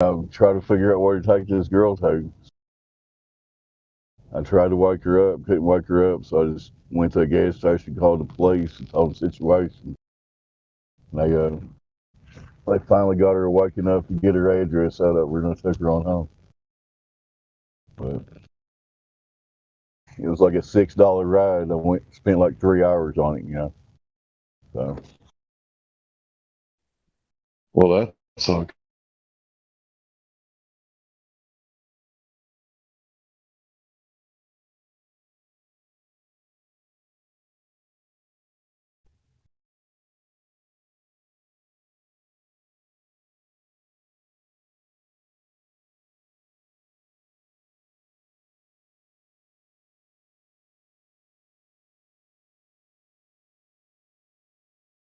try to figure out where to take this girl to. I tried to wake her up, couldn't wake her up, so I just went to a gas station, called the police, and told the situation. They they finally got her awake enough to get her address set up. We're gonna take her on home, but it was like a $6 ride. I spent like 3 hours on it. So Well, that's okay.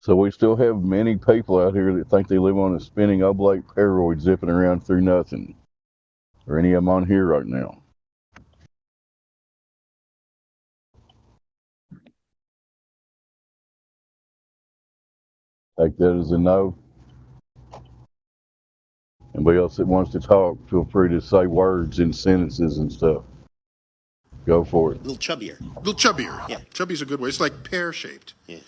So we still have many people out here that think they live on a spinning oblate paroid zipping around through nothing. Or any of them on here right now. Take that as a no. Anybody else that wants to talk, feel free to say words in sentences and stuff. Go for it. A little chubbier. A little chubbier. Yeah. Chubby's a good way. It's like pear-shaped. Yeah.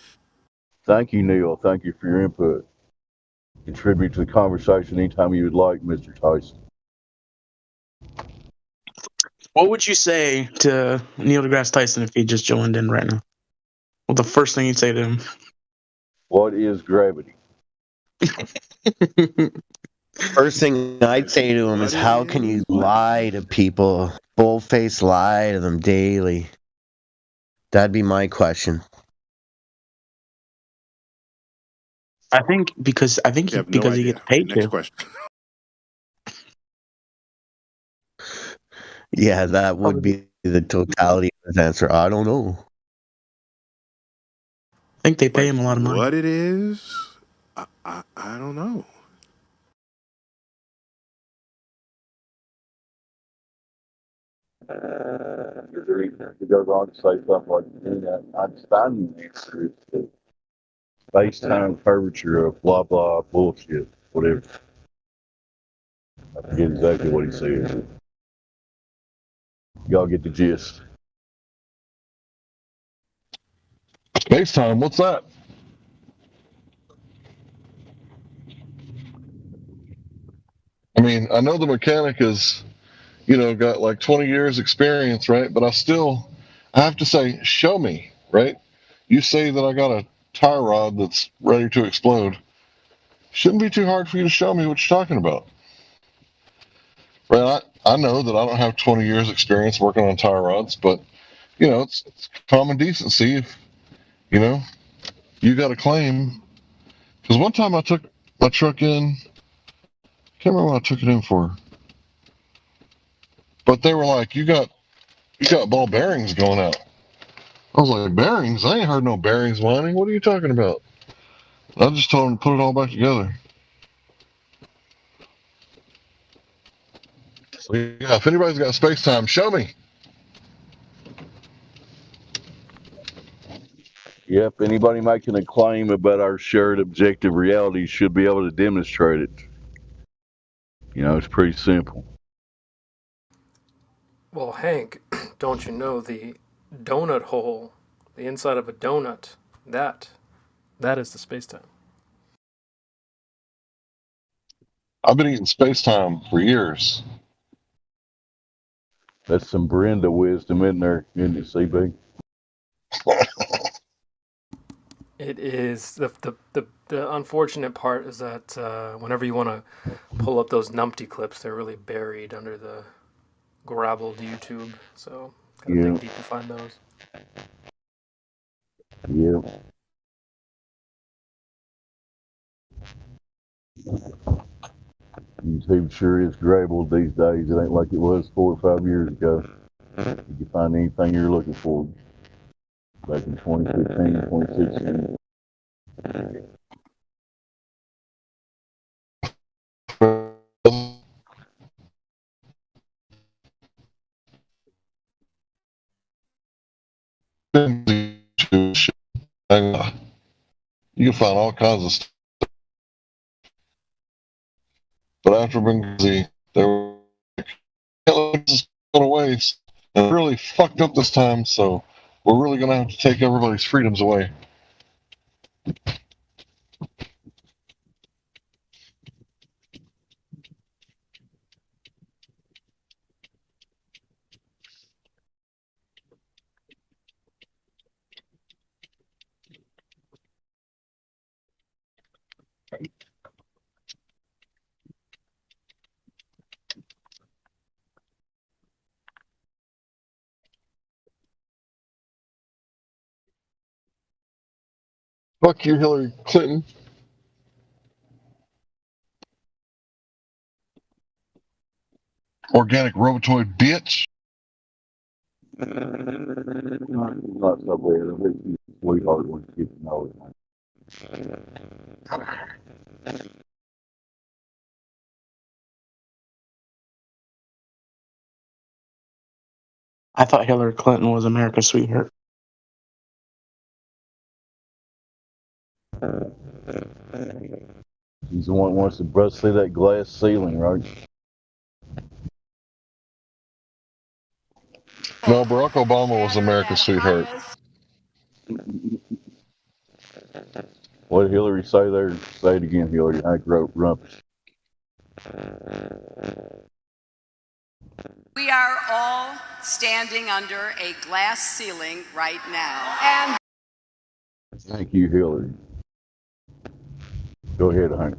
Thank you, Neil. Thank you for your input. Contribute to the conversation anytime you would like, Mr. Tyson. What would you say to Neil deGrasse Tyson if he just joined in right now? Well, the first thing you'd say to him. What is gravity? First thing I'd say to him is, how can you lie to people, bold-faced lie to them daily? That'd be my question. I think because You have no he idea. gets paid Next to. question. Yeah, that would be the totality of his answer. I don't know. I think they pay him a lot of money. What it is, I don't know. He goes on to say something like, Einstein answer is space-time curvature of blah blah bullshit, whatever. I forget exactly what he said. Y'all get the gist. Space time, what's that? I mean, I know the mechanic is, got like 20 years experience, right? But I have to say, show me, right? You say that I got a tie rod that's ready to explode. Shouldn't be too hard for you to show me what you're talking about. Right? I know that I don't have 20 years experience working on tie rods, but, it's common decency if, you got a claim. Because one time I took my truck in, can't remember what I took it in for. But they were like, you got ball bearings going out. I was like, bearings? I ain't heard no bearings whining. What are you talking about? I just told them to put it all back together. So, yeah, if anybody's got space time, show me. Yep, anybody making a claim about our shared objective reality should be able to demonstrate it. It's pretty simple. Well, Hank, don't you know the donut hole, the inside of a donut, that is the space-time. I've been eating space time for years. That's some Brenda wisdom in there, isn't it, CB? It is the unfortunate part is that whenever you want to pull up those numpty clips, they're really buried under the graveled YouTube. So gotta dig deep to find those. Yeah. YouTube sure is graveled these days. It ain't like it was 4 or 5 years ago. You can find anything you're looking for back in 2015, 2016. You can find all kinds of stuff. But after Benghazi, they were like, "This is going to waste." And it really fucked up this time, so we're really going to have to take everybody's freedoms away. Fuck you, Hillary Clinton. Organic robotoid bitch. Not so bad. I think she's a sweetheart when she gets to know it. I thought Hillary Clinton was America's sweetheart. She's the one who wants to bust through that glass ceiling, right? No, Barack Obama was America's sweetheart. What did Hillary say there? Say it again, Hillary. Hank wrote rumpus. We are all standing under a glass ceiling right now. And Thank you, Hillary. Go ahead, Hank.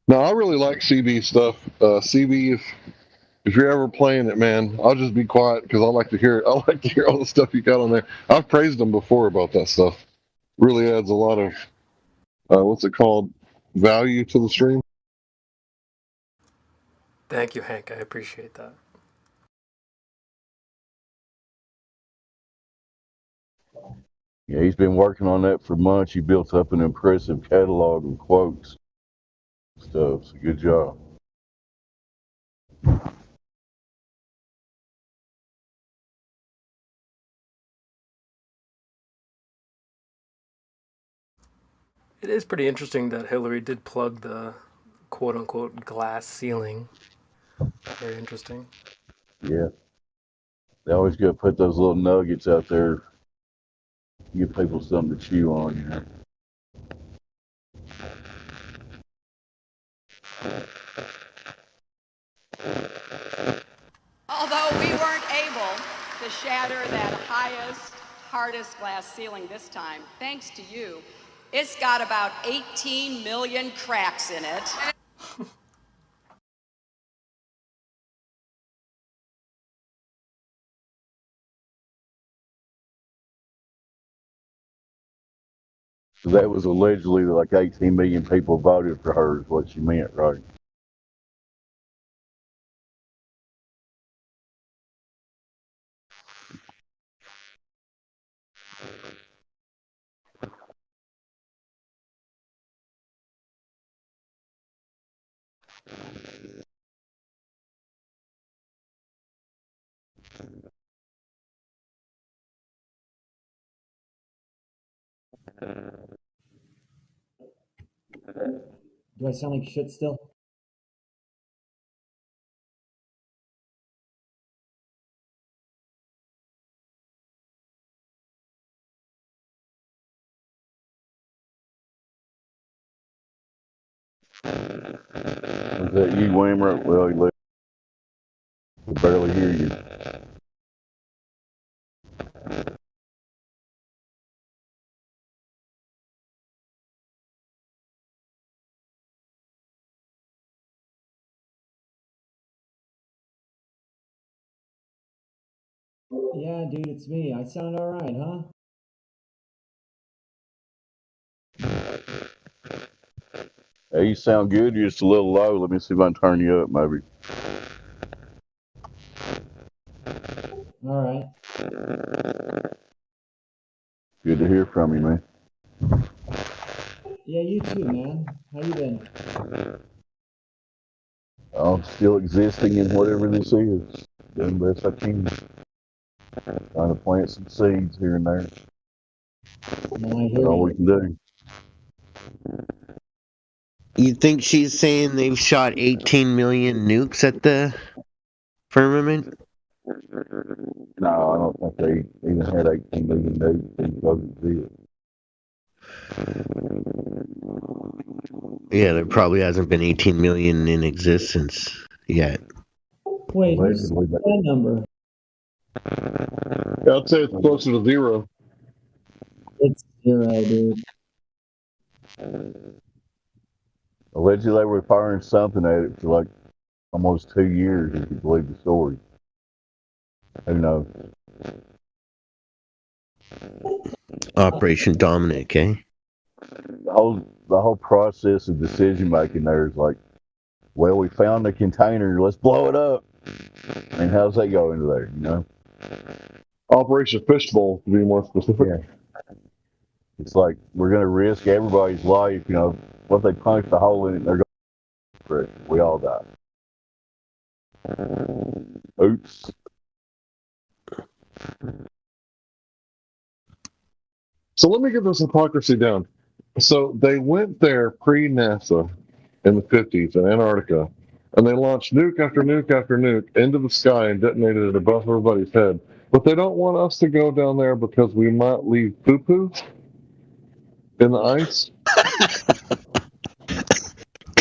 No, I really like CB stuff. CB, if you're ever playing it, man, I'll just be quiet because I like to hear it. I like to hear all the stuff you got on there. I've praised them before about that stuff. Really adds a lot of what's it called, value to the stream. Thank you, Hank. I appreciate that. Yeah, he's been working on that for months. He built up an impressive catalog of quotes. Stuff. So good job. It is pretty interesting that Hillary did plug the quote unquote glass ceiling. Very interesting. Yeah. They always got to put those little nuggets out there. Give people something to chew on, you know. although we weren't able to shatter that highest, hardest glass ceiling this time, thanks to you, it's got about 18 million cracks in it. So that was allegedly like 18 million people voted for her, is what she meant, right? Do I sound like shit still? Was that you, Whammer? Well, he left. I could barely hear you. Yeah, dude, it's me. I sound all right, huh? Hey, you sound good. You're just a little low. Let me see if I can turn you up, maybe. All right. Good to hear from you, man. Yeah, you too, man. How you been? I'm still existing in whatever this is. Doing the best I can. Trying to plant some seeds here and there. No, I That's hear all we you. can do. You think she's saying they've shot 18 million nukes at the firmament? No, I don't think they even had 18 million days to go to see it. Yeah, there probably hasn't been 18 million in existence yet. Wait, who's Allegedly, that number? Yeah, I'd say it's closer to 0. It's 0, dude. allegedly they were firing something at it for like almost 2 years, if you believe the story. Who knows? Operation Dominic, eh? The whole process of decision making there is like, well, we found the container, let's blow it up. I mean, how's that go into there, you know? Operation Fishbowl, to be more specific. Yeah. It's like, we're going to risk everybody's life, you know. What if they punch the hole in it and they're going for it? We all die. Oops. So let me get this hypocrisy down. So they went there pre-NASA in the 50s in Antarctica, and they launched nuke after nuke after nuke into the sky and detonated it above everybody's head. But they don't want us to go down there because we might leave poo-poo in the ice.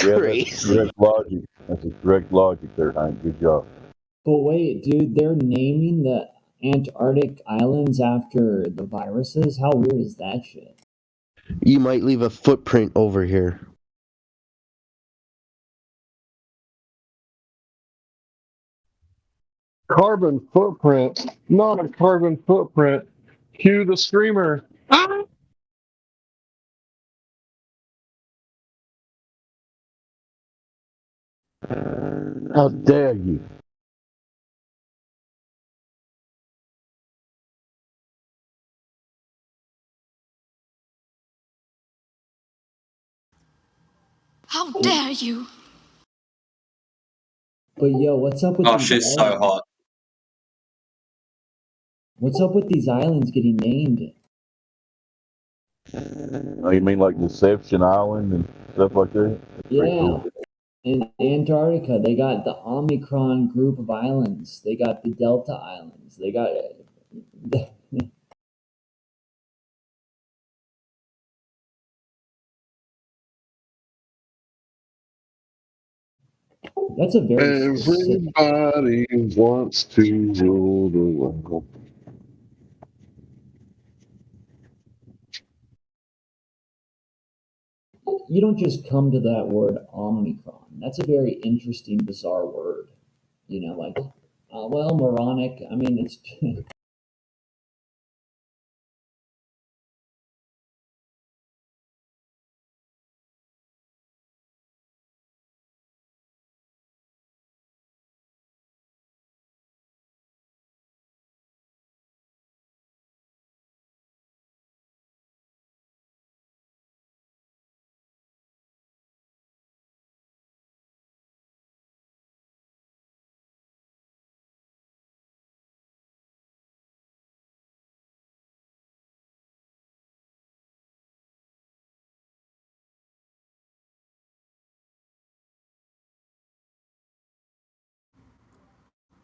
Yeah, that's Crazy. correct logic. That's a correct logic there, Hank. Good job. But wait, dude, they're naming the Antarctic islands after the viruses? How weird is that shit? You might leave a footprint over here. Carbon footprint, not a carbon footprint. Cue the screamer. Ah! How dare you? How dare you? But yo, what's up with Oh, these she's so islands? hot. What's up with these islands getting named? Oh, you mean like Deception Island and stuff like that? That's pretty Yeah, cool. in Antarctica, they got the Omicron group of islands. They got the Delta Islands. They got that's a very specific. Everybody wants to rule the world. You don't just come to that word Omicron. That's a very interesting, bizarre word. You know, like, well, moronic. I mean, it's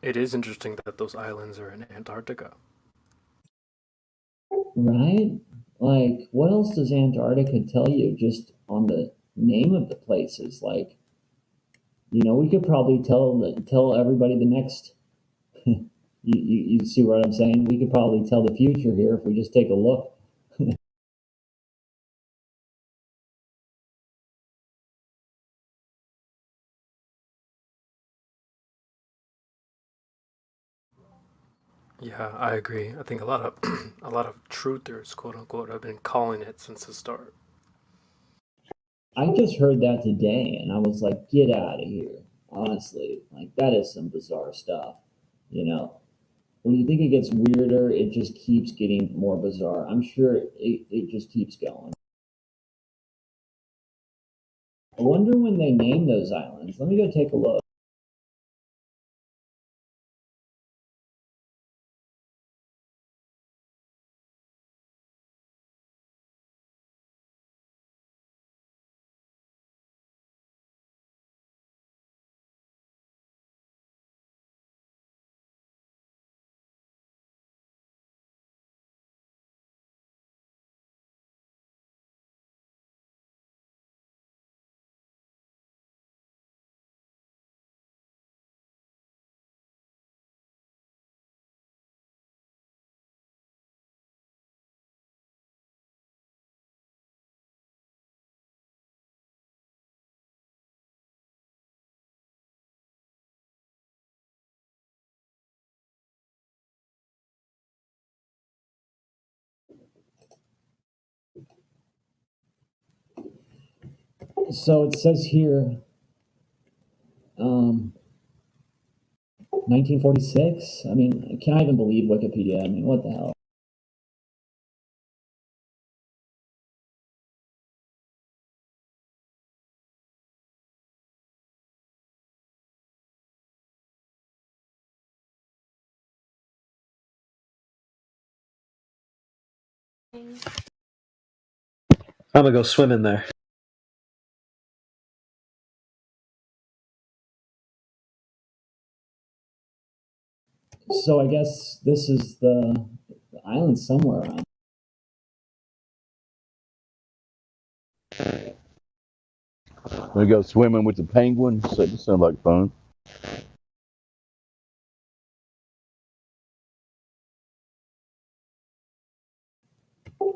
It is interesting that those islands are in Antarctica. right. Like, what else does Antarctica tell you just on the name of the places? Like, you know, we could probably tell everybody the next. You see what I'm saying? We could probably tell the future here if we just take a look. Yeah, I agree. I think a lot of a lot of truthers, quote unquote, have been calling it since the start. I just heard that today and I was like, get out of here. Honestly, like that is some bizarre stuff. You know, when you think it gets weirder, it just keeps getting more bizarre. I'm sure it just keeps going. I wonder when they name those islands. Let me go take a look. So it says here, 1946. I mean, can I even believe Wikipedia? I mean, what the hell? I'm gonna go swim in there. So I guess this is the island somewhere around. We go swimming with the penguins. That just sounds like fun.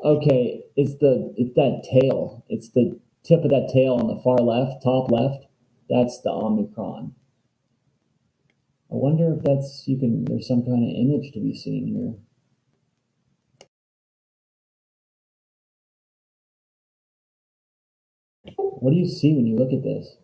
Okay, it's that tail. It's the tip of that tail on the far left, top left. That's the Omicron. I wonder if there's some kind of image to be seen here. What do you see when you look at this?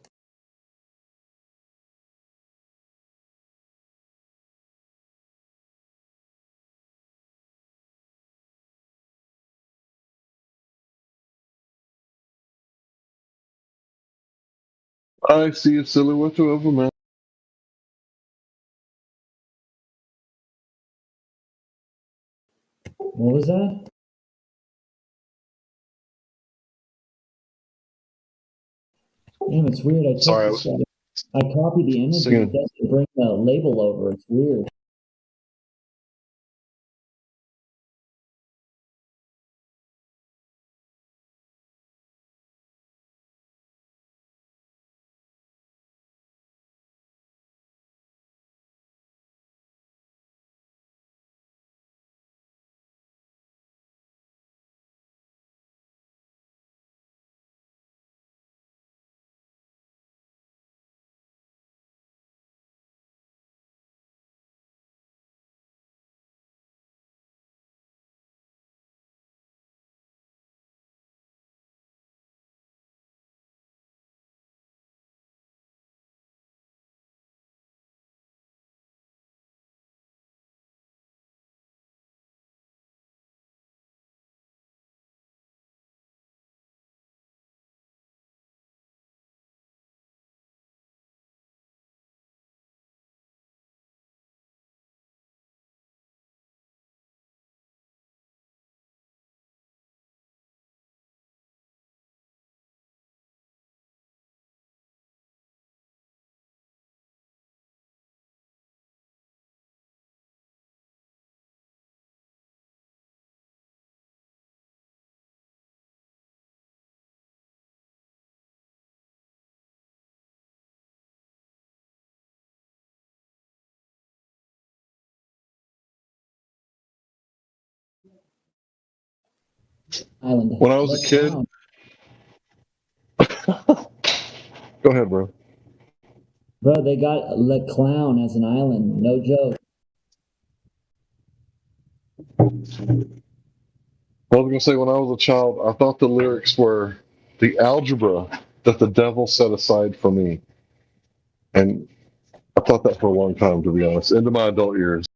I see a silhouette of a man. What was that? Damn, it's weird. Sorry, I I copied the image and it singing. doesn't bring the label over. It's weird. Island. When I was a kid, go ahead, bro. Bro, they got Le Clown as an island. No joke. I was gonna say when I was a child, I thought the lyrics were the algebra that the devil set aside for me, and I thought that for a long time, to be honest, into my adult years.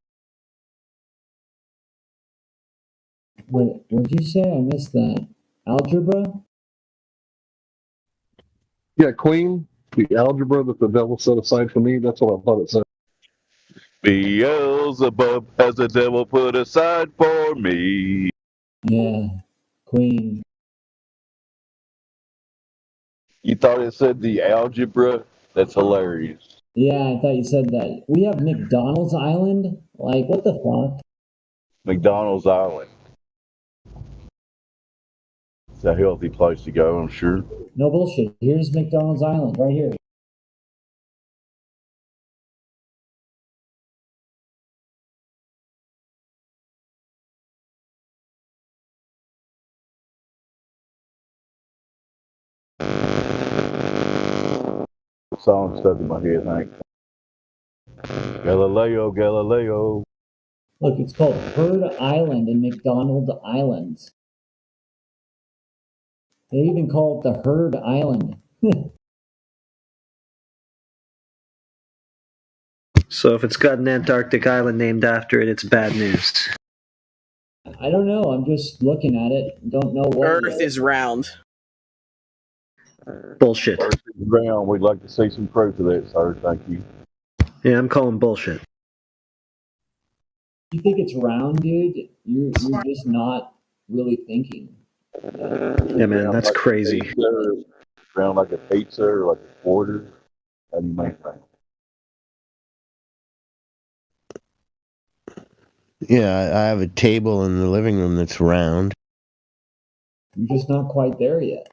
Wait, what'd you say? I missed that. Algebra? Yeah, Queen, the algebra that the devil set aside for me. That's what I thought it said. Beelzebub has the devil put aside for me. Yeah, Queen. You thought it said the algebra? That's hilarious. Yeah, I thought you said that. We have McDonald's Island? Like, what the fuck? McDonald's Island. It's a healthy place to go, I'm sure. No bullshit. Here's McDonald's Island right here. Song stuck in my head, I think. Galileo, Galileo. Look, it's called Herd Island and McDonald Islands. They even call it the Herd Island. So if it's got an Antarctic island named after it, it's bad news. I don't know. I'm just looking at it. Don't know what. Earth is round. Bullshit. Earth is round. We'd like to see some proof of that, sir. Thank you. Yeah, I'm calling bullshit. You think it's round, dude? You're just not really thinking. Yeah, man, Round that's like a crazy. pizza, round like a pizza or like a quarter. How do you make that? Yeah, I have a table in the living room that's round. You're just not quite there yet.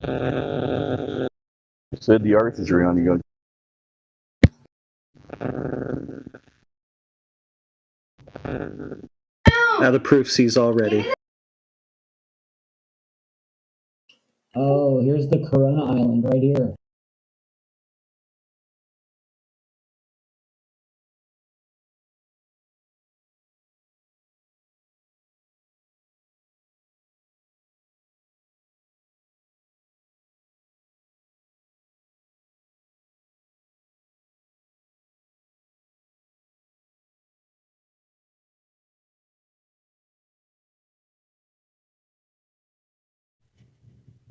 You said the Earth is round. You Now the proof sees already. Oh, here's the Corona Island right here.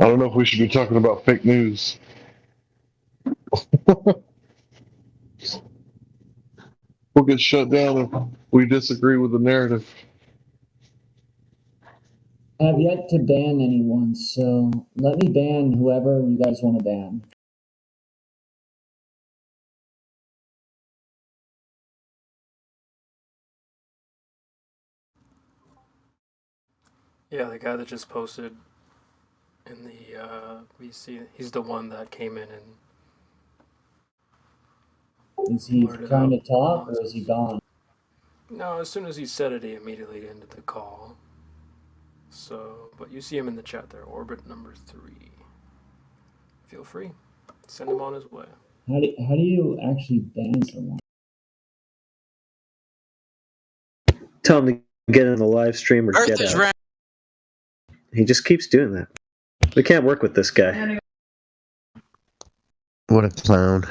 I don't know if we should be talking about fake news. We'll get shut down if we disagree with the narrative. I have yet to ban anyone, so let me ban whoever you guys want to ban. Yeah, the guy that just posted in the VC, he's the one that came in and. Is he trying to talk or is he gone? No, as soon as he said it, he immediately ended the call. So, but you see him in the chat there, Orbit number 3. Feel free, send him on his way. How do you actually ban someone? Tell him to get in the live stream or Earth get is out. round. He just keeps doing that. We can't work with this guy. What a clown.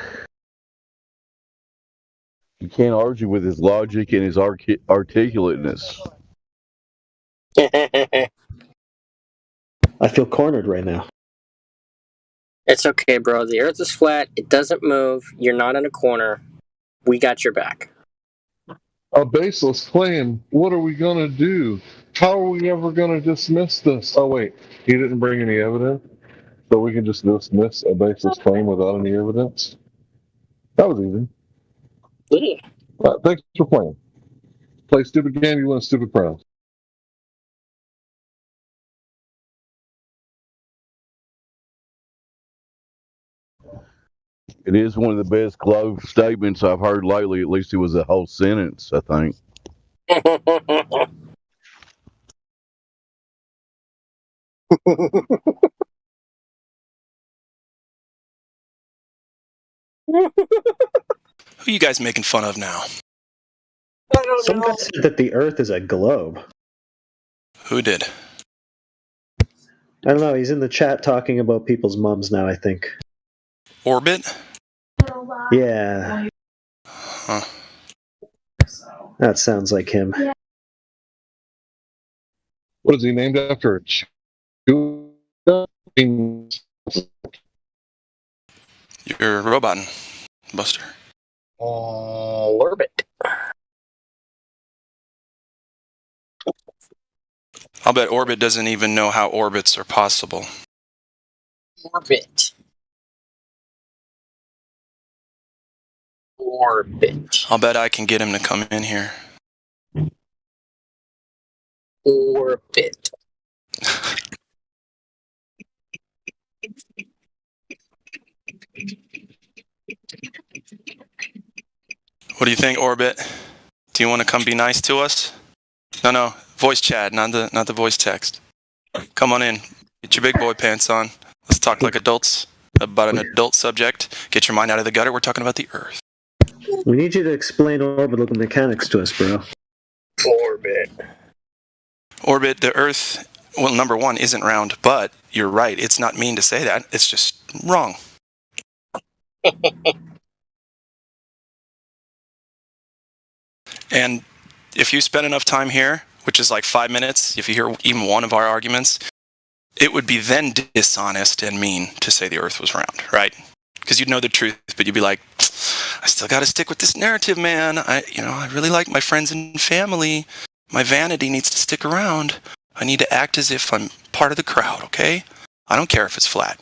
You can't argue with his logic and his articulateness. I feel cornered right now. It's okay, bro. The Earth is flat. It doesn't move. You're not in a corner. We got your back. A baseless claim. What are we going to do? How are we ever going to dismiss this? Oh, wait. He didn't bring any evidence? So we can just dismiss a baseless claim without any evidence? That was easy. Yeah. Thanks for playing. Play stupid game, you win a stupid prize. It is one of the best Globe statements I've heard lately. At least it was a whole sentence, I think. Who are you guys making fun of now? I don't Some know. guy said that the Earth is a globe. Who did? I don't know. He's in the chat talking about people's mums now, I think. Orbit? Yeah. Huh. That sounds like him. What is he named after? You're roboting, Buster. Orbit. I'll bet Orbit doesn't even know how orbits are possible. Orbit. Orbit. I'll bet I can get him to come in here. Orbit. What do you think, Orbit? Do you want to come be nice to us? No, voice chat, not the voice text. Come on in. Get your big boy pants on. talk like adults about an adult subject. Get your mind out of the gutter. We're talking about the Earth. We need you to explain orbital mechanics to us, bro. Orbit, the Earth, well, number one, isn't round, but you're right. It's not mean to say that. It's just wrong. And if you spend enough time here, which is like 5 minutes, if you hear even one of our arguments, it would be then dishonest and mean to say the Earth was round, right? Because you'd know the truth, but you'd be like, I still got to stick with this narrative, man. I really like my friends and family. My vanity needs to stick around. I need to act as if I'm part of the crowd, okay? I don't care if it's flat.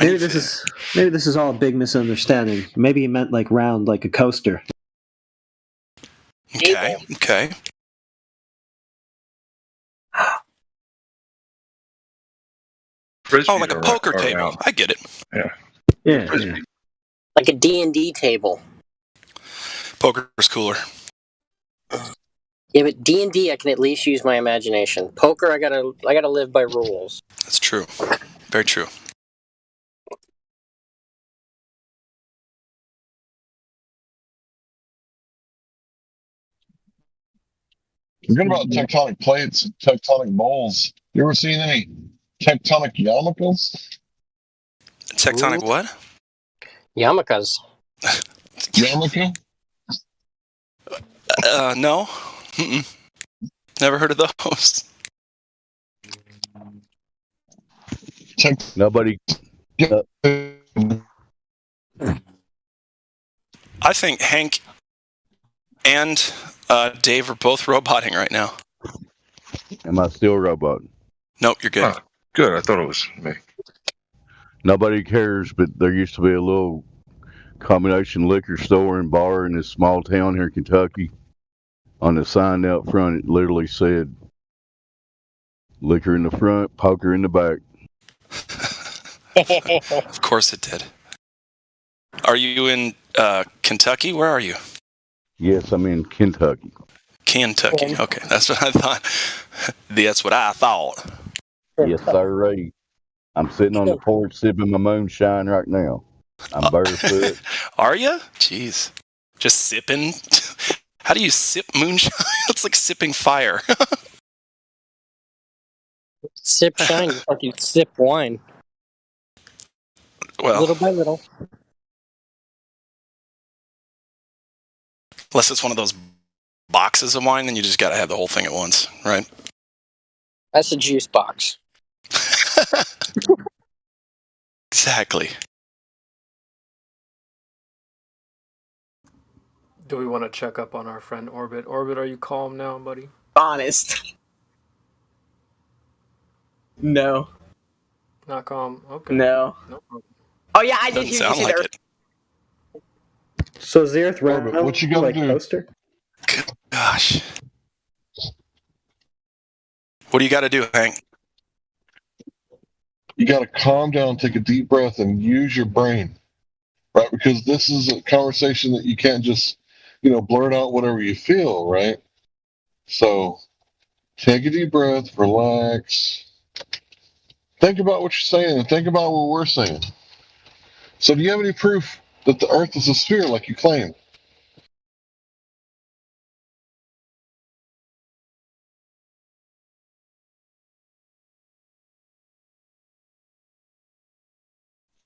Maybe this is all a big misunderstanding. Maybe he meant like round, like a coaster. Okay. Oh, like a poker table. I get it. Yeah. Like a D&D table. Poker's cooler. Yeah, but D&D, I can at least use my imagination. Poker, I gotta live by rules. That's true. Very true. Forget about tectonic plates and tectonic bowls. You ever seen any tectonic yarmulkes? Tectonic what? Yarmulkes. Yarmulke? No. Mm-mm. Never heard of those. Nobody. I think Hank and Dave are both roboting right now. Am I still roboting? Nope, you're good. Good. I thought it was me. Nobody cares, but there used to be a little combination liquor store and bar in this small town here in Kentucky. On the sign out front, it literally said, liquor in the front, poker in the back. Of course it did. Are you in Kentucky? Where are you? Yes, I'm in Kentucky. Kentucky. Okay, that's what I thought. That's what I thought. Yes, sir, Ray. I'm sitting on the porch sipping my moonshine right now. I'm barefoot. Are you? Jeez. Just sipping? How do you sip moonshine? It's like sipping fire. Sip shine, you fucking sip wine. Well, little by little. Unless it's one of those boxes of wine, then you just got to have the whole thing at once, right? That's a juice box. Exactly. Do we want to check up on our friend Orbit? Orbit, are you calm now, buddy? Honest. No. Not calm? Okay. No. Oh yeah, I did hear you say that. So is the Earth round? What you gotta like do? Coaster? Gosh. What do you got to do, Hank? You got to calm down, take a deep breath, and use your brain, right? Because this is a conversation that you can't just, blurt out whatever you feel, right? So take a deep breath, relax, think about what you're saying, and think about what we're saying. So do you have any proof that the Earth is a sphere like you claim?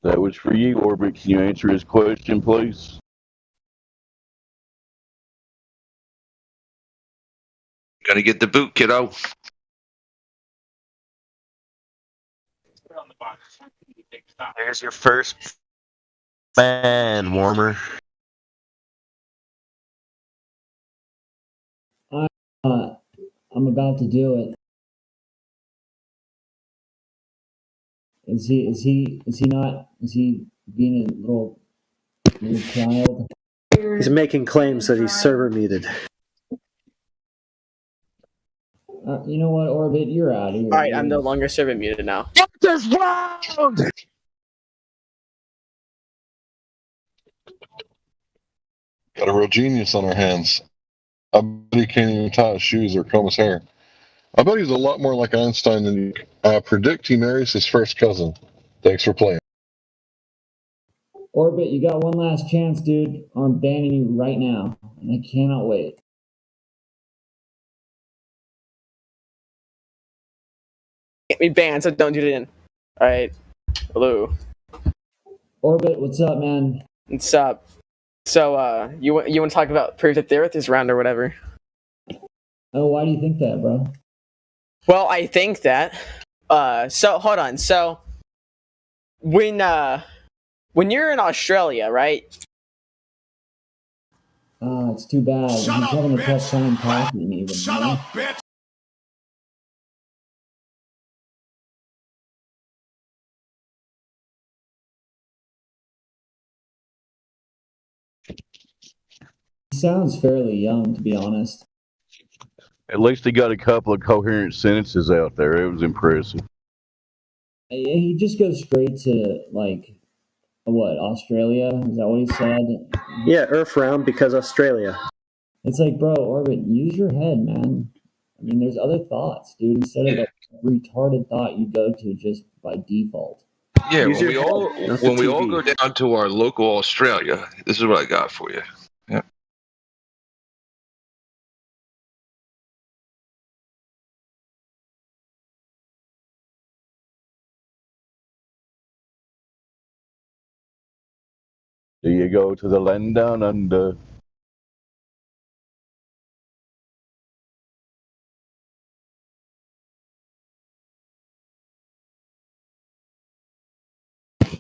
That was for you, Orbit. Can you answer his question, please? Gotta get the boot, kiddo. There's your first fan warmer. I'm about to do it. Is he being a little child? He's making claims that he's server muted. You know what, Orbit? You're out of here. Alright, I'm no longer server muted now. Get this round! Got a real genius on our hands. I bet he can't even tie his shoes or comb his hair. I bet he's a lot more like Einstein than you. I predict he marries his first cousin. Thanks for playing. Orbit, you got one last chance, dude. I'm banning you right now, and I cannot wait. Get me banned, so don't do it in. Alright. Hello. Orbit, what's up, man? What's up? So, you want to talk about proof that the Earth is round or whatever? Oh, why do you think that, bro? Well, I think that. So hold on. So, when you're in Australia, right? It's too bad. He's having a tough time talking even. Shut up, bitch! He sounds fairly young, to be honest. At least he got a couple of coherent sentences out there. It was impressive. He just goes straight to, like, what, Australia? Is that what he said? Yeah, Earth round because Australia. It's like, bro, Orbit, use your head, man. I mean, there's other thoughts, dude, instead of the retarded thought you go to just by default. Yeah, Use when we your all head, not the when we all TV. go down to our local Australia, this is what I got for you. Yeah. Do you go to the land down under?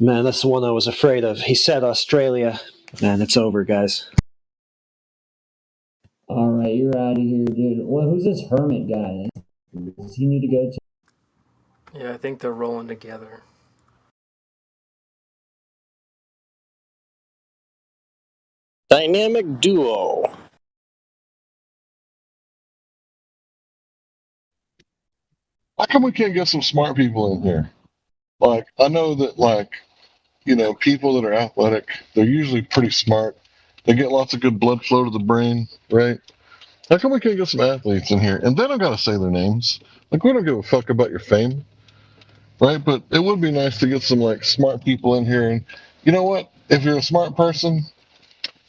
Man, that's the one I was afraid of. He said Australia. Man, it's over, guys. All right, you're out of here, dude. Well, who's this hermit guy? Does he need to go to? Yeah, I think they're rolling together. Dynamic duo. How come we can't get some smart people in here? Like, I know that, like, people that are athletic, they're usually pretty smart. They get lots of good blood flow to the brain, right? How come we can't get some athletes in here? And they don't got to say their names. Like, we don't give a fuck about your fame, right? But it would be nice to get some, like, smart people in here. And you know what? If you're a smart person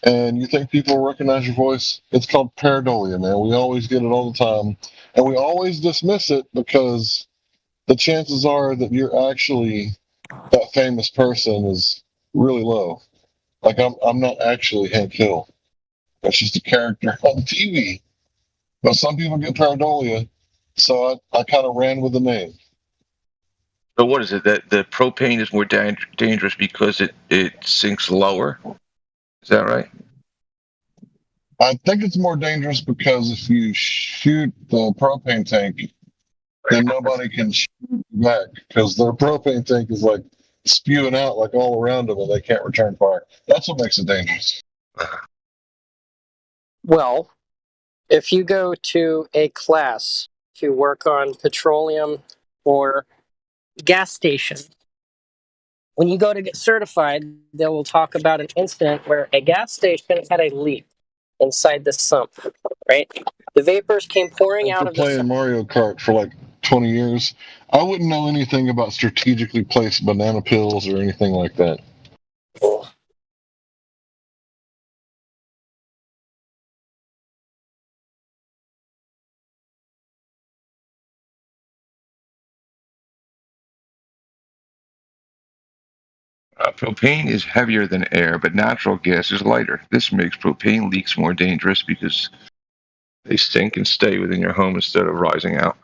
and you think people recognize your voice, it's called pareidolia, man. We always get it all the time. And we always dismiss it because the chances are that you're actually that famous person is really low. Like, I'm not actually Hank Hill. That's just a character on TV. But some people get pareidolia, so I kind of ran with the name. So what is it? That the propane is more dangerous because it sinks lower? Is that right? I think it's more dangerous because if you shoot the propane tank, then nobody can shoot back because their propane tank is like spewing out like all around them and they can't return fire. That's what makes it dangerous. Well, if you go to a class to work on petroleum or gas station, when you go to get certified, they will talk about an incident where a gas station had a leak inside the sump, right? The vapors came pouring out After of the playing sump. Mario Kart for like 20 years, I wouldn't know anything about strategically placed banana pills or anything like that. Propane is heavier than air, but natural gas is lighter. This makes propane leaks more dangerous because they stink and stay within your home instead of rising out.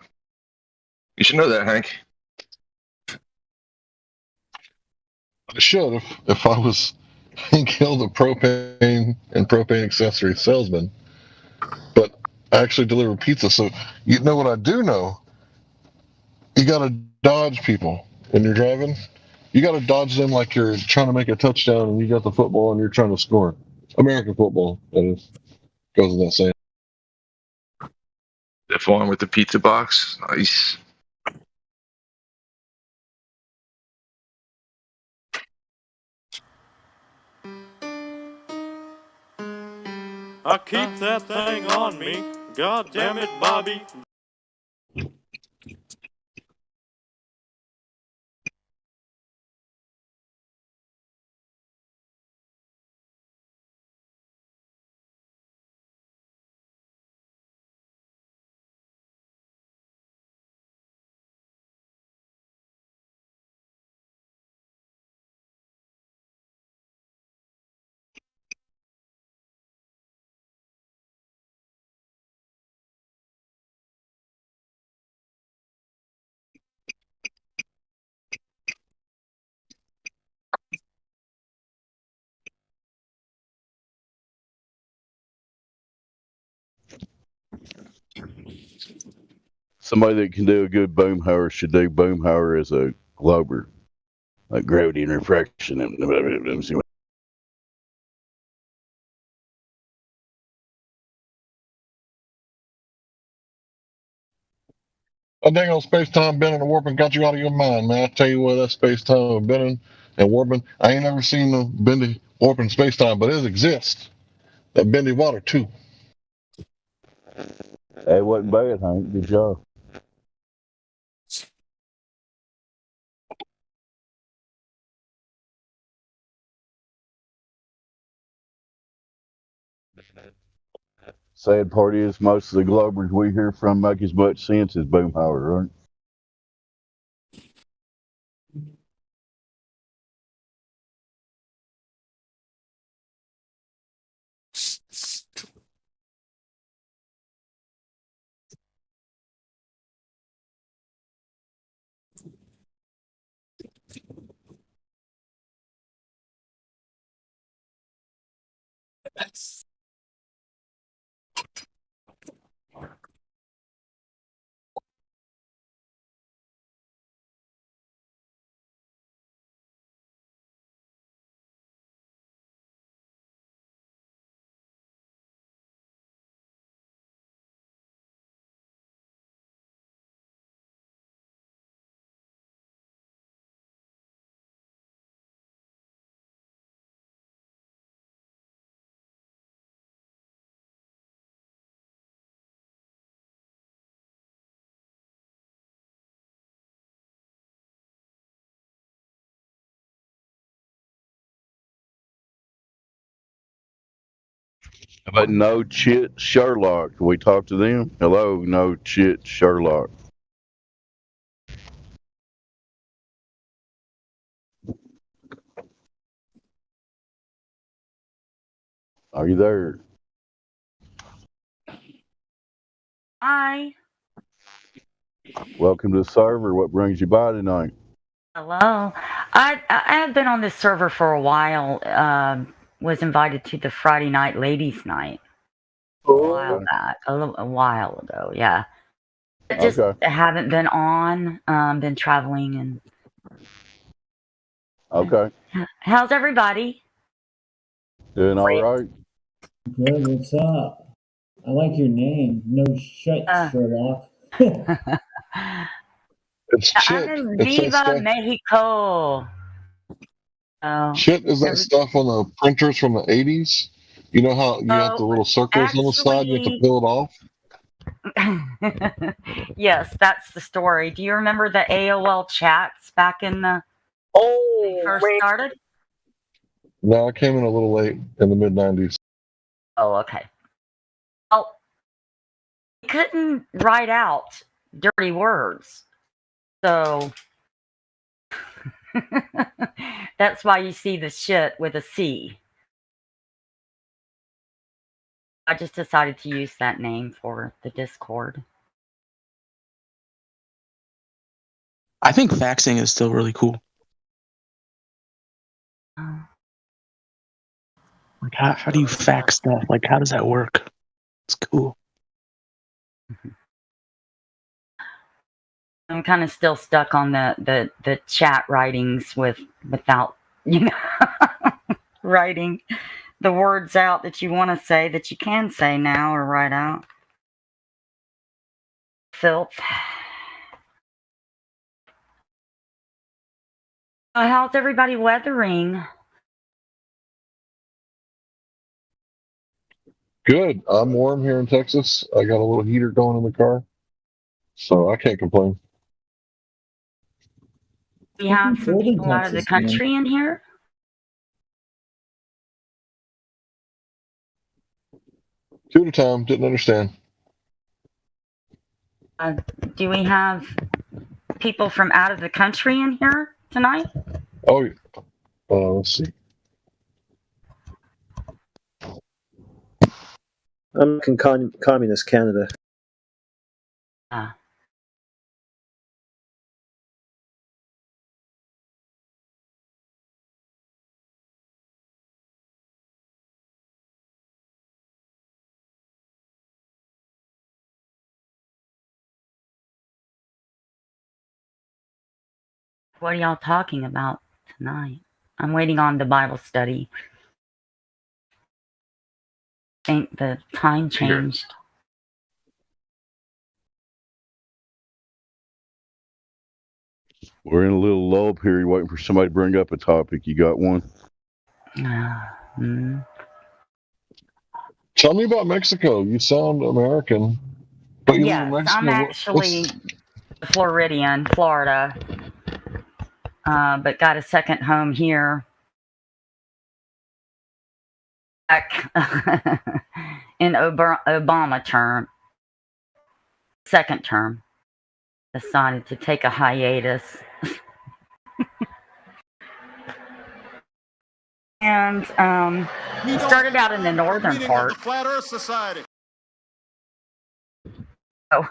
You should know that, Hank. I should if I was Hank Hill, the propane and propane accessory salesman. But I actually deliver pizza, so you know what I do know? You gotta dodge people when you're driving. You gotta dodge them like you're trying to make a touchdown and you got the football and you're trying to score. American football, that is. Goes without saying. The farm with the pizza box. Nice. I keep that thing on me. God damn it, Bobby. Somebody that can do a good Boomhauer should do Boomhauer as a Glober, like gravity and refraction. A dang old space time bending and warping got you out of your mind, man. I tell you what, that space time bending and warping, I ain't never seen no bendy warping space time, but it exists. That bendy water too. It wasn't bad, Hank. Good job. Sad part is most of the Globers we hear from make as much sense as Boomhauer, right? But no chit Sherlock. Can we talk to them? Hello, no chit Sherlock. Are you there? Hi. Welcome to the server. What brings you by tonight? Hello. I have been on this server for a while. Was invited to the Friday night ladies' night a while Okay. back, a while ago. Yeah. I just Okay. haven't been on. Been traveling and. Okay. How's everybody? Doing all right. Good, what's up? I like your name. No shit, Sherlock. It's I'm chit. in It's that Viva stuff. Mexico. Chit is that stuff on the printers from the 80s. You know how you have the little circles on the side, you have to Actually, peel it off? yes, that's the story. Do you remember the AOL chats back in the when they first wait. started? No, I came in a little late in the mid 90s. Oh, okay. Well, you couldn't write out dirty words, so that's why you see the shit with a C. I just decided to use that name for the Discord. I think faxing is still really cool. Like, how do you fax stuff? Like, how does that work? It's cool. I'm kind of still stuck on the chat writings without writing the words out that you want to say that you can say now or write out. Filth. How's everybody weathering? Good. I'm warm here in Texas. I got a little heater going in the car, so I can't complain. We have some Cold in people out of the Texas, man. country in here. Two at a time. Didn't understand. Do we have people from out of the country in here tonight? Oh, let's see. I'm in communist Canada. Ah. What are y'all talking about tonight? I'm waiting on the Bible study. I think the time changed. We're in a little lull period waiting for somebody to bring up a topic. You got one? Tell me about Mexico. You sound American, but you live in Yes, Mexico. I'm actually Floridian, Florida, but got a second home here. Back in Obama term, second term, decided to take a hiatus. And started out in the northern part. The Flat Earth Society. Oh.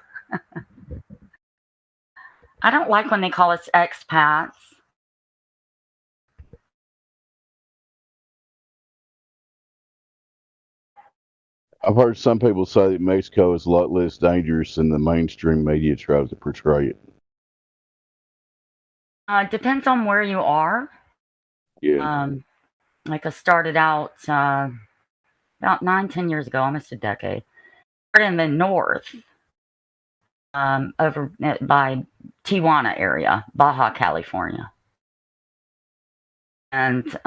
I don't like when they call us expats. I've heard some people say that Mexico is a lot less dangerous than the mainstream media tries to portray it. Depends on where you are. Yeah. Like I started out about 9-10 years ago, almost a decade. Started in the north, over by Tijuana area, Baja California. And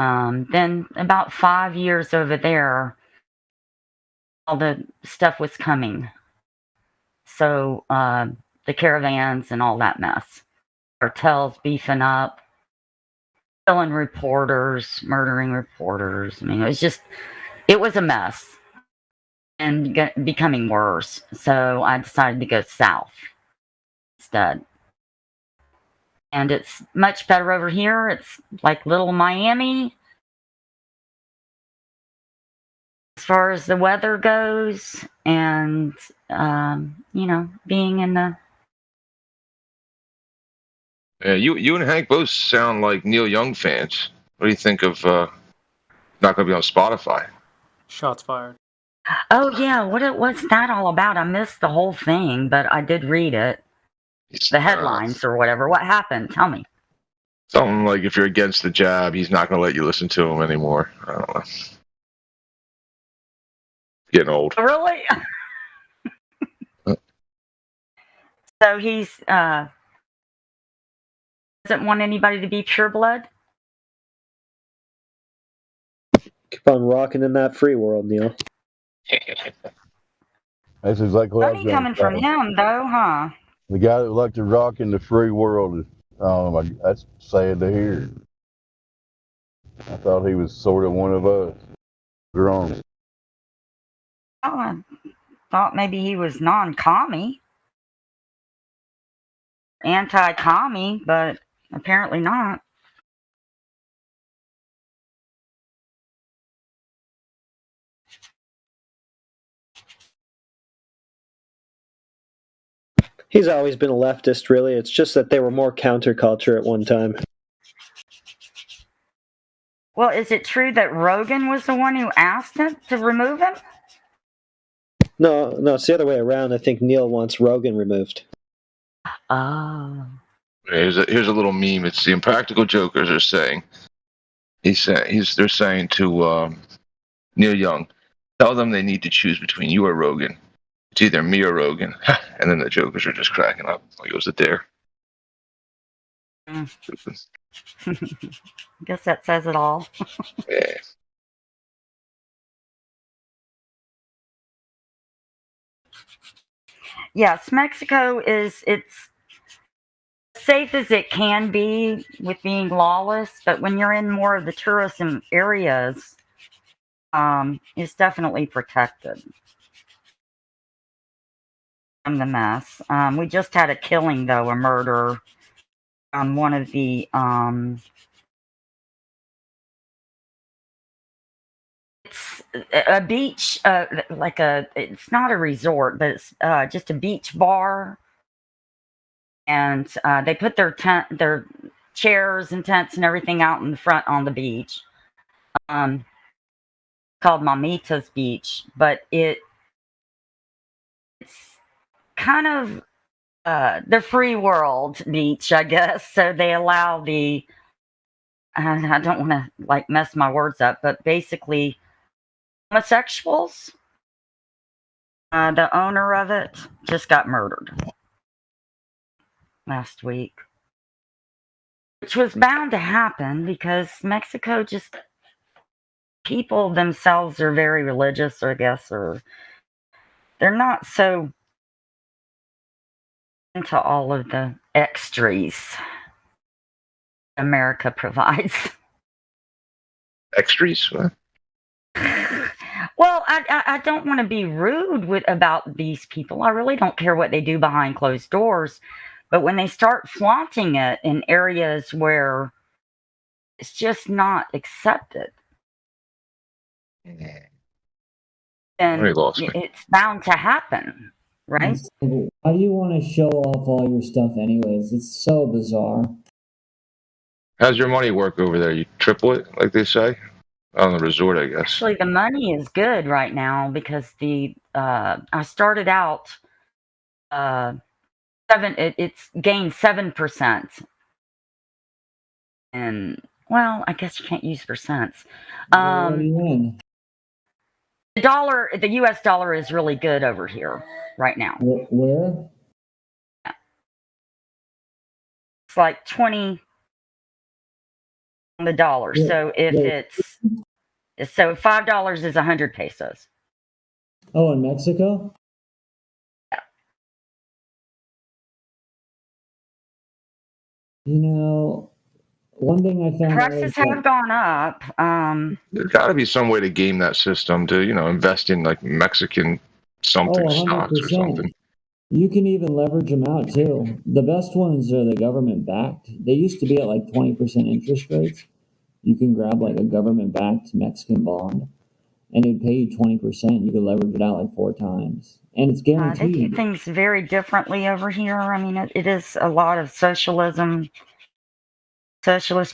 then about 5 years over there, all the stuff was coming. So the caravans and all that mess. Cartels beefing up, killing reporters, murdering reporters. I mean, it was a mess and becoming worse. So I decided to go south instead. And it's much better over here. It's like little Miami. As far as the weather goes, and, being in the... Yeah, you and Hank both sound like Neil Young fans. What do you think of not going to be on Spotify? Shots fired. Oh, yeah, what's that all about? I missed the whole thing, but I did read it. The headlines or whatever. What happened? Tell me. Something like if you're against the jab, he's not going to let you listen to him anymore. I don't know. Getting old. Really? So he's doesn't want anybody to be pure blood? Keep on rocking in that free world, Neil. That's exactly what I was Money going coming to from say. him, though, huh? The guy that would like to rock in the free world, that's sad to hear. I thought he was sort of one of us. Wrong. Oh, I thought maybe he was non-commie. Anti-commie, but apparently not. He's always been a leftist, really. It's just that they were more counterculture at one time. Well, is it true that Rogan was the one who asked him to remove him? No, it's the other way around. I think Neil wants Rogan removed. Oh. Here's a little meme. It's the Impractical Jokers are saying. They're saying to Neil Young, tell them they need to choose between you or Rogan. It's either me or Rogan. And then the Jokers are just cracking up. Like it was a dare. I guess that says it all. Yeah. Yes, Mexico it's safe as it can be with being lawless, but when you're in more of the tourism areas, it's definitely protected from the mess. We just had a killing, though, a murder on one of the it's a beach, it's not a resort, but it's just a beach bar. And they put their chairs and tents and everything out in the front on the beach. Called Mamitas Beach, but it's kind of the free world beach, I guess. So they allow the, I don't want to like mess my words up, but basically homosexuals. The owner of it just got murdered last week, which was bound to happen because Mexico just, people themselves are very religious, I guess, or they're not so into all of the extras America provides. Extras? What? Well, I don't want to be rude about these people. I really don't care what they do behind closed doors. But when they start flaunting it in areas where it's just not accepted, then You lost me. it's bound to happen, right? Why do you want to show off all your stuff anyways? It's so bizarre. How's your money work over there? You triple it, like they say? On the resort, I guess. Actually, the money is good right now because I started out it's gained 7%. And well, I guess you can't use percents. The US dollar is really good over here right now. Where? It's like 20 on the dollar. Yeah, So if so $5 is 100 pesos. Oh, in Mexico? Yeah. You know, one thing I found out Prices is that have gone up. There's got to be some way to game that system to, invest in like Mexican something stocks or 100%. something. You can even leverage them out too. The best ones are the government backed. They used to be at like 20% interest rates. You can grab like a government backed Mexican bond and it'd pay you 20%. You could leverage it out like 4 times. And it's They guaranteed. do things very differently over here. I mean, it is a lot of socialist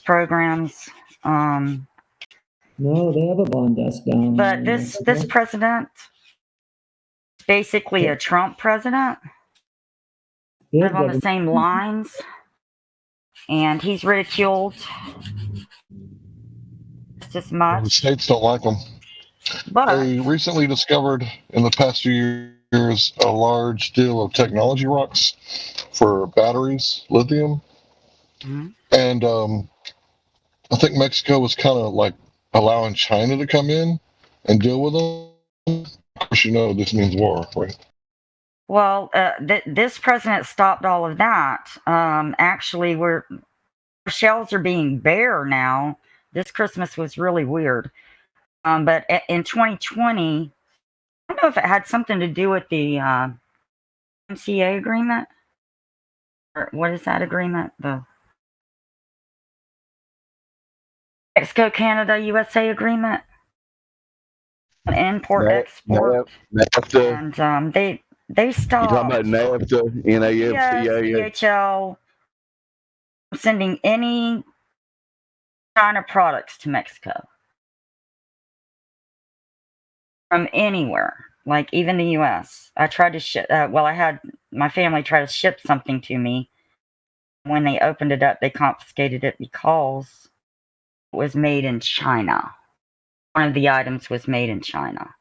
programs. No, they have a bond desk down. But in this Mexico. president is basically a Trump president. They Kind have of on the government- same lines. And he's ridiculed just as The much. states don't like them. But They recently discovered in the past few years a large deal of technology rocks for batteries, lithium. And I think Mexico was kind of like allowing China to come in and deal with them. Of course, this means war, right? well, this president stopped all of that. Actually, shelves are being bare now. This Christmas was really weird. But in 2020, I don't know if it had something to do with the MCA agreement. Or what is that agreement? The Mexico, Canada, USA agreement. Import, export. NAFTA. And they You stopped. talking about NAFTA, NAFTA? Yes, DHL sending any China products to Mexico from anywhere, like even the U.S. I tried to ship. I had my family try to ship something to me. When they opened it up, they confiscated it because it was made in China. One of the items was made in China.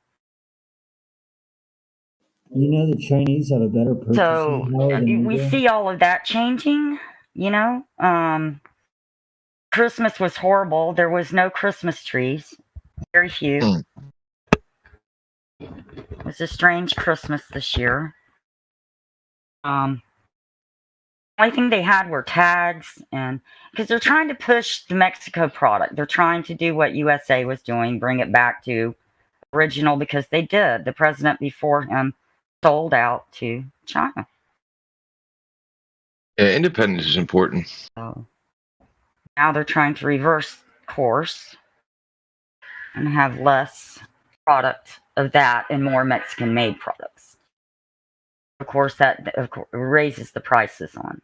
You know, the Chinese have a better purchasing So power than we do. see all of that changing, Christmas was horrible. There was no Christmas trees. Very few. It was a strange Christmas this year. Only thing they had were tags, and because they're trying to push the Mexico product. They're trying to do what USA was doing, bring it back to original, because they did. The president before him sold out to China. Yeah, independence is important. So now they're trying to reverse course and have less product of that and more Mexican-made products. Of course, that raises the prices on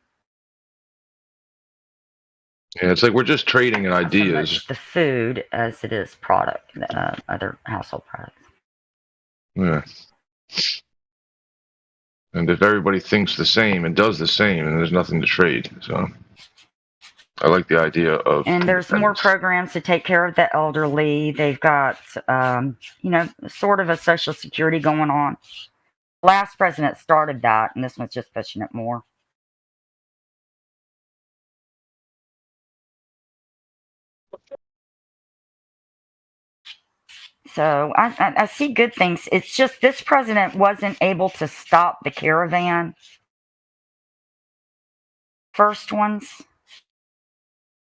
Yeah, it's like we're just trading in not so ideas. much the food as it is product, other household products. Yeah. And if everybody thinks the same and does the same, and there's nothing to trade. So I like the idea of And there's more independence. programs to take care of the elderly. They've got, sort of a social security going on. Last president started that, and this one's just pushing it more. So I see good things. It's just this president wasn't able to stop the caravan. First ones.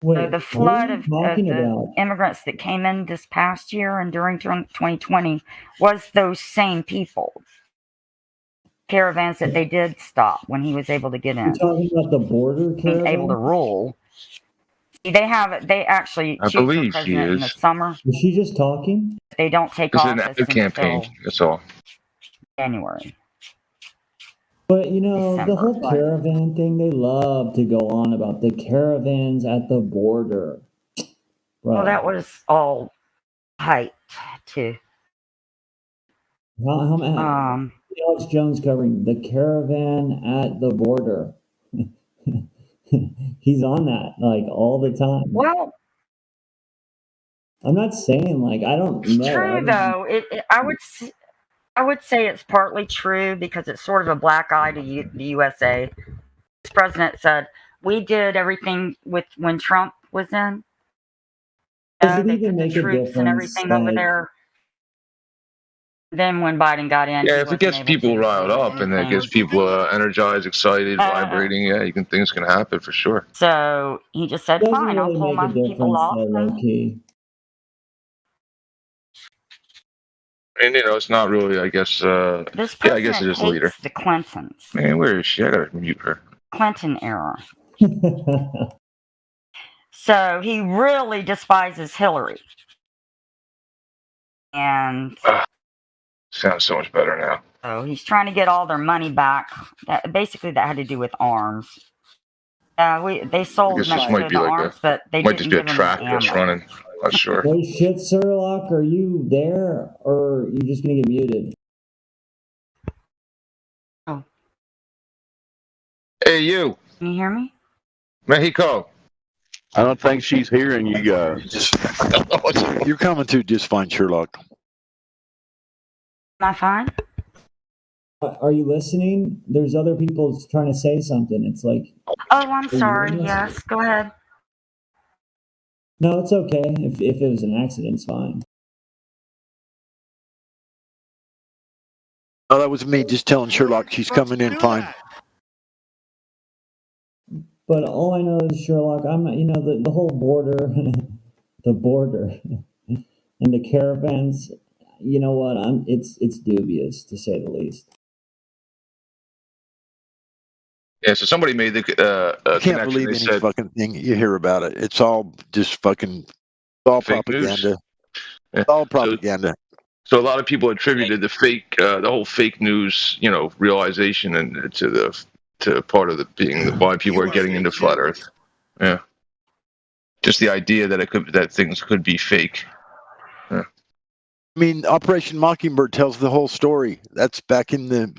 Wait, The what are flood you of talking the about? immigrants that came in this past year and during 2020 was those same people. Caravans that they did stop when he was able to get You're in. talking about the border Being able to caravan? rule. See, they actually I choose their believe she president in the is. summer. Was she just talking? They don't take This is an office ad campaign. until That's all. January. But you know, the December. whole caravan thing, they love to go on about the caravans at the border. Well, Bruh. that was all hype too. Alex Jones covering the caravan at the border. He's on that like all the time. Well, I'm not saying like I don't it's know. true though. I would say it's partly true because it's sort of a black eye to the USA. This president said we did everything with when Trump was in. Does it They even put the make a troops and difference? everything over Like, there. Then when Biden got in, Yeah, he if it wasn't gets able people to riled do up and it anything. gets people energized, excited, vibrating, yeah, things can happen for sure. So he just said, doesn't "Fine, I'll really pull make my a people difference off." though, low key. And it's not really, I guess. This Yeah, I guess president it is the leader. hates the Clintons. Man, where is she? I gotta mute her. Clinton era. So he really despises Hillary. And Sounds so much better now. so he's trying to get all their money back. Basically, that had to do with arms. They sold I guess most this of might be the like arms, but they might didn't just be a give them track the that's ammo. running. Not sure. Wait, shit, Sirlock, are you there or are you just gonna get muted? Oh. Hey, you. Can you hear me? Mexico. I don't think she's hearing you guys. You're coming through just fine, Sherlock. Am I fine? Are you listening? There's other people trying to say something. It's like, Oh, I'm you sorry. hearing us? Yes, go ahead. No, it's okay. If it was an accident, it's fine. Oh, that was me just telling Sherlock she's coming in fine. But all I know is Sherlock. I'm not. The whole border, the border, and the caravans. You know what? It's dubious to say the least. Yeah, so somebody made the I can't connection. believe They any said fucking thing you hear about it. It's all just fucking, it's all fake news. propaganda. Yeah. It's all propaganda. So a lot of people attributed the whole fake news, realization and to part of why people are getting into flat Earth. Yeah, just the idea that things could be fake. Yeah. I mean, Operation Mockingbird tells the whole story. That's back in the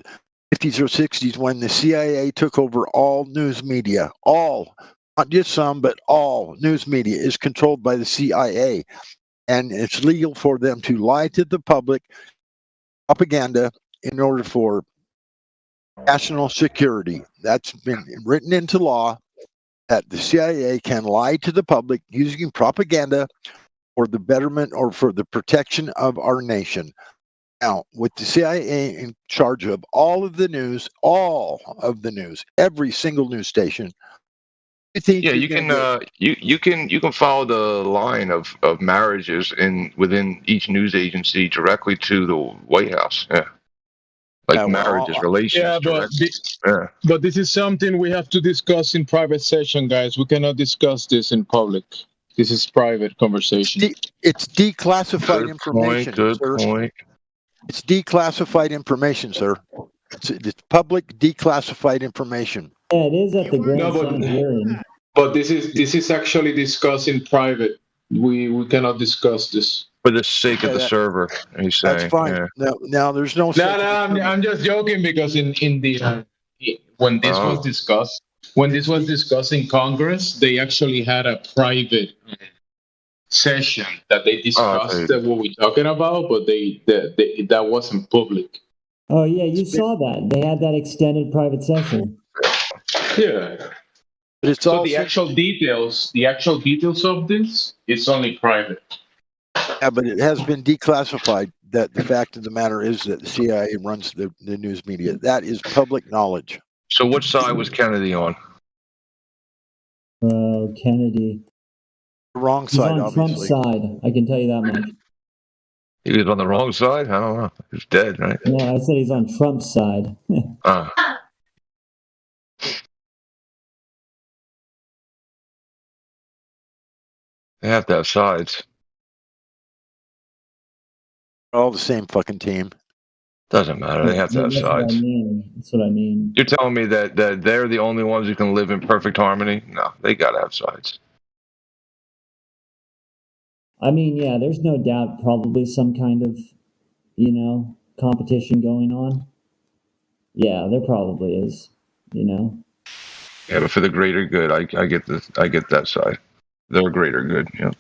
50s or 60s when the CIA took over all news media. All, not just some, but all news media is controlled by the CIA. And it's legal for them to lie to the public, propaganda, in order for national security. That's been written into law that the CIA can lie to the public using propaganda for the betterment or for the protection of our nation. Now, with the CIA in charge of all of the news, every single news station. Yeah, you can follow the line of marriages within each news agency directly to the White House. Yeah, marriages, relations. Yeah, but but this is something we have to discuss in private session, guys. We cannot discuss this in public. This is private conversation. It's declassified information. Good sir. point. It's declassified information, sir. It's public declassified information. Yeah, it is at the Grand Senate hearing. But this is actually discussed in private. We cannot discuss this. For the sake of the server, he's saying. That's fine. Yeah. Now there's no. I'm just joking because in the when this was discussed in Congress, they actually had a private session that they discussed what we're talking about, but that wasn't public. Oh yeah, you saw that. They had that extended private session. Yeah. But it's so the actual details of this, it's only private. Yeah, but it has been declassified. That the fact of the matter is that the CIA runs the news media. That is public knowledge. So which side was Kennedy on? Kennedy. The wrong He's side, on obviously. Trump's side. I can tell you that much. He was on the wrong side? I don't know. He's dead, right? No, I said he's on Trump's side. They have to have sides. All the same fucking team. Doesn't matter. They have to have That's what I sides. mean. That's what I mean. You're telling me that they're the only ones who can live in perfect harmony? No, they gotta have sides. I mean, yeah, there's no doubt probably some kind of, competition going on. Yeah, there probably is, Yeah, but for the greater good, I get that side. They're greater good, yeah.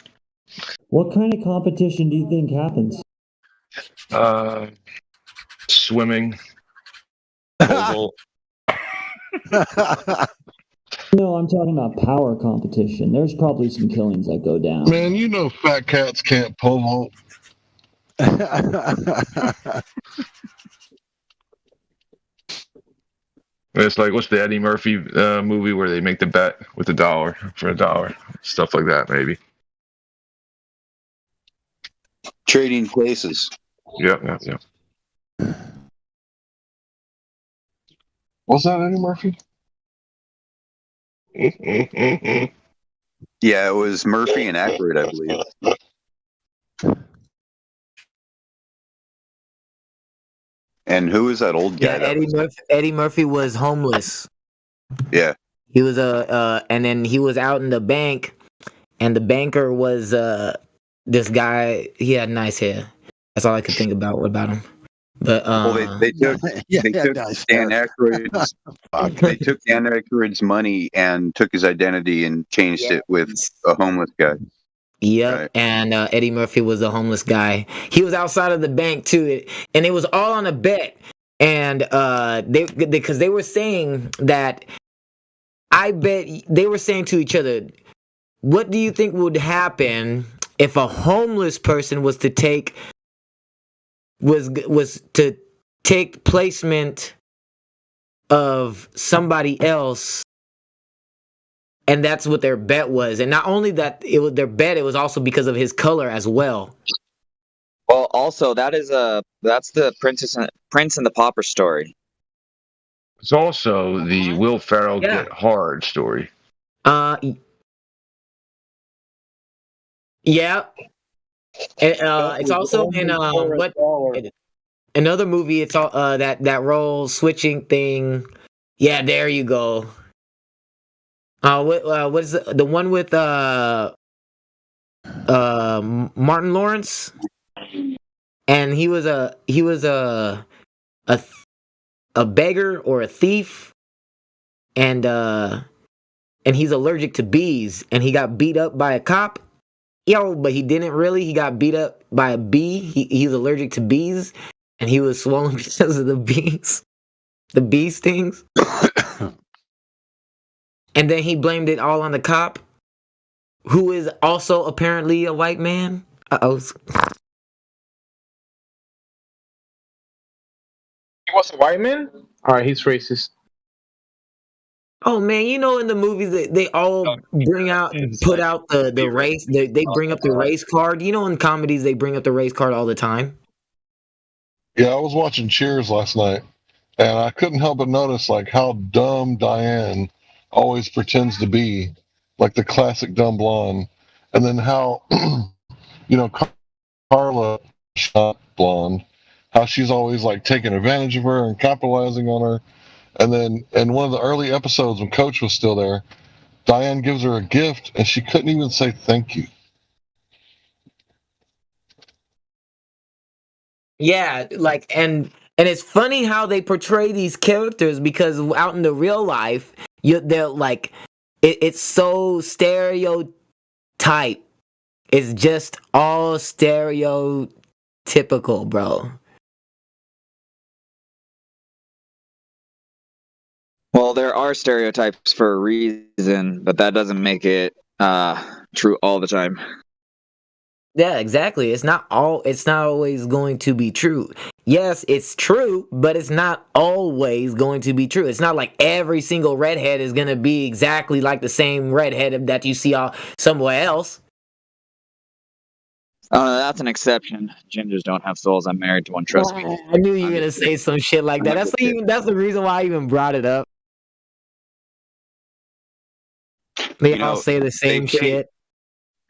What kind of competition do you think happens? Swimming. Oval. No, I'm talking about power competition. There's probably some killings that go down. Man, you know fat cats can't pole vault. It's like, what's the Eddie Murphy movie where they make the bet with $1 for $1? Stuff like that, maybe. Trading places. Yep. Was that Eddie Murphy? Yeah, it was Murphy and Aykroyd, I believe. And who is that old guy? Yeah, Eddie Murphy was homeless. Yeah. He was and then he was out in the bank, and the banker was this guy. He had nice hair. That's all I could think about him. But well, they took Dan Aykroyd's they took Dan Aykroyd's money and took his identity and changed it with a homeless guy. Yep, right. And Eddie Murphy was a homeless guy. He was outside of the bank too, and it was all on a bet. And because they were saying that, I bet they were saying to each other, "What do you think would happen if a homeless person was to take placement of somebody else?" And that's what their bet was. And not only that it was their bet, it was also because of his color as well. Well, also that's the Prince and the Pauper story. It's also the Will Ferrell Get Hard story. Yeah. It's also in another movie. It's all that role switching thing. Yeah, there you go. What is the one with Martin Lawrence? And he was a beggar or a thief, and he's allergic to bees, and he got beat up by a cop. But he didn't really. He got beat up by a bee. He's allergic to bees, and he was swollen because of the bees, the bee stings. And then he blamed it all on the cop, who is also apparently a white man. Uh-oh. He was a white man? Alright, he's racist. Oh man, in the movies they all put out the race. They bring up the race card. In comedies they bring up the race card all the time. Yeah, I was watching Cheers last night, and I couldn't help but notice like how dumb Diane always pretends to be, like the classic dumb blonde, and then how Carla shot blonde, how she's always like taking advantage of her and capitalizing on her. And then in one of the early episodes when Coach was still there, Diane gives her a gift and she couldn't even say thank you. Yeah, like and it's funny how they portray these characters because out in the real life, they're like it's so stereotype. It's just all stereotypical, bro. Well, there are stereotypes for a reason, but that doesn't make it true all the time. Yeah, exactly. It's not always going to be true. Yes, it's true, but it's not always going to be true. It's not like every single redhead is going to be exactly like the same redhead that you see somewhere else. That's an exception. Gingers don't have souls. I'm married to one. Trust me. I knew you were going to say some shit like that. That's the reason why I even brought it up. They all say the same shit.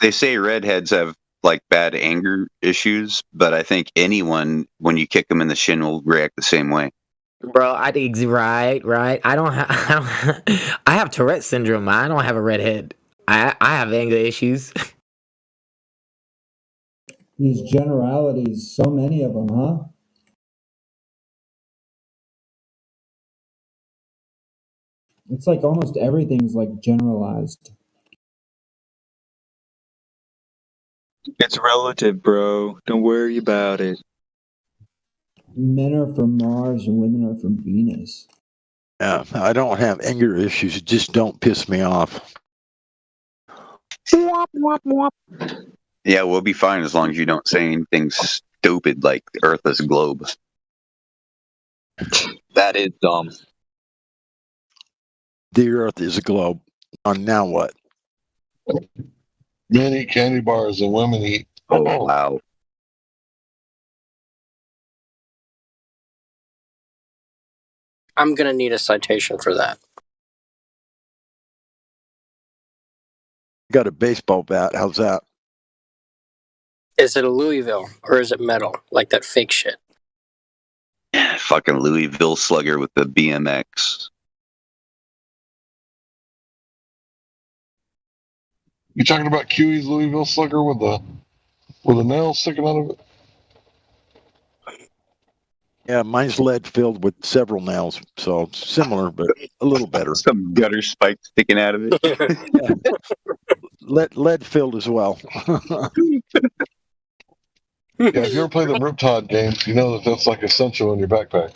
They say redheads have like bad anger issues, but I think anyone, when you kick them in the shin, will react the same way. Bro, I think right. I have Tourette syndrome. I don't have a redhead. I have anger issues. These generalities, so many of them, huh? It's like almost everything's like generalized. It's relative, bro. Don't worry about it. Men are from Mars and women are from Venus. Yeah, I don't have anger issues. Just don't piss me off. Yeah, we'll be fine as long as you don't say anything stupid like the Earth is a globe. That is dumb. The Earth is a globe. Now what? Men eat candy bars and women eat. Oh, wow. I'm gonna need a citation for that. Got a baseball bat. How's that? Is it a Louisville or is it metal, like that fake shit? Fucking Louisville Slugger with the BMX. You talking about QE's Louisville Slugger with a nail sticking out of it? Yeah, mine's lead filled with several nails, so similar, but a little better. Some gutter spike sticking out of it. Lead filled as well. Yeah, if you ever play the Riptide games, you know that's like essential in your backpack.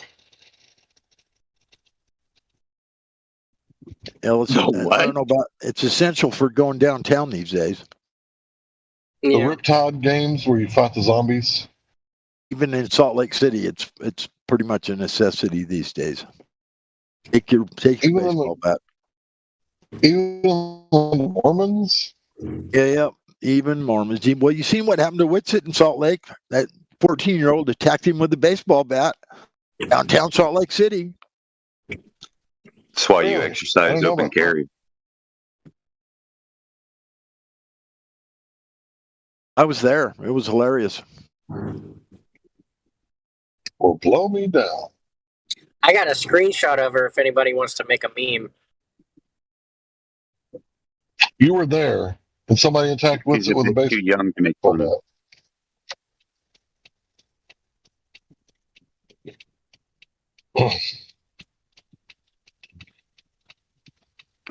Yeah, I don't know about. It's essential for going downtown these days. The Riptide games where you fight the zombies. Even in Salt Lake City, it's pretty much a necessity these days. Take your baseball bat. Even the Mormons. Yeah. Even Mormons. Well, you seen what happened to Whitsitt in Salt Lake? That 14-year-old attacked him with a baseball bat downtown Salt Lake City. That's why you exercise open carry. I was there. It was hilarious. Or blow me down. I got a screenshot of her if anybody wants to make a meme. You were there, and somebody attacked Whitsitt with a baseball. Too young to make fun of.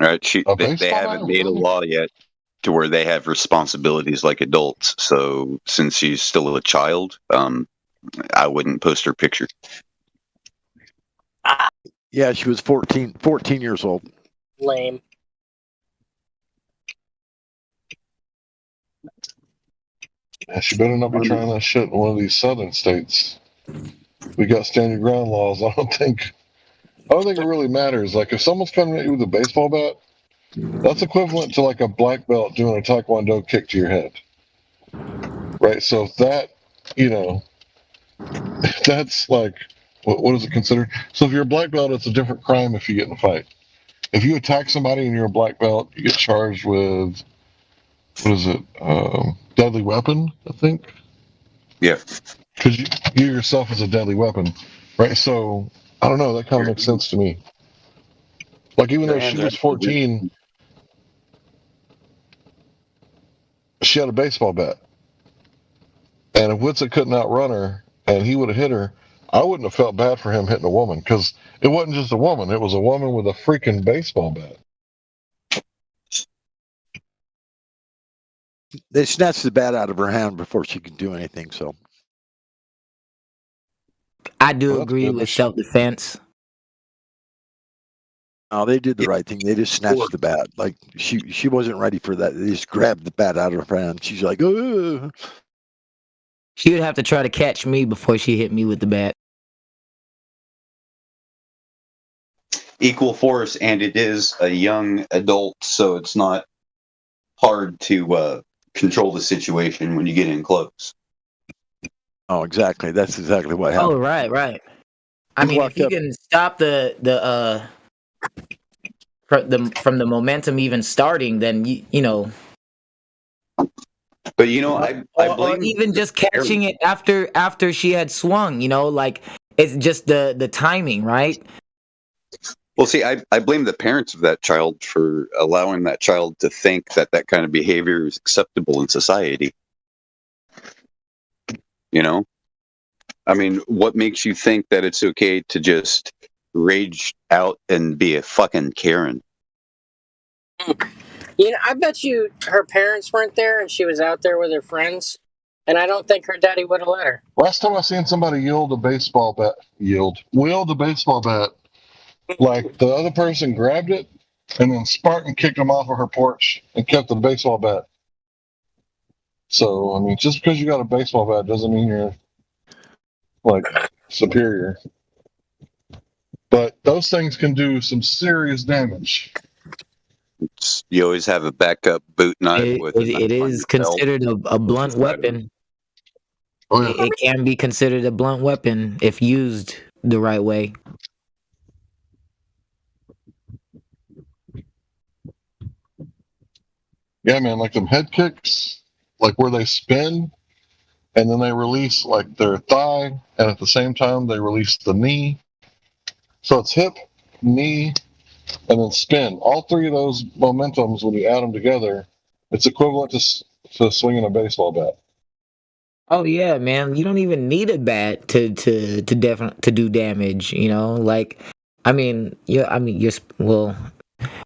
All right, they haven't made a law yet to where they have responsibilities like adults. So since she's still a child, I wouldn't post her picture. Yeah, she was 14 years old. Lame. Yeah, she better not be trying that shit in one of these southern states. We got stand your ground laws. I don't think it really matters. Like if someone's coming at you with a baseball bat, that's equivalent to like a black belt doing a taekwondo kick to your head. Right? So if that, that's like, what is it considered? So if you're a black belt, it's a different crime if you get in a fight. If you attack somebody and you're a black belt, you get charged with, what is it? Deadly weapon, I think. Yeah. Because you yourself is a deadly weapon, right? So I don't know. That kind of makes sense to me. Like even though she was 14, she had a baseball bat, and if Whitsitt couldn't outrun her, and he would have hit her, I wouldn't have felt bad for him hitting a woman, because it wasn't just a woman; it was a woman with a freaking baseball bat. They snatched the bat out of her hand before she could do anything. So I do agree with self-defense. no, they did the right thing. They just snatched the bat. Like she wasn't ready for that. They just grabbed the bat out of her hand. She's like, oh. She would have to try to catch me before she hit me with the bat. Equal force, and it is a young adult, so it's not hard to control the situation when you get in close. Oh, exactly. That's exactly what happened. Oh, right. I mean, if you can stop the from the momentum even starting, then you know. But you know, I or even just catching it after she had swung. You know, like it's just the timing, right? Well, see, I blame the parents of that child for allowing that child to think that that kind of behavior is acceptable in society. You know? I mean, what makes you think that it's okay to just rage out and be a fucking Karen? You know, I bet you her parents weren't there and she was out there with her friends, and I don't think her daddy would have let her. Last time I seen somebody wield a baseball bat, like the other person grabbed it and then Spartan kicked him off of her porch and kept the baseball bat. So, I mean, just because you got a baseball bat doesn't mean you're like superior. But those things can do some serious damage. You always have a backup boot knife with It is considered a blunt weapon. Oh, yeah. It can be considered a blunt weapon if used the right way. Yeah, man, like them head kicks, like where they spin and then they release like their thigh, and at the same time they release the knee. So it's hip, knee, and then spin. All three of those momentums, when you add them together, it's equivalent to swinging a baseball bat. Oh yeah, man! You don't even need a bat to do damage. You know, like well,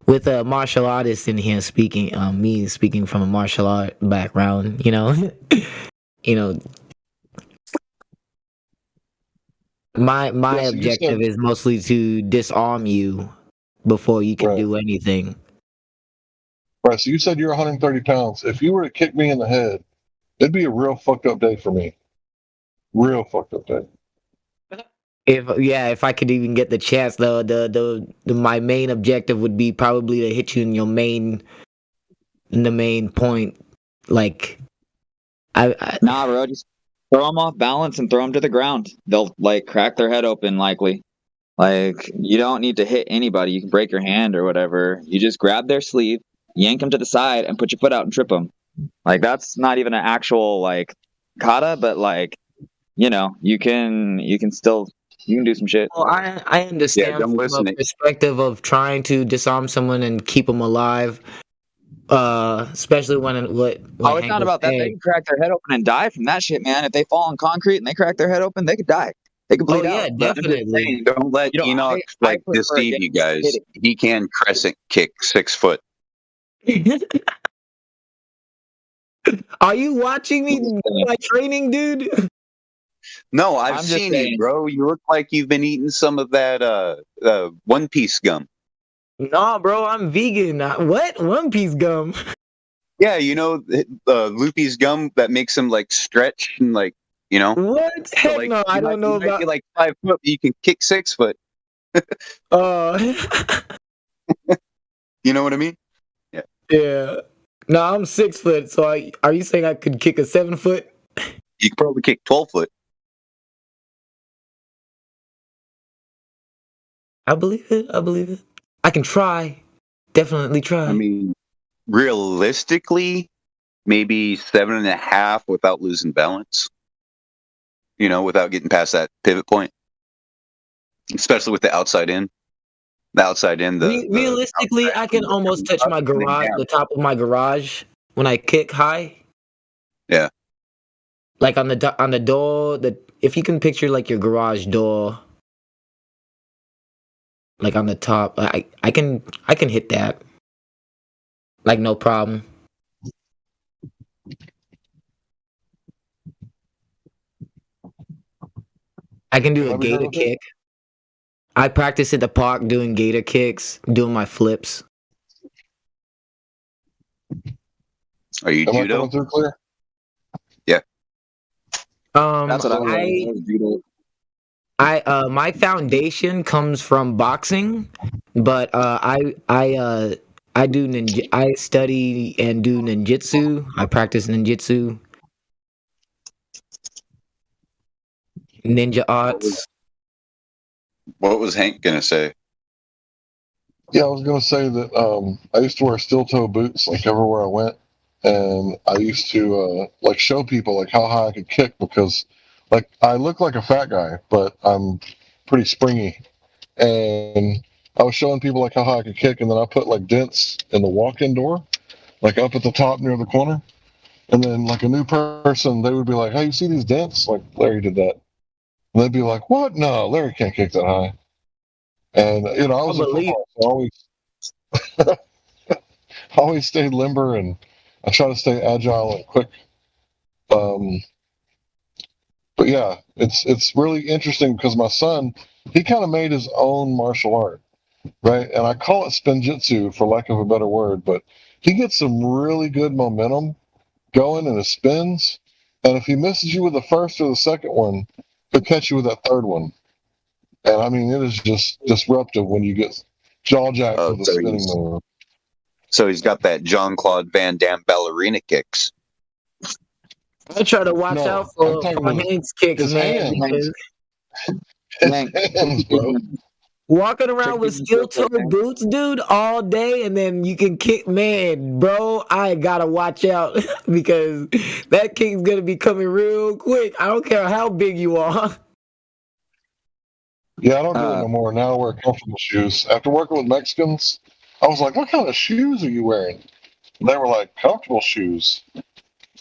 with a martial artist in here speaking, me speaking from a martial art background. You know, my Yes, objective is mostly to disarm you before you can do anything. Right. So you said you're 130 pounds. If you were to kick me in the head, it'd be a real fucked up day for me. Real fucked up day. If I could even get the chance, my main objective would be probably to hit you in the main point. Like, Nah, bro, just throw them off balance and throw them to the ground. They'll like crack their head open likely. Like, you don't need to hit anybody. You can break your hand or whatever. You just grab their sleeve, yank them to the side, and put your foot out and trip them. Like, that's not even an actual like kata, but like, you know, you can still do some shit. Well, I understand from a perspective of trying to disarm someone and keep them alive, especially when it's not about that. They can crack their head open and die from that shit, man. If they fall on concrete and they crack their head open, they could die. They could bleed out. Yeah, definitely. Don't let Enoch deceive you guys. He can crescent kick 6 foot. Are you watching me do my training, dude? No, I've seen you, bro. You look like you've been eating some of that One Piece gum. Nah, bro, I'm vegan. What? One Piece gum? Yeah, you know, Luffy's gum that makes him like stretch and like, you know. What? So, Heck like, no, I don't know about. Be like 5 foot, but you can kick 6 foot. You know what I mean? Yeah. Yeah. No, I'm 6 foot. So are you saying I could kick a 7 foot? You could probably kick 12 foot. I believe it. I can try. Definitely try. I mean, realistically, maybe 7.5 without losing balance. You know, without getting past that pivot point. Especially with the outside in. The outside in. Realistically, I can almost touch my garage, the top of my garage, when I kick high. Yeah. Like on the door, if you can picture like your garage door, like on the top, I can hit that, like no problem. I can do a Let me hear gator with it. kick. I practice at the park doing gator kicks, doing my flips. Are you Am I judo? coming through clear? Yeah. That's what I I was judo. my foundation comes from boxing, but I do I study and do ninjutsu. I practice ninjutsu, ninja arts. What was Hank gonna say? Yeah, I was going to say that I used to wear steel toe boots like everywhere I went, and I used to like show people like how high I could kick because like I look like a fat guy, but I'm pretty springy, and I was showing people like how high I could kick, and then I put like dents in the walk-in door, like up at the top near the corner, and then like a new person, they would be like, "Hey, you see these dents?" Like Larry did that, and they'd be like, "What? No, Larry can't kick that high." And you know, I was in football, so I always stayed limber, and I try to stay agile and quick. Um, but yeah, it's really interesting because my son, he kind of made his own martial art, right? And I call it spinjitzu for lack of a better word, but he gets some really good momentum going in his spins, and if he misses you with the first or the second one, he'll catch you with that third one. And I mean, it is just disruptive when you get jaw jacked Oh, with a spinning move. So he's got that Jean-Claude Van Damme ballerina kicks. I try to watch No, out I'm for talking about Hank's kicks, his man. hands. Because His hands, bro. walking around with steel toe boots, dude, all day, and then you can kick, man, bro. I gotta watch out because that kick's gonna be coming real quick. I don't care how big you are. Yeah, I don't do it no more. Now I wear comfortable shoes. After working with Mexicans, I was like, "What kind of shoes are you wearing?" And they were like, "Comfortable shoes." I'm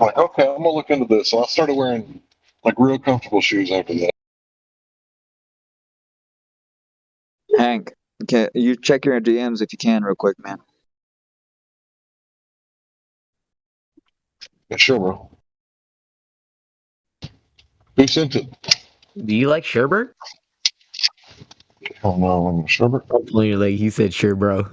like, "Okay, I'm gonna look into this." So I started wearing like real comfortable shoes after that. Hank, okay, you check your DMs if you can, real quick, man. Yeah, sure, bro. Who sent it? Do you like sherbet? Oh no, I'm sherbet. Hopefully, like he said, sure, bro.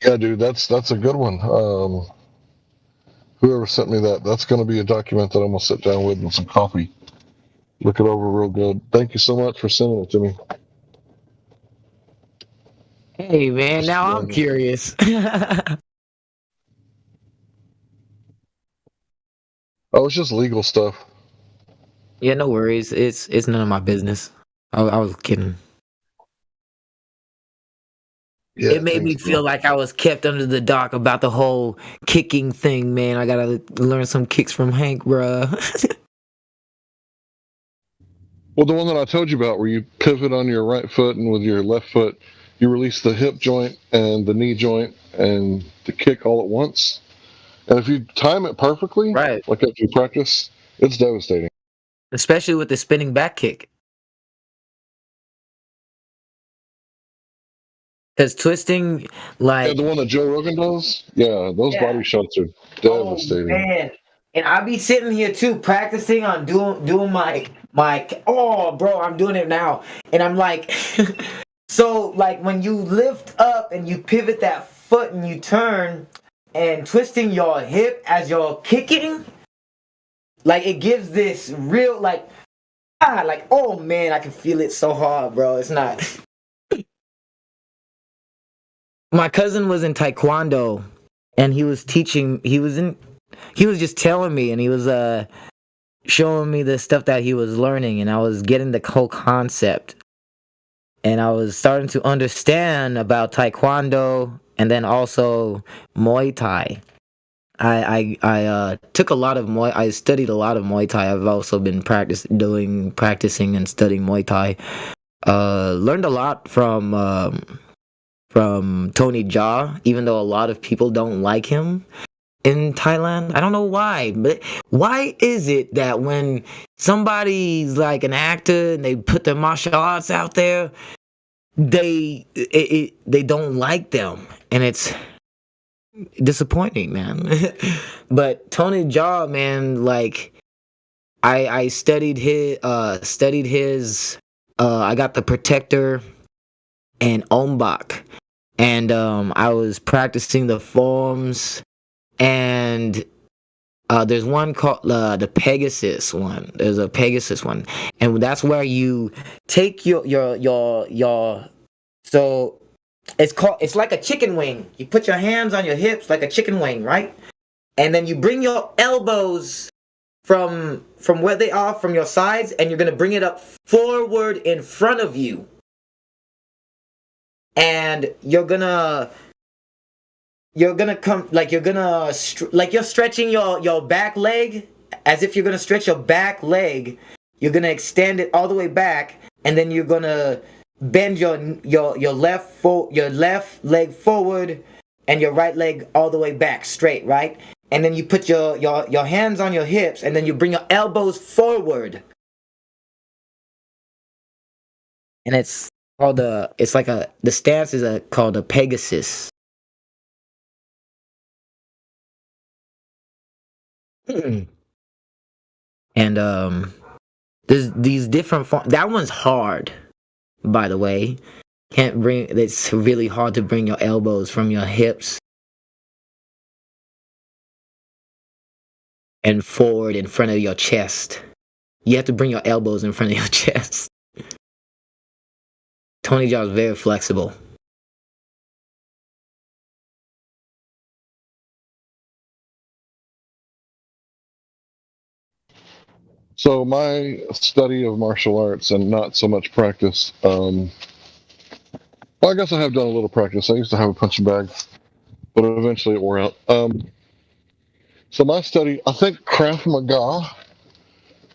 Yeah, dude, that's a good one. Whoever sent me that, that's going to be a document that I'm going to sit down with and some coffee. Look it over real good. Thank you so much for sending it to me. Hey, man, now I'm curious. Oh, it's just legal stuff. Yeah, no worries. It's none of my business. I was kidding. Yeah, It made me feel like I was kept under the dark about the whole kicking thing, man. I gotta learn some kicks from Hank, bruh. Well, the one that I told you about where you pivot on your right foot and with your left foot, you release the hip joint and the knee joint and the kick all at once. And if you time it perfectly, right, like after you practice, it's devastating. Especially with the spinning back kick. Because twisting, like... Yeah, the one that Joe Rogan does? Yeah, those body shots are devastating. Man, and I be sitting here too, practicing on doing my oh, bro, I'm doing it now, and I'm like, so like when you lift up and you pivot that foot and you turn and twisting your hip as you're kicking, like it gives this real like oh man, I can feel it so hard, bro. It's not. My cousin was in Taekwondo, and he was teaching. He was just telling me, and he was showing me the stuff that he was learning, and I was getting the whole concept, and I was starting to understand about Taekwondo, and then also Muay Thai. I took a lot of I studied a lot of Muay Thai. I've also been practicing and studying Muay Thai. Learned a lot from Tony Jaa, even though a lot of people don't like him in Thailand. I don't know why, but why is it that when somebody's like an actor and they put their martial arts out there, they don't like them, and it's disappointing, man. But Tony Jaa, man, like I studied his I got the Protector and Ombak, and I was practicing the forms, and there's one called the Pegasus one. There's a Pegasus one, and that's where you take your so it's like a chicken wing. You put your hands on your hips like a chicken wing, right? And then you bring your elbows from where they are from your sides, and you're gonna bring it up forward in front of you, and you're gonna come like you're stretching your back leg, as if you're gonna stretch your back leg. You're gonna extend it all the way back, and then you're gonna bend your left leg forward and your right leg all the way back straight, right? And then you put your hands on your hips, and then you bring your elbows forward. And it's called the stance is called a Pegasus. And there's these different that one's hard, by the way. It's really hard to bring your elbows from your hips and forward in front of your chest. You have to bring your elbows in front of your chest. Tony Jaa is very flexible. So my study of martial arts and not so much practice. Well, I guess I have done a little practice. I used to have a punching bag, but eventually it wore out. So my study, I think Krav Maga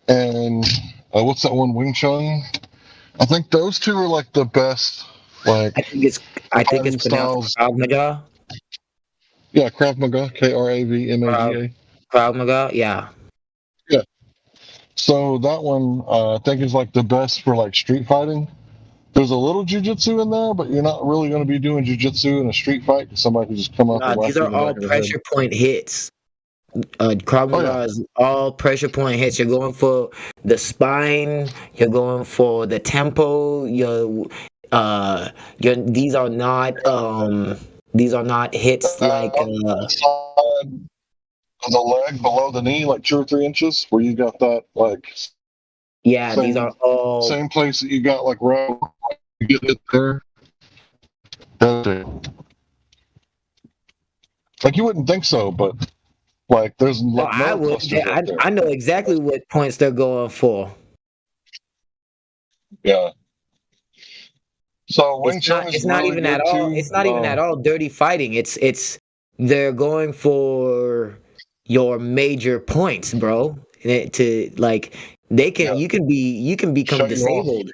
and what's that one, Wing Chun? I think those two are like the best. Like I think it's pronounced Krav Maga. Yeah, Krav Maga, KravMaga. Krav Maga, yeah. Yeah. So that one, I think is like the best for like street fighting. There's a little jujitsu in there, but you're not really going to be doing jujitsu in a street fight because somebody can just come up and whack These you are in the all back of the pressure head. point hits. Krav Maga is all pressure point hits. You're going for the spine. You're going for the tempo. These are not hits like. On the leg below the knee, like 2 or 3 inches, where you got that like. Yeah, these are all same place that you got like row. You get it there. Like you wouldn't think so, but like there's like I would. I know exactly what points they're going for. Yeah. So Wing Chun It's not even at all. It's not even at all dirty fighting. It's they're going for your major points, bro. To like you can become disabled.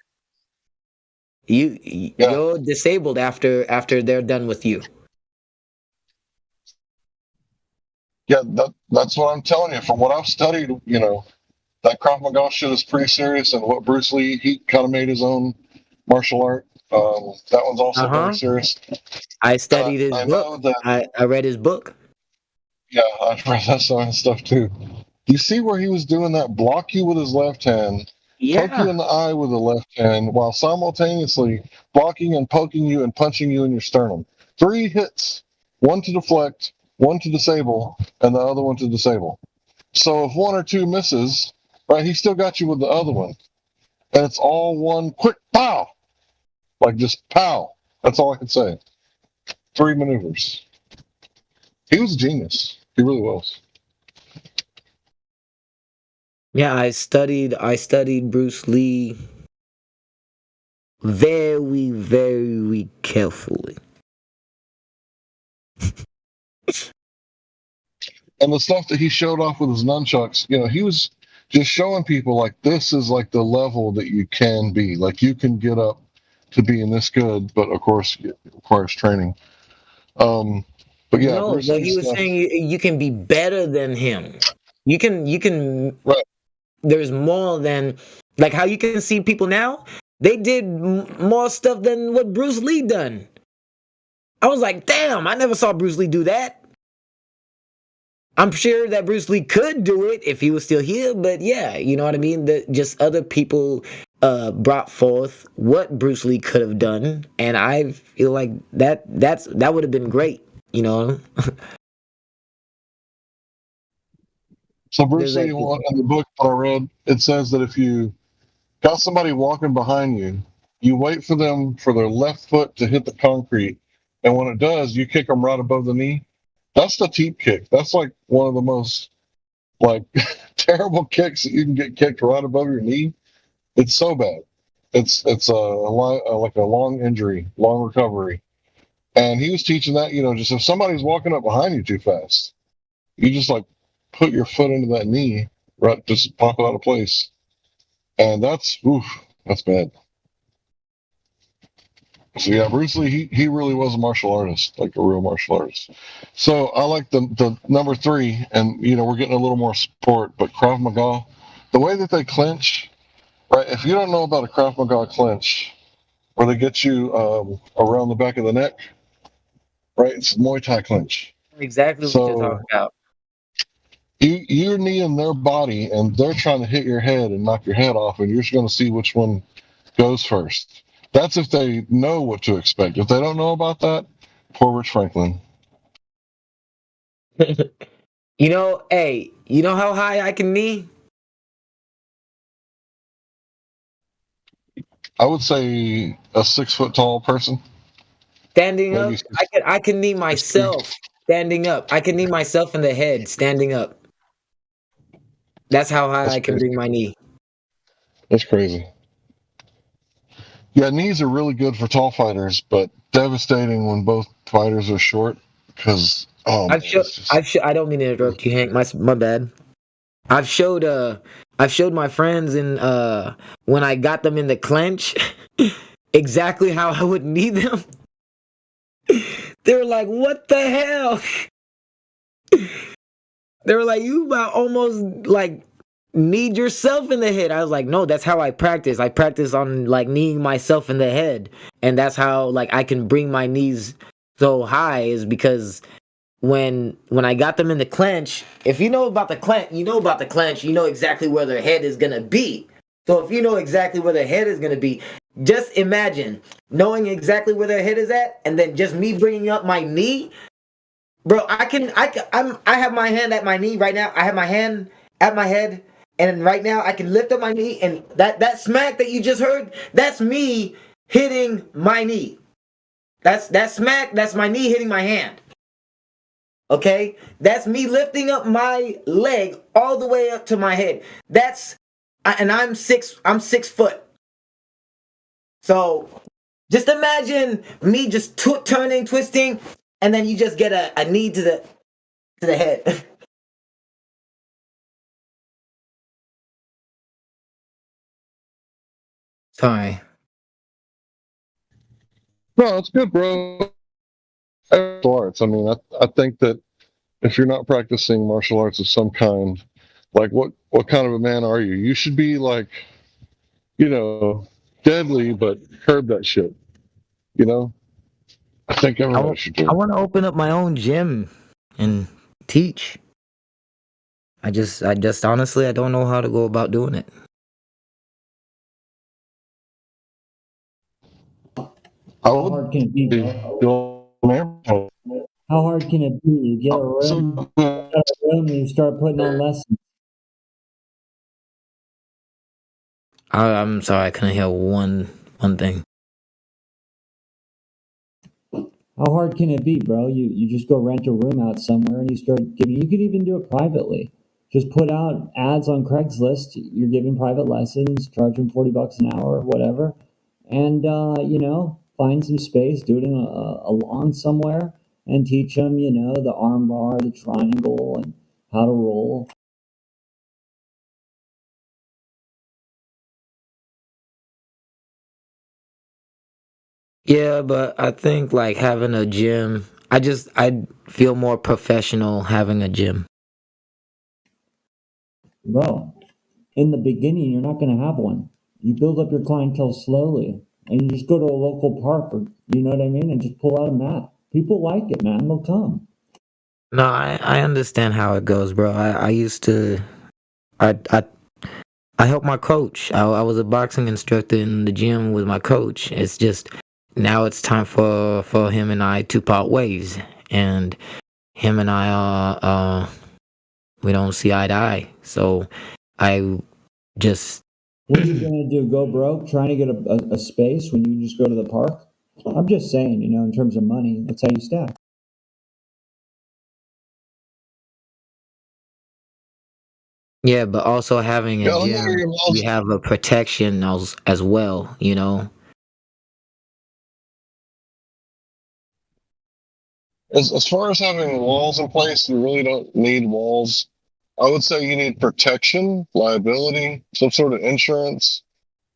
You're disabled after they're done with you. Yeah, that's what I'm telling you. From what I've studied, that Krav Maga shit is pretty serious. And what Bruce Lee, he kind of made his own martial art. That one's also very serious. I studied his book. I read his book. Yeah, I've read that sort of stuff too. You see where he was doing that? Block you with his left hand, poke you in the eye with the left hand, while simultaneously blocking and poking you and punching you in your sternum. 3 hits, 1 to deflect, 1 to disable, and the other one to disable. So if 1 or 2 misses, right, he still got you with the other one. And it's all one quick pow. Like just pow. That's all I can say. 3 maneuvers. He was a genius. He really was. Yeah, I studied Bruce Lee very, very carefully. And the stuff that he showed off with his nunchucks, he was just showing people like this is like the level that you can be. Like you can get up to being this good, but of course it requires training. But yeah, No, Bruce but Lee he was stuff. saying you can be better than him. You can. Right. There's more than like how you can see people now. They did more stuff than what Bruce Lee done. I was like, damn, I never saw Bruce Lee do that. I'm sure that Bruce Lee could do it if he was still here, but yeah, you know what I mean? Just other people brought forth what Bruce Lee could have done, and I feel like that would have been great, you know? So Bruce There's Lee, like in the book that I read, it says that if you got somebody walking behind you, you wait for them for their left foot to hit the concrete, and when it does, you kick them right above the knee. That's the teep kick. That's like one of the most like terrible kicks that you can get kicked right above your knee. It's so bad. It's like a long injury, long recovery. And he was teaching that, just if somebody's walking up behind you too fast, you just like put your foot into that knee, right, just pop it out of place. And that's bad. So yeah, Bruce Lee, he really was a martial artist, like a real martial artist. So I like the number 3, and we're getting a little more sport, but Krav Maga, the way that they clinch, right? If you don't know about a Krav Maga clinch, where they get you around the back of the neck, right? It's Muay Thai clinch. exactly what you're talking about. You're kneeing their body, and they're trying to hit your head and knock your head off, and you're just going to see which one goes first. That's if they know what to expect. If they don't know about that, poor Rich Franklin. Hey, you know how high I can knee? I would say a 6-foot tall person. Standing up, I can knee myself standing up. I can knee myself in the head standing up. That's how high I can bring my knee. That's crazy. Yeah, knees are really good for tall fighters, but devastating when both fighters are short. Because I don't mean to interrupt you, Hank. My bad. I've showed my friends in when I got them in the clinch exactly how I would knee them. They were like, "What the hell?" They were like, "You about almost like kneed yourself in the head." I was like, "No, that's how I practice. I practice on like kneeing myself in the head, and that's how like I can bring my knees so high is because when I got them in the clinch, if you know about the clinch, you know exactly where their head is gonna be. So if you know exactly where their head is gonna be, just imagine knowing exactly where their head is at, and then just me bringing up my knee, bro. I have my hand at my knee right now. I have my hand at my head, and right now I can lift up my knee, and that smack that you just heard, that's me hitting my knee. That smack, that's my knee hitting my hand. Okay, that's me lifting up my leg all the way up to my head. And I'm 6 foot. So just imagine me just turning, twisting, and then you just get a knee to the head. Sorry. No, it's good, bro. Martial arts. I mean, I think that if you're not practicing martial arts of some kind, like what kind of a man are you? You should be like, deadly, but curb that shit. I think everybody should do. I want to open up my own gym and teach. I just honestly, I don't know how to go about doing it. How hard can it be? How hard can it be? You get a room and you start putting on lessons. I'm sorry, I couldn't hear one thing. How hard can it be, bro? You just go rent a room out somewhere and you start giving. You could even do it privately. Just put out ads on Craigslist. You're giving private lessons, charge them $40 an hour or whatever, and find some space, do it in a lawn somewhere, and teach them, the arm bar, the triangle, and how to roll. Yeah, but I think like having a gym, I feel more professional having a gym. Bro, in the beginning, you're not going to have one. You build up your clientele slowly, and you just go to a local park, or you know what I mean, and just pull out a mat. People like it, man. They'll come. No, I understand how it goes, bro. I used to I I I helped my coach. I was a boxing instructor in the gym with my coach. It's just now it's time for him and I to part ways, and him and I we don't see eye to eye. So I just What are you going to do? Go broke trying to get a space when you just go to the park? I'm just saying, you know, in terms of money, that's how you stack. yeah, but also having a Yeah, let me hear gym, your you walls. have a protection as well. You know. As far as having walls in place, you really don't need walls. I would say you need protection, liability, some sort of insurance,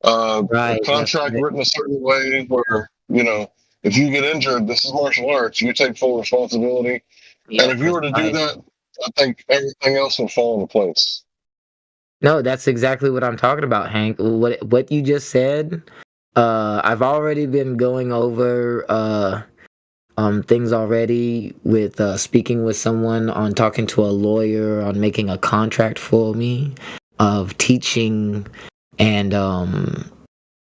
a Right. That's contract right. written a certain way where, you know, if you get injured, this is martial arts, you take full responsibility. Yeah, And if you 'cause were to do that, I think everything else would fall into place. no, that's exactly what I'm talking about, Hank. What you just said. I've already been going over things already with speaking with someone on talking to a lawyer on making a contract for me of teaching and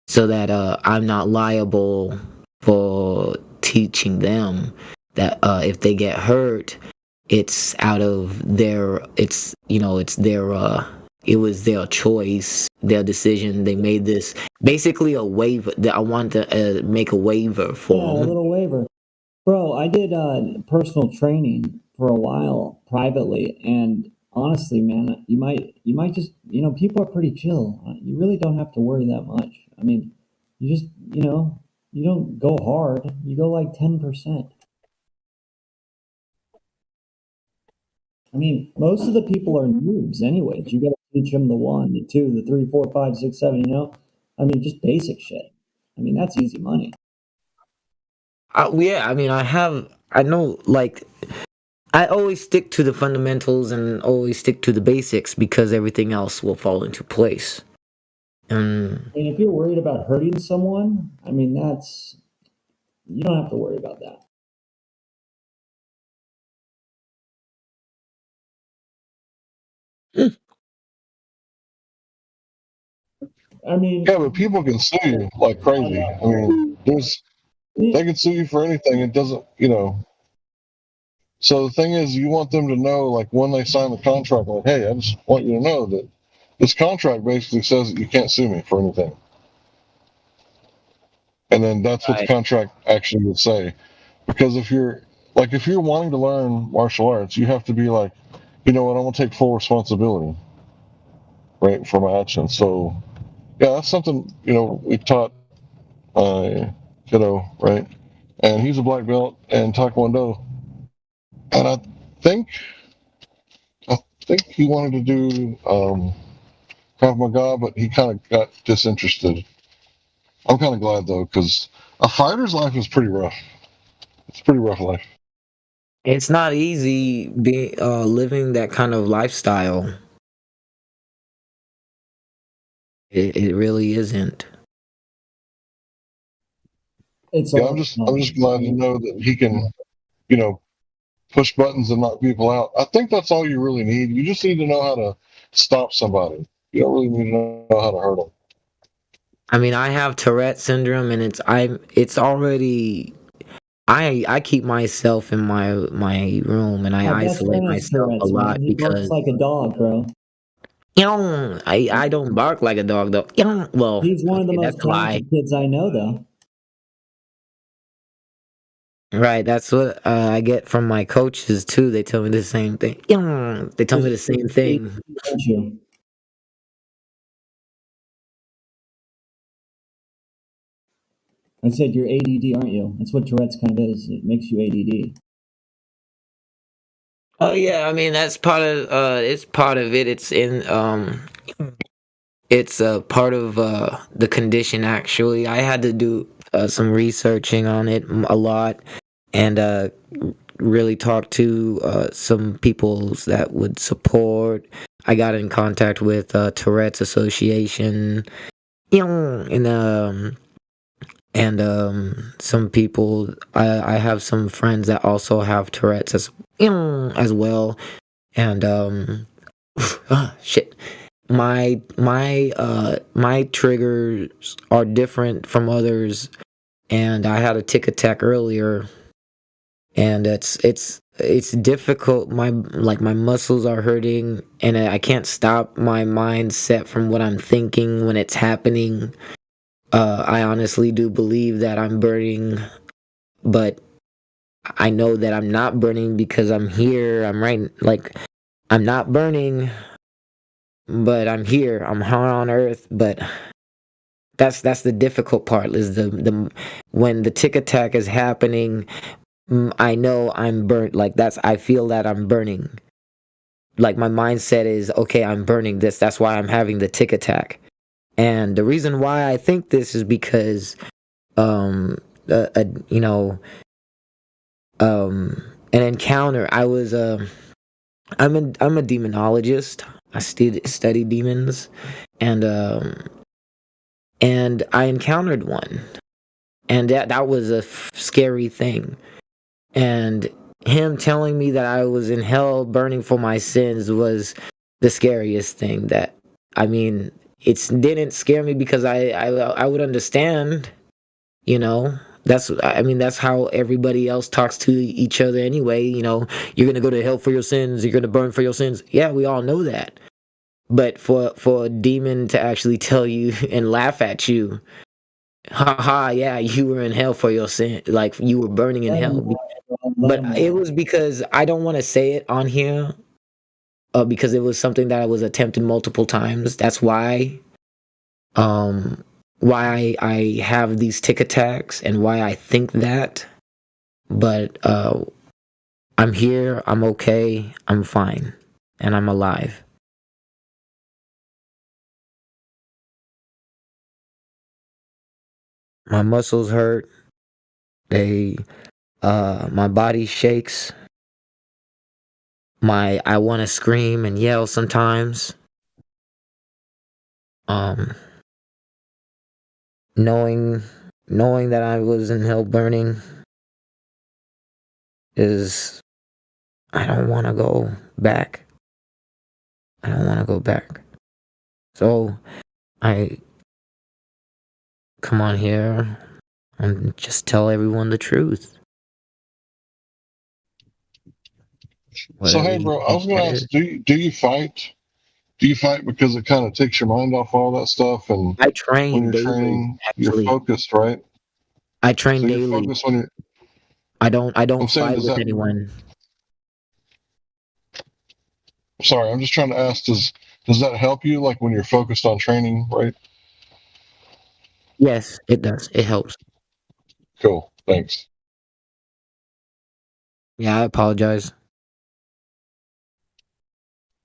so that I'm not liable for teaching them that if they get hurt it's out of their it's you know it's their it was their choice, their decision. They made this basically a waiver. That I want to make a waiver Yeah, a for them. little waiver. Bro, I did personal training for a while privately, and honestly, man, you might just, you know, people are pretty chill. You really don't have to worry that much. I mean, you just, you know, you don't go hard. You go like 10%. I mean, most of the people are noobs anyways. You got to teach them the one, the two, the three, four, five, six, seven, you know? I mean, just basic shit. I mean, that's easy money. Yeah, I mean, I know, like, I always stick to the fundamentals and always stick to the basics because everything else will fall into place. And if you're worried about hurting someone, I mean, you don't have to worry about that. I mean, Yeah, but people can sue you like crazy. I mean, they can sue you for anything. It doesn't, you know. So the thing is, you want them to know, like when they sign the contract, like, hey, I just want you to know that this contract basically says that you can't sue me for anything. And then that's what the Right. contract actually would say. Because if you're wanting to learn martial arts, you have to be like, you know what, I'm gonna take full responsibility, right, for my actions. So yeah, that's something, you know, we taught kiddo, right? And he's a black belt in Taekwondo. And think I think he wanted to do Krav Maga, but he kind of got disinterested. I'm kind of glad though, because a fighter's life is pretty rough. It's a pretty rough life. It's not easy living that kind of lifestyle. It really isn't. It's Yeah, all I'm just glad to know that he can, you know, push buttons and knock people out. I think that's all you really need. You just need to know how to stop somebody. You don't really need to know how to hurt them. I mean, I have Tourette syndrome, and it's already. I keep myself in my room, and My I best isolate friend has myself a Tourette's, lot man. He barks because like a dog, bro. I don't bark like a dog though. Well, He's one of the okay, most that's a lie. talented kids I know, though. Right, that's what I get from my coaches too. They tell me the same thing. They tell me the same thing. Don't you? I said you're ADD, aren't you? That's what Tourette's kind of is. It makes you ADD. Oh yeah, I mean that's part of it's part of it. It's part of the condition actually. I had to do some researching on it a lot and really talk to some people that would support. I got in contact with Tourette's Association, and some people. I have some friends that also have Tourette's as well, and shit. My triggers are different from others, and I had a tick attack earlier, and it's difficult. My muscles are hurting, and I can't stop my mindset from what I'm thinking when it's happening. I honestly do believe that I'm burning, but I know that I'm not burning because I'm here. I'm right, like I'm not burning, but I'm here. I'm on Earth, but that's the difficult part. Is the when the tick attack is happening, I know I'm burnt. Like I feel that I'm burning. Like my mindset is okay. I'm burning this. That's why I'm having the tick attack. And the reason why I think this is because, you know, an encounter. I'm a demonologist. I study demons, and I encountered one, and that was a scary thing. And him telling me that I was in hell burning for my sins was the scariest thing. That I mean, it didn't scare me because I would understand, you know. That's how everybody else talks to each other anyway. You know, you're gonna go to hell for your sins. You're gonna burn for your sins. Yeah, we all know that. But for a demon to actually tell you and laugh at you, haha, yeah, you were in hell for your sin, like you were burning in hell. But it was because I don't want to say it on here, because it was something that I was attempted multiple times. That's why I have these tick attacks and why I think that. But I'm here. I'm okay. I'm fine, and I'm alive. My muscles hurt. My body shakes. I want to scream and yell sometimes. Um, knowing that I was in hell burning is, I don't want to go back. I don't want to go back. So I come on here and just tell everyone the truth. So Whatever hey, you bro, I think was gonna that ask, is. do you fight? Do you fight because it kind of takes your mind off all that stuff, and I when train you're daily, training, you're actually. focused, right? I train So you're daily. focused when you're. I don't I'm saying, fight does with that? anyone. Sorry, I'm just trying to ask. Does that help you, like when you're focused on training, right? Yes, it does. It helps. Cool. Thanks. Yeah, I apologize.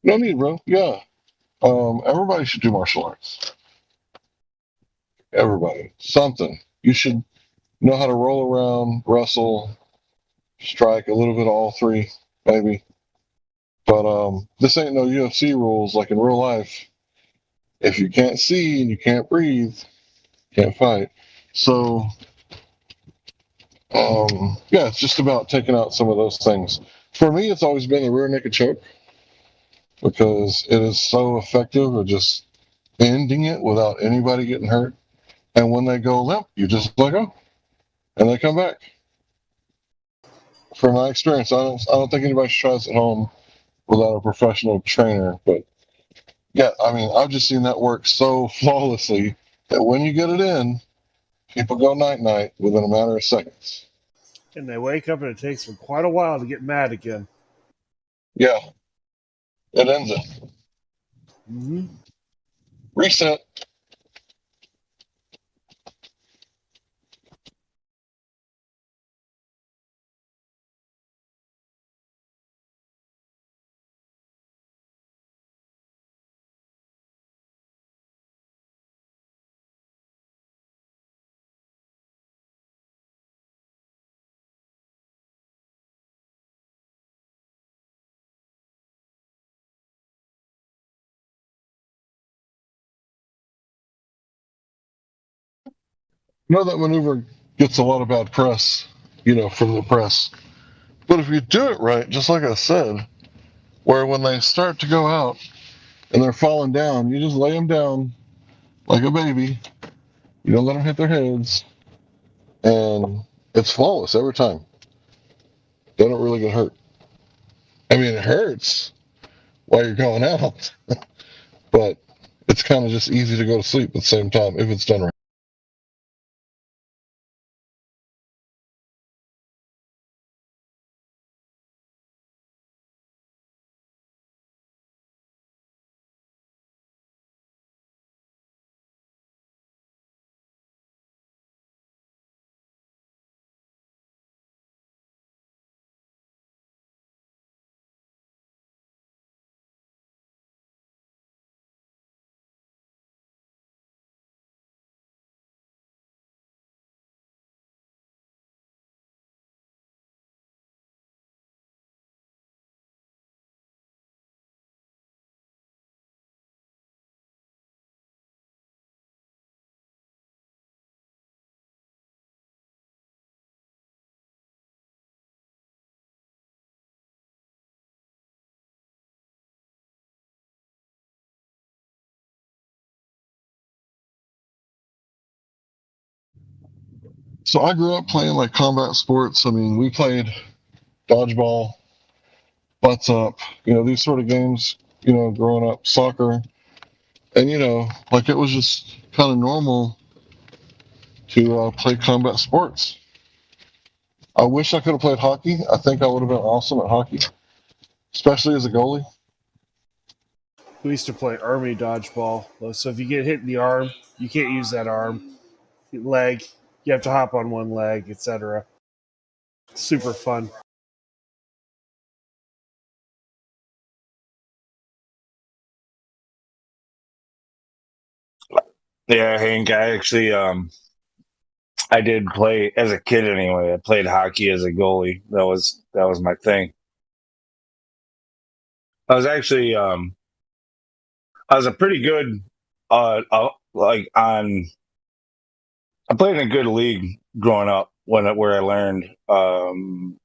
No need, bro. Yeah. Everybody should do martial arts. Everybody. Something. You should know how to roll around, wrestle, strike, a little bit of all three, maybe. But this ain't no UFC rules like in real life. If you can't see and you can't breathe, you can't fight. So yeah, it's just about taking out some of those things. For me, it's always been the rear naked choke because it is so effective at just ending it without anybody getting hurt. And when they go limp, you just let go, and they come back. From my experience, I don't think anybody should try this at home without a professional trainer. But yeah, I mean, I've just seen that work so flawlessly that when you get it in, people go night night within a matter of seconds. And they wake up and it takes them quite a while to get mad again. Yeah, it ends it. Mm-hmm. Reset. that maneuver gets a lot of bad press, from the press. But if you do it right, just like I said, where when they start to go out and they're falling down, you just lay them down like a baby. You don't let them hit their heads, and it's flawless every time. They don't really get hurt. I mean, it hurts while you're going out, but it's kind of just easy to go to sleep at the same time if it's done right. So I grew up playing like combat sports. I mean, we played dodgeball, butts up, these sort of games, growing up, soccer. And, like it was just kind of normal to play combat sports. I wish I could have played hockey. I think I would have been awesome at hockey, especially as a goalie. We used to play army dodgeball. So if you get hit in the arm, you can't use that arm. Leg, you have to hop on one leg, etc. Super fun. Yeah, Hank, I actually I did play as a kid anyway. I played hockey as a goalie. That was my thing. I was actually I was a pretty good like on I played in a good league growing up where I learned.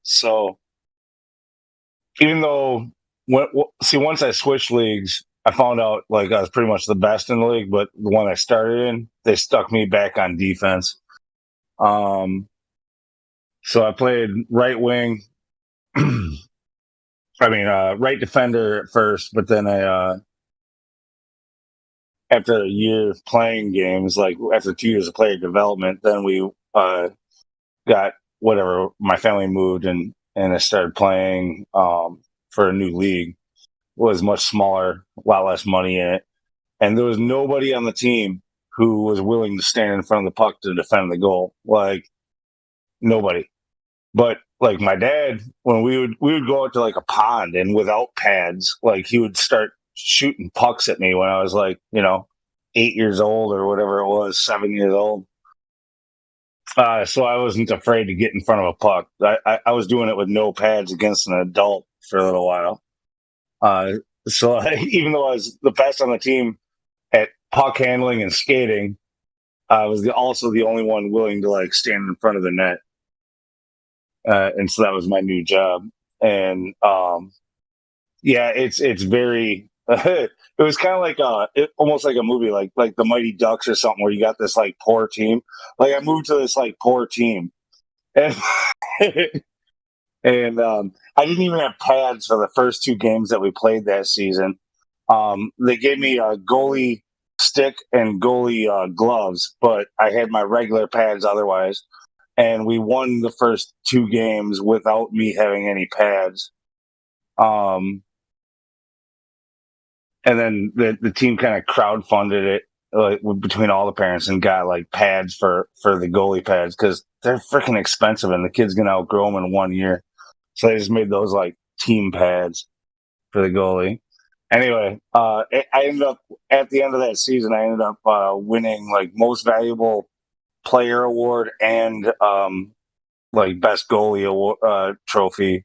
So even though once I switched leagues, I found out like I was pretty much the best in the league, but the one I started in, they stuck me back on defense. So I played right wing. I mean, right defender at first, but then after a year of playing games, like after 2 years of player development, then we got whatever. My family moved and I started playing for a new league. It was much smaller, a lot less money in it, and there was nobody on the team who was willing to stand in front of the puck to defend the goal. Like nobody. But like my dad, when we would go out to like a pond and without pads, like he would start shooting pucks at me when I was like, 8 years old or whatever it was, 7 years old. So I wasn't afraid to get in front of a puck. I was doing it with no pads against an adult for a little while. So even though I was the best on the team at puck handling and skating, I was also the only one willing to like stand in front of the net. And so that was my new job. And yeah, it's very. It was kind of like almost like a movie, like the Mighty Ducks or something, where you got this like poor team. Like I moved to this like poor team, and and I didn't even have pads for the first 2 games that we played that season. They gave me a goalie stick and goalie gloves, but I had my regular pads otherwise. And we won the first 2 games without me having any pads. And then the team kind of crowdfunded it like between all the parents and got like pads for the goalie pads because they're freaking expensive and the kid's gonna outgrow them in 1 year. So they just made those like team pads for the goalie. Anyway, I ended up at the end of that season. I ended up winning like most valuable player award and like best goalie award, trophy,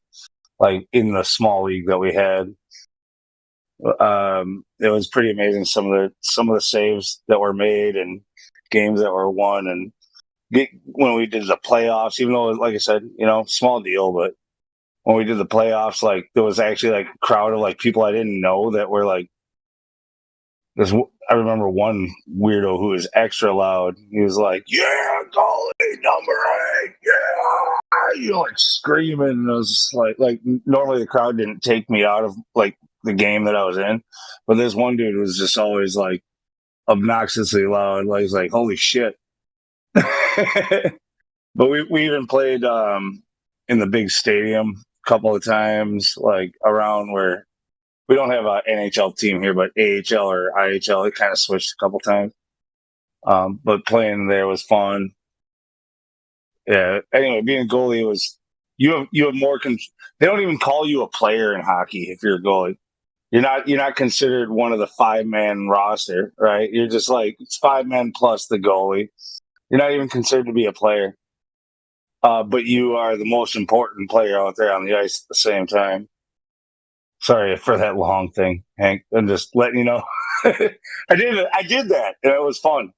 like in the small league that we had. It was pretty amazing some of the saves that were made and games that were won, and when we did the playoffs, even though, like I said, small deal, but when we did the playoffs, like there was actually like a crowd of like people I didn't know that were like this. I remember one weirdo who was extra loud. He was like, "Yeah, goalie number 8, yeah!" Like screaming. And I was just like normally the crowd didn't take me out of like the game that I was in, but this one dude was just always like obnoxiously loud. Like he's like, "Holy shit!" But we even played in the big stadium a couple of times, like around where we don't have an NHL team here, but AHL or IHL. It kind of switched a couple times. But playing there was fun. Yeah. Anyway, being a goalie was you have more. They don't even call you a player in hockey if you're a goalie. You're not considered one of the 5-man roster, right? You're just like it's 5 men plus the goalie. You're not even considered to be a player. But you are the most important player out there on the ice at the same time. Sorry for that long thing, Hank. I'm just letting you know. I did that, and it was fun.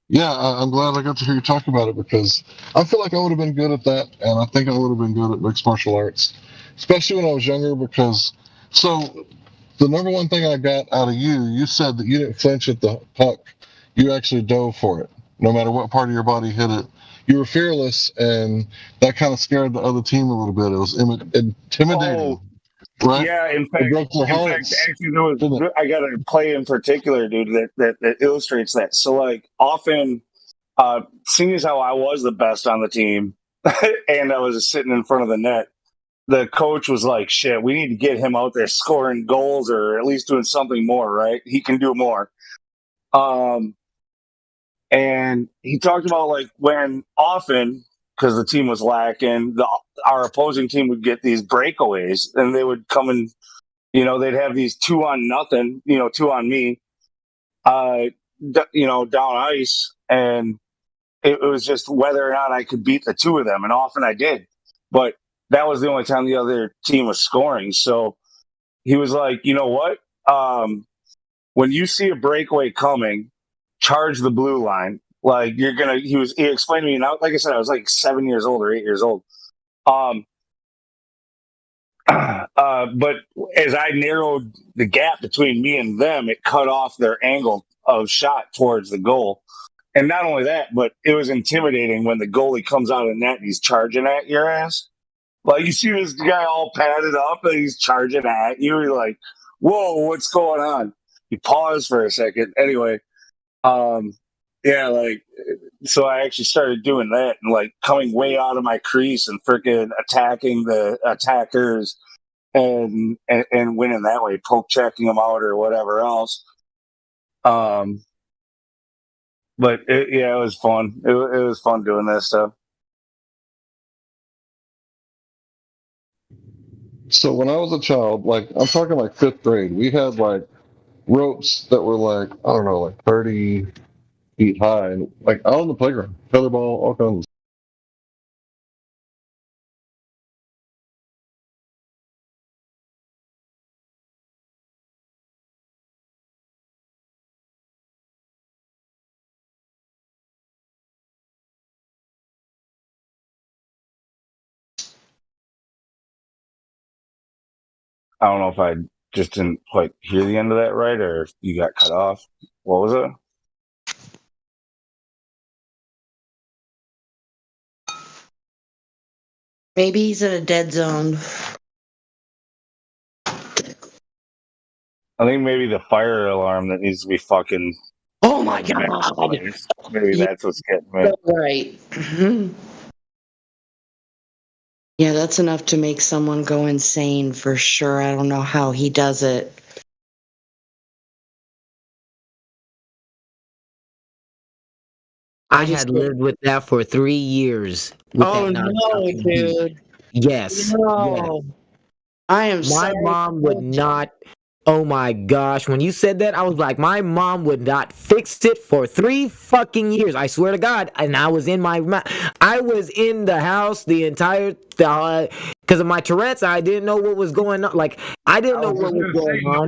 Yeah, I'm glad I got to hear you talk about it because I feel like I would have been good at that, and I think I would have been good at mixed martial arts, especially when I was younger. Because the number one thing I got out of you said that you didn't flinch at the puck. You actually dove for it, no matter what part of your body hit it. You were fearless, and that kind of scared the other team a little bit. It was intimidating. Right? Yeah, in fact, actually, I got a play in particular, dude, that illustrates that. So, like, often, seeing as how I was the best on the team, and I was sitting in front of the net, the coach was like, "Shit, we need to get him out there scoring goals or at least doing something more. Right? He can do more." And he talked about like when often, because the team was lacking, our opposing team would get these breakaways, and they would come and, they'd have these 2-on-0, 2-on-me, down ice, and it was just whether or not I could beat the two of them, and often I did, but that was the only time the other team was scoring. So he was like, you know what? When you see a breakaway coming, charge the blue line. Like he explained to me now, like I said, I was like 7 years old or 8 years old. But as I narrowed the gap between me and them, it cut off their angle of shot towards the goal. And not only that, but it was intimidating when the goalie comes out of the net and he's charging at your ass. Like you see this guy all padded up and he's charging at you. You're like, whoa, what's going on? You pause for a second. Anyway, yeah, like, so I actually started doing that and like coming way out of my crease and freaking attacking the attackers and winning that way, poke checking them out or whatever else. But it was fun. It was fun doing that stuff. So when I was a child, like I'm talking like 5th grade, we had like ropes that were like, I don't know, like 30 feet high, and like out on the playground, tetherball, all kinds of I don't know if I just didn't quite hear the end of that right, or if you got cut off. What was it? Maybe he's in a dead zone. I think maybe the fire alarm that needs to be fucking. Oh my god! Maybe that's what's getting me. Right. Yeah, that's enough to make someone go insane for sure. I don't know how he does it. I had lived with that for 3 years. with Oh that no, non-stopping beat. dude. Yes. Yes. No. I am My sorry. mom would not. Oh my gosh. When you said that, I was like, my mom would not fix it for 3 fucking years. I swear to God. And I was in the house the entire, because of my Tourette's. I didn't know what was going on. Like I didn't I know was what just was gonna going say, on.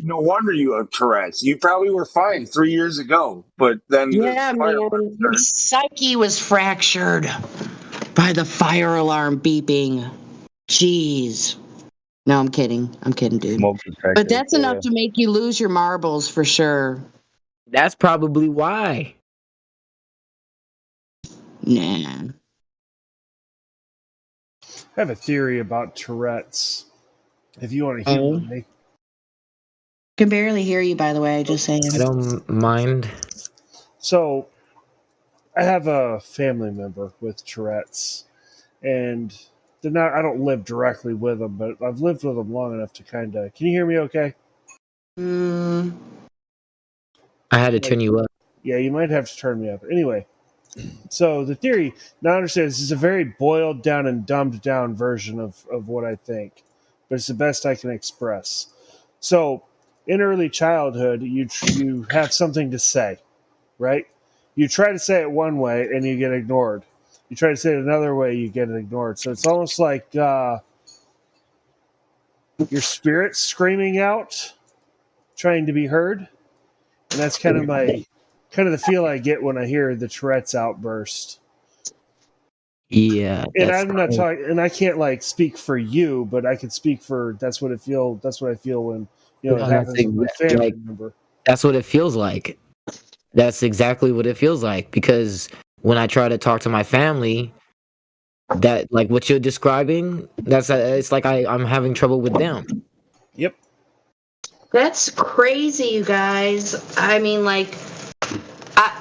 no wonder you have Tourette's. You probably were fine 3 years ago, but then the Yeah, fire man, alarm your started. psyche was fractured by the fire alarm beeping. Jeez. No, I'm kidding. I'm kidding, dude. Smoke But detectors. that's Yeah. enough to make you lose your marbles for sure. That's probably why. Nah. I have a theory about Tourette's. If you want to humor Oh. me. Can barely hear you, by the way. Just saying. I don't mind. So, I have a family member with Tourette's, and they're not. I don't live directly with them, but I've lived with them long enough to kind of. Can you hear me? Okay. Mm. I had to turn you up. Yeah, you might have to turn me up. Anyway, so the theory. Now, I understand this is a very boiled down and dumbed down version of what I think, but it's the best I can express. So, in early childhood, you have something to say, right? You try to say it one way and you get ignored. You try to say it another way, you get ignored. So it's almost like your spirit screaming out, trying to be heard, and that's kind of the feel I get when I hear the Tourette's outburst. Yeah, And that's I'm not talking, and I can't like speak for you, but I can speak for that's what I feel when it no, that's happens with my family like member. that's what it feels like. That's exactly what it feels like because when I try to talk to my family, that like what you're describing, that's it's like I'm having trouble with them. Yep. That's crazy, you guys. I mean, like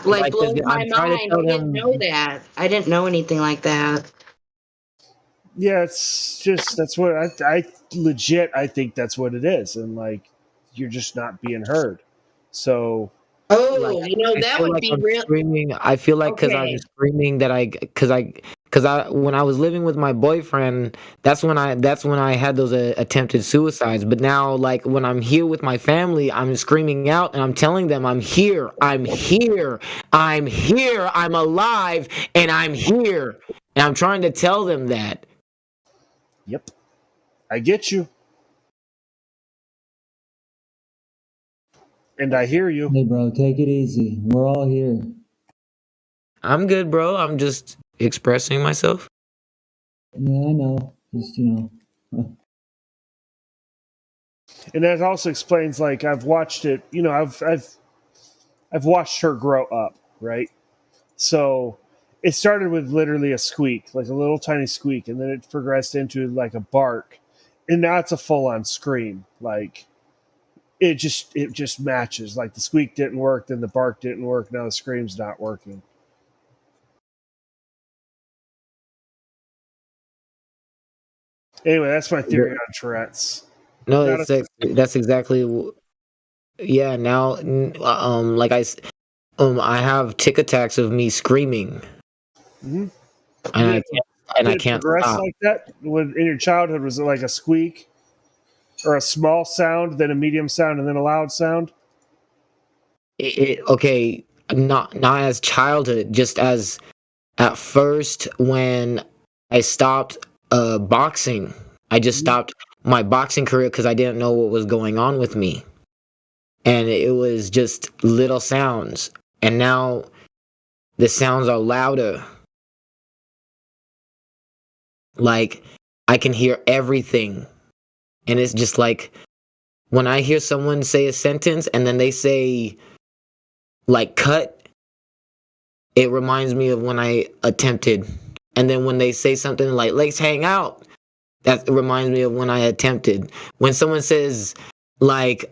Like, 'cause blows my I'm trying to mind. tell I didn't them. know that. I didn't know anything like that. Yeah, it's just that's what I legit I think that's what it is, and like you're just not being heard. So Oh, you know I that feel would like be I'm real. screaming. I feel like because I'm Okay. screaming that because I when I was living with my boyfriend, that's when I had those attempted suicides. But now, like when I'm here with my family, I'm screaming out and I'm telling them I'm here, I'm here, I'm here, I'm alive, and I'm here, and I'm trying to tell them that. Yep, I get you, and I hear you. Hey, bro, take it easy. We're all here. I'm good, bro. I'm just expressing myself. Yeah, I know. Just And that also explains like I've watched it. You know, I've watched her grow up, right? So it started with literally a squeak, like a little tiny squeak, and then it progressed into like a bark, and now it's a full on scream. Like it just matches. Like the squeak didn't work, then the bark didn't work. Now the scream's not working. Anyway, that's my theory on Tourette's. No, Not a, that's exactly. Yeah, now, like I have tick attacks of me screaming, mhm. and I Did it can't progress stop. like that? When in your childhood, was it like a squeak or a small sound, then a medium sound, and then a loud sound? Okay, not as childhood, just as at first when I stopped boxing. I just stopped my boxing career because I didn't know what was going on with me, and it was just little sounds, and now the sounds are louder. Like I can hear everything, and it's just like when I hear someone say a sentence and then they say like cut, it reminds me of when I attempted. And then when they say something like let's hang out, that reminds me of when I attempted. When someone says like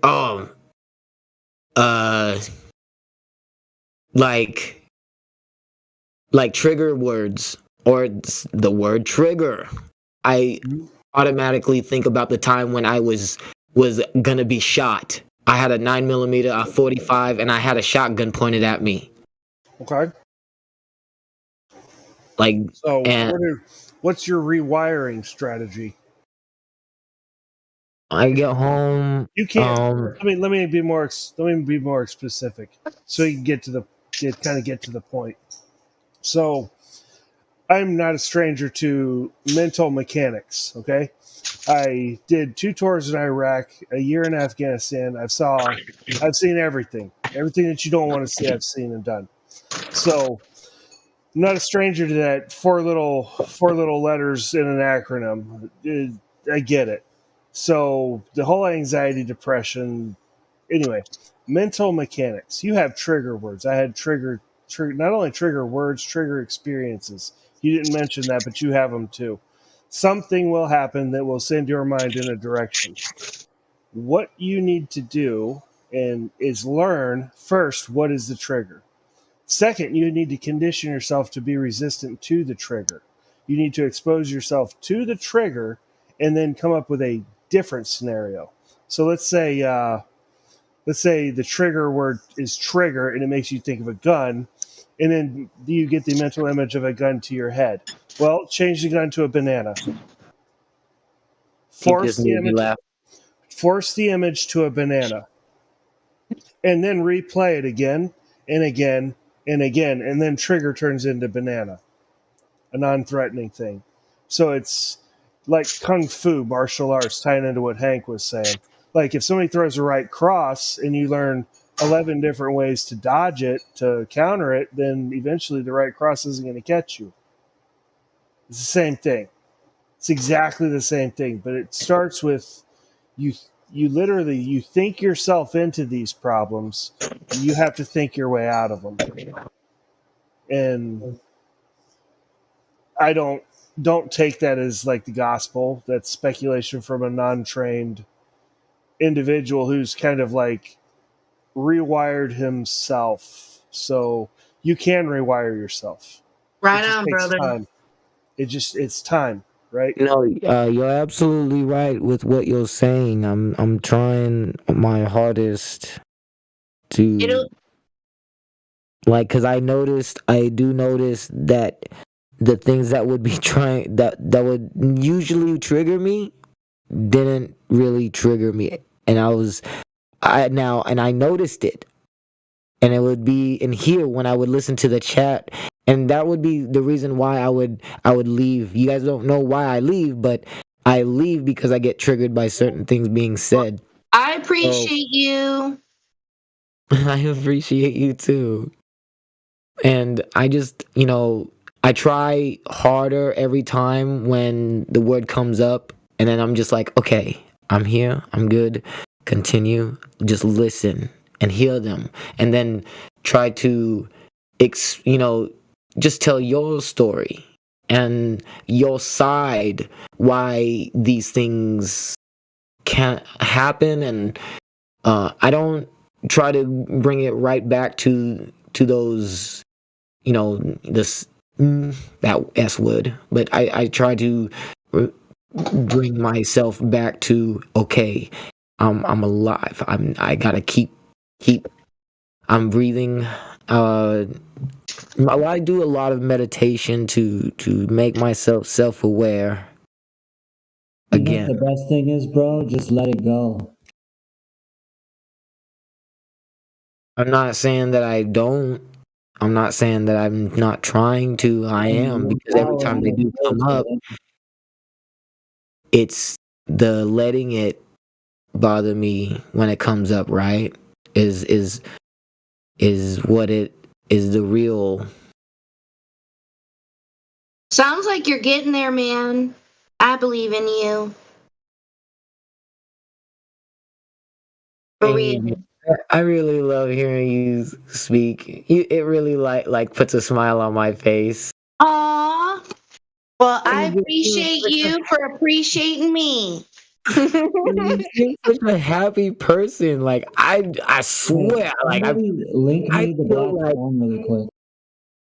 like trigger words or the word trigger, I automatically think about the time when I was gonna be shot. I had a 9mm, a 45, and I had a shotgun pointed at me. Okay. Like, So, and what's your rewiring strategy? I get home. You can't. Let me be more specific, so you can get to the point. So, I'm not a stranger to mental mechanics. Okay, I did 2 tours in Iraq, a year in Afghanistan. I've seen everything that you don't want to see. I've seen and done. So I'm not a stranger to that four little letters in an acronym. I get it. So the whole anxiety, depression. Anyway, mental mechanics. You have trigger words. I had trigger not only trigger words, trigger experiences. You didn't mention that, but you have them too. Something will happen that will send your mind in a direction. What you need to do is learn first what is the trigger. Second, you need to condition yourself to be resistant to the trigger. You need to expose yourself to the trigger and then come up with a different scenario. So let's say the trigger word is trigger and it makes you think of a gun, and then you get the mental image of a gun to your head. Well, change the gun to a banana. Force the image to a banana. And then replay it again and again and again, and then trigger turns into banana, a non-threatening thing. So it's like kung fu, martial arts, tying into what Hank was saying. Like if somebody throws a right cross and you learn 11 different ways to dodge it, to counter it, then eventually the right cross isn't going to catch you. It's the same thing. It's exactly the same thing, but it starts with you literally, you think yourself into these problems. You have to think your way out of them. And I don't take that as like the gospel. That's speculation from a non-trained individual who's kind of like rewired himself. So you can rewire yourself. Right on, brother. Time. It's time, right? You're absolutely right with what you're saying. I'm trying my hardest to because I do notice that the things that would be that would usually trigger me didn't really trigger me, and I noticed it, and it would be in here when I would listen to the chat, and that would be the reason why I would leave. You guys don't know why I leave, but I leave because I get triggered by certain things being said. I appreciate you. I appreciate you too. And I just, I try harder every time when the word comes up, and then I'm just like, okay, I'm here, I'm good, continue, just listen and hear them, and then try to, just tell your story and your side, why these things can't happen, and I don't try to bring it right back to those, that S word, but I try to bring myself back to, okay, I'm alive. I gotta keep. I'm breathing. I do a lot of meditation to make myself self-aware. Again, the best thing is, bro, just let it go. I'm not saying that I don't. I'm not saying that I'm not trying to. I am, because every time they do come up, it's the letting it bother me when it comes up, right? Is what it is, the real. Sounds like you're getting there, man. I believe in you. For real. I really love hearing you speak. It really like puts a smile on my face. Aw. Well, I appreciate you for appreciating me. You're such a happy person. Like I swear, like link me the black phone really quick.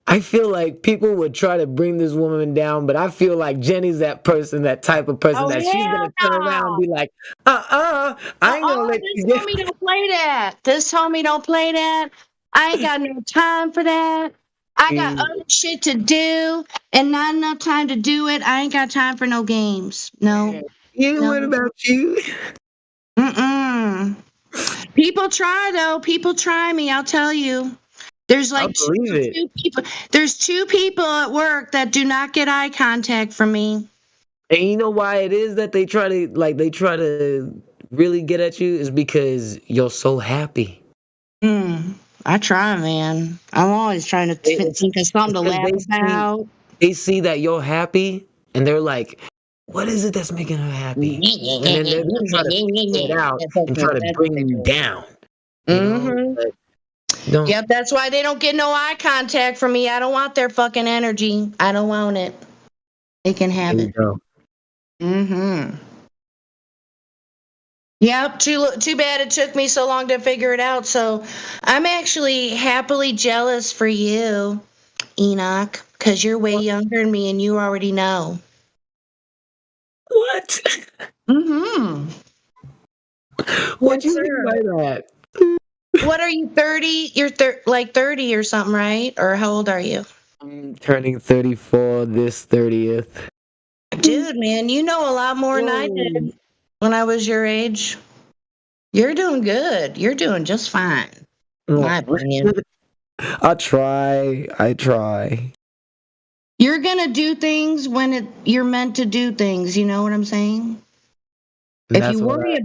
I feel like people would try to bring this woman down, but I feel like Jenny's that type of person that she's gonna turn around and be like, I ain't gonna let you This homie don't play that. This homie don't play that. I ain't got no time for that. I got other shit to do and not enough time to do it. I ain't got time for no games. No. What about you? People try though. People try me, I'll tell you. There's I like believe it. two people. There's two people at work that do not get eye contact from me. And you know why it is that they try to really get at you is because you're so happy. I try, man. I'm always trying to think of something to Because laugh about. they see that you're happy, and they're like, "What is it that's making her happy?" And then they're gonna try to figure it out and try to bring you down. You know? But don't. Yep, that's why they don't get no eye contact from me. I don't want their fucking energy. I don't want it. They can have There you it. go. Yep, too bad it took me so long to figure it out. So I'm actually happily jealous for you, Enoch, because you're way younger than me and you already know. What? What you mean by that? What are you, 30? You're like 30 or something, right? Or how old are you? I'm turning 34 this 30th. Dude, man, you know a lot more than I did when I was your age. You're doing good. You're doing just fine. In my opinion. I try. You're gonna do things when you're meant to do things. You know what I'm saying? If you worry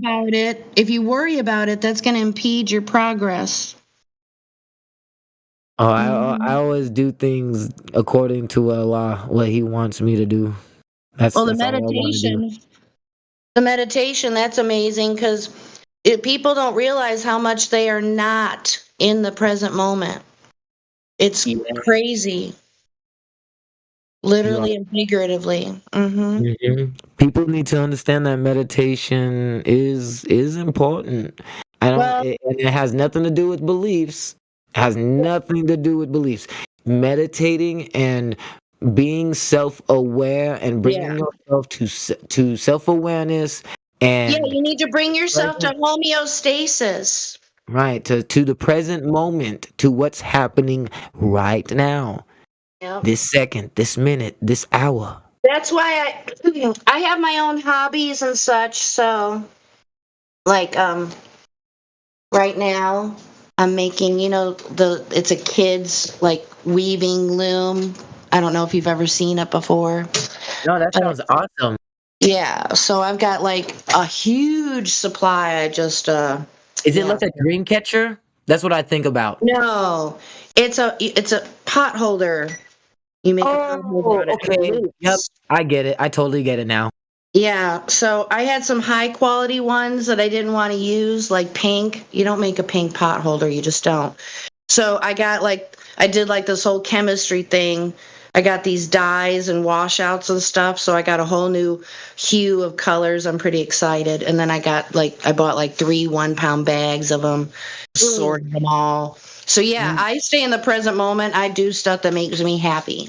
about it, that's gonna impede your progress. Oh, I always do things according to Allah, what He wants me to do. That's Well, that's all I want to do. the meditation, that's amazing because people don't realize how much they are not in the present moment. It's crazy. Literally and figuratively. People need to understand that meditation is important. And it has nothing to do with beliefs. It has nothing to do with beliefs. Meditating and being self-aware and bringing yourself to self-awareness and Yeah, you need to bring yourself to homeostasis. right to the present moment, to what's happening right now. Yep. This second, this minute, this hour. That's why I have my own hobbies and such. So, like, right now I'm making, it's a kid's like weaving loom. I don't know if you've ever seen it before. No, that sounds awesome. Yeah, so I've got like a huge supply. I just Is it like a dream catcher? That's what I think about. No, it's a pot holder. You make a pot holder out of Okay. loops. Yep. I get it. I totally get it now. Yeah, so I had some high quality ones that I didn't want to use, like pink. You don't make a pink pot holder, you just don't. So I did like this whole chemistry thing. I got these dyes and washouts and stuff, so I got a whole new hue of colors. I'm pretty excited. And then I bought like 3 1-pound bags of them, sorted them all. So yeah, I stay in the present moment. I do stuff that makes me happy.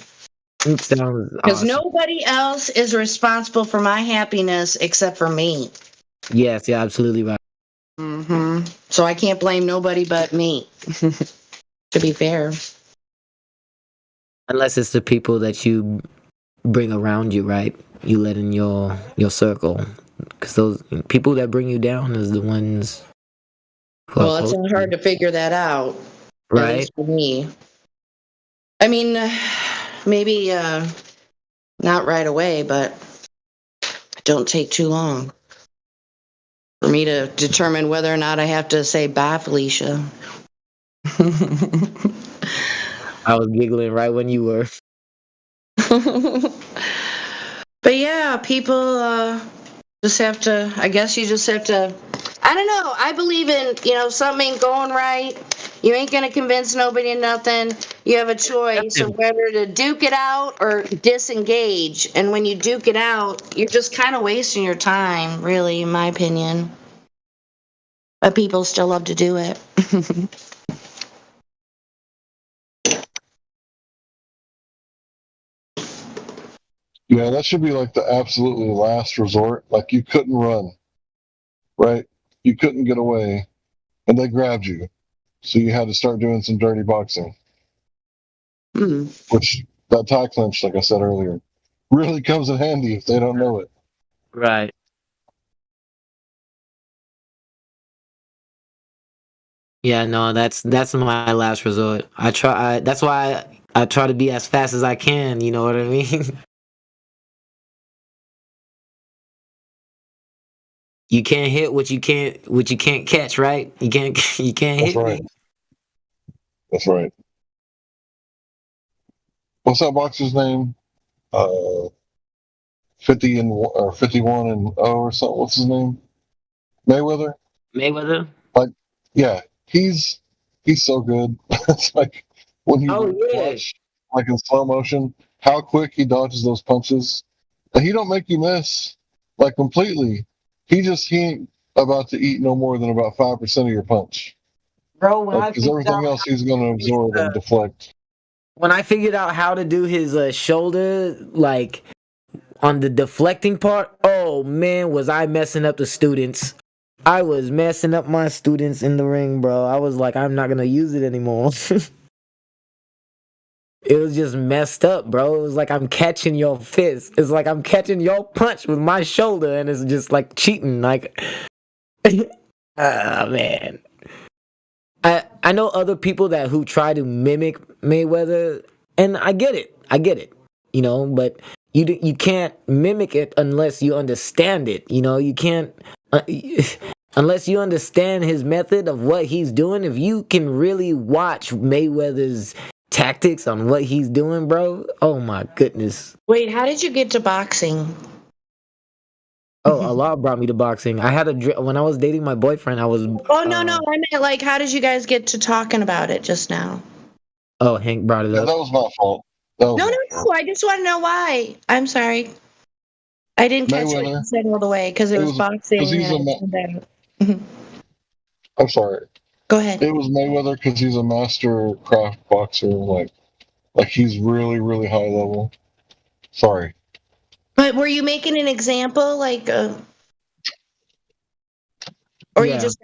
It sounds Because awesome. nobody else is responsible for my happiness except for me. Yes, you're absolutely right. So I can't blame nobody but me. To be fair. Unless it's the people that you bring around you, right? You let in your circle. Because those people that bring you down is the ones who Well, are it's close not to hard to figure that out. you, At right? least for me. I mean, maybe not right away, but it don't take too long for me to determine whether or not I have to say bye, Felicia. I was giggling right when you were. But yeah, people just have to, I guess you just have to, I don't know. I believe in, something ain't going right. You ain't going to convince nobody of nothing. You have a choice of whether to duke it out or disengage. And when you duke it out, you're just kind of wasting your time, really, in my opinion. But people still love to do it. Yeah, that should be like the absolutely last resort. Like you couldn't run, right? You couldn't get away, and they grabbed you, so you had to start doing some dirty boxing. Which that tie clinch, like I said earlier, really comes in handy if they don't know it. Right. Yeah, no, that's my last resort. That's why I try to be as fast as I can. You know what I mean? You can't hit what you can't catch, right? You can't That's hit right. me. That's right. What's that boxer's name? 51 and 0 or something. What's his name? Mayweather. Mayweather. Like, yeah, he's so good. It's like when you yeah. watch like in slow motion how quick he dodges those punches, and he don't make you miss like completely. He ain't about to eat no more than about 5% of your punch. Bro, when I Because figured everything out else he's going to absorb and deflect. when I figured out how to do his shoulder, like on the deflecting part, oh man, was I messing up the students. I was messing up my students in the ring, bro. I was like, I'm not gonna use it anymore. It was just messed up, bro. It was like I'm catching your fist. It's like I'm catching your punch with my shoulder, and it's just like cheating. Like, ah, man. I know other people who try to mimic Mayweather, and I get it. You know, but you can't mimic it unless you understand it. You know, you can't unless you understand his method of what he's doing. If you can really watch Mayweather's tactics on what he's doing, bro. Oh my goodness. Wait, how did you get to boxing? Oh, Allah brought me to boxing. I had when I was dating my boyfriend. I was. Oh no, I meant like, how did you guys get to talking about it just now? Oh, Hank brought it Yeah, up. that was my fault. No. I just want to know why. I'm sorry. I didn't catch what you said all the way because it was boxing. I'm sorry. Go ahead. It was Mayweather because he's a master craft boxer. Like he's really, really high level. Sorry. But were you making an example, like, or you just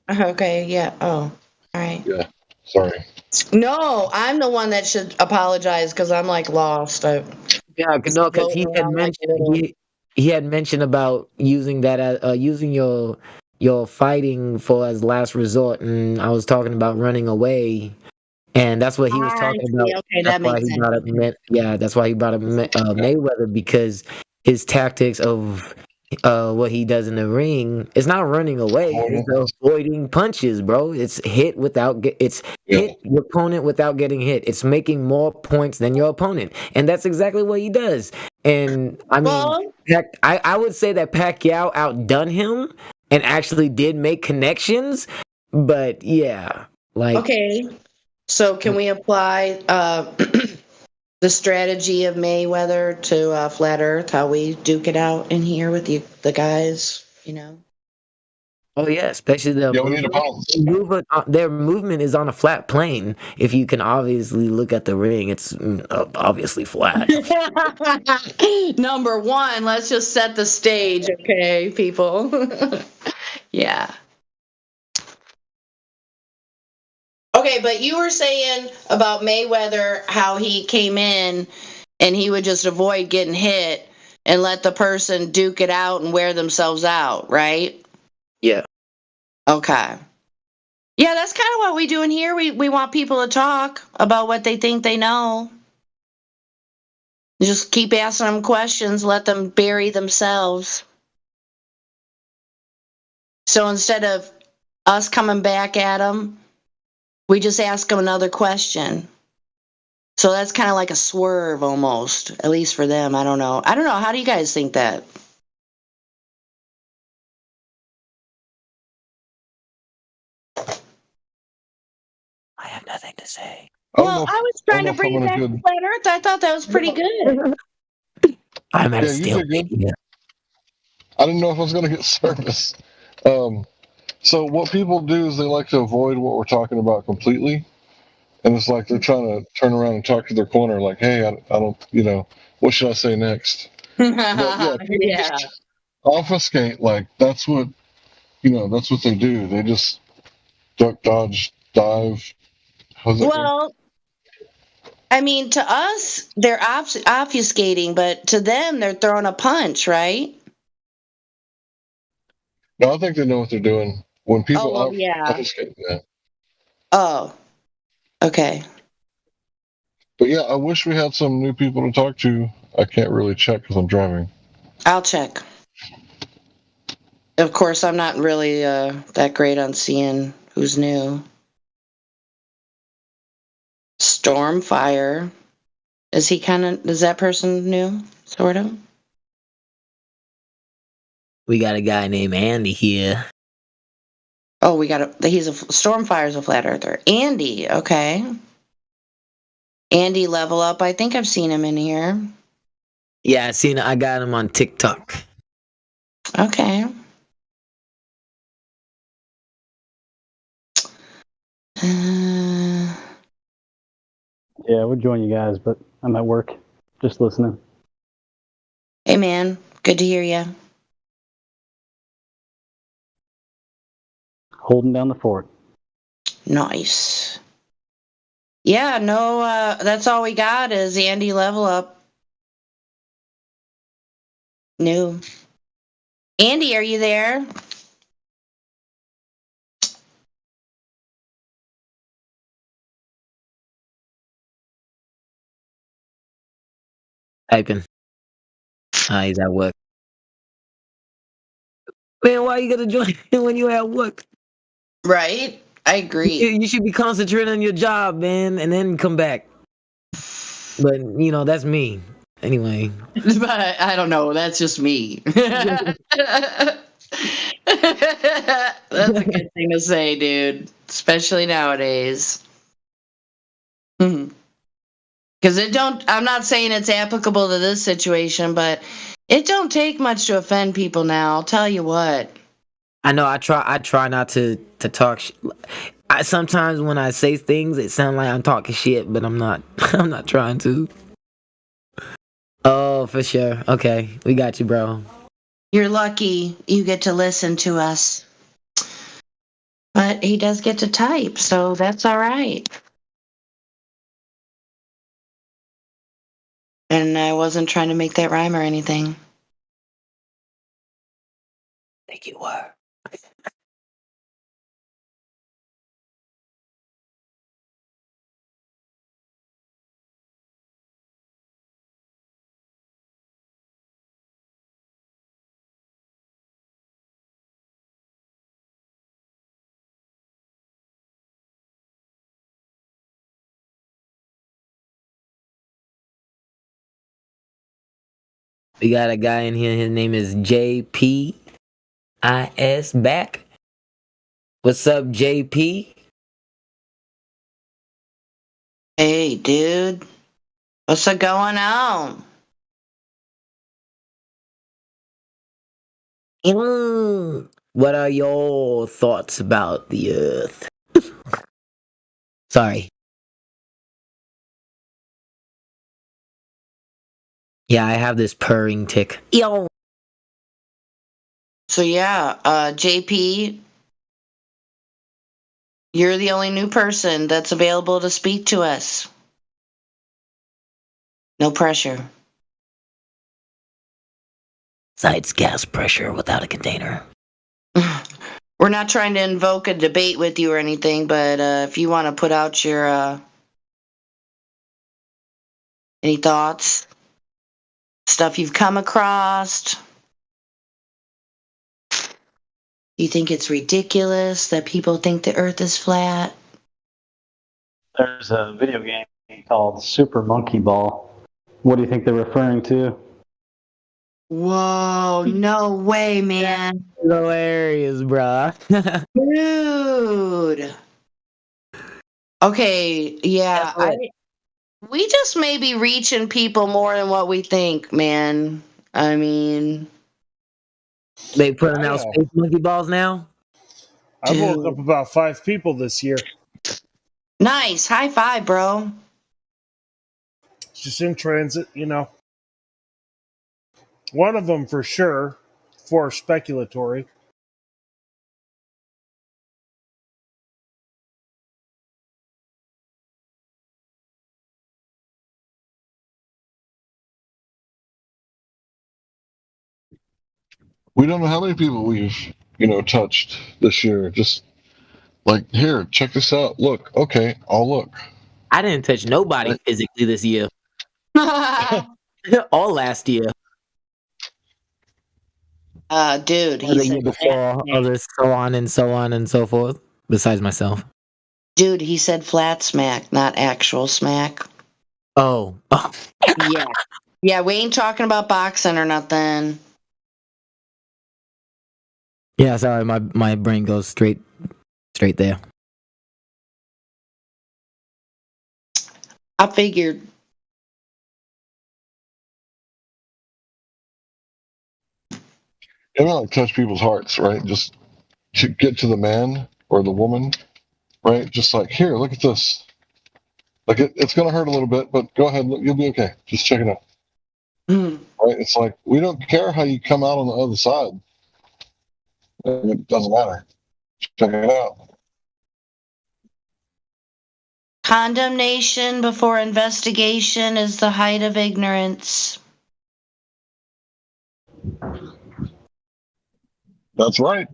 okay, yeah. Oh, all right. Yeah. Sorry. No, I'm the one that should apologize because I'm like lost. Yeah, no, because he had mentioned about using that as using your fighting for as last resort, and I was talking about running away, and that's what he was talking about. Okay, that's why he brought up that's why he brought up Mayweather, because his tactics of what he does in the ring is not running away; it's avoiding punches, bro. It's hit hit your opponent without getting hit. It's making more points than your opponent, and that's exactly what he does. And I mean, I would say that Pacquiao outdone him and actually did make connections, but yeah, like okay. So can we apply the strategy of Mayweather to Flat Earth? How we duke it out in here with the guys, you know? Oh yeah, especially their movement is on a flat plane. If you can obviously look at the ring, it's obviously flat. Number one, let's just set the stage, okay, people? Yeah. Okay, but you were saying about Mayweather, how he came in and he would just avoid getting hit and let the person duke it out and wear themselves out, right? Yeah. Okay. Yeah, that's kind of what we do in here. We want people to talk about what they think they know. Just keep asking them questions, let them bury themselves. So instead of us coming back at them, we just ask them another question. So that's kind of like a swerve almost, at least for them. I don't know. How do you guys think that? I have nothing to say. Well, I was trying to bring it back to Flat Earth. I thought that was pretty good. I'm at a stalemate here. I didn't know if I was going to get service. So what people do is they like to avoid what we're talking about completely. And it's like they're trying to turn around and talk to their corner like, hey, I don't, what should I say next? But yeah, people just obfuscate. Like, that's what they do. They just duck, dodge, dive. Well, I mean, to us, they're obfuscating, but to them, they're throwing a punch, right? No, I think they know what they're doing. When people obfuscate, yeah. Oh, okay. But yeah, I wish we had some new people to talk to. I can't really check because I'm driving. I'll check. Of course, I'm not really that great on seeing who's new. Stormfire. Is that person new? Sort of? We got a guy named Andy here. Oh, Stormfire's a flat earther. Andy, okay. Andy Level Up. I think I've seen him in here. Yeah, I got him on TikTok. Okay. Yeah, I would join you guys, but I'm at work. Just listening. Hey, man. Good to hear you. Holding down the fort. Nice. Yeah, no, that's all we got is Andy Level Up. New. Andy, are you there? Typing. He's at work. Man, why you gonna join when you at work? Right? I agree. You should be concentrating on your job, man, and then come back. But, that's me. Anyway. But I don't know. That's just me. That's a good thing to say, dude. Especially nowadays. Because I'm not saying it's applicable to this situation, but it don't take much to offend people now. I'll tell you what. I know. I try not to talk. Sometimes when I say things, it sounds like I'm talking shit, but I'm not. I'm not trying to. Oh, for sure. Okay, we got you, bro. You're lucky you get to listen to us. But he does get to type, so that's all right. And I wasn't trying to make that rhyme or anything. I think you were. We got a guy in here. His name is JPIS back. What's up, JP? Hey, dude. What's going on? What are your thoughts about the Earth? Sorry. Yeah, I have this purring tick. Yo. So yeah, JP, you're the only new person that's available to speak to us. No pressure. Besides gas pressure without a container. We're not trying to invoke a debate with you or anything, but if you want to put out your any thoughts, stuff you've come across. You think it's ridiculous that people think the Earth is flat? There's a video game called Super Monkey Ball. What do you think they're referring to? Whoa, no way, man. Hilarious, bruh. Dude. Okay, yeah. We just may be reaching people more than what we think, man. I mean, they putting out space monkey balls now? I've woke up about 5 people this year. Nice. High five, bro. Just in transit, One of them for sure, for speculatory. We don't know how many people we've, touched this year. Just Like, here, check this out. Look, okay, I'll look. I didn't touch nobody physically this year. All last year. Dude, Or he the said year before, others, so on and so on and so forth. Besides myself. Dude, he said flat smack, not actual smack. Oh. Yeah. Yeah, we ain't talking about boxing or nothing. Yeah, sorry, my brain goes straight there. I figured. You know, like touch people's hearts, right? Just to get to the man or the woman, right? Just like, here, look at this. Like, it's going to hurt a little bit, but go ahead, look, you'll be okay. Just check it out. Right? It's like, we don't care how you come out on the other side. It doesn't matter. Check it out. Condemnation before investigation is the height of ignorance. That's right.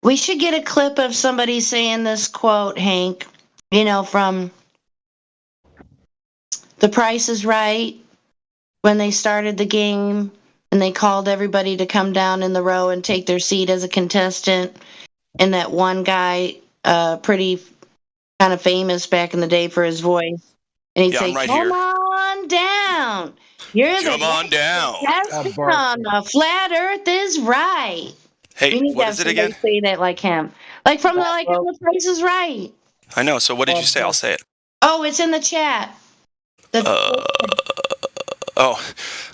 We should get a clip of somebody saying this quote, Hank, from The Price is Right, when they started the game and they called everybody to come down in the row and take their seat as a contestant. And that one guy, pretty kind of famous back in the day for his voice. And he'd say, right come here. on down. You're Come on down. contestant on the flat earth is right. Hey, We need to what have is it somebody again? say that like him. Like from The Price is Right. I know. So what did you say? I'll say it. Oh, it's in the chat. Oh,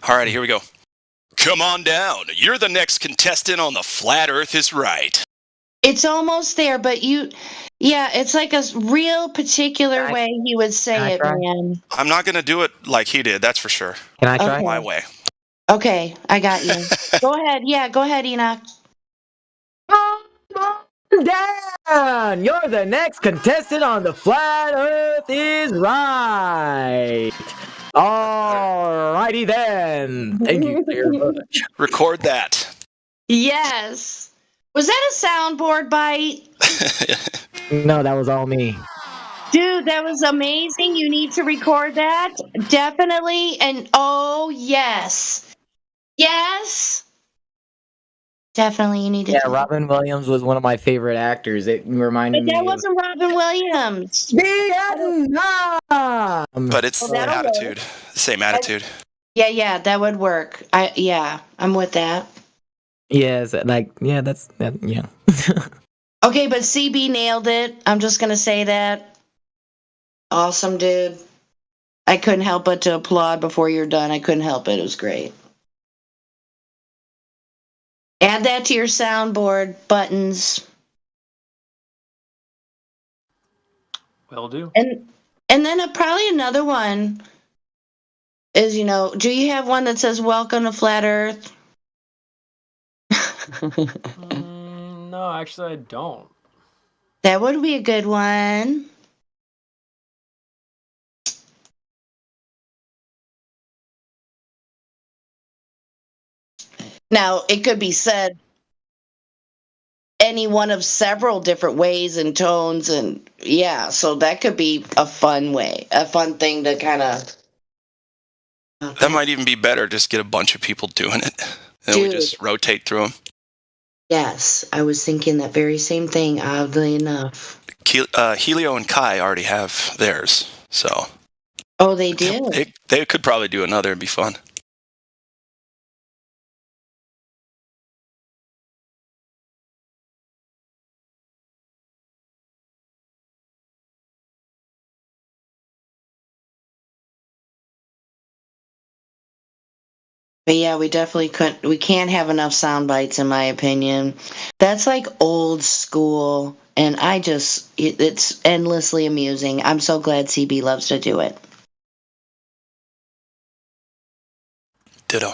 alrighty, here we go. Come on down. You're the next contestant on The Flat Earth is Right. It's almost there, but it's like a real particular way he would say it, man. I'm not going to do it like he did, that's for sure. Can I try? My way. Okay, I got you. Go ahead. Yeah, go ahead, Enoch. Dan, you're the next contestant on The Flat Earth is Right. Alrighty then. Thank you very much. Record that. Yes. Was that a soundboard bite? No, that was all me. Dude, that was amazing. You need to record that. Definitely. And oh, yes. Yes. Definitely, you need to. Yeah, Robin Williams was one of my favorite actors. It reminded But that me wasn't Robin Williams. Vietnam. But it's the that'll attitude. The same attitude. Yeah, that would work. I'm with that. Yes, that's that. Yeah. Okay, but CB nailed it. I'm just gonna say that. Awesome, dude. I couldn't help but to applaud before you're done. I couldn't help it. It was great. Add that to your soundboard buttons. Will do. And then probably another one is, do you have one that says "Welcome to Flat Earth"? No, actually, I don't. That would be a good one. Now, it could be said any one of several different ways and tones, and so that could be a fun thing to kind of. That might even be better. Just get a bunch of people doing it. And we just rotate through them. Yes, I was thinking that very same thing, oddly enough. Helio and Kai already have theirs, so. Oh, they did? They could probably do another. It'd be fun. But yeah, we definitely couldn't. We can't have enough sound bites, in my opinion. That's like old school, and it's endlessly amusing. I'm so glad CB loves to do it. Ditto.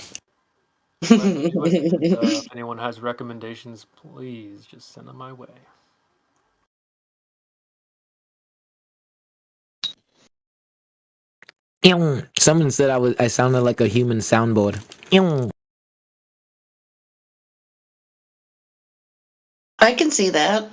Let me do it. And, if anyone has recommendations, please just send them my way. Ew. Someone said I sounded like a human soundboard. Ew. I can see that.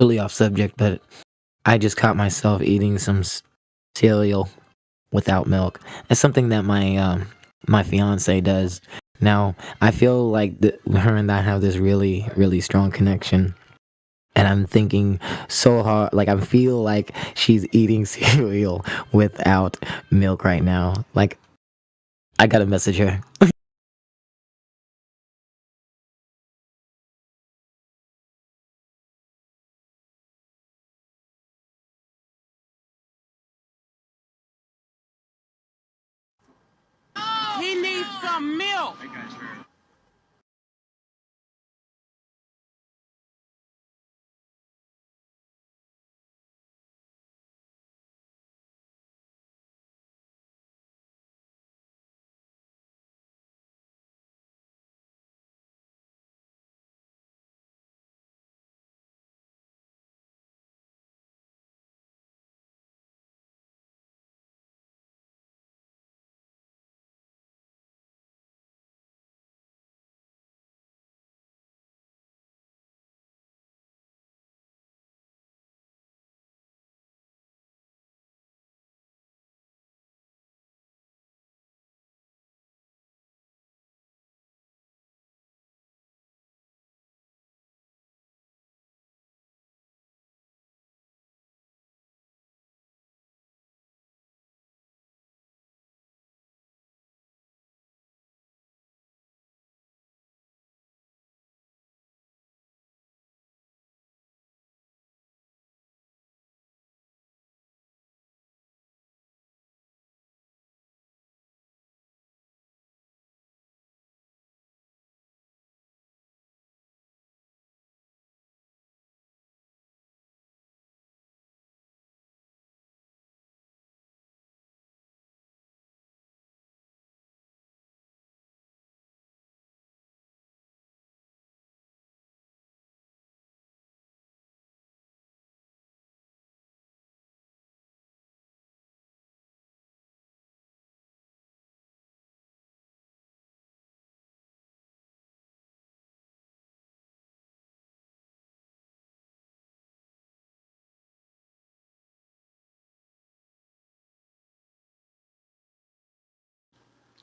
Really off subject, but I just caught myself eating some cereal without milk. It's something that my fiance does. Now I feel like her and I have this really really strong connection, and I'm thinking so hard. Like I feel like she's eating cereal without milk right now. Like I gotta message her. He needs some milk.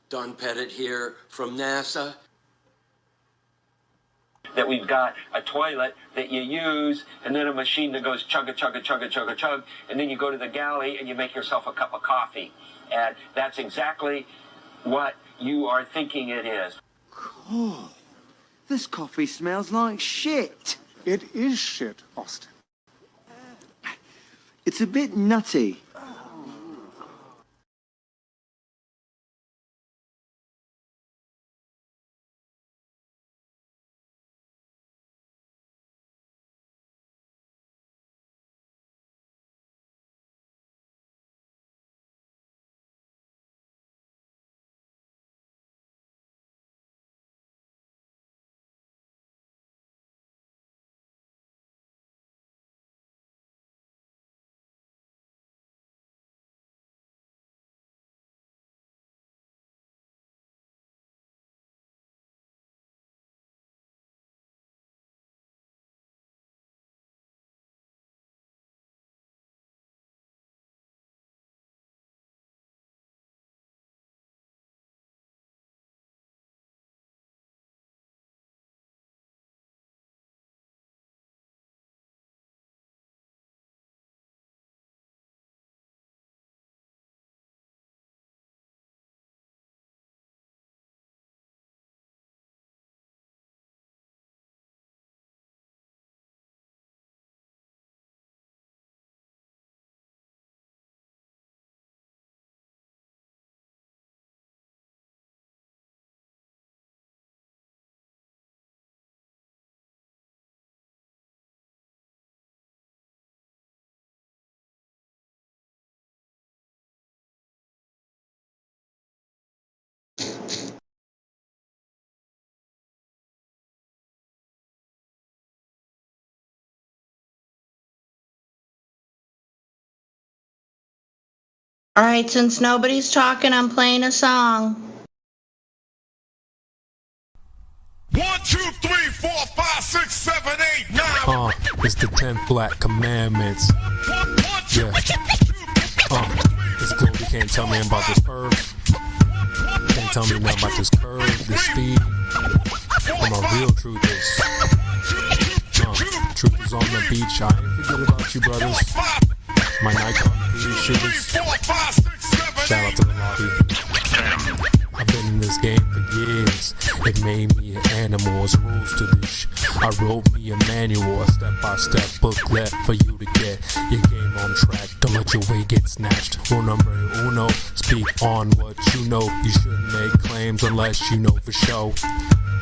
Don Pettit here from NASA. That we've got a toilet that you use and then a machine that goes chugga chugga chugga chugga chug, and then you go to the galley and you make yourself a cup of coffee. And that's exactly what you are thinking it is. Oh, this coffee smells like shit. It is shit, Austin. It's a bit nutty. All right, since nobody's talking, I'm playing a song. 1, 2, 3, 4, 5, 6, 7, 8, 9. It's the 10 Black Commandments. Yeah. This Goldie can't tell me about this earth. Can't tell me nothing about this curve, this speed. But my real truth is, truth is on the beach. I ain't forget about you, brothers. My Nikon PD shooters. Shout out to the lobby. I've been in this game for years. It made me an animal. It's rules to this. I wrote me a manual, a step-by-step booklet for you to get your game on track. Don't let your way get snatched. Rule number uno, speak on what you know. You shouldn't make claims unless you know for sure.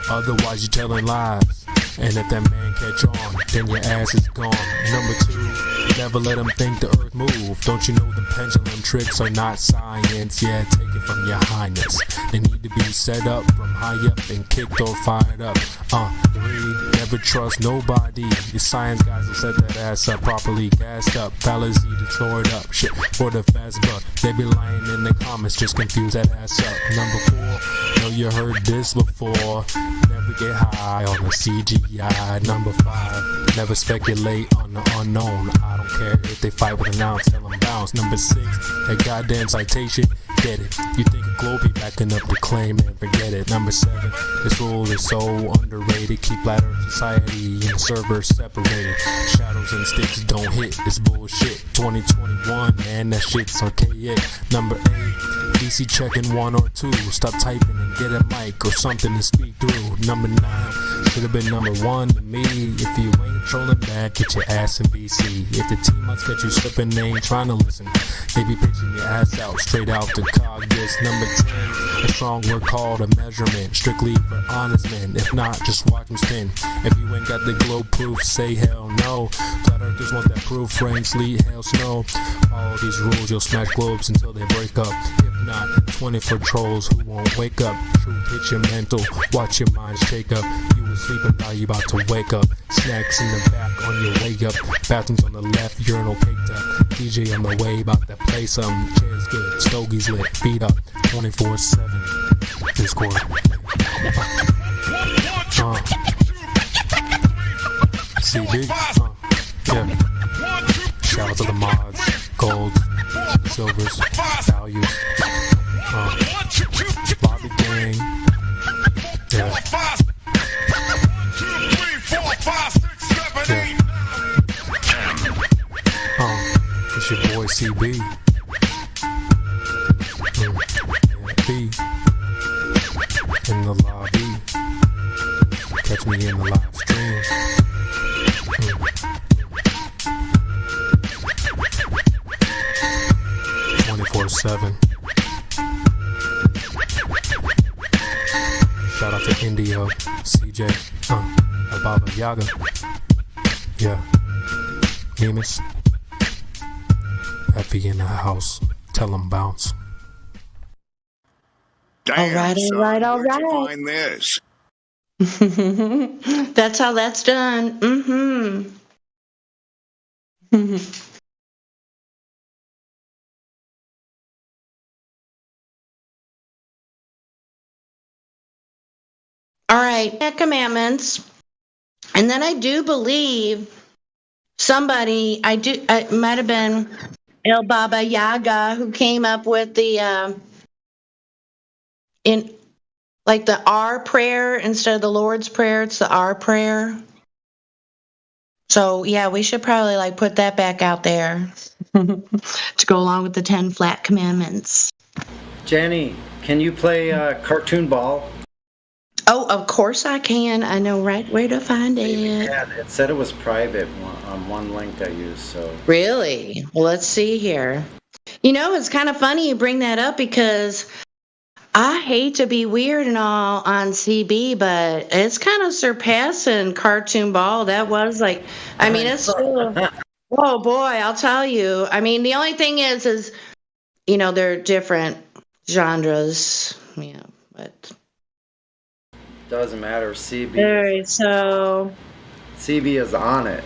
Otherwise you're telling lies. And if that man catch on, then your ass is gone. Number 2, never let them think the earth move. Don't you know the pendulum tricks are not science? Yeah, take it from your highness. They need to be set up from high up and kicked or fired up. 3, never trust nobody. The science guys will set that ass up properly gassed up. Fallacy to throw it up. Shit for the fast buck. They be lying in the comments, just confuse that ass up. Number 4, know you heard this before. Never get high on the CGI. Number 5, never speculate on the unknown. I don't care if they fight with an ounce, tell them bounce. Number 6, that goddamn citation, get it. You think a globe be backing up the claim and forget it. Number 7, this rule is so underrated. Keep flat earth society and the servers separated. Shadows and sticks don't hit this bullshit. 2021, man, that shit's archaic. Number 8, DC checking 1 or 2. Stop typing and get a mic or something to speak through. Number 9, should have been number 1 to me. If you ain't trolling back, get your ass in BC. If the team must get you slipping, they ain't trying to listen. They be pitching your ass out, straight out to Cogdiss. Number 10, a strong word called a measurement. Strictly for honest men. If not, just watch them spin. If you ain't got the globe proof, say hell no. Flat earthers want that proof, rain, sleet, hail, snow. All these rules, you'll smash globes until they break up. If not, 20 for trolls who won't wake up. Truth hits your mental, watch your mind shake up. You were sleeping, now you about to wake up. Snacks in the back on your way up. Bathrooms on the left, urinal caked up. DJ on the way, about to play something. Chairs good, stogies lit, feet up. 24/7. Discord. CB. Yeah. Shout out to the mods, golds, silvers, values. Lobby gang. Yeah. It's your boy CB. B. In the lobby. Catch me in the live stream. 24/7. Shout out to Indio, CJ, Baba Yaga. Yeah. Nemus. Effie in the house. Tell him bounce. Damn, all right. where'd you find this? That's how that's done. Mm-hmm. All right, commandments. And then I do believe somebody, it might have been El Baba Yaga who came up with the, in like the R prayer instead of the Lord's Prayer, it's the R prayer. So yeah, we should probably like put that back out there to go along with the 10 flat commandments. Jenny, can you play Cartoon Ball? Oh, of course I can. I know right where to find it. Yeah, it said it was private on one link I used, so. Really? Well, let's see here. You know, it's kind of funny you bring that up because I hate to be weird and all on CB, but it's kind of surpassing Cartoon Ball. That was like, I mean, it's still, oh boy, I'll tell you. I mean, the only thing is, you know, they're different genres, you know, but. Doesn't matter. CB. All right, so. CB is on it.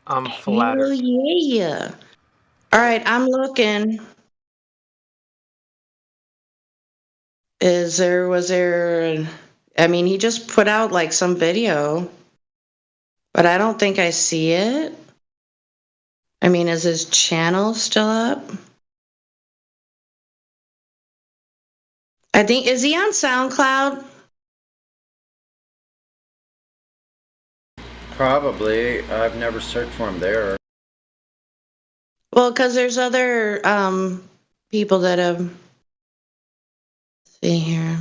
I'm flattered. Oh, yeah. All right, I'm looking. Was there, I mean, he just put out like some video, but I don't think I see it. I mean, is his channel still up? I think, is he on SoundCloud? Probably. I've never searched for him there. Well, because there's other people that have. Let's see here.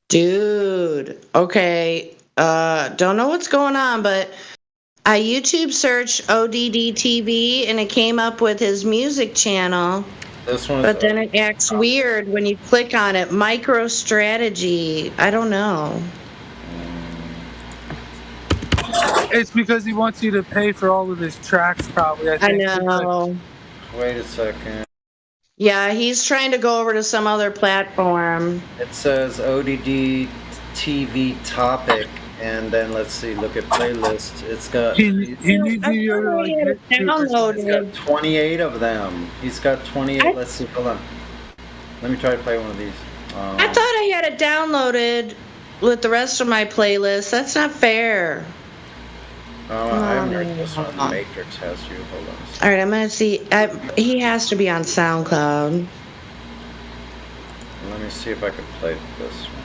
Dude, okay. Don't know what's going on, but I YouTube searched ODD TV and it came up with his music channel. This one. But then it acts weird when you click on it. MicroStrategy. I don't know. It's because he wants you to pay for all of his tracks, probably. I I think. know. Wait a second. Yeah, he's trying to go over to some other platform. It says ODD TV topic, and then let's see. Look at playlist. It's got. He needs you to like download He's it. got 28 of them. He's got 28. Let's see. Hold on. Let me try to play one of these. I thought I had it downloaded with the rest of my playlist. That's not fair. I haven't heard this one. The Matrix has you. Hold on. All right, I'm gonna see. He has to be on SoundCloud. Let me see if I can play this one.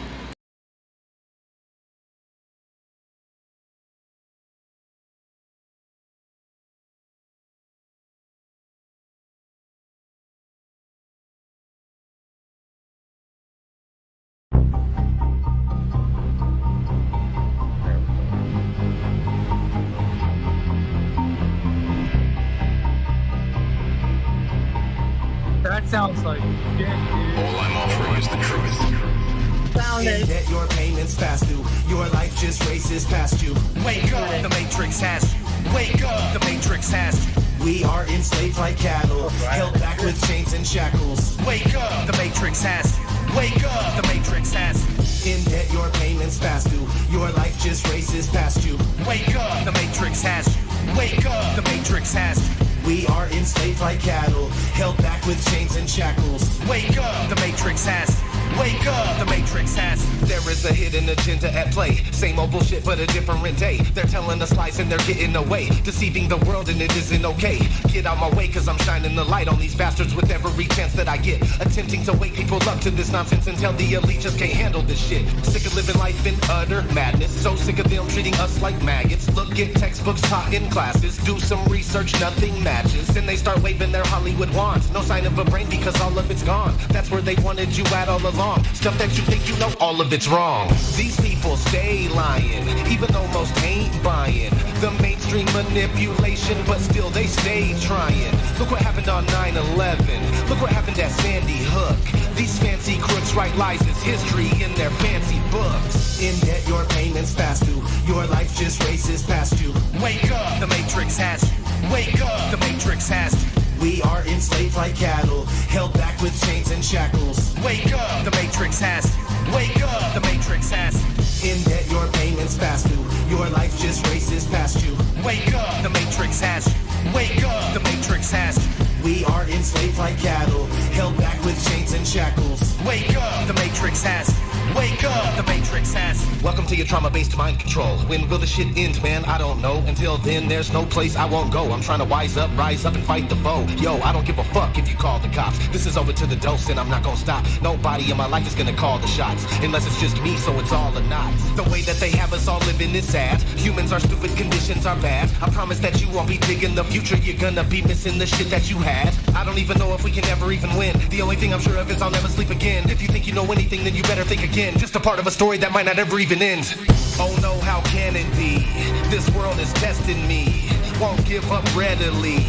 That sounds like shit, dude. All I'm offering is the truth. Found it. Get your payments past due. Your life just races past you. Wake up, the Matrix has you. Wake up, the Matrix has you. We are enslaved like cattle, held back with chains and shackles. Wake up, the Matrix has you. Wake up, the Matrix has you. In debt, your payments past due. Your life just races past you. Wake up, the Matrix has you. Wake up, the Matrix has you. We are enslaved like cattle, held back with chains and shackles. Wake up, the Matrix has you. Wake up, the Matrix has you. There is a hidden agenda at play. Same old bullshit, but a different day. They're telling us lies and they're getting away, deceiving the world and it isn't okay. Get out my way, cause I'm shining the light on these bastards with every chance that I get. Attempting to wake people up to this nonsense and tell the elite just can't handle this shit. Sick of living life in utter madness. So sick of them treating us like maggots. Look at textbooks taught in classes. Do some research, nothing matches. Then they start waving their Hollywood wands. No sign of a brain because all of it's gone. That's where they wanted you at all along. Stuff that you think you know, all of it's wrong. These people stay lying, even though most ain't buying the mainstream manipulation, but still they stay trying. Look what happened on 9/11. Look what happened at Sandy Hook. These fancy crooks write lies as history in their fancy books. In debt, your payments past due. Your life just races past you. Wake up, the Matrix has you. Wake up, the Matrix has you. We are enslaved like cattle, held back with chains and shackles. Wake up, the Matrix has you. Wake up, the Matrix has you. In debt, your payments past due. Your life just races past you. Wake up, the Matrix has you. Wake up, the Matrix has you. We are enslaved like cattle, held back with chains and shackles. Wake up, the Matrix has you. Wake up, the Matrix has you. Welcome to your trauma-based mind control. When will the shit end, man? I don't know. Until then, there's no place I won't go. I'm trying to wise up, rise up, and fight the foe. Yo, I don't give a fuck if you call the cops. This is over to the dose, and I'm not gonna stop. Nobody in my life is gonna call the shots, unless it's just me, so it's all or not. The way that they have us all living is sad. Humans are stupid, conditions are bad. I promise that you won't be digging the future. You're gonna be missing the shit that you had. I don't even know if we can ever even win. The only thing I'm sure of is I'll never sleep again. If you think you know anything, then you better think again. Just a part of a story that might not ever even end. Oh no, how can it be? This world is testing me. Won't give up readily.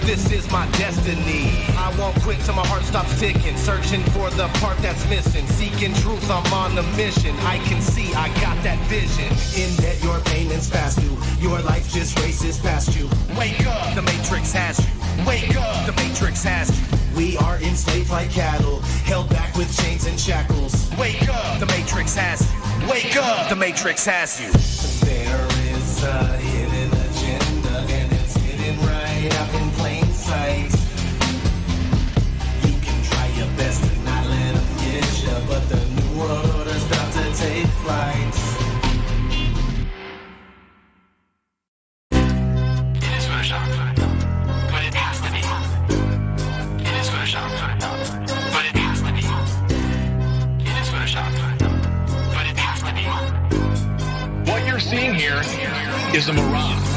This is my destiny. I won't quit till my heart stops ticking. Searching for the part that's missing. Seeking truth, I'm on a mission. I can see, I got that vision. In debt, your payments past due. Your life just races past you. Wake up, the Matrix has you. Wake up, the Matrix has you. We are enslaved like cattle, held back with chains and shackles. Wake up, the Matrix has you. Wake up, the Matrix has you. There is a hidden agenda, and it's hidden right up in plain sight. here is a mirage.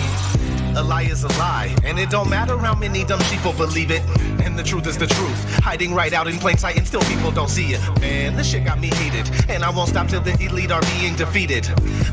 A lie is a lie, and it don't matter how many dumb people believe it. And the truth is the truth, hiding right out in plain sight, and still people don't see it. Man, this shit got me heated, and I won't stop till the elite are being defeated.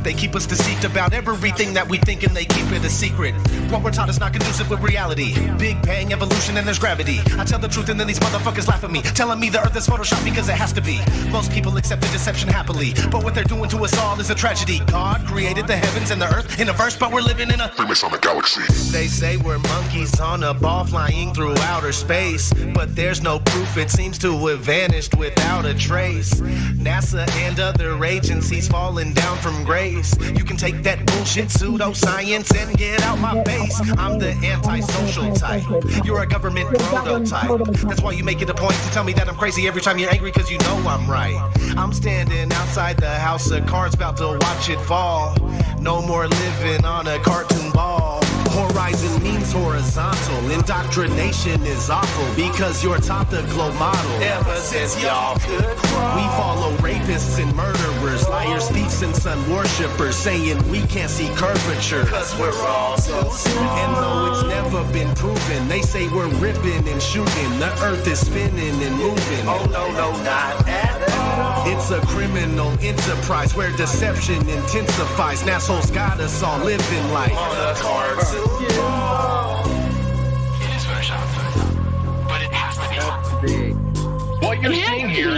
They keep us deceived about everything that we think, and they keep it a secret. What we're taught is not conducive with reality. Big bang, evolution, and there's gravity. I tell the truth, and then these motherfuckers laugh at me, telling me the earth is photoshopped because it has to be. Most people accept the deception happily, but what they're doing to us all is a tragedy. God created the heavens and the earth in a verse, but we're living in a Freemasonic galaxy. They say we're monkeys on a ball flying through outer space, but there's no proof, it seems to have vanished without a trace. NASA and other agencies falling down from grace. You can take that bullshit pseudoscience and get out my face. I'm the antisocial type. You're a government prototype. That's why you make it a point to tell me that I'm crazy every time you're angry, cause you know I'm right. I'm standing outside the house of cards about to watch it fall. No more living on a cartoon ball. Horizon means horizontal. Indoctrination is awful because you're taught the globe model. Ever since y'all could crawl, we follow rapists and murderers, liars, thieves, and sun worshippers, saying we can't see curvature cause we're all so small. And though it's never been proven, they say we're ripping and shooting. The earth is spinning and moving. Oh no, no, not at all. It's a criminal enterprise where deception intensifies. NASA's got us all living like on a cartoon. It is photoshopped, but it has to be. What you're seeing here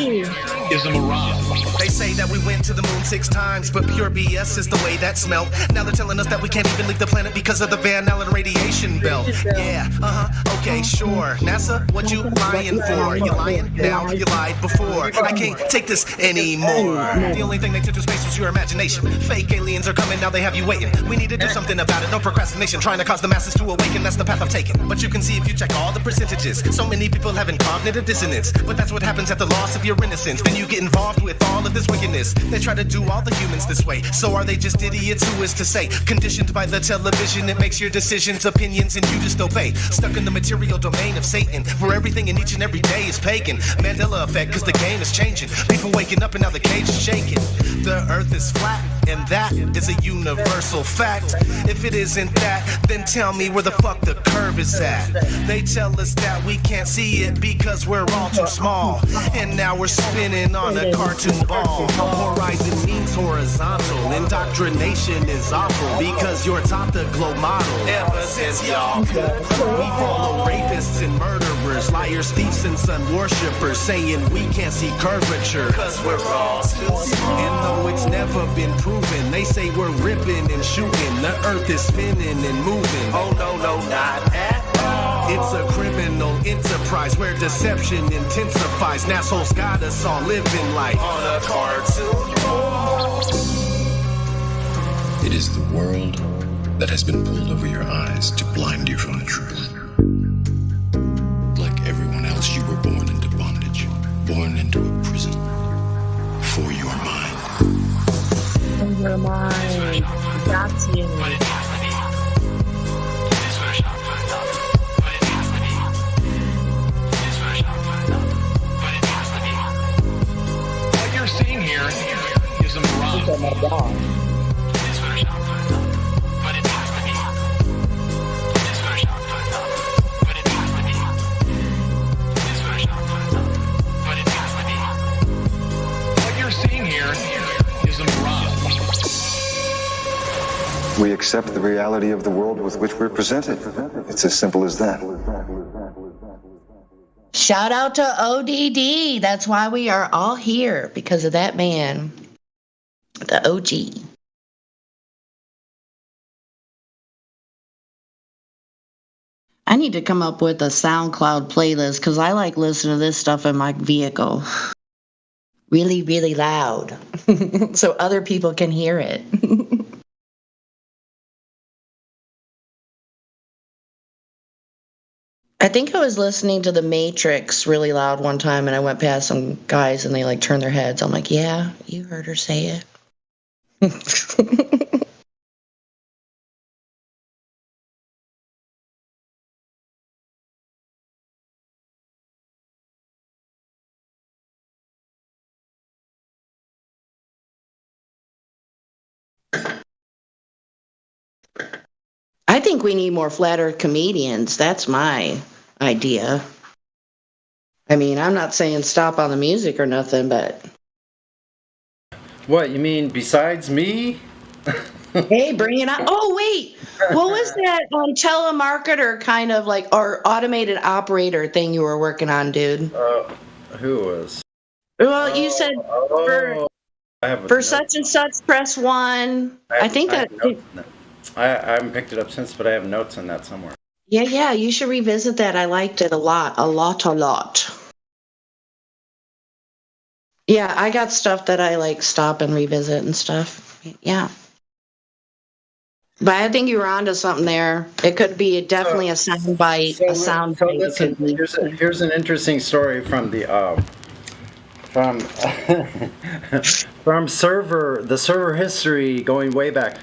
is a mirage. They say that we went to the moon 6 times, but pure BS is the way that smelled. Now they're telling us that we can't even leave the planet because of the Van Allen radiation belt. Yeah, okay, sure. NASA, what you lying for? You lying now, you lied before. I can't take this anymore. The only thing they took to space was your imagination. Fake aliens are coming, now they have you waiting. We need to do something about it, no procrastination. Trying to cause the masses to awaken, that's the path I've taken. But you can see if you check all the percentages. So many people having cognitive dissonance. But that's what happens at the loss of your innocence. Then you get involved with all of this wickedness. They try to do all the humans this way. So are they just idiots? Who is to say? Conditioned by the television, it makes your decisions, opinions, and you just obey. Stuck in the material domain of Satan, where everything in each and every day is pagan. Mandela effect, cause the game is changing. People waking up and now the cage is shaking. The earth is flat, and that is a universal fact. If it isn't that, then tell me where the fuck the curve is at. They tell us that we can't see it because we're all too small. And now we're spinning on a cartoon ball. Horizon means horizontal. Indoctrination is awful because you're taught the globe model. Ever since y'all could, we follow rapists and murderers, liars, thieves, and sun worshippers, saying we can't see curvature cause we're all too small. And though it's never been proven, they say we're ripping and shooting. The earth is spinning and moving. Oh no, no, not at all. It's a criminal enterprise where deception intensifies. NASA's got us all living like on a cartoon. It is the world that has been pulled over your eyes to blind you from the truth. Like everyone else, you were born into bondage, born into a prison for your mind. In your mind, that's you. What you're seeing here is a mirage. Oh my God. What you're seeing here is a mirage. We accept the reality of the world with which we're presented. It's as simple as that. Shout out to ODD. That's why we are all here, because of that man. The OG. I need to come up with a SoundCloud playlist because I like listening to this stuff in my vehicle. Really, really loud. So other people can hear it. I think I was listening to The Matrix really loud one time, and I went past some guys and they like turned their heads. I'm like, yeah, you heard her say it. think we need more flat earth comedians. That's my idea. I mean, I'm not saying stop on the music or nothing, but What, you mean besides me? hey, bring it on. Oh, wait. What was that telemarketer kind of like, or automated operator thing you were working on, dude? Who was? Well, you said I have a for note. such and such, press 1. I think have that. notes on that. I haven't picked it up since, but I have notes on that somewhere. Yeah, you should revisit that. I liked it a lot. Yeah, I got stuff that I like stop and revisit and stuff. Yeah. But I think you were onto something there. It could be definitely a sound bite. So listen, here's an interesting story from the from the server history going way back.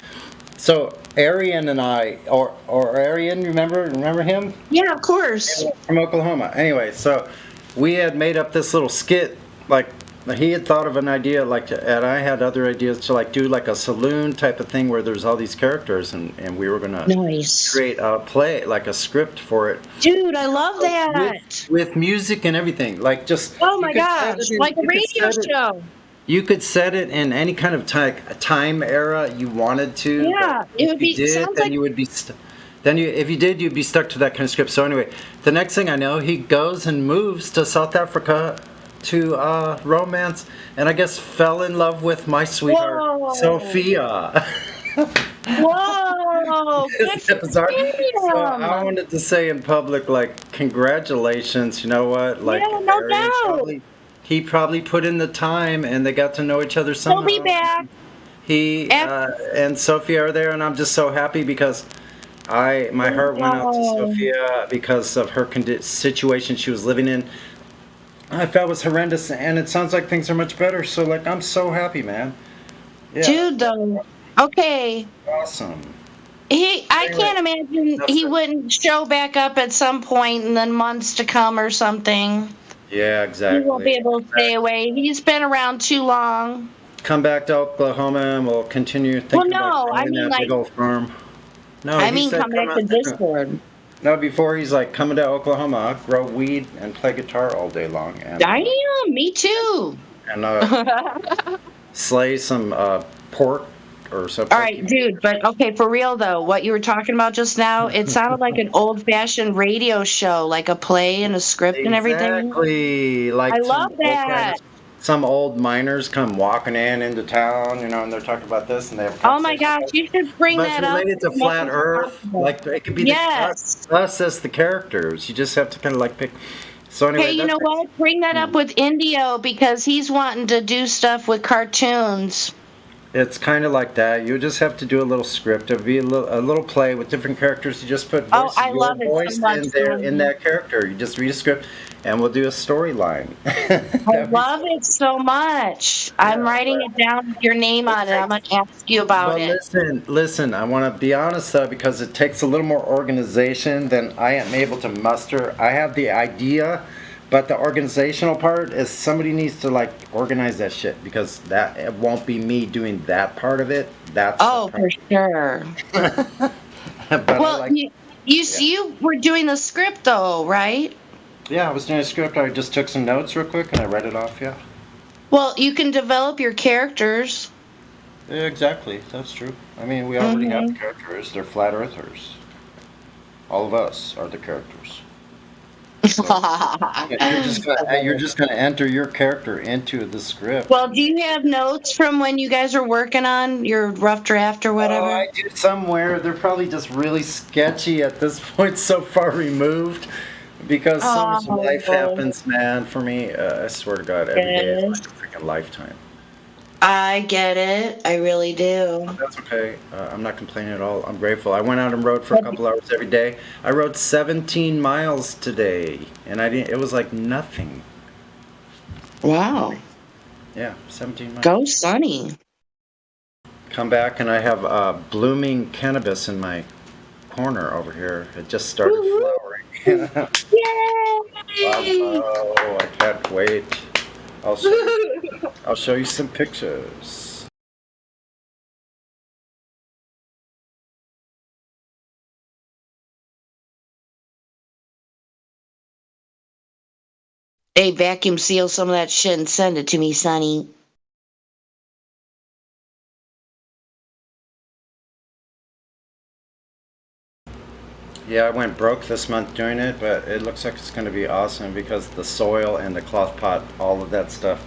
So Arian and I, or Arian, remember him? Yeah, of course. From Oklahoma. Anyway, so we had made up this little skit, like he had thought of an idea, like, and I had other ideas to like do like a saloon type of thing where there's all these characters, and we were gonna create a play, like a script for it. Dude, I love that. With music and everything, like just. Oh my gosh, like a radio show. You could set it in any kind of time era you wanted to. Yeah, it would be. You would be. If you did, you'd be stuck to that kind of script. So anyway, the next thing I know, he goes and moves to South Africa to romance, and I guess fell in love with my sweetheart, Sophia. Whoa! So I wanted to say in public, like, congratulations. You know what? Like, yeah, no doubt. He probably put in the time, and they got to know each other somehow. He'll be back. He and Sophia are there, and I'm just so happy because my heart went out to Sophia because of her situation she was living in. I felt it was horrendous, and it sounds like things are much better. So, like, I'm so happy, man. Yeah. Dude, though. Okay. Awesome. I can't imagine he wouldn't show back up at some point in the months to come or something. Yeah, exactly. He won't be able to stay away. He's been around too long. Come back to Oklahoma, and we'll continue thinking about that big old farm. No, I mean, come back to Discord. No, before he's like coming to Oklahoma, grow weed and play guitar all day long. And, damn, me too. And slay some pork or something. All right, dude, but okay, for real though, what you were talking about just now, it sounded like an old-fashioned radio show, like a play and a script and everything. Exactly. Like I love that. Some old miners come walking into town, you know, and they're talking about this, and they have. Oh my gosh, you should bring that up. Related to flat Earth, like it could be us as the characters. You just have to kind of like pick. So anyway, hey, you know what? Bring that up with Indio because he's wanting to do stuff with cartoons. It's kind of like that. You just have to do a little script. It'll be a little play with different characters. You just put voice, voice in there in that character. You just read a script, and we'll do a storyline. I love it so much. I'm writing it down with your name on it. I'm going to ask you about it. Listen. I want to be honest though, because it takes a little more organization than I am able to muster. I have the idea. But the organizational part is somebody needs to like organize that shit because it won't be me doing that part of it. That's for sure. Well, you were doing the script though, right? Yeah, I was doing a script. I just took some notes real quick and I read it off. Yeah. Well, you can develop your characters. Yeah, exactly. That's true. I mean, we already have the characters. They're flat earthers. All of us are the characters. So, you're just gonna enter your character into the script. Well, do you have notes from when you guys are working on your rough draft or whatever? I do somewhere. They're probably just really sketchy at this point, so far removed, because so much life happens, man. For me, I swear to God, every day is like a freaking lifetime. I get it. I really do. That's okay. I'm not complaining at all. I'm grateful. I went out and rode for a couple hours every day. I rode 17 miles today, and it was like nothing. Wow. Yeah, 17 miles. Go Sunny. Come back, and I have blooming cannabis in my corner over here. It just started flowering. Yay! Oh, I can't wait. I'll show you some pictures. Hey, vacuum seal some of that shit and send it to me, Sonny. Yeah, I went broke this month doing it, but it looks like it's going to be awesome because the soil and the cloth pot, all of that stuff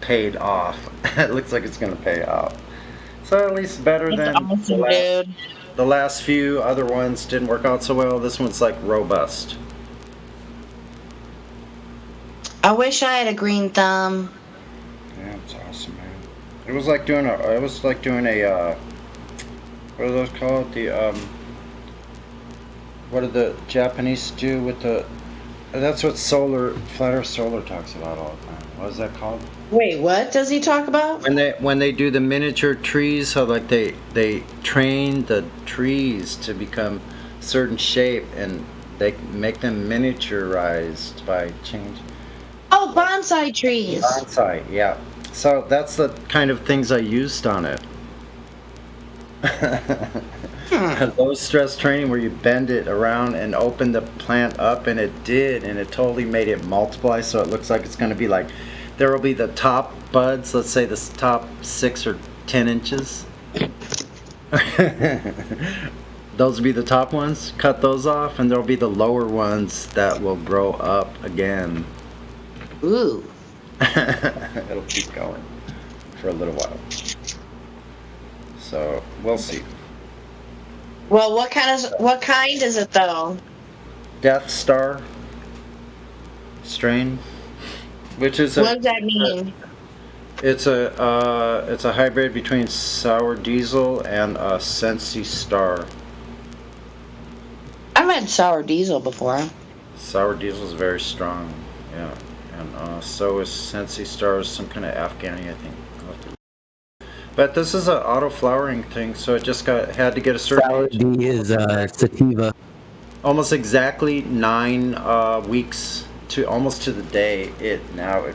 paid off. It looks like it's going to pay off. So at least better That's than awesome, dude. the last few other ones didn't work out so well. This one's like robust. I wish I had a green thumb. Yeah, it's awesome, man. It was like doing a what are those called? What did the Japanese do with the? That's what Flat Earth Solar talks about all the time. What is that called? Wait, what does he talk about? When they do the miniature trees, so like they train the trees to become certain shape and they make them miniaturized by changing. Oh, bonsai trees. Bonsai, yeah. So that's the kind of things I used on it. Low stress training where you bend it around and open the plant up, and it did, and it totally made it multiply. So it looks like it's going to be like there will be the top buds, let's say the top 6 or 10 inches. Those will be the top ones. Cut those off, and there'll be the lower ones that will grow up again. Ooh. It'll keep going for a little while. So we'll see. Well, what kind is it though? Death Star strain, which is What does that mean? It's a hybrid between Sour Diesel and Sensi Star. I've had sour diesel before. Sour Diesel is very strong, yeah, and so is Sensi Star, some kind of Afghani, I think. But this is an auto flowering thing, so it just had to get a certain. Sour D is sativa. Almost exactly 9 weeks to almost to the day. It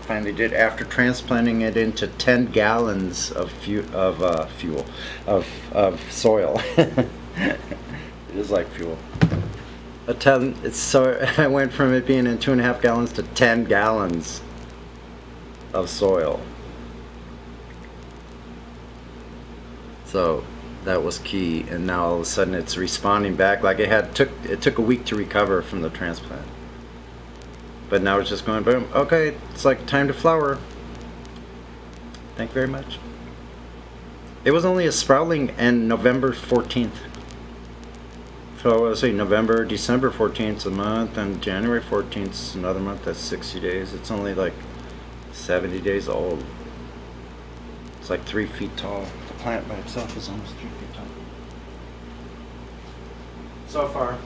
finally did after transplanting it into 10 gallons of soil. It is like fuel. I went from it being in 2.5 gallons to 10 gallons of soil. So that was key, and now all of a sudden it's responding back like it took a week to recover from the transplant. But now it's just going boom. Okay, it's like time to flower. Thank you very much. It was only a sprouting and November 14th. So let's say November, December 14th is a month, and January 14th is another month. That's 60 days. It's only like 70 days old. It's like 3 feet tall. The plant by itself is almost 3 feet tall. So far.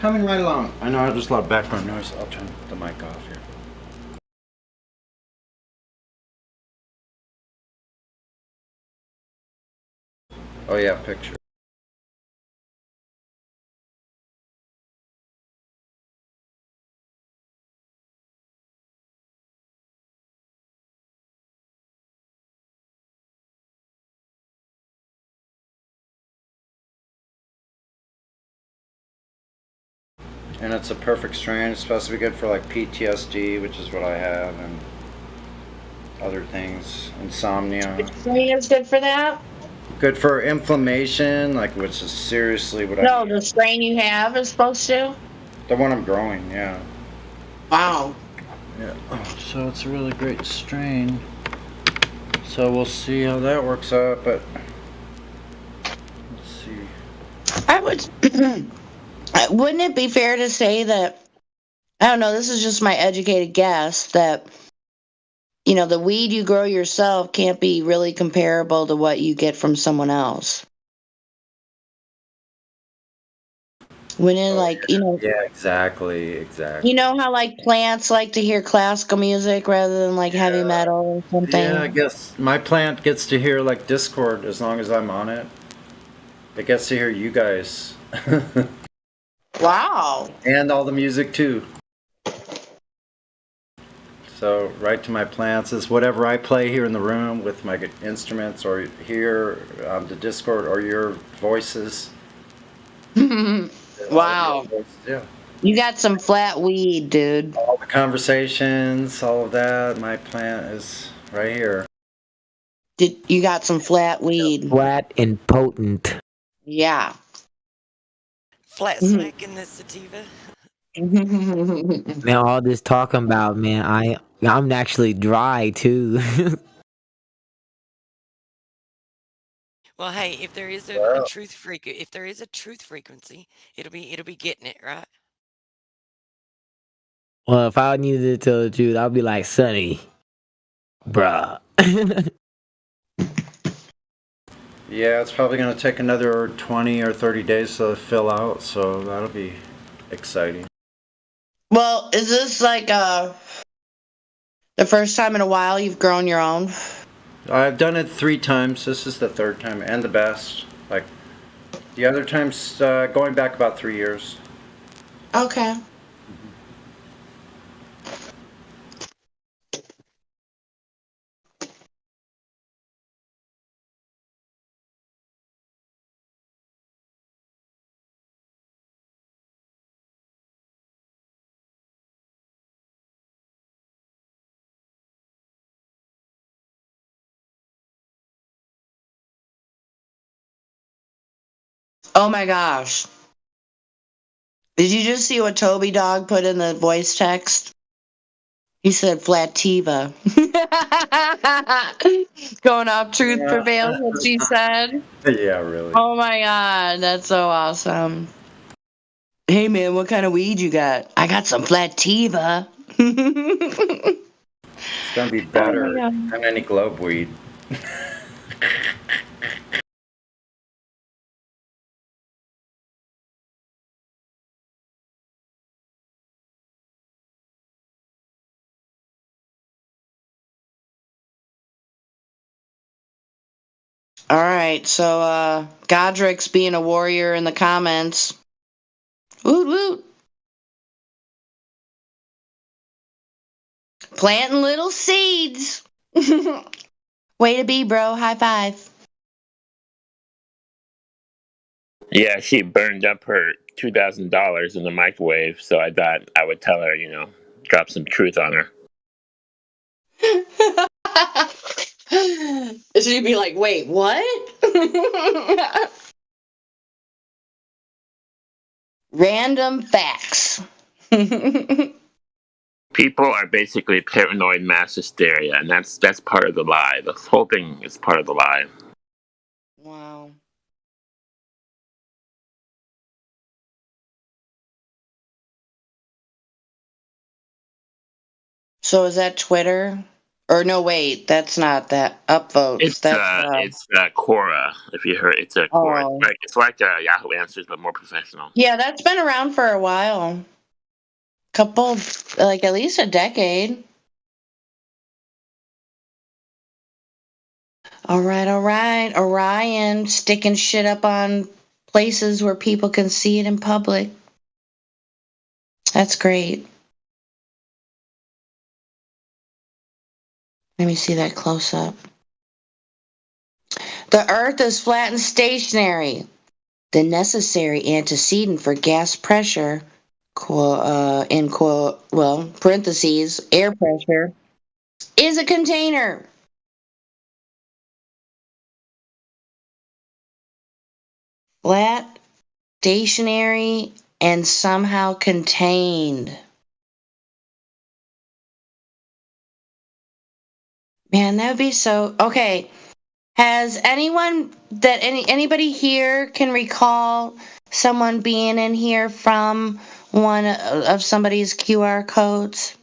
Coming right along. I know there's a lot of background noise. I'll turn the mic off here. Oh yeah, picture. And it's a perfect strain. It's supposed to be good for like PTSD, which is what I have, and other things. Insomnia. Strain is good for that? Good for inflammation, which is seriously what No, the strain you have is supposed to? The one I'm growing, yeah. Wow. Yeah. So it's a really great strain. So we'll see how that works out, but let's see. I would wouldn't it be fair to say that, I don't know, this is just my educated guess, that, the weed you grow yourself can't be really comparable to what you get from someone else. When it Yeah, exactly. You know how plants like to hear classical music rather than heavy metal or something? Yeah, I guess my plant gets to hear Discord as long as I'm on it. It gets to hear you guys. Wow. And all the music too. So right to my plants is whatever I play here in the room with my instruments, or here on the Discord, or your voices. Wow. Yeah. You got some flat weed, dude. All the conversations, all of that. My plant is right here. You got some flat weed. Flat and potent. Yeah. Flat smack in the sativa. Man, all this talking about, man, I'm actually dry too. Well, hey, if there is a truth frequency, it'll be getting it right. Well, if I needed to tell the truth, I'd be like, Sonny, bruh. Yeah, it's probably going to take another 20 or 30 days to fill out, so that'll be exciting. Well, is this like the first time in a while you've grown your own? I've done it 3 times. This is the 3rd time and the best. Like the other times, going back about 3 years. Okay. Oh my gosh. Did you just see what Toby Dog put in the voice text? He said Flativa. Going off truth prevails, what she said. Yeah, really. Oh my god, that's so awesome. Hey man, what kind of weed you got? I got some Flativa. It's going to be better Oh my God. than any globe weed. Alright, so Godric's being a warrior in the comments. Woot woot. Planting little seeds. Way to be, bro. High five. Yeah, she burned up her $2,000 in the microwave, so I thought I would tell her, drop some truth on her. She'd be like, wait, what? Random facts. People are basically paranoid mass hysteria, and that's part of the lie. The whole thing is part of the lie. Wow. So is that Twitter? Or no, wait, that's not that. Upvotes. It's Quora. If you heard, it's a Quora. Oh. It's like Yahoo Answers, but more professional. Yeah, that's been around for a while. Couple, like at least a decade. All right. Orion sticking shit up on places where people can see it in public. That's great. Let me see that close up. The Earth is flat and stationary. The necessary antecedent for gas pressure, parentheses, air pressure, is a container. Flat, stationary, and somehow contained. Man, that would be so... Okay, has anybody here can recall someone being in here from one of somebody's QR codes?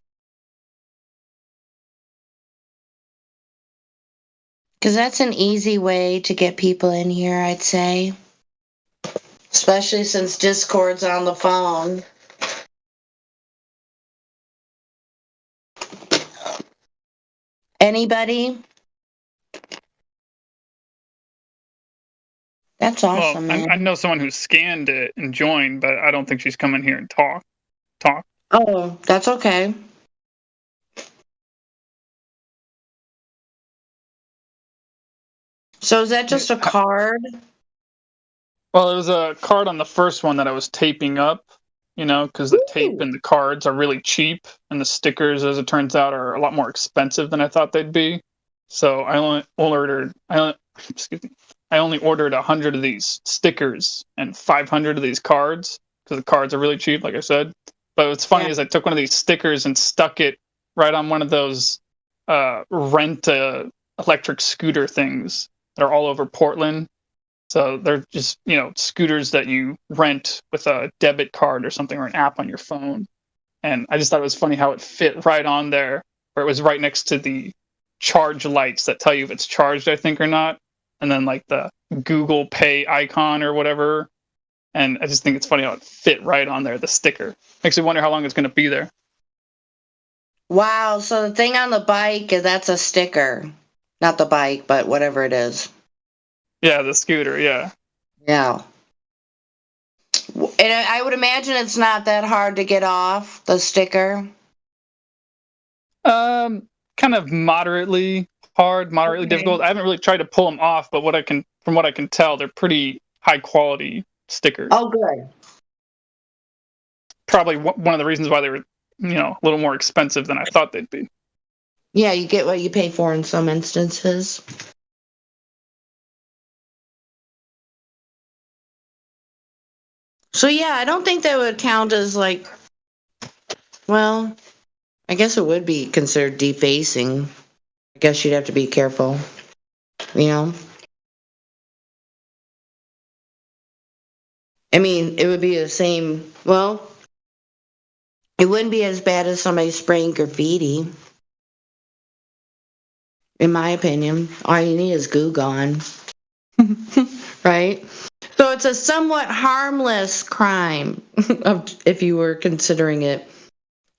Because that's an easy way to get people in here, I'd say. Especially since Discord's on the phone. Anybody? That's awesome, well, man. I know someone who scanned it and joined, but I don't think she's coming here and talk. Oh, that's okay. So is that just a card? Well, it was a card on the first one that I was taping up, you know, because the tape and the cards are really cheap, and the stickers, as it turns out, are a lot more expensive than I thought they'd be. So I only ordered 100 of these stickers and 500 of these cards because the cards are really cheap, like I said. But what's funny is I took one of these stickers and stuck it right on one of those rent electric scooter things that are all over Portland. So they're just, you know, scooters that you rent with a debit card or something, or an app on your phone. And I just thought it was funny how it fit right on there, where it was right next to the charge lights that tell you if it's charged, I think, or not. And then like the Google Pay icon or whatever. And I just think it's funny how it fit right on there, the sticker. Makes me wonder how long it's going to be there. Wow, so the thing on the bike, that's a sticker. Not the bike, but whatever it is. Yeah, the scooter, yeah. Yeah. And I would imagine it's not that hard to get off, the sticker. Kind of moderately hard, moderately difficult. I haven't really tried to pull them off, but from what I can tell, they're pretty high quality stickers. Oh, good. Probably one of the reasons why they were, you know, a little more expensive than I thought they'd be. Yeah, you get what you pay for in some instances. So yeah, I don't think that would count as like, well, I guess it would be considered defacing. I guess you'd have to be careful, you know? I mean, it would be the same, well, it wouldn't be as bad as somebody spraying graffiti. In my opinion, all you need is Goo Gone. Right? So it's a somewhat harmless crime, if you were considering it.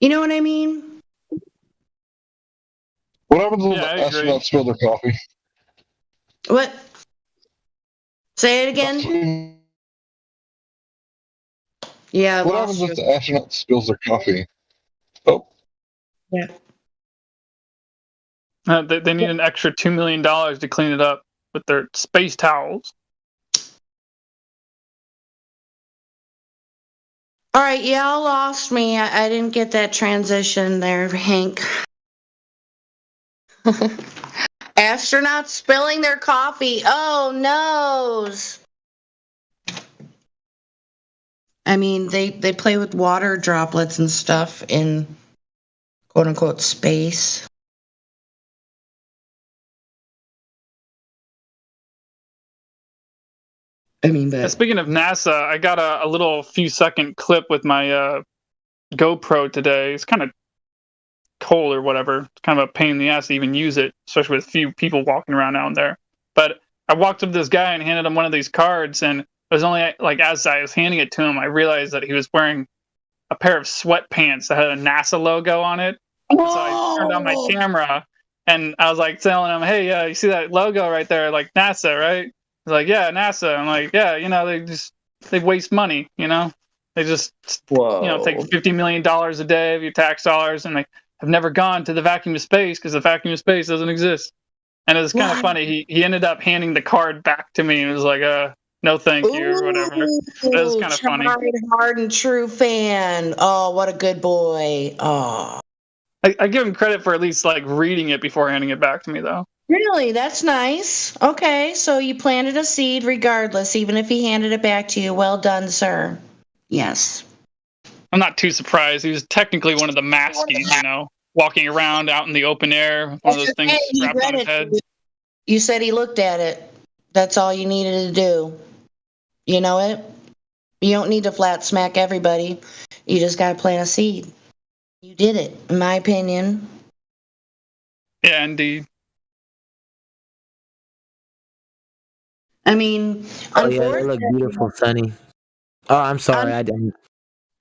You know what I mean? What happens when the astronauts spill their coffee? What? Say it again? Yeah. What happens if the astronaut spills their coffee? Oh. Yeah. They need an extra $2 million to clean it up with their space towels. All right, y'all lost me. I didn't get that transition there, Hank. Astronauts spilling their coffee. Oh, noes. I mean, they play with water droplets and stuff in quote-unquote space. I mean, but Speaking of NASA, I got a little few second clip with my GoPro today. It's kind of cold or whatever. It's kind of a pain in the ass to even use it, especially with a few people walking around out there. But I walked up to this guy and handed him one of these cards, and it was only like as I was handing it to him, I realized that he was wearing a pair of sweatpants that had a NASA logo on it. So I turned on my camera and I was like telling him, "Hey, you see that logo right there? Like NASA, right?" He's like, "Yeah, NASA." I'm like, "Yeah, you know, they waste money, you know? They just, you know, take $50 million a day of your tax dollars, and they have never gone to the vacuum of space because the vacuum of space doesn't exist." And it was kind of funny. He ended up handing the card back to me and was like, "No, thank you," or whatever. It was kind of funny. Hard and true fan. Oh, what a good boy. Oh. I give him credit for at least like reading it before handing it back to me, though. Really? That's nice. Okay, so you planted a seed regardless, even if he handed it back to you. Well done, sir. Yes. I'm not too surprised. He was technically one of the maskies, you know, walking around out in the open air, one of those things strapped on his head. You said he looked at it. That's all you needed to do. You know it? You don't need to flat smack everybody. You just got to plant a seed. You did it, in my opinion. Yeah, indeed. I mean, oh yeah, they look beautiful, Sonny. Oh, I'm sorry, I didn't.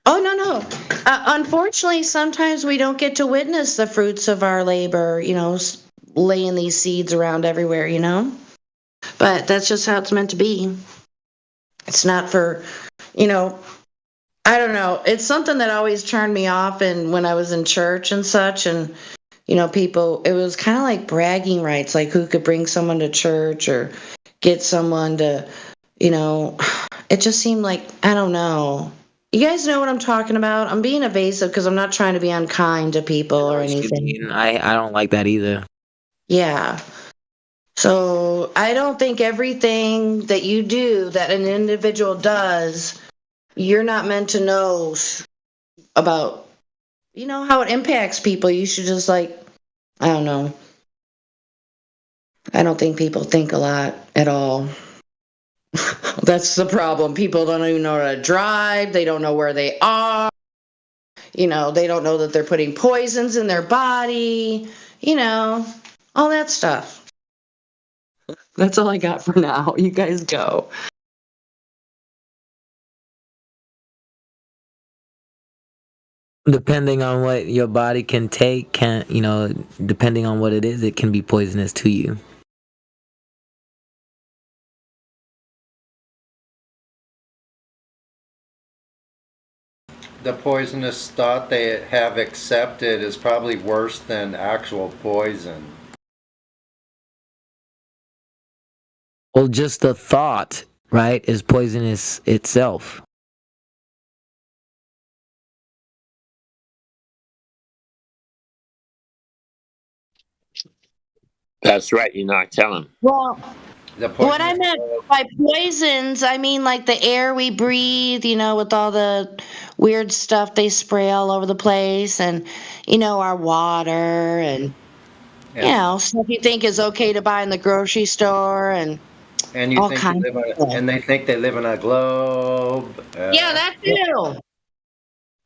Oh no. Unfortunately, sometimes we don't get to witness the fruits of our labor. You know, laying these seeds around everywhere. You know, but that's just how it's meant to be. It's not for, you know, I don't know. It's something that always turned me off, and when I was in church and such, and you know, people, it was kind of like bragging rights, like who could bring someone to church or get someone to, you know, it just seemed like, I don't know. You guys know what I'm talking about? I'm being evasive because I'm not trying to be unkind to people or anything. I don't like that either. Yeah. So I don't think everything that you do, that an individual does, you're not meant to know about, how it impacts people. You should just I don't know. I don't think people think a lot at all. That's the problem. People don't even know how to drive. They don't know where they are. They don't know that they're putting poisons in their body. All that stuff. That's all I got for now. You guys go. Depending on what your body can take, depending on what it is, it can be poisonous to you. The poisonous thought they have accepted is probably worse than actual poison. Well, just the thought, right, is poisonous itself. That's right. You're not telling. Well, what I meant by poisons, I mean like the air we breathe, with all the weird stuff they spray all over the place, and, our water, and, stuff you think is okay to buy in the grocery store, and And you all think kinds of stuff. and they think they live in a globe. Yeah, that too.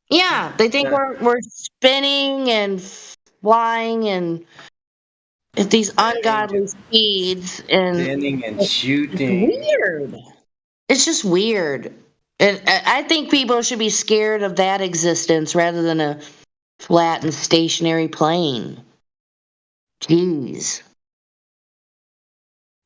Yeah, they think we're spinning and flying and at these ungodly speeds, and Spinning and it's shooting. weird. It's just weird. And I think people should be scared of that existence rather than a flat and stationary plane. Jeez.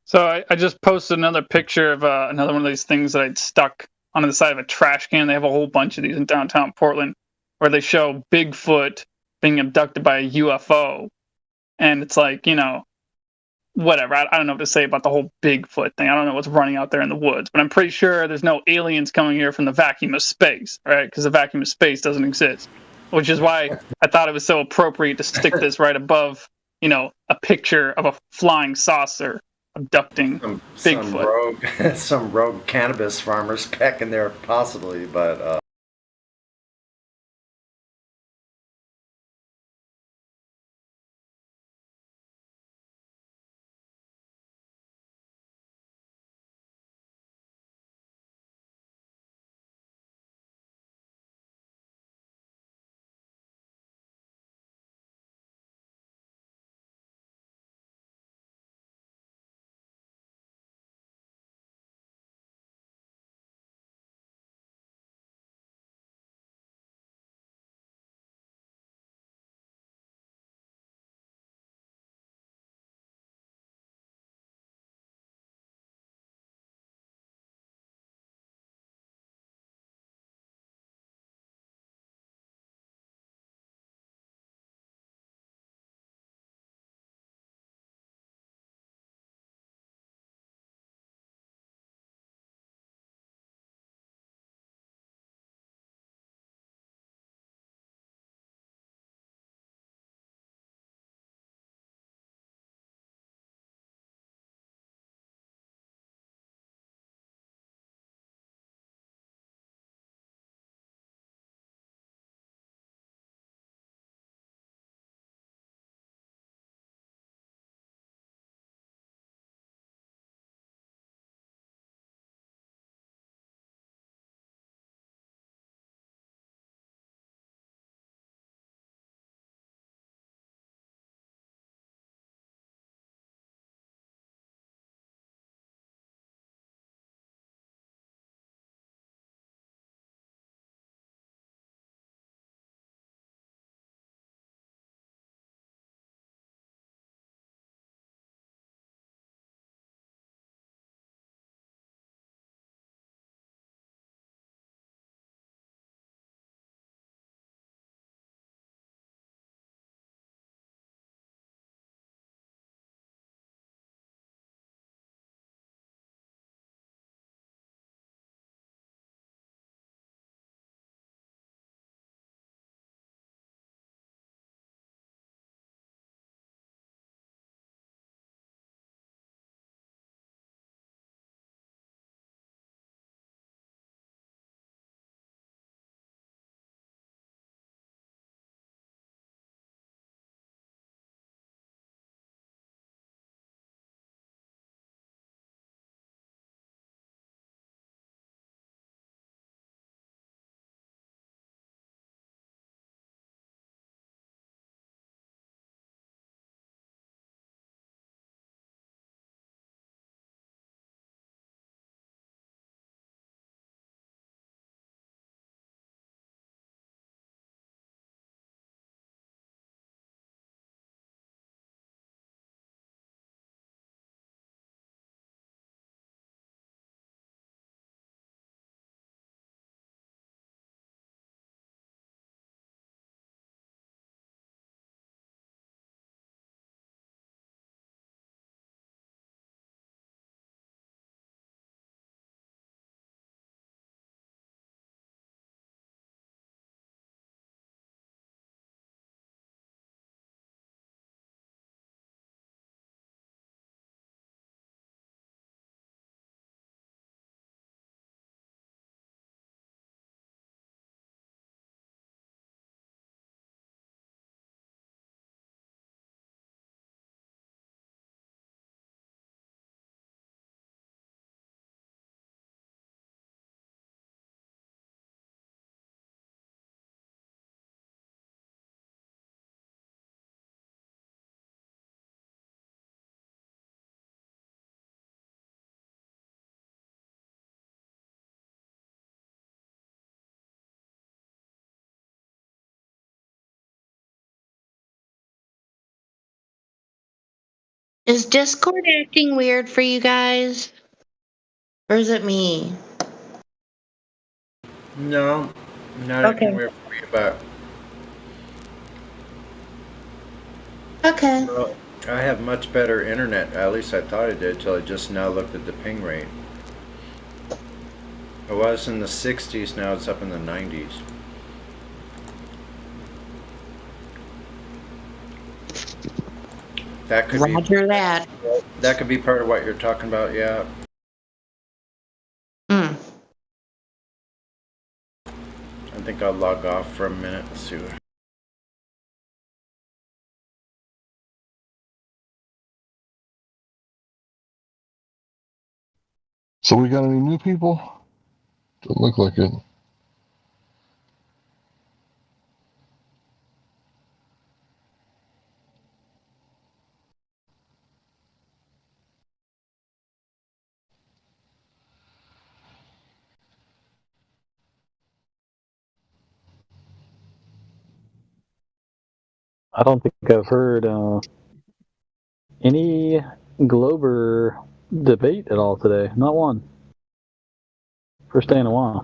So I just posted another picture of another one of these things that I'd stuck on the side of a trash can. They have a whole bunch of these in downtown Portland where they show Bigfoot being abducted by a UFO. And it's like, whatever. I don't know what to say about the whole Bigfoot thing. I don't know what's running out there in the woods, but I'm pretty sure there's no aliens coming here from the vacuum of space, right? Because the vacuum of space doesn't exist, which is why I thought it was so appropriate to stick this right above, a picture of a flying saucer abducting Bigfoot. Some rogue cannabis farmers back in there, possibly, but Is Discord acting weird for you guys? Or is it me? No, not Okay. acting weird for you, but Okay. well, I have much better internet. At least I thought I did till I just now looked at the ping rate. It was in the 60s, now it's up in the 90s. That could Roger that. That could be part of what you're talking about, yeah. Hmm. I think I'll log off for a minute and see what. So we got any new people? Doesn't look like it. I don't think I've heard any Glober debate at all today. Not one. First day in a while.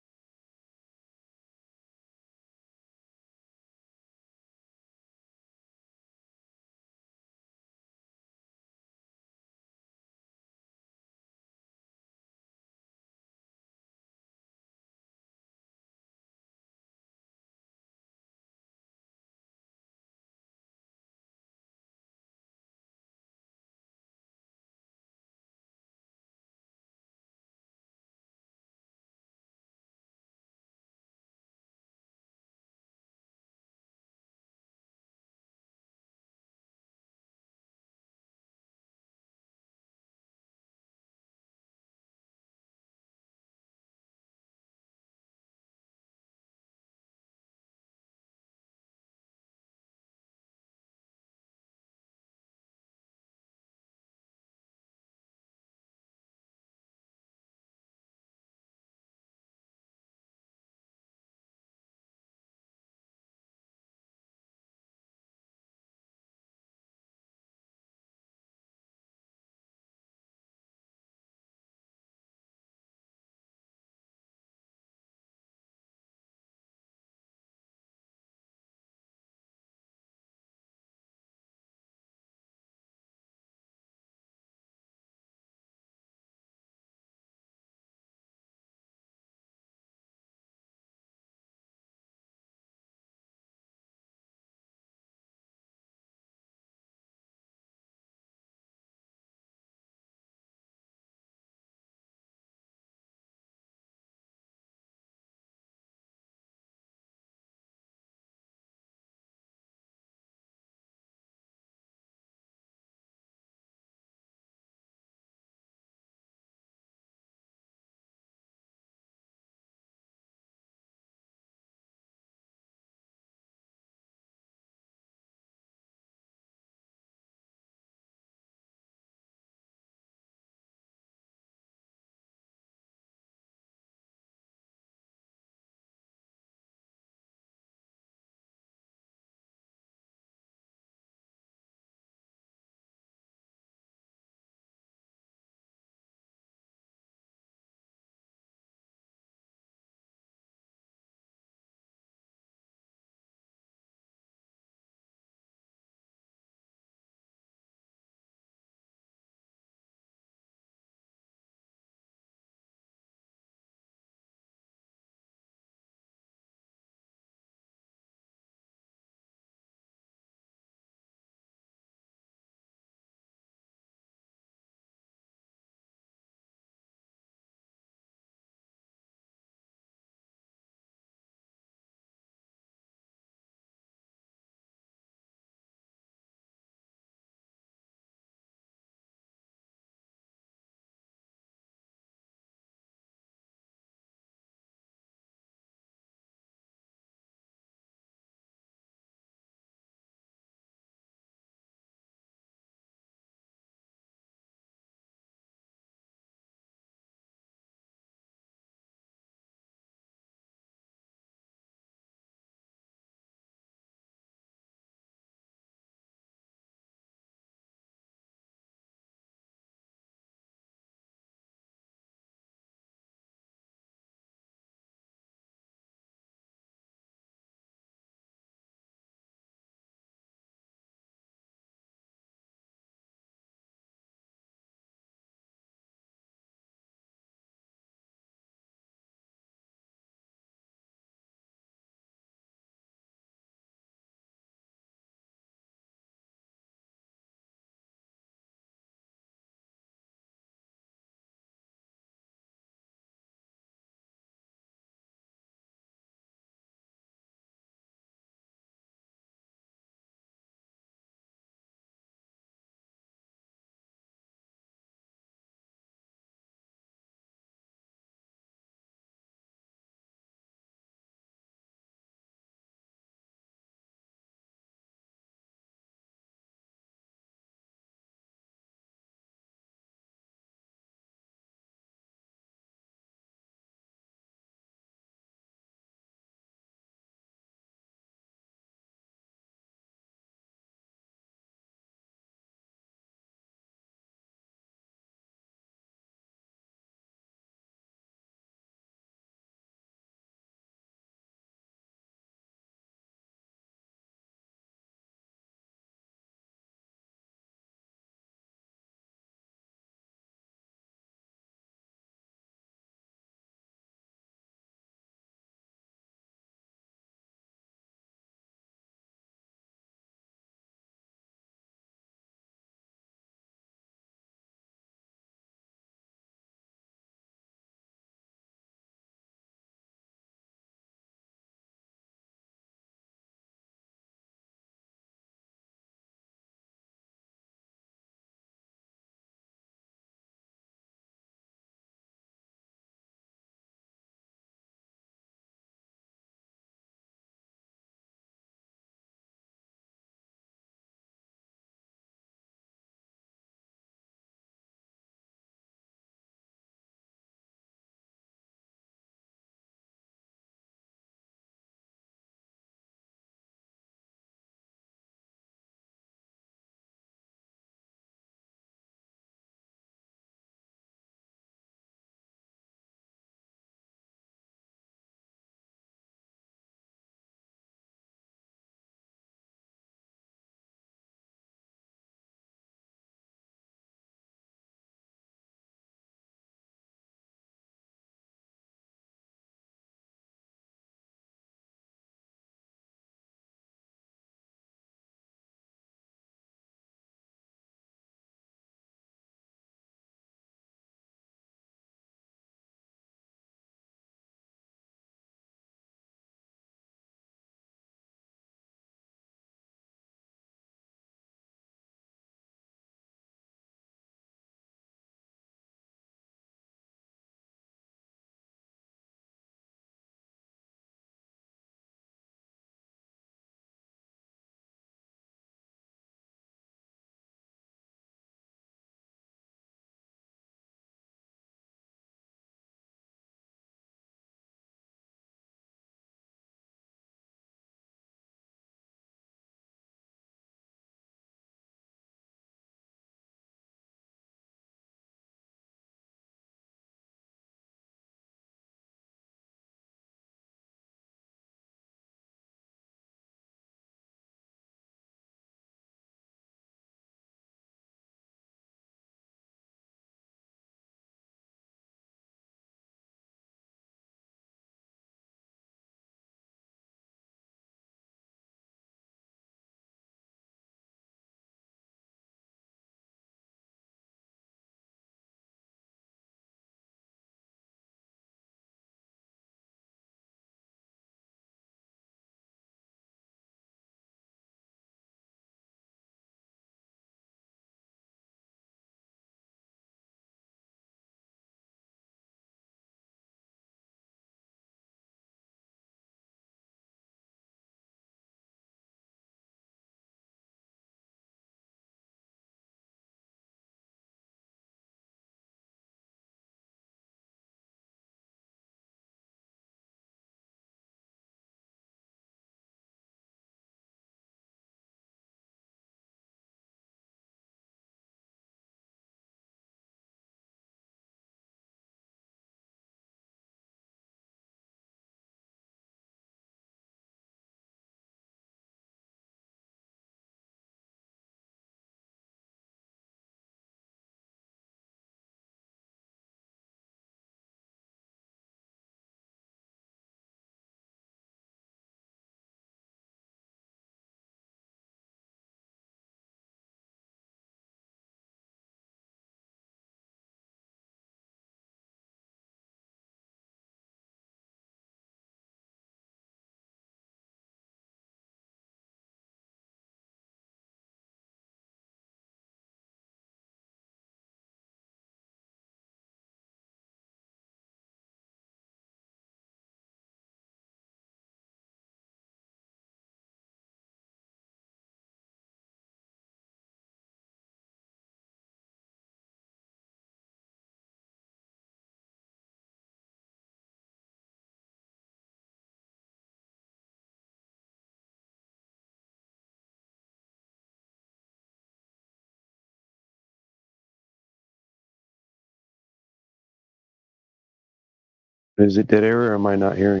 Is it dead air or am I not hearing?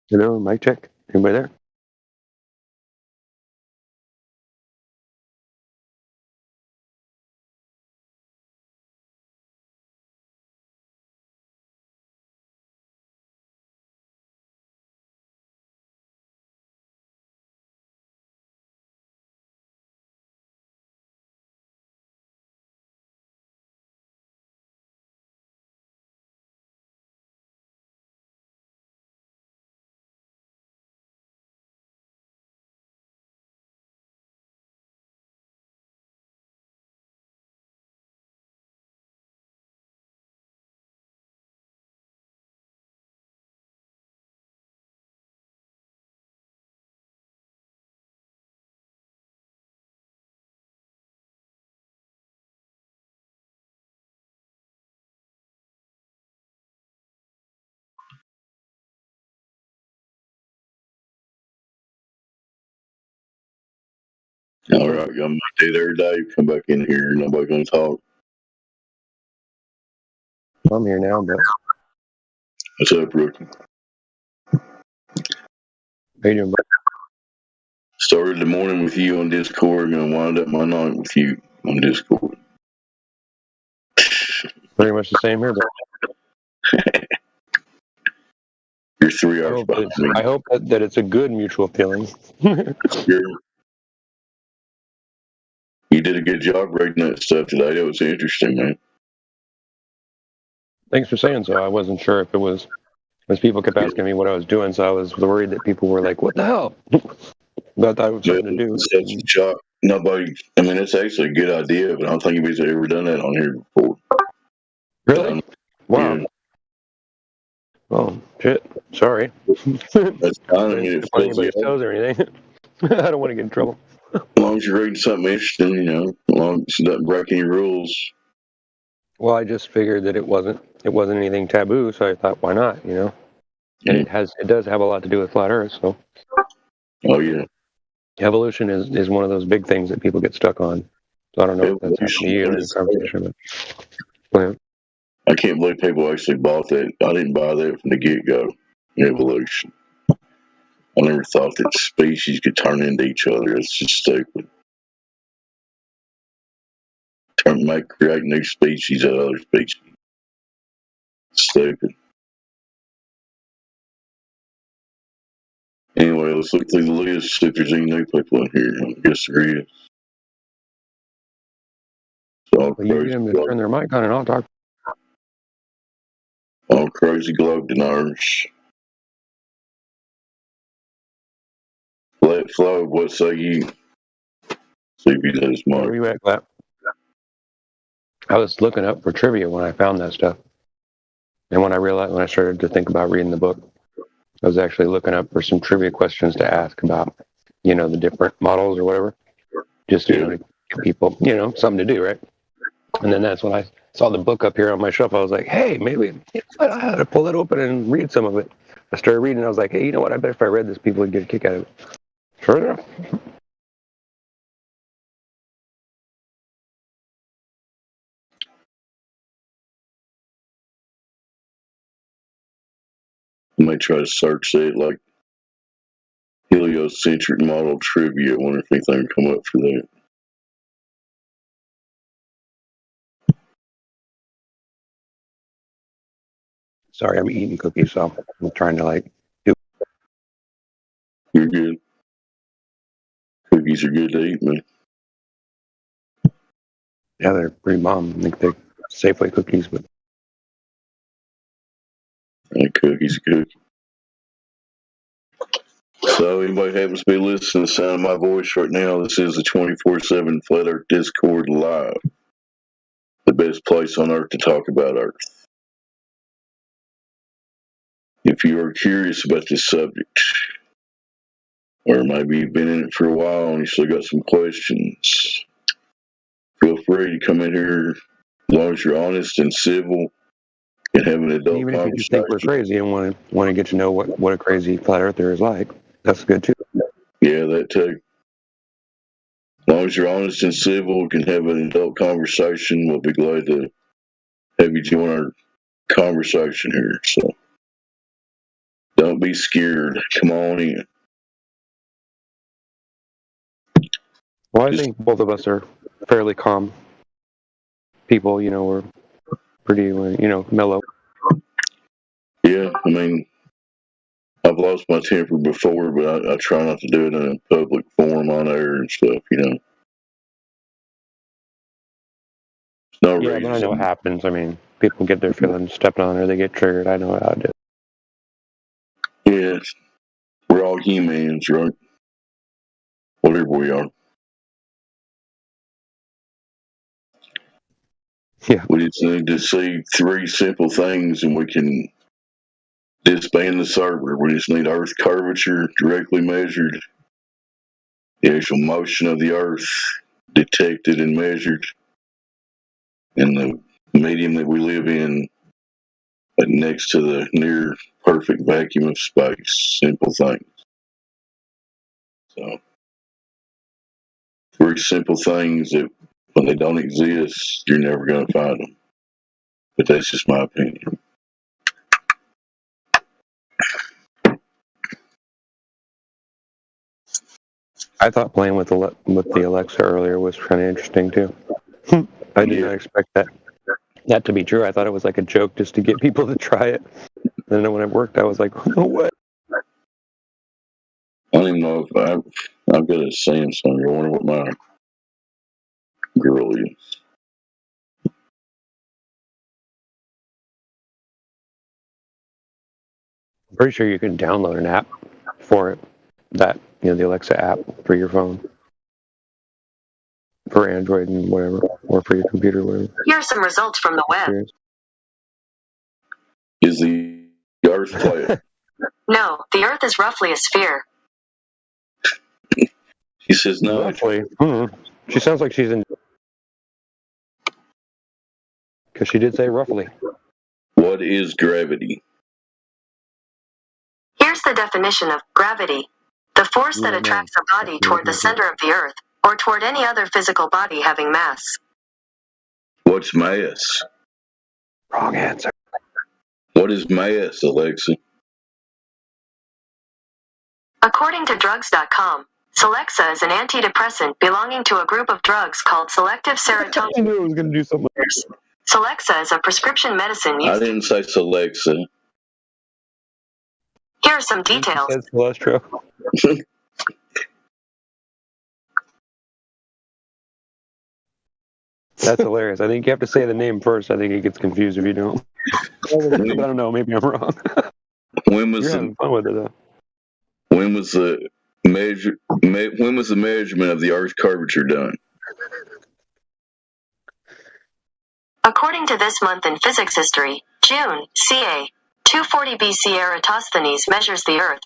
Hello, mic check. Anybody there? All right, I'm stay there, Dave. Come back in here. Nobody gonna talk. I'm here now, but What's up, Rookie? how you doing, bro? Started the morning with you on Discord. Gonna wind up my night with you on Discord. Pretty much the same here, bro. You're 3 hours behind me. I hope that it's a good mutual feeling. You did a good job reading that stuff today. That was interesting, man. Thanks for saying so. I wasn't sure if it was, because people kept asking me what I was doing, so I was worried that people were like, "What the hell?" But I thought it was something to do. Such a job. Nobody. I mean, it's actually a good idea, but I don't think anybody's ever done that on here before. Really? Wow. Yeah. Oh shit! Sorry. That's kind of it. Anybody's toes or anything. I don't want to get in trouble. As long as you're reading something interesting, you know, as long as it doesn't break any rules. Well, I just figured that it wasn't anything taboo, so I thought, why not? You know, and it does have a lot to do with flat Earth. So. Oh yeah. Evolution is one of those big things that people get stuck on. So I don't know if that's happened to you in this conversation, but yeah. I can't believe people actually bought that. I didn't buy that from the get-go. Evolution. I never thought that species could turn into each other. It's just stupid. Create new species out of other species. Stupid. Anyway, let's look through the list, see if there's any new people in here. I guess there is. So You get them to turn their mic on and I'll talk. All crazy globe deniers. Let flow. What say you? See if he does mark. Where you at, Clap? I was looking up for trivia when I found that stuff, and when I started to think about reading the book, I was actually looking up for some trivia questions to ask about, you know, the different models or whatever, just to give people, you know, something to do, right? And then that's when I saw the book up here on my shelf. I was like, hey, maybe I ought to pull it open and read some of it. I started reading. I was like, hey, you know what? I bet if I read this, people would get a kick out of it. Sure enough. I may try to search that, like heliocentric model trivia. I wonder if anything would come up for that. Sorry, I'm eating cookies, so I'm trying to do. You're good. Cookies are good to eat, man. Yeah, they're pretty bomb. I think they're Safeway cookies, but And cookies are good. So, anybody happens to be listening to the sound of my voice right now, this is the 24/7 Flat Earth Discord Live. The best place on Earth to talk about Earth. If you are curious about this subject, or maybe you've been in it for a while and you still got some questions, feel free to come in here as long as you're honest and civil and have an adult Even if you conversation. just think we're crazy and want to get to know what a crazy flat earther is like, that's good too. Yeah, that too. As long as you're honest and civil, we can have an adult conversation. We'll be glad to have you join our conversation here. So don't be scared. Come on in. Well, I think both of us are fairly calm people. You know, we're pretty, mellow. Yeah, I mean, I've lost my temper before, but I try not to do it in a public forum on air and stuff, No Yeah, reason. but I know what happens. I mean, people get their feelings stepped on or they get triggered. I know how to do it. Yeah, we're all humans, right? Whatever we are. Yeah. We just need to see 3 simple things and we can disband the server. We just need Earth curvature directly measured, the actual motion of the Earth detected and measured, and the medium that we live in next to the near perfect vacuum of space. Simple things. So, 3 simple things that when they don't exist, you're never going to find them. But that's just my opinion. I thought playing with the Alexa earlier was kind of interesting too. I did not expect that to be true. I thought it was like a joke just to get people to try it. And then when it worked, I was like, no way. I don't even know if I've got a Samsung. I wonder what my girl is. I'm pretty sure you can download an app for it. The Alexa app for your phone. For Android and whatever. Or for your computer, whatever. Here are some results from the web. Is the Earth flat? No, the Earth is roughly a sphere. He says no. Roughly. She sounds like she's in... Because she did say roughly. What is gravity? Here's the definition of gravity. The force that attracts a body toward the center of the Earth, or toward any other physical body having mass. What's mass? Wrong answer. What is mass, Alexa? According to drugs.com, Celexa is an antidepressant belonging to a group of drugs called selective serotonin. I knew it was going to do something. Celexa is a prescription medicine used. I didn't say Celexa. Here are some details. That's Celestro. That's hilarious. I think you have to say the name first. I think he gets confused if you don't. But I don't know. Maybe I'm wrong. When was You're having fun with it, though. When was the measurement of the Earth's curvature done? According to This Month in Physics History, June, ca. 240 BC Eratosthenes measures the Earth.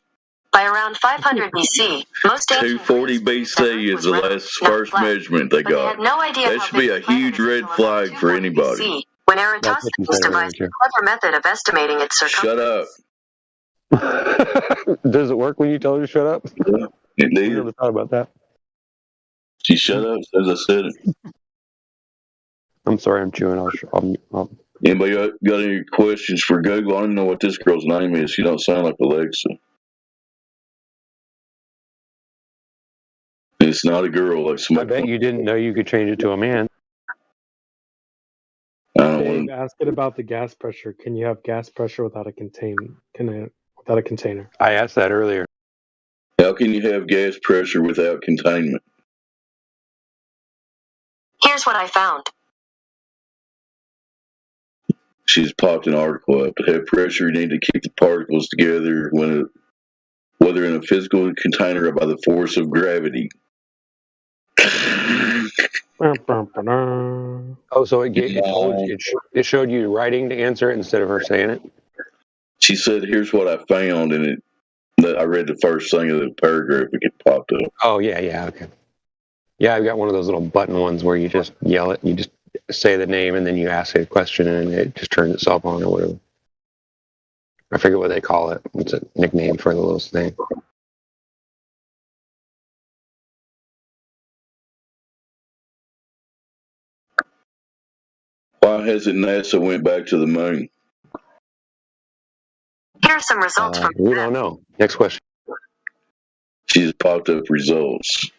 By around 500 BC, most ancient 240 BC is the first measurement they but they got. had no idea That how should be big a the planet huge is red until flag about for 240 anybody. BC, when Eratosthenes devised a clever method of estimating its circumference. Shut up. Does it work when you tell her to shut up? Yeah, it did. We never thought about that. She shut up as I said it. I'm sorry, I'm chewing. I'll Anybody got any questions for Google? I don't know what this girl's name is. She don't sound like Alexa. It's not a girl like I somebody. bet you didn't know you could change it to a man. I don't Dave, want. ask it about the gas pressure. Can you have gas pressure without a without a container? I asked that earlier. How can you have gas pressure without containment? Here's what I found. She's popped an article up. To have pressure, you need to keep the particles together. When whether in a physical container or by the force of gravity. Oh, so it showed you writing to answer it instead of her saying it. She said, "Here's what I found," and I read the first thing of the paragraph. It popped up. Oh yeah, okay. Yeah, I've got one of those little button ones where you just yell it. You just say the name and then you ask a question and it just turns itself on or whatever. I forget what they call it. It's a nickname for the little thing. Why hasn't NASA went back to the moon? Here are some results from We don't know. Next question. She just popped up results.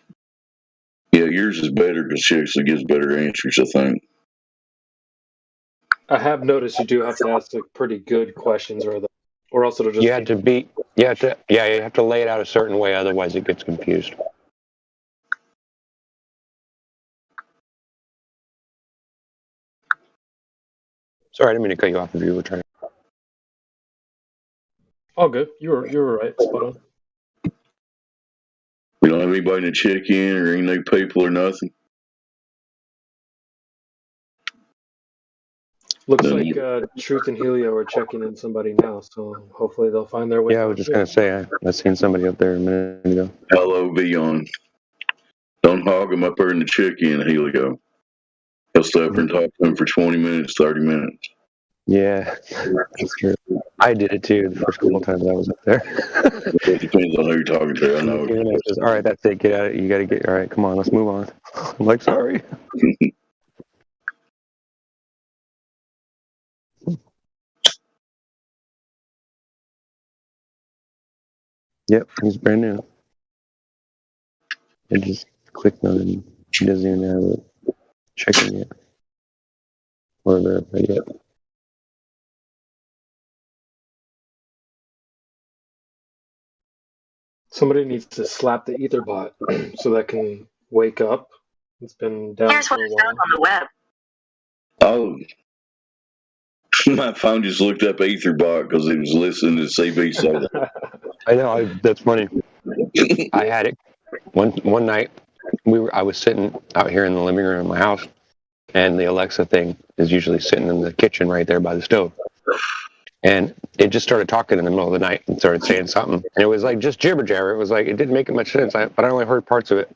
Yeah, yours is better because she actually gives better answers, I think. I have noticed you do have to ask like pretty good questions, or else it'll just. You have to lay it out a certain way, otherwise it gets confused. Sorry, I didn't mean to cut you off if you were trying. All good. You were right. Spot on. We don't have anybody to check in or any new people or nothing. Looks like Truth and Helio are checking in somebody now, so hopefully they'll find their way. Yeah, I was just gonna say I seen somebody up there a minute ago. Hello, Vion. Don't hog him up there in the check-in, Helio. He'll stay up and talk to him for 20 minutes, 30 minutes. Yeah, that's true. I did it too the first couple of times I was up there. It depends on who you're talking to. I know. All right, that's it. Get out. You got to get. All right, come on, let's move on. I'm like, sorry. Yep, he's brand new. I just clicked on him. He doesn't even have it checking yet or verified yet. Somebody needs to slap the Etherbot so that can wake up. It's been down Here's for what a I while. found on the web. Oh. My phone just looked up Etherbot because it was listening to CB Soda. I know. That's funny. I had it one night. I was sitting out here in the living room of my house, and the Alexa thing is usually sitting in the kitchen right there by the stove. And it just started talking in the middle of the night and started saying something. And it was like just jibber jabber. It was like, it didn't make much sense, but I only heard parts of it.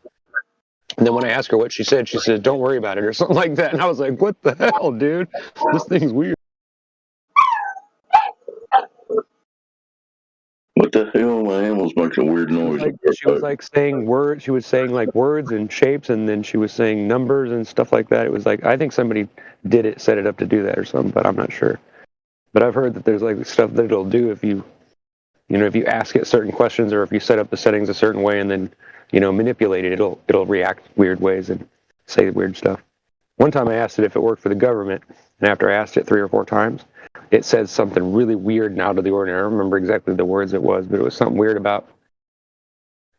And then when I asked her what she said, "Don't worry about it," or something like that. And I was like, what the hell, dude? This thing's weird. What the hell? My animal's making a weird noise. She was like saying words. She was saying like words and shapes, and then she was saying numbers and stuff like that. It was like, I think somebody set it up to do that or something, but I'm not sure. But I've heard that there's like stuff that it'll do if you ask it certain questions, or if you set up the settings a certain way and then, manipulate it, it'll react weird ways and say weird stuff. One time I asked it if it worked for the government, and after I asked it 3 or 4 times, it said something really weird and out of the ordinary. I don't remember exactly the words it was, but it was something weird about,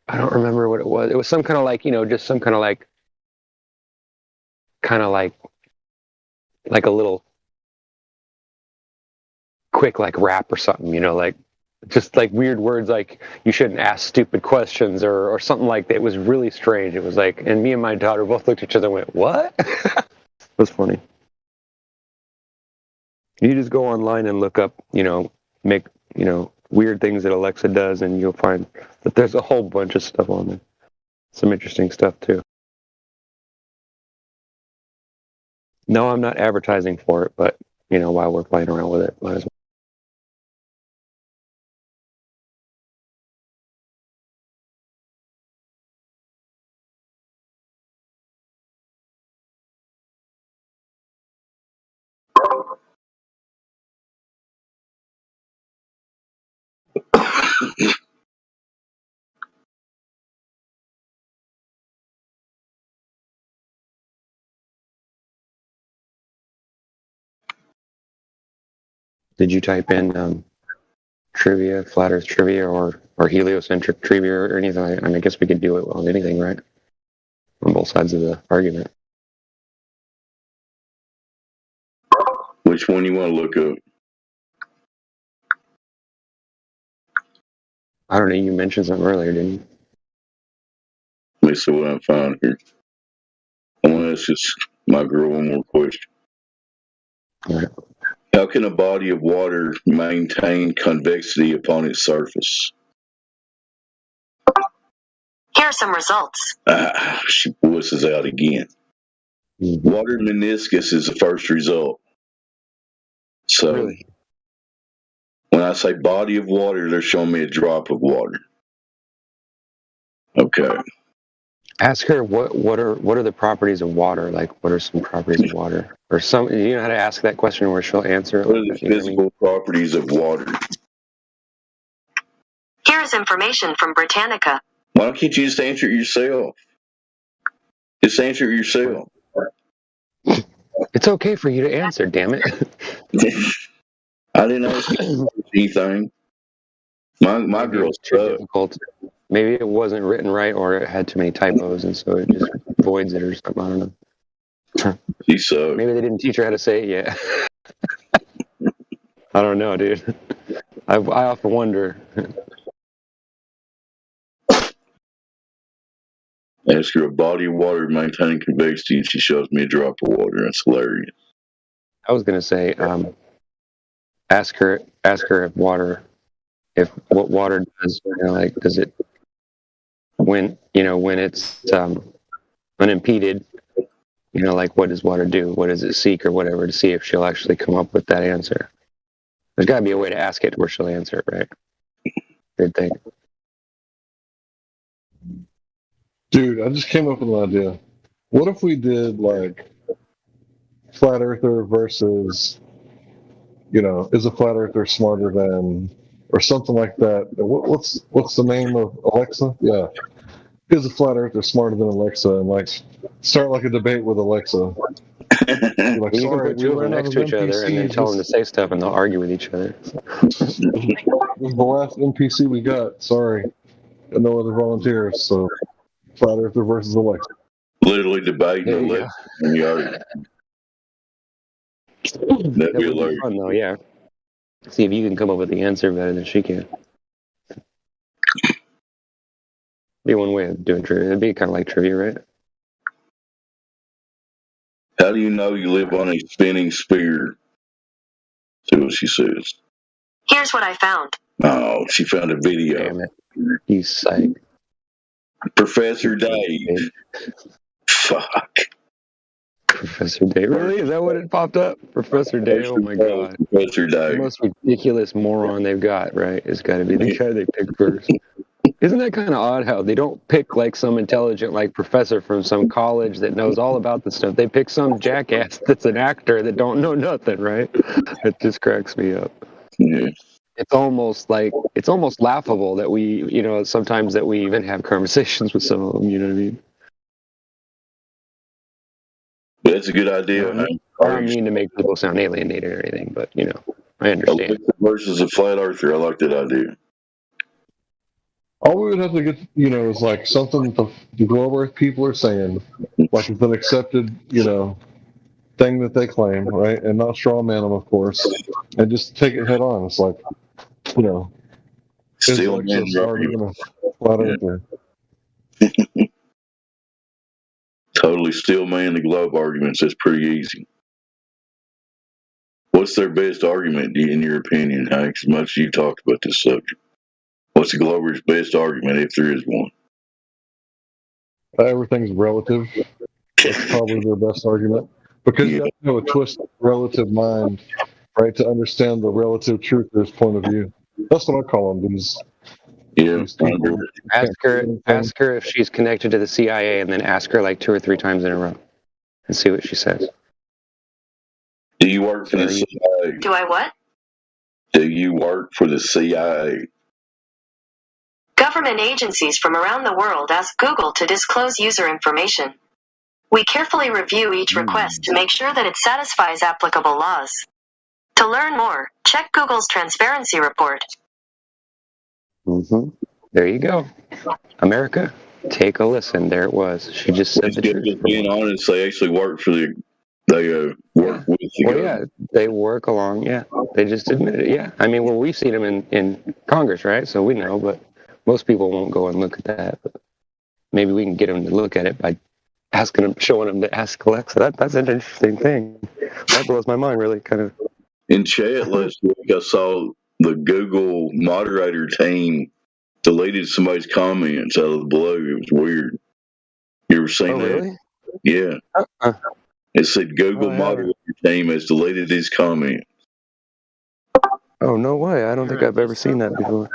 I don't remember what it was. It was some kind of like, just some kind of like a little quick like rap or something, like just like weird words like you shouldn't ask stupid questions or something like that. It was really strange. It was like, and me and my daughter both looked at each other and went, what? It was funny. You just go online and look up, make, weird things that Alexa does, and you'll find that there's a whole bunch of stuff on there. Some interesting stuff too. No, I'm not advertising for it, but while we're playing around with it, might as well. Did you type in trivia, flat Earth trivia, or heliocentric trivia, or anything? I mean, I guess we could do it on anything, right? On both sides of the argument. Which one you want to look up? I don't know. You mentioned something earlier, didn't you? Let me see what I'm finding here. I want to ask this, my girl one more question. Right. How can a body of water maintain convexity upon its surface? Here are some results. She voices out again. Water meniscus is the first result. So Really? when I say body of water, they're showing me a drop of water. Okay. Ask her what are the properties of water? Like, what are some properties of water? Or some, you know how to ask that question where she'll answer it. What are Like the that, you know what I mean? physical properties of water? Here is information from Britannica. Why don't you just answer it yourself? Just answer it yourself. It's okay for you to answer, damn it. I didn't ask you anything. My girl's too tough. difficult. Maybe it wasn't written right, or it had too many typos, and so it just voids it or something. I don't know. She sucks. Maybe they didn't teach her how to say it yet. I don't know, dude. I often wonder. Ask her a body of water maintaining convexity, and she shows me a drop of water. That's hilarious. I was gonna say, ask her if what water does. You know, like, does it when it's unimpeded? You know, like, what does water do? What does it seek or whatever, to see if she'll actually come up with that answer. There's got to be a way to ask it where she'll answer it, right? Good thing. Dude, I just came up with an idea. What if we did like flat earther versus, is a flat earther smarter than, or something like that? What's the name of Alexa? Yeah, is a flat earther smarter than Alexa? And like start like a debate with Alexa. Like, You can sorry, put two of them next to each other and then tell them to say stuff, and they'll argue with each other. This is the last NPC we got. Sorry, and no other volunteers. So, flat earther versus Alexa. Literally debating Alexa in the argue. That'd That be would be hilarious. fun, though. Yeah. See if you can come up with the answer better than she can. Be one way of doing trivia. It'd be kind of like trivia, right? How do you know you live on a spinning sphere? See what she says. Here's what I found. Oh, she found a video. Damn it. You psych. Professor Dave. Fuck. Professor Dave. Really? Is that what it popped up? Professor Dave? Oh my god. Professor The Dave. most ridiculous moron they've got, right? It's got to be the guy they pick first. Isn't that kind of odd how they don't pick like some intelligent like professor from some college that knows all about this stuff? They pick some jackass that's an actor that don't know nothing, right? It just cracks me up. Yeah. It's almost laughable that we, sometimes that we even have conversations with some of them, you know what I mean? That's a good idea. I don't mean to make people sound alienated or anything, but, I understand. Alexa versus a flat earther. I like that idea. All we would have to get, is like something the Globe Earth people are saying, like it's an accepted, thing that they claim, right? And not straw man them, of course, and just take it head on. It's like, is Still Alexa man smarter than a flat earther? Totally still man the globe arguments. That's pretty easy. What's their best argument, in your opinion, Hank? As much as you talked about this subject. What's the Glober's best argument, if there is one? Everything's relative. That's probably their best argument. Because you have to have a twisted relative mind, right, to understand the relative truther's point of view. That's what I call them. These people. Ask her if she's connected to the CIA, and then ask her like 2 or 3 times in a row, and see what she says. Do you work for the CIA? Do I what? Do you work for the CIA? Government agencies from around the world ask Google to disclose user information. We carefully review each request to make sure that it satisfies applicable laws. To learn more, check Google's transparency report. Mm-hmm. There you go. America, take a listen. There it was. She just said the truth. Just being honest, they actually work for the. They work with the Well, government. yeah, they work along. Yeah, they just admitted it. Yeah, I mean, well, we've seen them in Congress, right? So we know, but most people won't go and look at that. But maybe we can get them to look at it by showing them to ask Alexa. That's an interesting thing. That blows my mind, really, kind of. In chat last week, I saw the Google moderator team deleted somebody's comments out of the blue. It was weird. You ever seen that? Really? Yeah. It said Google moderator team has deleted his comment. Oh, no way. I don't think I've ever seen that before.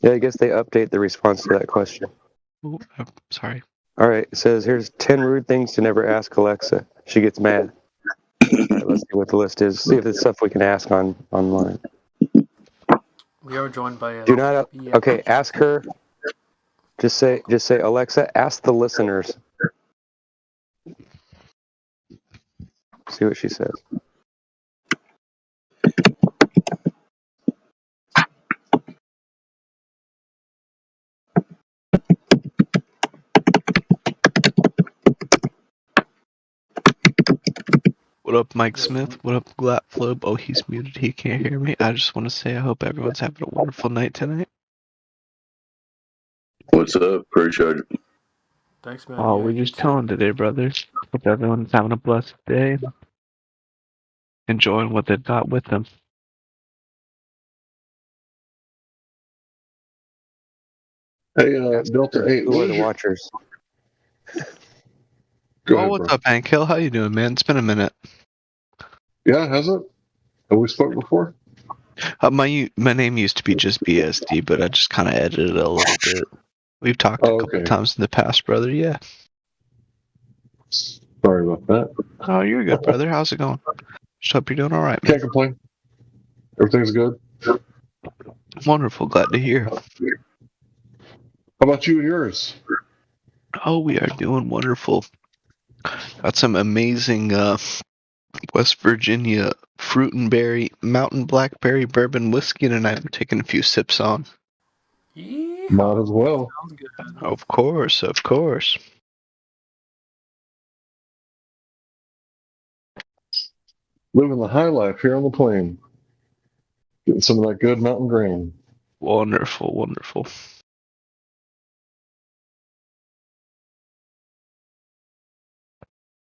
Yeah, I guess they update the response to that question. Ooh, I'm sorry. All right, it says, here's 10 rude things to never ask Alexa. She gets mad. All right, let's see what the list is. See if it's stuff we can ask online. We are joined by. Do not. Okay, ask her. Just say, Alexa, ask the listeners. See what she says. What up, Mike Smith? What up, Glatflobe? Oh, he's muted. He can't hear me. I just want to say I hope everyone's having a wonderful night tonight. What's up? Appreciate it. Thanks, man. Oh, we're just chilling today, brothers. Hope everyone's having a blessed day. Enjoying what they've got with them. Hey, Delta 8. Who are the watchers? Go Oh, ahead, what's bro. up, Hank Hill? How you doing, man? It's been a minute. Yeah, has it? Have we spoke before? My name used to be just BSD, but I just kind of edited it a little bit. We've talked a couple times in the past, brother. Yeah. Sorry about that. Oh, you're good, brother. How's it going? Just hope you're doing all right, man. Can't complain. Everything's good. Wonderful. Glad to hear. How about you and yours? Oh, we are doing wonderful. Got some amazing West Virginia fruit and berry, mountain blackberry bourbon whiskey tonight. I'm taking a few sips on. Might as well. Of course, of course. Living the high life here on the plain. Getting some of that good mountain grain. Wonderful, wonderful.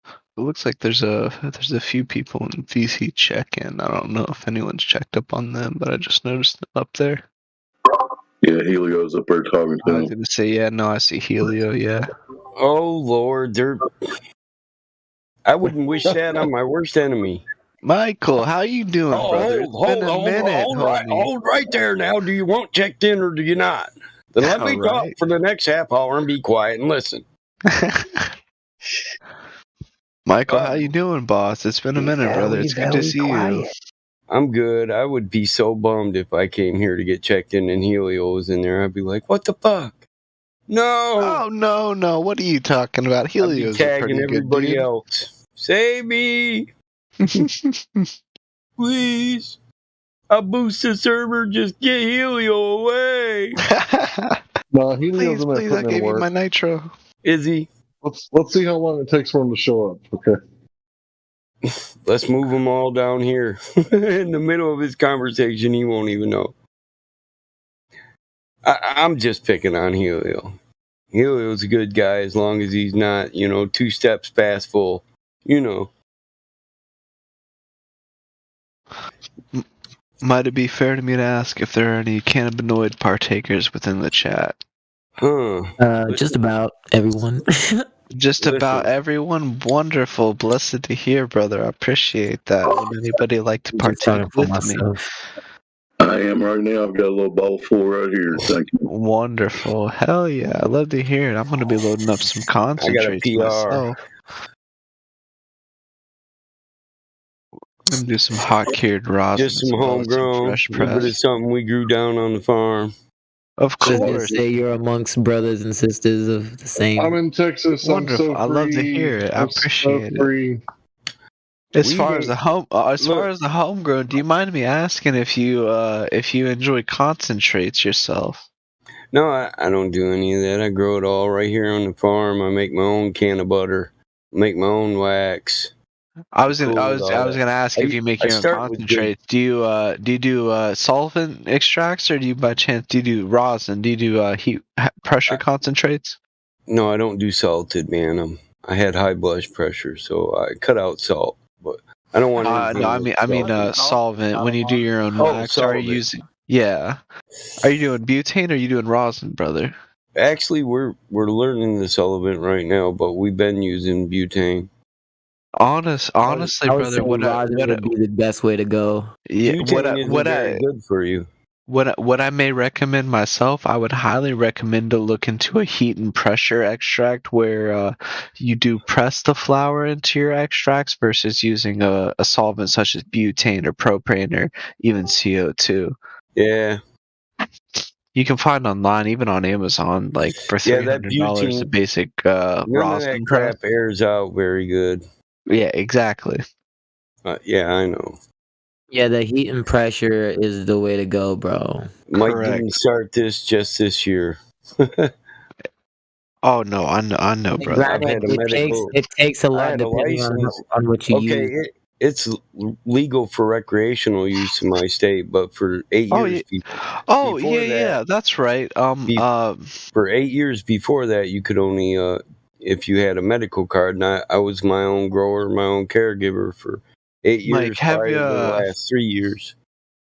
It looks like there's a few people in VC check-in. I don't know if anyone's checked up on them, but I just noticed them up there. Yeah, Helio's up there talking to I was him. gonna say, yeah, no, I see Helio, yeah. Oh Lord, I wouldn't wish that on my worst enemy. Michael, how you doing, brother? It's been a minute, hold right there now. Do you want checked in or do you not? Then let me talk for the next half hour and be quiet and listen. Michael, how you doing, boss? It's been a minute, brother. It's good to see you. I'm good. I would be so bummed if I came here to get checked in and Helio was in there. I'd be like, what the fuck? No! Oh, no. What are you talking about? Helio's I'd be tagging a pretty everybody good dude. else. Save me! Please! I'll boost the server. Just get Helio away! No, Helio's in there Please, I putting in gave you work. my nitro. Is he? Let's see how long it takes for him to show up. Okay. Let's move them all down here. In the middle of his conversation, he won't even know. I'm just picking on Helio. Helio's a good guy as long as he's not, 2 steps past full. Might it be fair to me to ask if there are any cannabinoid partakers within the chat? Just about everyone. Just about everyone. Wonderful. Blessed to hear, brother. I appreciate that. Would anybody like to partake with me? I am right now. I've got a little bowl full right here. Thank you. Wonderful. Hell yeah. I love to hear it. I'm going to be loading up some concentrates PR. myself. I'm going to do some hot cured rosin. Just some homegrown. Fresh A little bit of press. something we grew down on the farm. Of I was gonna course. say you're amongst brothers and sisters of the same. I'm in Texas. Wonderful. I'm so I love to free. hear it. I I'm so appreciate it. free. As We far as hate- the homegrown, do you mind me asking if you enjoy concentrates yourself? No, I don't do any of that. I grow it all right here on the farm. I make my own can of butter. Make my own wax. I was cool with all that. gonna ask if you make I your own start with good. concentrates. Do you do solvent extracts, or do you by chance do rosin? Do you do heat pressure concentrates? No, I don't do salted, man. I had high blood pressure, so I cut out salt. But I don't want anything. No, I mean with salt. solvent. When you do your own Oh, wax, are you solvent. using? Yeah. Are you doing butane or are you doing rosin, brother? Actually, we're learning the solvent right now, but we've been using butane. Honestly, I would brother, say rosin would be the best way to go. Yeah, Butane isn't very good for you. What I may recommend myself, I would highly recommend to look into a heat and pressure extract where you do press the flour into your extracts versus using a solvent such as butane or propane or even CO2. Yeah. You can find online, even on Amazon, like for $300, the butane, basic none of rosin that press. crap airs out very good. Yeah, exactly. Yeah, I know. Yeah, the heat and pressure is the way to go, bro. Mike didn't start this just this year. Oh no, I know, brother. Granted, it takes a I lot had a depending license. on what you Okay, use. it's legal for recreational use in my state, but for 8 Oh, years yeah, that's right. For 8 years before that, you could only if you had a medical card. And I was my own grower, my own caregiver for 8 Mike, years have prior you to the last 3 years.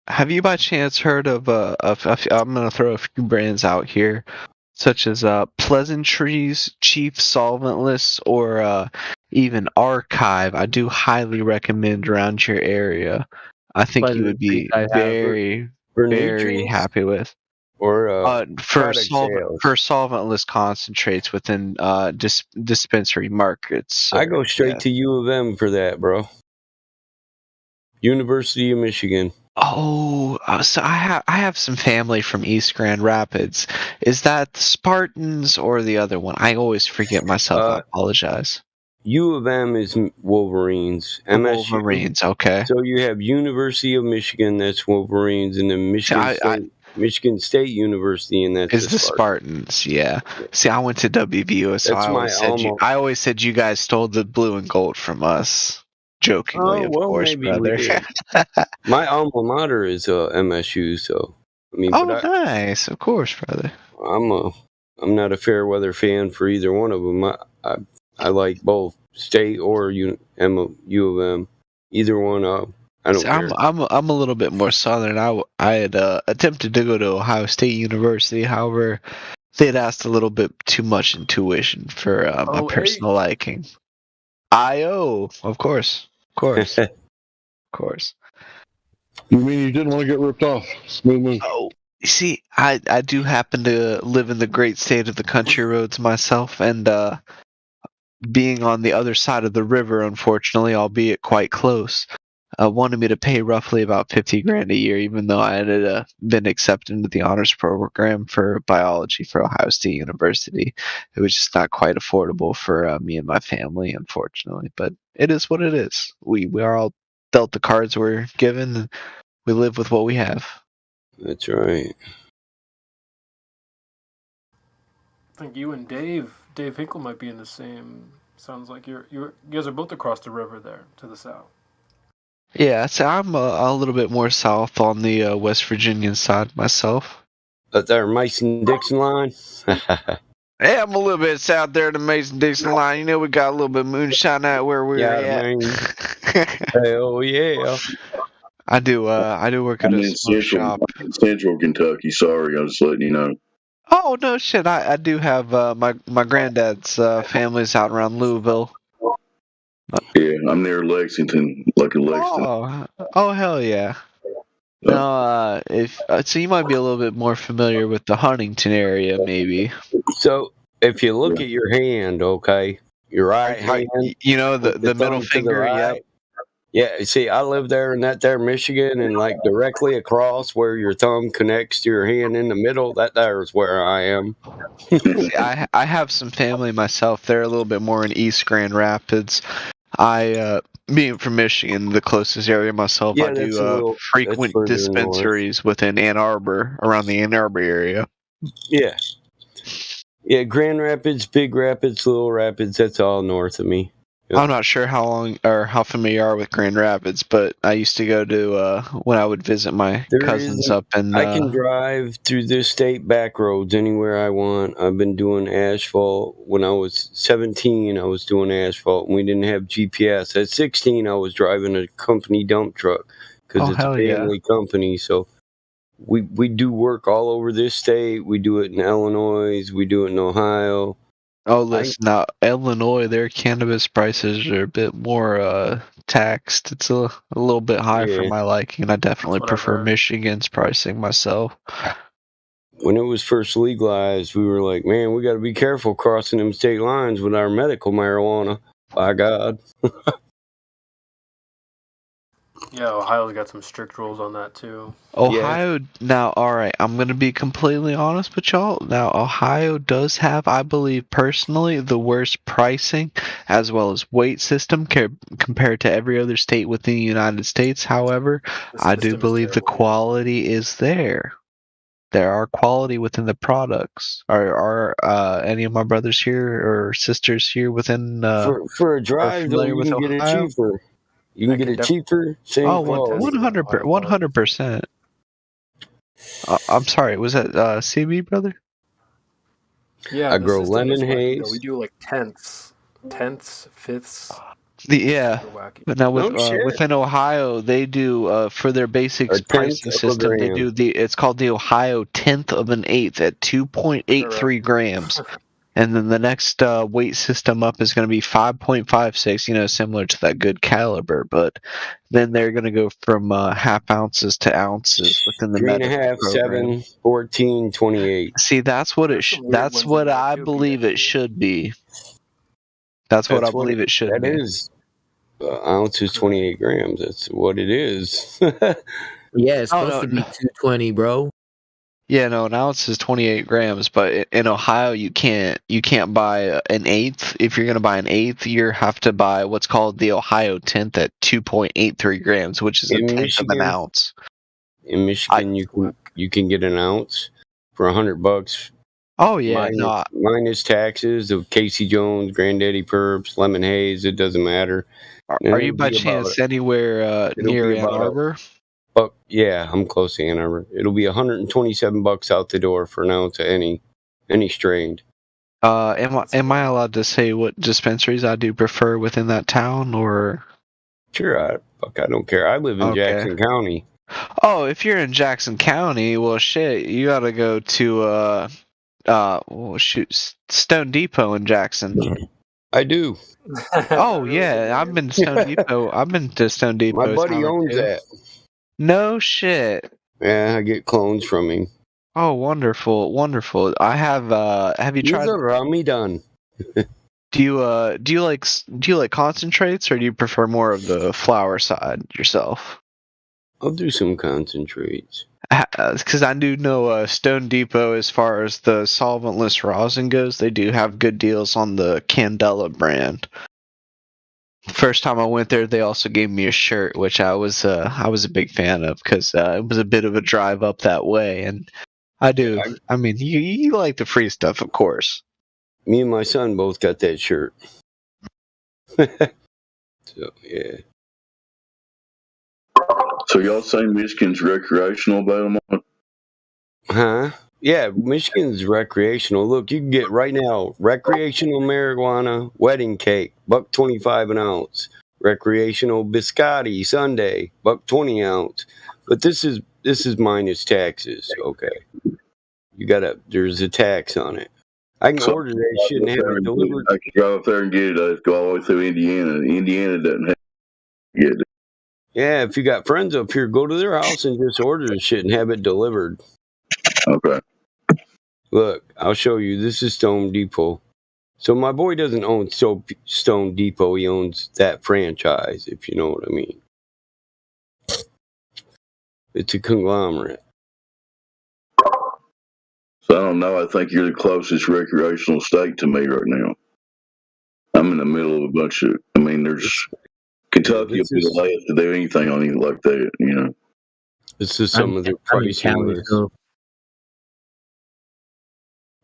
have you by chance heard of I'm gonna throw a few brands out here, such as Pleasantries, Chief Solventless, or even Archive? I do highly recommend around your area. I think you would be very nutrients? happy with. Or For product sales. solventless concentrates within dispensary markets. I go straight to U of M for that, bro. University of Michigan. Oh, so I have some family from East Grand Rapids. Is that the Spartans or the other one? I always forget myself. I apologize. U of M is Wolverines. MSU. Wolverines, okay. So you have University of Michigan, that's Wolverines, and then Michigan State University, and that's Is the Spartans? Yeah. See, I went to WVU, so That's I always said you guys stole the blue and gold from us. Jokingly, of course, maybe brother. we did. My alma mater is MSU, so I mean. Oh, nice, of course, brother. I'm not a fair weather fan for either one of them. I like both state or U of M. Either one, I don't care. I'm a little bit more southern. I had attempted to go to Ohio State University, however, they had asked a little bit too much in tuition for my personal liking. IO, of course. You mean you didn't want to get ripped off? Smooth move. Oh, you see, I do happen to live in the great state of the country roads myself, and being on the other side of the river, unfortunately, albeit quite close, wanted me to pay roughly about $50,000 a year, even though I had been accepted into the honors program for biology for Ohio State University. It was just not quite affordable for me and my family, unfortunately. But it is what it is. We are all dealt the cards we're given, and we live with what we have. That's right. I think you and Dave Hinkle might be in the same. Sounds like you guys are both across the river there to the south. Yeah, so I'm a little bit more south on the West Virginian side myself. There, Mason-Dixon line? Yeah, I'm a little bit south there in the Mason-Dixon line. You know, we got a little bit of moonshine out where we're at. Hell yeah. I do work at a smoke shop. Central Kentucky. Sorry, I was just letting you know. Oh, no shit. I do have my granddad's family's out around Louisville. Yeah, I'm near Lexington, like in Lexington. Oh, hell yeah. No, so you might be a little bit more familiar with the Huntington area, maybe. So if you look at your hand, okay, your right hand, you know the middle finger, right, yeah. See, I live there in that there Michigan, and like directly across where your thumb connects to your hand in the middle, that there is where I am. See, I have some family myself. They're a little bit more in East Grand Rapids. Being from Michigan, the closest area myself, I do frequent dispensaries within Ann Arbor, around the Ann Arbor area. Yeah, Grand Rapids, Big Rapids, Little Rapids, that's all north of me. I'm not sure how long or how familiar you are with Grand Rapids, but I used to go to when I would visit my There cousins isn't. up in. I can drive through this state back roads anywhere I want. I've been doing asphalt. When I was 17, I was doing asphalt, and we didn't have GPS. At 16, I was driving a company dump truck because Oh, it's a hell yeah. family company. So we do work all over this state. We do it in Illinois. We do it in Ohio. Oh, listen, now Illinois, their cannabis prices are a bit more taxed. It's a little bit high for Yeah. my liking, and I definitely That's what I've prefer heard. Michigan's pricing myself. When it was first legalized, we were like, man, we got to be careful crossing them state lines with our medical marijuana. By God. Yeah, Ohio's got some strict rules on that too. Ohio, now, alright, I'm going to be completely honest with y'all. Now, Ohio does have, I believe personally, the worst pricing as well as weight system compared to every other state within the United States. However, I do believe the quality is there. There are quality within the products. Are any of my brothers here or sisters here within For a are drive, though, familiar you with can get it Ohio? cheaper. You can get it cheaper, same Oh, quality. 100%. I'm sorry, was that CB, brother? Yeah, I the grow system lemon is wacky, though. haze. We do like tenths, fifths. Yeah, Super wacky. but now with No shit. within Ohio, they do for their basic A tenth pricing of a system. They gram. do it's called the Ohio 1/10 of an eighth at 2.83 grams, and then the next weight system up is going to be 5.56. You know, similar to that good caliber, but then they're going to go from half ounces to ounces within the 3.5, medical program. 7, 14, 28. See, that's what that's what I believe it should be. That's what I believe it should that be. is. Ounce is 28 grams. That's what it is. Yeah, it's Oh, supposed no, to be no. 220, bro. Yeah, no, an ounce is 28 grams, but in Ohio you can't buy an eighth. If you're gonna buy an eighth, you have to buy what's called the Ohio 10th at 2.83 grams, which is a In tenth of an Michigan, ounce. in Michigan, you can get an ounce for $100. Oh yeah, no. Minus taxes of Casey Jones, Granddaddy Purps, Lemon Haze. It doesn't matter. And Are you it'll by be chance about- anywhere it'll near be Ann about Arbor? Yeah, I'm close to Ann Arbor. It'll be $127 out the door for an ounce of any strained. Am I allowed to say what dispensaries I do prefer within that town, or? Sure, I don't care. I live in Okay. Jackson County. Oh, if you're in Jackson County, well, shit, you gotta go to Stone Depot in Jackson. I do. Oh yeah, I've been to Stone Depot. I've been to Stone Depot. My buddy a time or owns two. that. No shit. Yeah, I get clones from him. Oh, wonderful, wonderful. I have. Have you He's tried? a rummy done. Do you like concentrates, or do you prefer more of the flower side yourself? I'll do some concentrates. Because I do know Stone Depot, as far as the solventless rosin goes, they do have good deals on the Candela brand. First time I went there, they also gave me a shirt, which I was a big fan of, because it was a bit of a drive up that way, and I do. I mean, you like the free stuff, of course. Me and my son both got that shirt. So yeah. So y'all say Michigan's recreational about a month? Huh? Yeah, Michigan's recreational. Look, you can get right now recreational marijuana wedding cake, $1.25 an ounce. Recreational biscotti sundae, $1.20 ounce. But this is minus taxes. Okay, there's a tax on it. I can order that shit and have it delivered. I can drive up there and get it. I have to go all the way through Indiana. Indiana doesn't have to get it. Yeah, if you got friends up here, go to their house and just order the shit and have it delivered. Okay. Look, I'll show you. This is Stone Depot. So my boy doesn't own Stone Depot. He owns that franchise, if you know what I mean. It's a conglomerate. So I don't know. I think you're the closest recreational state to me right now. I'm in the middle of a bunch of. I mean, there's Kentucky will be the last to do anything on anything like that. You know. This is some of the pricing list.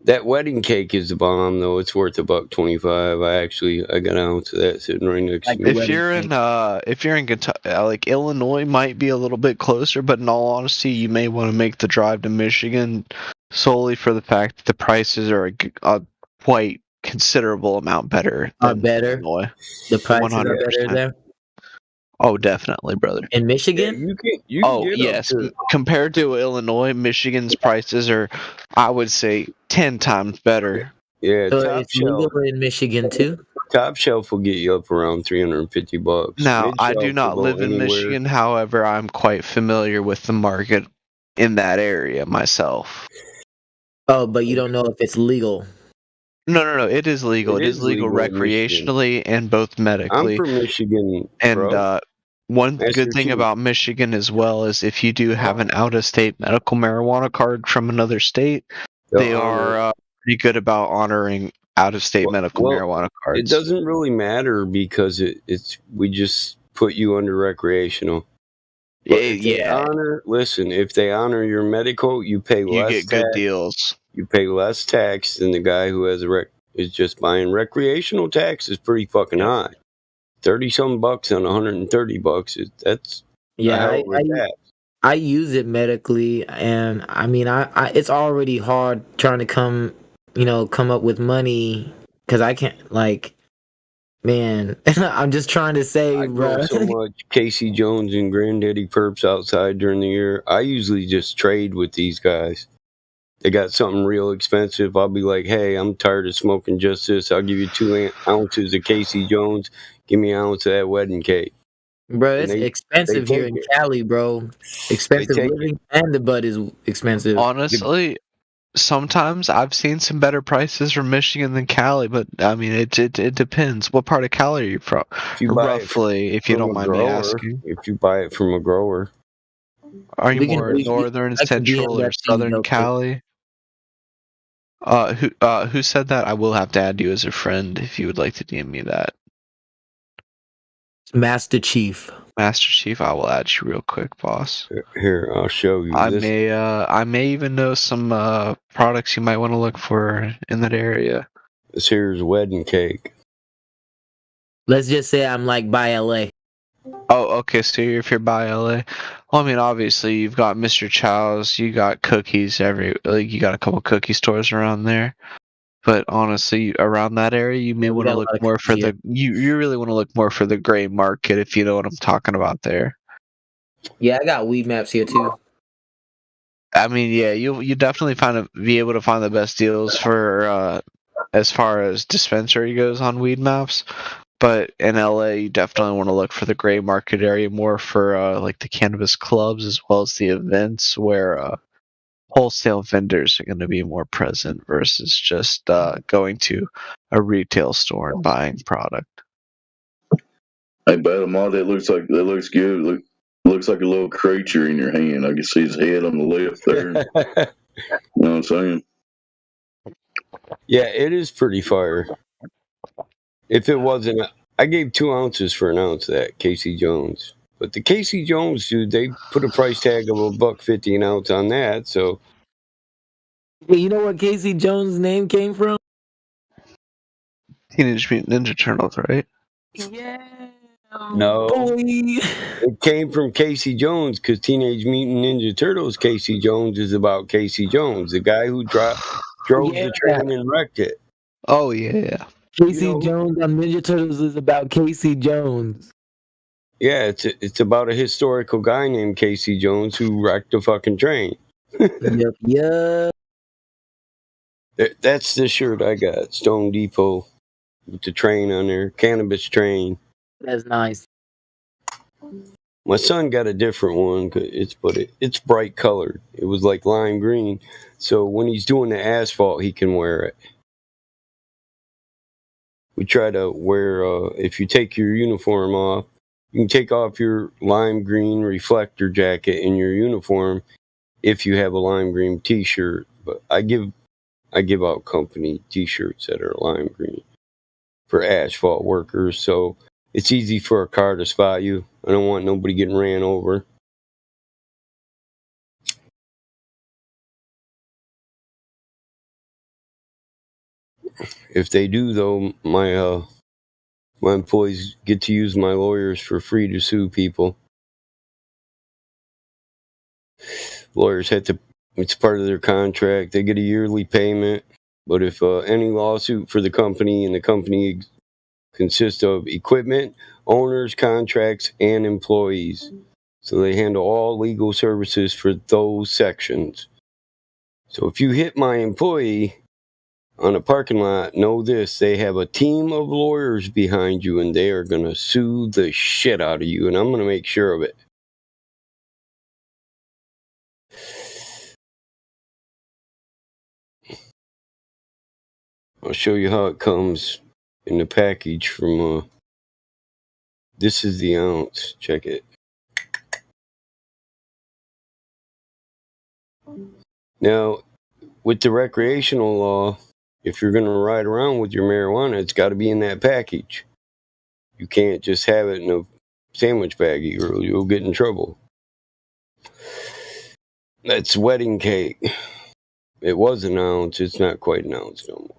That wedding cake is the bomb, though. It's worth $1.25. I got an ounce of that sitting right next to me. If you're in Kentucky, like Illinois, might be a little bit closer, but in all honesty, you may want to make the drive to Michigan solely for the fact that the prices are a quite considerable amount better than Illinois. The prices are better there Oh, definitely, brother. in Michigan. You can get yes. up to, Compared to Illinois, Michigan's prices are, I would say, 10 times better. yeah, So top it's legal shelf. in Michigan too. Top shelf will get you up around $350. Now, I do Mid-shelf not will live go in anywhere. Michigan. However, I'm quite familiar with the market in that area myself. Oh, but you don't know if it's legal. No. It is legal. It It is is legal legal in Michigan. recreationally and both I'm medically. from Michigan, And bro. one Master good thing Chief. about Michigan as well is if you do have an out-of-state medical marijuana card from another state, they They'll honor are pretty good about honoring out-of-state medical marijuana It cards. doesn't really matter because we just put you under recreational. But if they if they honor your medical, you pay You less get good tax. deals. You pay less tax than the guy who has is just buying. Recreational tax is pretty fucking high. 30-some bucks on $130. That's a Yeah, hell of a tax. I use it medically, and I mean, I it's already hard trying to come up with money because I can't man. I'm just trying to I save, grow bro. so much Casey Jones and Granddaddy Perps outside during the year. I usually just trade with these guys. They got something real expensive. I'll be like, hey, I'm tired of smoking just this. I'll give you 2 ounces of Casey Jones. Give me an ounce of that wedding cake. Bro, And it's expensive here take in it. Cali, bro. Expensive take living and the bud is expensive. Honestly, sometimes I've seen some better prices from Michigan than Cali, but I mean, it depends. What part of Cali are you from? If you buy it Roughly, if you from don't a mind me grower, asking. if you buy it from a grower, Are you We can more we northern, like the central, or BMWC southern real quick. Cali? Who said that? I will have to add you as a friend if you would like to DM me that. Master Chief. Master Chief, I will add you real quick, boss. here I'll show you. I may even know some products you might want to look for in that area. This here's wedding cake. Let's just say I'm like by LA. Oh, okay. So if you're by LA, well, I mean, obviously you've got Mr. Chow's, you got cookies you got a couple cookie stores around there. But honestly, around that area, you may We want to got a look lot of more for cookies you really want to look more for the gray market, if you know what I'm talking about there. Yeah, I got weed maps here too. I mean, yeah, you definitely be able to find the best deals for as far as dispensary goes on weed maps. But in LA, you definitely want to look for the gray market area more for like the cannabis clubs as well as the events where wholesale vendors are going to be more present versus just going to a retail store and buying product. Hey, Batamont, that looks good. Looks like a little creature in your hand. I can see his head on the left there. You know what I'm saying? Yeah, it is pretty fire. If it wasn't, I gave 2 ounces for an ounce of that Casey Jones. But the Casey Jones, dude, they put a price tag of $1.50 an ounce on that. So You know where Casey Jones' name came from? Teenage Mutant Ninja Turtles, right? Yeah. no, Boy. it came from Casey Jones because Teenage Mutant Ninja Turtles. Casey Jones is about Casey Jones, the guy who drove the train and wrecked it. Oh yeah. Casey Jones on Ninja Turtles is about Casey Jones. Yeah, it's about a historical guy named Casey Jones who wrecked the fucking train. Yep. That's the shirt I got, Stone Depot, with the train on there, cannabis train. That's nice. My son got a different one, it's bright colored. It was like lime green, so when he's doing the asphalt, he can wear it. We try to wear, if you take your uniform off, you can take off your lime green reflector jacket in your uniform if you have a lime green t-shirt. But I give out company t-shirts that are lime green for asphalt workers, so it's easy for a car to spot you. I don't want nobody getting ran over. If they do, though, my employees get to use my lawyers for free to sue people. Lawyers have to, it's part of their contract. They get a yearly payment. But if any lawsuit for the company, and the company consists of equipment, owners, contracts, and employees. So they handle all legal services for those sections. So if you hit my employee on a parking lot, know this: they have a team of lawyers behind you, and they are going to sue the shit out of you, and I'm going to make sure of it. I'll show you how it comes in the package from, this is the ounce. Check it. Now, with the recreational law, if you're going to ride around with your marijuana, it's got to be in that package. You can't just have it in a sandwich baggie or you'll get in trouble. That's wedding cake. It was an ounce. It's not quite an ounce no more.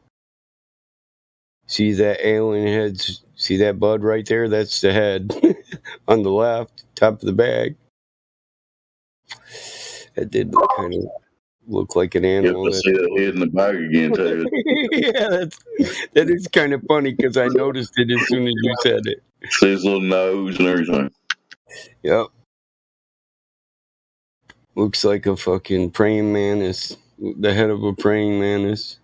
See that alien head? See that bud right there? That's the head on the left, top of the bag. That did look like an Yep, animal. I see that head in the bag again, too. Yeah, that is kind of funny because I noticed it as soon as you said it. See his little nose and everything. Yep. Looks like a fucking praying mantis. The head of a praying mantis.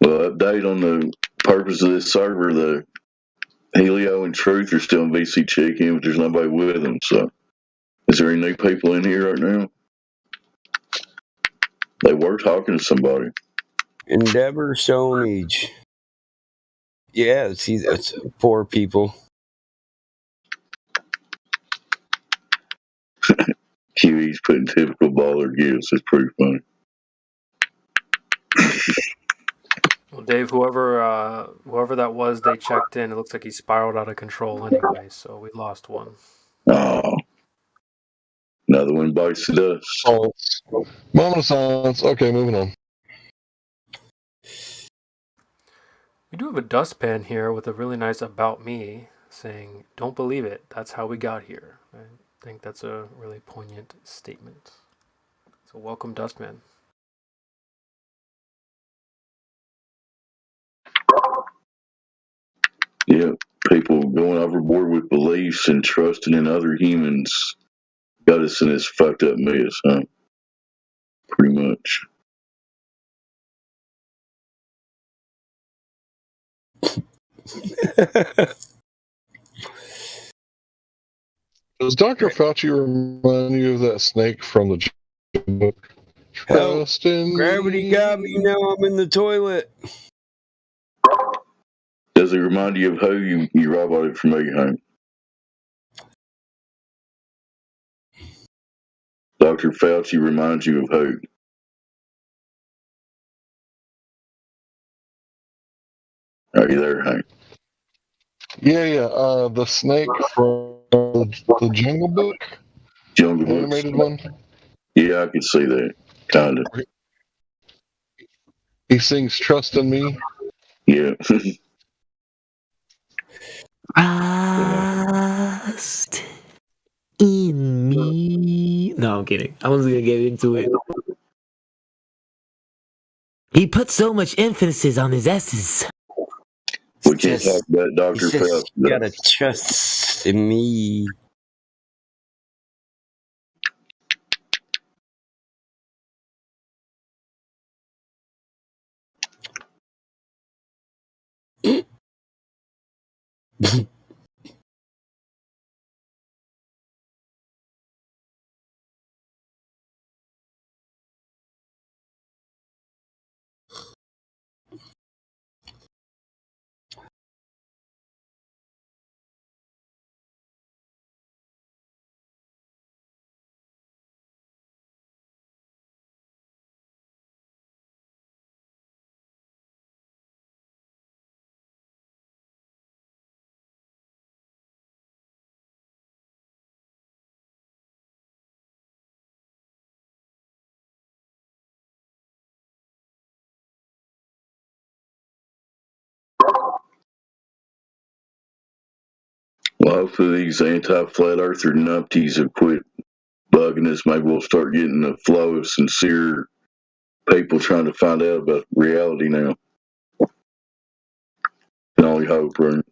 Well, update on the purpose of this server. The Helio and Truth are still in VC check-in, but there's nobody with them. So, is there any new people in here right now? They were talking to somebody. Endeavor Stone Age. Yeah, see, that's poor people. QE's putting typical baller gifts. It's pretty funny. Well, Dave, whoever that was, they checked in. It looks like he spiraled out of control anyway, so we lost one. Oh, another one bites the dust. Oh, moment of silence. Okay, moving on. We do have a dustpan here with a really nice "About Me" saying, "Don't believe it. That's how we got here." I think that's a really poignant statement. So welcome, dustman. Yeah, people going overboard with beliefs and trusting in other humans got us in this fucked up mess, huh? Pretty much. Does Dr. Fauci remind you of that snake from the book? Trust in Gravity got me, now I'm in the toilet. Does it remind you of who you roboted from making home? Dr. Fauci reminds you of who? Are you there, Hank? Yeah. The snake from the Jungle Book, Jungle Book. animated one. Yeah, I can see that. Kinda. He sings "Trust in Me." Yeah. Trust in me. No, I'm kidding. I wasn't gonna get into it. He put so much emphasis on his S's. We can't talk about Dr. Fauci. You gotta trust in me. Well, hopefully these anti-flat earther numpties have quit bugging us. Maybe we'll start getting a flow of sincere people trying to find out about reality now. Can only hope, right?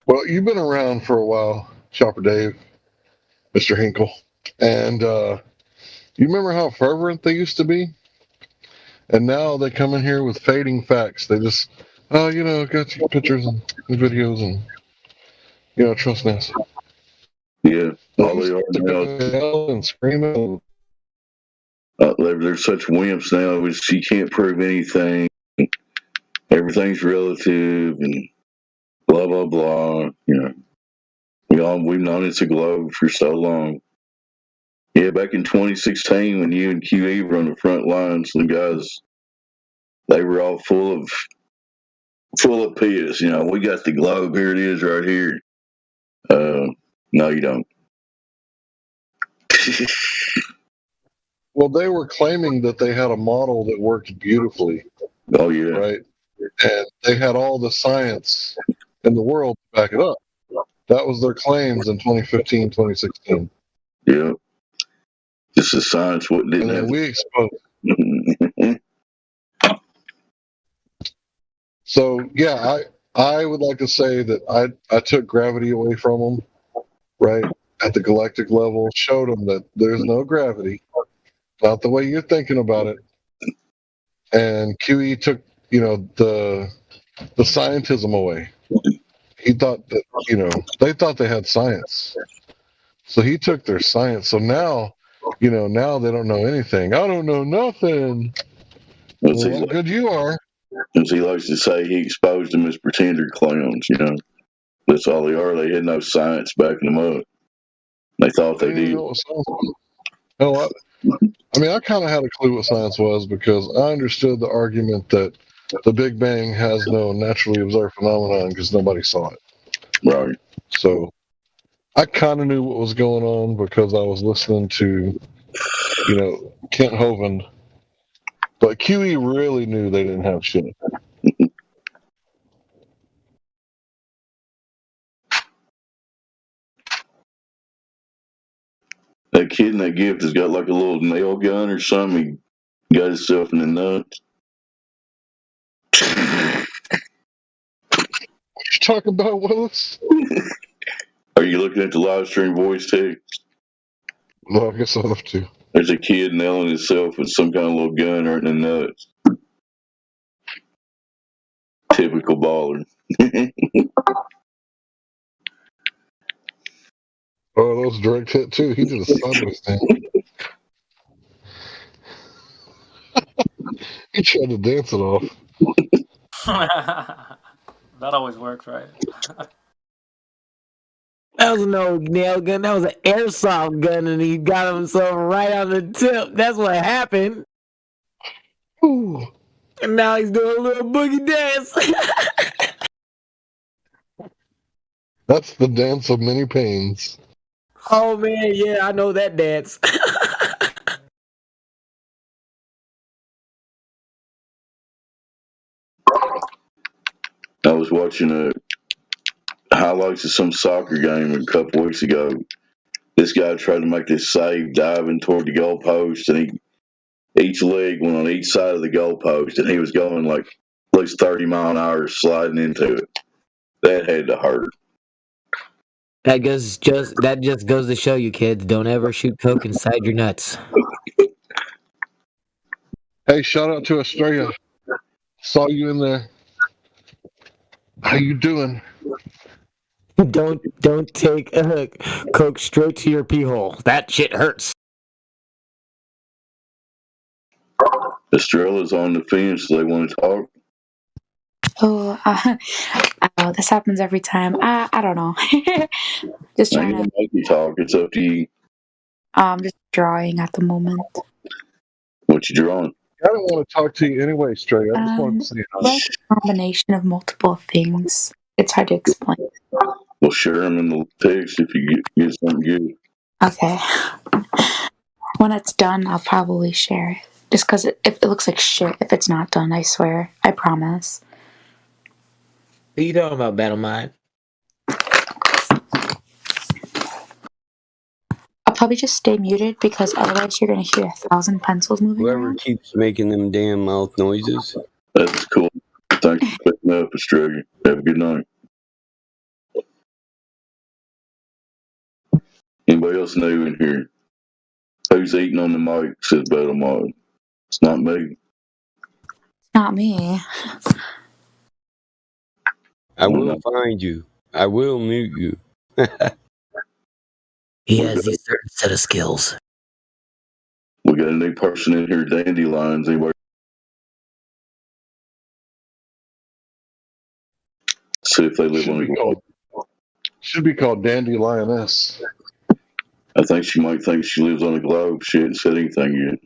Well, you've been around for a while, Chopper Dave, Mr. Hinkle, and you remember how fervent they used to be? And now they come in here with fading facts. They just, got your pictures and videos and, trust NASA. Yeah, all they are now. And screaming. They're such wimps now. You can't prove anything. Everything's relative and blah, blah, blah. We've known it's a globe for so long. Yeah, back in 2016 when you and QE were on the front lines, the guys, they were all full of piss. We got the globe. Here it is right here. No, you don't. Well, they were claiming that they had a model that worked beautifully. Oh, yeah. Right? And they had all the science in the world to back it up. That was their claims in 2015, 2016. Yeah. Just the science didn't have. We exposed. So, yeah, I would like to say that I took gravity away from them, right, at the galactic level, showed them that there's no gravity, not the way you're thinking about it. And QE took, the scientism away. He thought that, they thought they had science. So he took their science. So now, now they don't know anything. I don't know nothing. Well, good you are. As he likes to say, he exposed them as pretender clowns, That's all they are. They had no science backing them up. They thought they did. I kind of had a clue what science was because I understood the argument that the Big Bang has no naturally observed phenomenon because nobody saw it. Right. So I kind of knew what was going on because I was listening to, Kent Hovind. But QE really knew they didn't have shit. That kid in that gift has got like a little nail gun or something. He got himself in the nuts. What you talking about, Willis? Are you looking at the live stream voice text? No, I guess I'll have to. There's a kid nailing himself with some kind of little gun right in the nuts. Typical baller. Oh, that was a direct hit too. He did a sideways thing. He tried to dance it off. That always works, right? That was no nail gun. That was an airsoft gun, and he got himself right on the tip. That's what happened. Ooh. And now he's doing a little boogie dance. That's the dance of many pains. Oh, man, yeah, I know that dance. I was watching highlights of some soccer game a couple weeks ago. This guy tried to make this save diving toward the goalpost, and each leg went on each side of the goalpost, and he was going like at least 30 mile an hour sliding into it. That had to hurt. That just goes to show you, kids, don't ever shoot coke inside your nuts. Hey, shout out to Australia. Saw you in there. How you doing? Don't take coke straight to your pee hole. That shit hurts. Estrella's on the fence. They want to talk. Oh, oh, this happens every time. I don't know. Just I ain't trying gonna to. make you talk. It's up to you. Just drawing at the moment. What you drawing? I don't want to talk to you anyway, Stray. I just wanted to say hi. Like a combination of multiple things. It's hard to explain. We'll share them in the text if you get something good. Okay. When it's done, I'll probably share it. Just because if it looks like shit, if it's not done, I swear. I promise. What are you talking about, Battle Mind? I'll probably just stay muted because otherwise you're going to hear 1,000 pencils moving Whoever around. keeps making them damn mouth noises. That's cool. Thanks for picking up, Australia. Have a good night. Anybody else new in here? Who's eating on the mic? Says Battle Mod. It's not me. Not me. I will find you. I will mute you. He has these certain set of skills. We got a new person in here, Dandelions. Anybody? See if they live on the globe. Should be called Dandy Lioness. I think she might think she lives on the globe. She hasn't said anything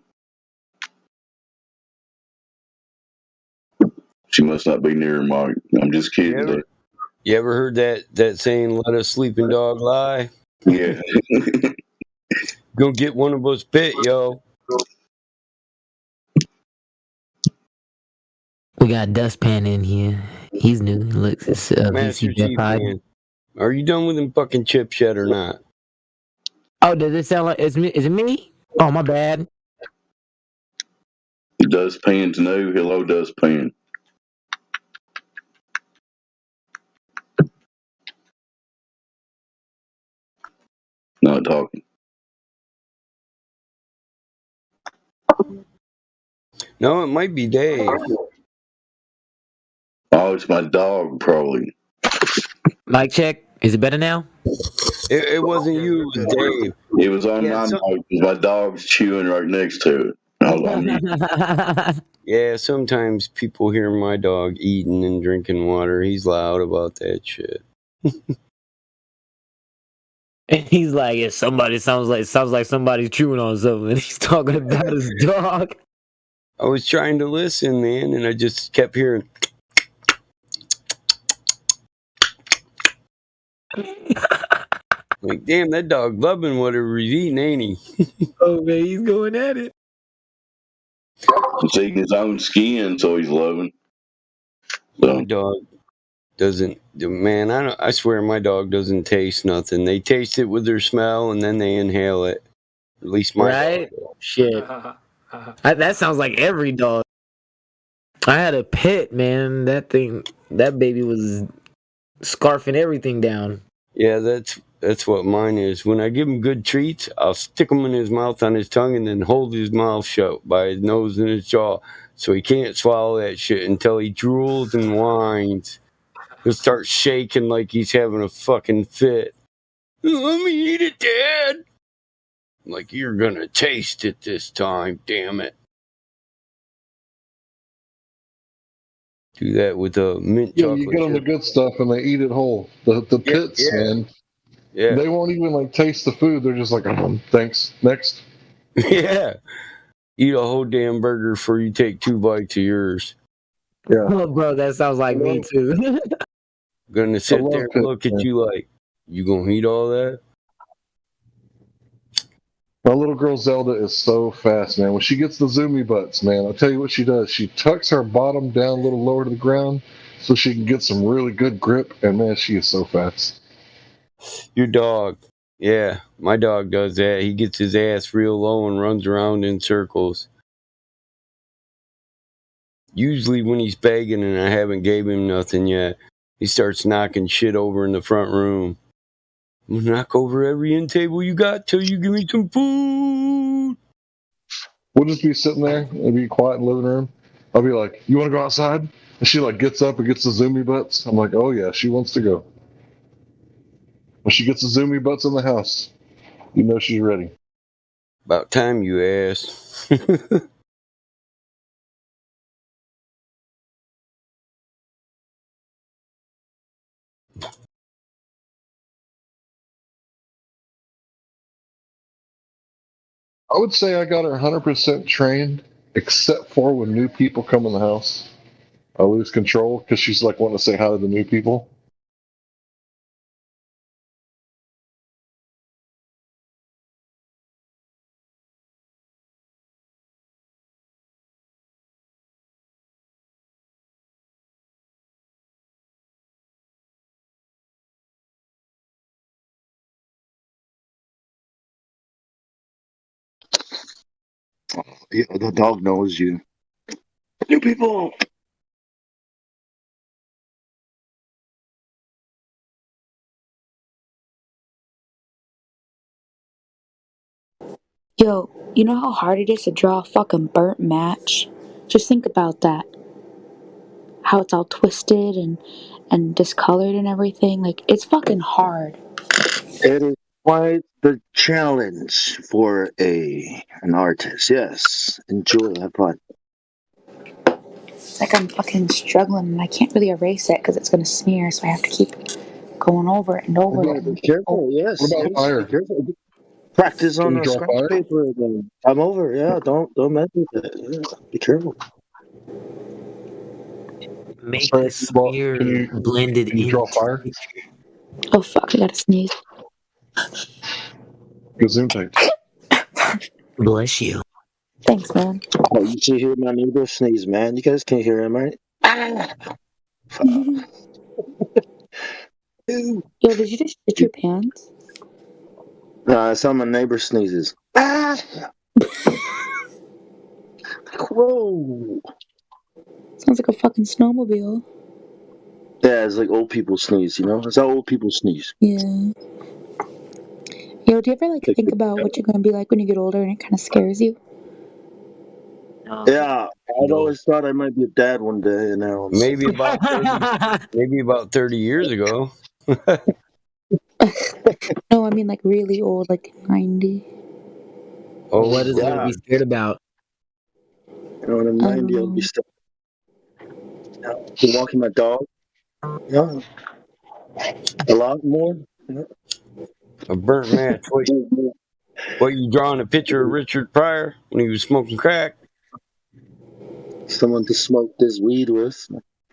yet. She must not be near her mic. I'm just kidding. You ever heard that saying, let a sleeping dog lie? Yeah. Gonna get one of us bit, yo. We got Dustpan in here. He's new. Looks it's Master VC Chief, Deathhide. man. Are you done with them fucking chips yet or not? Oh, does it sound like it's me? Is it me? Oh, my bad. Dustpan's new. Hello, Dustpan. Not talking. No, it might be Dave. Oh, it's my dog, probably. Mic check. Is it better now? It wasn't you, it was Dave. It was on my mic because my dog's chewing right next to it. Yeah, sometimes people hear my dog eating and drinking water. He's loud about that shit. And he's like, if somebody sounds like somebody's chewing on something. And he's talking about his dog. I was trying to listen, man, and I just kept hearing. Like, damn, that dog loving whatever he's eating, ain't he? Oh, man, he's going at it. He's eating his own skin, so he's loving. My dog doesn't, man, I swear my dog doesn't taste nothing. They taste it with their smell, and then they inhale it. At least my Right? dog. Shit. That sounds like every dog. I had a pet, man. That baby was scarfing everything down. Yeah, that's what mine is. When I give him good treats, I'll stick them in his mouth on his tongue and then hold his mouth shut by his nose and his jaw so he can't swallow that shit until he drools and whines. He'll start shaking like he's having a fucking fit. Let me eat it, Dad. I'm like, you're gonna taste it this time, damn it. Do that with a mint Yeah, chocolate you get them the chip. good stuff and they eat it whole. The pits, man. Yeah. They won't even like taste the food. They're just like, thanks. Next. Yeah. Eat a whole damn burger before you take 2 bites of yours. Yeah. Oh, bro, that sounds like me too. Gonna sit love there and pits, look at man. you like, you gonna eat all that? My little girl Zelda is so fast, man. When she gets the zoomy butts, man, I'll tell you what she does. She tucks her bottom down a little lower to the ground so she can get some really good grip. And man, she is so fast. Your dog. Yeah, my dog does that. He gets his ass real low and runs around in circles. Usually when he's begging and I haven't gave him nothing yet, he starts knocking shit over in the front room. I'm gonna knock over every end table you got till you give me some food. We'll just be sitting there and be quiet in the living room. I'll be like, you want to go outside? And she like gets up and gets the zoomy butts. I'm like, oh yeah, she wants to go. When she gets the zoomy butts in the house, you know she's ready. About time you asked. I would say I got her 100% trained, except for when new people come in the house. I lose control because she's like wanting to say hi to the new people. Yeah, the dog knows you. New people. Yo, you know how hard it is to draw a fucking burnt match? Just think about that. How it's all twisted and discolored and everything. Like, it's fucking hard. It is quite the challenge for an artist. Yes, enjoy, have fun. It's like I'm fucking struggling and I can't really erase it because it's gonna smear, so I have to keep going over it and over Yeah, it. be careful. Yes, What about yes, fire? be careful. Practice Can on you a draw scratch fire? paper. Then come over. Yeah, don't mess with it. Yeah, be careful. Make Sorry, the smear blended can you draw into fire? the picture. Oh fuck, I gotta sneeze. Gesundheit. Bless you. Thanks, man. Oh, you should hear my neighbor sneeze, man. You guys can hear him, right? Yo, did you just shit your pants? It's how my neighbor sneezes. Whoa. Sounds like a fucking snowmobile. Yeah, it's like old people sneeze, you know? It's how old people sneeze. Yeah. Yo, do you ever like think about what you're gonna be like when you get older and it kind of scares you? Yeah, I've always thought I might be a dad one day, and now I'm Maybe about 30 years ago. No, I mean like really old, like 90. Oh, What is there to yeah. be scared about? You know, when I'm I don't 90, I'll be know. still walking my dog. Yeah. A lot more. Yeah. a burnt match. What you drawing a picture of Richard Pryor when he was smoking crack? Someone to smoke this weed with.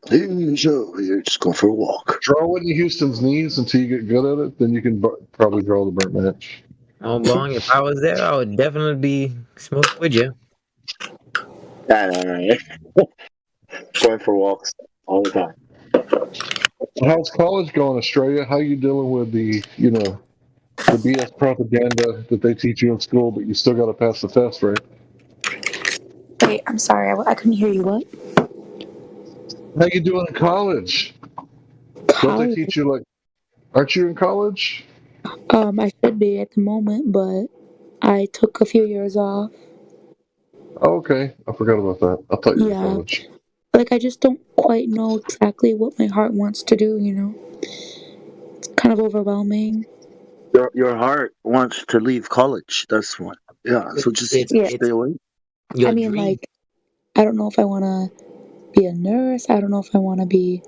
Hey, Joe, you're just going for a walk. Draw Whitney Houston's knees until you get good at it, then you can probably draw the burnt match. Oh, Bong, if I was there, I would definitely be smoking with you. Nah. Going for walks all the time. How's college going, Australia? How you dealing with the BS propaganda that they teach you in school, but you still got to pass the test, right? Wait, I'm sorry, I couldn't hear you. What? How you doing in college? Don't they teach you like? Aren't you in college? I should be at the moment, but I took a few years off. Oh, okay, I forgot about that. I thought you were in Yeah. college. Like, I just don't quite know exactly what my heart wants to do, you know? It's kind of overwhelming. Your heart wants to leave college. That's one. Yeah, so just stay away. I mean, like, I don't know if I want to be a nurse. I don't know if I want to be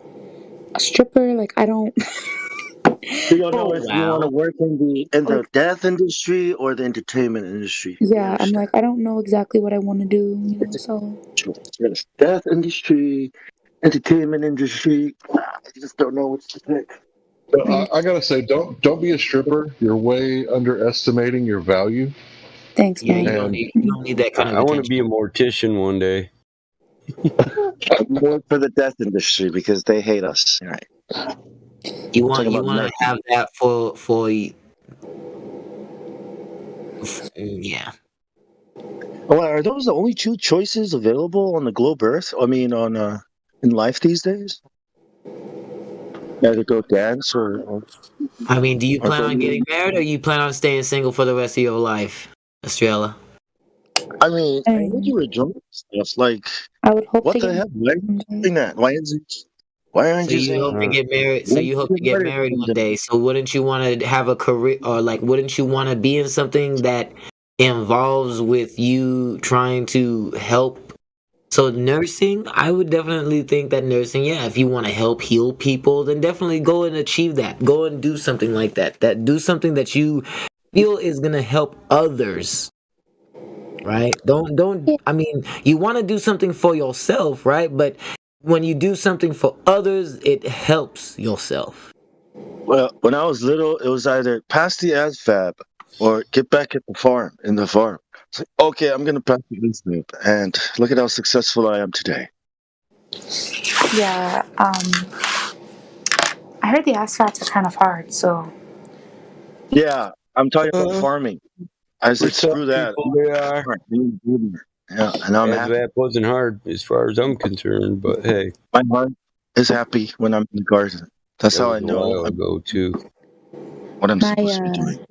a stripper. Like, I don't. You don't know if you want to work in the death industry or the entertainment industry. Yeah, I'm like, I don't know exactly what I want to do, you know, so. Yes, death industry, entertainment industry. I just don't know what to pick. I gotta say, don't be a stripper. You're way underestimating your value. Thanks, Yeah, man. you don't need that kind of I want to attention. be a mortician one day. Work for the death industry because they hate us. Right. You want Talking about to nursing. have that yeah. Oh, are those the only two choices available on the globe Earth? I mean, on in life these days? Either go dance or I mean, do you or plan go on getting married, or you plan on staying single for the rest of your life, Estrella? I mean, I think you were doing stuff like. I would hope What to the get hell? Why are you doing that? Why aren't So you you hope to saying? get married. So you hope to get married one day. So wouldn't you want to have a career, or like, wouldn't you want to be in something that involves with you trying to help? So nursing, I would definitely think that nursing, yeah, if you want to help heal people, then definitely go and achieve that. Go and do something like that. Do something that you feel is gonna help others. right? Don't. I mean, you want to do something for yourself, right? But when you do something for others, it helps yourself. Well, when I was little, it was either pass the ASVAB or get back at the farm, in the farm. It's like, okay, I'm going to pass the ASVAB. And look at how successful I am today. Yeah, I heard the ASVABs are kind of hard, so. Yeah, I'm talking about farming. I said, For some screw that. people, they are. Yeah, and I'm happy. ASVAB wasn't hard as far as I'm concerned, but hey. My heart is happy when I'm in the garden. That's that how was I a know while ago, too. what I'm My supposed to be doing.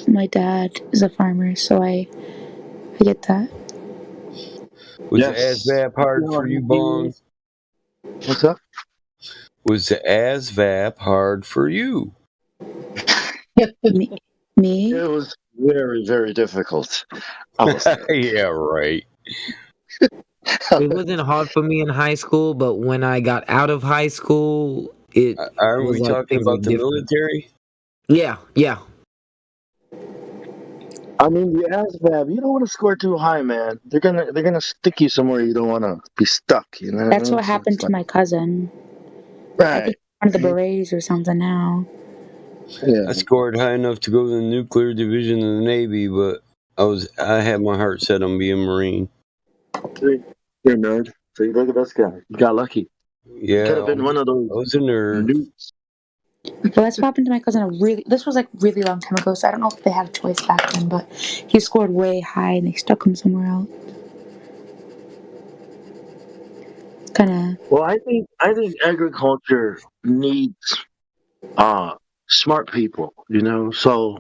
my dad is a farmer, so I get that. Was Yes. the ASVAB hard for you, Bong? What's up? Was the ASVAB hard for you? Me? It was very, very difficult. Yeah, right. It wasn't hard for me in high school, but when I got out of high school, it Are was we like talking things were about the different. military? Yeah, yeah. I mean, the ASVAB, you don't want to score too high, man. They're gonna stick you somewhere you don't want to be stuck. You know what I That's mean? what So happened it's to like, my cousin. I right. think one of the berets or something now. Yeah. I scored high enough to go to the nuclear division of the Navy, but I had my heart set on being a Marine. You're a nerd. So you're the best guy. You got lucky. Yeah, Could have been one of those. I was a nerd. Newts. But that's what happened to my cousin. This was like really long time ago, so I don't know if they had a choice back then. But he scored way high, and they stuck him somewhere else. Kind of. Well, I think agriculture needs smart people. You know, so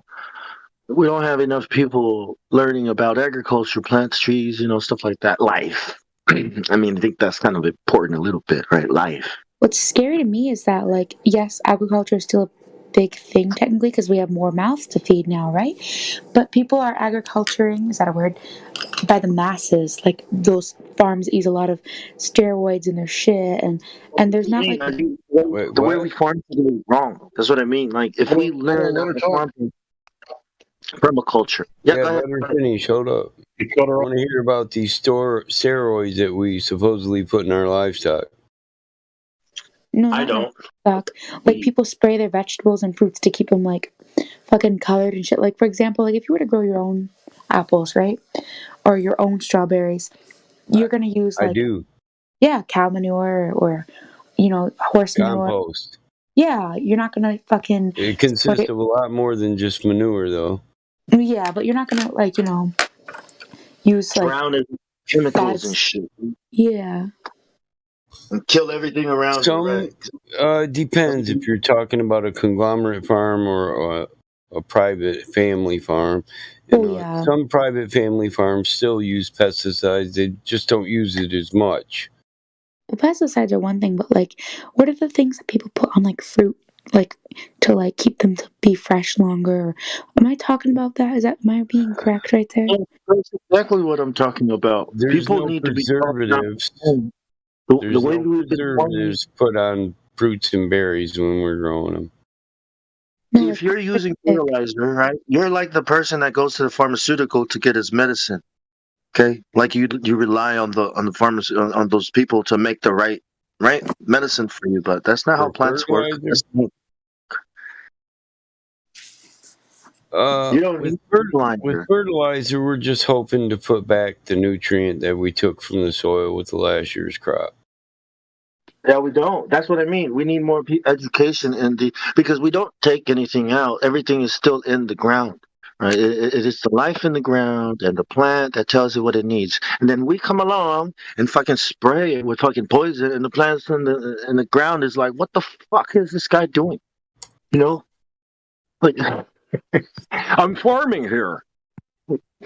we don't have enough people learning about agriculture, plants, trees, stuff like that. Life. I mean, I think that's kind of important a little bit, right? Life. What's scary to me is that, like, yes, agriculture is still a big thing technically because we have more mouths to feed now, right? But people are agriculturing, is that a word? By the masses. Like, those farms use a lot of steroids in their shit, and there's not like. I think the way we farm today is wrong. That's what I mean. Like, if we learn how to farm permaculture. Yeah, let her finish. Hold up. I want to hear about these steroids that we supposedly put in our livestock. No, I don't. Like, people spray their vegetables and fruits to keep them, like, fucking colored and shit. Like, for example, like, if you were to grow your own apples, right? Or your own strawberries, you're going to use, like... I do. Yeah, cow manure or, horse manure. Compost. Yeah, you're not going to fucking... It consists of a lot more than just manure, though. Yeah, but you're not going to, like, use, like... Drown in chemicals and shit. Yeah. And kill everything around you, right? Depends if you're talking about a conglomerate farm or a private family farm. Yeah. Some private family farms still use pesticides. They just don't use it as much. Well, pesticides are one thing, but, like, what are the things that people put on, like, fruit, like, to, like, keep them to be fresh longer? Am I talking about that? Am I being correct right there? That's exactly what I'm talking about. There's People no need preservatives. The way we've been preservatives put on fruits and berries when we're growing them. If you're using fertilizer, right, you're like the person that goes to the pharmaceutical to get his medicine. Okay, like you rely on the pharmacy on those people to make the right medicine for you, but that's not how plants work. You don't need fertilizer. With fertilizer, we're just hoping to put back the nutrient that we took from the soil with the last year's crop. Yeah, we don't. That's what I mean. We need more education because we don't take anything out. Everything is still in the ground, right? It is the life in the ground and the plant that tells it what it needs. And then we come along and fucking spray it with fucking poison, and the plants in the ground is like, what the fuck is this guy doing? Like, I'm farming here.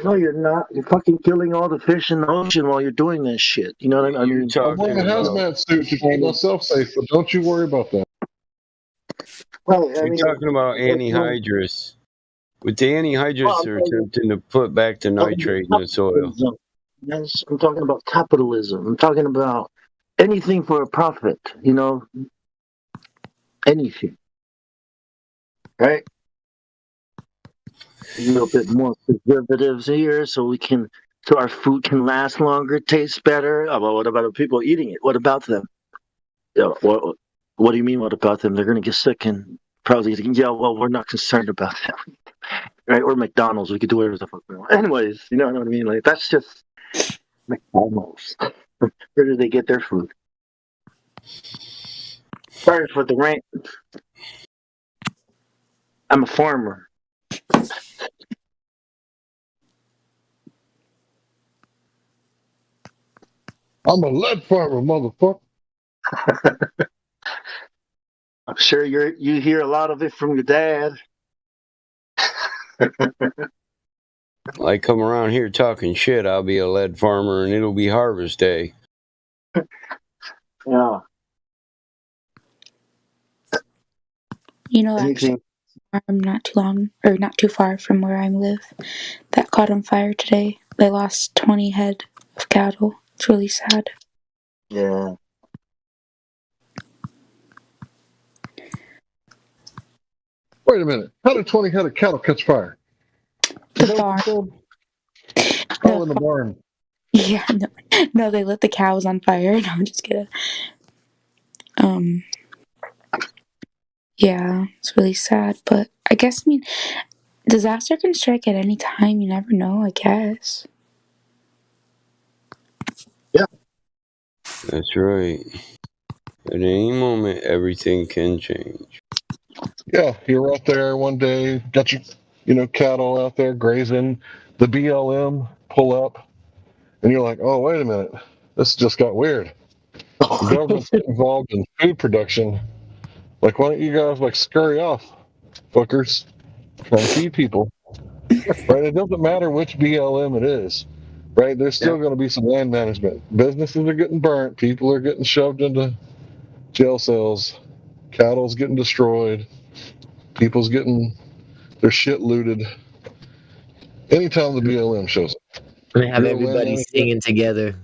No, you're not. You're fucking killing all the fish in the ocean while you're doing this shit. You know what I mean? I'm wearing a hazmat suit to keep myself safe, but don't you worry about that. Well, You're talking about anhydrous. With the anhydrous, they're attempting to put back the nitrate in the soil. Yes, I'm talking about capitalism. I'm talking about anything for a profit. Anything. Right? A little bit more preservatives here so we can so our food can last longer, taste better. Well, what about the people eating it? What about them? What do you mean? What about them? They're going to get sick and probably well, we're not concerned about that, right? Or McDonald's, we could do whatever the fuck we want. Anyways, you know what I mean? Like that's just McDonald's. Where do they get their food? Sorry for the rant. I'm a farmer. I'm a lead farmer, motherfucker. I'm sure you hear a lot of it from your dad. I come around here talking shit, I'll be a lead farmer and it'll be harvest day. Yeah. You know, actually, farm not too far from where I live, that caught on fire today. They lost 20 head of cattle. It's really sad. Yeah. Wait a minute. How did 20 head of cattle catch fire? The farm. Oh, in the barn. Yeah, no, they lit the cows on fire. No, I'm just kidding. Yeah, it's really sad, but I guess, disaster can strike at any time. You never know, I guess. Yeah. That's right. At any moment, everything can change. Yeah, you're out there one day, got your, cattle out there grazing. The BLM pull up, and you're like, oh, wait a minute. This just got weird. The government's involved in food production. Like, why don't you guys, scurry off, fuckers? Trying to feed people. Right? It doesn't matter which BLM it is. Right? There's still going to be some land management. Businesses are getting burnt. People are getting shoved into jail cells. Cattle's getting destroyed. People's getting their shit looted. Anytime the BLM shows up. I'm gonna have everybody singing together.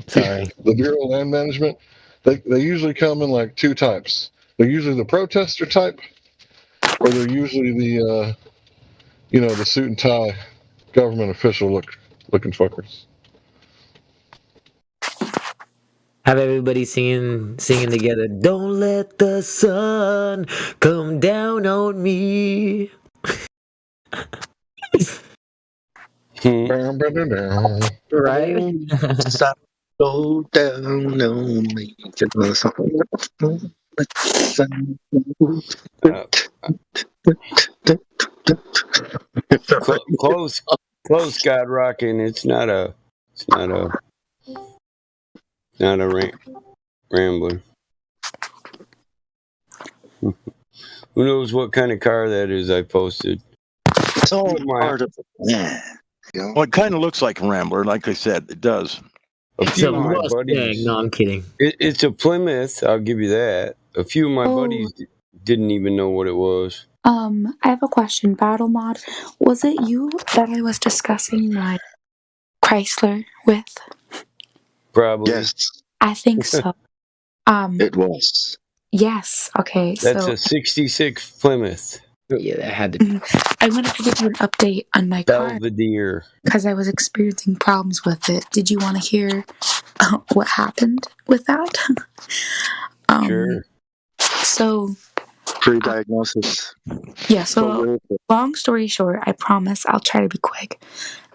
Sorry. The Bureau of Land Management, they usually come in two types. They're usually the protester type, or they're usually the the suit and tie government official looking fuckers. Have everybody singing together. Don't let the sun come down on me. Right? Stop. Go down on me. Close, God Rockin'. It's not a rambler. Who knows what kind of car that is I posted? It's all part of it. Yeah. Well, it kind of looks like a Rambler. Like I said, it does. It's a Mustang. No, I'm kidding. It's a Plymouth. I'll give you that. A few of my buddies didn't even know what it was. I have a question. Battle Mod, was it you that I was discussing my Chrysler with? Probably. Yes. I think so. It was. Yes. Okay. That's a 66 Plymouth. Yeah, that had to. I wanted to give you an update on my car Belvedere. because I was experiencing problems with it. Did you want to hear what happened with that? Sure. So. Pre-diagnosis. Yeah. So long story short, I promise I'll try to be quick.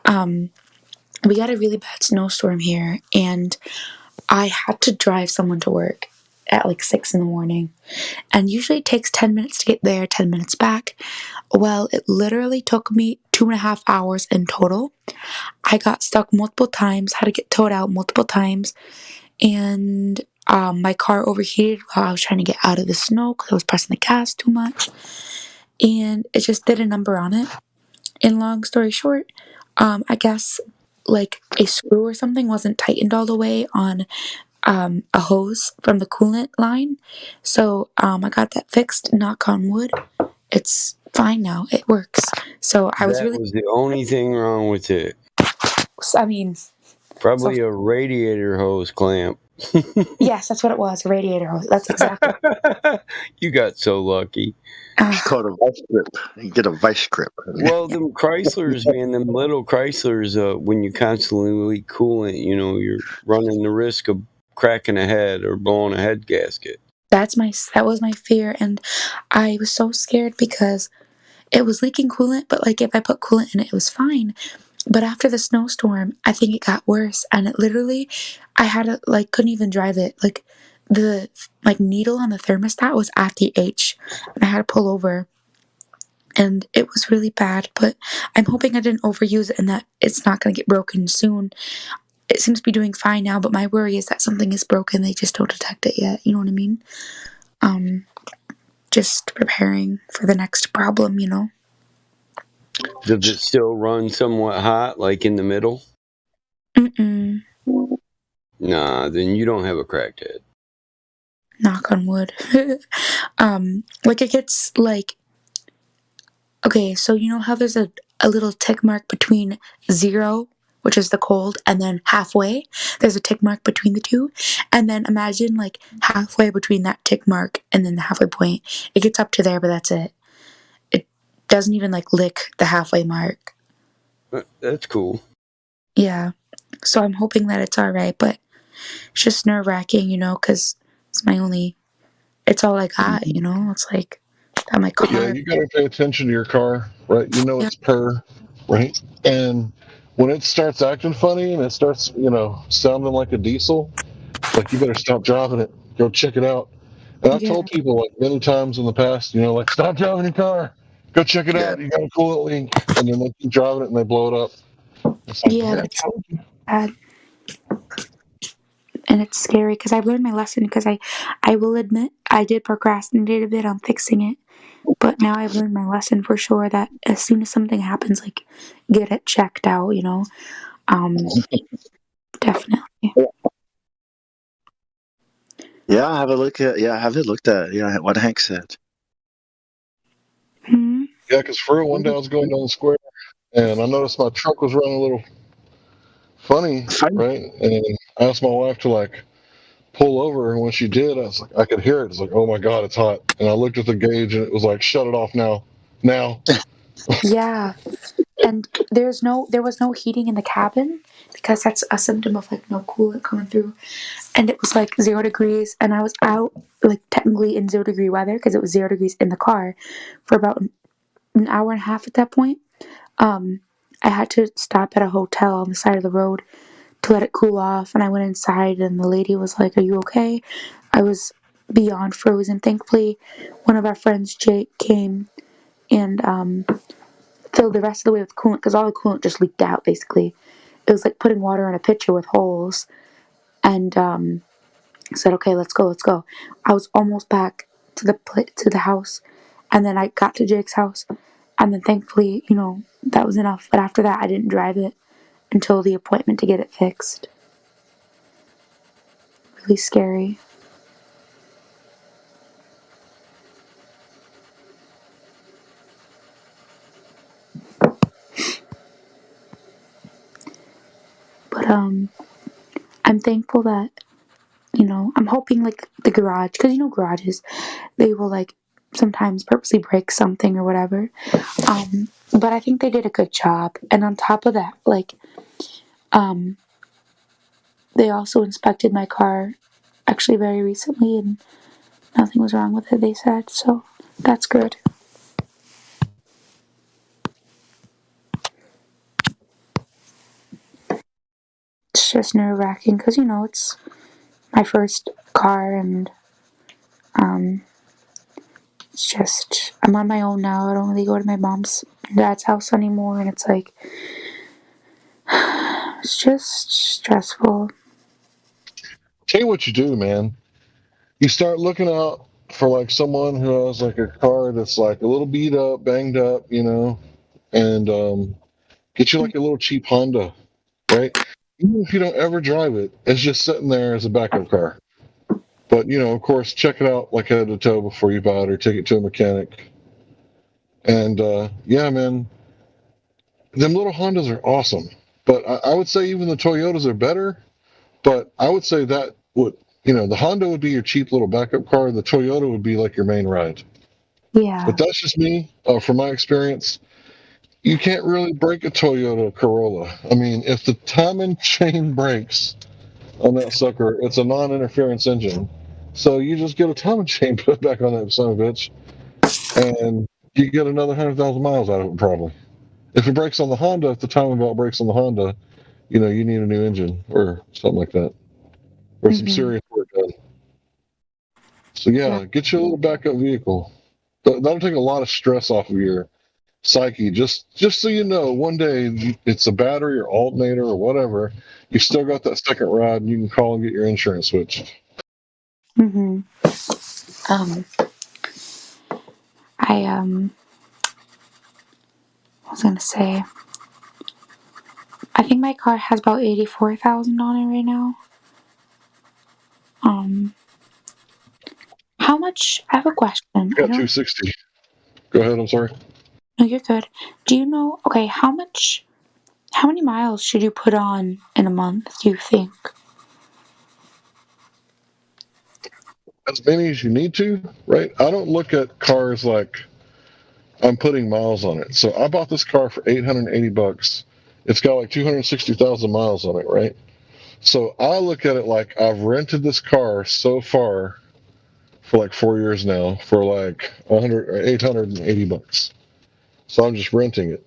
We got a really bad snowstorm here, and I had to drive someone to work at 6 a.m. And usually it takes 10 minutes to get there, 10 minutes back. Well, it literally took me 2.5 hours in total. I got stuck multiple times, had to get towed out multiple times, and my car overheated while I was trying to get out of the snow because I was pressing the gas too much, and it just did a number on it. And long story short, I guess a screw or something wasn't tightened all the way on a hose from the coolant line. So I got that fixed, knock on wood. It's fine now. It works. So I was That was the only thing wrong with it. I mean, probably a radiator hose clamp. Yes, that's what it was. A radiator hose. That's exactly. You got so lucky. It's called a vice grip. You get a vice grip. Well, them Chryslers, man, them little Chryslers, when you constantly leak coolant, you're running the risk of cracking a head or blowing a head gasket. That was my fear, and I was so scared because it was leaking coolant, but like if I put coolant in it, it was fine. But after the snowstorm, I think it got worse, and it literally, I had to couldn't even drive it. Like the needle on the thermostat was at the H, and I had to pull over, and it was really bad. But I'm hoping I didn't overuse it and that it's not gonna get broken soon. It seems to be doing fine now, but my worry is that something is broken. They just don't detect it yet. You know what I mean? Just preparing for the next problem, Does it still run somewhat hot, like in the middle? Mm-mm. Nah, then you don't have a cracked head. Knock on wood. It gets okay, so you know how there's a little tick mark between 0, which is the cold, and then halfway? There's a tick mark between the two. And then imagine halfway between that tick mark and then the halfway point. It gets up to there, but that's it. It doesn't even lick the halfway mark. That's cool. Yeah. So I'm hoping that it's alright, but it's just nerve wracking, because it's all I got, It's got my car. Yeah, you got to pay attention to your car, right? It's purr, right? And when it starts acting funny and it starts, sounding like a diesel, you better stop driving it. Go check it out. And I've told people many times in the past, stop driving your car. Go check it out. You got a coolant leak. And then they keep driving it and they blow it up. It's That's bad. And it's scary because I've learned my lesson because I will admit I did procrastinate a bit on fixing it. But now I've learned my lesson for sure that as soon as something happens, get it checked out, definitely. Yeah, have it looked at. Yeah, what Hank said. Mm-hmm. Yeah, because for real, one day I was going down the square and I noticed my truck was running a little funny, right? And I asked my wife to pull over, and when she did, I could hear it. It's oh my god, it's hot. And I looked at the gauge, and it was shut it off now. Yeah, and there was no heating in the cabin because that's a symptom of no coolant coming through. And it was 0 degrees, and I was out technically in 0 degree weather because it was 0 degrees in the car for about an hour and a half at that point. I had to stop at a hotel on the side of the road to let it cool off, and I went inside, and the lady was like, "Are you okay?" I was beyond frozen. Thankfully, one of our friends, Jake, came and filled the rest of the way with coolant because all the coolant just leaked out. Basically, it was like putting water in a pitcher with holes, and said, "Okay, let's go." I was almost back to the house, and then I got to Jake's house, and then thankfully, that was enough. But after that, I didn't drive it until the appointment to get it fixed. Really scary. But I'm thankful that I'm hoping the garage, because garages, they will sometimes purposely break something or whatever. But I think they did a good job. And on top of that, they also inspected my car actually very recently, and nothing was wrong with it, they said. So that's good. It's just nerve wracking because it's my first car, and it's just I'm on my own now. I don't really go to my mom's and dad's house anymore, and it's it's just stressful. Tell you what you do, man. You start looking out for someone who has a car that's a little beat up, banged up, and get you a little cheap Honda, right? Even if you don't ever drive it, it's just sitting there as a backup car. But of course, check it out head to toe before you buy it or take it to a mechanic. And yeah, man, them little Hondas are awesome. But I would say even the Toyotas are better. But I would say that what the Honda would be your cheap little backup car. The Toyota would be like your main ride. Yeah. But that's just me. From my experience, you can't really break a Toyota Corolla. I mean, if the timing chain breaks on that sucker, it's a non-interference engine. So you just get a timing chain put back on that son of a bitch, and you get another 100,000 miles out of it probably. If it breaks on the Honda, if the timing belt breaks on the Honda, you need a new engine or something like that, or some serious work done. So yeah, get you a little backup vehicle. That'll take a lot of stress off of your psyche. Just so you know, one day it's a battery or alternator or whatever, you still got that second ride, and you can call and get your insurance switched. Mm-hmm. I was gonna say, I think my car has about 84,000 on it right now. How much? I have a question. I got 260. Go ahead. I'm sorry. No, you're good. Do you know? Okay, how many miles should you put on in a month? Do you think? As many as you need to, right? I don't look at cars like I'm putting miles on it. So I bought this car for $880. It's got like 260,000 miles on it, right? So I look at it like I've rented this car so far for like 4 years now for like $880. So I'm just renting it.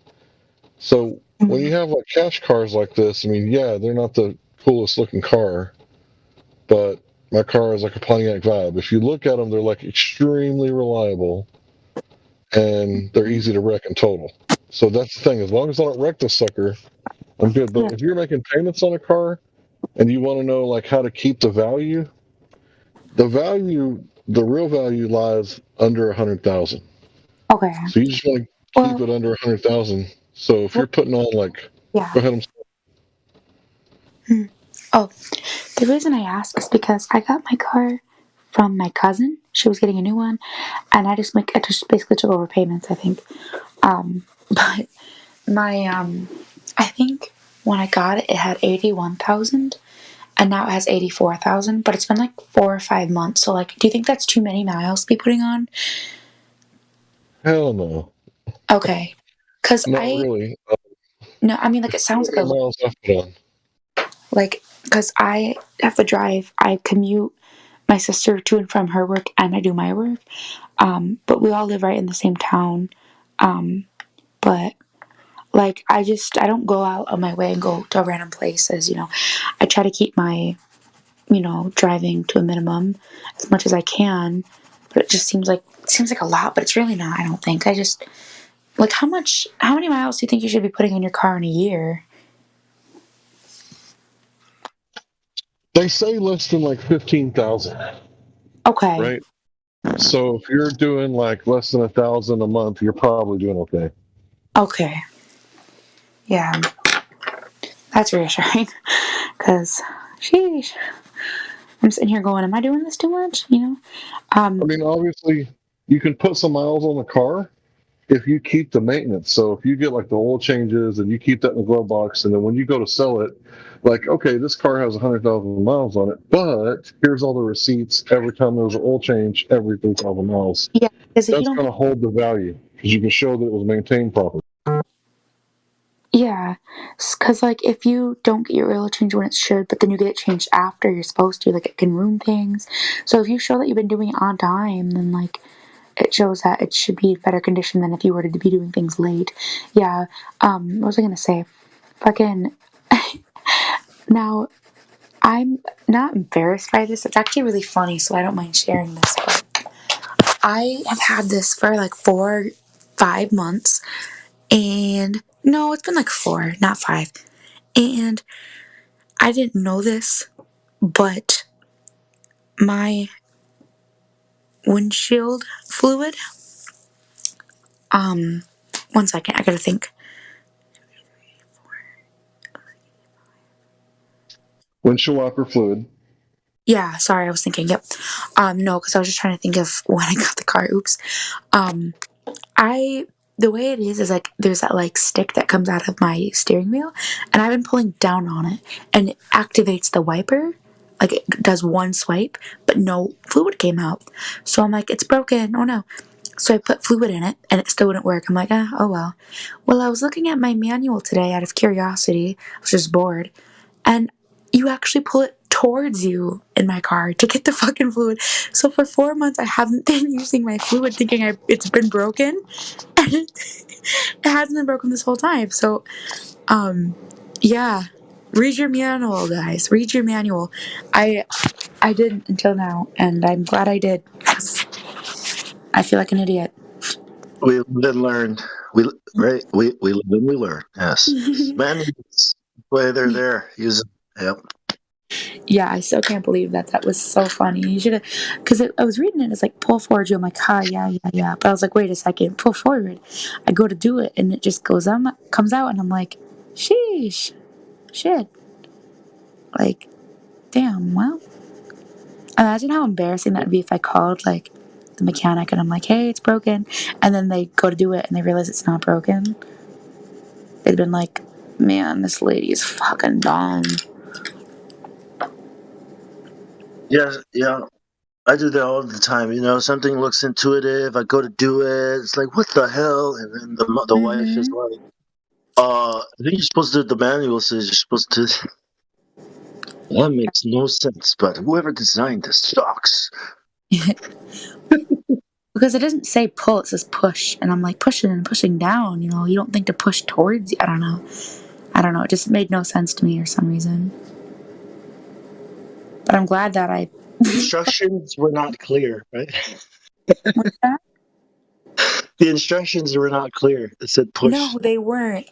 So when you have like cash cars like this, I mean, yeah, they're not the coolest looking car, but my car is like a Pontiac Vibe. If you look at them, they're like extremely reliable, and they're easy to wreck and total. So that's the thing. As long as I don't wreck this sucker, I'm good. But if you're making payments on a car and you want to know like how to keep the real value lies under 100,000. Okay. So you just want to keep it under 100,000. So if you're putting on like, yeah. Go ahead. Oh, the reason I ask is because I got my car from my cousin. She was getting a new one, and I just basically took over payments, I think. But my I think when I got it, it had 81,000, and now it has 84,000. But it's been like 4 or 5 months. So like, do you think that's too many miles to be putting on? Hell no. Okay, because Not really. No, I mean like it sounds like a miles left on. Like, because I have to drive, I commute my sister to and from her work, and I do my work. But we all live right in the same town. But like, I don't go out of my way and go to random places. I try to keep my driving to a minimum as much as I can. But it just seems like a lot, but it's really not. I don't think. I just like how many miles do you think you should be putting on your car in a year? They say less than like 15,000. Okay. Right. So if you're doing like less than 1,000 a month, you're probably doing okay. Okay. Yeah. That's reassuring. Because, sheesh. I'm sitting here going, am I doing this too much? I mean, obviously, you can put some miles on the car if you keep the maintenance. So if you get like the oil changes and you keep that in the glove box, and then when you go to sell it, like, okay, this car has 100,000 miles on it, but here's all the receipts every time there was an oil change every 3,000 miles. Yeah, because that's going to hold the value because you can show that it was maintained properly. Yeah, because like if you don't get your oil change when it should, but then you get it changed after you're supposed to, like it can ruin things. So if you show that you've been doing it on time, then like it shows that it should be in better condition than if you were to be doing things late. Yeah. What was I gonna say? Fucking. Now, I'm not embarrassed by this. It's actually really funny, so I don't mind sharing this. But I have had this for like 4, 5 months, and no, it's been like 4, not 5. And I didn't know this, but my windshield fluid, 1 second, I gotta think. Windshield wiper fluid. Yeah, sorry, I was thinking, yep. No, because I was just trying to think of when I got the car, oops. The way it is like, there's that like stick that comes out of my steering wheel, and I've been pulling down on it, and it activates the wiper, like it does one swipe, but no fluid came out. So I'm like, it's broken. Oh no. So I put fluid in it and it still wouldn't work. I'm like, oh well. Well, I was looking at my manual today out of curiosity. I was just bored. And you actually pull it towards you in my car to get the fucking fluid. So for 4 months, I haven't been using my fluid thinking it's been broken. And it hasn't been broken this whole time. So, yeah. Read your manual, guys. Read your manual. I didn't until now, and I'm glad I did. 'Cause I feel like an idiot. We live and learn. We live and we learn. Yes, man. Way they're there. Use it. Yep. Yeah, I still can't believe that was so funny. You should have, because I was reading it. It's like pull forward. I'm like, yeah. But I was like, wait a second, pull forward. I go to do it, and it just comes out, and I'm like, sheesh, shit. Like, damn. Well, imagine how embarrassing that would be if I called like the mechanic and I'm like, hey, it's broken, and then they go to do it and they realize it's not broken. They'd been like, man, this lady is fucking dumb. Yes, yeah. I do that all the time. You know, something looks intuitive. I go to do it. It's like, what the hell? And then the wife is like, I think you're supposed to. The manual says you're supposed to. That makes no sense. But whoever designed this sucks. Because it doesn't say pull, it says push. And I'm like, pushing and pushing down, you know, you don't think to push towards you. I don't know. It just made no sense to me for some reason. But I'm glad that I. Instructions were not clear, right? What's that? The instructions were not clear. It said push. No, they weren't.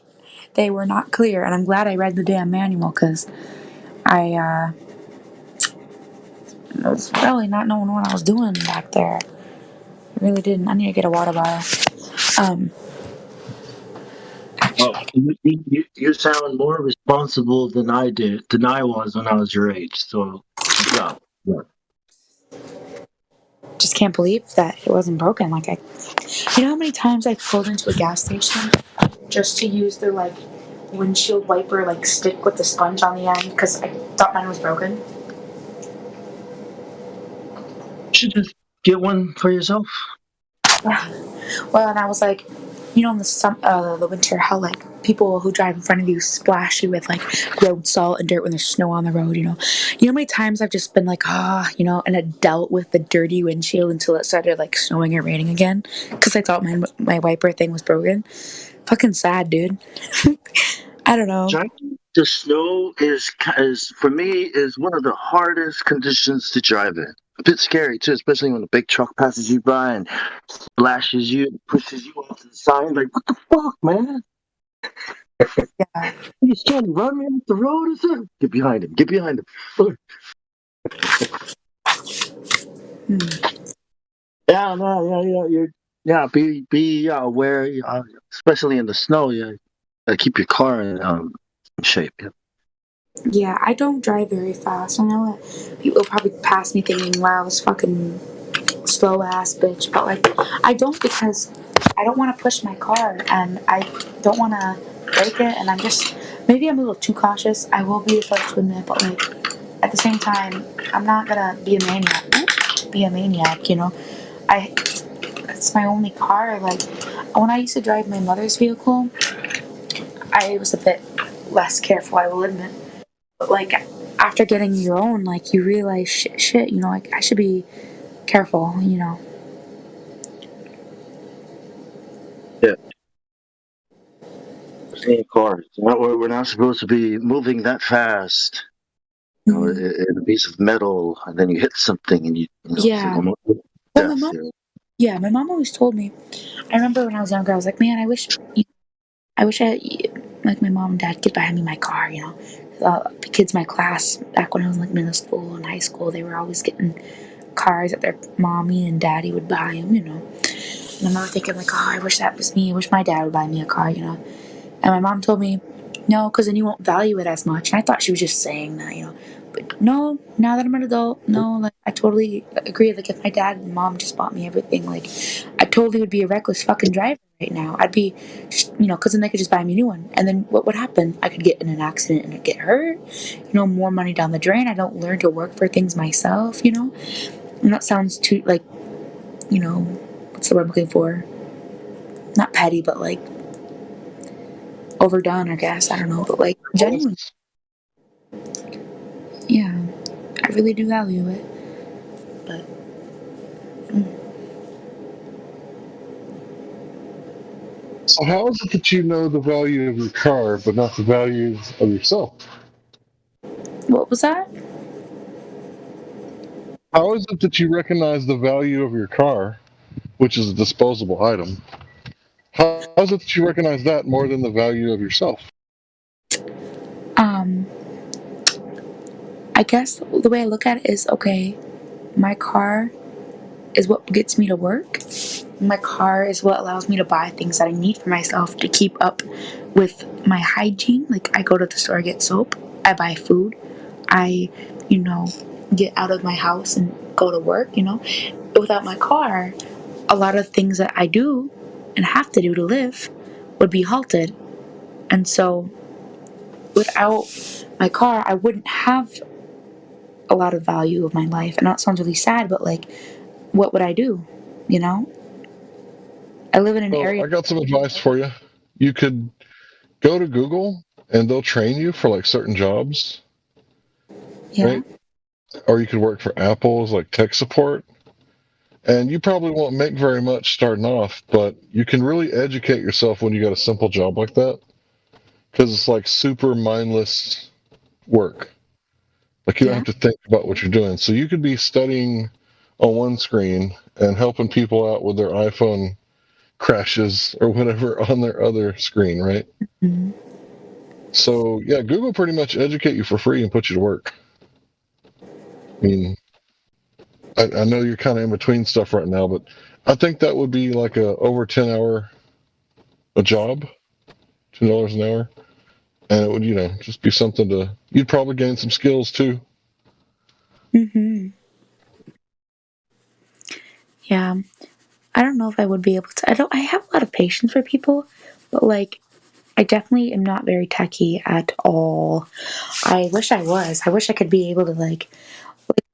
They were not clear. And I'm glad I read the damn manual because I was really not knowing what I was doing back there. I really didn't. I need to get a water bottle. Oh, you sound more responsible than I was when I was your age. So, good job. Yeah. Just can't believe that it wasn't broken. Like you know how many times I pulled into a gas station just to use the like windshield wiper like stick with the sponge on the end because I thought mine was broken. You should just get one for yourself. Well, and I was like, you know, in the winter, how like people who drive in front of you splash you with like road salt and dirt when there's snow on the road. You know how many times I've just been like, and it dealt with the dirty windshield until it started like snowing or raining again because I thought my wiper thing was broken. Fucking sad, dude. I don't know. The snow is for me is one of the hardest conditions to drive in. A bit scary too, especially when a big truck passes you by and splashes you and pushes you off to the side. Like, what the fuck, man? Yeah. He's trying to run me off the road or something? Get behind him. Get behind him. Yeah, no, yeah. Be aware, especially in the snow. Yeah, keep your car in shape. Yeah. Yeah, I don't drive very fast. I know that people probably pass me thinking, wow, this fucking slow ass bitch. But like, I don't because I don't want to push my car and I don't want to break it. And maybe I'm a little too cautious. I will be the first to admit, but like, at the same time, I'm not gonna be a maniac, you know? It's my only car. Like, when I used to drive my mother's vehicle, I was a bit less careful, I will admit. But like after getting your own, like you realize shit, you know, like I should be careful, you know. Yeah. Same cars. We're not supposed to be moving that fast. You know, in a piece of metal, and then you hit something, and Yeah. Well, my mom always told me. I remember when I was younger, I was like, man, I wish like my mom and dad could buy me my car, you know. The kids in my class back when I was in like middle school and high school, they were always getting cars that their mommy and daddy would buy them, you know. And I remember thinking like, I wish that was me. I wish my dad would buy me a car, you know. And my mom told me, no, because then you won't value it as much. And I thought she was just saying that, you know. But no, now that I'm an adult, no, like I totally agree. Like if my dad and mom just bought me everything, like I totally would be a reckless fucking driver right now. I'd be, because then they could just buy me a new one, and then what would happen? I could get in an accident and get hurt. More money down the drain. I don't learn to work for things myself. And that sounds too like, what's the word I'm looking for? Not petty, but like overdone, I guess. I don't know, but like genuine. Yeah, I really do value it. But So how is it that you know the value of your car, but not the value of yourself? what was that? How is it that you recognize the value of your car, which is a disposable item? How is it that you recognize that more than the value of yourself? I guess the way I look at it is, okay, my car is what gets me to work. My car is what allows me to buy things that I need for myself to keep up with my hygiene. Like I go to the store, get soap, I buy food, I, get out of my house and go to work, Without my car, a lot of things that I do and have to do to live would be halted. And so without my car, I wouldn't have a lot of value of my life. And that sounds really sad, but like, what would I do? I live in an area. I got some advice for you. You could go to Google and they'll train you for like certain jobs. Yeah. Right? Or you could work for Apple's like tech support. And you probably won't make very much starting off, but you can really educate yourself when you got a simple job like that. Because it's like super mindless work. Like you don't have to think about what you're doing. So you could be studying on one screen and helping people out with their iPhone crashes or whatever on their other screen, right? Mm-hmm. So yeah, Google pretty much educate you for free and put you to work. I mean, I know you're kind of in between stuff right now, but I think that would be like a over 10-hour a job, $10 an hour, and it would just be something you'd probably gain some skills too. Yeah, I don't know if I would be able to. I have a lot of patience for people, but like, I definitely am not very techy at all. I wish I was. I wish I could be able to like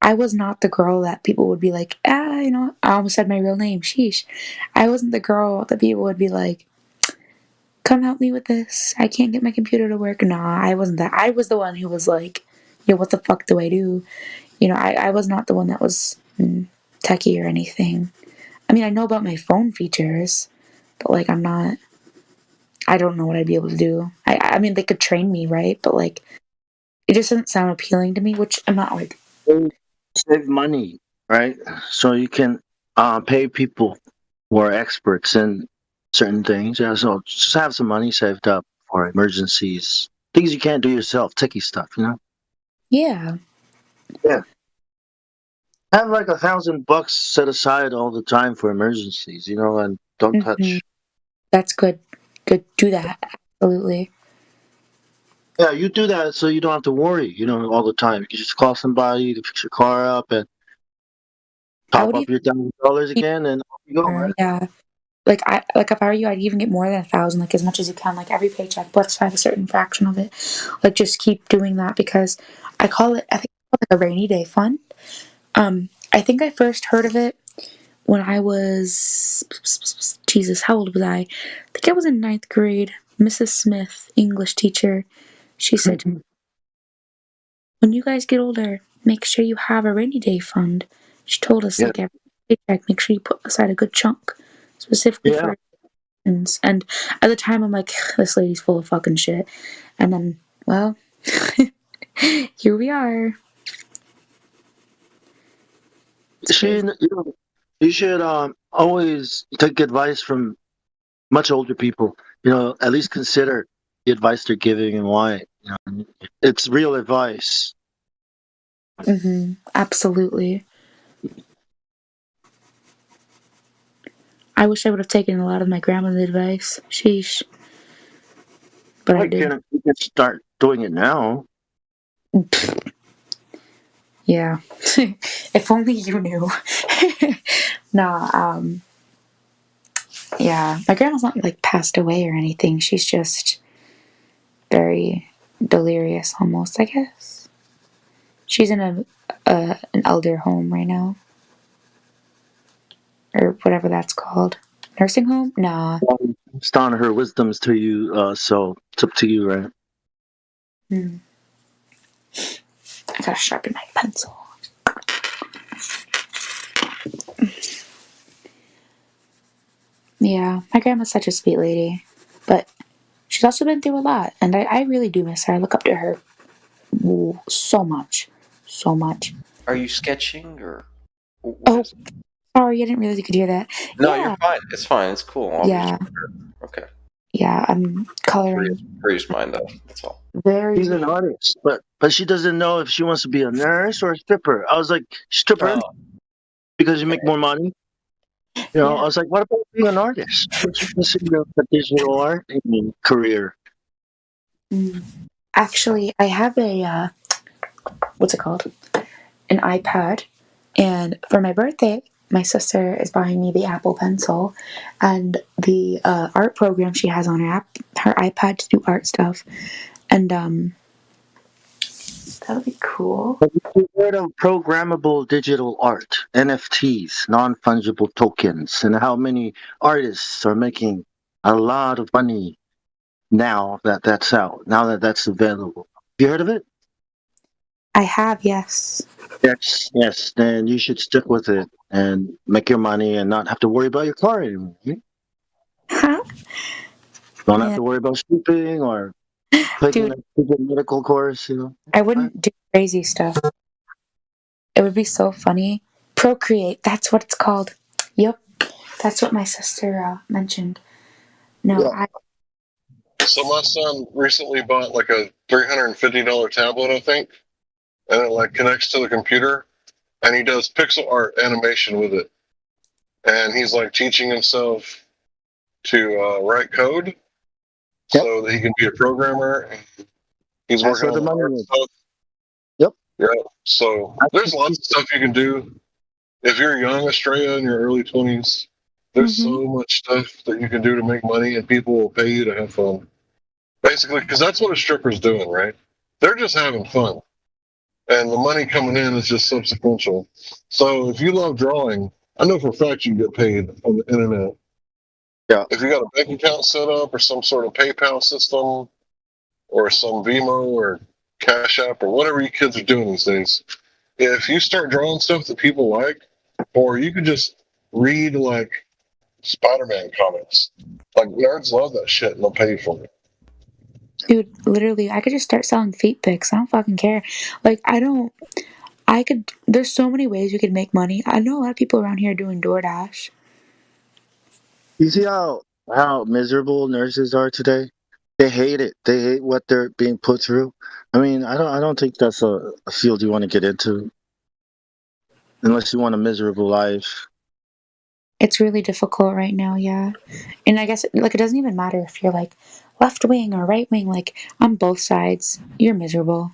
I was not the girl that people would be like, I almost said my real name, sheesh. I wasn't the girl that people would be like, come help me with this. I can't get my computer to work. Nah, I wasn't that. I was the one who was like, what the fuck do I do? I was not the one that was techie or anything. I mean, I know about my phone features, but like, I don't know what I'd be able to do. I mean, they could train me, right? But like, it just doesn't sound appealing to me, which I'm not like. Save money, right? So you can pay people who are experts in certain things. Yeah, so just have some money saved up for emergencies, things you can't do yourself, techie stuff, Yeah. Yeah. Have like $1,000 set aside all the time for emergencies, and don't touch. That's good. Good. Do that. Absolutely. Yeah, you do that so you don't have to worry, all the time. You can just call somebody to fix your car up and top up your $1,000 again, and off you go, right? Yeah. Like if I were you, I'd even get more than 1,000, like as much as you can. Like every paycheck, let's have a certain fraction of it. Like just keep doing that because I think I call it like a rainy day fund. I think I first heard of it when I was Jesus, how old was I? I think I was in 9th grade. Mrs. Smith, English teacher, she said, when you guys get older, make sure you have a rainy day fund. She told us like every paycheck, make sure you put aside a good chunk specifically for things. And at the time, I'm like, this lady's full of fucking shit. And then, well, here we are. You should always take advice from much older people. At least consider the advice they're giving and why. It's real advice. Absolutely. I wish I would have taken a lot of my grandma's advice. Sheesh. But I didn't. You can start doing it now. Yeah. If only you knew. Nah, yeah. My grandma's not like passed away or anything. She's just very delirious almost, I guess. She's in an elder home right now. Or whatever that's called. Nursing home? Nah. It's on her wisdoms to you, so it's up to you, right? I gotta sharpen my pencil. Yeah, my grandma's such a sweet lady. But she's also been through a lot, and I really do miss her. I look up to her so much. So much. Are you sketching or? Oh, sorry, I didn't realize you could hear that. No, Yeah. you're fine. It's fine. It's cool. I'll Yeah. just okay. Yeah, I'm coloring. Curious mind though. That's all. Very. She's an artist, but she doesn't know if she wants to be a nurse or a stripper. I was like, stripper, Oh. because you make more money. You know, I was like, what about being an artist? What's you consider a digital art career? Actually, I have a what's it called? An iPad, and for my birthday, my sister is buying me the Apple Pencil and the art program she has on her iPad to do art stuff, and that would be cool. Have you heard of programmable digital art, NFTs, non-fungible tokens, and how many artists are making a lot of money now that that's out, now that that's available? Have you heard of it? I have, yes. Yes. Then you should stick with it and make your money and not have to worry about your car anymore. Huh? Don't have to worry about sleeping or taking a stupid medical course, you know. I wouldn't do crazy stuff. It would be so funny. Procreate, that's what it's called. Yep. That's what my sister mentioned. No, Yeah. So my son recently bought like a $350 tablet, I think, and it like connects to the computer, and he does pixel art animation with it. And he's like teaching himself to write code so that he can be a programmer. And he's That's working where on the the money art is. stuff. Yep. Yeah. So there's lots of stuff you can do if you're young, Estrella, in your early 20s. There's so much stuff that you can do to make money, and people will pay you to have fun. Basically, because that's what a stripper's doing, right? They're just having fun. And the money coming in is just subsequential. So if you love drawing, I know for a fact you can get paid on the internet. Yeah. If you got a bank account set up or some sort of PayPal system or some Vimo or Cash App or whatever you kids are doing these days, if you start drawing stuff that people like, or you could just read like Spider-Man comics. Like nerds love that shit and they'll pay you for it. dude, literally, I could just start selling feet pics. I don't fucking care. Like, there's so many ways you could make money. I know a lot of people around here doing DoorDash. You see how miserable nurses are today? They hate it. They hate what they're being put through. I mean, I don't think that's a field you want to get into unless you want a miserable life. It's really difficult right now, yeah. And I guess, like, it doesn't even matter if you're, like, left wing or right wing. Like, on both sides, you're miserable.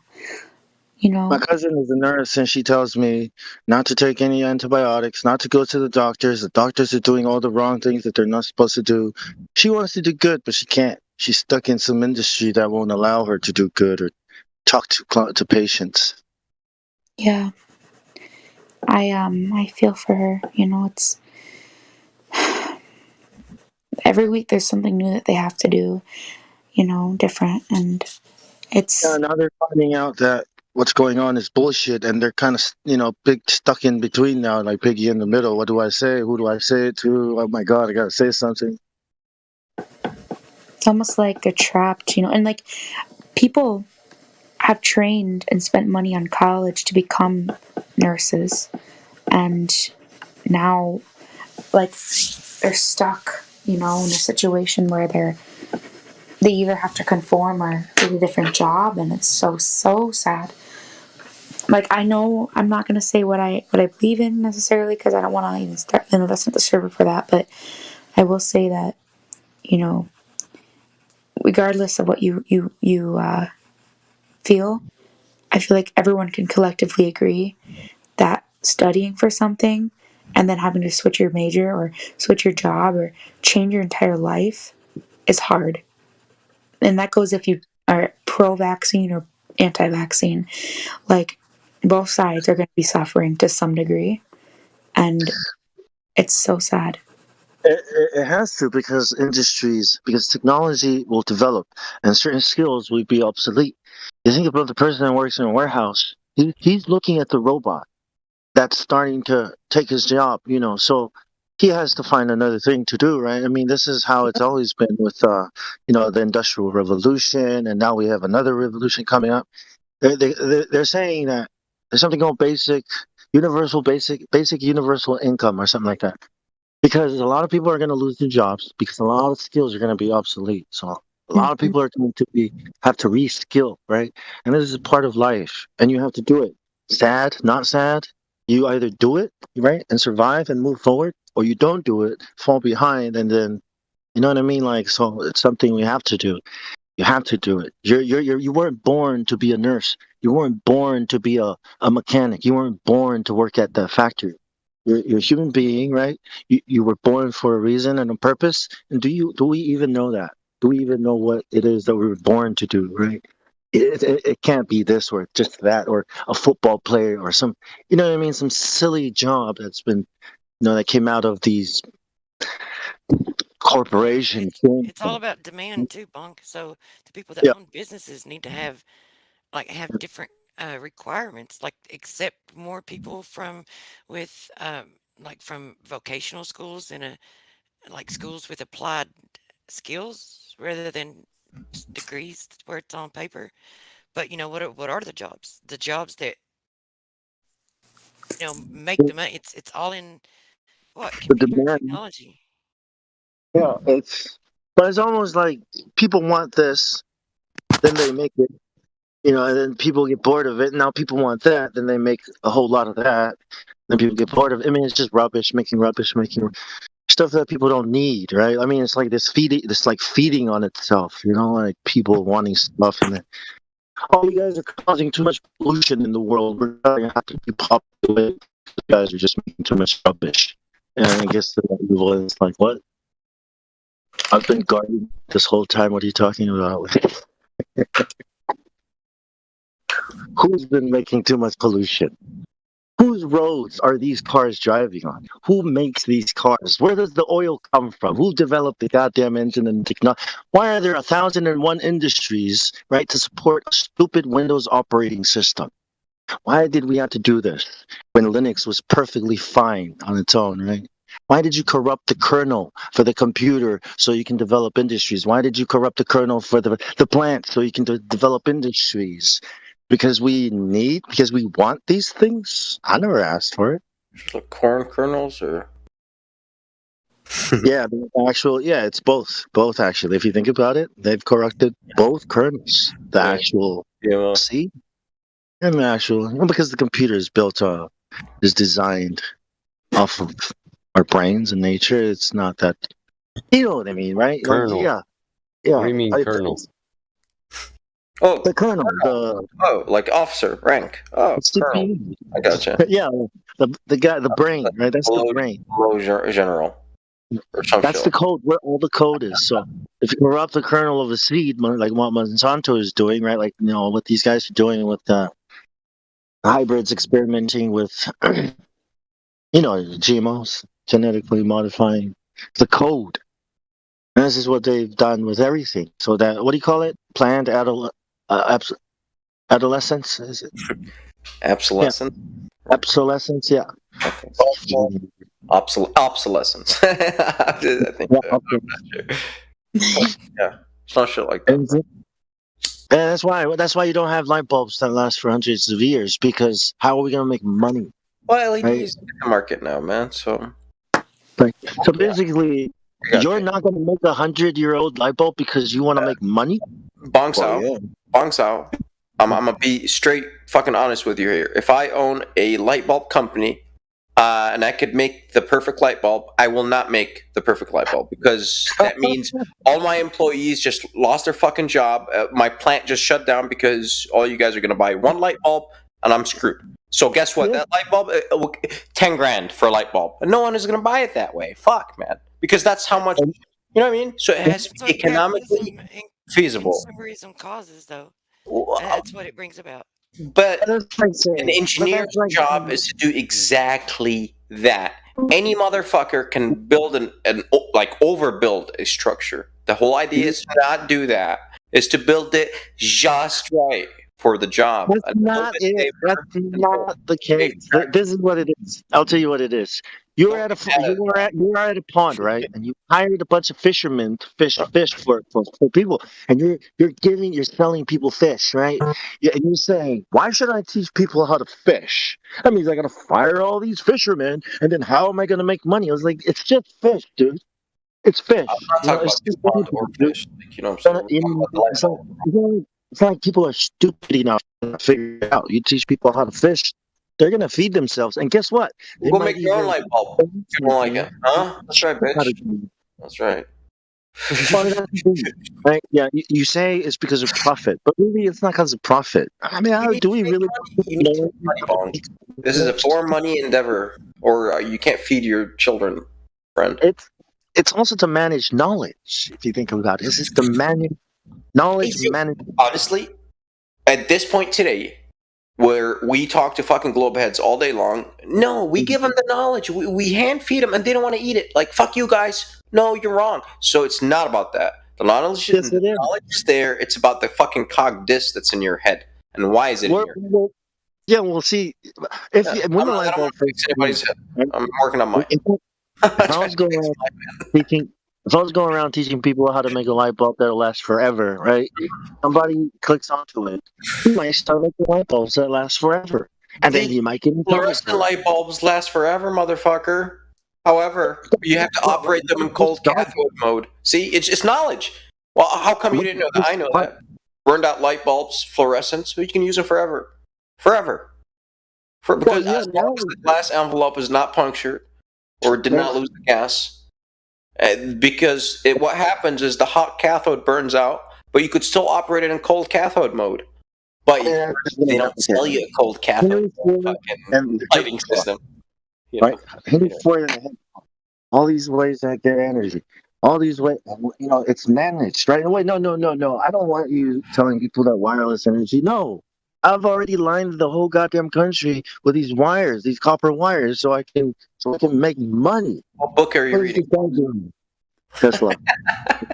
You know? My cousin is a nurse, and she tells me not to take any antibiotics, not to go to the doctors. The doctors are doing all the wrong things that they're not supposed to do. She wants to do good, but she can't. She's stuck in some industry that won't allow her to do good or talk to patients. Yeah. I feel for her. You know, it's every week there's something new that they have to do, you know, different, and it's Yeah, now they're finding out that what's going on is bullshit, and they're kind of, big stuck in between now, like Piggy in the middle. What do I say? Who do I say it to? Oh my God, I gotta say something. it's almost like they're trapped, you know, and like people have trained and spent money on college to become nurses, and now like they're stuck, you know, in a situation where they either have to conform or get a different job, and it's so sad. Like, I know I'm not gonna say what I believe in necessarily because I don't want to even start. You know, that's not the server for that. But I will say that, you know, regardless of what you feel, I feel like everyone can collectively agree that studying for something and then having to switch your major or switch your job or change your entire life is hard. And that goes if you are pro vaccine or anti vaccine. Like, both sides are going to be suffering to some degree. And it's so sad. It has to, because technology will develop and certain skills will be obsolete. You think about the person that works in a warehouse, he's looking at the robot that's starting to take his job, so he has to find another thing to do, right? I mean, this is how it's always been with, the Industrial Revolution, and now we have another revolution coming up. They're saying that there's something called basic universal income or something like that. Because a lot of people are going to lose their jobs because a lot of skills are going to be obsolete. So a lot of people are going to have to reskill, right? And this is part of life, and you have to do it. Sad, not sad. You either do it, right, and survive and move forward, or you don't do it, fall behind, and then, you know what I mean? Like, so it's something we have to do. You have to do it. You weren't born to be a nurse. You weren't born to be a mechanic. You weren't born to work at the factory. You're a human being, right? You were born for a reason and a purpose. And do we even know that? Do we even know what it is that we were born to do, right? It can't be this or just that or a football player or some, you know what I mean? Some silly job that's been, that came out of these corporations. It's all about demand too, Bonk. So the people that own businesses need to have different requirements, like accept more people from vocational schools and schools with applied skills rather than degrees where it's on paper. But what are the jobs? The jobs that make the money. It's all in what computer technology. Yeah, but it's almost like people want this, then they make it, and then people get bored of it. Now people want that, then they make a whole lot of that. Then people get bored of it. I mean, it's just making stuff that people don't need, right? I mean, it's like feeding on itself, like people wanting stuff and then, oh, you guys are causing too much pollution in the world. We're going to have to be popular. You guys are just making too much rubbish. And I guess the evil is like, what? I've been guarding this whole time. What are you talking about? Who's been making too much pollution? Whose roads are these cars driving on? Who makes these cars? Where does the oil come from? Who developed the goddamn engine and technology? Why are there 1,001 industries, right, to support a stupid Windows operating system? Why did we have to do this when Linux was perfectly fine on its own, right? Why did you corrupt the kernel for the computer so you can develop industries? Why did you corrupt the kernel for the plant so you can develop industries? Because we want these things? I never asked for it. Like corn kernels or? Yeah, it's both. Both, actually. If you think about it, they've corrupted both kernels. The actual seed and the actual, because the computer is is designed off of our brains and nature. It's not that, you know what I mean, right? Kernel. Yeah. What do you mean kernel? Oh, the colonel. Like officer rank. Oh, colonel. I gotcha. Yeah, the guy, the brain, right? That's the brain. Below general. That's the code, where all the code is. So if you corrupt the kernel of a seed, like what Monsanto is doing, right? Like, what these guys are doing with hybrids, experimenting with, GMOs, genetically modifying the code. And this is what they've done with everything. So that, what do you call it? Planned adolescence, is it? Obsolescence? Yeah. Obsolescence, yeah. Okay. Obsolescence. I think yeah, it's not shit like that. And that's why you don't have light bulbs that last for hundreds of years, because how are we going to make money? Well, LEDs in the market now, man. So basically, you're not going to make a 100-year-old light bulb because you want to make money? Bongs out. I'm gonna be straight fucking honest with you here. If I own a light bulb company and I could make the perfect light bulb, I will not make the perfect light bulb because that means all my employees just lost their fucking job. My plant just shut down because all you guys are going to buy one light bulb and I'm screwed. So guess what? That light bulb, 10 grand for a light bulb. And no one is going to buy it that way. Fuck, man. Because that's how much, you know what I mean? So it has to be economically feasible. Consumerism causes, though. Well, That's what it brings about. But an engineer's job is to do exactly that. Any motherfucker can build an overbuild a structure. The whole idea is to not do that. Is to build it just right for the job. That's not it. That's not the case. This is what it is. I'll tell you what it is. You were at a pond, right? And you hired a bunch of fishermen to fish for people, and you're selling people fish, right? Yeah, and you're saying, why should I teach people how to fish? That means I gotta fire all these fishermen, and then how am I gonna make money? I was like, it's just fish, dude. It's fish. I'm not talking about just pond or fish. Like, you know what I'm saying? It's like people are stupid enough to figure it out. You teach people how to fish, they're gonna feed themselves. And guess what? They Go might make your own even- light bulb. If you don't like it. Huh? That's right, bitch. That's right. Well, that's the thing, right? Yeah, you say it's because of profit, but really it's not because of profit. I mean, do we really? This is a for money endeavor, or you can't feed your children, friend. It's also to manage knowledge. If you think about it, it's to manage knowledge. Honestly, at this point today, where we talk to fucking globe heads all day long, no, we give them the knowledge. We hand feed them, and they don't want to eat it. Like, fuck you guys. No, you're wrong. So it's not about that. The knowledge, knowledge is there. It's about the fucking cog disc that's in your head, and why is it in here? Yeah, we'll see. I don't want to fix anybody's head. I'm working on mine. If I was going around teaching people how to make a light bulb that'll last forever, right? Somebody clicks onto it, you might start making light bulbs that last forever, and then you might get Fluorescent light bulbs last forever, motherfucker. However, you have to operate them in cold cathode mode. See, it's knowledge. Well, how come you didn't know that? I know that. Burned out light bulbs, fluorescent, so you can use them forever. Because as long as the glass envelope is not punctured or did not lose the gas, because what happens is the hot cathode burns out, but you could still operate it in cold cathode mode. But they don't tell you a cold cathode fucking lighting system. Right? All these ways that get energy. All these ways, it's managed, right? Wait, no. I don't want you telling people that wireless energy. No. I've already lined the whole goddamn country with these wires, these copper wires, so I can make money. What book are you reading? What's this guy doing? Tesla.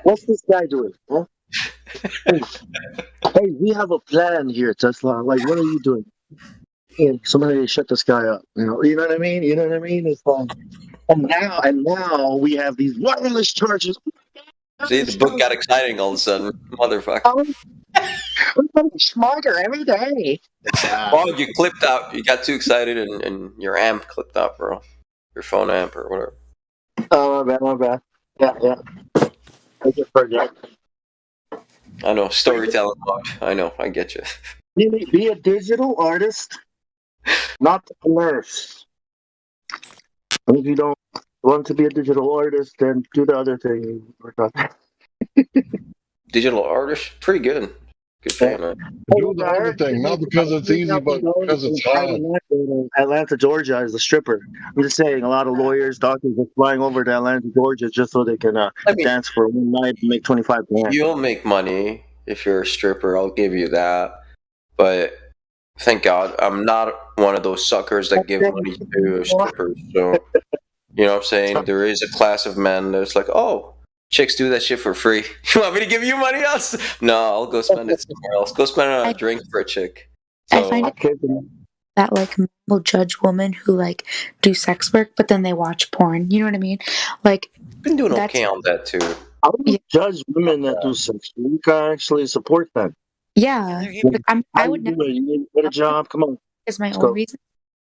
What's this guy doing? Huh? Hey, we have a plan here, Tesla. Like, what are you doing? Hey, somebody shut this guy up. You know what I mean? It's like, and now we have these wireless chargers. See, the book got exciting all of a sudden, motherfucker. We're getting smarter every day. Oh, you clipped out. You got too excited, and your amp clipped out, bro. Your phone amp or whatever. Oh, my bad. Yeah. I just forget. I know, storytelling. I know, I get you. Be a digital artist, not a nurse. And if you don't want to be a digital artist, then do the other thing. Digital artist? Pretty good. Good thing, man. Do the other thing, not because it's easy, but because it's hard. Atlanta, Georgia is a stripper. I'm just saying, a lot of lawyers, doctors are flying over to Atlanta, Georgia, just so they can dance for one night and make 25 grand. You'll make money if you're a stripper. I'll give you that. But thank God, I'm not one of those suckers that give money to strippers. So, you know what I'm saying? There is a class of men that's like, oh, chicks do that shit for free. You want me to give you money else? No, I'll go spend it somewhere else. Go spend it on a drink for a chick. I find it that men will judge women who do sex work, but then they watch porn. You know what I mean? Been doing okay on that too. I don't judge women that do sex. You can actually support them. Yeah, I would never. You need to get a job. Come on. It's my own reason.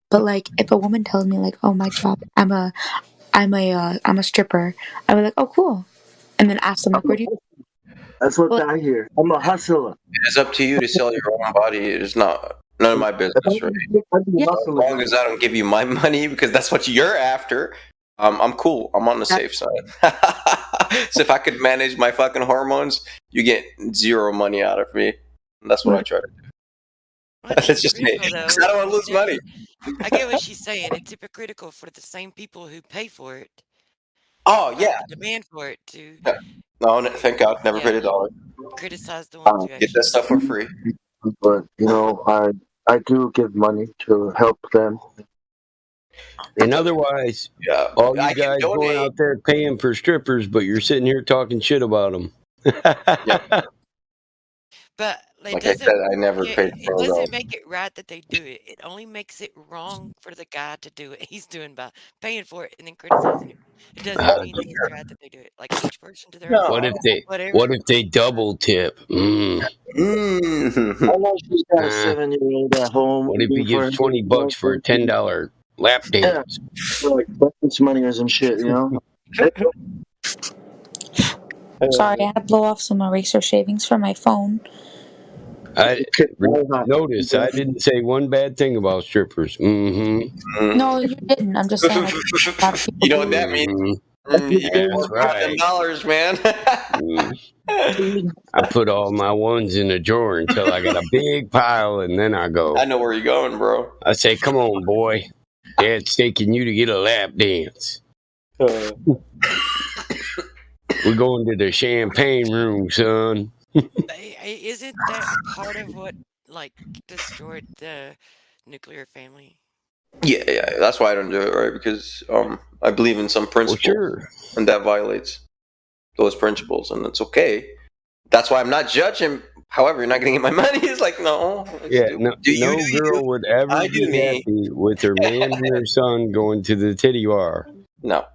But if a woman tells me oh, my job, I'm a stripper, I would oh, cool, and then ask them where do you? That's what I hear. I'm a hustler. It is up to you to sell your own body. It is not None of my business, right? As long as I don't give you my money because that's what you're after, I'm cool. I'm on the safe side. So if I could manage my fucking hormones, you get zero money out of me. And that's what I try to do. That's just me. Hypocritical, 'Cause though. I don't want to lose money. I get what she's saying. It's hypocritical for the same people who pay for it. Oh yeah. The demand for it to No, thank God, never paid a dollar. criticize the ones who Get that stuff for free. But I do give money to help them. And otherwise, yeah, all you guys going out there paying for strippers, but you're sitting here talking shit about them. But it Like I doesn't. said, I never paid It for a doesn't dollar. make it right that they do it. It only makes it wrong for the guy to do what he's doing by paying for it and then criticizing him. It doesn't mean that it's right that they do it. Like each person to their own. Whatever. What if they double tip? I know she's got a 7-year-old at home. What if he gives $20 for a $10 lap dance? For like breakfast money or some shit, you know? Sorry, I had to blow off some eraser shavings from my phone. Notice I didn't say one bad thing about strippers. Mm-hmm. No, you didn't. I'm just saying. Like, a lot of people You know what that means? Yeah, that's right. $1,000, man. I put all my ones in a drawer until I got a big pile, and then I go. I know where you're going, bro. I say, "Come on, boy. Dad's taking you to get a lap dance. We're going to the champagne room, son." Isn't that part of what like destroyed the nuclear family? Yeah, that's why I don't do it, right? Because I believe in some principles, and that violates those principles, and it's okay. That's why I'm not judging. However, you're not going to get my money. It's like, no. Yeah, no girl would ever be happy with her man and her son going to the titty bar. No.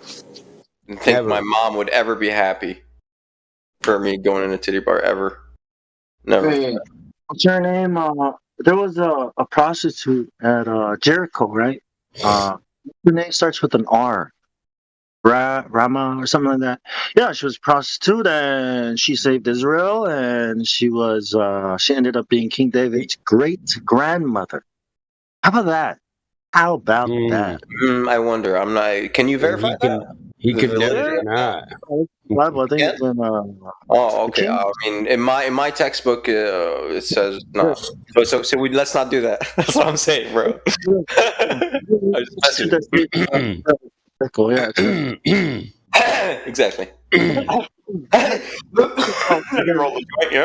I think my mom would ever be happy for me going in a titty bar ever. Never. Hey, what's her name? There was a prostitute at Jericho, right? Her name starts with an R. Rama or something like that. Yeah, she was a prostitute and she saved Israel, and she ended up being King David's great grandmother. How about that? How about that? I wonder. I'm not. Can you verify that? He could never deny. Bible, I think it's in. Oh, okay. I mean, in my textbook, it says no. So let's not do that. That's what I'm saying, bro. Exactly.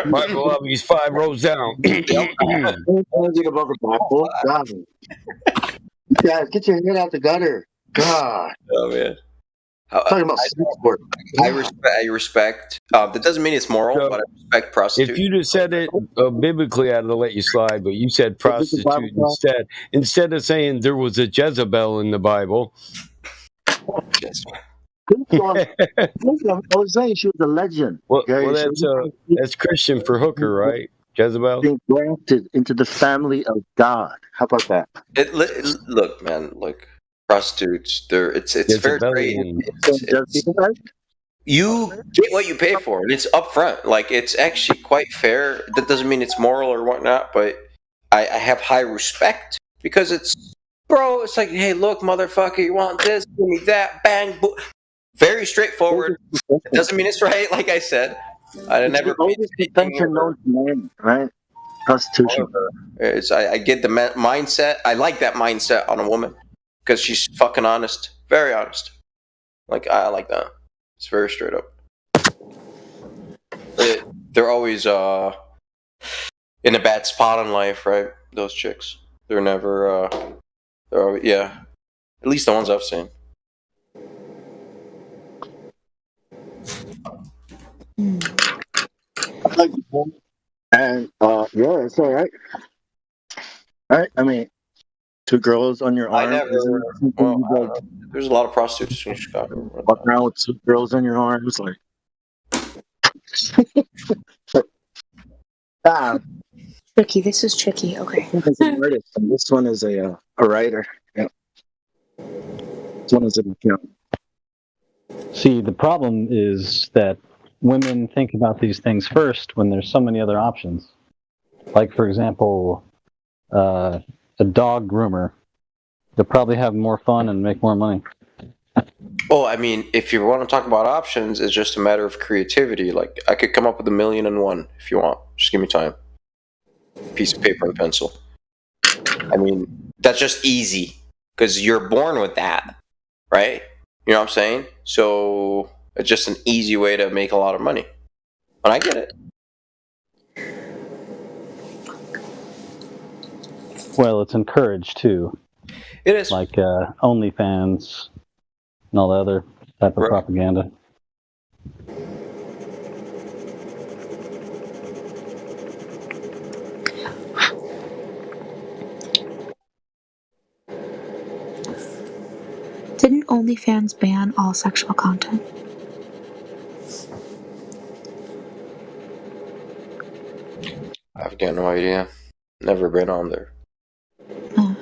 Michael Lovey's 5 rows down. Guys, get your head out the gutter. God. Oh man. Talking about sport. I respect. That doesn't mean it's moral, but I respect prostitutes. If you'd have said it biblically, I'd have let you slide. But you said prostitute instead. Instead of saying there was a Jezebel in the Bible. I was saying she was a legend. Well, that's Christian for hooker, right? Jezebel being grafted into the family of God. How about that? Look, man. Look, prostitutes. It's fair trade. You get what you pay for, and it's upfront. Like, it's actually quite fair. That doesn't mean it's moral or whatnot, but I have high respect because it's, bro. It's like, hey, look, motherfucker, you want this? Give me that. Bang, boom. Very straightforward. It doesn't mean it's right. Like I said, I never. Known to men, right? Prostitution. I get the mindset. I like that mindset on a woman because she's fucking honest, very honest. Like, I like that. It's very straight up. They're always in a bad spot in life, right? Those chicks. They're never. They're always, yeah. At least the ones I've seen. I like it. And yeah, it's all right. Right? I mean, 2 girls on your arm. There's a lot of prostitutes in Chicago. Walk around with 2 girls on your arm. It's like. Tricky. This is tricky. Okay. This an artist, and this one is a writer. Yeah. This one is an accountant. See, the problem is that women think about these things first when there's so many other options. Like, for example, a dog groomer. They'll probably have more fun and make more money. Oh, I mean, if you want to talk about options, it's just a matter of creativity. Like, I could come up with 1,000,001 if you want. Just give me time. Piece of paper and pencil. I mean, that's just easy because you're born with that, right? You know what I'm saying? So it's just an easy way to make a lot of money. And I get it. Well, it's encouraged too. It is. Like OnlyFans and all the other type of propaganda. Didn't OnlyFans ban all sexual content? I've got no idea. Never been on there. I'm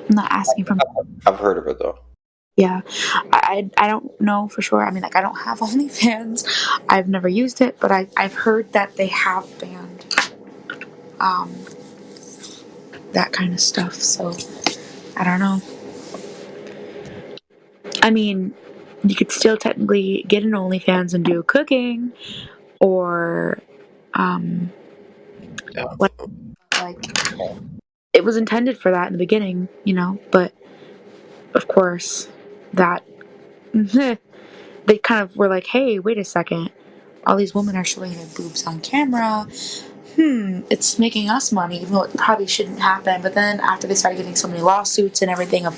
not asking from. I've heard of it though. Yeah, I don't know for sure. I mean, like, I don't have OnlyFans. I've never used it, but I've heard that they have banned that kind of stuff. So I don't know. I mean, you could still technically get an OnlyFans and do cooking, or like it was intended for that in the beginning, you know. But of course, that they kind of were like, "Hey, wait a second! All these women are showing their boobs on camera. It's making us money, even though it probably shouldn't happen." But then after they started getting so many lawsuits and everything of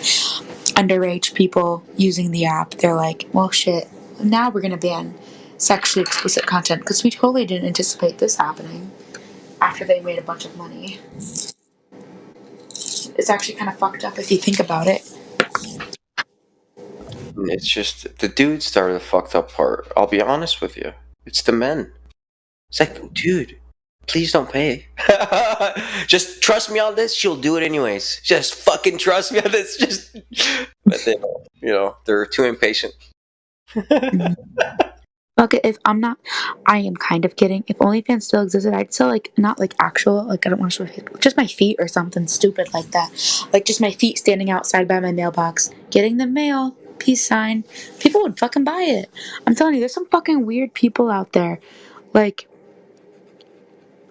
underage people using the app, they're like, well, shit, now we're going to ban sexually explicit content because we totally didn't anticipate this happening after they made a bunch of money. It's actually kind of fucked up if you think about it. It's just the dudes started the fucked up part. I'll be honest with you. It's the men. It's like, dude, please don't pay. Just trust me on this. She'll do it anyways. Just fucking trust me on this. Just, but they don't. You know, they're too impatient. Okay, if I'm not, I am kind of kidding. If OnlyFans still existed, I'd sell, like, not like actual, like, I don't want to show Facebook, just my feet or something stupid like that. Like, just my feet standing outside by my mailbox, getting the mail, peace sign. People would fucking buy it. I'm telling you, there's some fucking weird people out there. Like,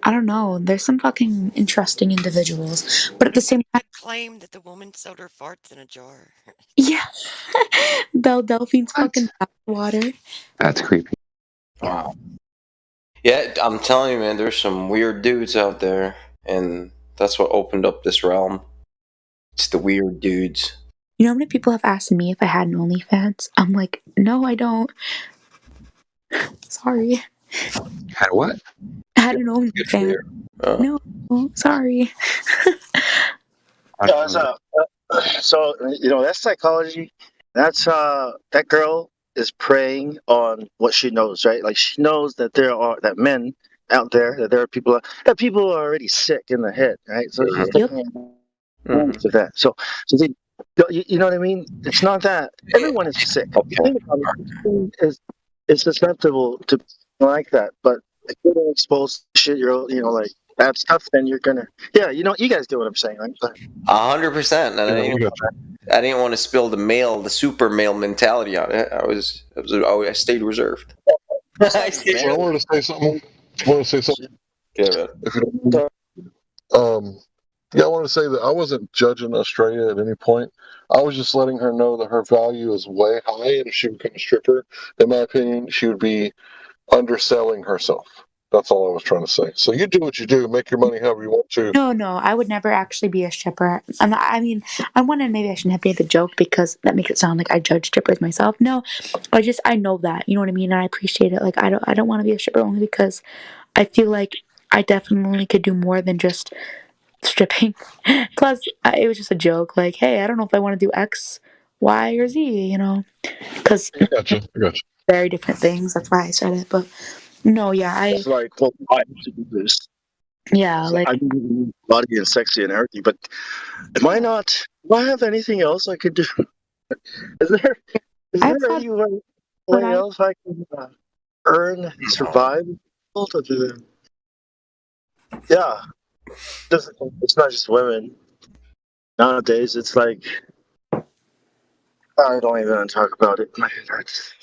I don't know. There's some fucking interesting individuals. But at the same time, Claim that the woman sold her farts in a jar. yeah. Belle Delphine's fucking water. That's creepy. Wow. Yeah, I'm telling you, man, there's some weird dudes out there, and that's what opened up this realm. It's the weird dudes. You know how many people have asked me if I had an OnlyFans? I'm like, no, I don't. Sorry. Had what? I had an OnlyFans. No, sorry. Yeah, so you know, that's psychology. That's that girl is preying on what she knows, right? Like, she knows that there are that men out there, that there are people that people are already sick in the head, right? So she's taking advantage of that. So you know what I mean? It's not that everyone is sick. Is susceptible to like that, but if you're exposed to shit, you're, you know, like bad stuff, then you're gonna, yeah, you know, you guys get what I'm saying, right? 100%. And I didn't want to spill the super male mentality on it. I stayed reserved. I wanted to say something. Yeah, man. If you don't, yeah, I want to say that I wasn't judging Australia at any point. I was just letting her know that her value is way high, and if she became a stripper, in my opinion, she would be underselling herself. That's all I was trying to say. So you do what you do, make your money however you want to. No, I would never actually be a stripper. I'm not, I mean, I wanted, maybe I shouldn't have made the joke because that makes it sound like I judge strippers myself. No, I know that, you know what I mean, and I appreciate it. Like, I don't want to be a stripper only because I feel like I definitely could do more than just stripping. Plus, it was just a joke. Like, hey, I don't know if I want to do X, Y, or Z, you know, because I gotcha. very different things. That's why I said it. But no, yeah, It's like, well, I have to do this. Yeah, like, I mean, body and sexy and everything, but am I not? Do I have anything else I could do? Is there any way else I can earn, survive? Yeah. It's not just women. Nowadays, it's like I don't even want to talk about it. My head hurts.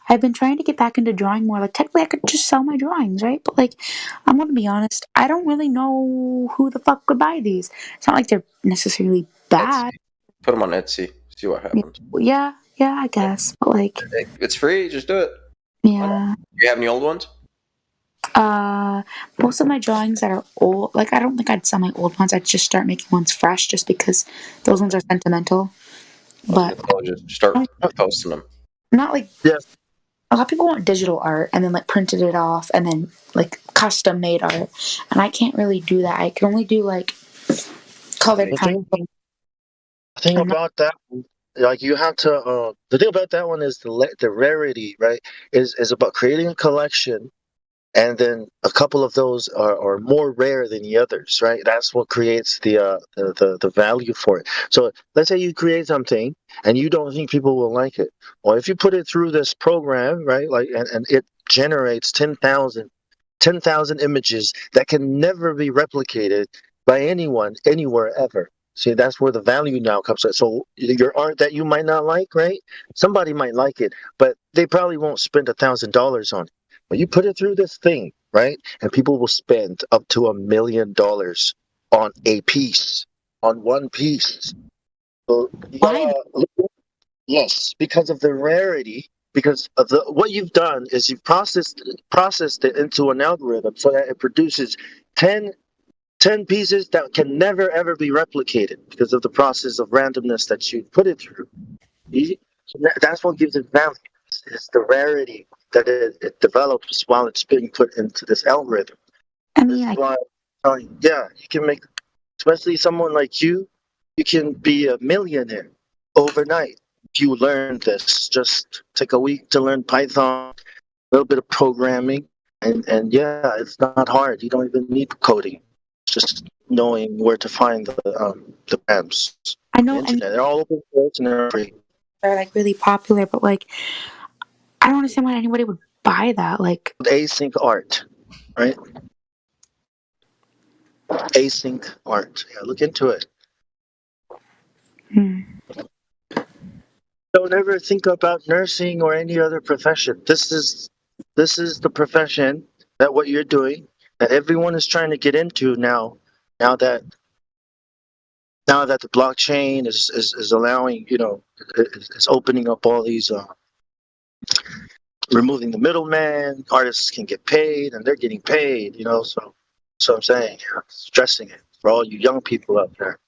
I've been trying to get back into drawing more. Like, technically, I could just sell my drawings, right? But, like, I'm gonna be honest, I don't really know who the fuck would buy these. It's not like they're necessarily bad. Put them on Etsy. See what happens. Yeah, I guess. But, like, It's free. Just do it. yeah. You have any old ones? Most of my drawings that are old, like, I don't think I'd sell my old ones. I'd just start making ones fresh just because those ones are sentimental. But I'll just start posting them. not like, a lot of people want digital art and then, like, printed it off and then, like, custom made art. And I can't really do that. I can only do, like, colored The thing about that, like you have to. The thing about that one is the rarity, right? Is about creating a collection, and then a couple of those are more rare than the others, right? That's what creates the value for it. So let's say you create something and you don't think people will like it. Well, if you put it through this program, right, like and it generates 10,000 images that can never be replicated by anyone anywhere ever. See, that's where the value now comes in. So your art that you might not like, right? Somebody might like it, but they probably won't spend $1,000 on it. But you put it through this thing, right? And people will spend up to $1 million on a piece, on one piece. So you gotta yes, because of the rarity, because of what you've done is you've processed it into an algorithm so that it produces 10 pieces that can never ever be replicated because of the process of randomness that you put it through. So that's what gives it value. It's the rarity that it develops while it's being put into this algorithm. I mean, yeah, you can make, especially someone like you can be a millionaire overnight if you learn this. Just take a week to learn Python, a little bit of programming, and yeah, it's not hard. You don't even need coding. Just knowing where to find the programs. I know, the internet. They're all open source and they're free. they're, like, really popular, but, like, I don't understand why anybody would buy that. Like, Async art, right? Async art. Yeah, look into it. Don't ever think about nursing or any other profession. This is the profession that what you're doing that everyone is trying to get into now. Now that the blockchain is allowing, it's opening up all these, removing the middleman. Artists can get paid, and they're getting paid. So I'm saying, stressing it for all you young people out there.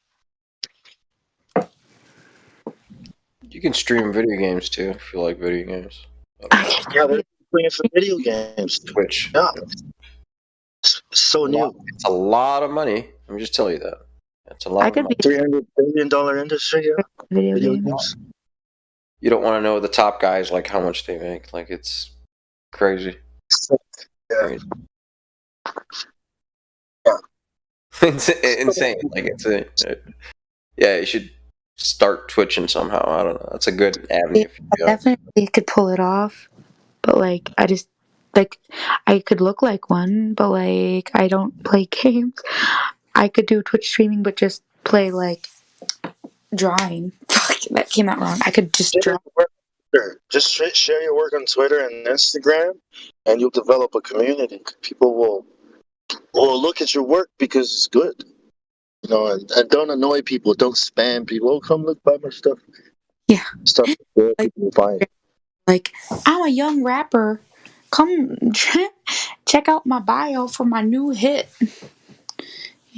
You can stream video games too if you like video games. Yeah, they're doing it for video games. Twitch. Yeah. So new. It's a lot of money. Let me just tell you that. It's a lot of money. $300 billion industry. Yeah. Video games. You don't want to know the top guys, like how much they make. Like, it's crazy. Yeah. It's insane. Like, yeah, you should start twitching somehow. I don't know. That's a good avenue. I definitely could pull it off, but, like, I just, like, I could look like one, but, like, I don't play games. I could do Twitch streaming, but just play, like, drawing. Fuck, that came out wrong. I could just draw. Just share your work on Twitter and Instagram, and you'll develop a community. People will look at your work because it's good. And don't annoy people. Don't spam people. Oh, come look, buy my stuff. Yeah. Stuff that people buy. Like, I'm a young rapper. Come check out my bio for my new hit.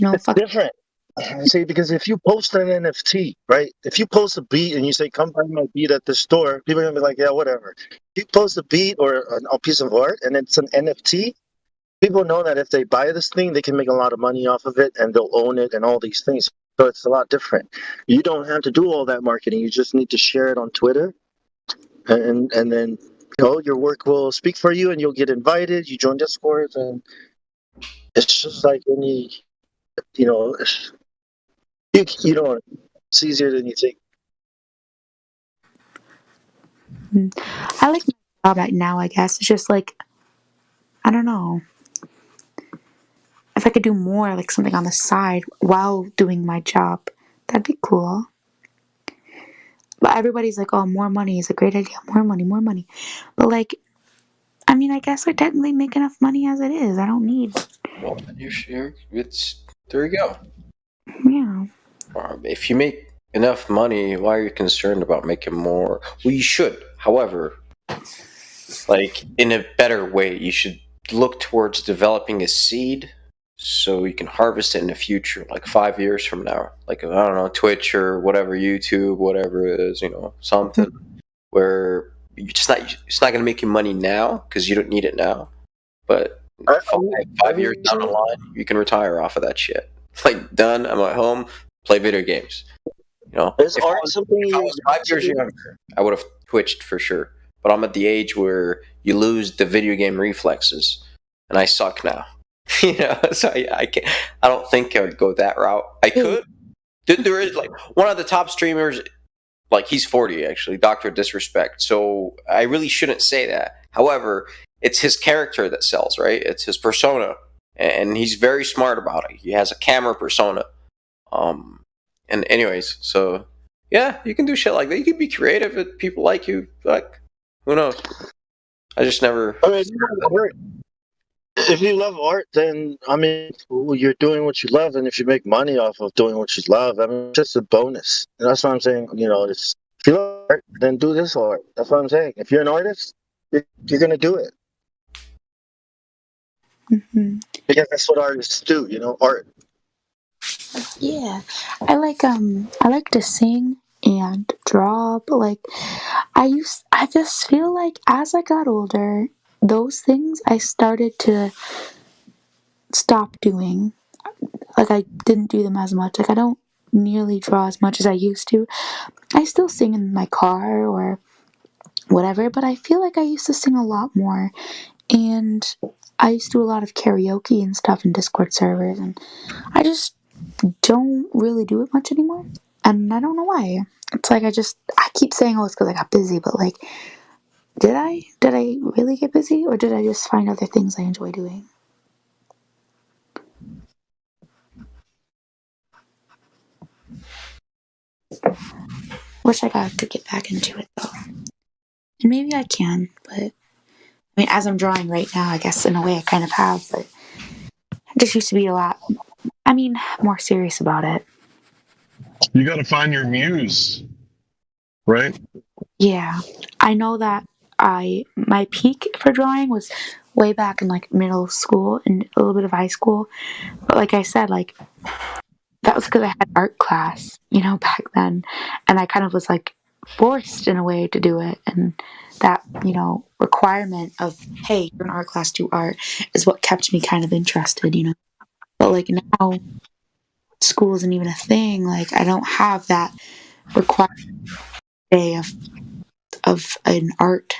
It's different. See, because if you post an NFT, right? If you post a beat and you say, come buy my beat at the store, people are going to be like, yeah, whatever. If you post a beat or a piece of art and it's an NFT, people know that if they buy this thing, they can make a lot of money off of it and they'll own it and all these things. So it's a lot different. You don't have to do all that marketing. You just need to share it on Twitter. And then, your work will speak for you and you'll get invited. You join Discord and it's just like any, it's easier than you think. I like my job right now, I guess. It's just like, I don't know. if I could do more, like something on the side while doing my job, that'd be cool. But everybody's like, oh, more money is a great idea. More money, more money. But like, I mean, I guess I technically make enough money as it is. I don't need. Well, there you go. Yeah. If you make enough money, why are you concerned about making more? Well, you should. However, like in a better way, you should look towards developing a seed so you can harvest it in the future, like 5 years from now. Like, I don't know, Twitch or whatever, YouTube, whatever it is, something where it's not going to make you money now because you don't need it now. But 5 years down the line, you can retire off of that shit. Like, done, I'm at home, play video games. If I was 5 years younger, I would have Twitched for sure. But I'm at the age where you lose the video game reflexes, and I suck now. So I can't. I don't think I would go that route. I could. There is like one of the top streamers, like he's 40 actually, Dr. Disrespect. So I really shouldn't say that. However, it's his character that sells, right? It's his persona, and he's very smart about it. He has a camera persona. And anyways, so yeah, you can do shit like that. You can be creative if people like you. Like, who knows? I just never. I mean, if you love art, then I mean, you're doing what you love, and if you make money off of doing what you love, I mean, it's just a bonus. And that's what I'm saying. If you love art, then do this art. That's what I'm saying. If you're an artist, you're gonna do it. Mm-hmm. Because that's what artists do. Art. Yeah, I like to sing and draw, but like I just feel like as I got older, those things I started to stop doing. Like I didn't do them as much. Like I don't nearly draw as much as I used to. I still sing in my car or whatever, but I feel like I used to sing a lot more, and I used to do a lot of karaoke and stuff in Discord servers, and I just don't really do it much anymore, and I don't know why. It's like I keep saying, oh, it's because I got busy, but like, did I really get busy, or did I just find other things I enjoy doing? Wish I got to get back into it though, and maybe I can, but I mean, as I'm drawing right now, I guess in a way I kind of have, but I just used to be a lot, more serious about it. You got to find your muse, right? Yeah, I know that my peak for drawing was way back in like middle school and a little bit of high school, but like I said, like that was because I had art class, back then, and I kind of was like forced in a way to do it, and that requirement of, hey, you're in art class, do art, is what kept me kind of interested, but like now school isn't even a thing. Like I don't have that requirement day of an art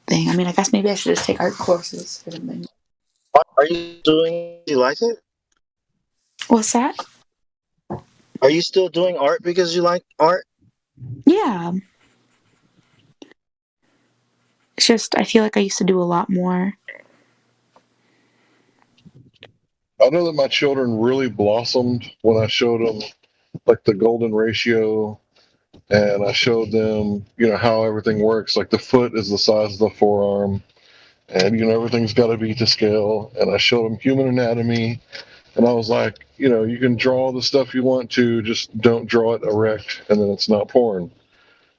thing. I mean, I guess maybe I should just take art courses or something. Are you doing? Do you like it? What's that? Are you still doing art because you like art? Yeah. It's just I feel like I used to do a lot more. I know that my children really blossomed when I showed them like the golden ratio, and I showed them, how everything works. Like the foot is the size of the forearm, and everything's got to be to scale. And I showed them human anatomy, and I was like, you can draw the stuff you want to, just don't draw it erect, and then it's not porn,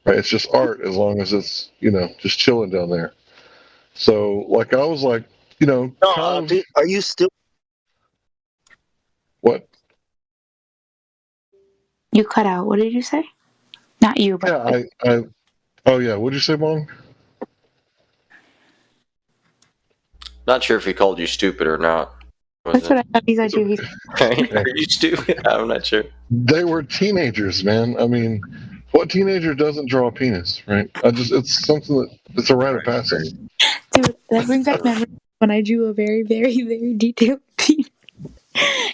right? It's just art as long as it's just chilling down there. So like I was like, are you still? What? You cut out. What did you say? Not you, but Yeah, I oh yeah, what'd you say, Mom? Not sure if he called you stupid or not. That's what I thought he said. Are you stupid? I'm not sure. They were teenagers, man. I mean, what teenager doesn't draw a penis, right? It's something it's a rite of passage. Dude, that brings back memories when I drew a very, very, very detailed penis.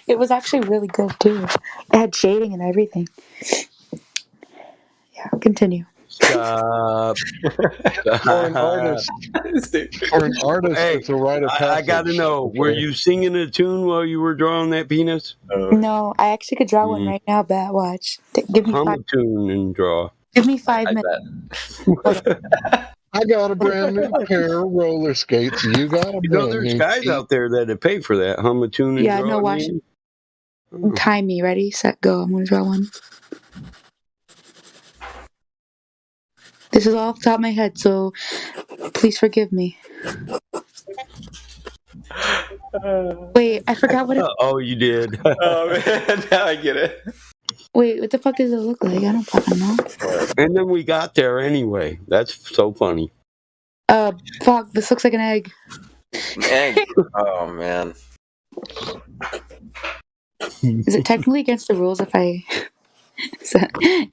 It was actually really good too. It had shading and everything. Yeah, continue. Stop. For an artist, Hey, it's a rite of I got to passage. know, were okay? you singing a tune while you were drawing that penis? No, I actually could draw one right now. Bet, watch. Give me Hum five. a tune and draw. Give me 5 minutes. I got a brand new pair of roller skates. You got a You know, brand there's new guys feet. out there that'd pay for that. Hum a tune and Yeah, draw. no, watch. Time me. Ready, set, go. I'm gonna draw one. This is all off the top of my head, so please forgive me. Wait, I forgot what it. Oh, you did. Oh man, now I get it. Wait, what the fuck does it look like? I don't fucking know. And then we got there anyway. That's so funny. Fuck. This looks like an egg. Egg. Oh man. Is it technically against the rules if I?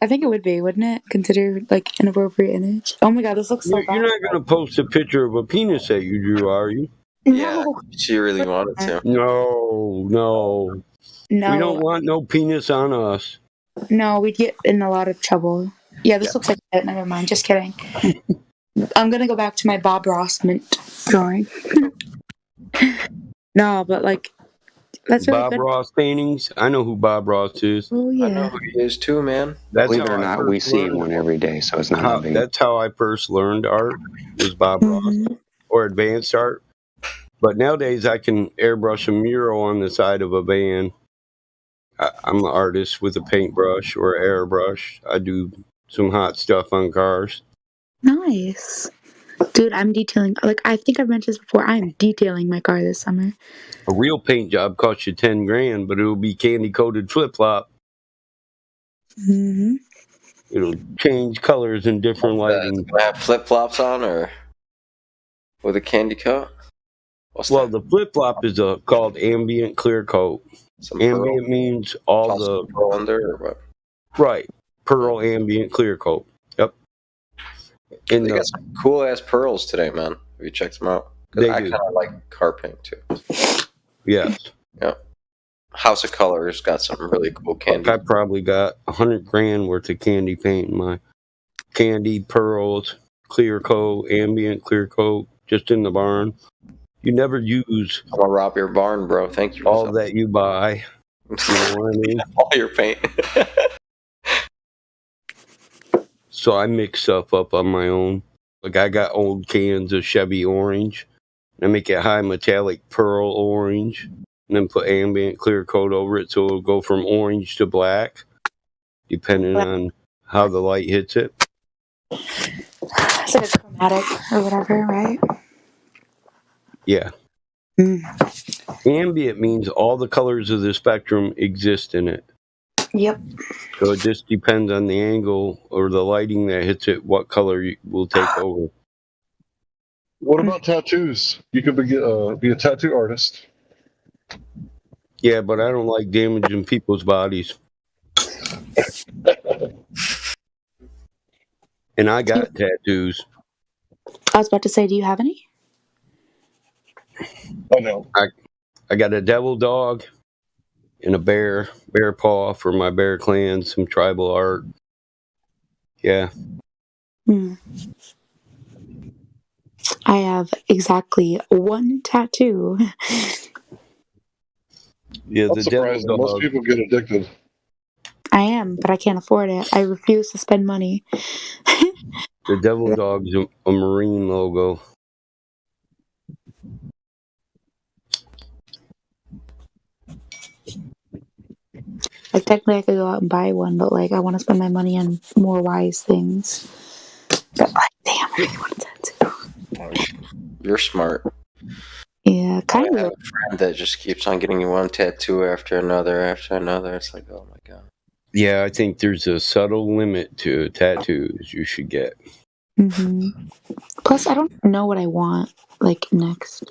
I think it would be, wouldn't it? Considered like inappropriate image. Oh my god, this looks so bad. You're not going to post a picture of a penis that you drew, are you? Yeah, she really wanted to. No. No. We don't want no penis on us. No, we'd get in a lot of trouble. Yeah, this looks like it. Never mind. Just kidding. I'm gonna go back to my Bob Ross mint drawing. No, but like that's really Bob good. Ross paintings. I know who Bob Ross is. Oh I know yeah. who he is too, man. That's Believe it how or I not, first we see learned one every day, so it's not how, that big. that's how I first learned art, was Bob Ross, or advanced art. But nowadays I can airbrush a mural on the side of a van. I'm an artist with a paintbrush or airbrush. I do some hot stuff on cars. Nice. Dude, I'm detailing. Like I think I've mentioned this before. I'm detailing my car this summer. A real paint job costs you $10,000, but it'll be candy coated flip flop. Mm-hmm. It'll change colors in different lighting. Gonna have flip flops on or with a candy coat? Well, the flip flop is called ambient clear coat. Ambient means all the pearl under or what? Right, pearl ambient clear coat. Yep. They got some cool ass pearls today, man. Have you checked them out? 'Cause They I do. kind of like car paint too. Yes. Yeah. House of Colors got some really cool candy. I probably got $100,000 worth of candy paint in my candy, pearls, clear coat, ambient clear coat, just in the barn. You never use I'm gonna rob your barn, bro. Thank you. all that you buy. You know what I mean? All your paint. So I mix stuff up on my own. Like I got old cans of Chevy orange. I make it high metallic pearl orange. And then put ambient clear coat over it so it'll go from orange to black. Depending on how the light hits it. It's like a chromatic or whatever, right? Yeah. Ambient means all the colors of the spectrum exist in it. Yep. So it just depends on the angle or the lighting that hits it, what color will take over. What about tattoos? You could be a tattoo artist. Yeah, but I don't like damaging people's bodies. And I got tattoos. I was about to say, do you have any? Oh no. I got a devil dog and a bear paw for my bear clan, some tribal art. Yeah. I have exactly one tattoo. Yeah, That's the devil surprising. dog. Most people get addicted. I am, but I can't afford it. I refuse to spend money. The devil dog's a Marine logo. Like technically I could go out and buy one, but like I want to spend my money on more wise things. But like, damn, I really want a tattoo. You're smart. Yeah, kind I have of. a friend that just keeps on getting you one tattoo after another after another. It's like, oh my god. Yeah, I think there's a subtle limit to tattoos you should get. Plus, I don't know what I want like next.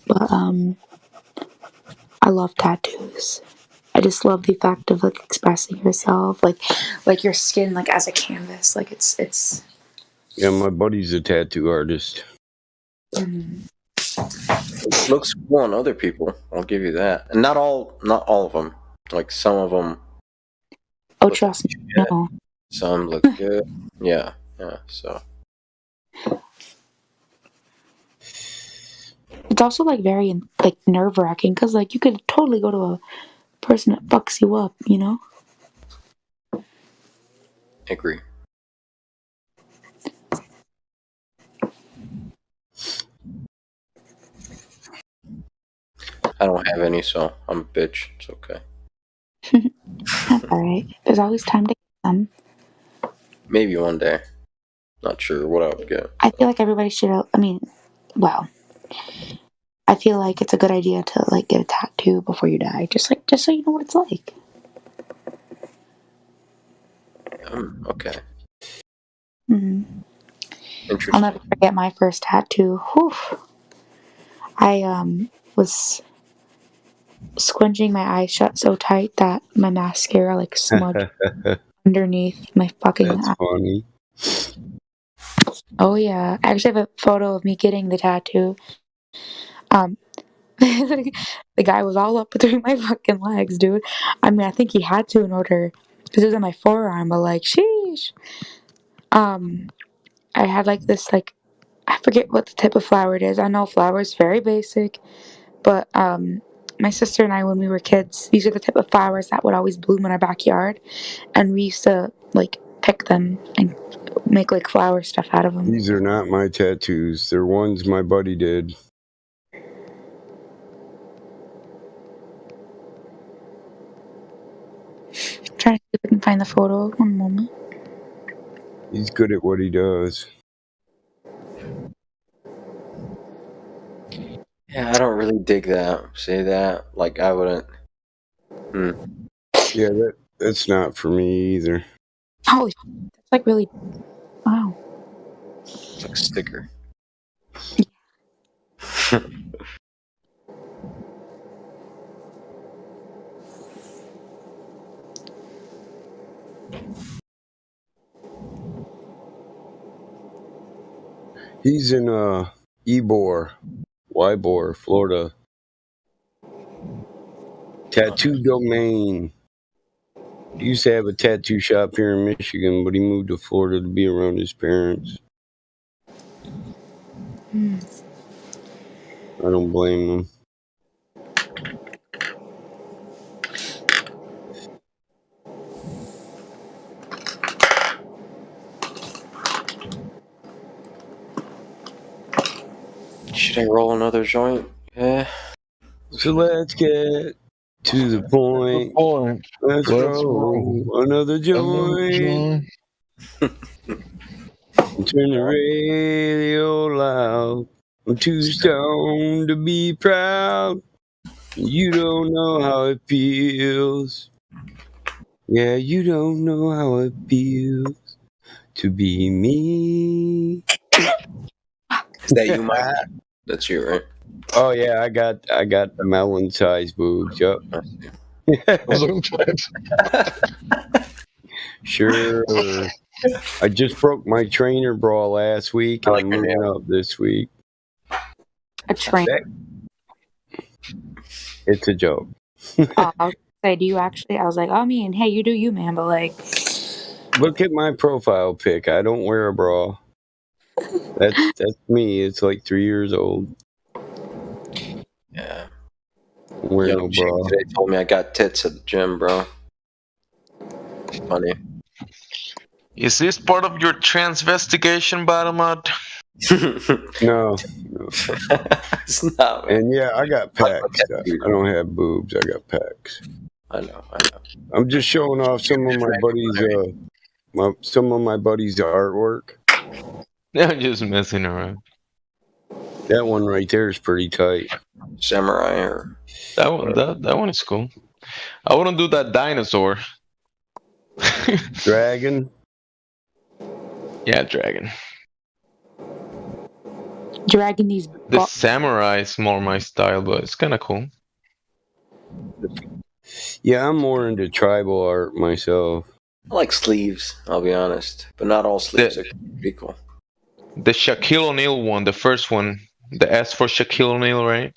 But I love tattoos. I just love the fact of like expressing yourself, like your skin, like as a canvas. Like it's. Yeah, my buddy's a tattoo artist. It's looks cool on other people. I'll give you that. And not all of them. Like some of them. Oh, trust me, no. Some look good. Yeah. So It's also like very like nerve wracking because like you could totally go to a person that fucks you up, you know? agree. I don't have any, so I'm a bitch. It's okay. That's alright. There's always time to get some. Maybe one day. Not sure what I would get. I feel like everybody should. I feel like it's a good idea to like get a tattoo before you die, just so you know what it's like. Okay. Mm-hmm. Interesting. I'll never forget my first tattoo. Whew. I was squinching my eyes shut so tight that my mascara like smudged underneath my fucking That's eye. funny. Oh yeah, I actually have a photo of me getting the tattoo. The guy was all up between my fucking legs, dude. I mean, I think he had to in order because it was on my forearm. But like, sheesh. I had like this like I forget what the type of flower it is. I know flower is very basic, but my sister and I, when we were kids, these are the type of flowers that would always bloom in our backyard, and we used to like pick them and make like flower stuff out of them. These are not my tattoos. They're ones my buddy did. I'm trying to see if I can find the photo. One moment. He's good at what he does. Yeah, I don't really dig that. Say that. Like, I wouldn't. Yeah, that's not for me either. Holy, that's like really. Wow. It's like a sticker. He's in Ybor, Florida. Tattoo Domain. He used to have a tattoo shop here in Michigan, but he moved to Florida to be around his parents. I don't blame him. Should I roll another joint? Yeah. So let's get to the point. Let's roll another joint. Turn the radio loud. I'm too stoned to be proud. You don't know how it feels. Yeah, you don't know how it feels to be me. Is that you, Mike? That's you, right? Oh yeah, I got melon-sized boobs. Yup. Sure. I just broke my trainer bra last week, and I'm moving up this week. A trainer. It's a joke. I was say, do you actually? I was like, I mean, hey, you do you, man, but like, look at my profile pic. I don't wear a bra. That's me. It's like 3 years old. Yeah. Wear no bra. Today told me I got tits at the gym, bro. Funny. Is this part of your transvestigation, Bottomod? No. It's not. And yeah, I got pecs. I don't have boobs. I got pecs. I know. I'm just showing off some of my buddies' artwork. I'm just messing around. That one right there is pretty tight. Samurai or that one is cool. I want to do that dinosaur. Dragon. Yeah, dragon. dragging these. The samurai is more my style, but it's kind of cool. Yeah, I'm more into tribal art myself. I like sleeves, I'll be honest, but not all sleeves are equal. The Shaquille O'Neal one, the first one, the S for Shaquille O'Neal, right?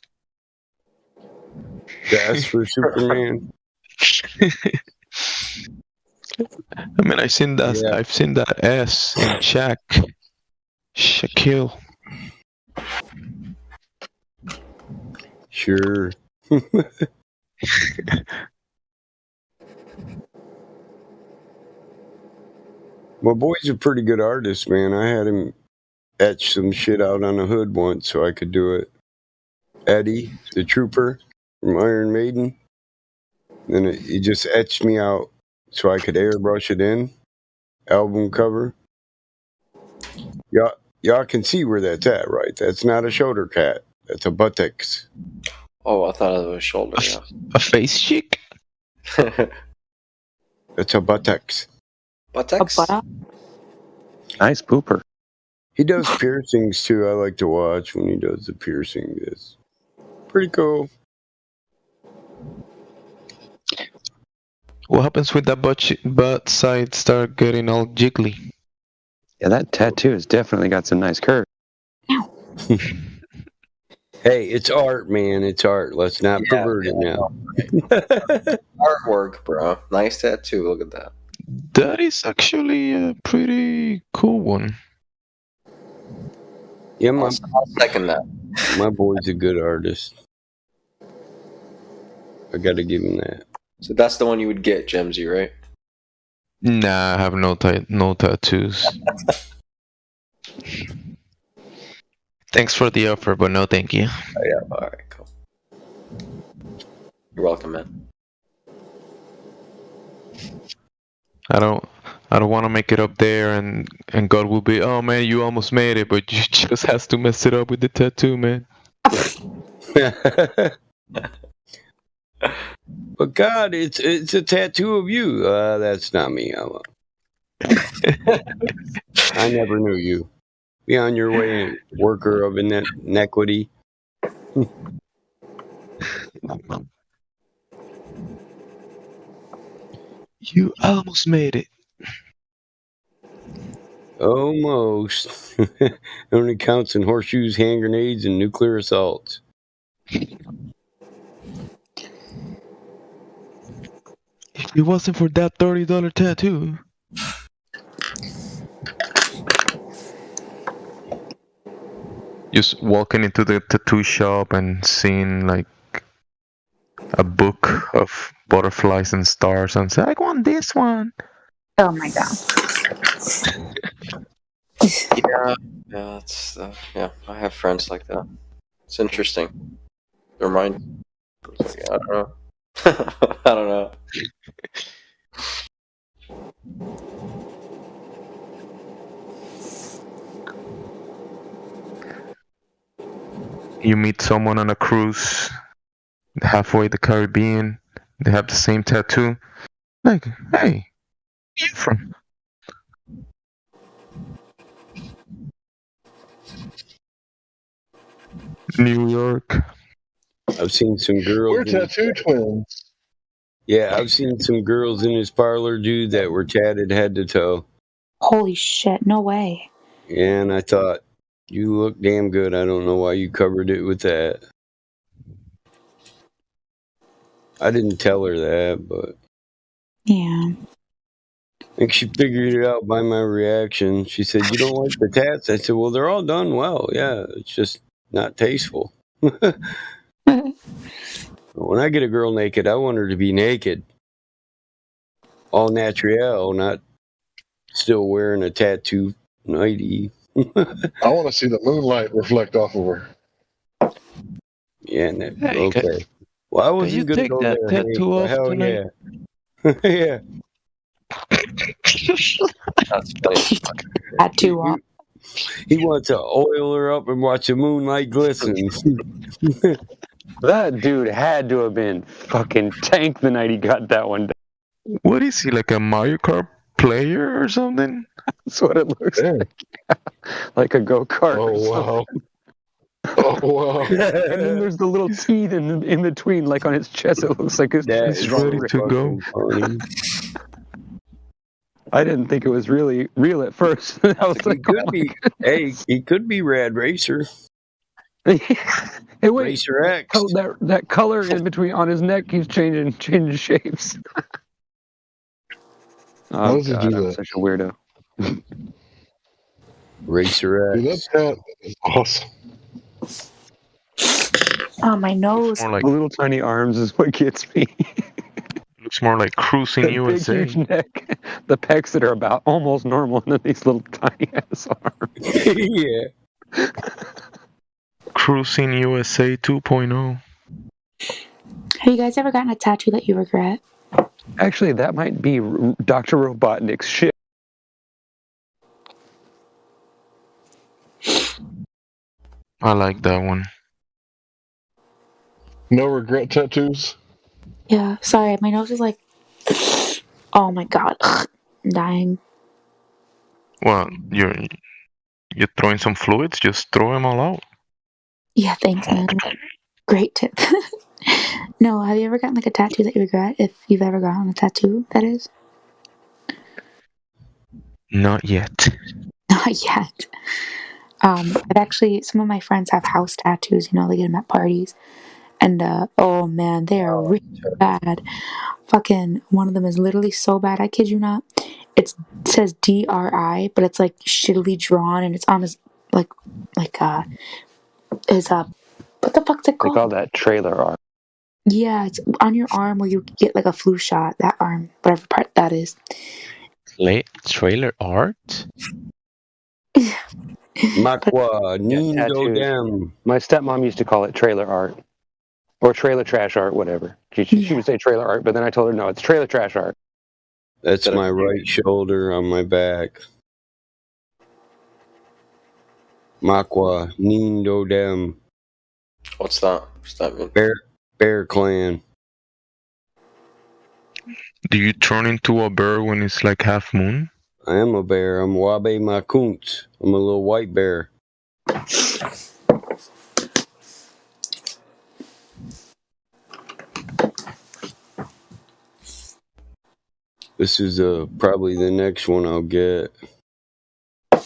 That's for Superman. I mean, I've seen that. Yeah. I've seen that S in Shaquille. Sure. My boy's a pretty good artist, man. I had him etch some shit out on a hood once so I could do it. Eddie, the trooper from Iron Maiden. Then he just etched me out so I could airbrush it in. Album cover. Y'all can see where that's at, right? That's not a shoulder cat. That's a buttocks. Oh, I thought it was shoulder. Yeah. A face cheek? That's a buttocks. Buttocks? Nice pooper. He does piercings too. I like to watch when he does the piercing. It's pretty cool. What happens with that butt side start getting all jiggly? Yeah, that tattoo has definitely got some nice curves. Hey, it's art, man. It's art. Let's not pervert it now. Artwork, bro. Nice tattoo. Look at that. That is actually a pretty cool one. Yeah, I'll second that. My boy's a good artist. I gotta give him that. So that's the one you would get, Gemsy, right? Nah, I have no tattoos. Thanks for the offer, but no thank you. Oh, yeah, alright, cool. You're welcome, man. I don't want to make it up there, and God will be, oh man, you almost made it, but you just has to mess it up with the tattoo, man. But God, it's a tattoo of you. That's not me. I never knew you. Be on your way, worker of inequity. You almost made it. Almost. It only counts in horseshoes, hand grenades, and nuclear assaults. If it wasn't for that $30 tattoo. Just walking into the tattoo shop and seeing like a book of butterflies and stars and say, I want this one. Oh my god. Yeah, that's yeah. I have friends like that. It's interesting. They're mine. I don't know. I don't know. You meet someone on a cruise, halfway the Caribbean, they have the same tattoo. Like, hey, where you from? New York. I've seen some girls. We're tattoo twins. Yeah, I've seen some girls in his parlor, dude, that were tatted head to toe. Holy shit, no way. Yeah, and I thought, you look damn good. I don't know why you covered it with that. I didn't tell her that, but Yeah. I think she figured it out by my reaction. She said, you don't like the tats? I said, well, they're all done well. Yeah, it's just not tasteful. When I get a girl naked, I want her to be naked. All natural, not still wearing a tattoo nightie. I want to see the moonlight reflect off of her. Yeah, Hey, okay. Well, I Can wasn't you going to take go that there. tattoo Hank, off hell tonight? yeah. Yeah. That's funny. Tattoo off. He wants to oil her up and watch the moonlight glisten. That dude had to have been fucking tanked the night he got that one done. What is he, like a Mario Kart player or something? That's what it looks like. Like a go-kart. Oh, wow. Oh, wow. And then there's the little teeth in between, like on his chest. It looks like it's ready to go. I didn't think it was really real at first. I was like, He could be Rad Racer. Hey, wait. Racer X. That color in between on his neck keeps changing shapes. How Oh does he God, do I'm that? such a weirdo. Racer Dude, that X. cat is awesome. Oh, my nose. More like The little tiny arms is what gets me. looks more like cruising That big USA. huge neck, the pecs that are about almost normal, and then these little tiny ass arms. Yeah. Cruising USA 2.0. Have you guys ever gotten a tattoo that you regret? Actually, that might be Dr. Robotnik's shit. I like that one. No regret tattoos? Yeah, sorry, my nose is like, oh my God, I'm dying. Well, you're throwing some fluids. Just throw them all out. Yeah, thanks, man. Great tip. No, have you ever gotten like a tattoo that you regret? If you've ever gotten a tattoo, that is. Not yet. Not yet. I've actually, some of my friends have house tattoos, you know, they get them at parties. And, oh man, they are really bad. Fucking, one of them is literally so bad, I kid you not. It says DRI, but it's like shittily drawn and it's on his, what the fuck's it They called? call that trailer art. Yeah, it's on your arm where you get like a flu shot, that arm, whatever part that is. Trailer art? Makwa, Nindo tattoos. Dem. My stepmom used to call it trailer art. Or trailer trash art, whatever. She would say trailer art, but then I told her, no, it's trailer trash art. That's my right shoulder on my back. Makwa, Nindo Dem. What's that? What's that mean? Bear Clan. Do you turn into a bear when it's like half moon? I am a bear. I'm Wabe Makunt. I'm a little white bear. This is probably the next one I'll get. I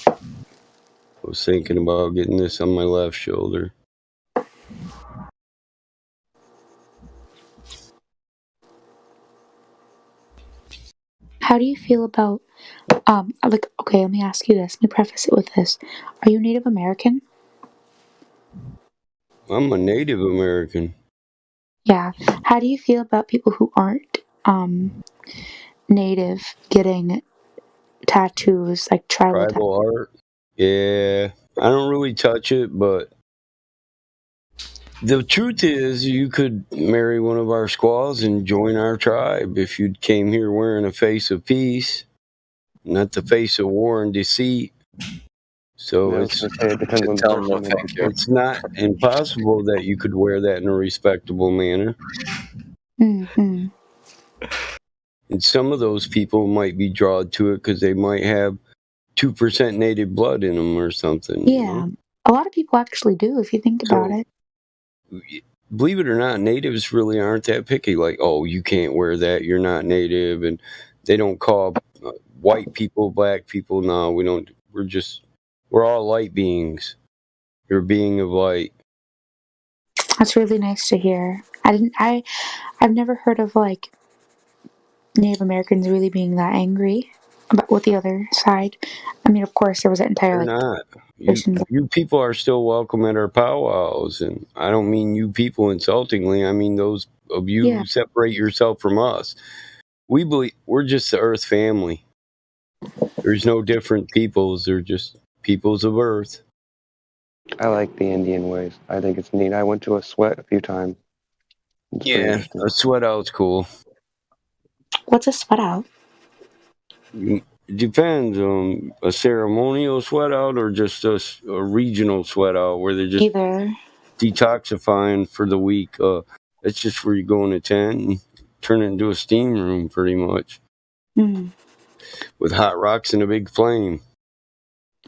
was thinking about getting this on my left shoulder. How do you feel about, okay, let me ask you this. Let me preface it with this. Are you Native American? I'm a Native American. Yeah. How do you feel about people who aren't, Native getting tattoos, like tribal tattoos? Tribal art. Yeah, I don't really touch it, but the truth is you could marry one of our squaws and join our tribe if you came here wearing a face of peace, not the face of war and deceit. So Yeah, it depends on the Tell them no person. thank you. it's not impossible that you could wear that in a respectable manner. Mm-hmm. And some of those people might be drawn to it because they might have 2% native blood in them or something. Yeah. You know? A lot of people actually do, if you think about it. Believe it or not, natives really aren't that picky. Like, oh, you can't wear that. You're not native. And they don't call white people black people. No, we don't. We're all light beings. You're a being of light. That's really nice to hear. I've never heard of like Native Americans really being that angry about with the other side. I mean, of course, there was that entire They're like. not. You people are still welcome at our powwows. And I don't mean you people insultingly. I mean those of you who separate yourself from us. We believe we're just the Earth family. There's no different peoples. They're just peoples of Earth. I like the Indian ways. I think it's neat. I went to a sweat a few times. Yeah, a sweat out's cool. What's a sweat out? It depends on a ceremonial sweat out or just a regional sweat out where they're just either detoxifying for the week. It's just where you go in a tent and turn it into a steam room pretty much. Mm. With hot rocks and a big flame.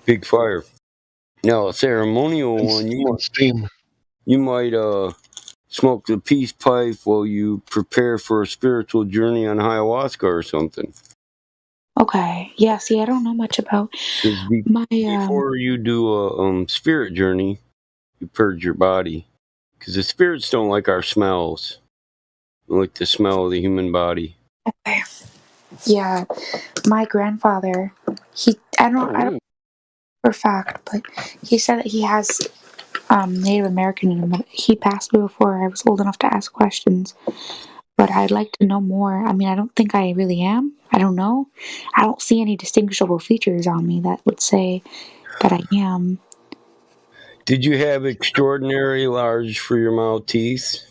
Big fire. Now, a ceremonial one, you might smoke the peace pipe while you prepare for a spiritual journey on ayahuasca or something. Okay. Yeah. See, I don't know much about my. Before you do a spirit journey, you purge your body. Because the spirits don't like our smells. They like the smell of the human body. Okay. Yeah, my grandfather, I don't for a fact, but he said that he has Native American in him. He passed me before I was old enough to ask questions, but I'd like to know more. I mean, I don't think I really am. I don't know. I don't see any distinguishable features on me that would say that I am. Did you have extraordinary large for your mouth teeth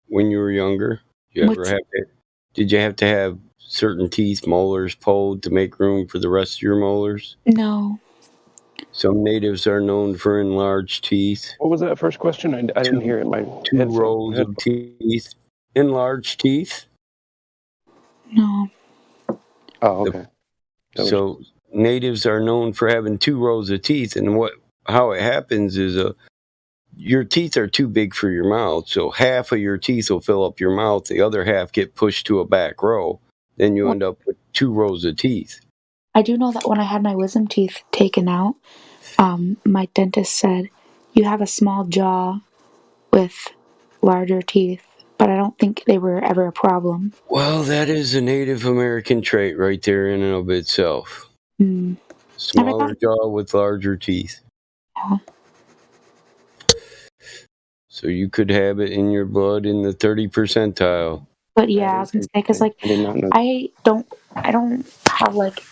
when you were younger? Did you have to have certain teeth, molars pulled to make room for the rest of your molars? No. Some natives are known for enlarged teeth. What was that first question? I didn't hear it. My Two rows of teeth. Enlarged teeth? No. Oh, okay. So natives are known for having 2 rows of teeth, and how it happens is your teeth are too big for your mouth, so half of your teeth will fill up your mouth, the other half get pushed to a back row. Then you end up with 2 rows of teeth. I do know that when I had my wisdom teeth taken out, my dentist said, you have a small jaw with larger teeth, but I don't think they were ever a problem. Well, that is a Native American trait right there in and of itself. Smaller jaw with larger teeth. Yeah. So you could have it in your blood in the 30 percentile. But yeah, I was gonna say, because like I don't have like,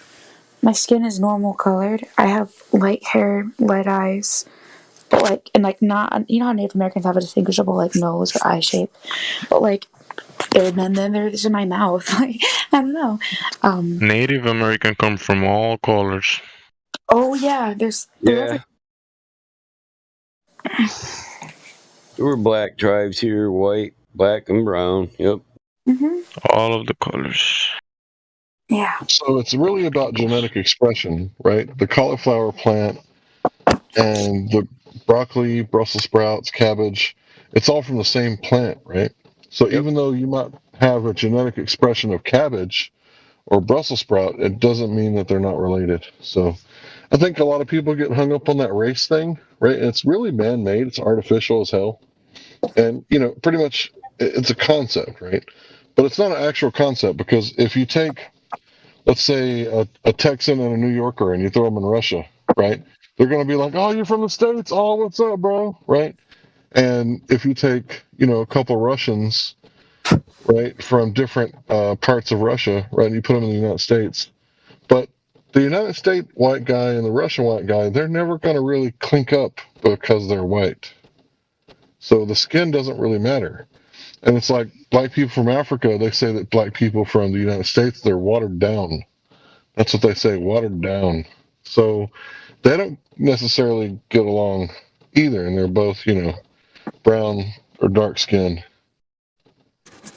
my skin is normal colored. I have light hair, light eyes, but like, and like not, you know how Native Americans have a distinguishable like nose or eye shape, but like, and then there's in my mouth. Like, I don't know. Native American come from all colors. Oh yeah, Yeah. There were black tribes here, white, black, and brown. Yep. All of the colors. Yeah. So it's really about genetic expression, right? The cauliflower plant and the broccoli, Brussels sprouts, cabbage, it's all from the same plant, right? So even though you might have a genetic expression of cabbage or Brussels sprout, it doesn't mean that they're not related. So I think a lot of people get hung up on that race thing, right? And it's really man-made. It's artificial as hell. And, you know, pretty much it's a concept, right? But it's not an actual concept, because if you take, let's say, a Texan and a New Yorker and you throw them in Russia, right? They're going to be like, oh, you're from the States. Oh, what's up, bro? Right? And if you take, you know, a couple Russians, right, from different parts of Russia, right, and you put them in the United States, but the United States white guy and the Russian white guy, they're never going to really clink up because they're white. So the skin doesn't really matter. And it's like black people from Africa, they say that black people from the United States, they're watered down. That's what they say, watered down. So they don't necessarily get along either, and they're both, you know, brown or dark skinned.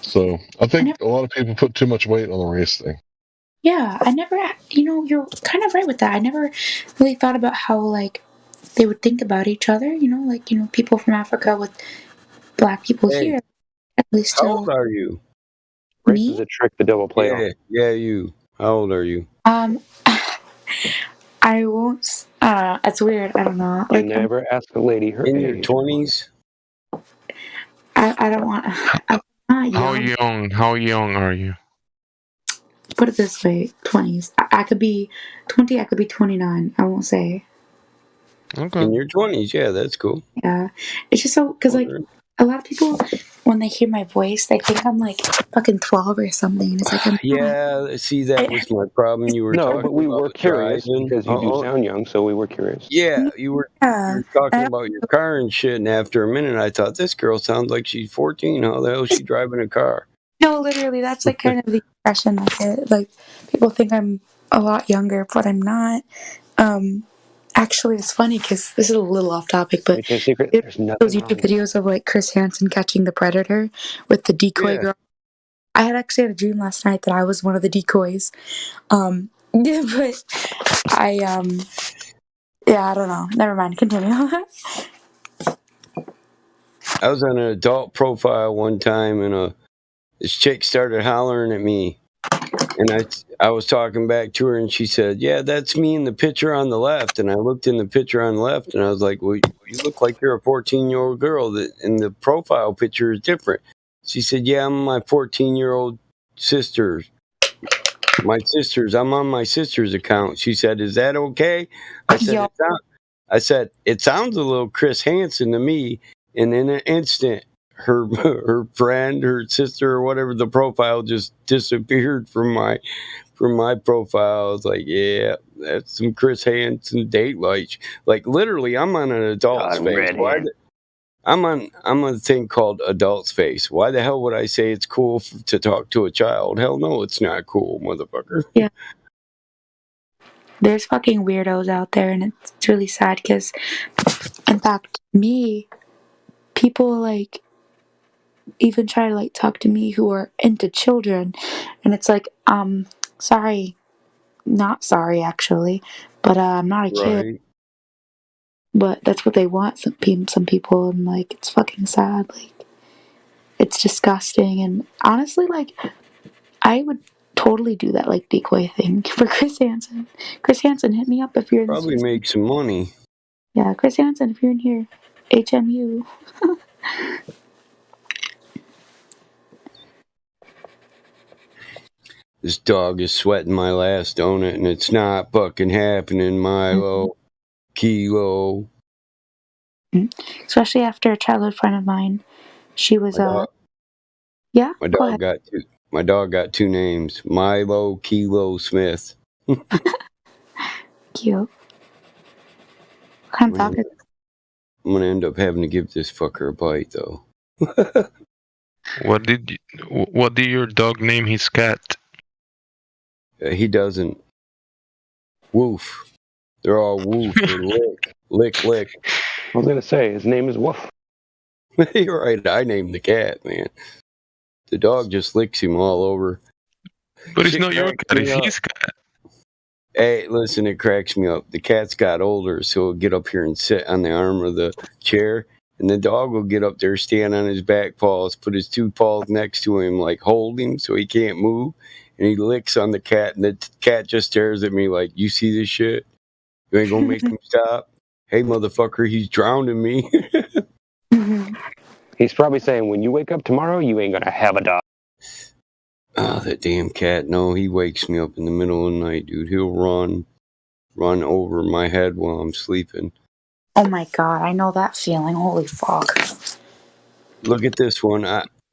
So I think a lot of people put too much weight on the race thing. Yeah, I never, you know, you're kind of right with that. I never really thought about how, like, they would think about each other, you know, like, you know, people from Africa with black people here. At least How old are you? Race is a trick the devil play on. Yeah, you. How old are you? I won't, it's weird, I don't know. Like, never ask a lady her in age. your 20s? I don't want, I'm not young. How young are you? Put it this way, 20s. I could be 20, I could be 29, I won't say. Okay. In your 20s, yeah, that's cool. Yeah. It's just so, because, like, a lot of people, when they hear my voice, they think I'm, like, fucking 12 or something. It's like, I'm Yeah, see, that was my problem. You were No, but we talking were about curious driving. because you do sound young, so we were curious. Yeah, you were talking about your car and shit, and after a minute, I thought, this girl sounds like she's 14. How the hell is she driving a car? No, literally, that's, like, kind of the impression I get. Like, people think I'm a lot younger, but I'm not. Actually, it's funny because this is a little off topic, but those YouTube videos of like Chris Hansen catching the predator with the decoy girl. I had actually had a dream last night that I was one of the decoys. But I I don't know. Never mind. Continue. I was on an adult profile one time, and this chick started hollering at me, and I was talking back to her and she said, "Yeah, that's me in the picture on the left." And I looked in the picture on the left and I was like, "Well, you look like you're a 14-year-old girl, and the profile picture is different." She said, "Yeah, I'm my 14-year-old sister. I'm on my sister's account." She said, "Is that okay?" I said, Yo, "It sounds a little Chris Hansen to me." And in an instant, her her friend, her sister, or whatever, the profile just disappeared from my profile. I was like, "Yeah, that's some Chris Hansen date light." Like literally, I'm on an adult's face. Why? I'm on a thing called adult's face. Why the hell would I say it's cool to talk to a child? Hell no, it's not cool, motherfucker. yeah. There's fucking weirdos out there, and it's really sad because, in fact, people like even try to like talk to me who are into children, and it's like, sorry, not sorry actually, but I'm not a kid. Right. But that's what they want. Some people, and like it's fucking sad. Like it's disgusting, and honestly, like I would totally do that like decoy thing for Chris Hansen. Chris Hansen, hit me up if you're in this. Probably make some money. Yeah, Chris Hansen, if you're in here, HMU. This dog is sweating my last donut, and it's not fucking happening, Milo. Kilo. Especially after a childhood friend of mine, she was yeah. My Go dog ahead. got two names, Milo Kilo Smith. Cute. What kind of dog is it? I'm gonna end up having to give this fucker a bite, though. What did your dog name his cat? He doesn't. Woof. They're all woof or lick. Lick, lick. I was gonna say his name is Woof. You're right. I named the cat, man. The dog just licks him all over. But it's not your cat, it's his cat. Hey, listen, it cracks me up. The cat's got older, so he'll get up here and sit on the arm of the chair, and the dog will get up there, stand on his back paws, put his two paws next to him, like hold him so he can't move, and he licks on the cat, and the cat just stares at me like, "You see this shit? You ain't gonna make him stop? Hey, motherfucker, he's drowning me." He's probably saying, when you wake up tomorrow, you ain't gonna have a dog. Oh, that damn cat. No, he wakes me up in the middle of the night, dude. He'll run over my head while I'm sleeping. Oh my god, I know that feeling. Holy fuck. Look at this one.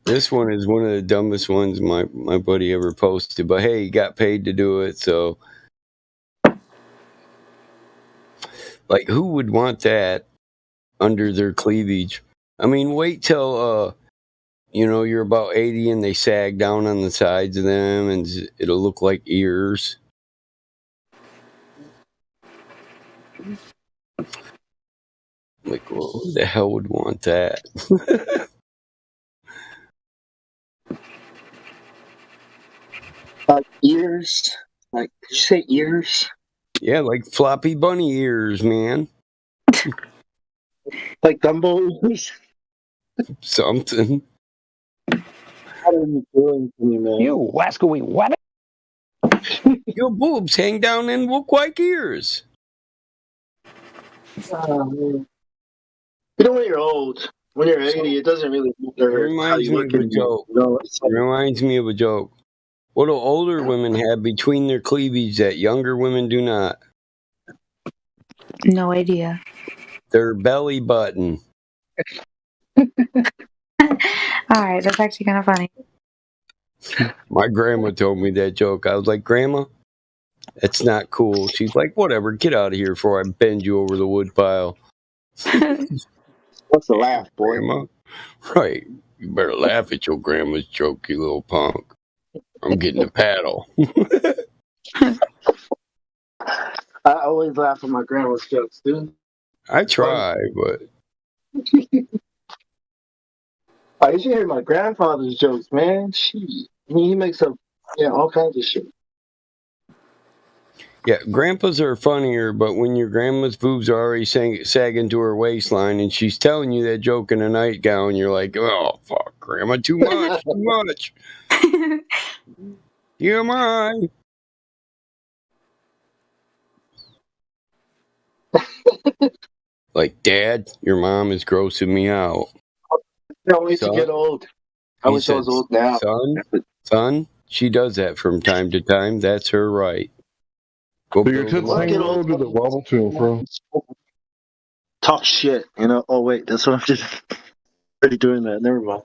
This one is one of the dumbest ones my buddy ever posted. But hey, he got paid to do it, so... Like, who would want that under their cleavage? I mean, wait till, you're about 80 and they sag down on the sides of them and it'll look like ears. Like, well, who the hell would want that? Ears? Like, did you say ears? Yeah, like floppy bunny ears, man. Like Dumbo ears? Something. What are you doing to me, man? You wascally what? Your boobs hang down and look like ears. Oh, man. You know, when you're old, when you're 80, it doesn't really matter. It reminds me of a joke. It reminds me of a joke. What do older women have between their cleavage that younger women do not? No idea. Their belly button. Alright, that's actually kind of funny. My grandma told me that joke. I was like, "Grandma, that's not cool." She's like, "Whatever, get out of here before I bend you over the wood pile." What's the laugh, boy? Grandma? Right. You better laugh at your grandma's joke, you little punk. I'm getting a paddle. I always laugh at my grandma's jokes, dude. I try, but... I used to hear my grandfather's jokes, man. He makes up all kinds of shit. Yeah, grandpas are funnier, but when your grandma's boobs are already sagging to her waistline and she's telling you that joke in a nightgown, you're like, "Oh, fuck, grandma, too much, too much." TMI. Like, Dad, your mom is grossing me out. Can't wait to get old. I He wish I said, was old now. Son, she does that from time to time. That's her right. Go Do your build a tits hang low? Do they wobble to and fro? Talk shit, you know. Oh wait, that's what I'm just already doing that. Never mind.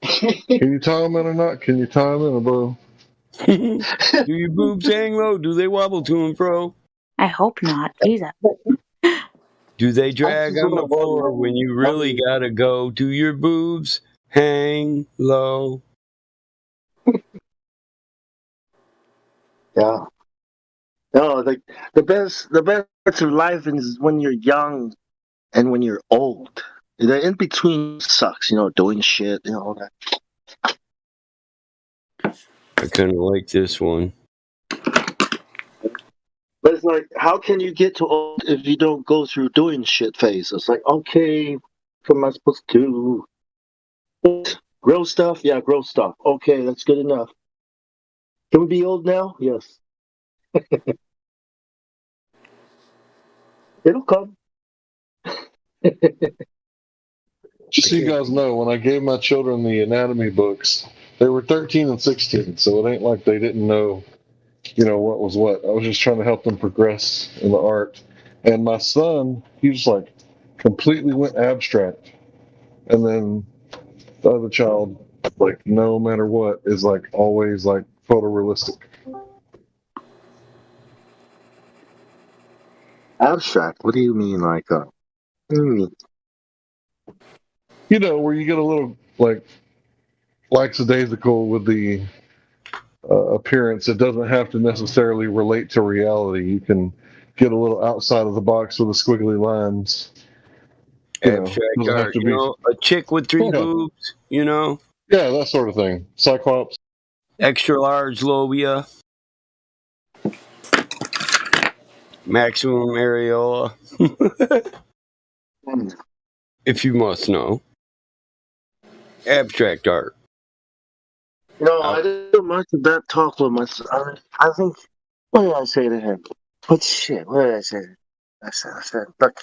Can you tie them in or not? Can you tie them in or bro? Do your boobs hang low? Do they wobble to and fro? I hope not. Jesus. Do they drag on the floor when you really gotta go? Do your boobs hang low? Yeah. No, like the best parts of life is when you're young and when you're old. The in between sucks, you know, doing shit, you know, all that. I kind of like this one. But it's like, how can you get to old if you don't go through doing shit phase? It's like, okay, what am I supposed to do? Grow stuff? Yeah, grow stuff. Okay, that's good enough. Can we be old now? Yes. It'll come. Just so you guys know, when I gave my children the anatomy books, they were 13 and 16, so it ain't like they didn't know, you know, what was what. I was just trying to help them progress in the art. And my son, he was like completely went abstract. And then the other child, like no matter what, is like always like photorealistic. Abstract? What do you mean, like, what do you mean? You know, where you get a little like lackadaisical with the appearance. It doesn't have to necessarily relate to reality. You can get a little outside of the box with the squiggly lines. Abstract art, you know, a chick with three boobs, you know? Yeah, that sort of thing. Cyclops. Extra large labia. Maximum areola. If you must know. Abstract art. No, I didn't do much of that talk with my son. I think, what did I say to him? What shit? What did I say? I said, look,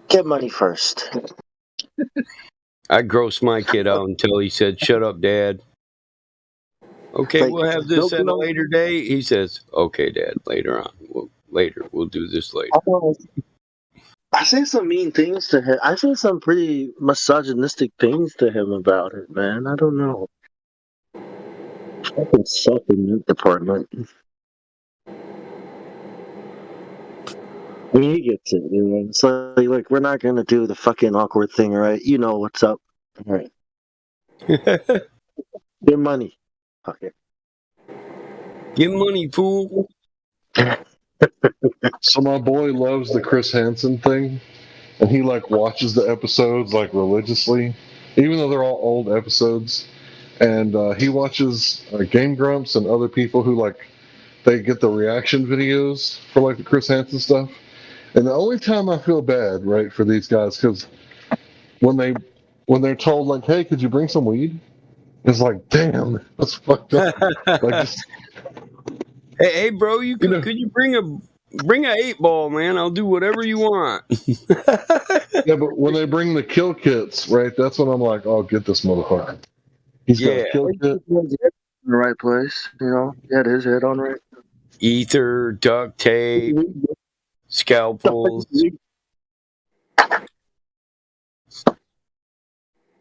get money first. I grossed my kid out until he said, "Shut up, Dad." Okay, Like, we'll have this don't at a know- later date. He says, "Okay, Dad, later on. We'll do this later." I say some mean things to him. I say some pretty misogynistic things to him about it, man. I don't know. Fucking suck in that department. I mean, he gets it, you know. It's like we're not gonna do the fucking awkward thing, right? You know what's up. All right. Your money. Fuck it. Get money, fool. So my boy loves the Chris Hansen thing, and he like watches the episodes like religiously, even though they're all old episodes. And he watches Game Grumps and other people who like they get the reaction videos for like the Chris Hansen stuff. And the only time I feel bad, right, for these guys, because when they're told like, "Hey, could you bring some weed?" It's like, damn, that's fucked up. Like, just, Hey, bro, could you bring a 8-ball, man? I'll do whatever you want. yeah, but when they bring the kill kits, right, that's when I'm like, oh, get this motherfucker. He's got a kill kit. In the right place, you know. He had his head on right. Ether, duct tape, scalpels.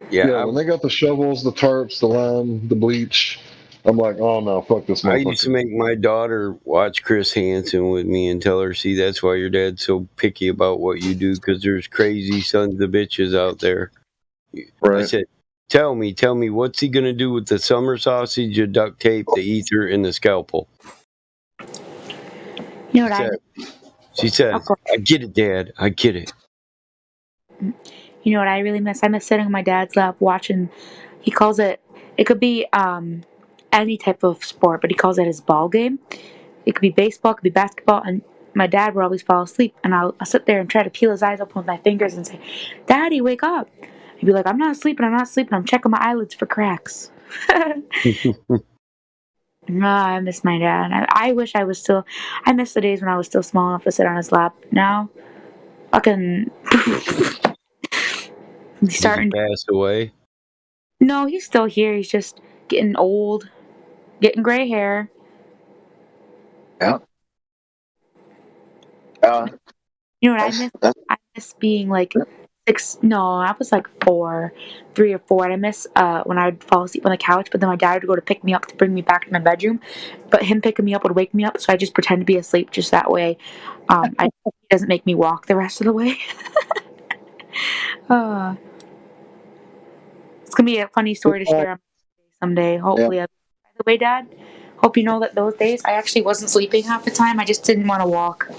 Yeah, when they got the shovels, the tarps, the lime, the bleach, I'm like, oh no, fuck this motherfucker. I used to make my daughter watch Chris Hansen with me and tell her, "See, that's why your dad's so picky about what you do, because there's crazy sons of bitches out there." Right. I said, Tell me, what's he gonna do with the summer sausage, the duct tape, the ether, and the scalpel?" You know what She said, "I get it, Dad. I get it." You know what I really miss? I miss sitting on my dad's lap watching. He calls it. It could be any type of sport, but he calls it his ball game. It could be baseball, it could be basketball, and my dad would always fall asleep, and I'll sit there and try to peel his eyes open with my fingers and say, "Daddy, wake up!" He'd be like, "I'm not sleeping. I'm checking my eyelids for cracks." No, I miss my dad. I wish I was still. I miss the days when I was still small enough to sit on his lap. Now, fucking. He's Did he starting. pass away? No, he's still here. He's just getting old, getting gray hair. Yeah. You know what I miss? I miss being like 6. No, I was like 4, 3 or 4. And I miss when I would fall asleep on the couch, but then my dad would go to pick me up to bring me back to my bedroom. But him picking me up would wake me up, so I just pretend to be asleep just that way. He doesn't make me walk the rest of the way. uh, it's gonna be a funny story to share someday. Hopefully. By the way, Dad, hope you know that those days I actually wasn't sleeping half the time. I just didn't want to walk.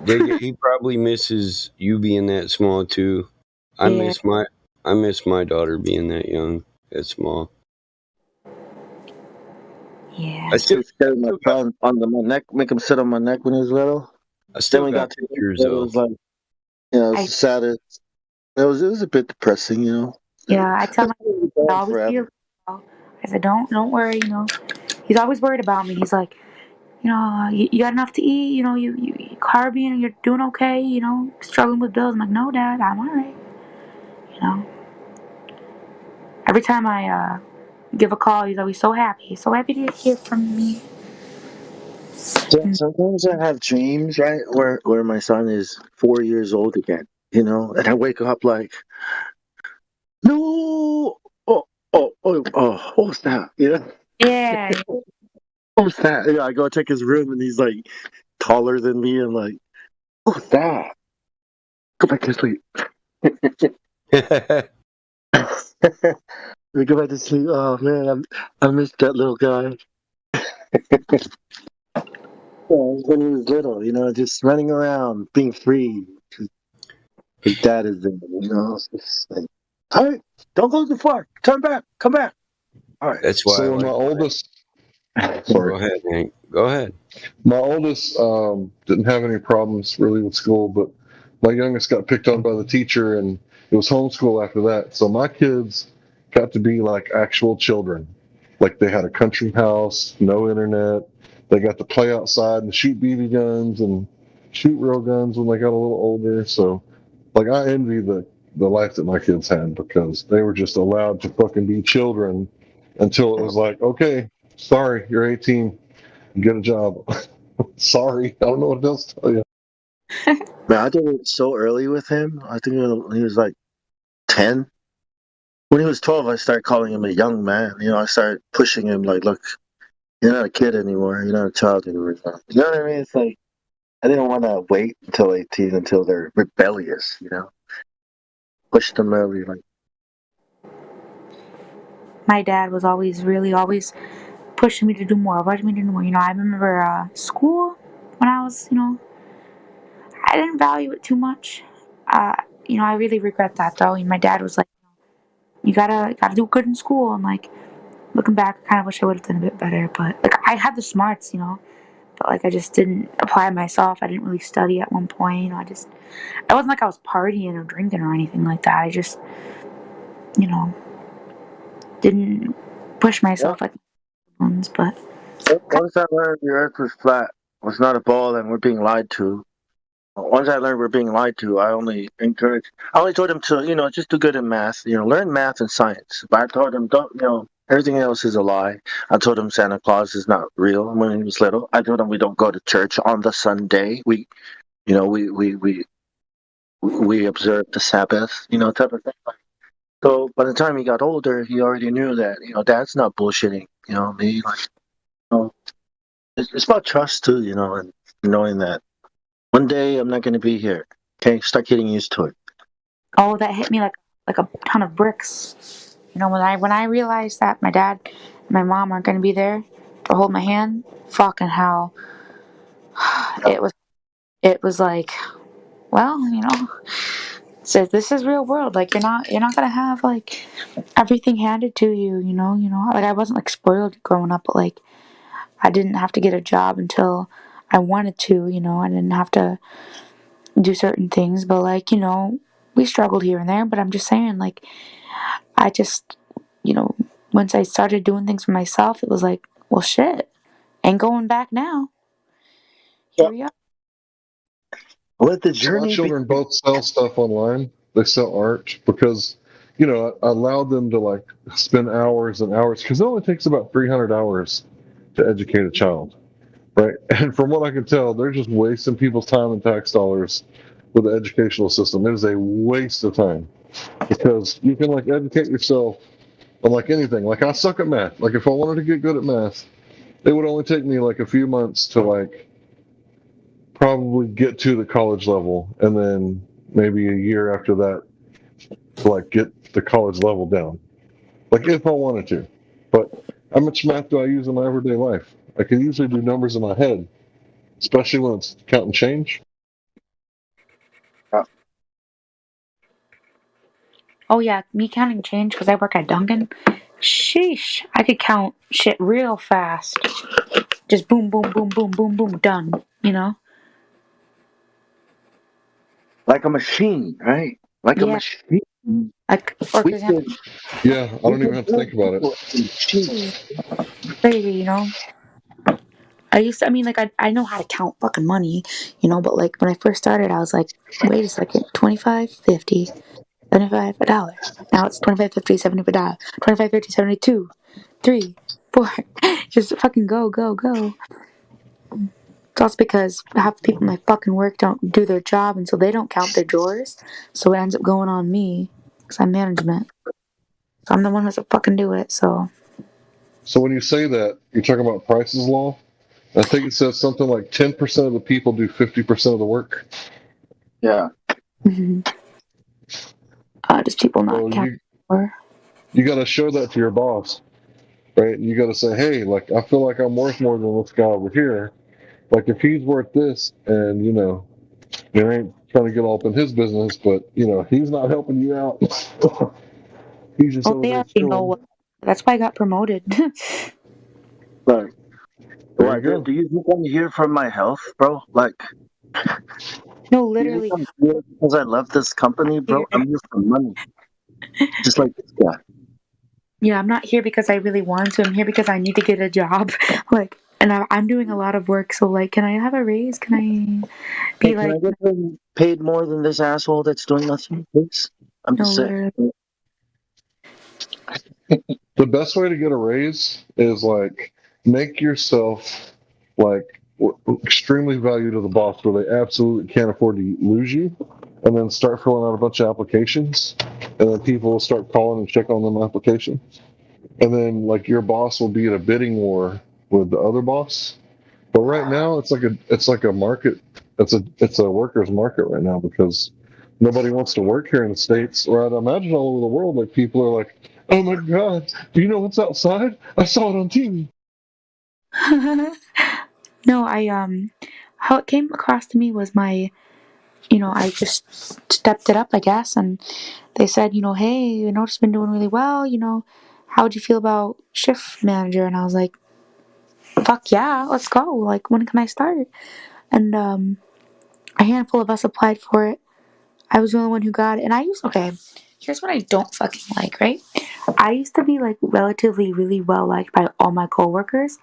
He probably misses you being that small too. I Yeah. miss my daughter being that young, that small. Yeah. I still carry my son under my neck, make him sit on my neck when he was little. I still then we got got to pictures it though. was like, it's the saddest. It was a bit depressing, Yeah, I tell my dad always be a I said, don't worry, He's always worried about me. He's like, you got enough to eat, you carving, you're doing okay, struggling with bills. I'm like, no, Dad, I'm alright. Every time I give a call, he's always so happy to hear from me. Sometimes I have dreams, right, where my son is 4 years old again, and I wake up like, no, what was that? Yeah. What was that? I go check his room and he's like taller than me and like, what was that? Go back to sleep. We go back to sleep. Oh man, I miss that little guy. When he was little, just running around, being free. His dad is there, It's just like, all right, don't go too far. Turn back. Come back. All right. That's why. So my oldest. Sorry. Go ahead, Hank. Go ahead. My oldest didn't have any problems really with school, but my youngest got picked on by the teacher, and it was homeschool after that. So my kids got to be like actual children. Like they had a country house, no internet. They got to play outside and shoot BB guns and shoot real guns when they got a little older. So, like, I envy the life that my kids had because they were just allowed to fucking be children until it was like, okay, sorry, you're 18. Get a job. Sorry, I don't know what else to tell you. Man, I did it so early with him. I think when he was like 10. When he was 12, I started calling him a young man. I started pushing him like, look, you're not a kid anymore. You're not a child anymore. You know what I mean? It's like, I didn't want to wait until 18 until they're rebellious, Push them early. Like, My dad was always pushing me to do more, I remember school when I was, I didn't value it too much. I really regret that though. And my dad was like, you gotta do good in school. And like, looking back, I kind of wish I would have done a bit better. But like, I had the smarts, but like, I just didn't apply myself. I didn't really study at one point. It wasn't like I was partying or drinking or anything like that. I just, didn't push myself like ones. But once I learned the earth was flat, was not a ball, and we're being lied to. Once I learned we're being lied to, I only told him to, just do good in math, learn math and science. But I told him, don't, everything else is a lie. I told him Santa Claus is not real when he was little. I told him we don't go to church on the Sunday. We observe the Sabbath, type of thing. So by the time he got older, he already knew that, Dad's not bullshitting, me. Like, it's about trust too, and knowing that one day I'm not going to be here. Okay, start getting used to it. oh, that hit me like a ton of bricks. When I realized that my dad and my mom aren't going to be there to hold my hand, fucking hell. It was like, well, so this is real world. Like you're not gonna have like everything handed to you. Like I wasn't like spoiled growing up, but like I didn't have to get a job until I wanted to. I didn't have to do certain things, but like we struggled here and there. But I'm just saying, like I just once I started doing things for myself, it was like, well, shit. Ain't going back now. Here we are. Let the So my journey be. children both sell stuff online. They sell art because, you know, I allowed them to like spend hours and hours because it only takes about 300 hours to educate a child, right? And from what I can tell, they're just wasting people's time and tax dollars with the educational system. It is a waste of time because you can like educate yourself on like anything. Like I suck at math. Like if I wanted to get good at math, it would only take me like a few months to like probably get to the college level, and then maybe a year after that to like get the college level down. Like if I wanted to, but how much math do I use in my everyday life? I can usually do numbers in my head, especially when it's count and change. Oh yeah, me counting change because I work at Dunkin'. Sheesh, I could count shit real fast. Just boom, boom, boom, boom, boom, boom, done. You know? Like a machine, right? Like a Yeah. machine. Like, for We example, could, Yeah, I we don't even could have to build think about it. people in machines. crazy, you know? I mean, like, I know how to count fucking money, you know, but like when I first started, I was like, wait a second, 25, 50, 75, a dollar. Now it's 25, 50, 70, a dollar. 25, 50, 72, 3, 4. Just fucking go, go, go. It's also because half the people in my fucking work don't do their job, and so they don't count their drawers. So it ends up going on me because I'm management. So I'm the one who has to fucking do it. So So when you say that, you're talking about Price's Law. I think it says something like 10% of the people do 50% of the work. Yeah. Just people not So counting. you got to show that to your boss, right? You got to say, hey, like I feel like I'm worth more than this guy over here. Like if he's worth this, and you know, you ain't trying to get all up in his business, but you know, he's not helping you out. He's just Oh, over they there already chilling. know. That's why I got promoted. Right. There What? you go. Do you think I'm here for my health, bro? Like, No, do you think literally. I'm here because I love this company, bro? I'm here for money. Just like this guy. Yeah, I'm not here because I really want to. I'm here because I need to get a job. Like, and I'm doing a lot of work. So, like, can I have a raise? Can I be Hey, can like, I get paid more than this asshole that's doing nothing, please? I'm no, just saying. literally. The best way to get a raise is like make yourself like extremely valued to the boss where they absolutely can't afford to lose you, and then start filling out a bunch of applications, and then people will start calling and check on them applications, and then like your boss will be in a bidding war with the other boss. But right now it's like a market. It's a workers market right now because nobody wants to work here in the States, or I'd imagine all over the world. Like people are like, oh my god, do you know what's outside? I saw it on TV. No, how it came across to me was I just stepped it up, I guess, and they said, hey, I noticed you've been doing really well, how would you feel about shift manager? And I was like, fuck yeah, let's go. Like, when can I start? And a handful of us applied for it. I was the only one who got it. And okay, here's what I don't fucking like, right? I used to be like relatively really well liked by all my coworkers.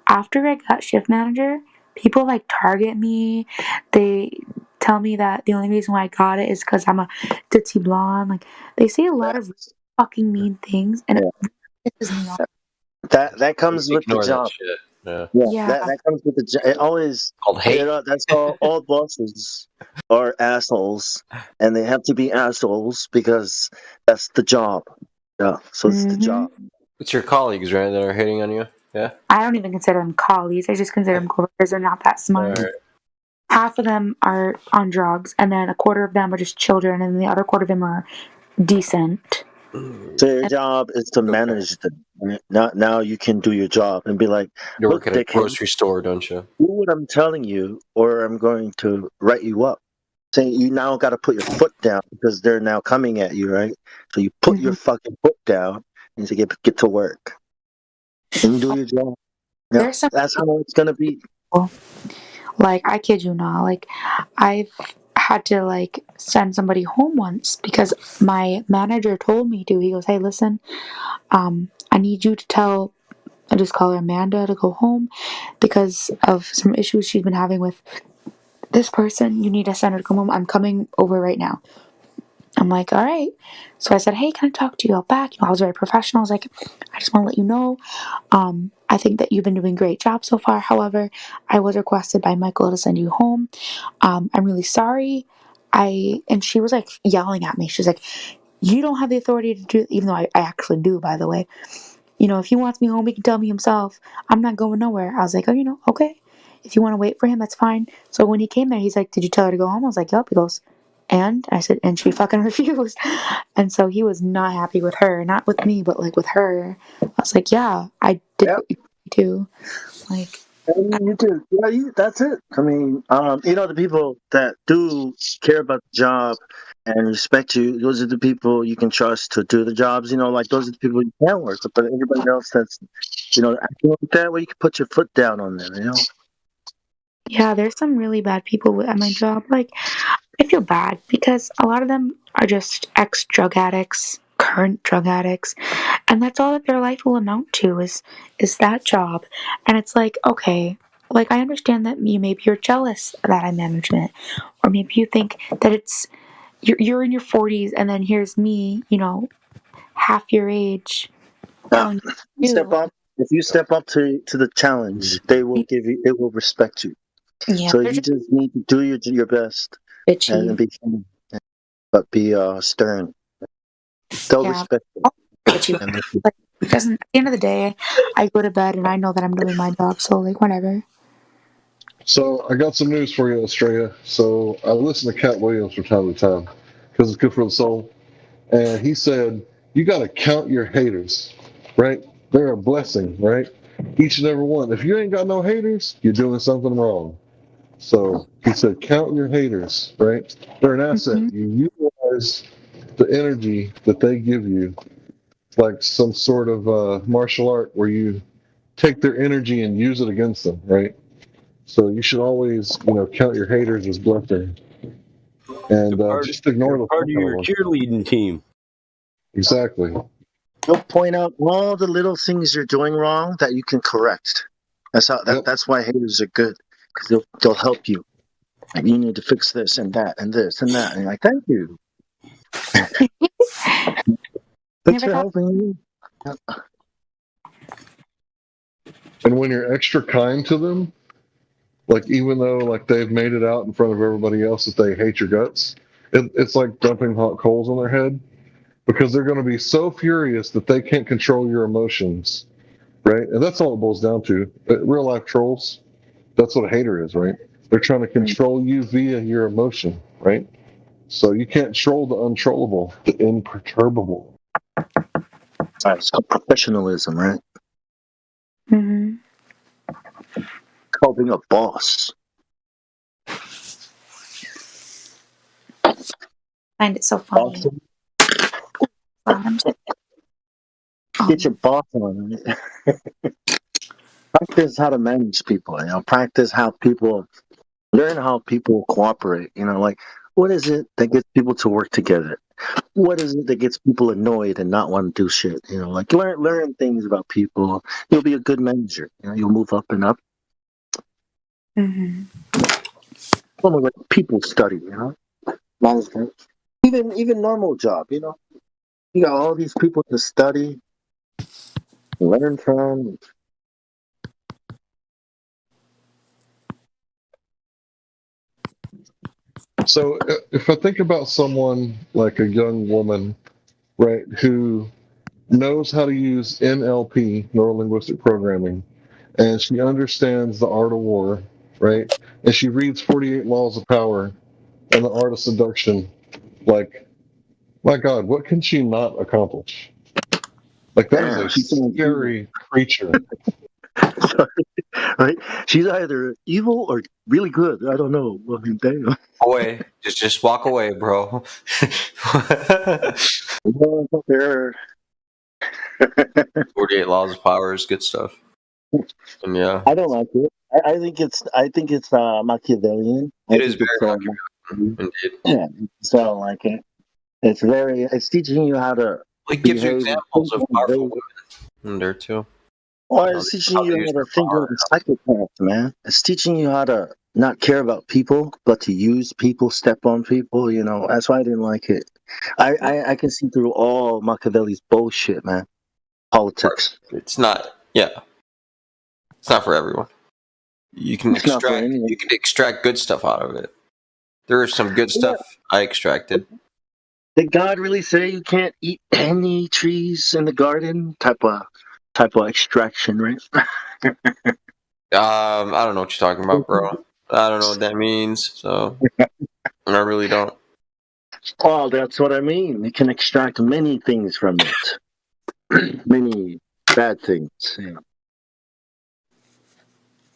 After I got shift manager, people like target me. They tell me that the only reason why I got it is because I'm a ditzy blonde. Like, they say a lot of fucking mean things, and it pisses me off. That comes with the Ignore that job. shit. Yeah. Yeah, that comes with the job. It always Called hate. that's all bosses are assholes, and they have to be assholes because that's the job. Yeah, so it's the job. It's your colleagues, right, that are hating on you? Yeah. I don't even consider them colleagues. I just consider them coworkers. They're not that smart. Alright. Half of them are on drugs, and then a quarter of them are just children, and the other quarter of them are decent. So your job is to manage them. Right? Now you can do your job and be like, You look, work at a dickhead, grocery store, don't you? do what I'm telling you, or I'm going to write you up. Saying you now got to put your foot down because they're now coming at you, right? So you put your fucking foot down and to get to work and do your job. Yeah, There's some that's how it's gonna be. Like, I kid you not. Like, I've had to like send somebody home once because my manager told me to. He goes, "Hey, listen, I need you to tell I'll just call her Amanda to go home because of some issues she's been having with this person. You need to send her to come home. I'm coming over right now. I'm like, all right. So I said, hey, can I talk to you out back? I was very professional. I was like, I just want to let you know, I think that you've been doing a great job so far. However, I was requested by Michael to send you home. I'm really sorry. And she was like yelling at me. She's like, you don't have the authority to do it, even though I actually do, by the way. If he wants me home, he can tell me himself. I'm not going nowhere. I was like, oh, okay. If you want to wait for him, that's fine. So when he came there, he's like, did you tell her to go home? I was like, yup. He goes, and I said, and she fucking refused. And so he was not happy with her, not with me, but like with her. I was like, yeah, I did what you do. Like, You do. Yeah, that's it. I mean, the people that do care about the job and respect you, those are the people you can trust to do the jobs. Like those are the people you can work with. But everybody else that's, acting like that, well, you can put your foot down on them. yeah, there's some really bad people at my job. Like, I feel bad because a lot of them are just ex-drug addicts, current drug addicts, and that's all that their life will amount to is that job. And it's like, okay, like I understand that maybe you're jealous that I'm management, or maybe you think that it's you're in your 40s and then here's me, half your age, telling you Step up. If you step up to the challenge, they will respect you. Yeah, So you just need to do your best bitchy. and be funny, but be stern. They'll respect you. Like, because at the end of the day, I go to bed and I know that I'm doing my job, so like whatever. So I got some news for you, Australia. So I listen to Cat Williams from time to time because it's good for the soul. And he said, you got to count your haters, right? They're a blessing, right? Each and every one. If you ain't got no haters, you're doing something wrong. So he said, count your haters, right? They're an asset. You utilize the energy that they give you, like some sort of martial art where you take their energy and use it against them, right? So you should always, count your haters as blessings, and just ignore the part of your cheerleading team. Exactly. They'll point out all the little things you're doing wrong that you can correct. That's why haters are good, because they'll help you. Like, you need to fix this and that and this and that, and you're like, thank you. Thanks for helping me. And when you're extra kind to them, like even though like they've made it out in front of everybody else that they hate your guts, it's like dumping hot coals on their head, because they're going to be so furious that they can't control your emotions, right? And that's all it boils down to. Real life trolls, that's what a hater is, right? They're trying to control you via your emotion, right? So you can't troll the untrollable, the imperturbable. It's called professionalism, right? Mm-hmm. Called being a boss. Find it so funny. Get your boss on. Practice how to manage people. Practice how people learn how people cooperate. Like what is it that gets people to work together? What is it that gets people annoyed and not want to do shit? Like learn things about people. You'll be a good manager. You'll move up and up. Mm-hmm. Almost like people study. Management. Even normal job. You got all these people to study, learn from. So if I think about someone like a young woman, right, who knows how to use NLP, neuro-linguistic programming, and she understands the art of war, right, and she reads 48 Laws of Power and the Art of Seduction, like, my God, what can she not accomplish? Like, that is a scary creature. Right? She's either evil or really good. I don't know. I mean, damn. Away. Just walk away, bro. 48 Laws of Power is good stuff. And yeah. I don't like it. I think it's Machiavellian. It is very Machiavellian, indeed. Yeah, so I don't like it. It's teaching you how to. It gives you examples of powerful women in there too. Well, it's teaching you how to think like a psychopath, man. It's teaching you how to not care about people, but to use people, step on people. You know, that's why I didn't like it. I can see through all Machiavelli's bullshit, man. Politics. It's not. Yeah, it's not for everyone. You can extract good stuff out of it. There is some good stuff I extracted. Did God really say you can't eat any trees in the garden? Type of extraction, right? I don't know what you're talking about, bro. I don't know what that means, so I really don't. Oh, that's what I mean. You can extract many things from it. Many bad things. Yeah.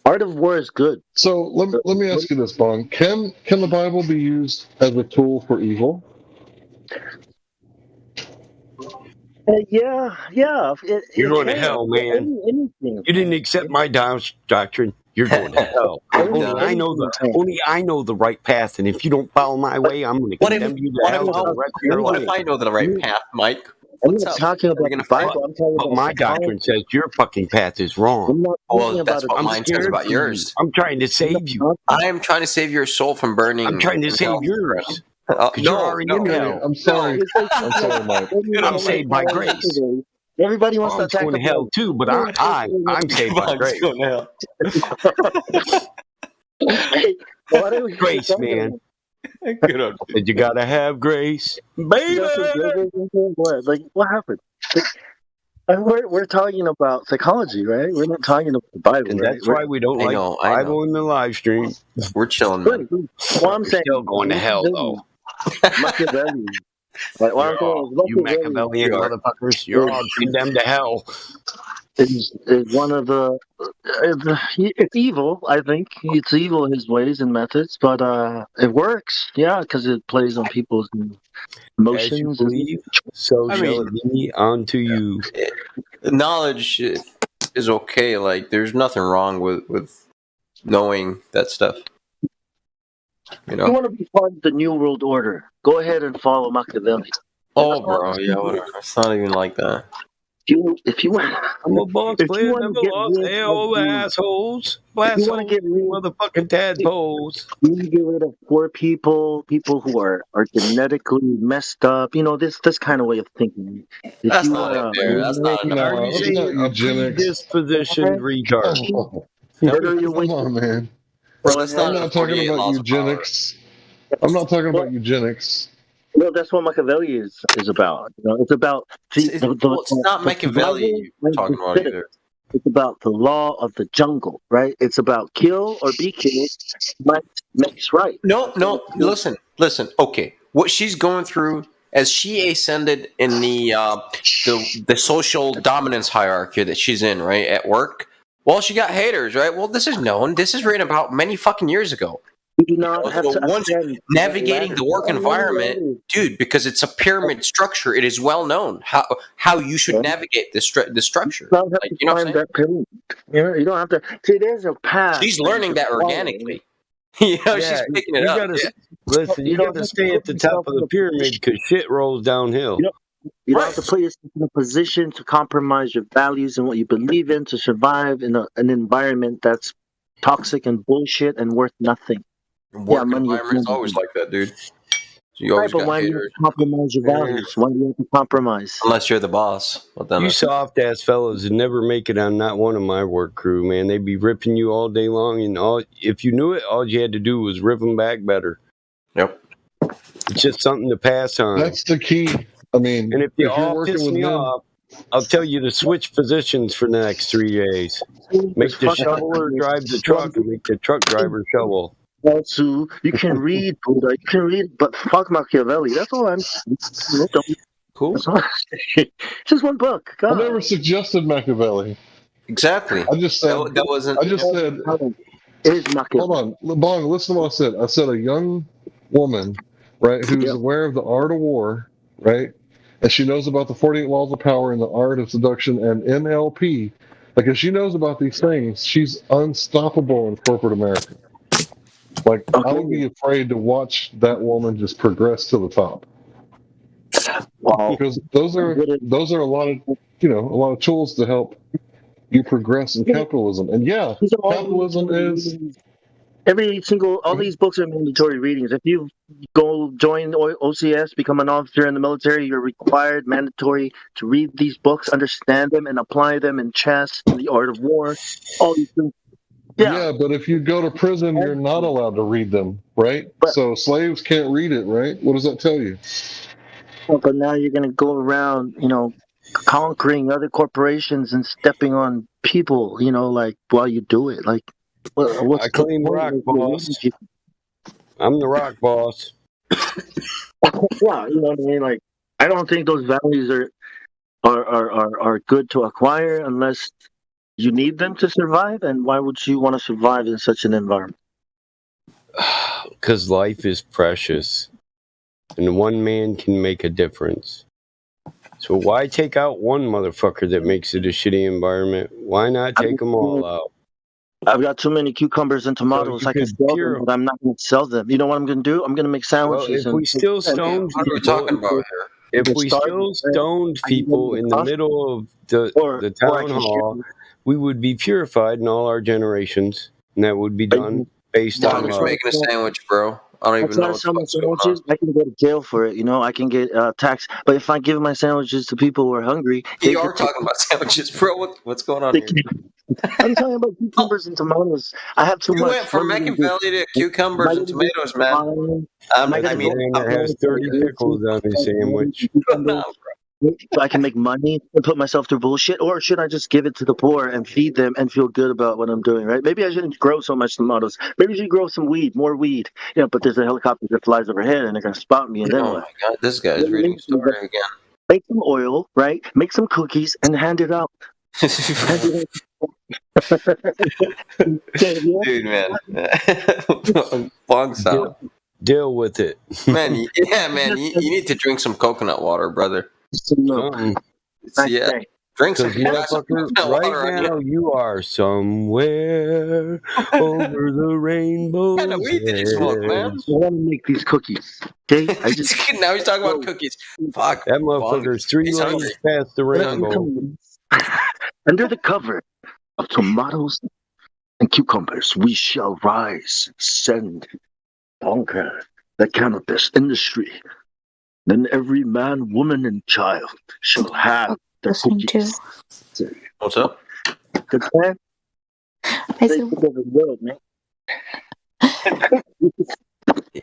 Art of war is good. So let me ask you this, Bong. Can the Bible be used as a tool for evil? Yeah. You're going to hell, man. Anything. You didn't accept my doctrine. You're going to hell. Only I know the right path, and if you don't follow my way, I'm going to condemn you to hell for the rest of your What life. if I know the right path, Mike? I'm not talking about the Bible. I'm talking But about my doctrine says your fucking path is wrong. Well, that's what mine says about yours. I'm trying to save you. I am trying to save your soul from burning. I'm trying to save yours. Because you're already in hell. I'm sorry. I'm sorry, Mike. I'm saved by grace. Everybody wants to attack going to hell too, but I'm saved by grace. Grace, man. Good. You gotta have grace, baby. Like, what happened? We're talking about psychology, right? We're not talking about the Bible, And right? that's why we don't like the Bible in the live stream. We're chilling, man. Well, I'm saying still going to hell, though. Machiavelli. Like, you Machiavellian motherfuckers, you're all condemned to hell. Is one of the it's evil. I think it's evil in his ways and methods, but it works. Yeah, because it plays on people's emotions. As you believe, so shall it be unto you. Knowledge is okay. Like, there's nothing wrong with knowing that stuff. You know, you want to be part of the New World Order? Go ahead and follow Machiavelli. Oh, bro, yeah, whatever. It's not even like that. If you want, I'm a boss player, never lost. Hell, assholes, blast holes, motherfucking tadpoles. You need to get rid of poor people who are genetically messed up. You know, this kind of way of thinking. That's not fair. That's not predispositioned retard. Come on, man. Bro, that's I'm not talking about eugenics. I'm not talking about eugenics. No, that's what Machiavelli is about. You know, it's about it's not Machiavelli you're talking about either. It's about the law of the jungle, right? It's about kill or be killed. Makes right. No. Listen. Okay, what she's going through as she ascended in the social dominance hierarchy that she's in, right, at work. Well, she got haters, right? Well, this is known. This is written about many fucking years ago. You do not have to navigating the work environment, dude, because it's a pyramid structure. It is well known how you should navigate the structure. You don't have to climb that pyramid. You don't have to. See, there's a path. She's learning that organically. You know, she's picking it up. Listen, you got to stay at the top of the pyramid because shit rolls downhill. You don't have to put yourself in a position to compromise your values and what you believe in to survive in an environment that's toxic and bullshit and worth nothing. Work environment's always like that, dude. So you always got why do you haters. have to compromise your values? Why do you have to compromise? Unless you're the boss. Well, then You soft ass fellas would never make it on not one of my work crew, man. They'd be ripping you all day long, and if you knew it, all you had to do was rip them back better. Yep. It's just something to pass on. That's the key. I mean, And if you you're all working piss with me them, off, I'll tell you to switch positions for the next 3 days. Make the shoveler drive the truck and make the truck driver shovel. Also, you can read, Buddha. You can read, but fuck Machiavelli. That's all I'm saying. Cool. Just one book. God. I never suggested Machiavelli. Exactly. I just said that wasn't. I just said. It is Machiavelli. Hold on, Bong. Listen to what I said. I said a young woman, right, who's aware of the art of war, right, and she knows about the 48 laws of power and the art of seduction and NLP. Like, if she knows about these things, she's unstoppable in corporate America. Like, I would be afraid to watch that woman just progress to the top. Wow. Because those are a lot of tools to help you progress in capitalism. And yeah, These are all capitalism is. all these books are mandatory readings. If you go join OCS, become an officer in the military, you're required, mandatory, to read these books, understand them, and apply them in chess, in the art of war, all these things. Yeah, but if you go to prison, you're not allowed to read them, right? So slaves can't read it, right? What does that tell you? But now you're going to go around, conquering other corporations and stepping on people, like while you do it. Like, what's I claim rock boss. I'm the rock boss. Yeah, you know what I mean. Like, I don't think those values are good to acquire unless you need them to survive. And why would you want to survive in such an environment? Because life is precious, and one man can make a difference. So why take out one motherfucker that makes it a shitty environment? Why not take them all out? I've got too many cucumbers and tomatoes. I can sell them, but I'm not going to sell them. You know what I'm going to do? I'm going to make sandwiches. Well, if we still stoned people, if we still stoned people in the middle of the town hall, we would be purified in all our generations, and that would be done based on I'm making a sandwich, bro. I don't even know what's going on. I can go to jail for it. I can get taxed. But if I give my sandwiches to people who are hungry, You are talking about sandwiches, bro. What's going on here? I'm talking about cucumbers and tomatoes. I have too much. You went from Macon Valley to cucumbers and tomatoes, man. I mean, it has 30 pickles on his sandwich. So I can make money and put myself through bullshit, or should I just give it to the poor and feed them and feel good about what I'm doing, right? Maybe I shouldn't grow so much tomatoes. Maybe I should grow some weed, more weed. But there's a helicopter that flies overhead and they're going to spot me. And then Oh my god, this guy's reading a story again. Make some oil, right? Make some cookies and hand it out. Dude, man. Long sound. Deal with it. Man, man, you need to drink some coconut water, brother. Yeah. Drink some motherfucker. Right now, you are somewhere over the rainbow. What kind of weed did you smoke, man? I want to make these cookies. Okay, now he's talking about cookies. Fuck. That motherfucker's 3 lanes past the rainbow. Under the cover of tomatoes and cucumbers, we shall rise, ascend, conquer the cannabis industry. Then every man, woman, and child shall have their cookies. What's up? Good plan. The world, man.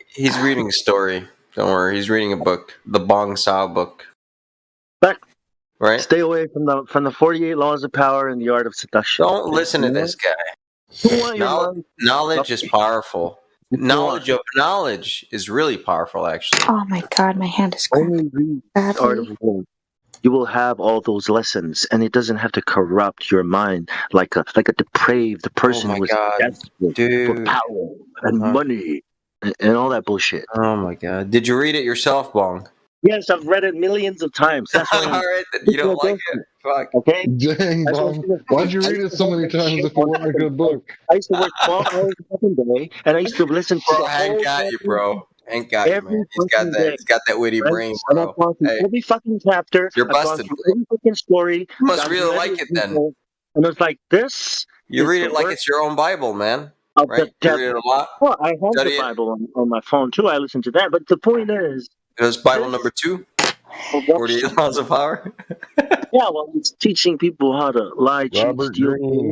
He's reading a story. Don't worry. He's reading a book. The Bong Sao book. Right? Stay away from the 48 laws of power and the art of seduction. Don't listen to this guy. Knowledge is powerful. Knowledge of knowledge is really powerful, actually. Oh my god, my hand is Only read the art of war. You will have all those lessons, and it doesn't have to corrupt your mind like a depraved person who is desperate for power and money and all that bullshit. Oh my god! Did you read it yourself, Bong? Yes, I've read it millions of times. That's why all right, you don't like it. Fuck. Okay. Dang, Bong. Why'd you read it so many times if it wasn't a good book? I used to work 12 hours a fucking day, and I used to listen to Bro, Hank got you, bro. Hank got you, man. He's got that witty brain, bro. And I've gone through every fucking chapter. You're busted. I've gone through every fucking story. You must really like it then. And it's like this. You read it like it's your own Bible, man. Right? You read it a lot. Well, I have the Bible on my phone too. I listen to that. But the point is, it was Bible number 2. 48 laws of power. Yeah, well, it's teaching people how to lie, cheat, steal,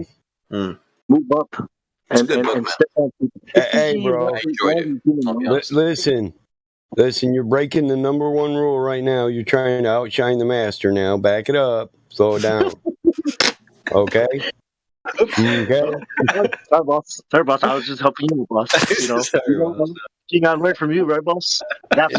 move up, and step on people. Hey, bro. Listen, you're breaking the #1 rule right now. You're trying to outshine the master now. Back it up. Slow it down. Okay? Okay. Sorry, boss. I was just helping you, boss. I learned from you, right, boss? Now,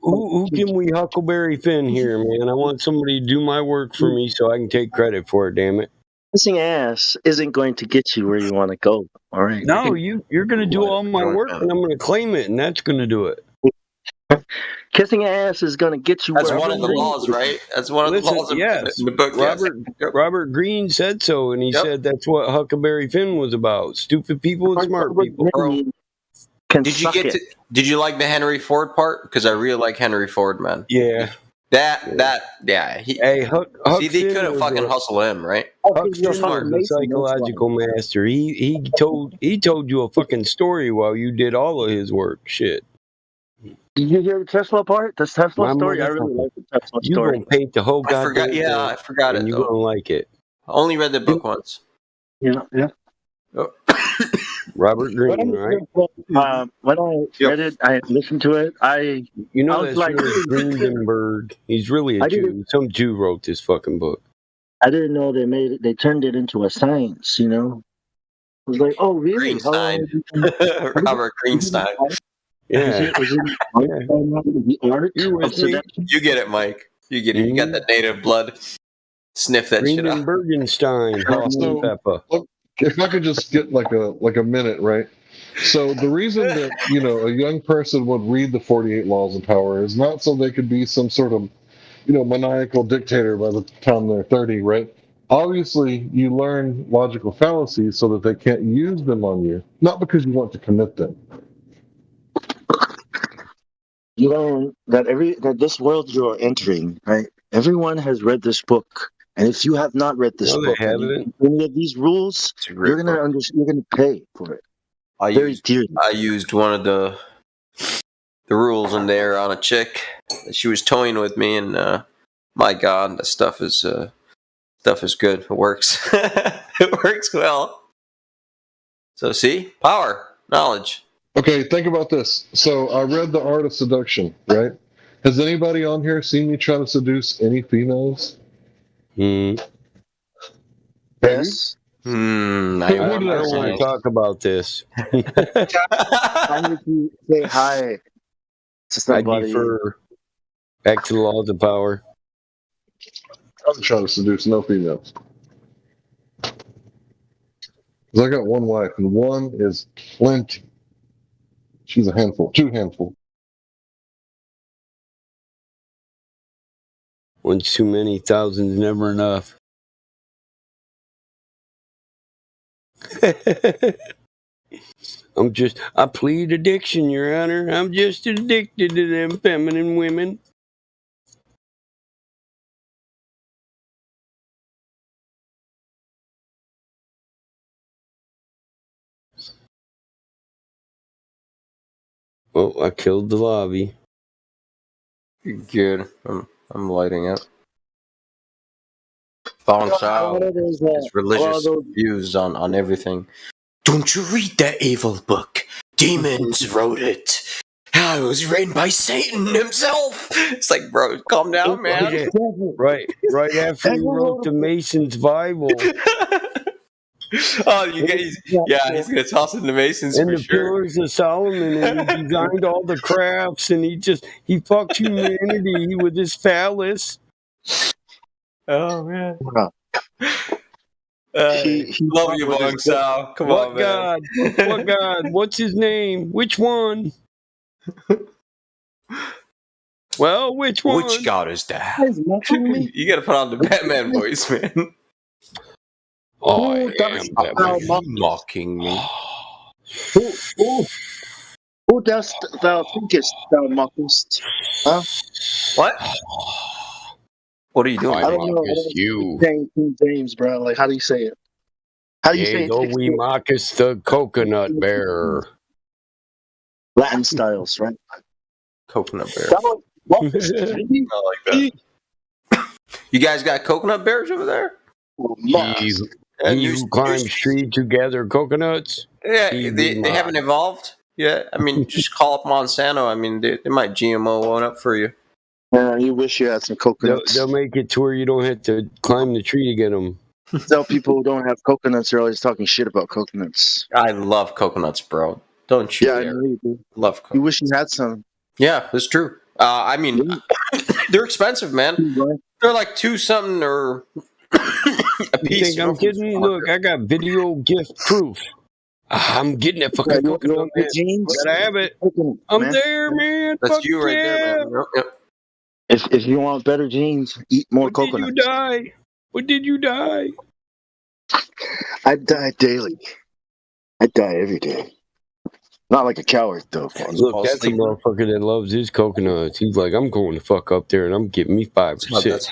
who can we Huckleberry Finn here, man? I want somebody to do my work for me so I can take credit for it, damn it. Kissing ass isn't going to get you where you want to go, all right? No, you're going to do all my work, and I'm going to claim it, and that's going to do it. Kissing ass is going to get you. That's one of the laws, right? That's one of the laws in the book. Robert Greene said so, and he said that's what Huckleberry Finn was about: stupid people and smart people. Did you like the Henry Ford part? Because I really like Henry Ford, man. Yeah. Yeah. Hey, Huck See, they Finn couldn't was fucking a hustle him, right? Huck You're a Finn was fucking a Mason, that's why. psychological master. He told you a fucking story while you did all of his work. Shit. Did you hear the Tesla part? The Tesla My story? I really motherfucker. like the Tesla You story. gonna paint the whole I forgot. goddamn Yeah, thing, I forgot and it you though. gonna like it. I only read the book once. Yeah, yeah. Oh. Robert Greene, right? When I read it, I listened to it. You know I was that's like, really Greenberg. He's really a I Jew. didn't, Some Jew wrote this fucking book. I didn't know they made it. They turned it into a science. You know, I was like, oh really? How long? Greenstein. Robert Greenstein. Yeah. Is it the art You of with me? seduction? You get it, Mike. You get it. You got that native blood. Sniff that shit out. Greenbergenstein, So, Peppa. look, if I could just get like a minute, right? So the reason that a young person would read the 48 Laws of Power is not so they could be some sort of maniacal dictator by the time they're 30, right? Obviously, you learn logical fallacies so that they can't use them on you, not because you want to commit them. You learn that this world you're entering, right? Everyone has read this book, and if you have not read this No, they book, and you haven't. keep any of these rules, you're gonna you're gonna pay for it. I Very dearly. used one of the rules in there on a chick. She was toying with me, and my God, the stuff is good. It works. It works well. So see, power, knowledge. Okay, think about this. So I read The Art of Seduction, right? Has anybody on here seen me try to seduce any females? Yes. I don't want to talk about this. Why would you say hi to I somebody? defer back to the laws of power. I'm trying to seduce no females. Because I got one wife, and one is plenty. She's a handful, 2 handful. One's too many, thousands never enough. I plead addiction, Your Honor. I'm just addicted to them feminine women. Oh, I killed the lobby. Good. I'm lighting up. Fong Shao, his religious views on everything. Don't you read that evil book? Demons wrote it. It was written by Satan himself. It's like, bro, calm down, man. Right after he wrote the Masons Bible. Oh, you guys, he's gonna toss in the Masons and for the sure. Pillars of Solomon, and he designed all the crafts, and he fucked humanity with his phallus. Oh man. Love you, Bong Sao. Come on, man. God? What God? What's his name? Which one? Well, which one? Which God is that? You gotta put on the Batman voice, man. I am Batman. Mocking me. Who dost thou thinkest thou mockest? Huh? What? What are you doing? I don't know. You. King James, bro. Like, how do you say it? How do you say Though it? we mockest the coconut bearer. Latin styles, right? Coconut bear. I like that. You guys got coconut bears over there? He who climbs trees to gather coconuts. Yeah, they haven't evolved yet. I mean, just call up Monsanto. I mean, they might GMO one up for you. Yeah, you wish you had some coconuts. They'll make it to where you don't have to climb the tree to get them. Tell people who don't have coconuts are always talking shit about coconuts. I love coconuts, bro. Don't you Yeah, dare. I know you do. Love coconuts. You wish you had some. Yeah, that's true. I mean, they're expensive, man. They're like $2 something or a piece. You think I'm kidding? Look, I got video gift proof. I'm getting it fucking coconut, man. Gotta have it. I'm there, man. That's Fuck you right there, man. Yep. If you want better genes, eat more coconuts. Did you die? When did you die? I die daily. I die every day. Not like a coward, though. Look, fall that's a asleep. motherfucker that loves his coconuts. He's like, I'm going to fuck up there and I'm getting me 5 or 6.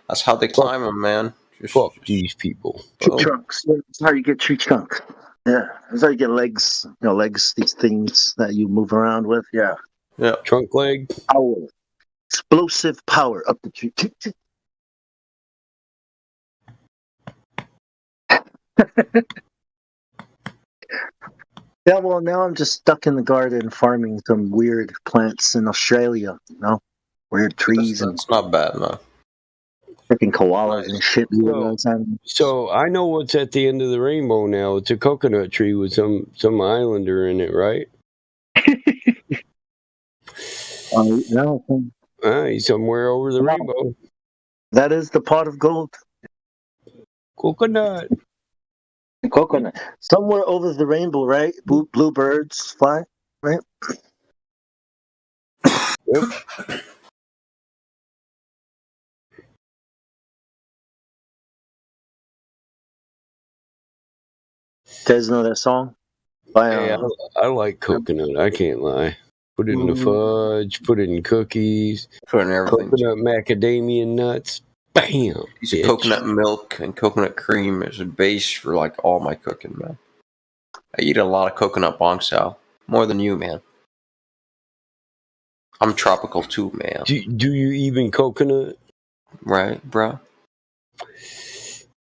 That's how they climb them, man. Fuck these people. Tree trunks. Yeah, that's how you get tree trunk. Yeah, that's how you get legs. Legs. These things that you move around with. Yeah. Yeah. Trunk leg. Power. Explosive power up the tree. Yeah, well, now I'm just stuck in the garden farming some weird plants in Australia. Weird trees and It's not bad, no. freaking koalas and shit. So I know what's at the end of the rainbow now. It's a coconut tree with some islander in it, right? No. He's somewhere over the rainbow. That is the pot of gold. Coconut. Coconut. Somewhere over the rainbow, right? Bluebirds fly, right? Yep. You guys know that song? Hey, I like coconut. I can't lie. Put it in the fudge. Put it in cookies. Put it in everything. Coconut macadamia nuts. Bam. Use coconut milk and coconut cream as a base for like all my cooking, man. I eat a lot of coconut bong Sal. More than you, man. I'm tropical too, man. Do you even coconut? Right, bro?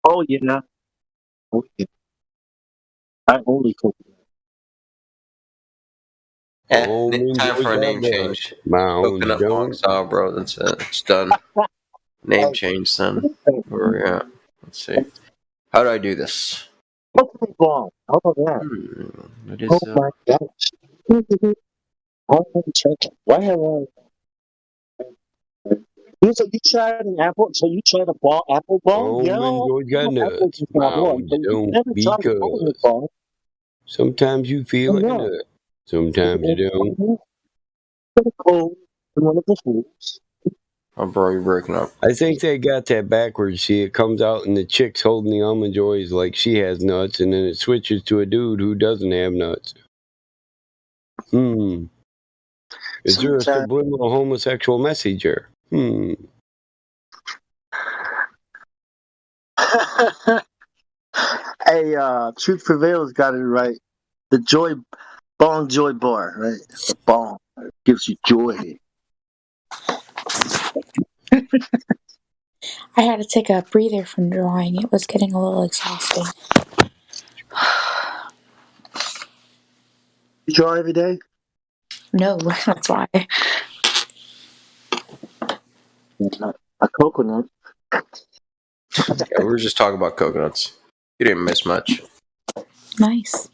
Oh, yeah. I only coconut. Time for a name change. Coconut bong Sal, bro. That's it. It's done. Name change, son. Where we at? Let's see. How do I do this? Coconut bong. How about that? It is, Oh my gosh. Why have I? You tried an apple? So you tried a apple bong? Almonds got nuts. Mounds don't because sometimes you feel like a nut. Sometimes you don't. Oh, bro, you're breaking up. I think they got that backwards. See, it comes out and the chick's holding the almond joys like she has nuts, and then it switches to a dude who doesn't have nuts. Is there a subliminal homosexual message here? Hey, Truth Prevails got it right. The bong joy bar, right? The bong gives you joy. I had to take a breather from drawing. It was getting a little exhausting. You draw every day? No, that's why. A coconut. Yeah, we were just talking about coconuts. You didn't miss much. Nice.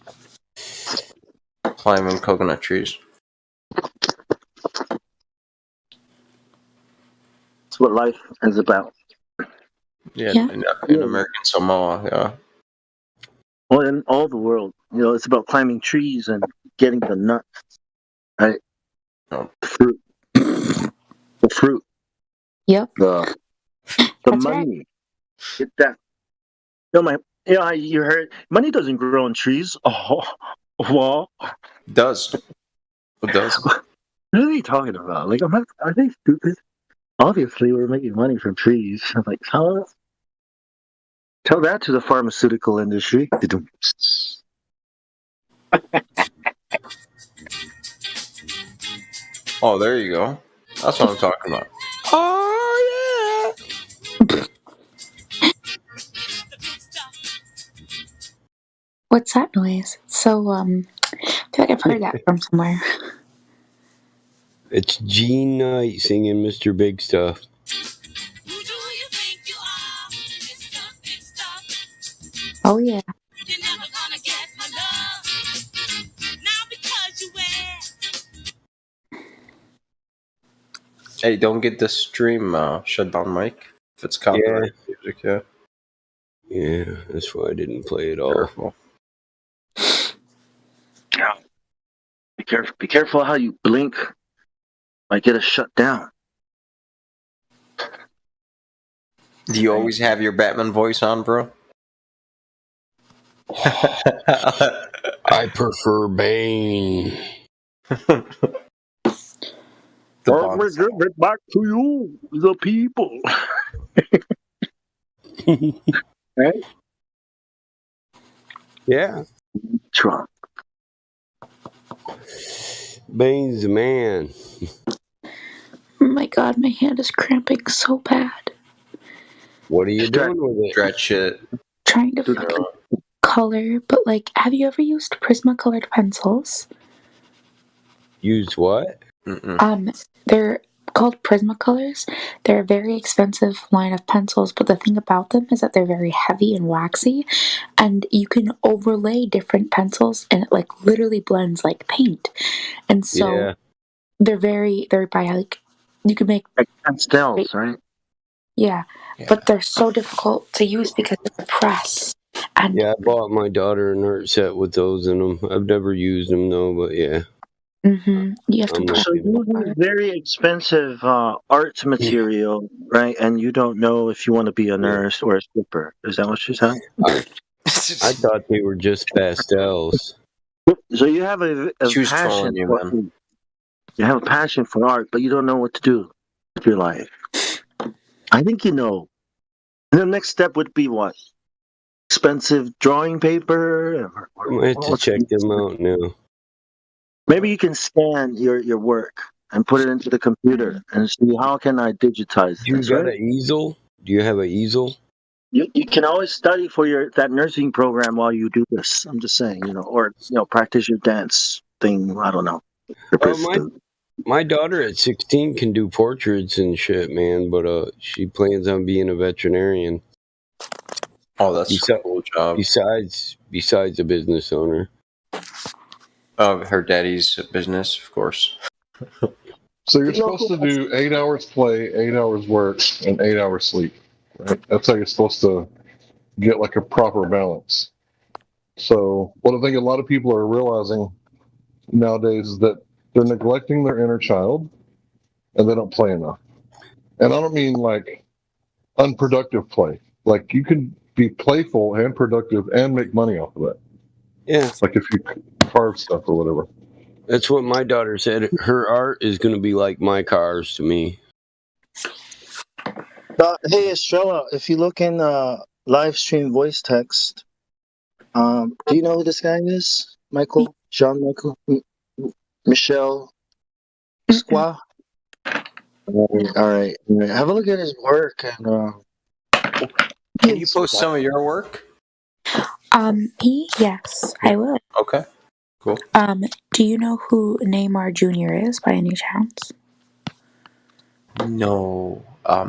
Climbing coconut trees. That's what life is about. Yeah. In American Samoa, yeah. Well, in all the world, it's about climbing trees and getting the nuts, right? Oh. The fruit. Yep. The money. Right. Get that. You heard money doesn't grow on trees. Oh, well. It does. It does. What are you talking about? Like, are they stupid? Obviously, we're making money from trees. I'm like, huh? Tell that to the pharmaceutical industry. Oh, there you go. That's what I'm talking about. Oh, yeah. What's that noise? It's so, I feel like I've heard that from somewhere. It's Gene Knight singing Mr. Big Stuff. Oh, yeah. Hey, don't get the stream shut down, Mike. If it's copyright music, yeah. Yeah, that's why I didn't play it all. Careful. Yeah. Be careful how you blink. Might get us shut down. Do you always have your Batman voice on, bro? I prefer Bane. Or we give it back to you, the people. Right? Yeah. Trump. Bane's the man. Oh my god, my hand is cramping so bad. What are you doing with it? Stretch it. Trying to fucking color, but like, have you ever used Prismacolor pencils? Use what? They're called Prismacolors. They're a very expensive line of pencils, but the thing about them is that they're very heavy and waxy, and you can overlay different pencils, and it like literally blends like paint. And so Yeah. they're by like you can make like pastels, right? Yeah, but they're so difficult to use because of the press. And Yeah, I bought my daughter an art set with those in them. I've never used them though, but yeah. You have to press. So you use very expensive art material, right? And you don't know if you want to be a nurse or a stripper. Is that what you're saying? I thought they were just pastels. So you have a She was passion trolling you, for man. you have a passion for art, but you don't know what to do with your life. I think you know. And the next step would be what? Expensive drawing paper? I might have to check them out now. Maybe you can scan your work and put it into the computer and see how can I digitize You this, got right? an easel? Do you have an easel? You can always study for that nursing program while you do this. I'm just saying, or practice your dance thing. I don't know. My daughter at 16 can do portraits and shit, man, but she plans on being a veterinarian. Oh, that's a cool job. Besides a business owner. Of her daddy's business, of course. So you're supposed to do 8 hours play, 8 hours work, and 8 hours sleep. Right? That's how you're supposed to get like a proper balance. So what I think a lot of people are realizing nowadays is that they're neglecting their inner child and they don't play enough. And I don't mean like unproductive play. Like you can be playful and productive and make money off of that. Yeah. Like if you carve stuff or whatever. That's what my daughter said. Her art is going to be like my cars to me. Hey, Estrella, if you look in live stream voice text, do you know who this guy is? Michael? Jean-Michael? Michel Squa? All right. Have a look at his work. And Can you post some of your work? Yes, I would. Okay, cool. Do you know who Neymar Jr. is by any chance? No.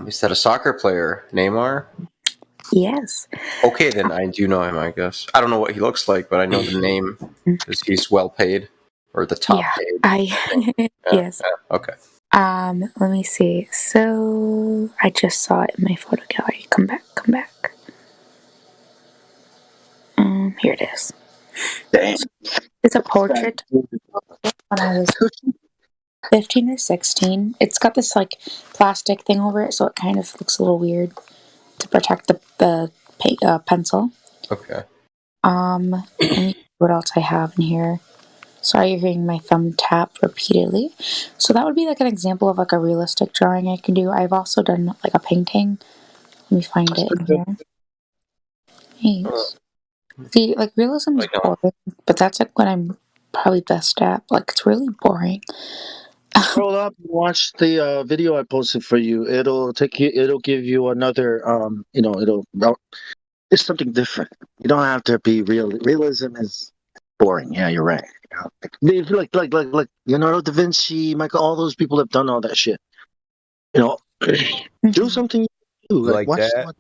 Is that a soccer player, Neymar? Yes. Okay, then I do know him, I guess. I don't know what he looks like, but I know the name because he's well paid or the top paid. Yes. Yeah, okay. Let me see. So I just saw it in my photo gallery. Come back. Here it is. Damn. It's a portrait when I was 15 or 16. It's got this like plastic thing over it, so it kind of looks a little weird to protect the pencil. Okay. Let me see what else I have in here. Sorry, you're hearing my thumb tap repeatedly. So that would be like an example of like a realistic drawing I can do. I've also done like a painting. Let me find it in here. Thanks. See, like realism is boring, but that's like what I'm probably best at. Like it's really boring. Scroll up and watch the video I posted for you. It'll give you another it's something different. You don't have to be real. Realism is boring. Yeah, you're right. Like Leonardo da Vinci, Michael, all those people have done all that shit. Do something you do. Like watch that?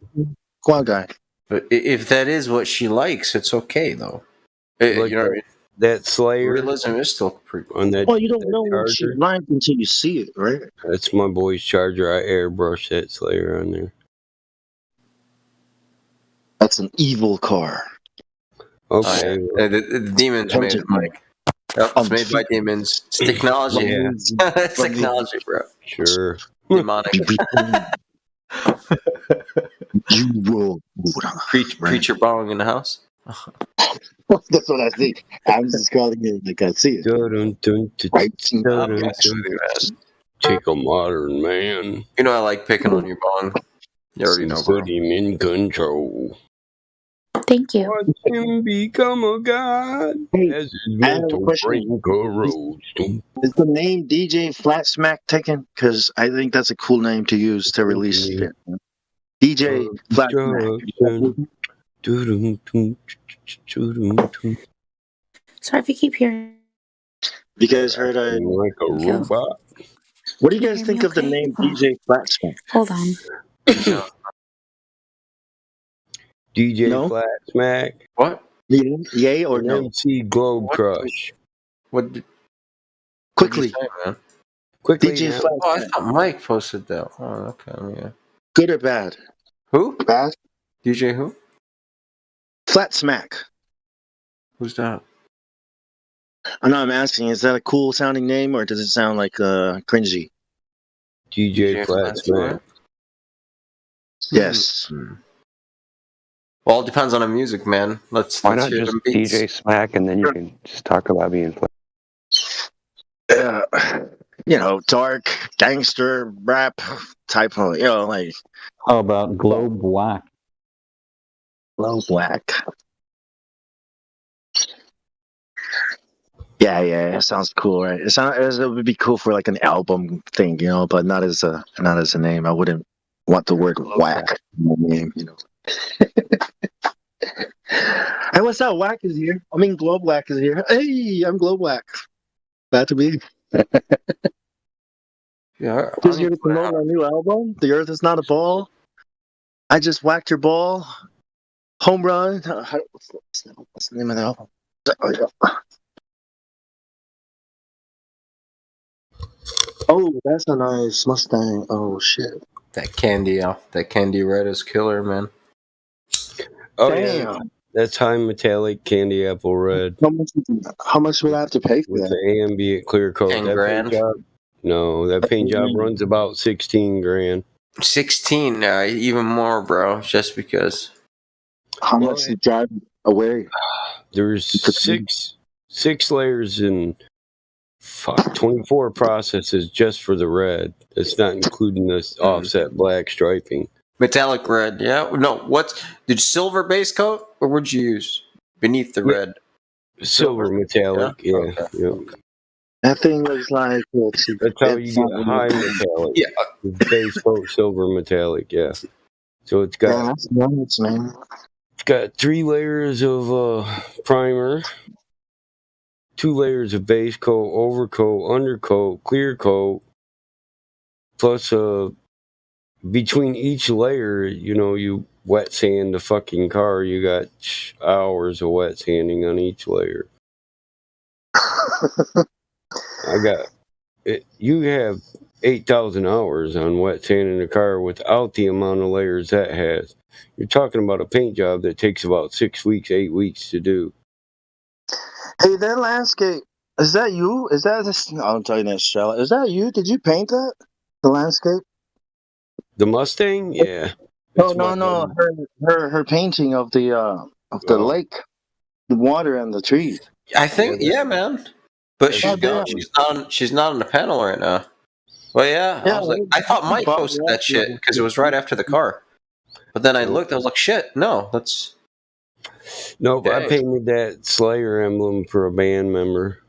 Squad Guy. But if that is what she likes, it's okay, though. Like you know what I mean? That Slayer. Realism is still pretty cool. On that, Well, you don't that know what she charger. likes until you see it, right? That's my boy's charger. I airbrushed that Slayer on there. That's an evil car. Okay. The demons made it, Mike. Yep, it's made by demons. It's technology. Yeah. It's technology, bro. Sure. Demonic. You will Preacher bong in the house. That's what I think. I'm just calling it like I see it. Right? Okay, sweet, man. Take a modern man. You know I like picking on your bong. You already know, bro. Put him in control. Thank you. Watch him become a god as his I have a mental question. brain corrodes. Is the name DJ Flat Smack taken? Because I think that's a cool name to use to release it. DJ Flat Destruction. Sorry if you keep hearing. You guys heard I like a robot. What do you Can guys hear think me of the okay? name Oh, DJ Flat Smack? hold on. DJ No? Flat Smack. What? Yay or and no? MC Globe Crush. What did Quickly. you say, man? Quickly DJ now. Flat Oh, I Smack. thought Mike posted that. Oh, okay, yeah. Good or bad? Who? Bad? DJ who? Flat Smack. Who's that? I know I'm asking, is that a cool sounding name or does it sound like cringy? DJ Flat Smack. Yes. Well, it depends on the music, man. Let's Why not hear just them beats. DJ Smack and then you can just talk about being flat? You know, dark, gangster, rap type of, like How about Globe Whack? low black. Yeah, it sounds cool, right? It would be cool for like an album thing, but not as a name. I wouldn't want the word whack in the name, Hey, what's up? Whack is here. I mean, Globe Whack is here. Hey, I'm Globe Whack. Glad to be. Yeah. Just here to promote my new album, The Earth Is Not a Ball. I just whacked your ball. Home run. What's the name of the album? Oh, that's a nice Mustang. Oh shit. That candy red is killer, man. Oh, Damn. yeah. That's high metallic candy apple red. How much would I have to pay for With that? the ambient clear coat. 10 That grand. paint job? No, that paint job runs about 16 grand. 16, even more, bro. Just because. How much to drive away? There's six layers and 24 processes just for the red. That's not including this offset black striping. Metallic red, yeah. No, did silver base coat or would you use beneath the red? Silver metallic, yeah. Okay. Yeah. That thing looks like that's how you get high metallic. Yeah. Base coat silver metallic, yeah. So it's got that's nuts, man. It's got 3 layers of primer, 2 layers of base coat, overcoat, undercoat, clear coat, plus between each layer, you wet sand the fucking car. You got hours of wet sanding on each layer. I got it. You have 8,000 hours on wet sanding the car without the amount of layers that has. You're talking about a paint job that takes about 6 weeks, 8 weeks to do. Hey, that landscape, is that you? Is that this? I'm telling you that, Charlotte. Is that you? Did you paint that? The landscape? The Mustang? Yeah. No. Her painting of the lake, the water and the trees. I think, yeah, man. But she's gone. She's not on the panel right now. Well, yeah. I thought Mike posted that shit because it was right after the car. But then I looked. I was like, shit. No, that's. Nope. I painted that Slayer emblem for a band member.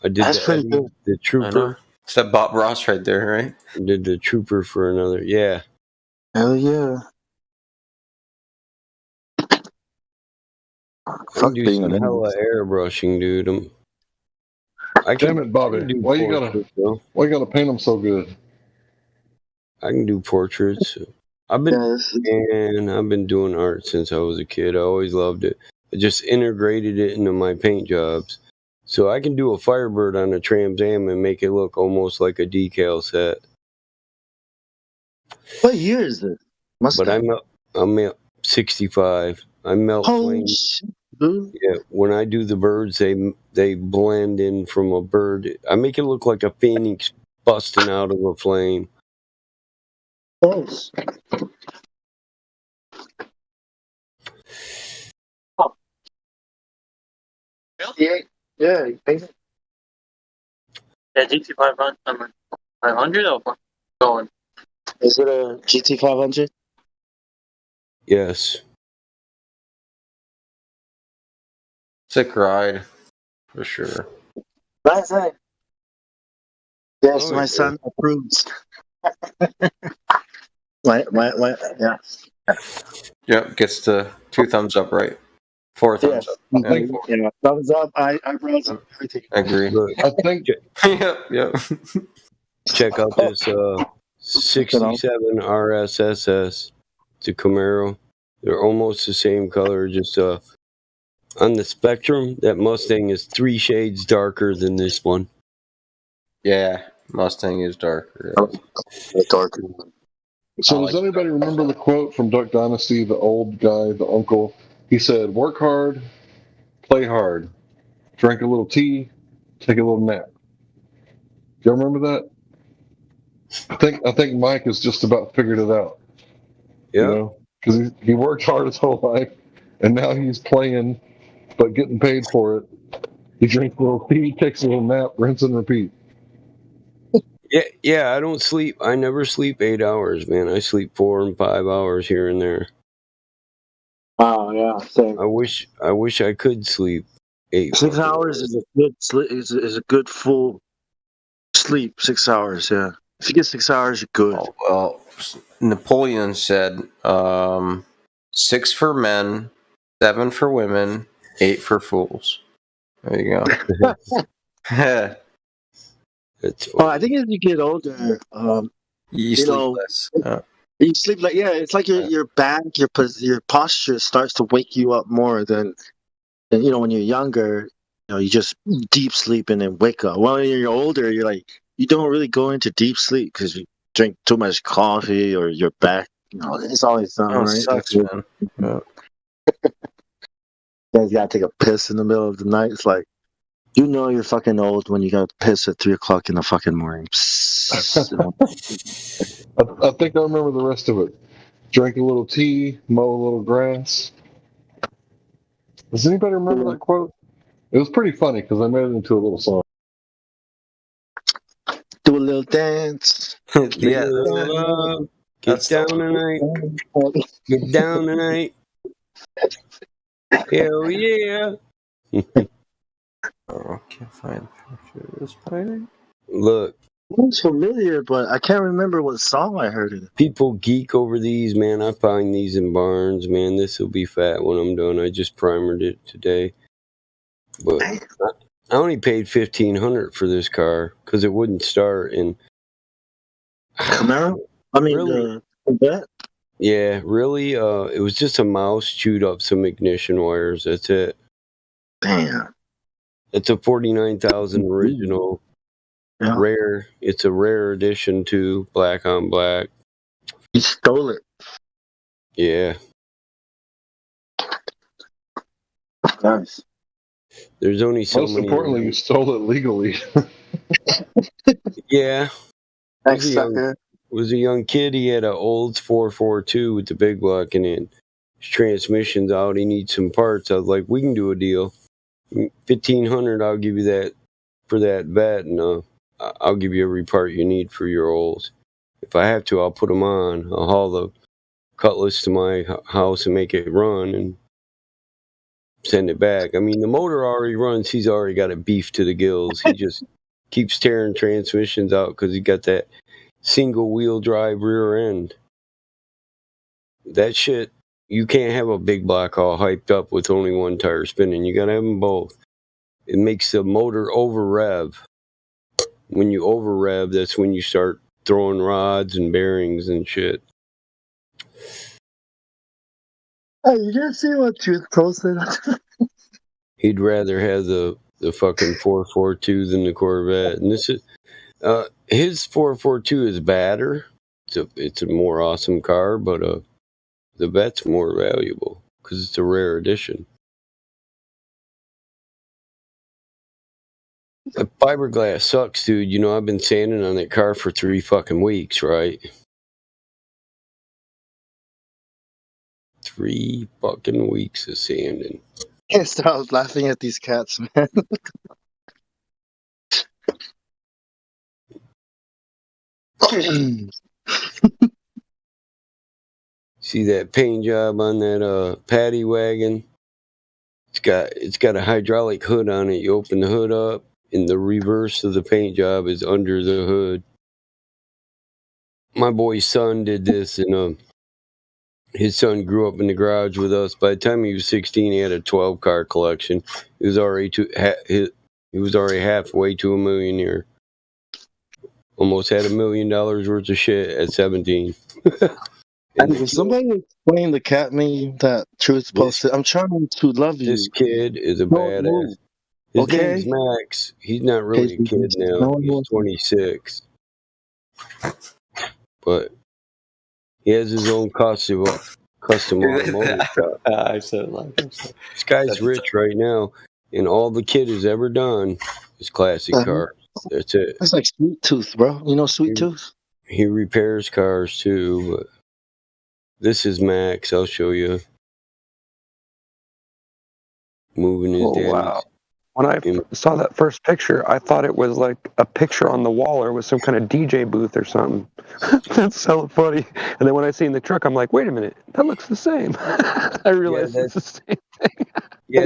I did the Trooper. It's that Bob Ross right there, right? I did the Trooper for another. Yeah. Hell yeah. I do some hella airbrushing, dude. Damn it, Bobby! Why you gotta paint them so good? I can do portraits. I've been doing art since I was a kid. I always loved it. I just integrated it into my paint jobs, so I can do a Firebird on a Trans Am and make it look almost like a decal set. What year is it? But I'm 65. I melt flames. Yeah, when I do the birds, they blend in from a bird. I make it look like a phoenix busting out of a flame. Thanks. GT8. Yeah, you think? Yeah, GT 500. 500 or going? Is it a GT 500? Yes. Sick ride, for sure. Nice, eh? Yes, Oh, my yeah. son approves. Yeah. Yep, gets the 2 thumbs up, right? 4 thumbs Yes. up. Yeah, 4. Yeah. Thumbs up, eyebrows, everything. Agree. Look, I think yep. check out this 67 RSSS. It's a Camaro. They're almost the same color, just on the spectrum, that Mustang is 3 shades darker than this one. Yeah, Mustang is darker. Darker. So does anybody remember the quote from Duck Dynasty, the old guy, the uncle? He said, work hard, play hard, drink a little tea, take a little nap. Do y'all remember that? I think Mike has just about figured it out. Yeah. You know, because he worked hard his whole life, and now he's playing, but getting paid for it. He drinks a little tea, takes a little nap, rinse and repeat. Yeah, I don't sleep. I never sleep 8 hours, man. I sleep 4 and 5 hours here and there. Oh yeah, same. I wish I could sleep 8. 6 hours is a good sleep. Is a good full sleep. 6 hours, yeah. If you get 6 hours, you're good. Oh, well, Napoleon said 6 for men, 7 for women, 8 for fools. There you go. I think as you get older, you sleep less. You sleep it's like your back, your posture starts to wake you up more than when you're younger. You just deep sleep and then wake up. Well, when you're older, you're like you don't really go into deep sleep because you drink too much coffee or your back. It's always something, right? Sucks, man. Yeah. You guys gotta take a piss in the middle of the night. It's like you're fucking old when you gotta piss at 3 o'clock in the fucking morning. I think I remember the rest of it. Drink a little tea, mow a little grass. Does anybody remember that quote? It was pretty funny because I made it into a little song. Do a little dance. Yeah. Get down tonight. Get down tonight. Hell yeah. Oh, can't find pictures. Look. It's familiar, but I can't remember what song I heard it. People geek over these, man. I find these in barns, man. This will be fat when I'm done. I just primered it today. But I only paid $1,500 for this car because it wouldn't start. And Camaro? I mean, really, Corvette? Yeah, really. It was just a mouse chewed up some ignition wires. That's it. Damn. It's a 49,000 original. Yeah. Rare. It's a rare edition too. Black on black. You stole it. Yeah. Nice. There's only so Most many. importantly, you stole it legally. Yeah. Thanks, sucker. Was a young kid. He had an Olds 442 with the big block in it. His transmission's out. He needs some parts. I was like, we can do a deal. $1,500. I'll give you that for that vet, and I'll give you every part you need for your Olds. If I have to, I'll put them on. I'll haul the Cutlass to my house and make it run and send it back. I mean, the motor already runs. He's already got it beefed to the gills. He just keeps tearing transmissions out because he got that single wheel drive rear end. That shit, you can't have a big block all hyped up with only one tire spinning. You gotta have them both. It makes the motor over rev. When you over rev, that's when you start throwing rods and bearings and shit. Hey, you didn't see what Truth Pro said? He'd rather have the fucking 442 than the Corvette. And this is his 442 is badder. It's a more awesome car, but the Vet's more valuable because it's a rare edition. That fiberglass sucks, dude. You know, I've been sanding on that car for 3 fucking weeks, right? 3 fucking weeks of sanding. Yes, I was laughing at these cats, man. See that paint job on that paddy wagon? It's got a hydraulic hood on it. You open the hood up, and the reverse of the paint job is under the hood. My boy's son did this, and his son grew up in the garage with us. By the time he was 16, he had a 12-car collection. He was already halfway to a millionaire. Almost had $1 million worth of shit at 17. And can somebody explain the cat meme that Truth posted? I'm trying to love you. This kid is a Don't badass. move. His Okay? name's Max. He's not really a kid now. No one He's wants 26. But he has his own custom automotive shop. I said it like this. This guy's rich right now, and all the kid has ever done is classic cars. That's it. That's like Sweet Tooth, bro. You know Sweet Tooth? He repairs cars too, but this is Max. I'll show you. Moving his daddy's. Wow. When I saw that first picture, I thought it was like a picture on the wall or with some kind of DJ booth or something. That's so funny. And then when I seen the truck, I'm like, wait a minute, that looks the same. I realized it's the same thing. Yeah,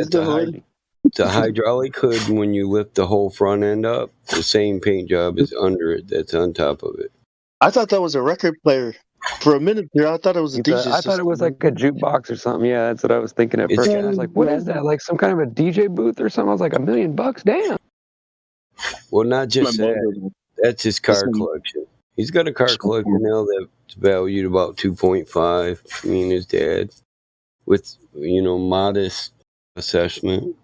it's a hydraulic hood. When you lift the whole front end up, the same paint job is under it that's on top of it. I thought that was a record player. For a minute there, I thought it was a DJ I thought it was like a jukebox or something. Yeah, that's what I was thinking at first. I was like, what is that? Like some kind of a DJ booth or something? I was like, $1 million? Damn. Well, not just that. That's his car collection. He's got a car collection now that's valued about 2.5. Me and his dad, with modest assessment.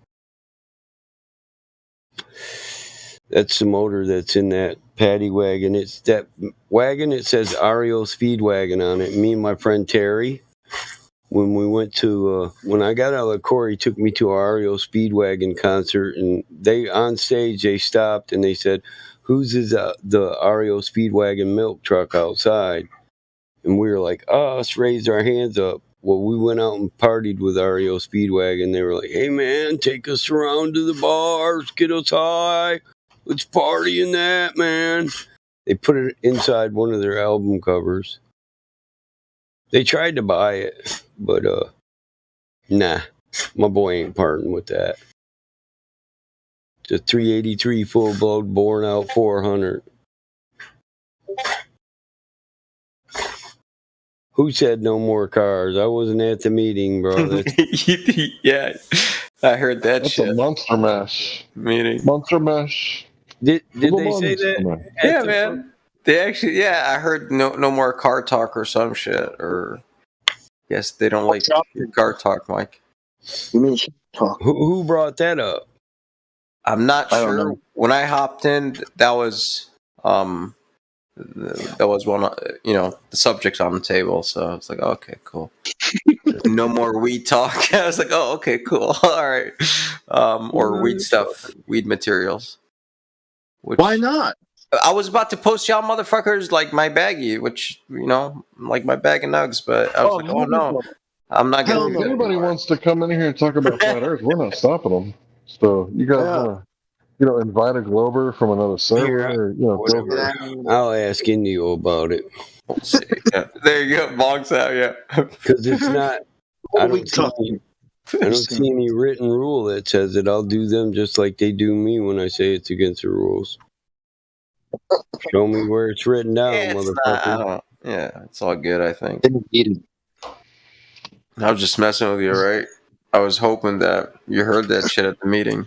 That's the motor that's in that paddy wagon. It's that wagon. It says Ario Speedwagon on it. Me and my friend Terry, when we went to when I got out of the Corps, he took me to a Ario Speedwagon concert, and they on stage they stopped and they said, "Whose is the Ario Speedwagon milk truck outside?" And we were like, us, raised our hands up. Well, we went out and partied with Ario Speedwagon. They were like, "Hey man, take us around to the bars, get us high. Let's party in that, man." They put it inside one of their album covers. They tried to buy it, but nah, my boy ain't parting with that. It's a 383 full blood, born out 400. Who said no more cars? I wasn't at the meeting, bro. Yeah, I heard that That's shit. a monster mash. Meeting. Monster mash. Did they say that? Yeah, man. They actually, I heard no more car talk or some shit. Or yes, they don't like your car talk, Mike. You mean talk? Who brought that up? I'm not I don't sure. know. When I hopped in, that was one, the subject on the table. So I was like, okay, cool. No more weed talk. I was like, oh, okay, cool. All right. Or weed stuff, weed materials. Why not? I was about to post y'all motherfuckers like my baggie, which, like my bag of nugs, but I was like, oh no, I'm not Hell, going if to anybody wants to come in here and talk about flat Earth, we're not stopping them. So you guys want to, invite a Glober from another server, go for it. I'll ask Indio about it. Yeah. There you go, bongs out, yeah. Because it's not. I don't see any written rule that says that I'll do them just like they do me when I say it's against the rules. Show me where it's written down, motherfucker. It's all good, I think. I was just messing with you, right? I was hoping that you heard that shit at the meeting,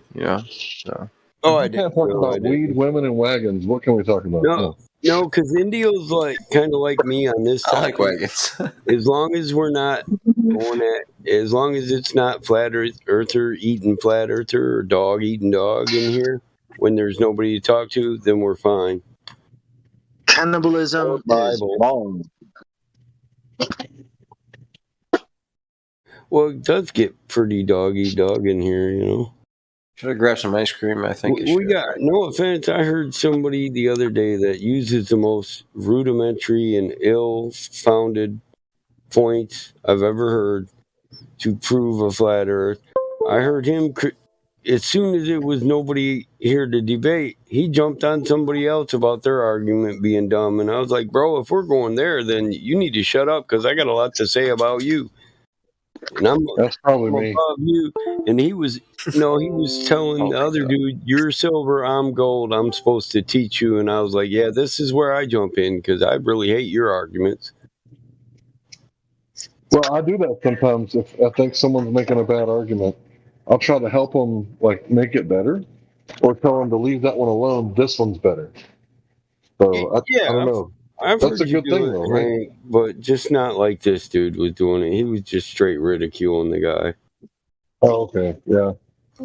So. Oh, I can't talk about weed, women, and wagons. What can we talk about? No, because Indio's kind of like me on this topic. I like wagons. As long as we're not as long as it's not flat earther eating flat earther or dog eating dog in here, when there's nobody to talk to, then we're fine. Cannibalism is wrong. Well, it does get pretty dog eat dog in here, Should have grabbed some ice cream. I think we got, no offense, I heard somebody the other day that uses the most rudimentary and ill-founded points I've ever heard to prove a flat earth. I heard him as soon as it was nobody here to debate, he jumped on somebody else about their argument being dumb, and I was like, bro, if we're going there, then you need to shut up because I got a lot to say about you, and That's probably I'm me. above you. And he was telling the other dude, you're silver, I'm gold, I'm supposed to teach you. And I was like, yeah, this is where I jump in because I really hate your arguments. Well, I do that sometimes if I think someone's making a bad argument. I'll try to help them like make it better, or tell them to leave that one alone. This one's better. So I don't know. I've That's heard a you good do thing, it, though, right? Hank, but just not like this dude was doing it. He was just straight ridiculing the guy. Oh, okay, yeah.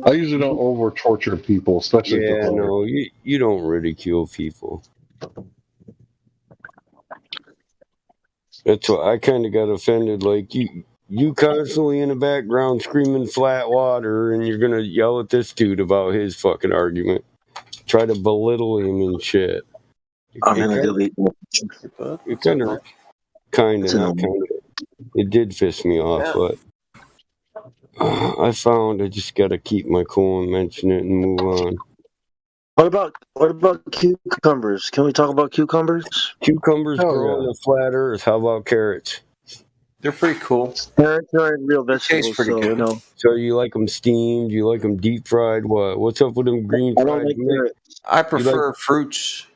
I usually don't over torture people, especially Yeah, if they're no, you don't ridicule people. That's why I kind of got offended. Like you constantly in the background screaming flat water, and you're gonna yell at this dude about his fucking argument, try to belittle him and shit. I'm gonna delete. It kind of not kind of. It did piss me off, but I just got to keep my cool and mention it and move on. What about cucumbers? Can we talk about cucumbers? Cucumbers grow on the flat earth. How about carrots? They're pretty cool. Carrots are real vegetables, pretty so good. you know. So you like them steamed? You like them deep fried? What's up with them green I fried? don't like carrots. I prefer fruits.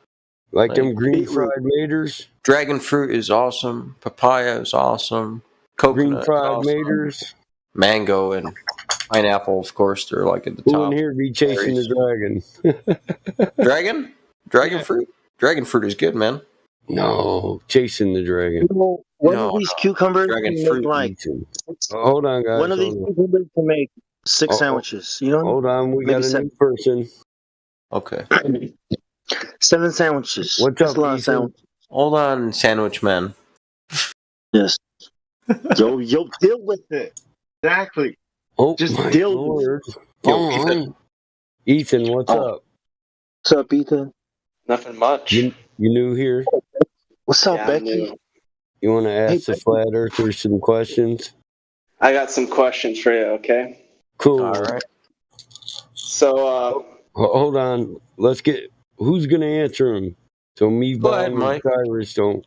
Like them green beetroot. fried maters? Dragon fruit is awesome. Papaya is awesome. Coconut Green fried is awesome. maters? Mango and pineapple, of course, they're like at the Who top. in here be chasing the dragon? Dragon fruit? Dragon fruit is good, man. No, chasing the dragon. One of these cucumbers Dragon can fruit make like hold on, guys. one of these cucumbers can make 6 sandwiches. You know? Hold on, we Maybe got a 7. new person. Okay. 7 sandwiches. What's That's up, a lot of Ethan? sandwiches. Hold on, sandwich man. Yes. Yo, deal with it. Exactly. Oh, Just my deal Lord. with it. Yo, Ethan, what's up? What's up, Ethan? Nothing much. You new here? What's up, Yeah, I'm Becky? new. You want to ask the flat earthers some questions? I got some questions for you, okay? Cool. All right. So, Hold on. Let's get. Who's going to answer them? So me, Go ahead, Bond, and Mike. Cyrus don't.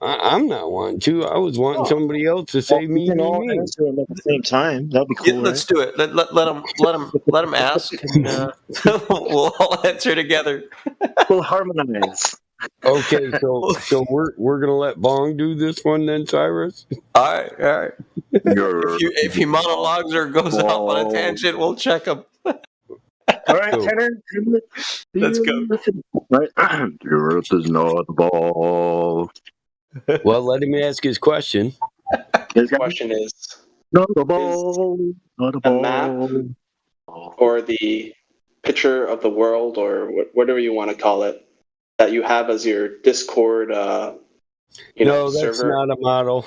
I'm not wanting to. I was wanting somebody else to say We can all answer them at the same time. That'd be cool. Yeah, let's do it. Let him ask, and we'll all answer together. We'll harmonize. Okay, so we're gonna let Bong do this one then, Cyrus. All right. If he monologues or goes off on a tangent, we'll check him. All right, Tanner. Let's go. Right. The earth is not a ball. Well, let him ask his question. the question is, Not a ball. Not a a ball. map or the picture of the world, or whatever you want to call it, that you have as your Discord, No, that's server? not a model.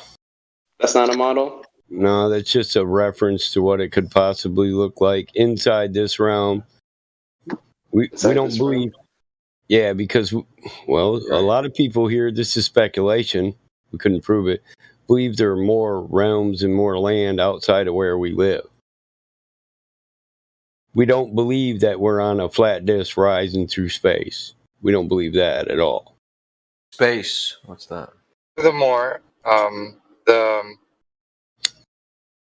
That's not a model? No, that's just a reference to what it could possibly look like inside this realm. We don't believe. Yeah, because, well, a lot of people here, this is speculation, we couldn't prove it, believe there are more realms and more land outside of where we live. We don't believe that we're on a flat disk rising through space. We don't believe that at all. Space. What's that? Furthermore,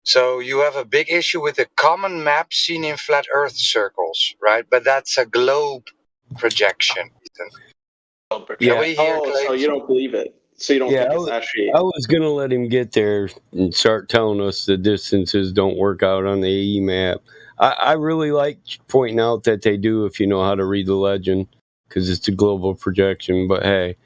so you have a big issue with the common map seen in flat Earth circles, right? But that's a globe projection. Yeah. So you don't believe it. So you don't think it's actually... I was going to let him get there and start telling us the distances don't work out on the AE map. I really like pointing out that they do if you know how to read the legend, because it's a global projection, but hey.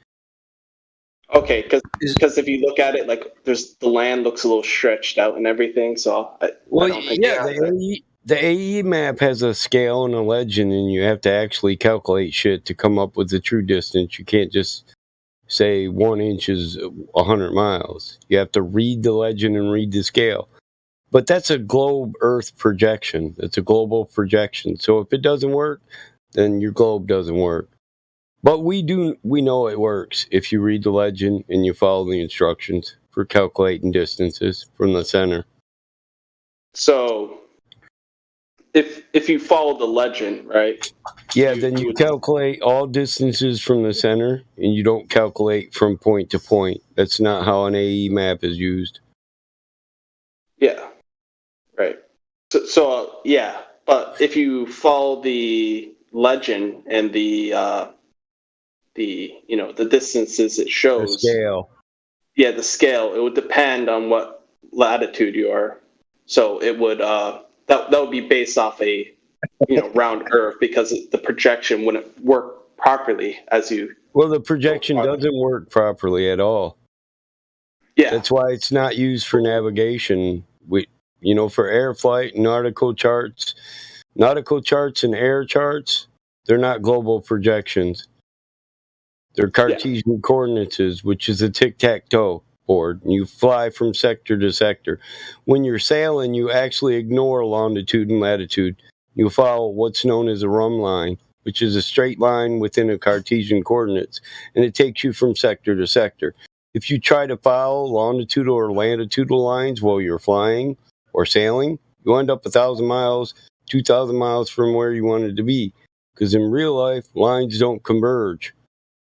Okay, because if you look at it, like, the land looks a little stretched out and everything, so I don't think... The AE map has a scale and a legend, and you have to actually calculate shit to come up with the true distance. You can't just say 1 inch is 100 miles. You have to read the legend and read the scale. But that's a globe Earth projection. It's a global projection. So if it doesn't work, then your globe doesn't work. But we know it works if you read the legend and you follow the instructions for calculating distances from the center. So if you follow the legend, right? Yeah, then you calculate all distances from the center, and you don't calculate from point to point. That's not how an AE map is used. Yeah, right. So yeah, but if you follow the legend and the the distances it shows, The scale. yeah, the scale, it would depend on what latitude you are. So it would that would be based off a round Earth, because the projection wouldn't work properly as you. Well, the projection doesn't work properly at all. Yeah. That's why it's not used for navigation. For air flight, nautical charts and air charts, they're not global projections. They're Cartesian coordinates, which is a tic-tac-toe board. You fly from sector to sector. When you're sailing, you actually ignore longitude and latitude. You follow what's known as a rhumb line, which is a straight line within a Cartesian coordinates, and it takes you from sector to sector. If you try to follow longitudinal or latitudinal lines while you're flying or sailing, you end up 1,000 miles, 2,000 miles from where you wanted to be. Because in real life, lines don't converge.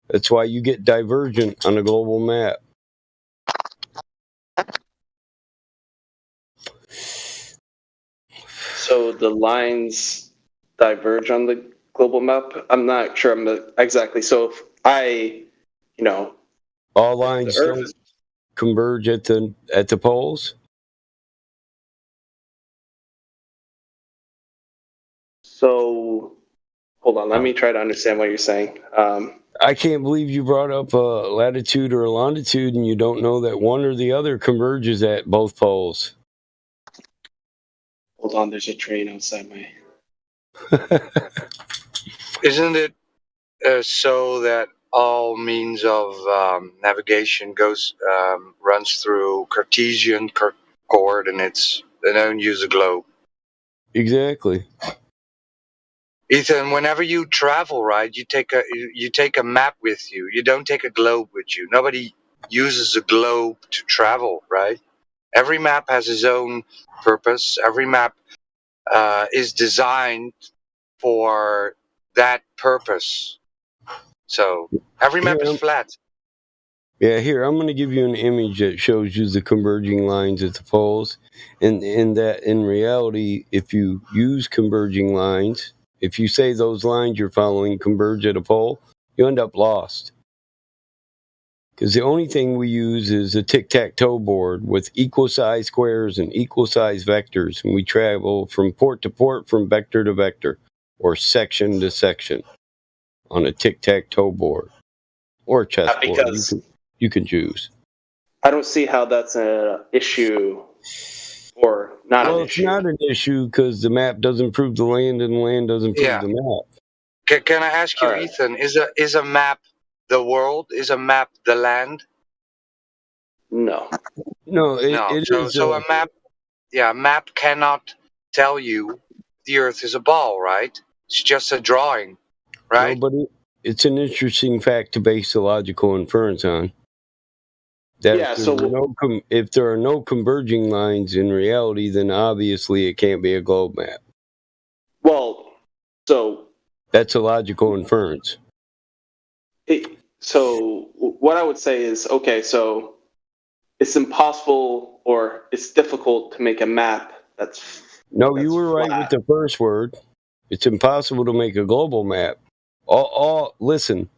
That's why you get divergent on a global map. So the lines diverge on the global map? I'm not sure exactly. So if all lines don't converge at the poles. So hold on, let me try to understand what you're saying. I can't believe you brought up a latitude or a longitude and you don't know that one or the other converges at both poles. Hold on, there's a train outside my. Isn't it so that all means of navigation runs through Cartesian coordinates? They don't use a globe. Exactly. Ethan, whenever you travel, right, you take a map with you. You don't take a globe with you. Nobody uses a globe to travel, right? Every map has its own purpose. Every map is designed for that purpose. So every map is flat. Yeah, here, I'm going to give you an image that shows you the converging lines at the poles. And in reality, if you use converging lines, if you say those lines you're following converge at a pole, you end up lost. Because the only thing we use is a tic-tac-toe board with equal size squares and equal size vectors. And we travel from port to port, from vector to vector, or section to section on a tic-tac-toe board. Or a chessboard. Because you can choose. I don't see how that's an issue or not an issue. It's not an issue because the map doesn't prove the land and the land doesn't prove the map. Can I ask you, Ethan, is a map the world? Is a map the land? No. No, it is. So a map cannot tell you the Earth is a ball, right? It's just a drawing, right? No, but it's an interesting fact to base the logical inference on. That if there are no converging lines in reality, then obviously it can't be a globe map. Well, so that's a logical inference. So what I would say is, okay, so it's impossible or it's difficult to make a map that's. No, you were right with the first word. It's impossible to make a global map. Listen,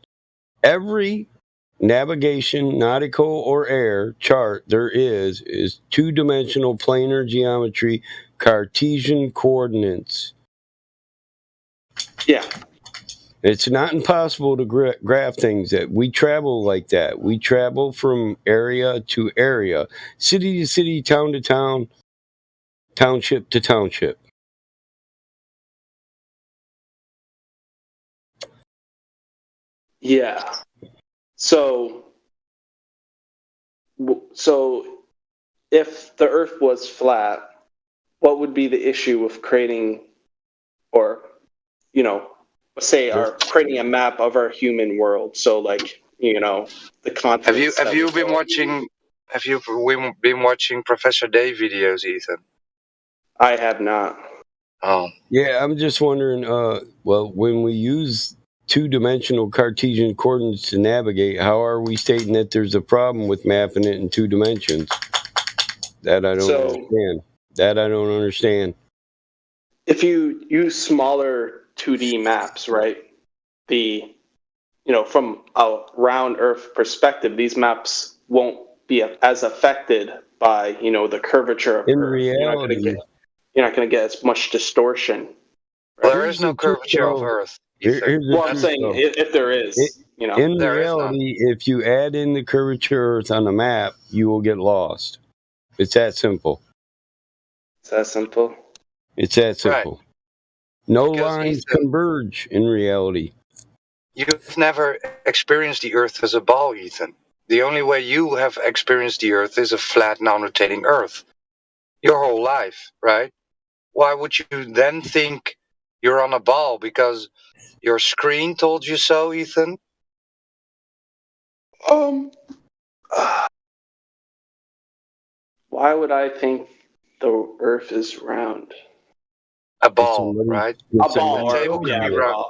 every navigation, nautical or air chart there is two-dimensional planar geometry, Cartesian coordinates. Yeah. It's not impossible to graph things. That we travel like that. We travel from area to area, city to city, town to town, township to township. Yeah. So if the Earth was flat, what would be the issue with creating, or say, creating a map of our human world? So, like, the continents. Have you been watching Professor Day videos, Ethan? I have not. Oh. Yeah, I'm just wondering. Well, when we use two-dimensional Cartesian coordinates to navigate, how are we stating that there's a problem with mapping it in 2 dimensions? That I don't understand. That I don't understand. If you use smaller 2D maps, right? From a round Earth perspective, these maps won't be as affected by, the curvature of In Earth. reality, You're not going to get as much distortion. Well, there is no curvature of Earth. Well, I'm saying if there is, In There is none. reality, if you add in the curvature of Earth on the map, you will get lost. It's that simple. It's that simple. It's that simple. No Because lines Ethan- converge in reality. You've never experienced the Earth as a ball, Ethan. The only way you have experienced the Earth is a flat, non-rotating Earth. Your whole life, right? Why would you then think you're on a ball? Because your screen told you so, Ethan? Why would I think the Earth is round? A ball, right? A ball. The table can be round.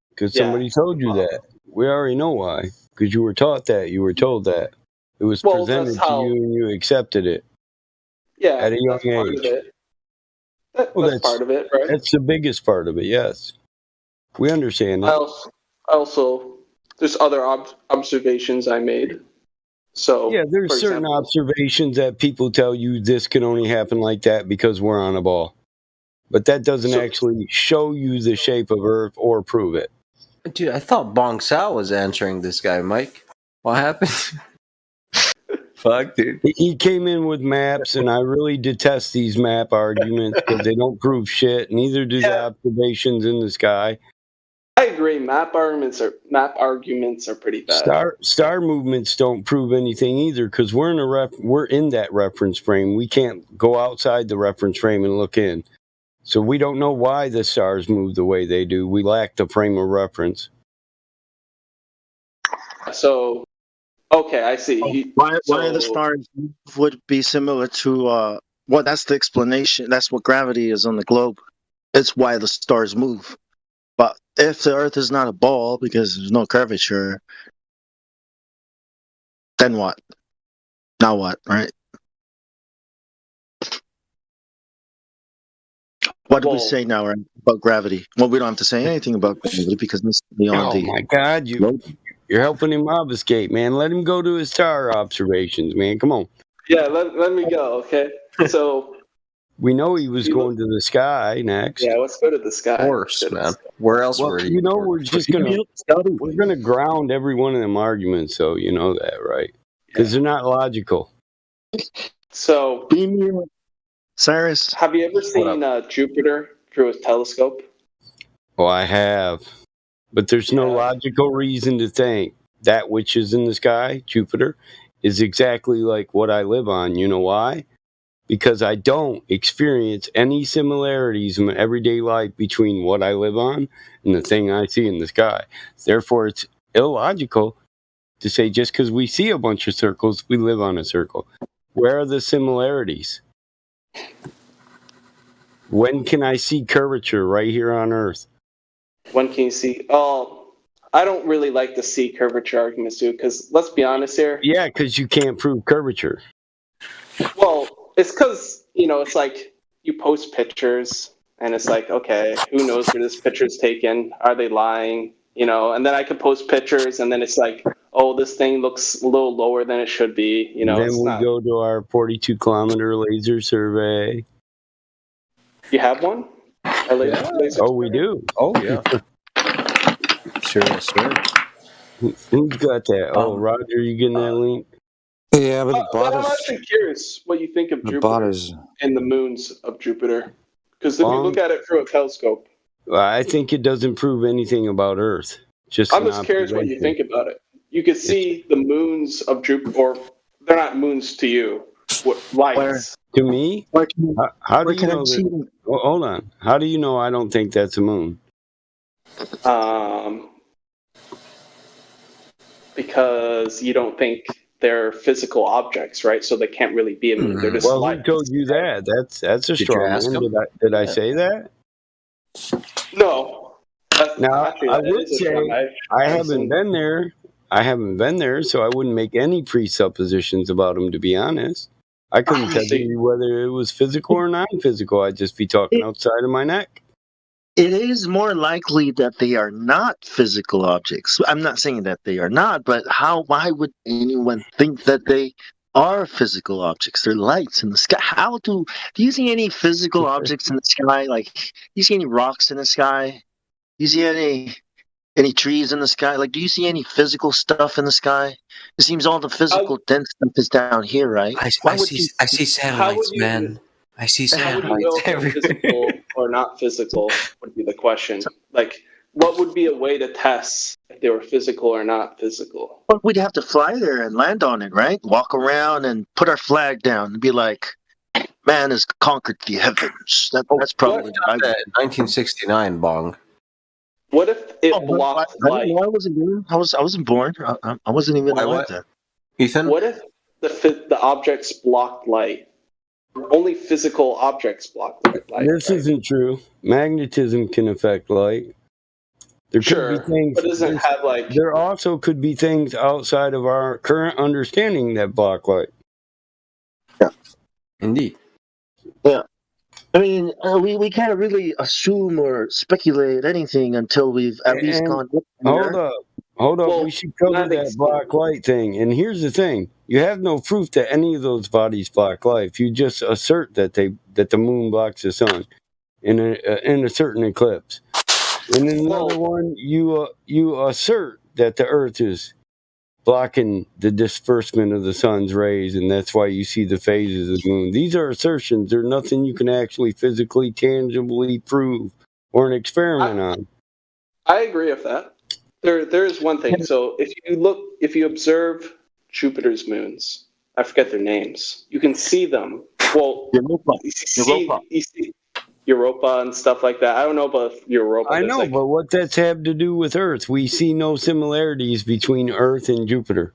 Because somebody told you that. We already know why. Because you were taught that. You were told that. It was Well, presented that's to how- you and you accepted it. Yeah, At a young that's part age. of it. Well, That's part of it, right? That's the biggest part of it, yes. We understand I that. also there's other observations I made. So Yeah, there's for certain example, observations that people tell you this can only happen like that because we're on a ball. But that doesn't actually show you the shape of Earth or prove it. Dude, I thought Bong Sao was answering this guy, Mike. What happened? Fuck, dude. He came in with maps, and I really detest these map arguments because they don't prove shit. Neither do the observations in the sky. I agree. Map arguments are pretty bad. Star movements don't prove anything either because we're in that reference frame. We can't go outside the reference frame and look in. So we don't know why the stars move the way they do. We lack the frame of reference. So, okay, I see. Why the stars would be similar to that's the explanation. That's what gravity is on the globe. It's why the stars move. But if the Earth is not a ball because there's no curvature, then what? Now what, right? What do we say now, right, about gravity? Well, we don't have to say anything about gravity because this is beyond Oh my God, you're helping him obfuscate, man. Let him go to his star observations, man. Come on. Yeah, let me go. Okay, so we know he was going to the sky next. Yeah, let's go to the sky. Of course, man. Where else Well, were you know, we're gonna ground every one of them arguments, so you know that, right? Because they're not logical. So, Cyrus, have you ever seen Jupiter through a telescope? Oh, I have. But there's no logical reason to think that which is in the sky, Jupiter, is exactly like what I live on. You know why? Because I don't experience any similarities in my everyday life between what I live on and the thing I see in the sky. Therefore, it's illogical to say just because we see a bunch of circles, we live on a circle. Where are the similarities? When can I see curvature right here on Earth? When can you see? Oh, I don't really like to see curvature arguments, dude, because let's be honest here. Yeah, because you can't prove curvature. Well, it's because, it's like you post pictures and it's like, okay, who knows where this picture's taken? Are they lying? And then I could post pictures and then it's like, oh, this thing looks a little lower than it should be. Then it's we not. go to our 42-kilometer laser survey. You have one? Oh, we do. Oh, yeah. Sure. Who's got that? Oh, Roger, you getting that link? Yeah, but the bot I'm is actually curious what you think of the Jupiter bot is and the moons of Jupiter. Because if you look at it through a telescope, I think it doesn't prove anything about Earth. I'm just curious what you think about it. You could see the moons of Jupiter, or they're not moons to you, lights. To me? How do you know that? Well, hold on. How do you know I don't think that's a moon? Because you don't think they're physical objects, right? So they can't really be a moon. They're just Well, lights. who told you that? That's a Did you straw ask man. him? Did I say that? No. Now, Actually, I that would is a say strong I haven't been there. I haven't been there, so I wouldn't make any presuppositions about them, to be honest. I couldn't tell you whether it was physical or non-physical. I'd just be talking outside of my neck. It is more likely that they are not physical objects. I'm not saying that they are not, but why would anyone think that they are physical objects? They're lights in the sky. Do you see any physical objects in the sky? Like, do you see any rocks in the sky? Do you see any trees in the sky? Like, do you see any physical stuff in the sky? It seems all the physical dense stuff is down here, right? I see satellites, man. I see How would you know satellites if they're everywhere. physical or not physical would be the question. Like, what would be a way to test if they were physical or not physical? Well, we'd have to fly there and land on it, right? Walk around and put our flag down and be like, man has conquered the heavens. That's probably what I would. 1969, Bong. What if it blocked light? I wasn't born. I wasn't born. I wasn't even alive then. Ethan? What if the objects blocked light? Only physical objects block light. This isn't true. Magnetism can affect light. There could be things. But it doesn't have like. There also could be things outside of our current understanding that block light. Yeah. Indeed. Yeah. I mean, we can't really assume or speculate anything until we've at least gone. Hold up. We should cover that black light thing. And here's the thing: you have no proof that any of those bodies block light. You just assert that the moon blocks the sun in a certain eclipse. And in another one, you assert that the Earth is blocking the disbursement of the sun's rays, and that's why you see the phases of the moon. These are assertions. They're nothing you can actually physically, tangibly prove or an experiment on. I agree with that. There is one thing. So if you observe Jupiter's moons, I forget their names, you can see them. Well, you see Europa and stuff like that. I don't know about Europa. I know, but what that's have to do with Earth? We see no similarities between Earth and Jupiter.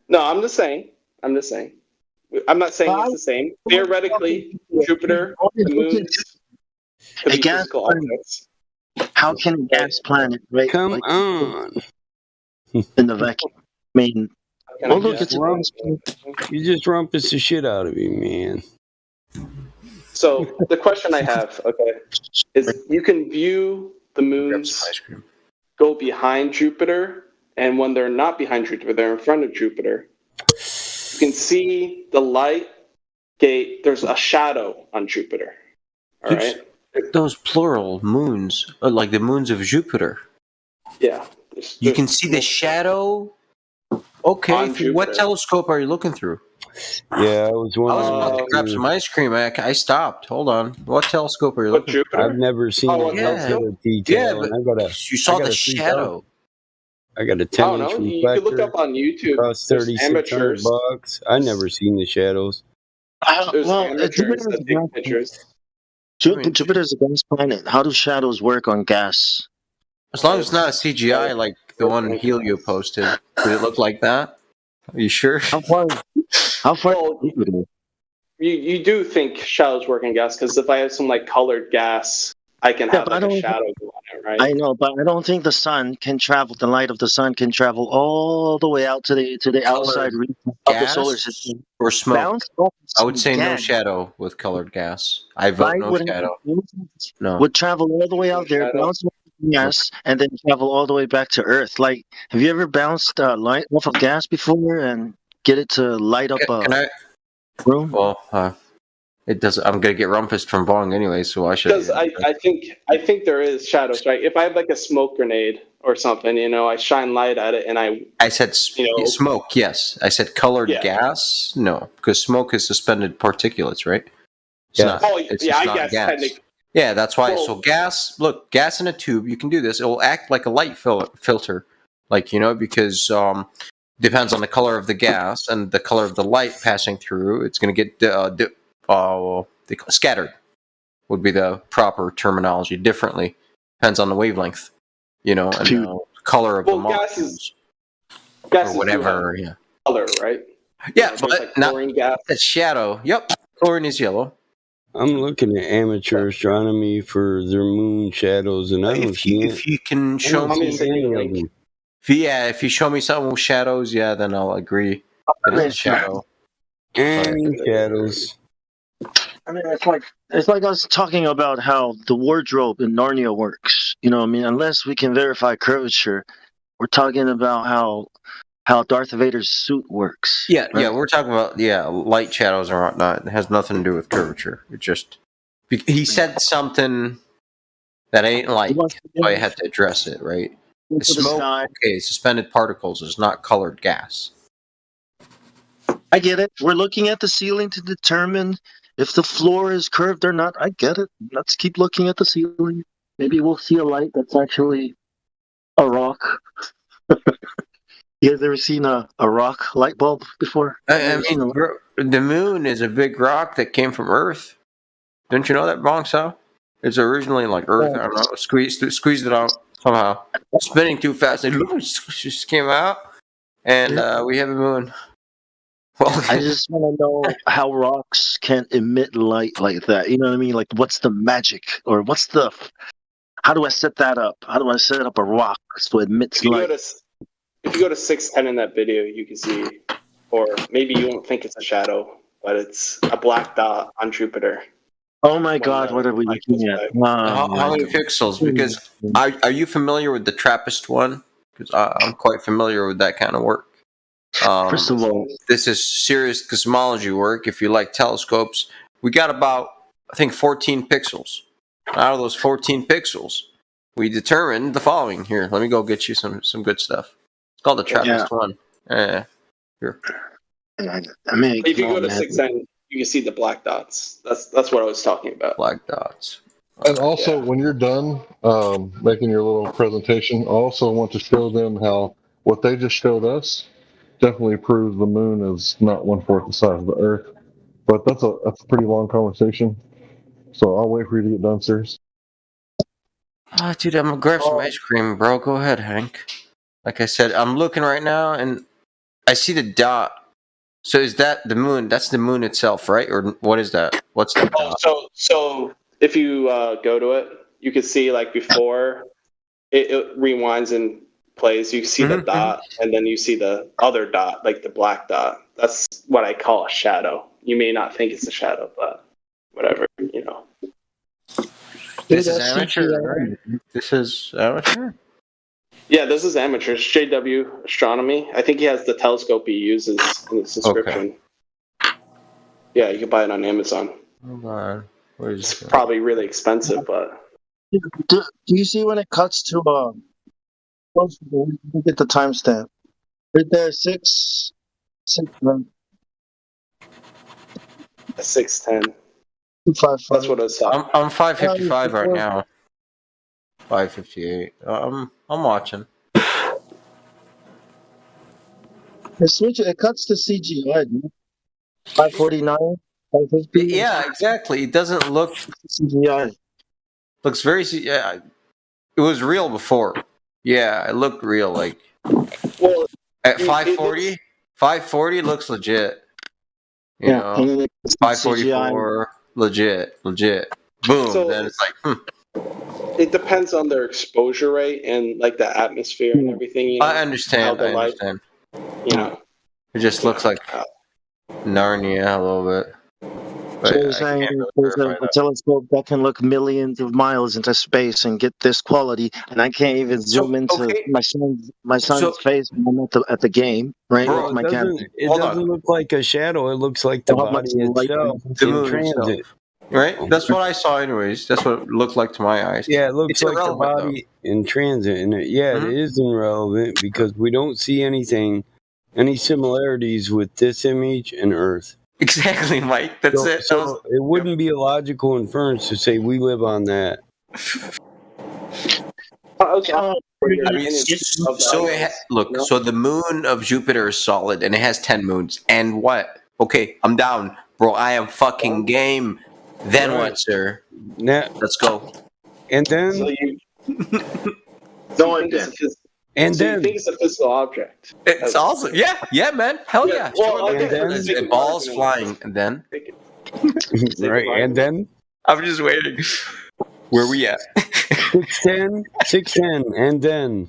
No, I'm just saying. I'm not saying it's the same. Theoretically, Jupiter, the moons could be physical objects. How can a gas planet come on in the vacuum? I mean, you just rumpus the shit out of me, man. So the question I have, is you can view the moons go behind Jupiter, and when they're not behind Jupiter, they're in front of Jupiter. You can see the light gate. There's a shadow on Jupiter. All right. Those plural moons, like the moons of Jupiter. Yeah. You can see the shadow. Okay, what telescope are you looking through? Yeah, I was about to grab some ice cream. I stopped. Hold on. What telescope are you looking through? I've never seen that detail. Yeah, but you saw the shadow. I got a 10-inch reflector. You can look up on YouTube. Costs $3,600. I never seen the shadows. Jupiter's a gas planet. How do shadows work on gas? As long as it's not a CGI like the one Helio posted. Did it look like that? Are you sure? How far? You do think shadows work in gas, because if I have some like colored gas, I can have a shadow go on it, right? I know, but I don't think the sun can travel. The light of the sun can travel all the way out to the outside region of the solar system. Or smoke. I would say no shadow with colored gas. I vote no shadow. No. Would travel all the way out there, bounce off gas, and then travel all the way back to Earth. Like, have you ever bounced light off of gas before and get it to light up a room? Well, it does. I'm gonna get rumpused from Bong anyway, so I should. Because I think there is shadows, right? If I have like a smoke grenade or something, I shine light at it, and I said smoke. Yes, I said colored gas. No, because smoke is suspended particulates, right? It's not gas. Yeah, that's why. So gas in a tube. You can do this. It will act like a light filter, because depends on the color of the gas and the color of the light passing through. It's going to get scattered. Would be the proper terminology. Differently depends on the wavelength, and the color of the molecules gas or whatever. Yeah, color, right? Yeah, but not gas. That's shadow. Yep, chlorine is yellow. I'm looking at amateur astronomy for their moon shadows, and I don't see it. If you can show I don't me see any of them. if you show me something with shadows, yeah, then I'll agree that it's a shadow. Any shadows. I mean, it's like us talking about how the wardrobe in Narnia works. You know what I mean? Unless we can verify curvature, we're talking about how Darth Vader's suit works. Yeah, right? yeah, we're talking about light shadows and whatnot. It has nothing to do with curvature. It just he said something that I didn't like, so I had to address it. Right? The smoke, okay, suspended particles is not colored gas. I get it. We're looking at the ceiling to determine if the floor is curved or not. I get it. Let's keep looking at the ceiling. Maybe we'll see a light that's actually a rock. You guys ever seen a rock light bulb before? I mean, the moon is a big rock that came from Earth. Didn't you know that, Bongso? It's originally like Earth. I don't know. Squeezed it out somehow. Spinning too fast. It just came out. And we have a moon. Well, I just want to know how rocks can emit light like that. You know what I mean? Like, what's the magic? Or how do I set that up? How do I set up a rock so it emits light? If you go to 610 in that video, you can see, or maybe you won't think it's a shadow, but it's a black dot on Jupiter. Oh my God, what are we looking at? How many pixels? Because are you familiar with the TRAPPIST one? Because I'm quite familiar with that kind of work. First of all, this is serious cosmology work. If you like telescopes, we got about, I think, 14 pixels. Out of those 14 pixels, we determined the following. Here, let me go get you some good stuff. It's called the TRAPPIST one. Here. I mean, if you go to 610, you can see the black dots. That's what I was talking about. Black dots. And also, when you're done making your little presentation, I also want to show them how what they just showed us definitely proves the moon is not 1/4 the size of the Earth. But that's a pretty long conversation. So I'll wait for you to get done, sirs. Dude, I'm gonna grab some ice cream, bro. Go ahead, Hank. Like I said, I'm looking right now, and I see the dot. So is that the moon? That's the moon itself, right? Or what is that? What's that dot? So if you go to it, you can see like before it rewinds and plays. You see the dot, and then you see the other dot, like the black dot. That's what I call a shadow. You may not think it's a shadow, but whatever, you know. This is amateur, right? This is amateur? Yeah, this is amateur. It's JW Astronomy. I think he has the telescope he uses in his description. Okay. Yeah, you can buy it on Amazon. Hold on. It's probably really expensive, but... Do you see when it cuts to... Let me get the timestamp. Right there, 6:10. 6:10. 255. That's what it's. I'm 5:55 right now. 5:58. I'm watching. It cuts to CGI. 5:49. 5:50. Yeah, exactly. It doesn't look CGI. Looks very. Yeah, it was real before. Yeah, it looked real. Like at 5:40, 5:40 looks legit. You know, 5:44, legit. Boom. So, then it's like, It depends on their exposure rate and like the atmosphere and everything. You know, I understand. You know, it just looks like Narnia a little bit. So you're saying there's a telescope that can look millions of miles into space and get this quality, and I can't even zoom into my son's face when I'm at the game, right? Bro, with my camera. It doesn't look like a shadow. It looks like the body itself in transit. Right? That's what I saw anyways. That's what it looked like to my eyes. Yeah, it looks like the body in transit. And it is irrelevant because we don't see any similarities with this image and Earth. Exactly, Mike. That's it. So it wouldn't be a logical inference to say we live on that. So the moon of Jupiter is solid, and it has 10 moons. And what? Okay, I'm down, bro. I am fucking game. Then what, sir? Let's go. And then... And then you think it's a physical object. It's awesome. Yeah, man. Hell yeah. Well, balls flying, and then Right, and then I'm just waiting. Where we at? 610, and then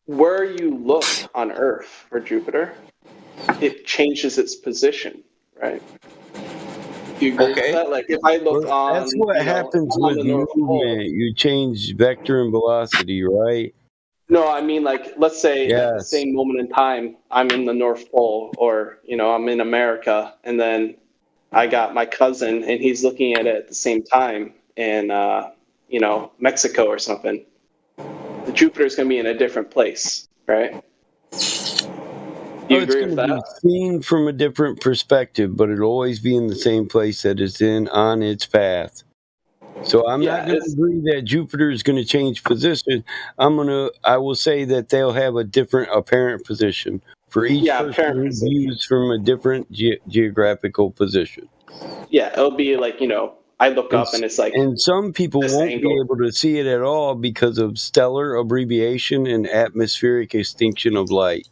Where you look on Earth or Jupiter, it changes its position, right? Do you agree with that? Like if I look on, that's what happens with movement. You change vector and velocity, right? No, I mean, like, let's say at the Yes. same moment in time, I'm in the North Pole, or I'm in America, and then I got my cousin, and he's looking at it at the same time in Mexico or something. The Jupiter's going to be in a different place, right? You It's agree going with to that? be seen from a different perspective, but it'll always be in the same place that it's in on its path. So I'm not going to agree that Jupiter is going to change position. I will say that they'll have a different apparent position for each person who views from a different geographical position. Yeah, it'll be like, I look up and it's like... And some people won't be able to see it at all because of stellar abbreviation and atmospheric extinction of light.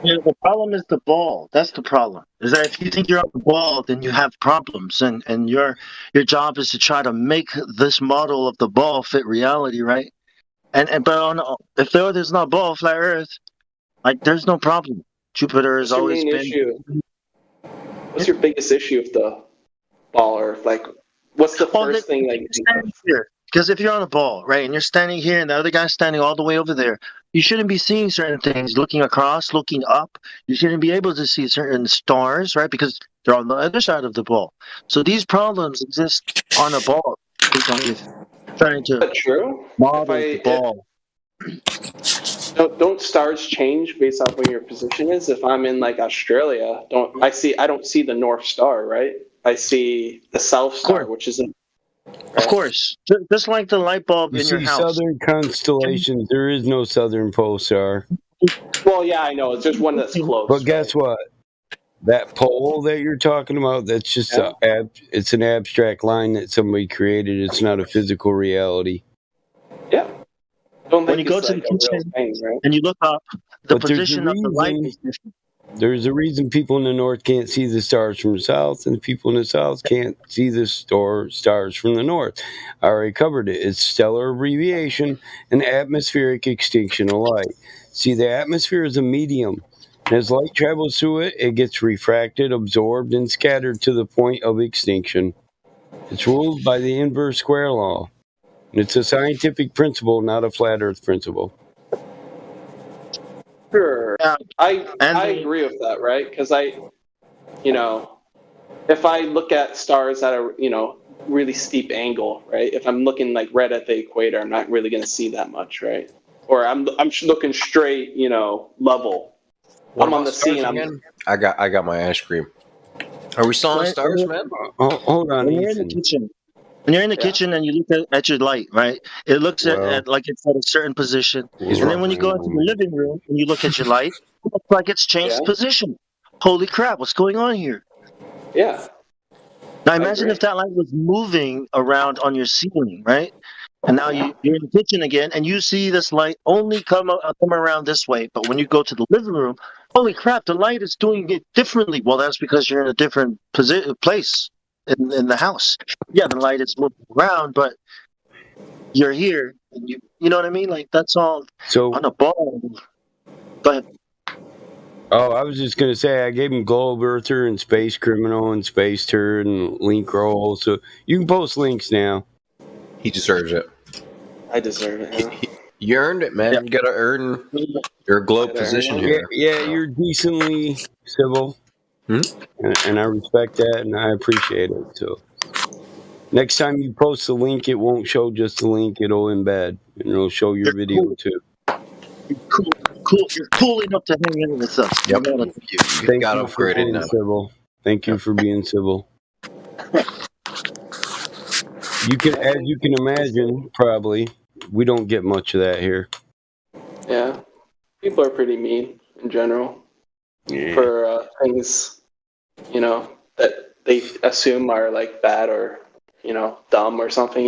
Yeah, the problem is the ball. That's the problem. Is that if you think you're on the ball, then you have problems, and your job is to try to make this model of the ball fit reality, right? But if there's no ball, flat Earth, like there's no problem. Jupiter has always been. Issue? What's your biggest issue with the ball Earth? Like, what's the first thing that you think of? Because if you're on a ball, right, and you're standing here, and the other guy's standing all the way over there, you shouldn't be seeing certain things, looking across, looking up. You shouldn't be able to see certain stars, right, because they're on the other side of the ball. So these problems exist on a ball. Trying to model the ball. Don't stars change based off where your position is? If I'm in like Australia, I don't see the North Star, right? I see the South Star, which isn't. Right? Of course, just like the light bulb You in your see house. southern constellations. There is no southern pole star. Well, yeah, I know. It's just one that's close. But guess what? That pole that you're talking about, that's just it's an abstract line that somebody created. It's not a physical reality. Yeah. When you go to the kitchen and you look up, the position of the light is different. There's a reason people in the north can't see the stars from the south, and the people in the south can't see the stars from the north. I already covered it. It's stellar abbreviation and atmospheric extinction of light. See, the atmosphere is a medium. And as light travels through it, it gets refracted, absorbed, and scattered to the point of extinction. It's ruled by the inverse square law. And it's a scientific principle, not a flat earth principle. Sure. I agree with that, right? Because if I look at stars at a, really steep angle, right? If I'm looking like right at the equator, I'm not really going to see that much, right? Or I'm looking straight, level. I'm on the sea. I got my ice cream. Are we still on stars, man? Hold on. When you're in the kitchen, when you're in the kitchen and you look at your light, right? It looks at like it's at a certain position. And then when you go into the living room and you look at your light, it looks like it's changed position. Holy crap, what's going on here? Yeah. Now imagine if that light was moving around on your ceiling, right? And now you're in the kitchen again, and you see this light only come around this way. But when you go to the living room, holy crap, the light is doing it differently. Well, that's because you're in a different place in the house. Yeah, the light is moving around, but you're here. And you know what I mean? Like, that's all on a ball. But oh, I was just going to say, I gave him Globe Earther and Space Criminal and Space Turd and Link Roll. So you can post links now. He deserves it. I deserve it. You earned it, man. You got to earn your globe position here. Yeah, you're decently civil. And I respect that, and I appreciate it. So next time you post a link, it won't show just the link. It'll embed, and it'll show your video too. You're cool enough to hang in with us. Yep. Thank you for being civil. Thank you for being civil. As you can imagine, probably we don't get much of that here. Yeah, people are pretty mean in general for things, that they assume are like bad or dumb or something.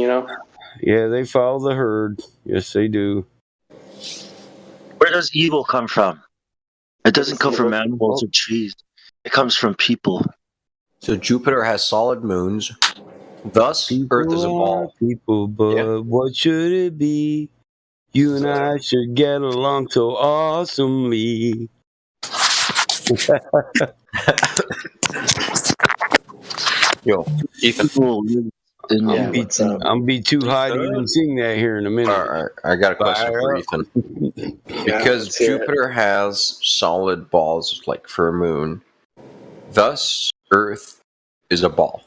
Yeah, they follow the herd. Yes, they do. Where does evil come from? It doesn't come from animals or trees. It comes from people. So Jupiter has solid moons. Thus, Earth is a ball. People, but what should it be? You and I should get along so awesomely. Yo, Ethan. I'm be too high to even sing that here in a minute. All right, I got a question for Ethan. Because Jupiter has solid balls like for a moon, thus Earth is a ball.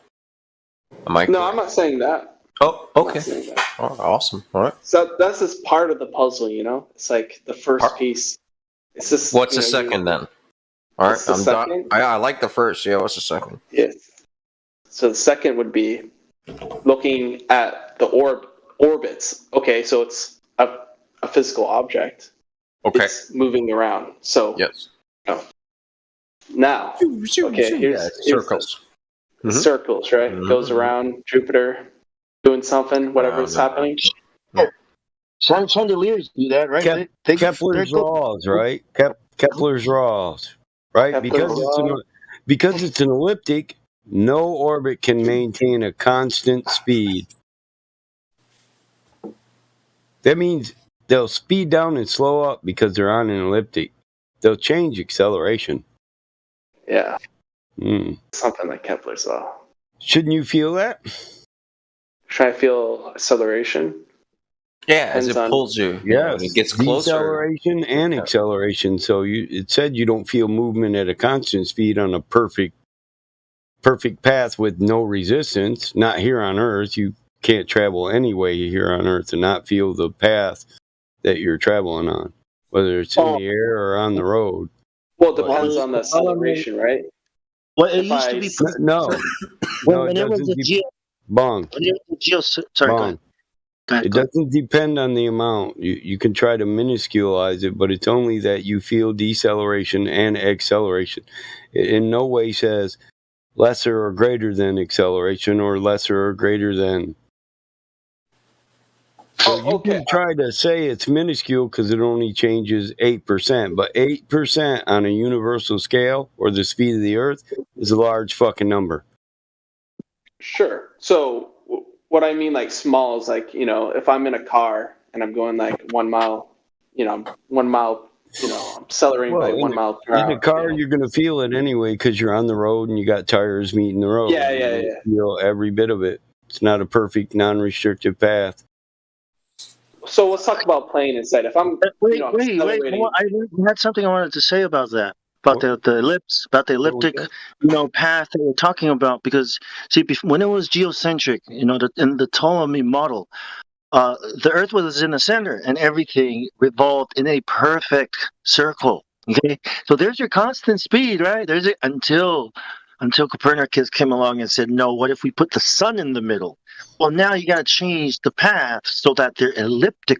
Am I? No, I'm not saying that. Oh, okay. Oh, awesome. All right. So that's just part of the puzzle, you know. It's like the first piece. It's just. What's the second then? All right, I'm done. I like the first. Yeah, what's the second? Yes. So the second would be looking at the orbits. Okay, so it's a physical object. Okay. It's moving around. So yes. Now, okay, here's circles. Circles, right? Goes around Jupiter, doing something, whatever's happening. Chandeliers do that, right? Kepler's laws, right? Kepler's laws, right? Because it's an elliptic, no orbit can maintain a constant speed. That means they'll speed down and slow up because they're on an elliptic. They'll change acceleration. Yeah. Something like Kepler's law. Shouldn't you feel that? Try to feel acceleration. Yeah, as it pulls you. Yeah, it gets closer. Deceleration and acceleration. So it said you don't feel movement at a constant speed on a perfect path with no resistance. Not here on Earth. You can't travel any way here on Earth and not feel the path that you're traveling on, whether it's in the air or on the road. Well, it depends on the acceleration, right? Well, it used to be. When it was a bong. Sorry, it doesn't depend on the amount. You can try to minusculize it, but it's only that you feel deceleration and acceleration. It in no way says lesser or greater than acceleration or lesser or greater than. So you can try to say it's minuscule because it only changes 8%, but 8% on a universal scale or the speed of the Earth is a large fucking number. Sure. So what I mean, like small, is like, you know, if I'm in a car and I'm going like 1 mile, I'm accelerating by 1 mile per hour. In a car, you're going to feel it anyway because you're on the road and you got tires meeting the road. Yeah. You feel every bit of it. It's not a perfect, non-restrictive path. So let's talk about plane instead. If I'm wait, I had something I wanted to say about that. About the ellipse, about the elliptic, path that we're talking about. Because see, when it was geocentric, in the Ptolemy model, the Earth was in the center, and everything revolved in a perfect circle. Okay, so there's your constant speed, right? There's it until Copernicus came along and said, no, what if we put the sun in the middle? Well, now you got to change the path so that they're elliptic.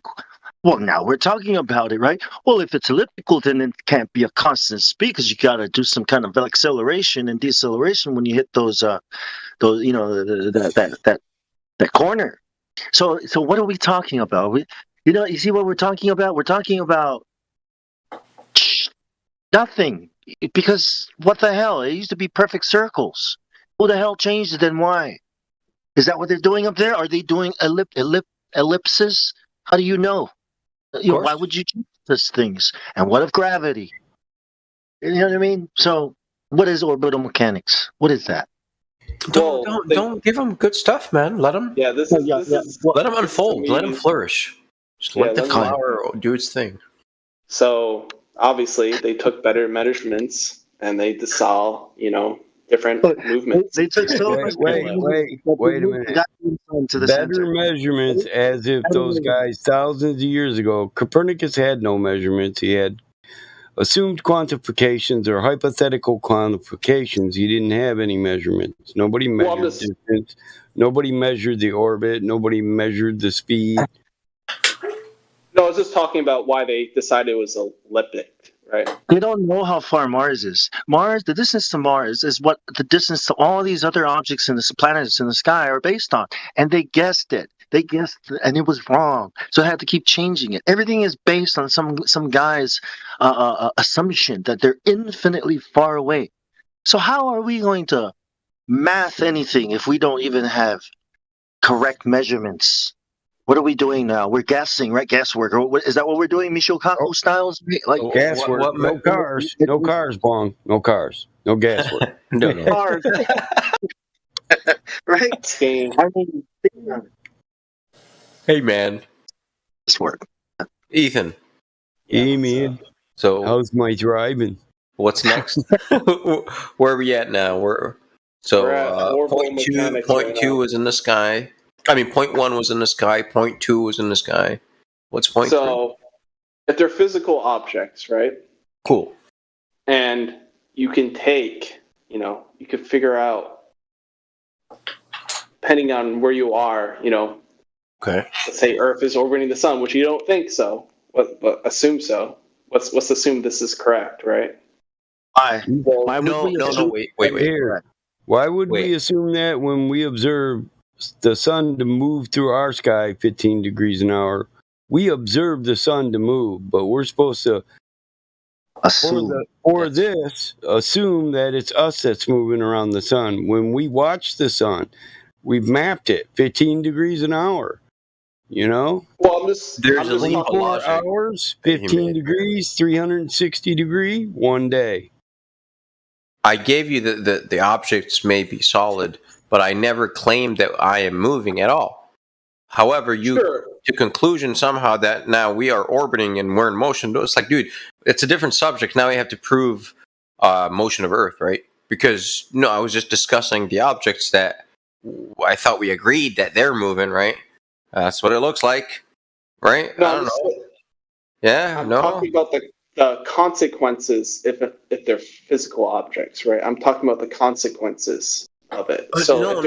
Well, now we're talking about it, right? Well, if it's elliptical, then it can't be a constant speed because you got to do some kind of acceleration and deceleration when you hit those that corner. So what are we talking about? You see what we're talking about? We're talking about nothing. Because what the hell? It used to be perfect circles. Who the hell changed it and why? Is that what they're doing up there? Are they doing ellipses? How do you know? Why would you do these things? And what of gravity? You know what I mean? So, what is orbital mechanics? What is that? Don't give them good stuff, man. Let them. Yeah, this is let them unfold. Let them flourish. Just let the flower do its thing. So obviously, they took better measurements and they saw, different movements. They took so much. Wait a minute. Better measurements, as if those guys thousands of years ago. Copernicus had no measurements. He had assumed quantifications or hypothetical quantifications. He didn't have any measurements. Nobody measured distance. Nobody measured the orbit. Nobody measured the speed. No, I was just talking about why they decided it was elliptic, right? They don't know how far Mars is. The distance to Mars is what the distance to all these other objects in the planets in the sky are based on. And they guessed it. And it was wrong. So I had to keep changing it. Everything is based on some guy's assumption that they're infinitely far away. So how are we going to math anything if we don't even have correct measurements? What are we doing now? We're guessing, right? Guesswork. Is that what we're doing, Michio Kaku styles? Like Gas work. No cars. No cars, Bong. No cars. No gas work. No cars. Right? I mean, Hey, man. This work. Ethan. Hey, man. So how's my driving? What's next? Where are we at now? We're at point two was in the sky. I mean, point 1 was in the sky. Point 2 was in the sky. What's point 3? So, if they're physical objects, right? Cool. And you can take, you can figure out, depending on where you are, Okay. Let's say Earth is orbiting the sun, which you don't think so, but assume so. Let's assume this is correct, right? Why wait. Here. Why would we assume that when we observe the sun to move through our sky 15 degrees an hour? We observe the sun to move, but we're supposed to assume that it's us that's moving around the sun. When we watch the sun, we've mapped it 15 degrees an hour. Well, there's a leap of 24 logic. hours, 15 degrees, 360 degree, one day. I gave you the objects may be solid, but I never claimed that I am moving at all. However, you to conclusion somehow that now we are orbiting and we're in motion. It's like, dude, it's a different subject. Now we have to prove motion of Earth, right? Because I was just discussing the objects that I thought we agreed that they're moving, right? That's what it looks like, right? No, I don't know. Yeah, I'm talking about the consequences if they're physical objects, right? I'm talking about the consequences of it. So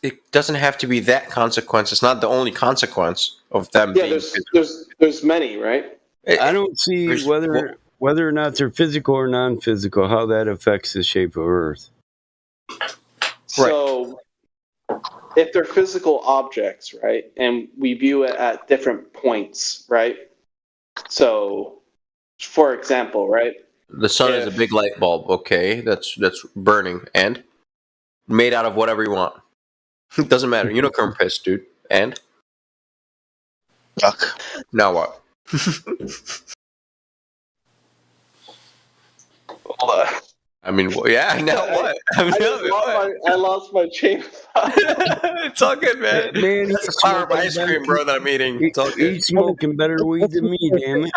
it doesn't have to be that consequence. It's not the only consequence of them being physical. There's many, right? I don't see whether or not they're physical or non-physical, how that affects the shape of Earth. So if they're physical objects, right, and we view it at different points, right? So, for example, right? The sun is a big light bulb. Okay, that's burning and made out of whatever you want. It doesn't matter. Unicorn piss, dude. And now what? Hold on. I mean, yeah. Now what? I lost my chain of thought. It's all good, man. That's a flower of ice cream, bro, that I'm eating. It's all good. He's smoking better weed than me, damn it.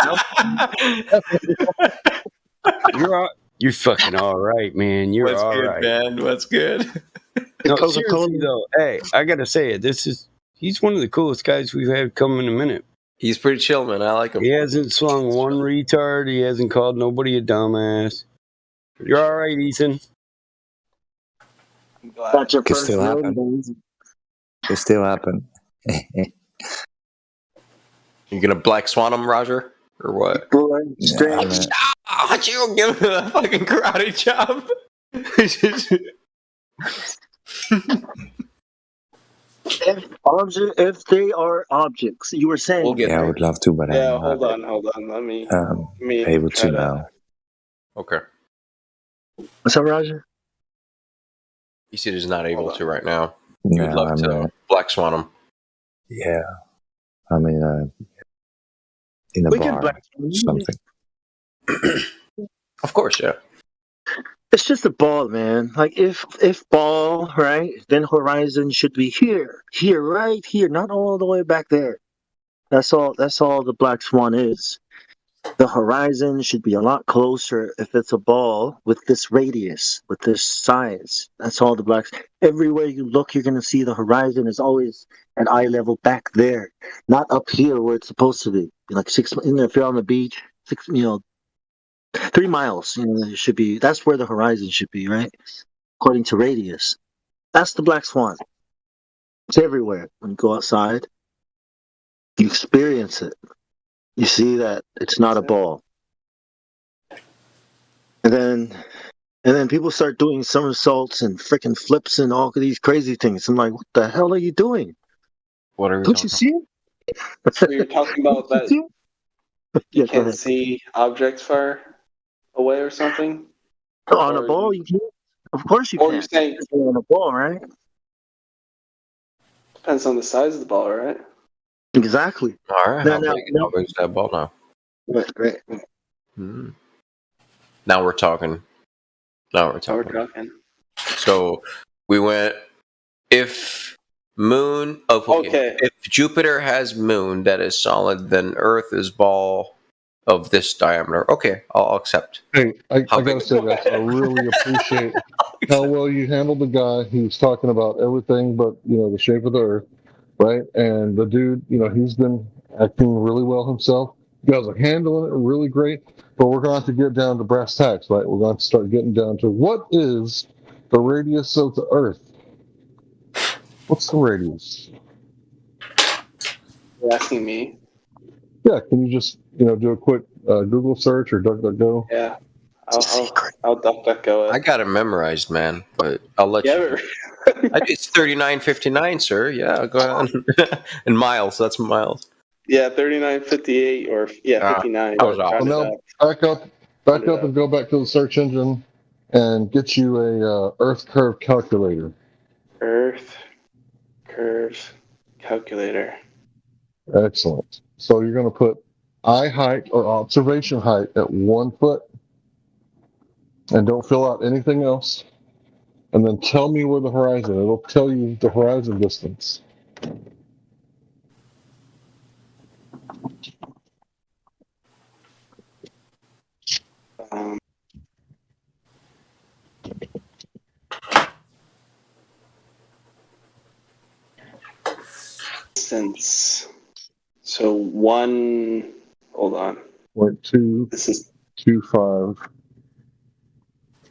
You're fucking all right, man. You're What's all good, right, man? What's good? No, seriously though, hey, I gotta say it. He's one of the coolest guys we've had come in a minute. He's pretty chill, man. I like him. He hasn't slung one retard. He hasn't called nobody a dumbass. You're all right, Ethan. That's your Could first still happen. Could still happen. You gonna black swan him, Roger, or what? You give him a fucking karate chop. If they are objects, you were saying. I would love to, but I'm hold on. Let me able to now. Okay. What's up, Roger? He said he's not able to right now. No, You would love to black swan him. Yeah, I'm in a bar or something. Of course, yeah. It's just a ball, man. Like if ball, right, then horizon should be here, right here, not all the way back there. That's all the black swan is. The horizon should be a lot closer if it's a ball with this radius, with this size. That's all the blacks. Everywhere you look, you're gonna see the horizon is always at eye level back there, not up here where it's supposed to be. Like if you're on the beach, 3 miles, it should be. That's where the horizon should be, right? According to radius. That's the black swan. It's everywhere. When you go outside, you experience it. You see that it's not a ball. And then people start doing somersaults and freaking flips and all of these crazy things. I'm like, what the hell are you doing? What are you Don't you see it? So you're talking about that you can't see objects far away or something? On a ball, you can't. Of course you Or can. you're saying on a ball, right? Depends on the size of the ball, right? Exactly. All right. Now, How big is that ball now? Right. Now we're talking. So we went if moon of Okay. If Jupiter has moon that is solid, then Earth is ball of this diameter. Okay, I'll accept. Hey, I gotta say, guys, I really appreciate how well you handled the guy who's talking about everything but the shape of the Earth, right? And the dude, he's been acting really well himself. You guys are handling it really great, but we're going to have to get down to brass tacks, right? We're going to start getting down to what is the radius of the Earth? What's the radius? You're asking me? Yeah, can you just do a quick Google search or DuckDuckGo? Yeah, I'll DuckDuckGo it. I got it memorized, man, but I'll let you. It's 3959, sir. Yeah, go ahead. In miles, that's miles. Yeah, 3958 or 59. I was off. Well, now back up and go back to the search engine and get you a Earth curve calculator. Earth curve calculator. Excellent. So you're going to put eye height or observation height at 1 foot, and don't fill out anything else. And then tell me where the horizon. It'll tell you the horizon distance. Distance. So 1. Hold on. 0.2. This is 2.5.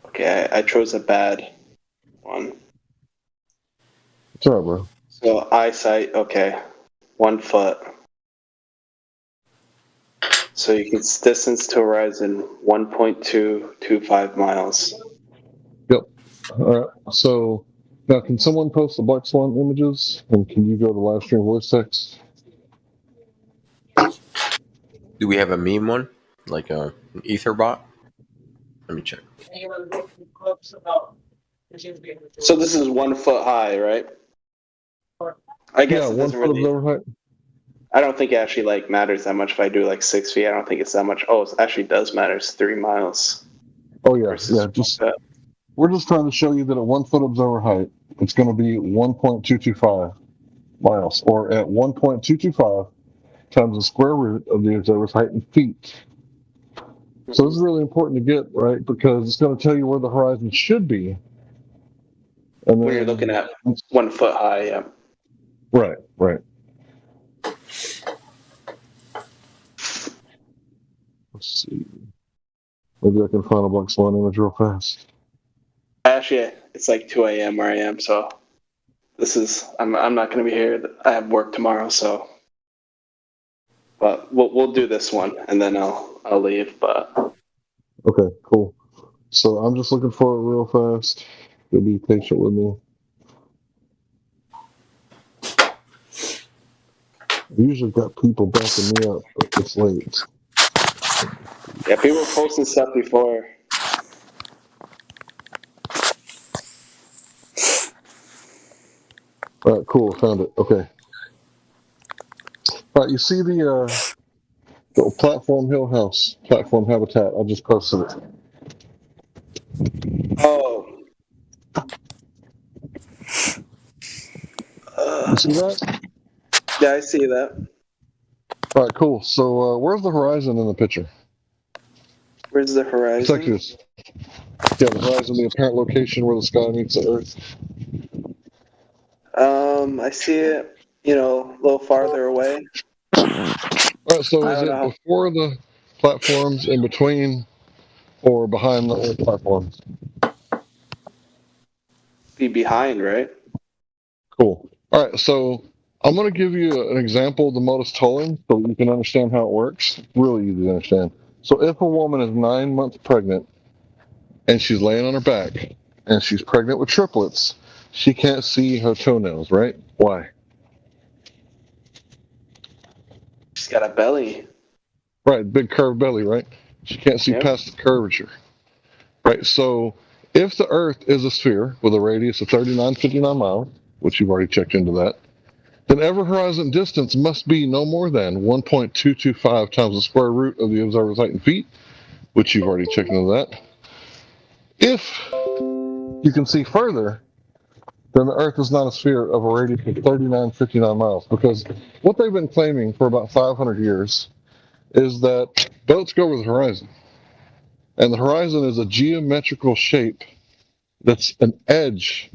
Okay, I chose a bad one. What's up, bro? So eyesight. Okay, 1 foot. So you can distance to horizon 1.225 miles. Yep. All right. So now, can someone post the Black Swan images? And can you go to live stream voice text? Do we have a meme one, like an Etherbot? Let me check. So this is 1 foot high, right? I guess Yeah, it 1 doesn't foot really. of height. I don't think it actually matters that much if I do 6 feet. I don't think it's that much. Oh, it actually does matter. It's 3 miles. Oh yeah. We're just trying to show you that at 1 foot observer height, it's going to be 1.225 miles, or at 1.225 times the square root of the observer's height in feet. So this is really important to get, right? Because it's going to tell you where the horizon should be. And when you're looking at 1 foot high, yeah. Right. Let's see. Maybe I can find a Black Swan image real fast. Actually, it's 2 a.m. where I am, so I'm not going to be here. I have work tomorrow, so. But we'll do this one, and then I'll leave. But okay, cool. So I'm just looking for it real fast. You'll be patient with me. I usually got people backing me up, but it's late. Yeah, people were posting stuff before. All right, cool. Found it. Okay. All right, you see the Platform Hill House, Platform Habitat. I just posted it. Oh. You see that? Yeah, I see that. All right, cool. So where's the horizon in the picture? Where's the horizon? Texas. Yeah, the horizon, the apparent location where the sky meets the earth. I see it, a little farther away. All right, so is it before the platforms, in between, or behind the platforms? Be behind, right? Cool. All right, so I'm going to give you an example of the modus tolling so you can understand how it works. Really easy to understand. So if a woman is 9 months pregnant and she's laying on her back and she's pregnant with triplets, she can't see her toenails, right? Why? She's got a belly. Right, big curved belly, right? She can't see past the curvature. Right, so If the Earth is a sphere with a radius of 3959 miles, which you've already checked into that, then every horizon distance must be no more than 1.225 times the square root of the observer's height in feet, which you've already checked into that. If you can see further, then the Earth is not a sphere of a radius of 3959 miles, because what they've been claiming for about 500 years is that boats go over the horizon. And the horizon is a geometrical shape that's an edge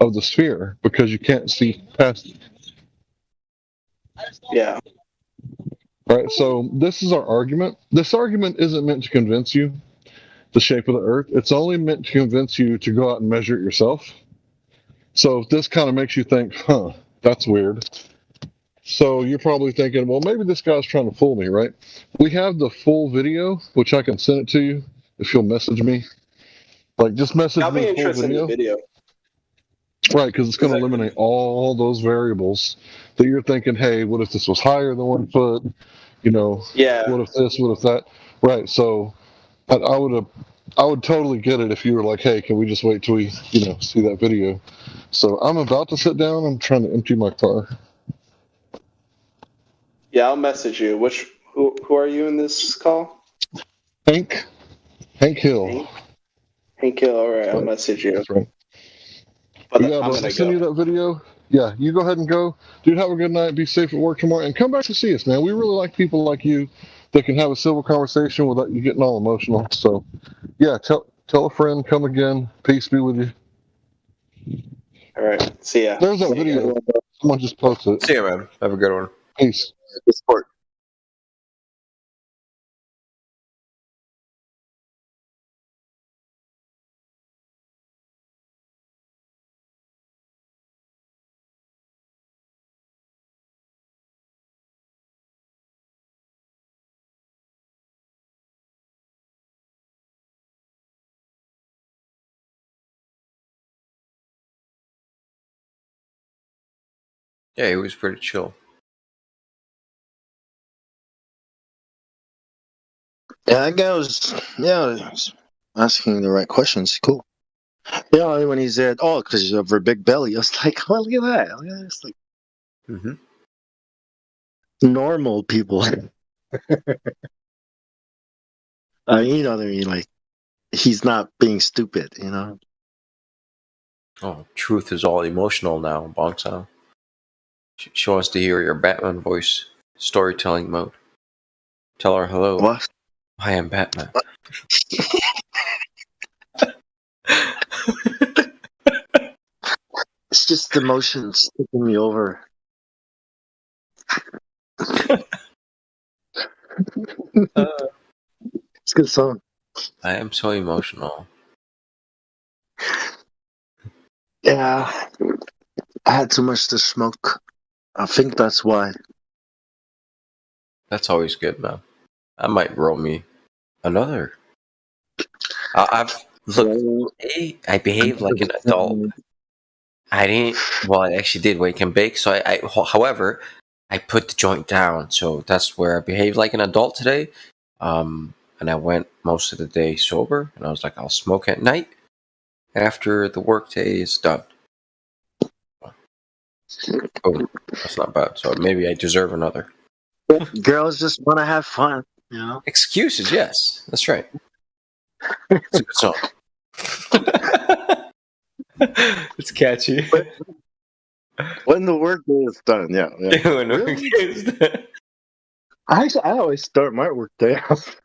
of the sphere because you can't see past it. Yeah. Right, so this is our argument. This argument isn't meant to convince you the shape of the Earth. It's only meant to convince you to go out and measure it yourself. So if this kind of makes you think, huh, that's weird. So you're probably thinking, well, maybe this guy's trying to fool me, right? We have the full video, which I can send it to you if you'll message me. Like, just message I'll me be the full interested in the video. Right, because it's going to eliminate all those variables that you're thinking, hey, what if this was higher than 1 foot? You know, Yeah. what if this, what if that? Right, so I would totally get it if you were like, hey, can we just wait till we, see that video? So I'm about to sit down. I'm trying to empty my car. Yeah, I'll message you. Who are you in this call? Hank Hill. Hank Hill. All right, I'll message you. That's right. But Yeah, I'm but gonna I'll send you that video. Yeah, you go ahead and go. Dude, have a good night. Be safe at work tomorrow. And come back to see us, man. We really like people like you that can have a civil conversation without you getting all emotional. So, yeah, tell a friend, come again. Peace be with you. All right. See ya. There's that video. Someone just posted it. See ya, man. Have a good one. Peace. Good sport. Yeah, he was pretty chill. Yeah, that guy was asking the right questions. Cool. Yeah, when he said, "Oh, because you have a big belly," I was like, "Oh, look at that! Look at that. It's like normal people." I mean, like he's not being stupid, Oh, truth is all emotional now, Bongsound. She wants to hear your Batman voice, storytelling mode. Tell her hello. What? I am Batman. It's just emotions taking me over. It's a good song. I am so emotional. Yeah, I had too much to smoke. I think that's why. That's always good, man. I might roll me another. I behaved like an adult. I didn't. Well, I actually did wake and bake. So however, I put the joint down. So that's where I behaved like an adult today. And I went most of the day sober. And I was like, I'll smoke at night after the work day is done. Oh, that's not bad. So maybe I deserve another. Girls just want to have fun, Excuses, yes, that's right. It's a good song. It's catchy. When the work day is done, yeah. When the work day is done. I always start my work day off.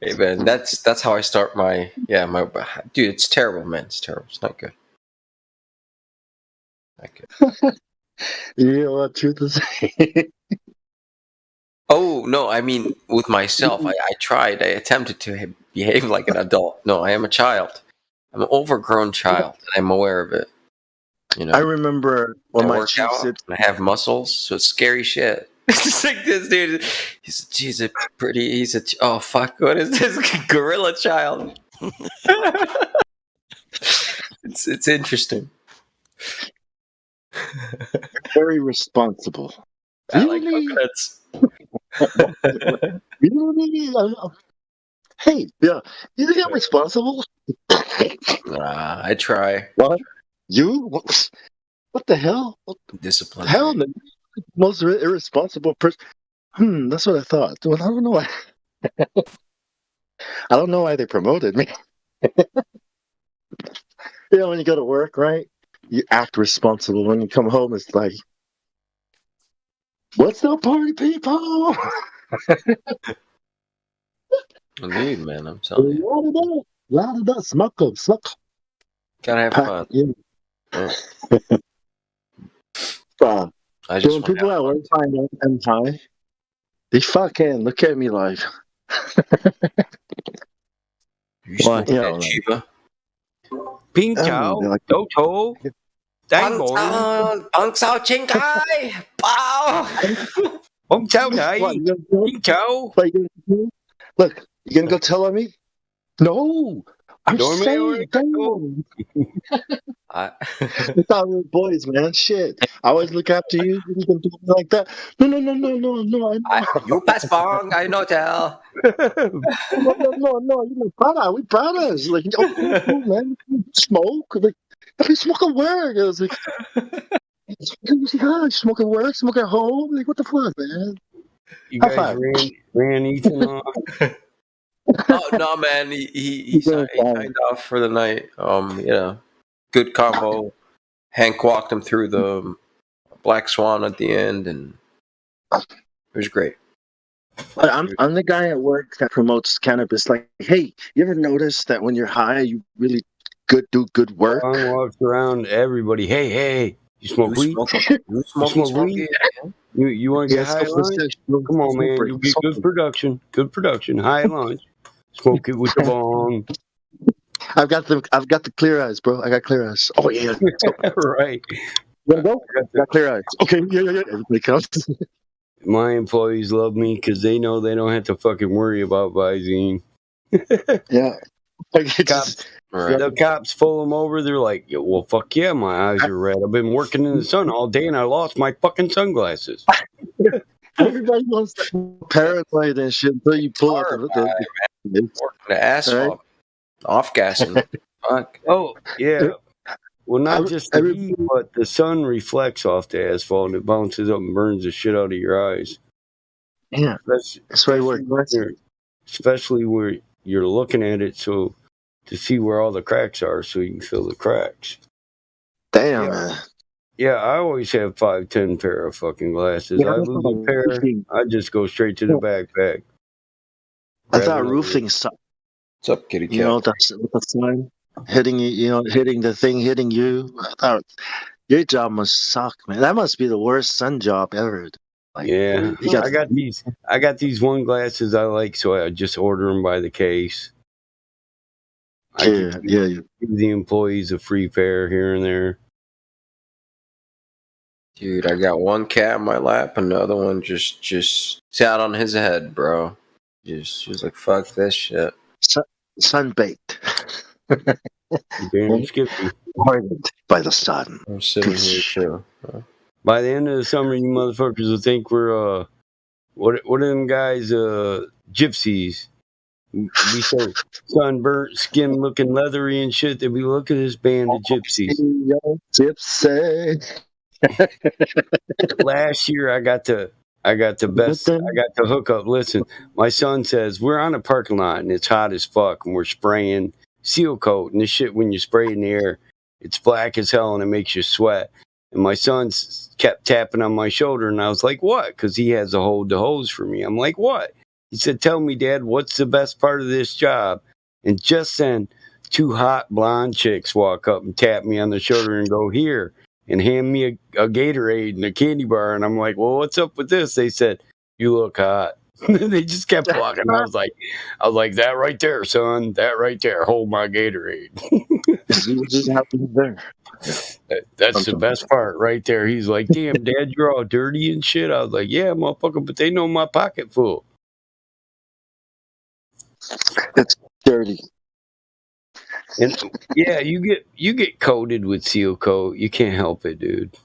Hey man, that's how I start my dude. It's terrible, man. It's terrible. It's not good. Not good. You know what truth is? Oh no, I mean with myself. I attempted to behave like an adult. No, I am a child. I'm an overgrown child, and I'm aware of it. I remember when I my work chief out, said, and I have muscles, so it's scary shit. It's just like this dude. Oh fuck, what is this gorilla child? It's interesting. very responsible. I like coconuts. Really? Hey, yeah, you think I'm responsible? I try. What? You? What the hell? What Discipline. hell, man? Most irresponsible person. That's what I thought. Well, I don't know why. I don't know why they promoted me. When you go to work, right? You act responsible. When you come home, it's like, what's up, party people? Indeed, man. I'm telling you. Loud it up. Smoke them. Gotta have fun. Yeah. I just when people at work find I'm high, they fucking look at me like, you smoking that Chiba? Pink cow, Toto, Dang boy. Bang sao chinh kai. Bao. Bang sao này. Pink cow. Look, you gonna go tell on me? No. I'm saying, don't. I thought we were boys, man. Shit. I always look after you. You can do me like that. No. You pass bong. I know tell. No. You know, brother. We brothers. Like, oh, man. Smoke. Like, I smoke at work. I was like, smoke at work, smoke at home. Like, what the fuck, man? You guys ran Ethan off. Oh no, man! He signed off for the night. Good combo. Hank walked him through the Black Swan at the end, and it was great. I'm the guy at work that promotes cannabis. Like, hey, you ever notice that when you're high, you really do good work? I walks around everybody. Hey, you smoke weed? You smoke weed? You want to get high lunch? Come on, man. You get good production. High lunch. Smoke it with the bong. I've got the clear eyes, bro. I got clear eyes. Oh yeah, right. Wanna go? Got clear eyes. Okay, yeah. Everybody comes. My employees love me because they know they don't have to fucking worry about Visine. Yeah. The cops pull them over. They're like, well, fuck yeah, my eyes are red. I've been working in the sun all day and I lost my fucking sunglasses. Everybody wants to paranoid and shit until you pull out the asphalt. Right? Off gassing. Fuck. Oh, yeah. Well, not just the heat, but the sun reflects off the asphalt and it bounces up and burns the shit out of your eyes. Yeah. That's why it works. Especially where you're looking at it to see where all the cracks are so you can fill the cracks. Damn, man. Yeah, I always have 5-10 pair of fucking glasses. I lose a pair, I just go straight to the backpack. I thought roofing sucked. What's up, kitty cat? You know, with the sun hitting you, hitting the thing, hitting you. I thought your job must suck, man. That must be the worst sun job ever. Like, yeah, I got these one glasses I like, so I just order them by the case. Yeah. Give the employees a free pair here and there. Dude, I got one cat in my lap, another one just sat on his head, bro. Just like, fuck this shit. Sunbaked. Damn Skippy. Hardened by the sun. I'm sitting here too. By the end of the summer, you motherfuckers will think we're what are them guys? Gypsies. Be so sunburnt, skin looking leathery and shit. They'll be look at this band of gypsies. Gypsy. Last year, I got the hookup. Listen, my son says we're on a parking lot and it's hot as fuck, and we're spraying seal coat, and this shit when you spray in the air, it's black as hell and it makes you sweat. And my son kept tapping on my shoulder, and I was like, "What?" Because he has to hold the hose for me. I'm like, "What?" He said, "Tell me, Dad, what's the best part of this job?" And just then, 2 hot blonde chicks walk up and tap me on the shoulder and go, "Here," and hand me a Gatorade and a candy bar. And I'm like, "Well, what's up with this?" They said, "You look hot." They just kept walking. I was like, "That right there, son. That right there. Hold my Gatorade." That's the best part right there. He's like, "Damn, Dad, you're all dirty and shit." I was like, "Yeah, motherfucker, but they know my pocket full." It's dirty. And yeah, you get coated with seal coat. You can't help it, dude.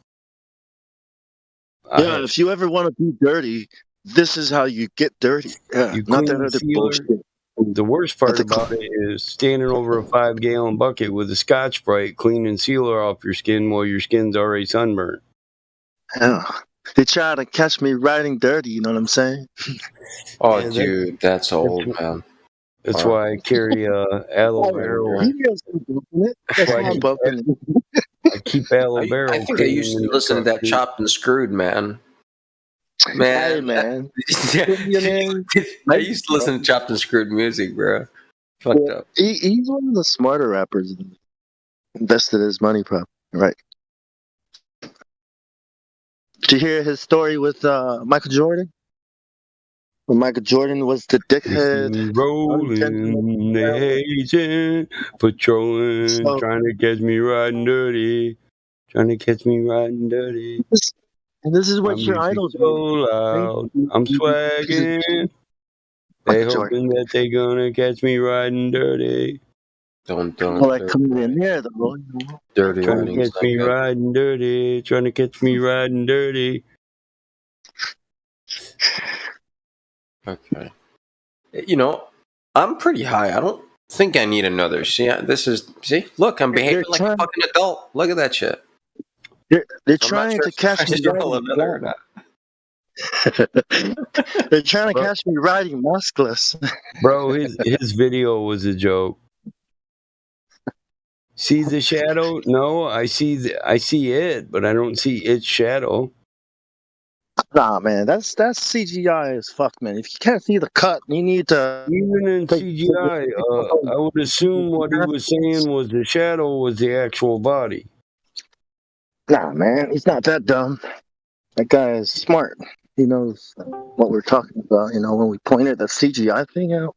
Yeah, if you ever want to be dirty, this is how you get dirty. Yeah, not that other bullshit. The worst part about it is standing over a 5-gallon bucket with a Scotch-Brite cleaning sealer off your skin while your skin's already sunburned. Yeah. They try to catch me riding dirty, you know what I'm saying? Oh, Yeah, dude, that's old, man. That's why I carry aloe vera. That's why I'm bumping it. I keep aloe vera. I think I used to listen to that Chopped and Screwed, man. Hey, man. I used to listen to Chopped and Screwed music, bro. Fucked up. He's one of the smarter rappers. Invested his money properly, right? Did you hear his story with Michael Jordan? When Michael Jordan was the dickhead. Rolling, agent, patrolling, trying to catch me riding dirty. Trying to catch me riding dirty. And this is what your idols so loud. I'm swagging. They hoping that they gonna catch me riding dirty. Don't. Like coming in there, though. Dirty trying to catch me riding dirty. Trying to catch me riding dirty. Okay. You know, I'm pretty high. I don't think I need another. See, look, I'm behaving like a fucking adult. Look at that shit. They're trying to catch me riding. They're trying to catch me riding maskless. Bro, his video was a joke. See the shadow? No, I see it, but I don't see its shadow. Nah, man, that's CGI as fuck, man. If you can't see the cut, you need to. Even in CGI, I would assume what he was saying was the shadow was the actual body. Nah, man, he's not that dumb. That guy is smart. He knows what we're talking about. You know, when we pointed the CGI thing out.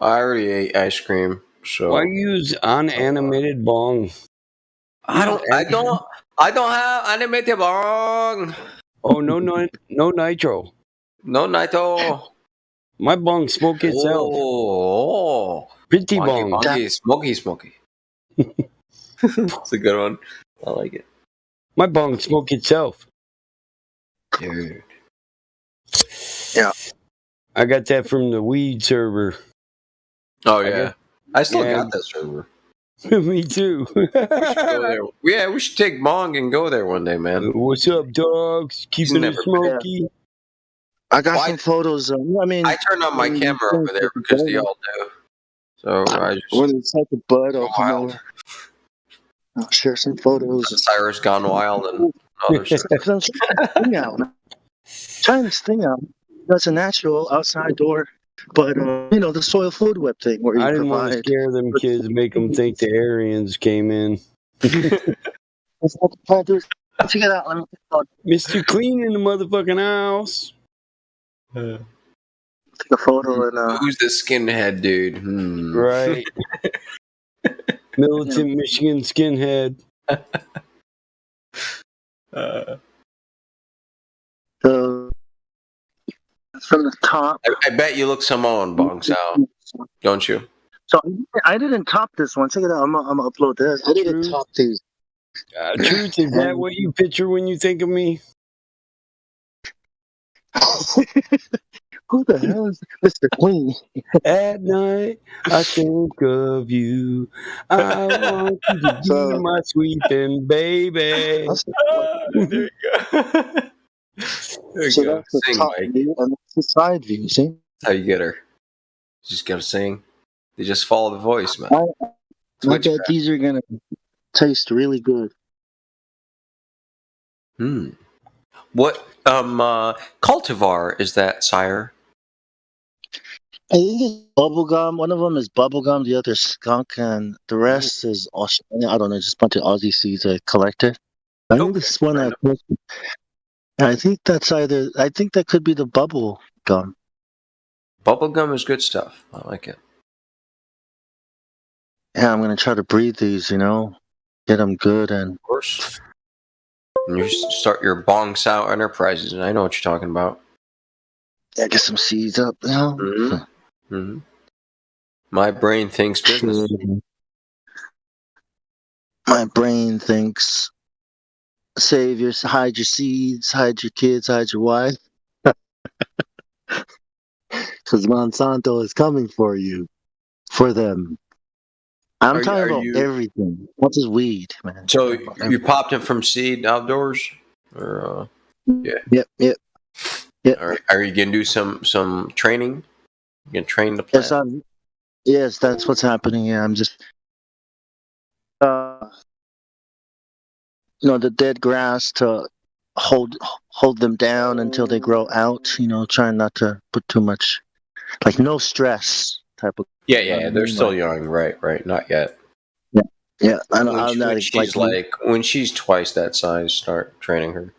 I already ate ice cream, so. Why use unanimated bong? I don't have animated bong. Oh, no nitro. No nitro. My bong smoke itself. Oh. Pretty bong. Smoky. That's a good one. I like it. My bong smoke itself. Dude. Yeah. I got that from the weed server. Oh, yeah. I still got that server. Me too. We should go there. Yeah, we should take Bong and go there one day, man. What's up, dogs? Keeping it smoky. I got some photos. I turned on my camera over there because they all do. So I just. When it's like a bud, I'll come over. I'll share some photos. Cyrus Gone Wild and other stuff. Trying this thing out. That's a natural outside door. But, the soil food web thing where you I didn't want to scare them kids, make them think the Aryans came in. That's what the plan do. Check it out. Let me Mr. Clean in the motherfucking house. Take a photo and who's the skinhead dude? Right. Militant Michigan skinhead. From the top. I bet you look Samoan, Bong Sao. Don't you? So I didn't top this one. Check it out. I'm gonna upload this. I didn't top these. Truth, is that what you picture when you think of me? Who the hell is Mr. Queen? At night, I think of you. I want you to be my sweeping baby. There you go. There you go. That's the Sing, top Mike. view, and that's the side view. See? That's how you get her. You just gotta sing. You just follow the voice, man. I bet these are gonna taste really good. What cultivar is that, sire? I think it's bubblegum. One of them is bubblegum, the other skunk, and the rest is Australian. I don't know, just a bunch of Aussie seeds I collected. I think this one I think that could be the bubble gum. Bubblegum is good stuff. I like it. Yeah, I'm gonna try to breed these, get them good and. Of course. And you start your Bong Sao Enterprises, and I know what you're talking about. Yeah, get some seeds up, Mm-hmm. My brain thinks business. My brain thinks hide your seeds, hide your kids, hide your wife, because Monsanto is coming for you, for them. I'm talking about everything, not just weed, man. So you popped it from seed outdoors, or Yep. Are you gonna do some training? You gonna train the plant? Yes, that's what's happening. Yeah, I'm just the dead grass to hold them down until they grow out. Trying not to put too much, like no stress type of. Yeah. They're still young, right. Not yet. Yeah. When she's twice that size, start training her.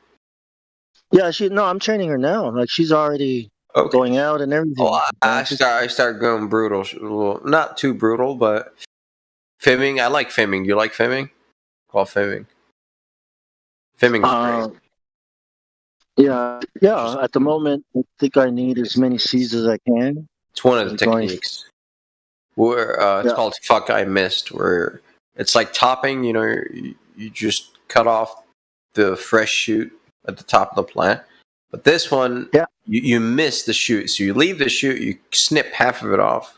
Yeah, I'm training her now. Like she's already going out and everything. Oh, I start going brutal. Well, not too brutal, but fimming. I like fimming. Do you like fimming? Call fimming. Fimming is great. Yeah. At the moment, I think I need as many seeds as I can. It's one of the techniques. It's called "fuck I missed," where it's like topping. You just cut off the fresh shoot at the top of the plant. But this one, you miss the shoot. So you leave the shoot, you snip half of it off,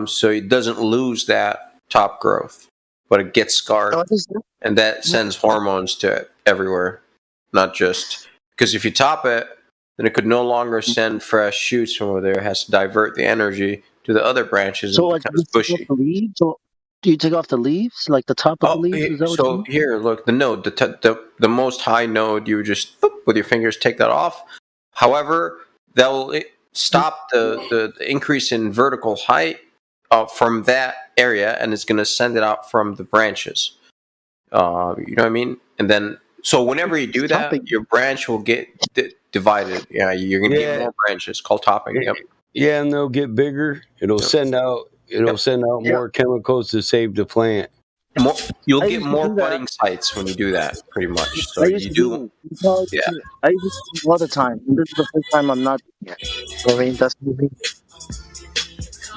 so it doesn't lose that top growth, but it gets scarred, and that sends hormones to it everywhere, not just because if you top it, then it could no longer send fresh shoots from over there. It has to divert the energy to the other branches and it becomes bushy. Do you take off the leaves, like the top of the leaves? So here, look, the node, the most high node, you just with your fingers take that off. However, that will stop the increase in vertical height from that area, and it's going to send it out from the branches. You know what I mean? And then, so whenever you do that, your branch will get divided. Yeah, you're going to get more branches. Called topping. Yep. Yeah, and they'll get bigger. It'll send out. Send out more chemicals to save the plant. You'll get more budding sites when you do that, pretty much. So you do. I use it all the time. This is the first time I'm not doing it. I mean,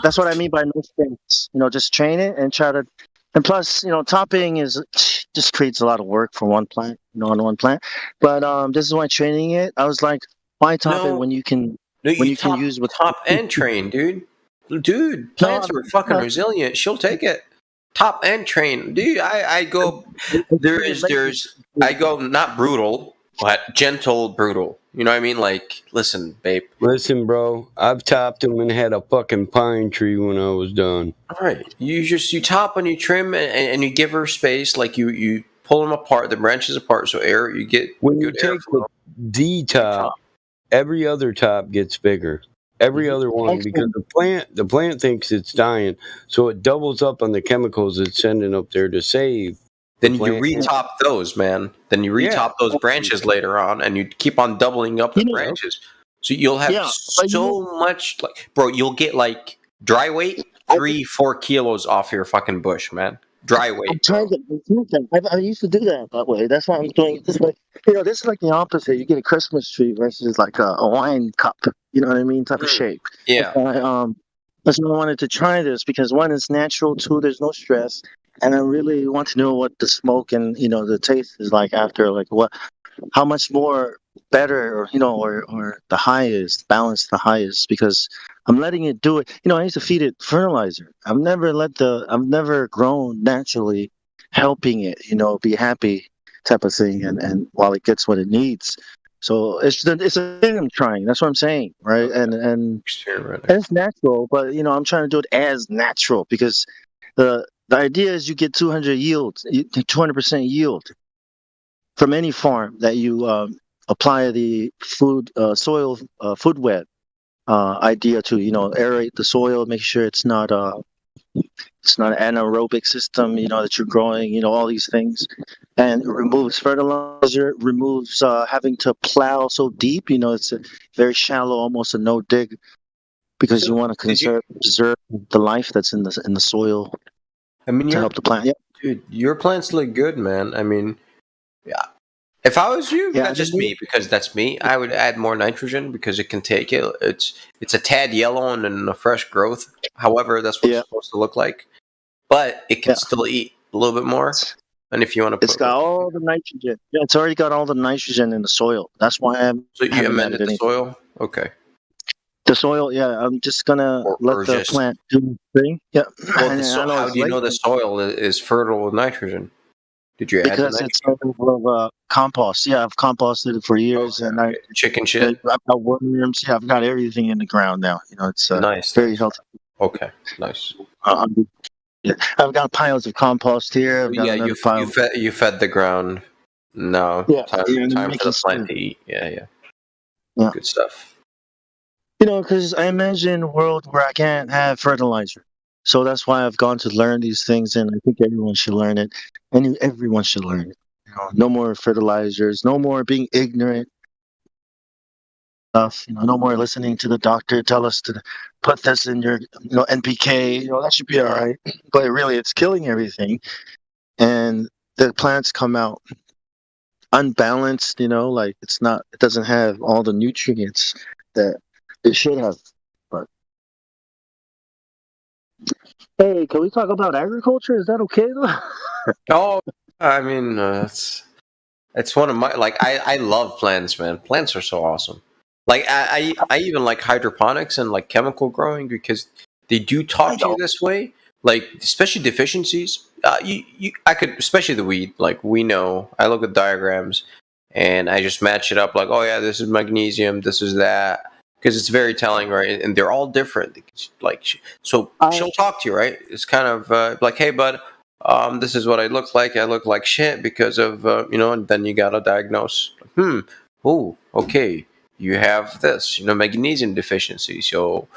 that's what I mean by no strengths. Just train it and try to. And plus, topping just creates a lot of work for one plant. On one plant. But this is why training it. I was like, why top it when you can? Can use with top and train, dude. Dude, plants are fucking resilient. She'll take it. Top and train, dude. I go. I go not brutal, but gentle brutal. You know what I mean? Like, listen, babe. Listen, bro. I've topped them and had a fucking pine tree when I was done. All right, you top and you trim and you give her space. Like you pull them apart, the branches apart, so you get when you take the D top, every other top gets bigger. Every other one, because the plant thinks it's dying, so it doubles up on the chemicals it's sending up there to save. Then you retop those, man. Then you retop those branches later on, and you keep on doubling up the branches. So you'll have so much, like, bro. You'll get like dry weight 3-4 kilos off your fucking bush, man. Dry weight. I used to do that way. That's why I'm doing it this way. This is like the opposite. You get a Christmas tree versus like a wine cup. You know what I mean? Type of shape. Yeah. That's why I wanted to try this because one, it's natural. Two, there's no stress, and I really want to know what the smoke and the taste is like after. Like how much more better, or the highest balance, the highest because I'm letting it do it. I used to feed it fertilizer. I've never grown naturally, helping it, be happy type of thing, and while it gets what it needs. So it's a thing I'm trying. That's what I'm saying, right? And it's natural, but I'm trying to do it as natural because the idea is you get 200% yield from any farm that you apply the soil food web idea to aerate the soil, make sure it's not an anaerobic system that you're growing all these things, and it removes fertilizer, removes having to plow so deep. It's a very shallow, almost a no dig, because you want to preserve the life that's in the soil. I mean, to help the plant. Dude, your plants look good, man. I mean, yeah. If I was you, not just me, because that's me, I would add more nitrogen because it can take it. It's a tad yellow and in a fresh growth. However, that's what it's supposed to look like. But it can still eat a little bit more. And if you want to, it's got all the nitrogen. Yeah, it's already got all the nitrogen in the soil. That's why So you amended the soil? Okay. The soil, yeah. I'm just gonna let the plant do the thing. Yeah. Well, how do you know the soil is fertile with nitrogen? Did you add because it's of compost. Yeah, I've composted it for years, and I chicken shit. I've got worms. Yeah, I've got everything in the ground now. You know, it's nice, very healthy. Okay, nice. Yeah, I've got piles of compost here. I've got another pile. You fed the ground. No, Yeah, time for the plant to eat. Yeah. Good stuff. You know, because I imagine a world where I can't have fertilizer. So that's why I've gone to learn these things, and I think everyone should learn it. And everyone should learn it. You know, no more fertilizers, no more being ignorant stuff. You know, no more listening to the doctor tell us to put this in your, NPK. You know, that should be all right. But really, it's killing everything, and the plants come out unbalanced. You know, like it doesn't have all the nutrients that it should have. But hey, can we talk about agriculture? Is that okay though? Oh, I mean, it's one of my I love plants, man. Plants are so awesome. Like I even like hydroponics and like chemical growing because they do talk to you this way. Like especially deficiencies. I could, especially the weed. Like we know, I look at diagrams and I just match it up. Like, oh yeah, this is magnesium, this is that. Because it's very telling, right? And they're all different. Like, so she'll talk to you, right? It's kind of like, hey, bud, this is what I look like. I look like shit because of, and then you got to diagnose. Oh, okay. You have this, magnesium deficiency. So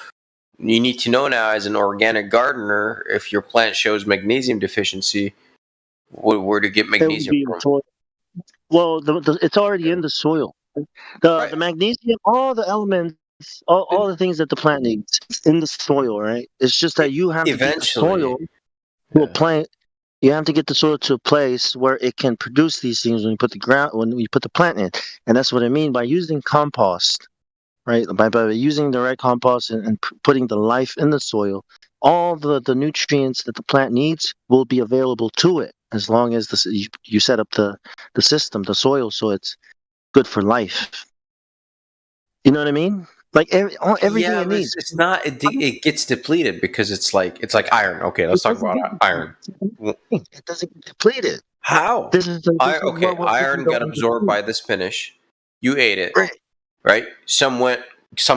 you need to know now as an organic gardener, if your plant shows magnesium deficiency, where to get magnesium from. Well, it's already in the soil. The magnesium, all the elements, all the things that the plant needs in the soil, right? It's just that you have to get the soil to a plant. You have to get the soil to a place where it can produce these things when you put the plant in, and that's what I mean by using compost, right? By using the right compost and putting the life in the soil, all the nutrients that the plant needs will be available to it as long as you set up the system, the soil, so it's good for life. You know what I mean? Like everything it needs. It's not. It gets depleted because it's like iron. Okay, let's talk about iron. It doesn't get depleted. How? Iron got absorbed by this finish. You ate it, right? Some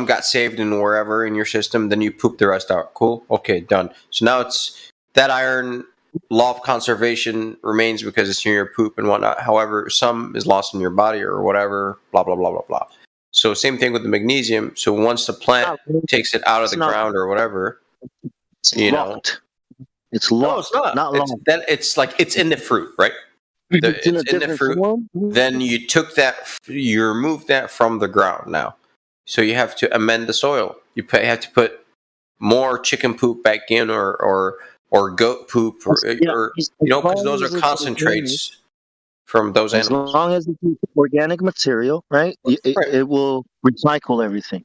got saved in wherever in your system. Then you poop the rest out. Cool. Okay, done. So now it's that iron. Law of conservation remains because it's in your poop and whatnot. However, some is lost in your body or whatever. Blah blah blah blah blah. So same thing with the magnesium. So once the plant takes it out of the ground or whatever, it's locked. It's locked. No, it's not. Then it's like it's in the fruit, right? It's in the fruit. Then you removed that from the ground now. So you have to amend the soil. You have to put more chicken poop back in or goat poop or because those are concentrates from those animals. As long as it's organic material, right? It will recycle everything.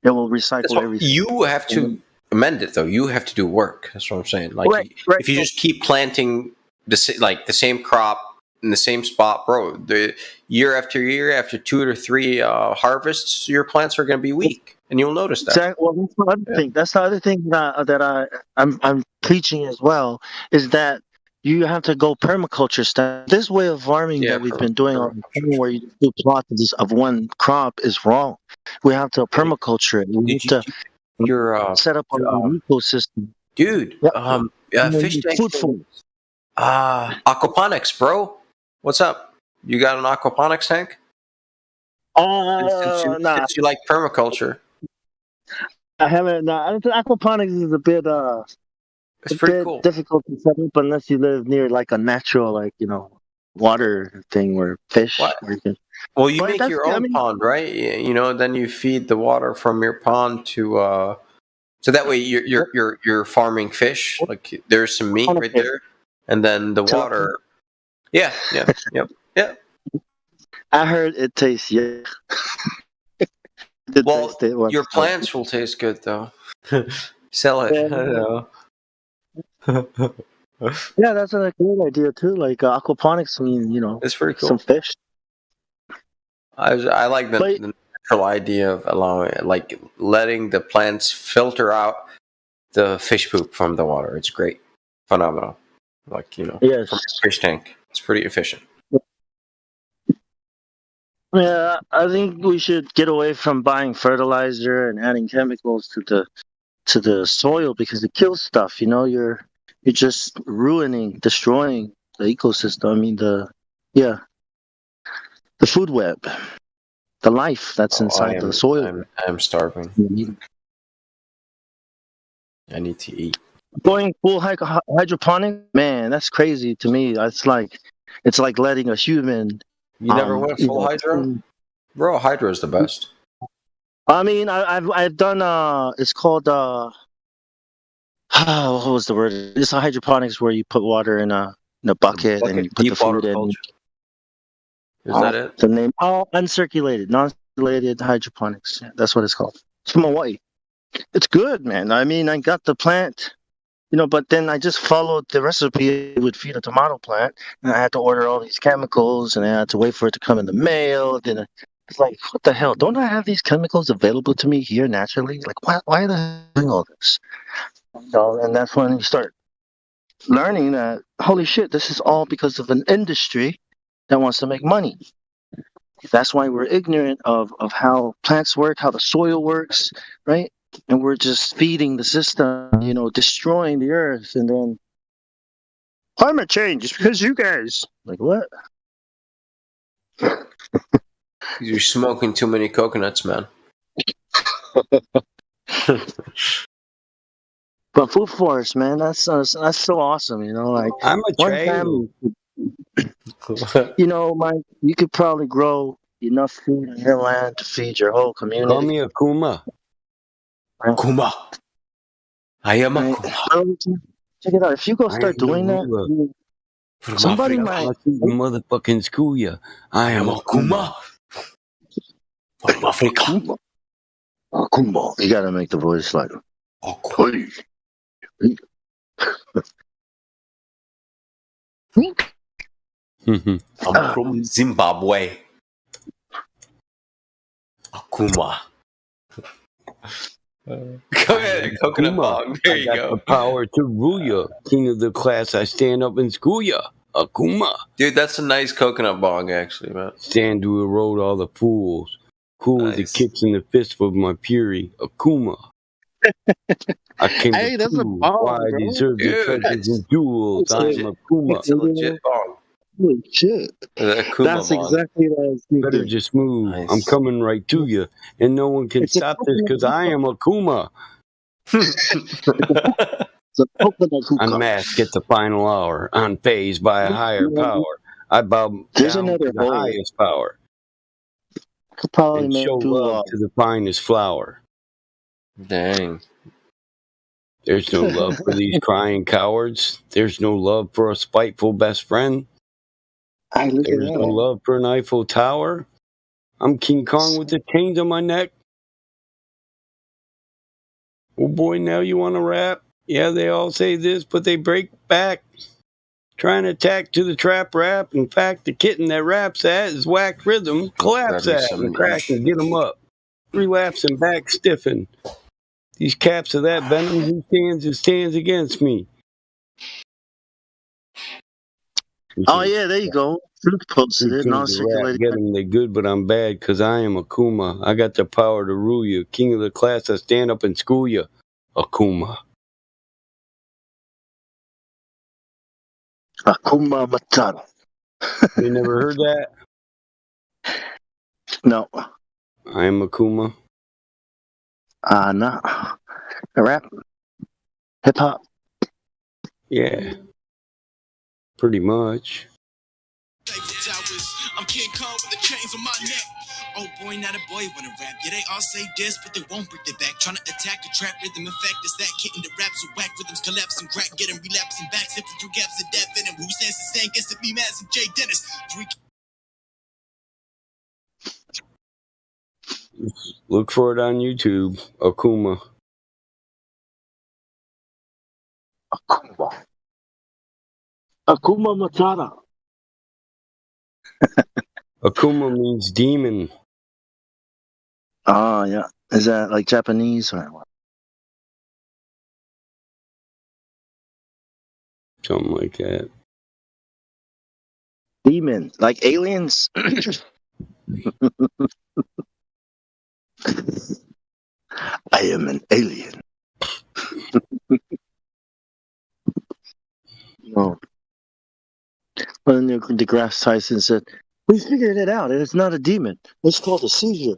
It will recycle everything. You have to amend it, though. You have to do work. That's what I'm saying. Like, if you just keep planting the same crop in the same spot, bro, the year after year, after 2 or 3 harvests, your plants are going to be weak, and you'll notice that. Exactly. Well, that's the other thing. That's the other thing that I'm preaching as well is that you have to go permaculture style. This way of farming that we've been doing on where you do plots of one crop is wrong. We have to permaculture it. We have to set up an ecosystem. Dude, fish tank. Food. Aquaponics, bro. What's up? You got an aquaponics tank? Since you like permaculture. I haven't. I don't think aquaponics is a bit it's pretty cool. Difficult to set up unless you live near like a natural, water thing where fish. Well, you make your own pond, right? Then you feed the water from your pond to. So that way you're farming fish. Like there's some meat right there, and then the water. Yeah. I heard it tastes Well, your plants will taste good though. Sell it. I don't know. Yeah, that's a great idea too. Like aquaponics. I mean, It's pretty cool. some fish. I like the natural idea of allowing, like, letting the plants filter out the fish poop from the water. It's great, phenomenal. Like, Yes. from a fish tank. It's pretty efficient. Yeah, I think we should get away from buying fertilizer and adding chemicals to the soil because it kills stuff. You're just destroying the ecosystem. I mean the food web, the life that's inside the soil. I am starving. I need to eat. Going full hydroponic, man, that's crazy to me. It's like letting a human. You never went full hydro? Bro, hydro is the best. I mean, I've done. It's called. What was the word? It's a hydroponics where you put water in a bucket and you put the food in. Is that it? The name? Uncirculated, non-circulated hydroponics. Yeah, that's what it's called. It's from Hawaii. It's good, man. I mean, I got the plant. But then I just followed the recipe. It would feed a tomato plant, and I had to order all these chemicals, and I had to wait for it to come in the mail. Then it's like, what the hell? Don't I have these chemicals available to me here naturally? Like, why the hell doing all this? And that's when you start learning that, holy shit, this is all because of an industry that wants to make money. That's why we're ignorant of how plants work, how the soil works, right? And we're just feeding the system, destroying the earth, and then climate change is because you guys. Like what? You're smoking too many coconuts, man. But food forest, man, that's so awesome. Like I'm a one trail. family. You could probably grow enough food in your land to feed your whole community. Call me a Kuma. Kuma. I am a Kuma. Check it out. If you go start doing that, somebody might motherfucking school you. I am a Kuma. From Africa. Kuma. You gotta make the voice like. Hey. I'm from Zimbabwe. Akuma. Go ahead, coconut bong. There you go. The power to rule you, king of the class. I stand up and school you. Akuma. Dude, that's a nice coconut bong, actually, man. Stand to erode all the fools. Cool the kicks in the fist of my fury. Akuma. I came to that's a prove bong, why I bro. deserve the treasures and jewels. I am Akuma. It's a legit bong. Holy shit. That's exactly what I was thinking. Better just move. Nice. I'm coming right to you. And no one can stop this because I am Akuma. Unmasked at the final hour. Unfazed by a higher power. I bow down to the highest power. Could probably and show love to the finest flower. Dang. There's no love for these crying cowards. There's no love for a spiteful best friend. There's no love for an Eiffel Tower. I'm King Kong with the chains on my neck. Oh boy, now you want to rap? Yeah, they all say this, but they break back. Trying to attack to the trap rap. In fact, the kitten that raps that is whack rhythm. Collapse that and crack and get them up. Relapse and back stiffen. These caps of that venom, who stands against me? Oh yeah, there you go. Luke posted it. Non-circulated. Get them, they good, but I'm bad because I am Akuma. I got the power to rule you. King of the class, I stand up and school you. Akuma. Akuma Matata. You never heard that? No. I am Akuma. No. Rap. Hip hop. Yeah. Pretty much. I'm King Kong with the chains on my neck. Oh boy, not a boy wanna rap. Yeah, they all say this, but they won't break their back. Trying to attack a trap rhythm. In fact, it's that kitten that raps with whack rhythms, collapsing, crack, getting relapsing back, sipping through gaps of death in him. Who stands to stand against the B-Mass and Jay Dennis? Look for it on YouTube. Akuma. Akuma. Akuma Matata. Akuma means demon. Ah, yeah. Is that like Japanese or what? Something like that. Demon, like aliens. I am an alien. No. Well, then DeGrasse Tyson said, "We figured it out, and it's not a demon. It's called a seizure."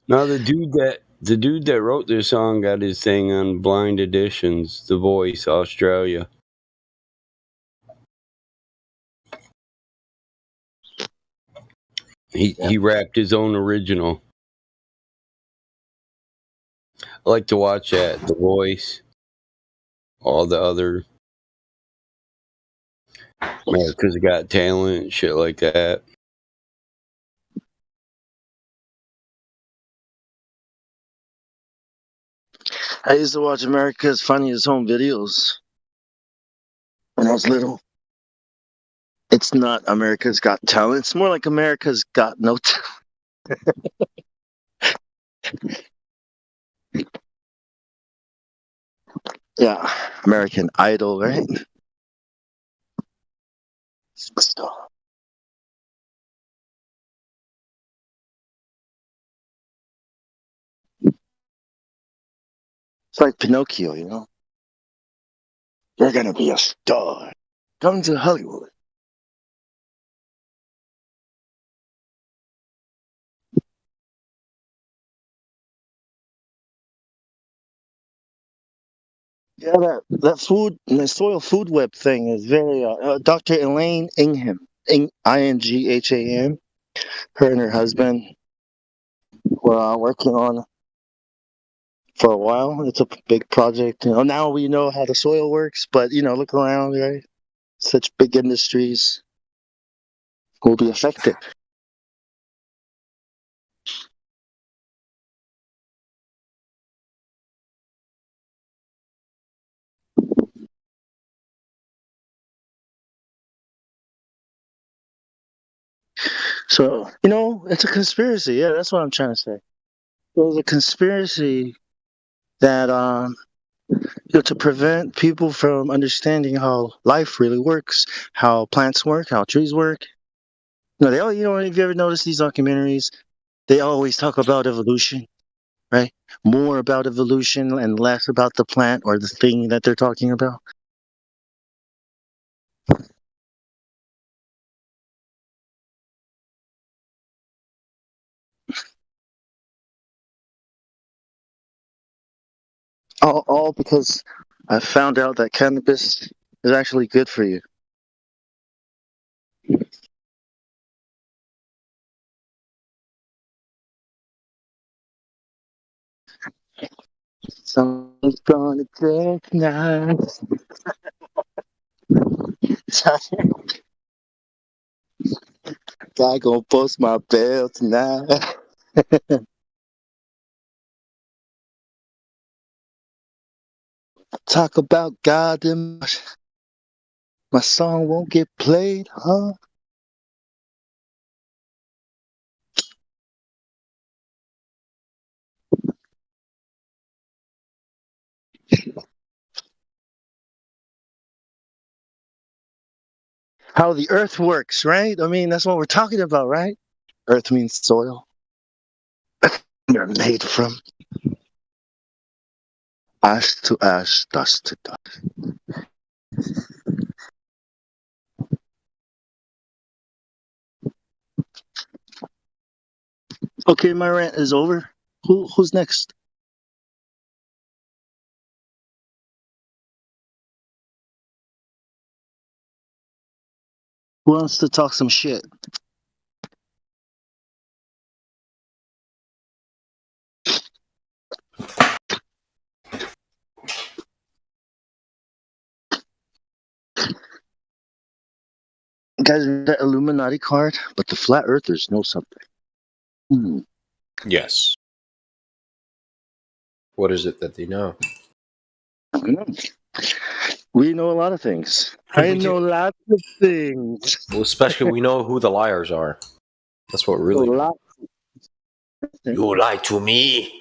Now the dude that wrote this song got his thing on Blind Editions, The Voice, Australia. He rapped his own original. I like to watch that, The Voice, all the other America's Got Talent, shit like that. I used to watch America's Funniest Home Videos when I was little. It's not America's Got Talent. It's more like America's Got No Talent. Yeah, American Idol, right? Superstar. It's like Pinocchio, you know? You're gonna be a star. Come to Hollywood. Yeah, that soil food web thing is very. Dr. Elaine Ingham, Ingham, her and her husband were working on for a while. It's a big project. You know, now we know how the soil works, but look around, right? Such big industries will be affected. So, it's a conspiracy. Yeah, that's what I'm trying to say. There's a conspiracy that to prevent people from understanding how life really works, how plants work, how trees work. They all, if you ever notice these documentaries, they always talk about evolution, right? More about evolution and less about the plant or the thing that they're talking about. All because I found out that cannabis is actually good for you. Someone's gonna take nice. Guy gonna bust my bell tonight. Talk about God and my song won't get played, huh? How the earth works, right? I mean, that's what we're talking about, right? Earth means soil. They're made from ash to ash, dust to dust. Okay, my rant is over. Who's next? Who wants to talk some shit? Guys, that Illuminati card, but the flat earthers know something. Yes. What is it that they know? I don't know. We know a lot of things. I know lots of things. Well, especially we know who the liars are. That's what really. You lied to me.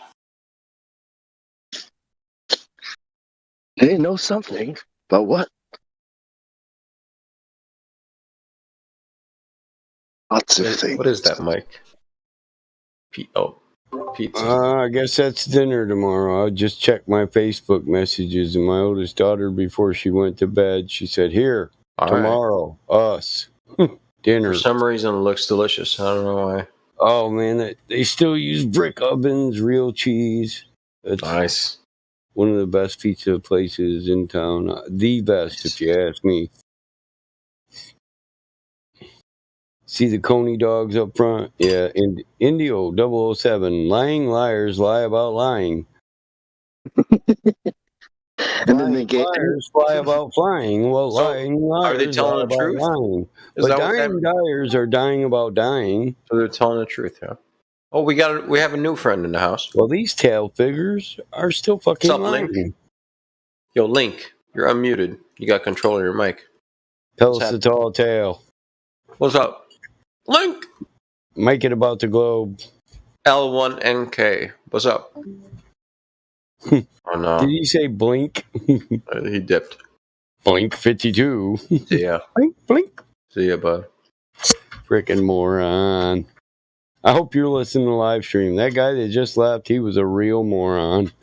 They know something, but what? Lots of things. What is that, Mike? Pizza. I guess that's dinner tomorrow. I'll just check my Facebook messages, and my oldest daughter, before she went to bed, she said, "Here, tomorrow, us, dinner." For some reason, it looks delicious. I don't know why. Oh man, they still use brick ovens, real cheese. It's nice. One of the best pizza places in town. The best, if you ask me. See the Coney dogs up front? Yeah, Indio 007. Lying liars lie about lying. And then they liars lie about flying. Well, lying liars are they telling the lie truth? about lying. Is But that what dying liars are dying about dying. So they're telling the truth, yeah. Oh, we have a new friend in the house. Well, these tail figures are still fucking What's up, lying. Link? Yo, Link, you're unmuted. You got control of your mic. Tell us the tall tale. What's up? Link! Make it about the globe. L1NK. What's up? Oh, no. Did he say blink? He dipped. Blink 52. See ya. Blink, blink. See ya, bud. Frickin' moron. I hope you're listening to the live stream. That guy that just left, he was a real moron.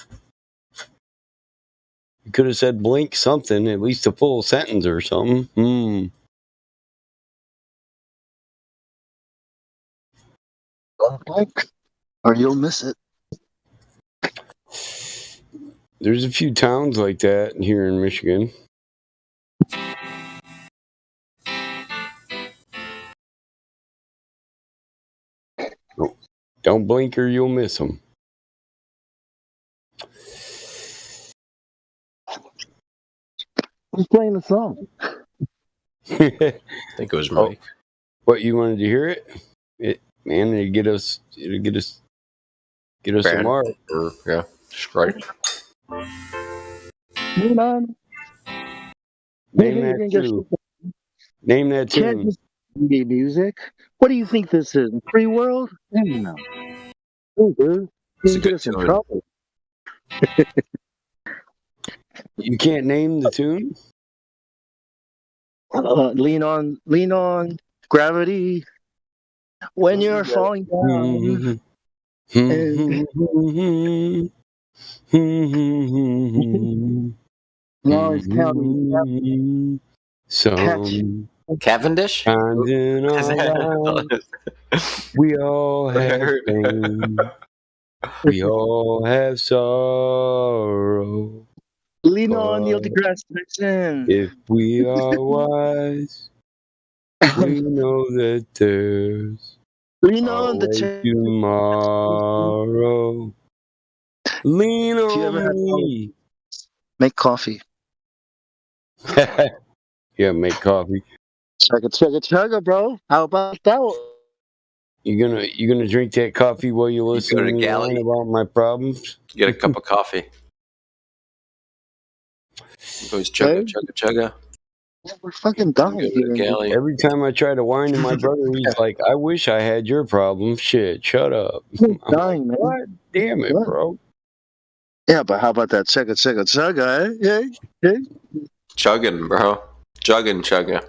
You could have said blink something, at least a full sentence or something. Don't blink, or you'll miss it. There's a few towns like that here in Michigan. Don't blink or you'll miss them. Who's playing the song? I think it was Mike. What, you wanted to hear it? Man, it'll get us some art. Yeah, strike. Moving on. Name that tune. Name that tune. Can't just be music. What do you think this is? Free world? No. Oh, dude. It's a good tune. Trouble. You can't name the tune? Lean on gravity. When you're falling down. Now it's counting. Cavendish? We all have pain. We all have sorrow. Lean on Neil deGrasse Tyson. If we are wise, we know that there's lean on the tomorrow. Lean on me. Make coffee. Yeah, make coffee. Chugga, bro. How about that one? You gonna drink that coffee while you listen to me whine about my problems? Get a cup of coffee. Goes chugga. We're fucking dying here. Every time I try to whine to my brother, he's like, "I wish I had your problem." Shit, shut up. We're dying, man. God damn it, bro. Yeah, but how about that chugga, eh? Hey? Chugging, bro. Chugga.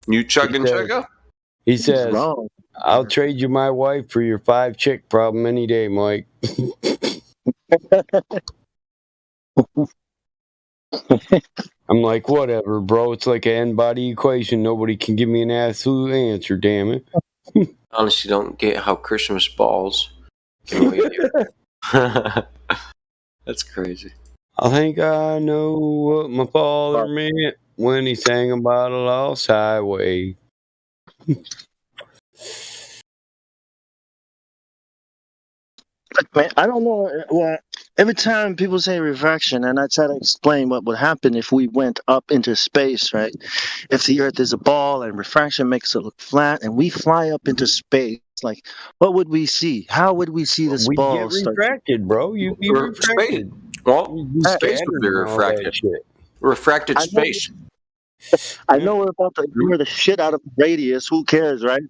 You chugga? He says, "I'll trade you my wife for your 5 chick problem any day, Mike." I'm like, whatever, bro. It's like an n-body equation. Nobody can give me an absolute answer, damn it. Honestly, don't get how Christmas balls can wait here. That's crazy. I think I know what my father meant when he sang about a lost highway. Look, man, I don't know what. Every time people say refraction, and I try to explain what would happen if we went up into space, right? If the Earth is a ball and refraction makes it look flat, and we fly up into space, like, what would we see? How would we see this We'd ball get refracted, bro. You'd be refracted. Well, space would be refracted. Refracted space. I know we're about to ignore the shit out of radius. Who cares, right?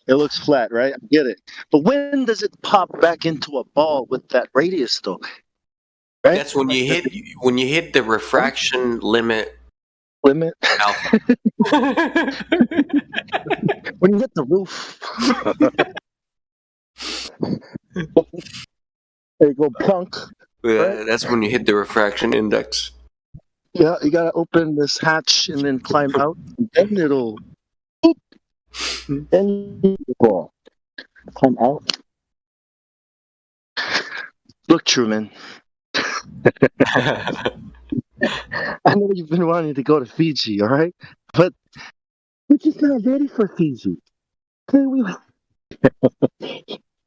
It looks flat, right? I get it. But when does it pop back into a ball with that radius, though? Right? That's when you hit the refraction limit. Alpha. When you hit the roof. There you go, punk. Yeah, that's when you hit the refraction index. Yeah, you gotta open this hatch and then climb out, and then it'll. Then it'll climb out. Look, Truman. I know you've been wanting to go to Fiji, all right? But we're just not ready for Fiji. Okay,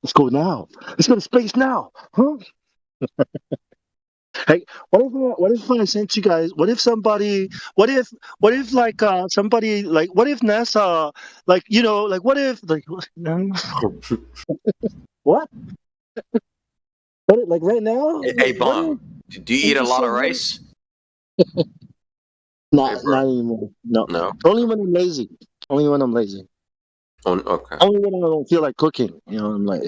let's go now. Let's go to space now, huh? Hey, what if I sent you guys? What if somebody? What if like somebody like? What if NASA? Like like what if like? What? What like right now? Hey, Bong, do you eat a lot of rice? Not anymore. No. Only when I'm lazy. Oh, okay. Only when I don't feel like cooking. I'm like,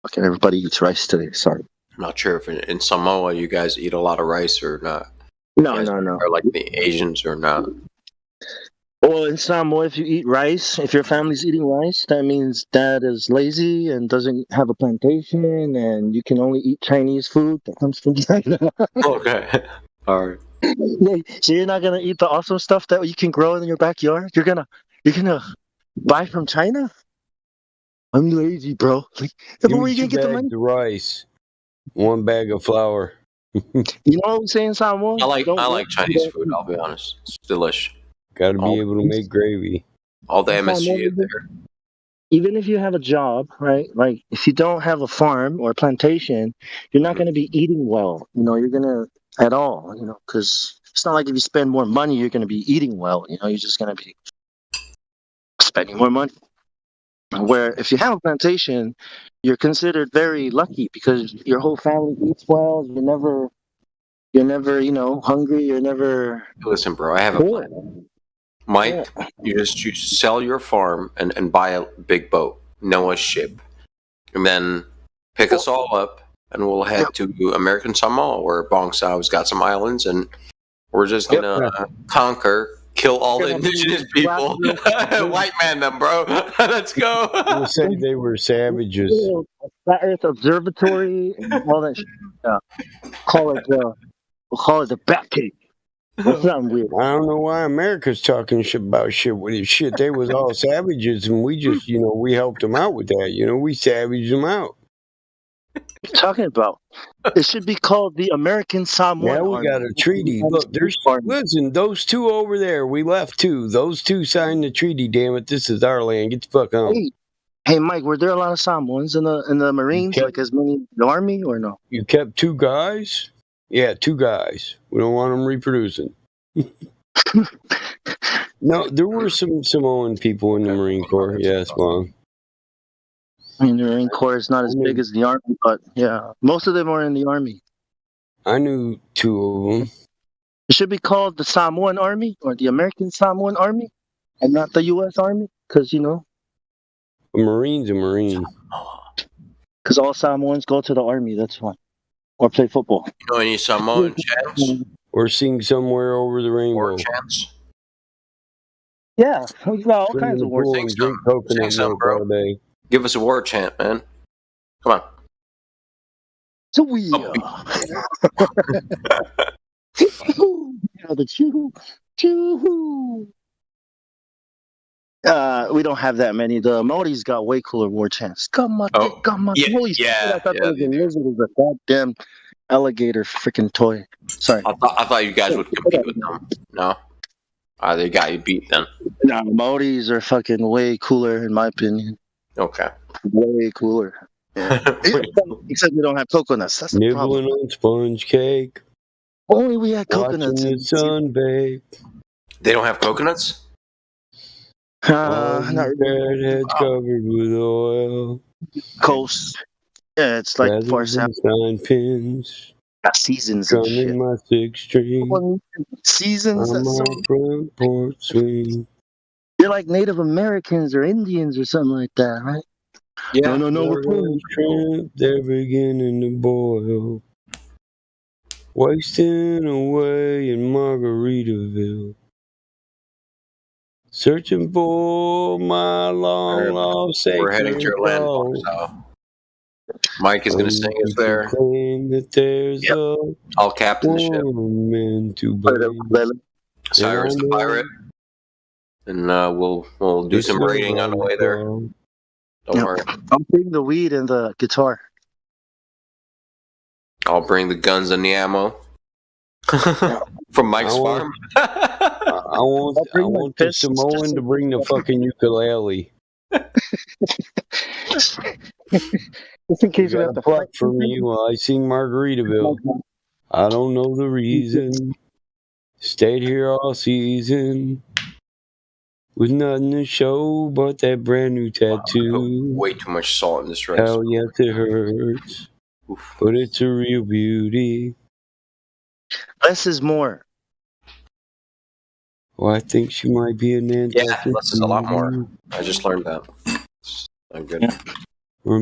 okay, everybody eats rice today. Sorry. I'm not sure if in Samoa you guys eat a lot of rice or not. No. Or like the Asians or not. Well, in Samoa, if you eat rice, if your family's eating rice, that means dad is lazy and doesn't have a plantation, and you can only eat Chinese food that comes from China. Okay. All right. So you're not gonna eat the awesome stuff that you can grow in your backyard? You're gonna buy from China? I'm lazy, bro. Like, Give where me are you gonna 2 get the money? bags of rice, 1 bag of flour. You know what I'm saying, Samoa? I like Chinese food. I'll be honest, it's delish. Got to be able to make gravy. All the MSG in there. Even if you have a job, right? Like if you don't have a farm or a plantation, you're not going to be eating well. You're going to at all. Because it's not like if you spend more money, you're going to be eating well. You're just going to be spending more money. Where if you have a plantation, you're considered very lucky because your whole family eats well. You're never, hungry. You're never. Listen, bro, I have a plan. Mike, you sell your farm and buy a big boat, Noah's ship, and then pick us all up, and we'll head to American Samoa, where Bong Sao's got some islands, and we're just gonna kill all the indigenous people, white man them, bro. Let's go. We'll say they were savages. Flat Earth Observatory and all that shit. We'll call it the Batcave. That's not weird. I don't know why America's talking shit about shit. Shit, they was all savages, and we just, we helped them out with that. We savaged them out. What are you talking about? It should be called the American Samoan Yeah, we got a treaty. Look, listen, those 2 over there, we left 2. Those 2 signed the treaty, damn it. This is our land. Get the fuck on. Hey, Mike, were there a lot of Samoans in the Marines? Like as many in the Army or no? You kept 2 guys? Yeah, 2 guys. We don't want them reproducing. No, there were some Samoan people in the Marine Corps. Yes, Mom. I mean, the Marine Corps is not as big as the Army, but yeah, most of them are in the Army. I knew 2 of them. It should be called the Samoan Army or the American Samoan Army, and not the U.S. Army, because a Marine's a Marine. Because all Samoans go to the Army. That's why, or play football. You know any Samoan chants? Or sing somewhere over the rainbow. War chants? Yeah, we got all kinds of war chants. Drink coconut milk all day. Give us a war chant, man. Come on. So we the choo. We don't have that many. The Maoris got way cooler war chants. Holy shit! I thought there was a lizard was a goddamn alligator freaking toy. Sorry. I thought you guys would compete with them. No. They got you beat then. No, Maoris are fucking way cooler in my opinion. Okay. Way cooler. Yeah. Except we don't have coconuts. That's the problem. Nibbling on sponge cake. Only we had coconuts. Watching the sun bathe. They don't have coconuts? Not really. Heads covered with oil. Coast. Yeah, it's like 4 9 pins. Got seasons and shit. Drumming my 6-string Seasons. on That's so. my front porch swing. You're like Native Americans or Indians or something like that, right? Yeah. No. We're playing. Shrimp, they're beginning to boil. Wasting away in Margaritaville. Searching for my long lost sacred We're heading to your landmark, so Mike is going to sing us there. That there's I'll captain the ship. Man to blame. Cyrus the pirate. And we'll do some raiding on the way there. Don't worry. I'll bring the weed and the guitar. I'll bring the guns and the ammo. From Mike's farm. I want the Samoan to bring the fucking ukulele. Just in case we have to fight for me while I sing Margaritaville. I don't know the reason. Stayed here all season. With nothing to show but that brand new tattoo. Way too much salt in this rice. Hell yes, it hurts. But it's a real beauty. Less is more. Well, I think she might be an Nantucket. Yeah, less is a lot more. I just learned that. I'm good. Yeah.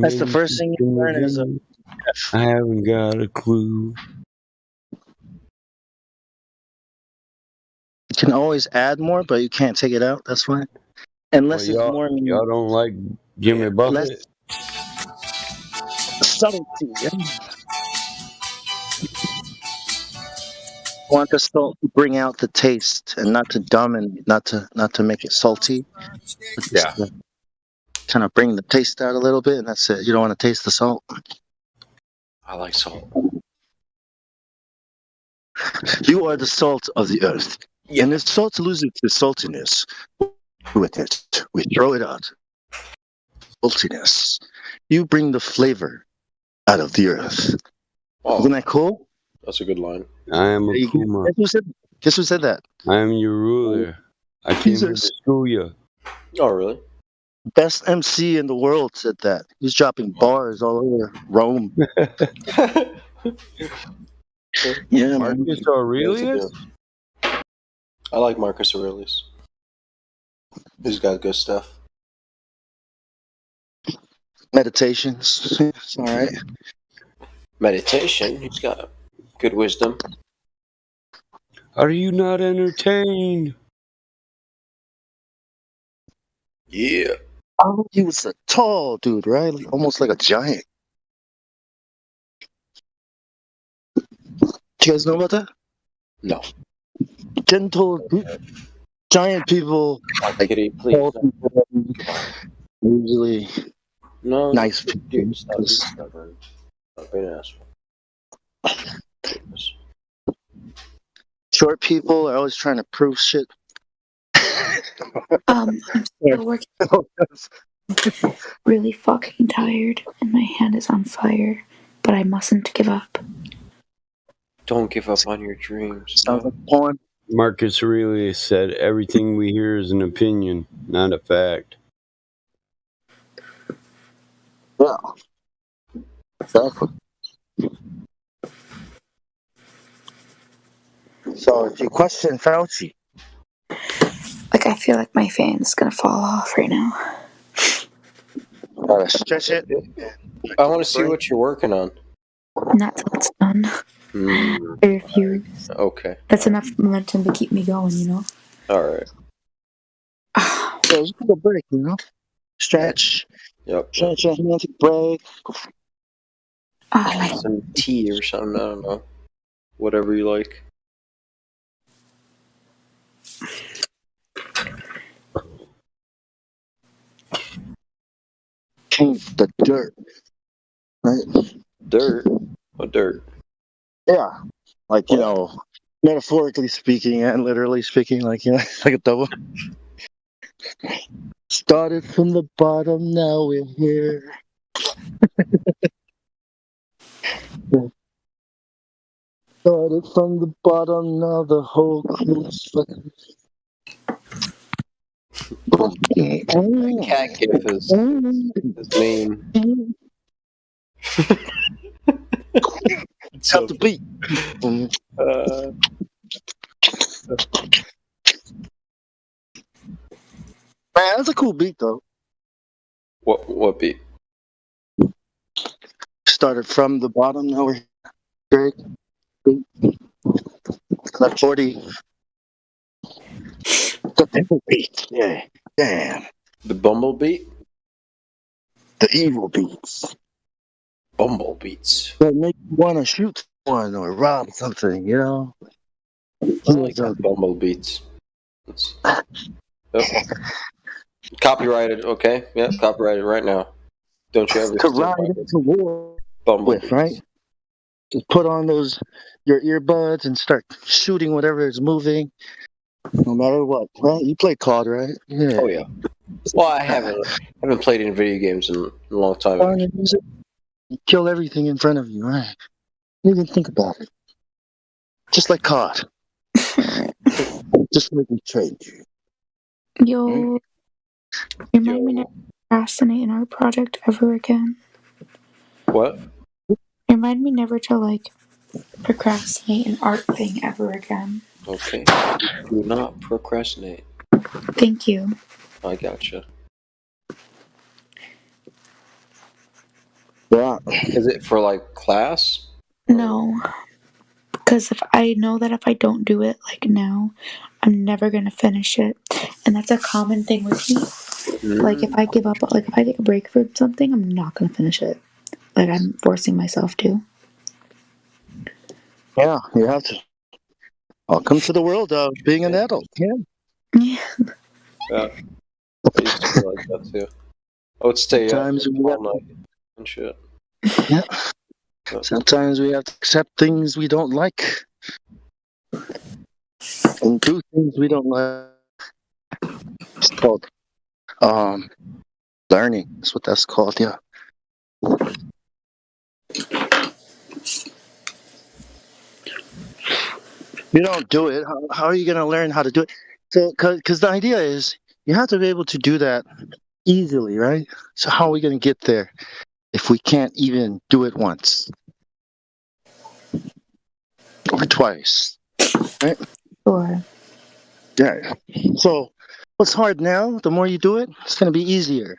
That's the first thing you learn as a. I haven't got a clue. You can always add more, but you can't take it out. That's why. And less is more. Y'all don't like Jimmy Buffett? Subtlety. Yeah. Want the salt to bring out the taste and not to dominate, not to make it salty. Yeah. Kind of bring the taste out a little bit, and that's it. You don't want to taste the salt. I like salt. You are the salt of the earth. Yeah. And if salt loses its saltiness with it, we throw it out. Saltiness. You bring the flavor out of the earth. Oh, isn't that cool? That's a good line. I am a Kuma. Guess who said that? I am your ruler. I came here to school you. Oh, really? Best MC in the world said that. He's dropping bars all over Rome. Yeah, Marcus Aurelius? I like Marcus Aurelius. He's got good stuff. Meditations. It's all right. Meditation. He's got good wisdom. Are you not entertained? Yeah. Oh, he was a tall dude, right? Almost like a giant. Do you guys know about that? No. Gentle, giant people. Like, please. Usually no, nice people. Dude, stop being an asshole. Short people are always trying to prove shit. I'm still working. Really fucking tired, and my hand is on fire. But I mustn't give up. Don't give up on your dreams. Sounds like porn. Marcus Aurelius said, everything we hear is an opinion, not a fact. Yeah. Exactly. So if you question Fauci. Like, I feel like my fan's gonna fall off right now. Gotta stretch it. I want to see what you're working on. Not till it's done. I refuse. Okay. That's enough momentum to keep me going, you know? Alright. So you take a break, you know? Stretch. Yep. Stretch your hand, take a break. Some tea or something, I don't know. Whatever you like. Change the dirt. Right? Dirt? What dirt? Yeah. Like, you know, metaphorically speaking and literally speaking, like, you know, like a double. Started from the bottom, now we're here. Started from the bottom, now the whole crew's fucking. That cat gif is mean. It's out the beat. Man, that's a cool beat though. What beat? Started from the bottom, now we're Drake. Like 40. The evil beat. Yeah. Damn. The Bumble beat? The evil beats. Bumble beats. That make you want to shoot one or rob something, you know? I like Bumble beats. Yep. Copyrighted, okay? Yep, copyrighted right now. Don't you ever to ride into war Bumble with, beats. right? Just put on your earbuds and start shooting whatever is moving, no matter what. Right? You play COD, right? Yeah. Oh yeah. Well, I haven't played any video games in a long time. You kill everything in front of you, right? You didn't think about it. Just like COD. Just like we trained you. Yo, remind me not to procrastinate in our project ever again. What? Remind me never to procrastinate an art thing ever again. Okay. Do not procrastinate. Thank you. I gotcha. Yeah. Is it for class? No. Because if I don't do it now, I'm never going to finish it. And that's a common thing with me. If I give up, if I take a break from something, I'm not going to finish it. I'm forcing myself to. Yeah, you have to. Welcome to the world of being an adult. Yeah. Yeah. I used to be like that too. I would stay up all night and shit. Yeah. Sometimes we have to accept things we don't like and do things we don't like. It's called learning. That's what that's called. Yeah. You don't do it. How are you going to learn how to do it? So, because the idea is you have to be able to do that easily, right? So how are we going to get there if we can't even do it once or twice, right? Sure. Yeah. So what's hard now, the more you do it, it's going to be easier.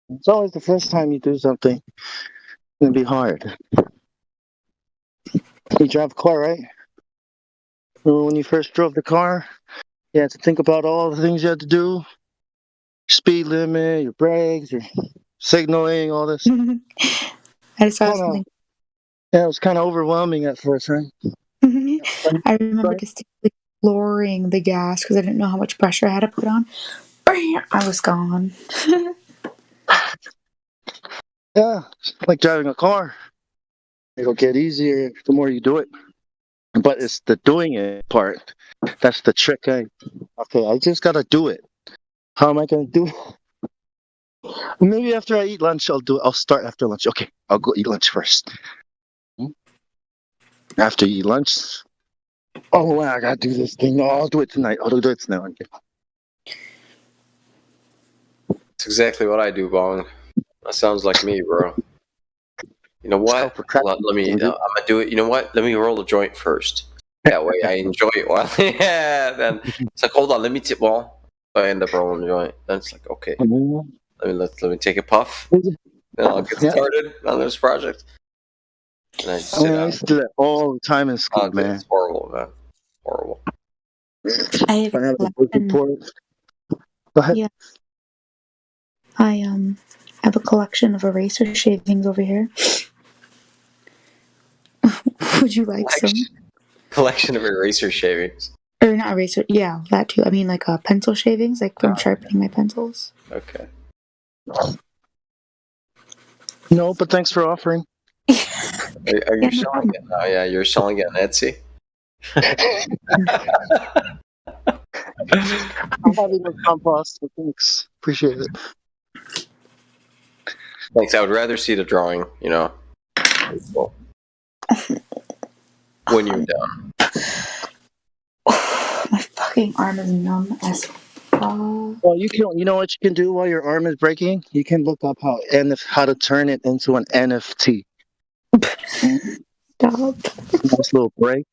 It's always the first time you do something, it's going to be hard. You drive a car, right? When you first drove the car, you had to think about all the things you had to do. Speed limit, your brakes, your signaling, all this. I just saw something. Yeah, it was kind of overwhelming at first, right? I remember distinctly lowering the gas because I didn't know how much pressure I had to put on. I was gone. Yeah, it's like driving a car. It'll get easier the more you do it. But it's the doing it part. That's the trick. Okay, I just got to do it. How am I going to do it? Maybe after I eat lunch, I'll start after lunch. Okay, I'll go eat lunch first. After you eat lunch, oh, wow, I got to do this thing. No, I'll do it tonight. I'll do it tonight. Okay. That's exactly what I do, Bong. That sounds like me, bro. You know what? Let me. I'm gonna do it. You know what? Let me roll the joint first. That way, I enjoy it while. Yeah. Then it's like, hold on. Let me tip. Well, I end up rolling the joint. Then it's like, okay. Let me take a puff. Then I'll get started on this project. And I used to do that all the time in school, man. It's horrible, man. Horrible. I have a collection. Go ahead. Yeah. I have a collection of eraser shavings over here. Would you like some? Collection of eraser shavings. Or not eraser, yeah, that too. I mean, pencil shavings, from sharpening my pencils. Okay. No, but thanks for offering. Are you selling it now? Yeah, you're selling it on Etsy? I'm having a compost, so thanks. Appreciate it. Thanks. I would rather see the drawing, when you're done. My fucking arm is numb as fuck. Well, you know what you can do while your arm is breaking? You can look up how to turn it into an NFT. Stop. Nice little break.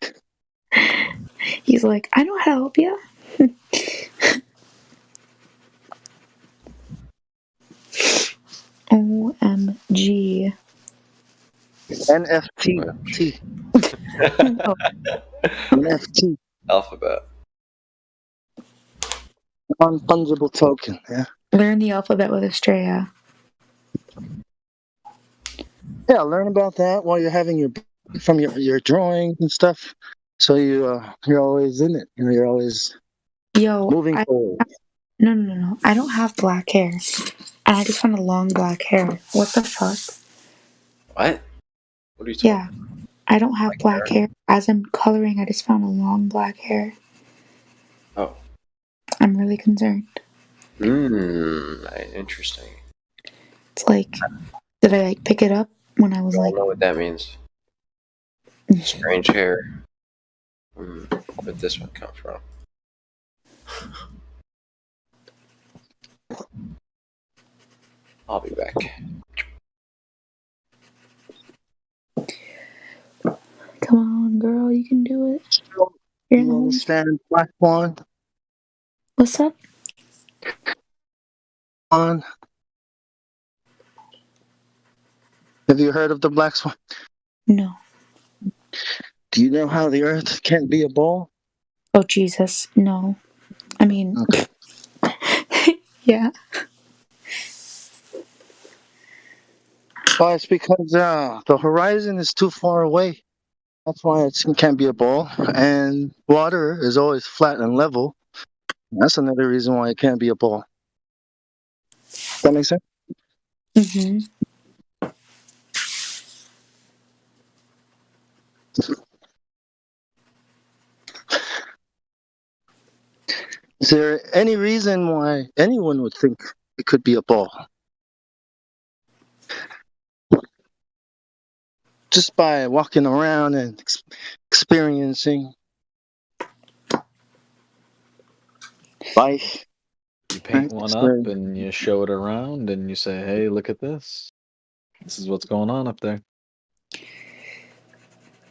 He's like, I know how to help you. OMG. NFT. NFT. Alphabet. Non-fungible token, yeah. Learn the alphabet with Estrella. Yeah, learn about that while you're having your drawings and stuff. So you're always in it. You're always moving forward. No. I don't have black hair. And I just found a long black hair. What the fuck? What? What are you talking Yeah. I don't have black hair. As I'm coloring, I just found a long black hair. Oh. I'm really concerned. Interesting. It's like, did I like pick it up when I was I like... don't know what that means. Strange hair. Where'd this one come from? I'll be back. Come on, girl, you can do it. You're You understand Black Swan? What's up? Have you heard of the Black Swan? No. Do you know how the Earth can't be a ball? Oh, Jesus. No. I mean... Okay. Yeah. Well, it's because the horizon is too far away. That's why it can't be a ball. And water is always flat and level. That's another reason why it can't be a ball. Does that make sense? Mm-hmm. Is there any reason why anyone would think it could be a ball? Just by walking around and experiencing life. You paint one up and you show it around and you say, hey, look at this. This is what's going on up there.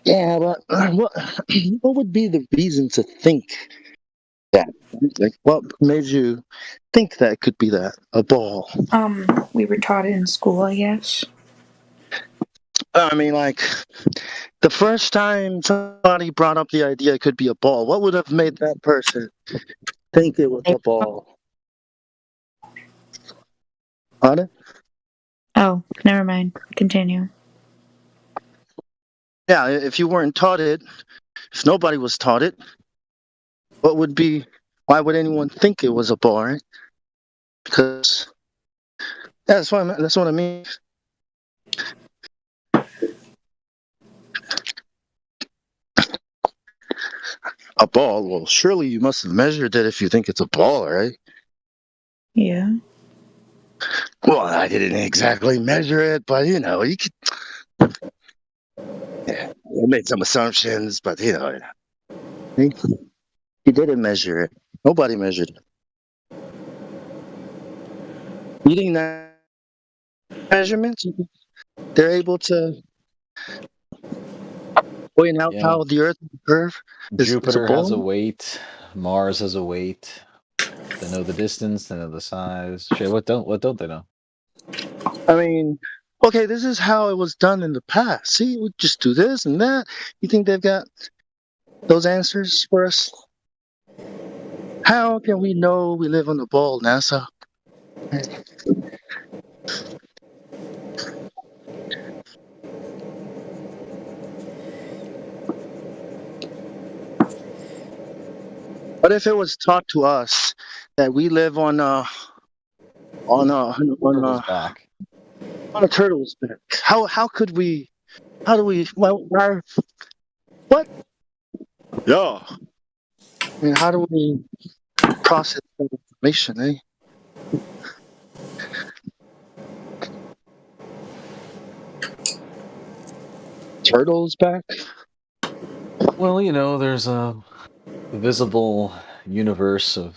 Yeah, but what would be the reason to think that? Like, what made you think that it could be that, a ball? We were taught it in school, I guess. I mean, like, the first time somebody brought up the idea it could be a ball, what would have made that person think it was a ball? Pardon? Oh, never mind. Continue. Yeah, if you weren't taught it, if nobody was taught it, why would anyone think it was a ball, right? Because that's what I mean. A ball? Well, surely you must have measured it if you think it's a ball, right? Yeah. Well, I didn't exactly measure it, but you could. Yeah, I made some assumptions, but you didn't measure it. Nobody measured it. Using that measurements, they're able to point out how the Earth curve. Jupiter has a weight. Mars has a weight. They know the distance. They know the size. Shit, what don't they know? I mean, okay, this is how it was done in the past. See, we just do this and that. You think they've got those answers for us? How can we know we live on the ball, NASA? What if it was taught to us that we live on a turtle's back? How could we? How do we? What? Yeah. I mean, how do we process that information, eh? Turtle's back? Well, there's a visible universe of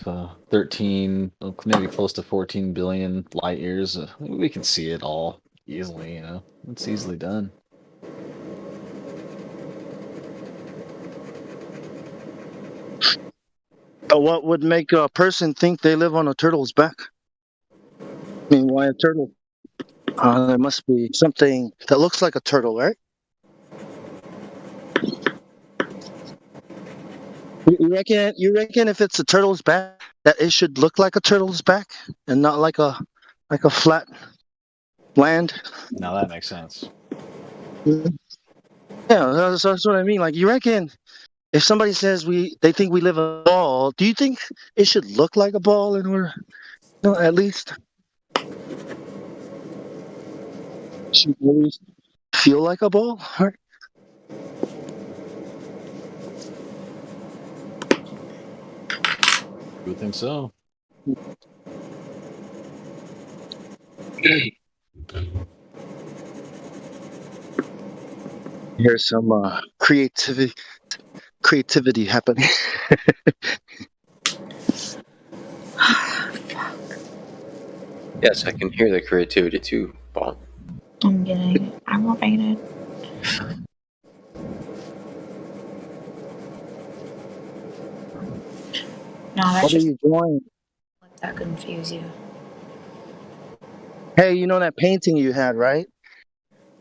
13, maybe close to 14 billion light years. We can see it all easily, It's easily done. What would make a person think they live on a turtle's back? I mean, why a turtle? There must be something that looks like a turtle, right? You reckon if it's a turtle's back, that it should look like a turtle's back and not like a flat land? Now that makes sense. Yeah, that's what I mean. Like, you reckon if somebody says they think we live a ball, do you think it should look like a ball in order, at least? Should at least feel like a ball, right? You would think so. Here's some creativity happening. Yes, I can hear the creativity too, Bob. I'm getting aggravated. No, that's What just are you doing? let that confuse you. Hey, you know that painting you had, right?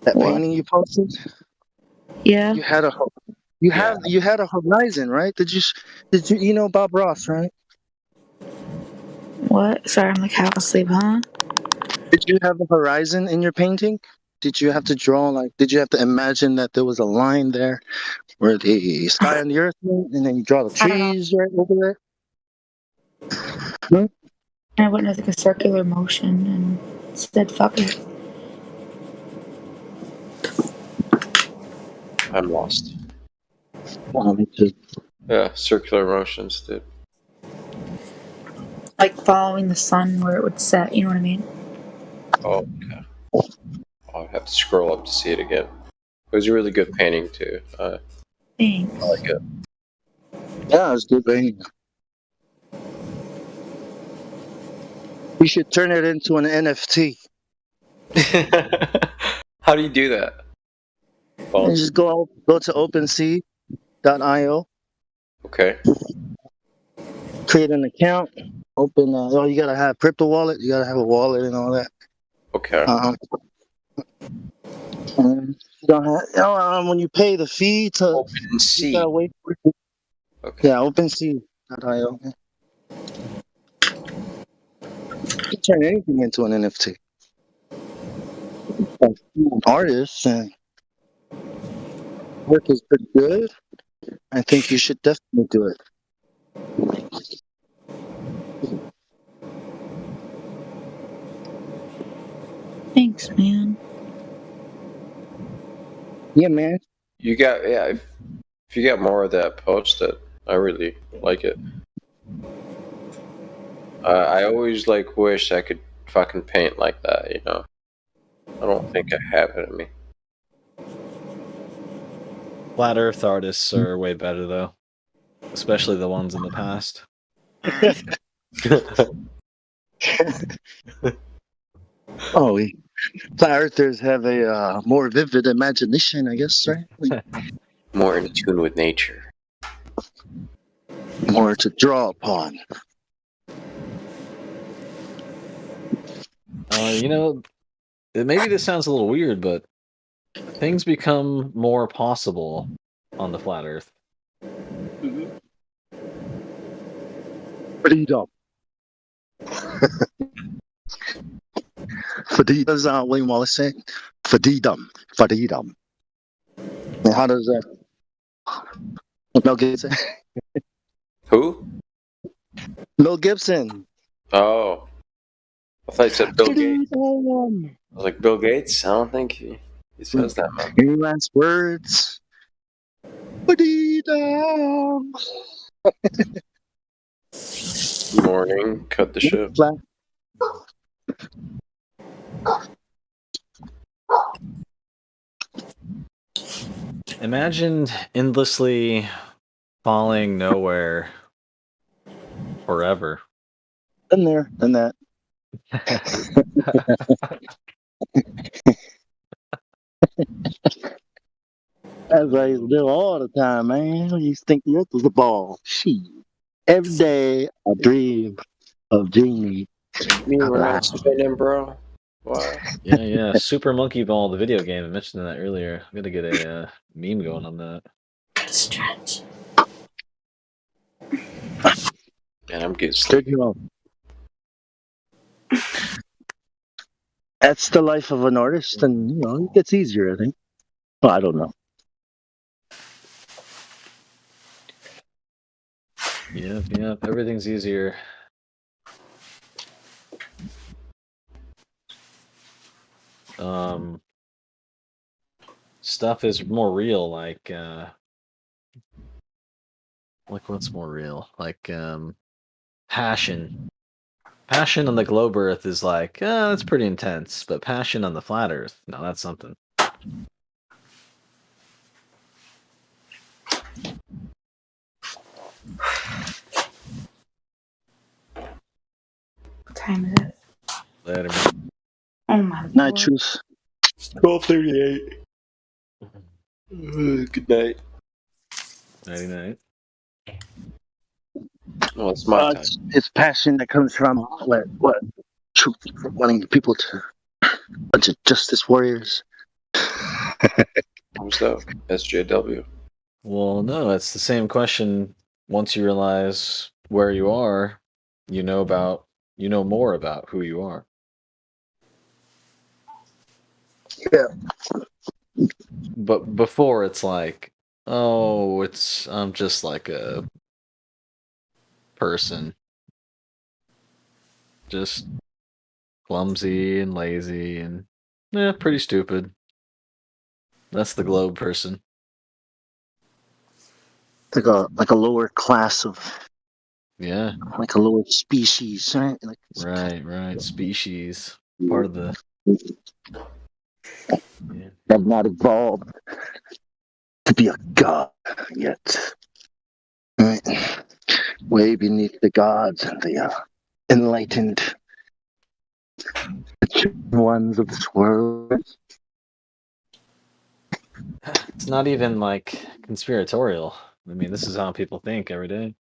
That What? painting you posted? Yeah. You had a horizon, right? Did you know Bob Ross, right? What? Sorry, I'm like half asleep, huh? Did you have a horizon in your painting? Did you have to draw did you have to imagine that there was a line there where the sky and the earth meet, and then you draw the trees right over there? And I went with like a circular motion and said, fuck it. I'm lost. Me too. Yeah, circular motions, dude. Like following the sun where it would set, you know what I mean? Oh, okay. I'll have to scroll up to see it again. It was a really good painting too. Thanks. I like it. Yeah, it's good painting. We should turn it into an NFT. How do you do that? You just go to OpenSea.io. Okay. Create an account. Open. You gotta have crypto wallet. You gotta have a wallet and all that. Okay. And you don't have. When you pay the fee to OpenSea. You gotta wait for it. Okay. Yeah, OpenSea.io. You can turn anything into an NFT. Artists and work is pretty good. I think you should definitely do it. Thanks, man. Yeah, man. You got if you got more of that, post it. I really like it. I always wish I could fucking paint like that, you know. I don't think I have it in me. Flat Earth artists are way better though, especially the ones in the past. Flat earthers have a more vivid imagination, I guess, right? More in tune with nature. More to draw upon. Maybe this sounds a little weird, but things become more possible on the flat Earth. Freedom. Does William Wallace say? Freedom. And how does that? Mel Gibson. Who? Mel Gibson. Oh. I thought you said Bill Gates. I was like, Bill Gates? I don't think he says that, man. Any last words? Freedom. Morning. Cut the ship. Imagine endlessly falling nowhere forever. Been there, done that. As I do all the time, man. I used to think the earth was a ball. Shit. every day I dream of Genie. Me, we're not spinning, bro. Wow. Yeah. Super Monkey Ball, the video game. I mentioned that earlier. I'm gonna get a meme going on that. Stretch. Man, I'm getting sleepy. That's the life of an artist, and it gets easier, I think. Well, I don't know. Yep. Everything's easier. Stuff is more real, like what's more real? Like passion. Passion on the globe Earth is like, that's pretty intense, but passion on the flat Earth, no, that's something. What time is it? Later. Oh my Night, lord. Truth. 12:38. Good night. Night. Well, it's my time. It's passion that comes from what? Truth, wanting people to bunch of justice warriors. What's up, SJW? Well, no, it's the same question. Once you realize where you are, you know more about who you are. Yeah. But before it's like, I'm just like a person. Just clumsy and lazy and pretty stupid. That's the globe person. Like a lower class of like a lower species, right? Like, Right. Species. Part of the have not evolved to be a god yet. Right? Way beneath the gods and the enlightened ones of this world. It's not even like conspiratorial. I mean, this is how people think every day.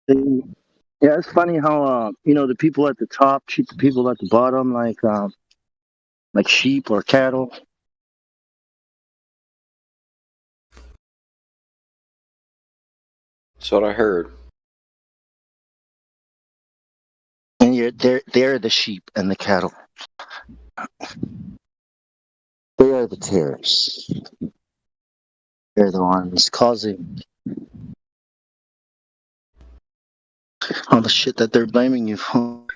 Yeah, it's funny how the people at the top treat the people at the bottom like sheep or cattle. That's what I heard. And they're the sheep and the cattle. They are the terrorists. They're the ones causing all the shit that they're blaming you for.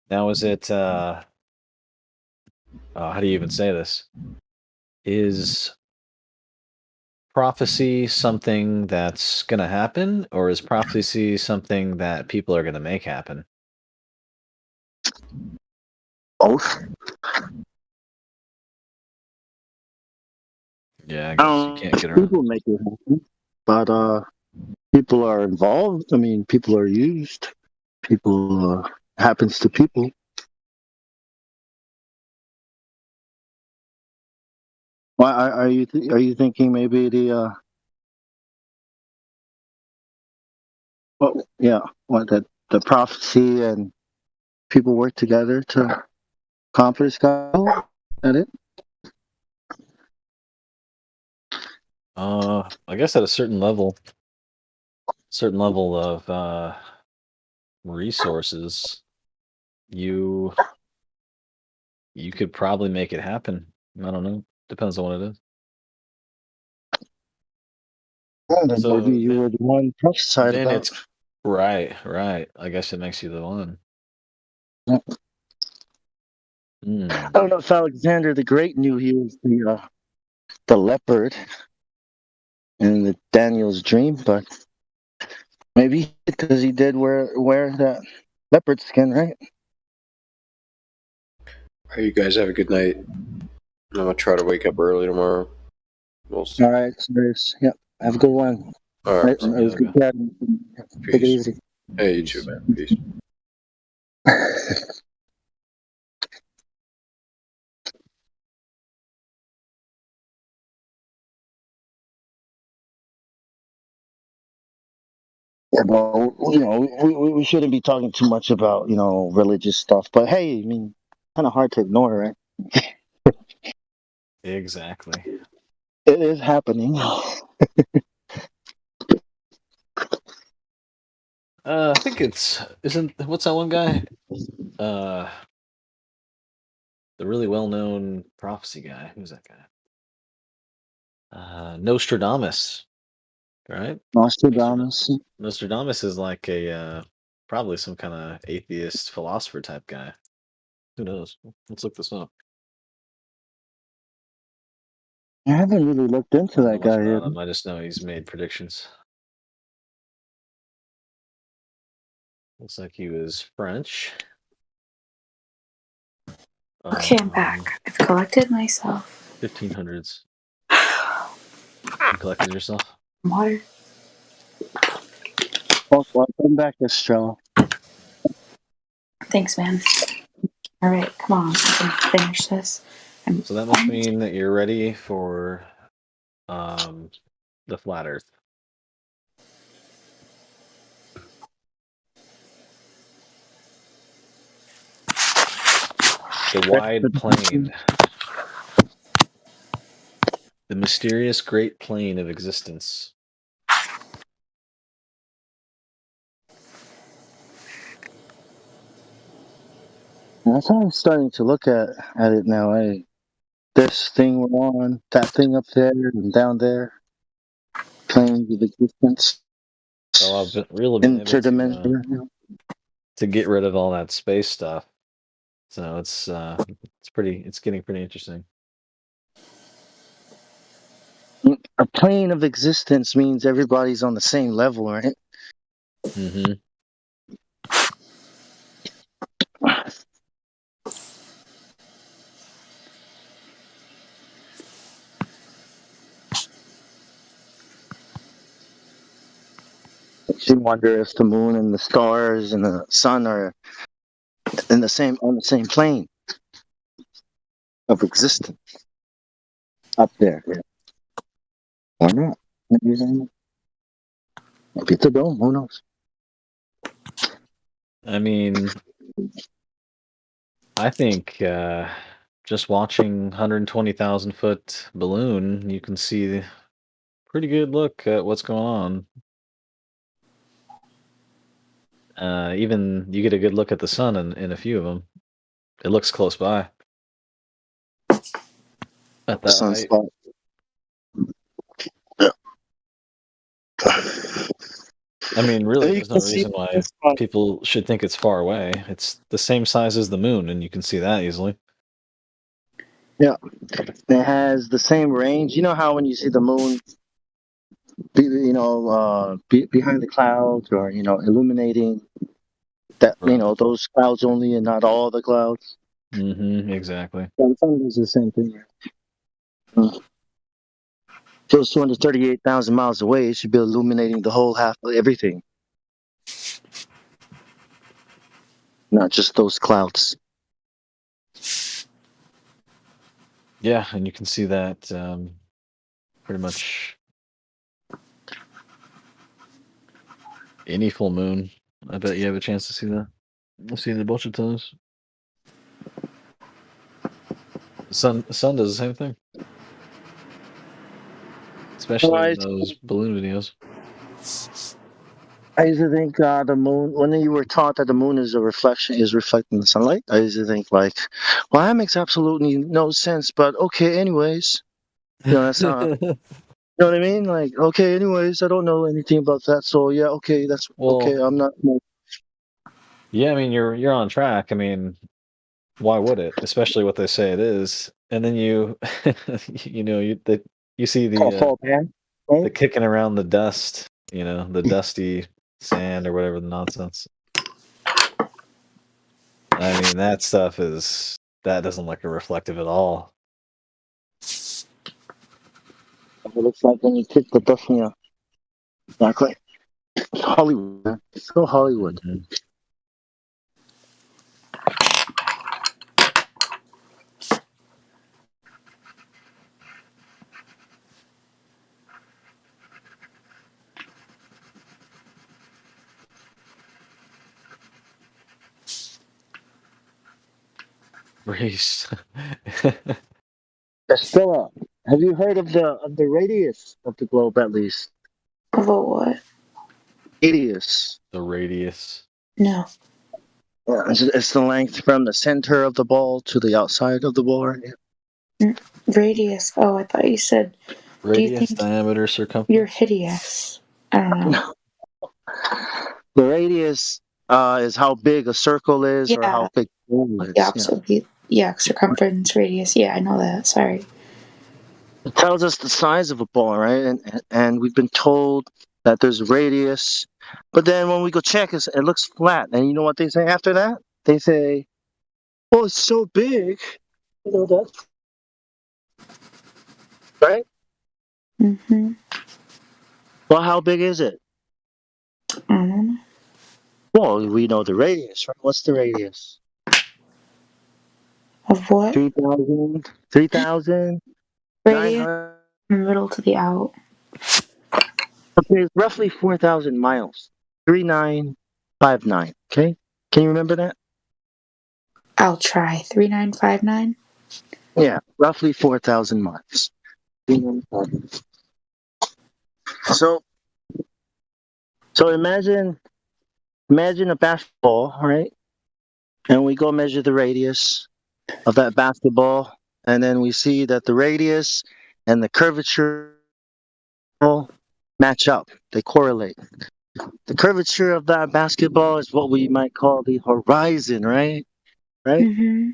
Now is it how do you even say this? Is prophecy something that's going to happen, or is prophecy something that people are going to make happen? Both. Yeah, I guess you can't get around. People make it happen, but people are involved. I mean, people are used. People happens to people. Why are you thinking maybe the the prophecy and people work together to accomplish goal? Is that it? I guess at a certain level of resources, you could probably make it happen. I don't know. Depends on what it is. Well, then maybe you were the one prophesied Then about. it's right. I guess it makes you the one. I don't know if Alexander the Great knew he was the leopard in the Daniel's dream, but maybe because he did wear that leopard skin, right? All right, you guys have a good night. I'm gonna try to wake up early tomorrow. We'll see. All right, serious. Yep. Have a good one. All right. It was good chatting. Take it easy. Hey, you too, man. Peace. Yeah, but we shouldn't be talking too much about religious stuff. But hey, I mean, kind of hard to ignore, right? Exactly. It is happening. I think what's that one guy? The really well-known prophecy guy. Who's that guy? Nostradamus, right? Nostradamus. Nostradamus is like a probably some kind of atheist philosopher type guy. Who knows? Let's look this up. I haven't really looked into that guy yet. I just know he's made predictions. Looks like he was French. Okay, I'm back. I've collected myself. 1500s. You collected yourself? Water. Also, welcome back, Estrella. Thanks, man. All right, come on. I can finish this. So that must mean that you're ready for the flat Earth. The wide plain. The mysterious great plain of existence. That's how I'm starting to look at it now. Hey, this thing we're on, that thing up there, and down there, planes of existence. Oh, I've been really been able Interdimensional. to get rid of all that space stuff. So it's getting pretty interesting. A plane of existence means everybody's on the same level, right? Mm-hmm. You wonder if the moon and the stars and the sun are on the same plane of existence up there. Yeah. Or not? Maybe it's a dome. Who knows? I mean, I think just watching 120,000 foot balloon, you can see a pretty good look at what's going on. Even you get a good look at the sun in a few of them. It looks close by. At that sunspot. I mean, really, there's no reason why people should think it's far away. It's the same size as the moon, and you can see that easily. Yeah, it has the same range. You know how when you see the moon, behind the clouds, or illuminating that, those clouds only and not all the clouds. Mm-hmm. Exactly. Yeah, the sun does the same thing. If it was 238,000 miles away, it should be illuminating the whole half of everything, not just those clouds. Yeah, and you can see that pretty much any full moon. I bet you have a chance to see that. I've seen it a bunch of times. The sun does the same thing. Especially in those balloon videos. I used to think the moon, when you were taught that the moon is reflecting the sunlight, I used to think well, that makes absolutely no sense, but okay, anyways. That's not, you know what I mean? Like, okay, anyways, I don't know anything about that, so yeah, okay, that's okay, I'm not... Yeah, I mean, you're on track. I mean, why would it? Especially what they say it is. And then you see the kicking around the dust, the dusty sand or whatever the nonsense. I mean, that stuff that doesn't look reflective at all. It looks like when you kick the dust, Exactly. Hollywood, man. So Hollywood. Race. Estella, have you heard of the radius of the globe at least? Of a what? Radius. The radius. No. Yeah, it's the length from the center of the ball to the outside of the ball, right? Radius. Oh, I thought you said. Radius, do you think diameter, circumference. you're hideous? I don't know. The radius is how big a circle is, or how big the ball is. The opposite would be circumference, radius. Yeah, I know that. Sorry. It tells us the size of a ball, right? And we've been told that there's radius, but then when we go check, it looks flat. And you know what they say after that? They say, "Oh, it's so big." You know that, right? Mm-hmm. Well, how big is it? I don't know. Well, we know the radius, right? What's the radius? Of what? 3,000? 3,000? Radius from the middle to the out. Okay, it's roughly 4,000 miles. 3959. Okay? Can you remember that? I'll try. 3959. Yeah, roughly 4,000 miles. 3959. So imagine a basketball, right? And we go measure the radius of that basketball, and then we see that the radius and the curvature match up. They correlate. The curvature of that basketball is what we might call the horizon, right? Right? Mm-hmm.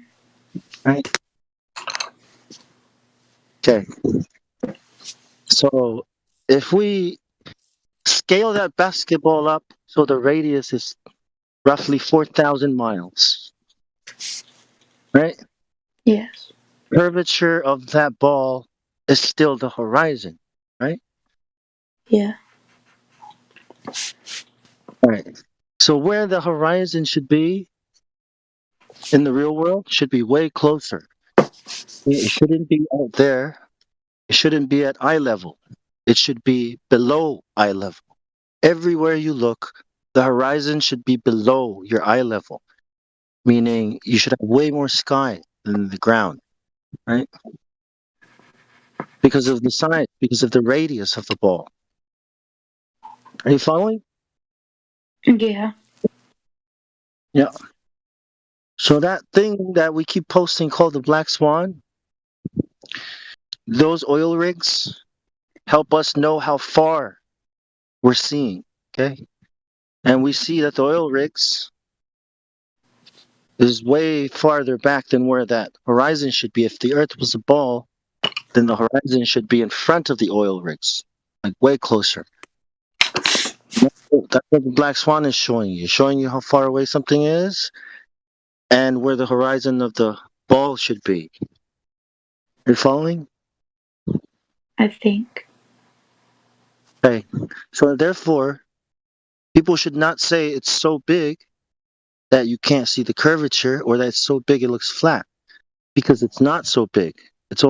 Right? Okay. So if we scale that basketball up so the radius is roughly 4,000 miles, right? Yes. Curvature of that ball is still the horizon, right? Yeah. All right. So where the horizon should be in the real world should be way closer. It shouldn't be out there. It shouldn't be at eye level. It should be below eye level. Everywhere you look, the horizon should be below your eye level, meaning you should have way more sky than the ground, right? Because of the size, because of the radius of the ball. Are you following? Yeah. Yeah. So that thing that we keep posting called the Black Swan, those oil rigs help us know how far we're seeing, okay? And we see that the oil rigs is way farther back than where that horizon should be. If the Earth was a ball, then the horizon should be in front of the oil rigs, like way closer. That's what the Black Swan is showing you. Showing you how far away something is and where the horizon of the ball should be. Are you following? I think. Okay. So therefore, people should not say it's so big that you can't see the curvature or that it's so big it looks flat, because it's not so big. It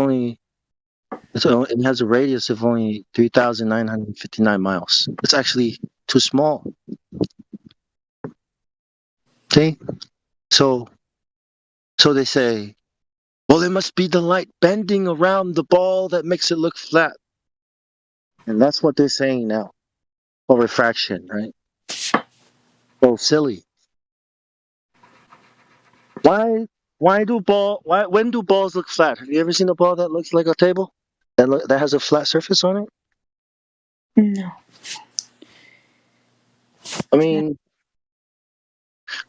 has a radius of only 3,959 miles. It's actually too small. Okay? So they say, well, it must be the light bending around the ball that makes it look flat. And that's what they're saying now. Or refraction, right? So silly. When do balls look flat? Have you ever seen a ball that looks like a table? That has a flat surface on it? No. I mean,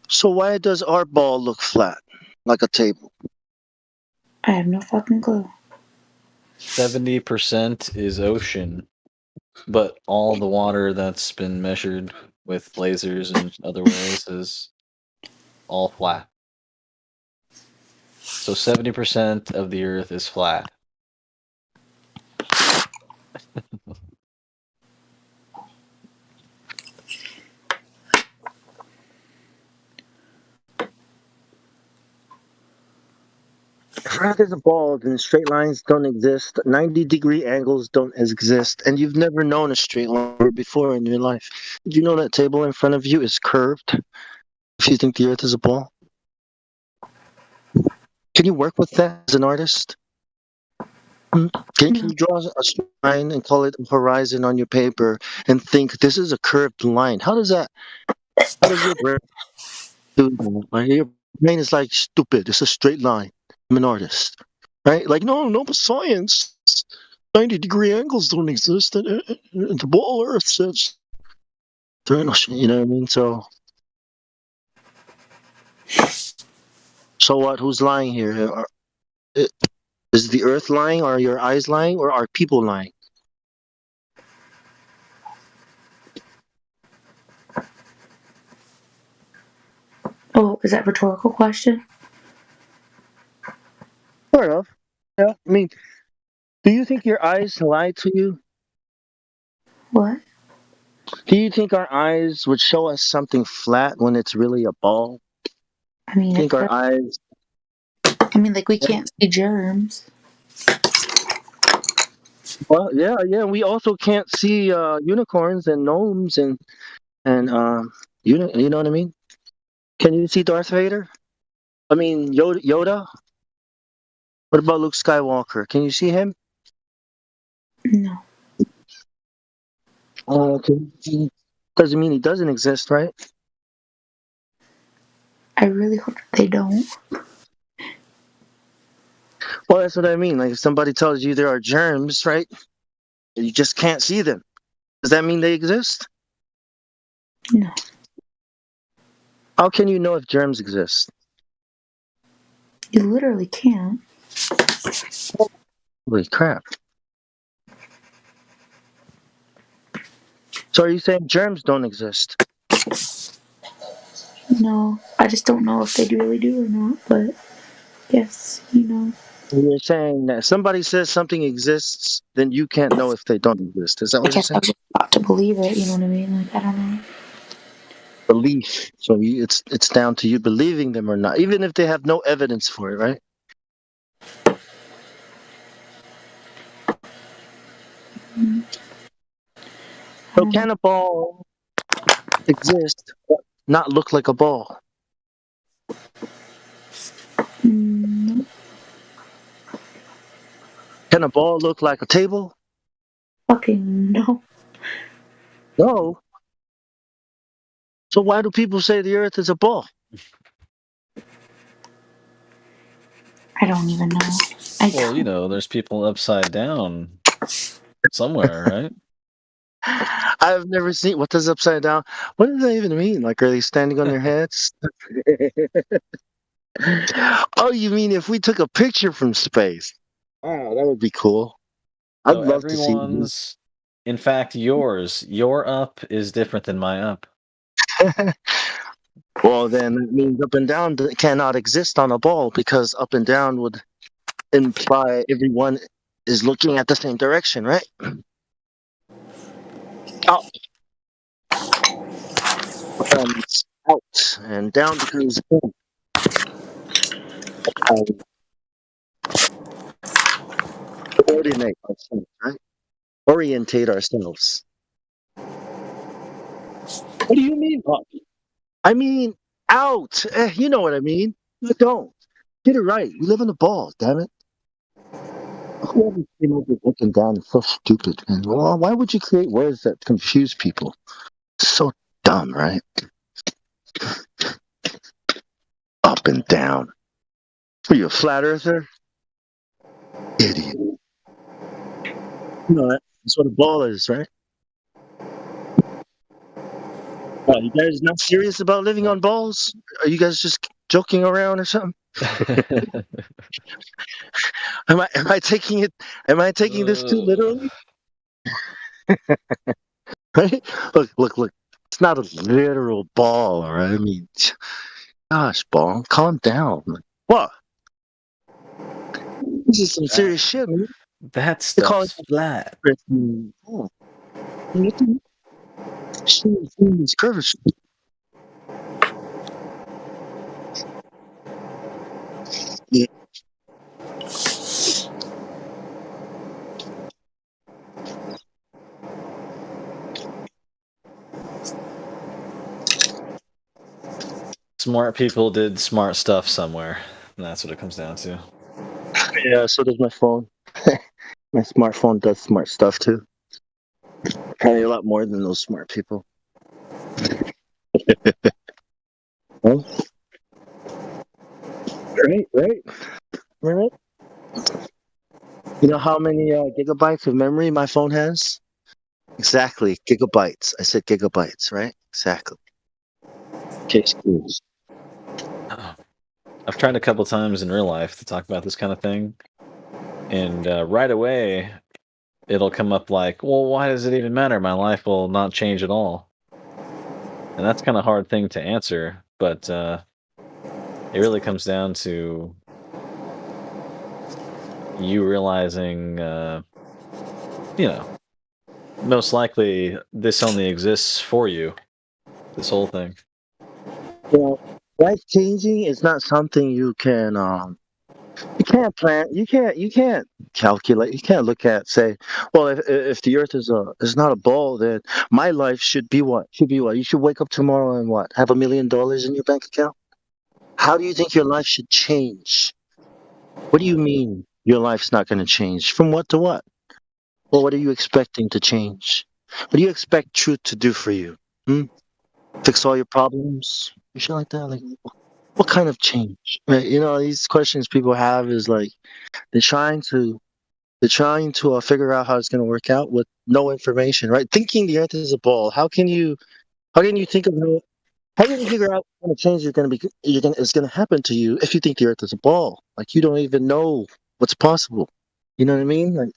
so why does our ball look flat, like a table? I have no fucking clue. 70% is ocean, but all the water that's been measured with lasers and other ways is all flat. So 70% of the Earth is flat. Earth is a ball, then straight lines don't exist, 90-degree angles don't exist, and you've never known a straight line before in your life. Did you know that table in front of you is curved if you think the Earth is a ball? Can you work with that as an artist? Can you draw a straight line and call it a horizon on your paper and think this is a curved line? How does your brain do that? Like, your brain is like stupid. It's a straight line. I'm an artist, right? Like no, but science. 90-degree angles don't exist, and the ball Earth says. You know what I mean? So what? Who's lying here? Is the Earth lying? Are your eyes lying? Or are people lying? Oh, is that a rhetorical question? Sort of. Yeah. I mean, do you think your eyes lie to you? What? Do you think our eyes would show us something flat when it's really a ball? I mean, think our eyes. Like we can't see germs. Well, yeah. We also can't see unicorns and gnomes and you know what I mean? Can you see Darth Vader? I mean Yoda? What about Luke Skywalker? Can you see him? No. Okay. Doesn't mean he doesn't exist, right? I really hope they don't. Well, that's what I mean. Like if somebody tells you there are germs, right? You just can't see them. Does that mean they exist? No. How can you know if germs exist? You literally can't. Holy crap. So are you saying germs don't exist? No, I just don't know if they really do or not, but yes, You're saying that somebody says something exists, then you can't know if they don't exist. Is that I what you're guess I saying? was about to believe it, you know what I mean? Like, I don't know. Belief. So it's down to you believing them or not, even if they have no evidence for it, right? So can a ball exist but not look like a ball? No. Can a ball look like a table? Fucking no. No. So why do people say the Earth is a ball? I don't even know. Well, there's people upside down somewhere, right? I've never seen. What does upside down? What does that even mean? Like, are they standing on their heads? Oh, you mean if we took a picture from space? Oh, that would be cool. I'd So love to see. everyone's, in fact, your up is different than my up. Well, then it means up and down cannot exist on a ball because up and down would imply everyone is looking at the same direction, right? Up. Out and down becomes in. Coordinate ourselves, right? Orientate ourselves. What do you mean up? I mean out. You know what I mean. You don't. Get it right. We live in a ball, damn it. Whoever came up with looking down is so stupid. And why would you create words that confuse people? So dumb, right? Up and down. Are you a flat earther? Idiot. You know that's what a ball is, right? Well, you guys not serious about living on balls? Are you guys just joking around or something? Am I taking it? Am I taking this too literally? Right? Look. It's not a literal ball, all right? I mean, gosh, ball, calm down. What? This is some serious shit, man. That stuff's flat. Oh. These curves. Yeah. Smart people did smart stuff somewhere. And that's what it comes down to. Yeah, so does my phone. My smartphone does smart stuff too. Probably a lot more than those smart people. Well, right. You know how many gigabytes of memory my phone has? Exactly, gigabytes. I said gigabytes, right? Exactly. Case closed. I've tried a couple times in real life to talk about this kind of thing, and right away it'll come up like, well, why does it even matter? My life will not change at all. And that's kind of a hard thing to answer, but it really comes down to you realizing, most likely this only exists for you, this whole thing. Life changing is not something you can you can't plan, you can't calculate, you can't look at, say, well, if the earth is not a ball, then my life should be what you should wake up tomorrow and what, have $1 million in your bank account. How do you think your life should change? What do you mean your life's not going to change? From what to what? Well, what are you expecting to change? What do you expect truth to do for you? Fix all your problems? Shit like that. Like, what kind of change? Right? These questions people have is like they're trying to figure out how it's going to work out with no information. Right? Thinking the Earth is a ball. How can you think of how can you figure out what kind of change is going to happen to you if you think the Earth is a ball? Like you don't even know what's possible. You know what I mean? Like.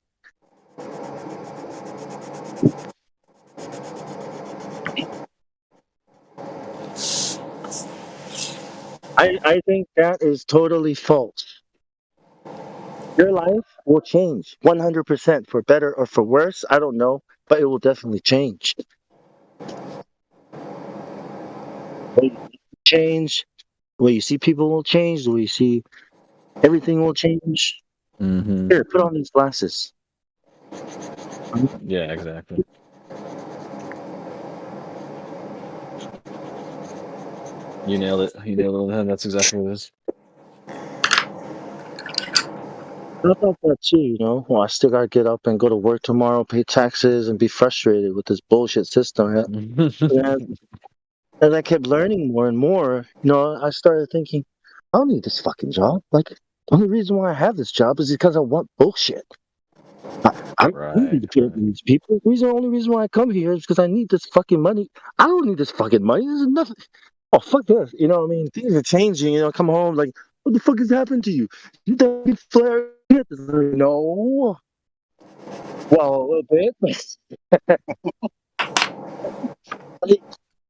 I think that is totally false. Your life will change 100% for better or for worse. I don't know, but it will definitely change. Change. The way you see people will change. The way you see everything will change. Mm-hmm. Here, put on these glasses. Yeah, exactly. You nailed it. You nailed it on the head. That's exactly what it is. How about that too, Well, I still gotta get up and go to work tomorrow, pay taxes, and be frustrated with this bullshit system. And as I kept learning more and more, I started thinking, I don't need this fucking job. Like, the only reason why I have this job is because I want bullshit. I don't need to pay these people. The only reason why I come here is because I need this fucking money. I don't need this fucking money. This is nothing. Oh, fuck this. You know what I mean? Things are changing. Come home, like, what the fuck has happened to you? You done flare? No. Well, a little bit. Like,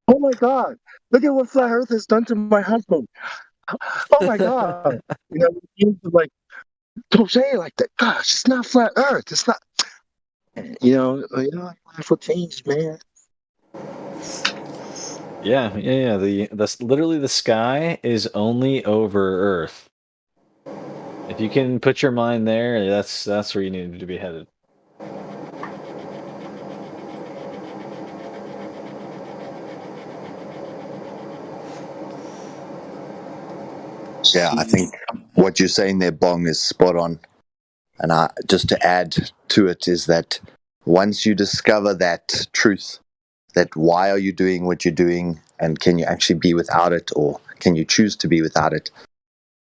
oh my God. Look at what Flat Earth has done to my husband. Oh my God. Like, don't say it like that. Gosh, it's not Flat Earth. It's not. Life will change, man. Yeah. That's literally the sky is only over Earth. If you can put your mind there, that's where you need to be headed. Yeah, I think what you're saying there, Bong, is spot on. And just to add to it is that once you discover that truth, that why are you doing what you're doing, and can you actually be without it, or can you choose to be without it?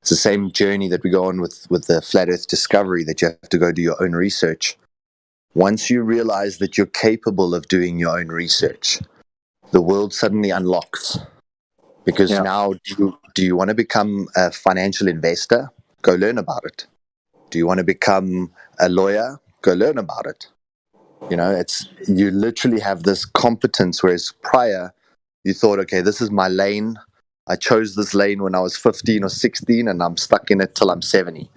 It's the same journey that we go on with the Flat Earth discovery, that you have to go do your own research. Once you realize that you're capable of doing your own research, the world suddenly unlocks. Because now, do you want to become a financial investor? Go learn about it. Do you want to become a lawyer? Go learn about it. You literally have this competence, whereas prior you thought, okay, this is my lane. I chose this lane when I was 15 or 16, and I'm stuck in it till I'm 70.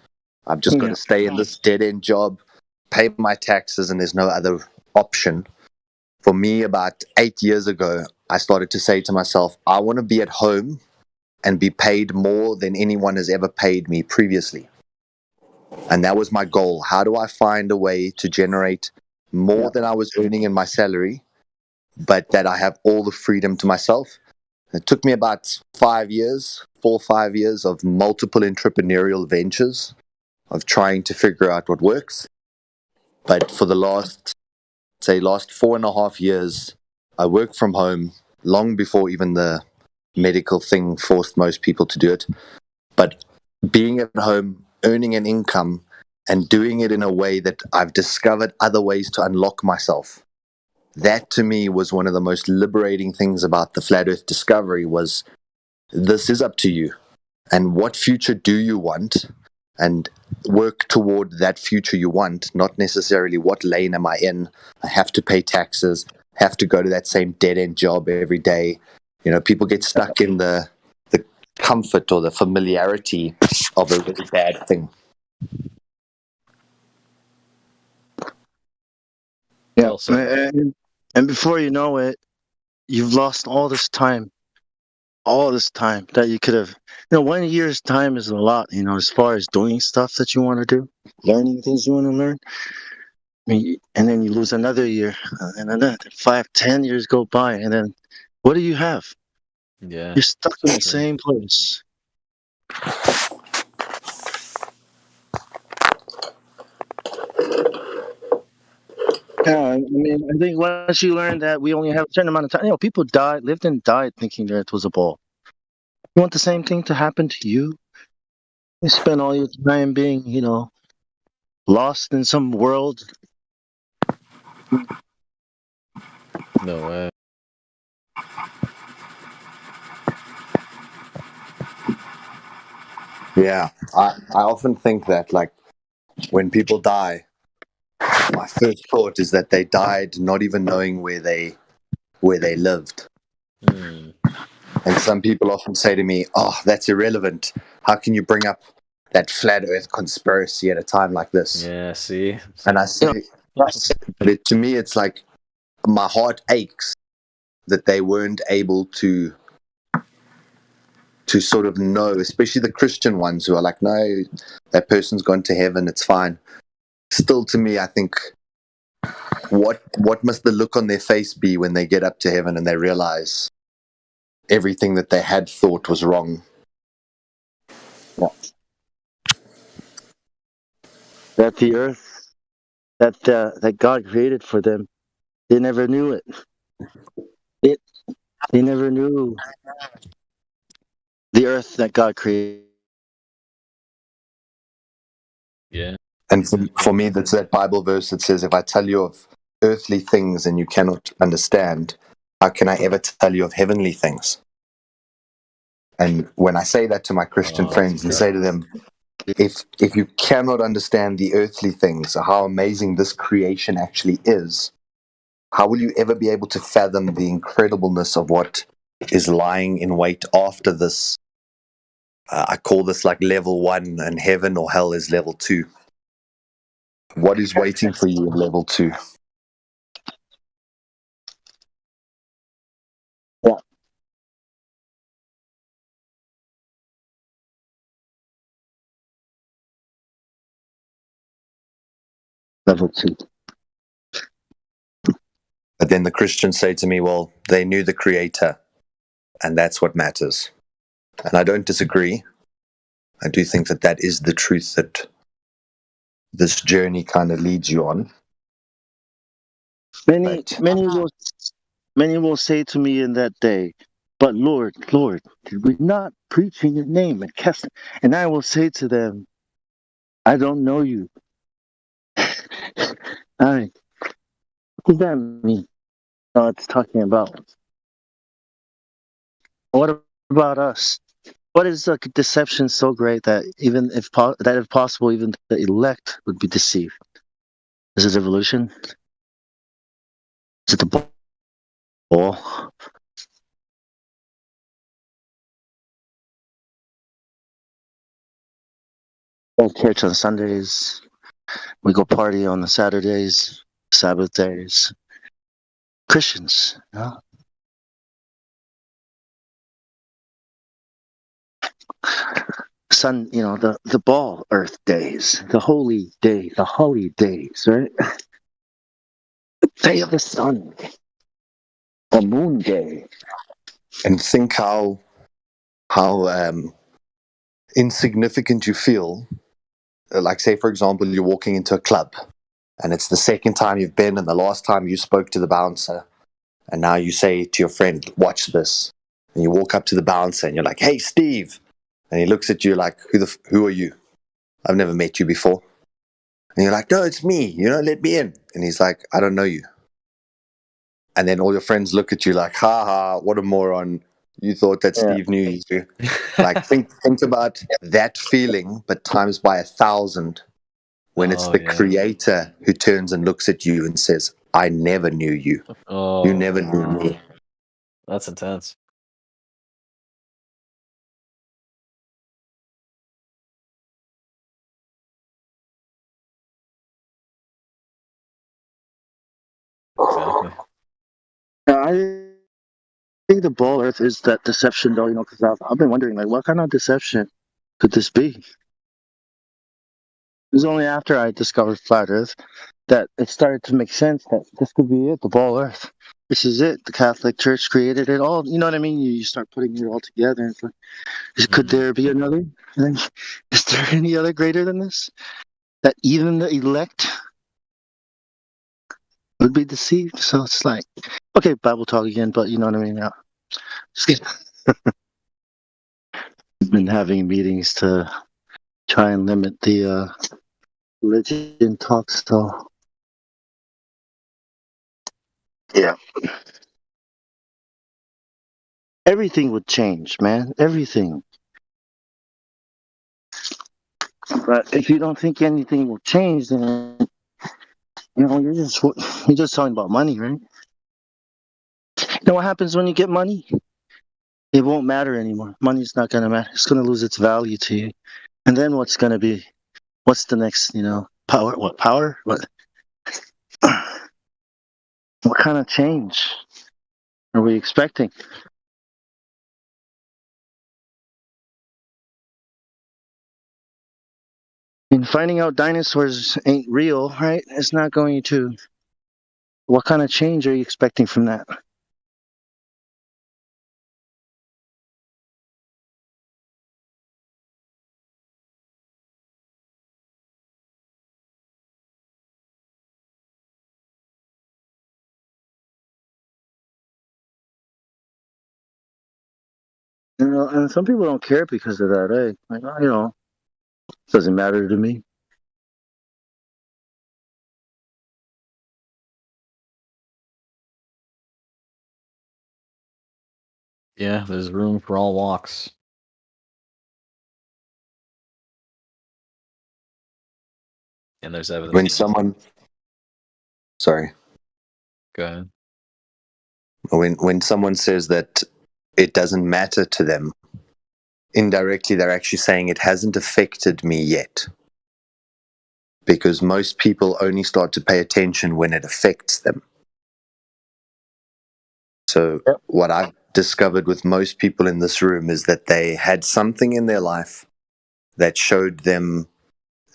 I'm just going to stay in this dead-end job, pay my taxes, and there's no other option. For me, about 8 years ago, I started to say to myself, I want to be at home and be paid more than anyone has ever paid me previously. And that was my goal. How do I find a way to generate more than I was earning in my salary, but that I have all the freedom to myself? It took me about 4 or 5 years of multiple entrepreneurial ventures, of trying to figure out what works. But for the last 4.5 years, I work from home long before even the medical thing forced most people to do it. But being at home, earning an income, and doing it in a way that I've discovered other ways to unlock myself. That to me was one of the most liberating things about the Flat Earth discovery was this is up to you. And what future do you want? And work toward that future you want, not necessarily what lane am I in. I have to pay taxes, have to go to that same dead-end job every day. You know, people get stuck in the comfort or the familiarity of a really bad thing. Yeah, and before you know it, you've lost all this time that you could have. 1 year's time is a lot, as far as doing stuff that you want to do, learning things you want to learn. And then you lose another year, and then 5-10 years go by, and then what do you have? Yeah, you're stuck in the same place. Yeah, I think once you learn that we only have a certain amount of time, people lived and died thinking the Earth was a ball. You want the same thing to happen to you? You spend all your time being, lost in some world. No way. Yeah, I often think that, like, when people die, my first thought is that they died not even knowing where they lived. And some people often say to me, "Oh, that's irrelevant. How can you bring up that flat Earth conspiracy at a time like this?" Yeah, see? And I say, yes. But to me, it's like my heart aches that they weren't able to sort of know, especially the Christian ones who are like, no, that person's gone to heaven, it's fine. Still, to me, I think, what must the look on their face be when they get up to heaven and they realize everything that they had thought was wrong? Yeah. That the Earth that God created for them, they never knew it. They never knew the Earth that God created. Yeah. And for me, that's that Bible verse that says, if I tell you of earthly things and you cannot understand, how can I ever tell you of heavenly things? And when I say that to my Christian friends and say to them, if you cannot understand the earthly things, how amazing this creation actually is, how will you ever be able to fathom the incredibleness of what is lying in wait after this? I call this like level 1, and heaven or hell is level 2. What is waiting for you in level 2? Yeah. Level 2. But then the Christians say to me, well, they knew the Creator, and that's what matters. And I don't disagree. I do think that that is the truth that this journey kind of leads you on. Many will say to me in that day, but Lord, did we not preach in your name and cast? And I will say to them, I don't know you. What does that mean? No, it's talking about. What about us? What is a deception so great that if possible, even the elect would be deceived? Is it evolution? Is it the ball? Go to church on Sundays. We go party on the Saturdays, Sabbath days. Christians, Sun, the ball earth days, the holy days, right? The day of the sun, the moon day. and think how insignificant you feel. Like, say, for example, you're walking into a club and it's the second time you've been and the last time you spoke to the bouncer. And now you say to your friend, watch this. And you walk up to the bouncer and you're like, hey, Steve. And he looks at you like, who are you? I've never met you before. And you're like, no, it's me. Let me in. And he's like, I don't know you. And then all your friends look at you like, ha ha, what a moron. You thought that Steve knew you. Like, think about that feeling, but times by 1,000 when it's the creator who turns and looks at you and says, I never knew you. You never knew me. That's intense. Exactly. I think the ball Earth is that deception, though. Because I've been wondering, like, what kind of deception could this be? It was only after I discovered flat Earth that it started to make sense that this could be it, the ball Earth. This is it. The Catholic Church created it all. You know what I mean? You start putting it all together. It's like, could there be another? Is there any other greater than this? That even the elect would be deceived? So it's like, okay, Bible talk again, but you know what I mean? Yeah. We've been having meetings to try and limit the religion talk, so yeah. Everything would change, man. Everything. But if you don't think anything will change, then you're just talking about money, right? You know what happens when you get money? It won't matter anymore. Money's not gonna matter. It's gonna lose its value to you. And then what's gonna be? What's the next? Power? What power? What? What kind of change are we expecting? And finding out dinosaurs ain't real, right? It's not going to. What kind of change are you expecting from that? And some people don't care because of that, eh? Like, doesn't matter to me. Yeah, there's room for all walks. And there's evidence. When someone... Sorry. Go ahead. When someone says that it doesn't matter to them, indirectly they're actually saying it hasn't affected me yet. Because most people only start to pay attention when it affects them. So what I've discovered with most people in this room is that they had something in their life that showed them,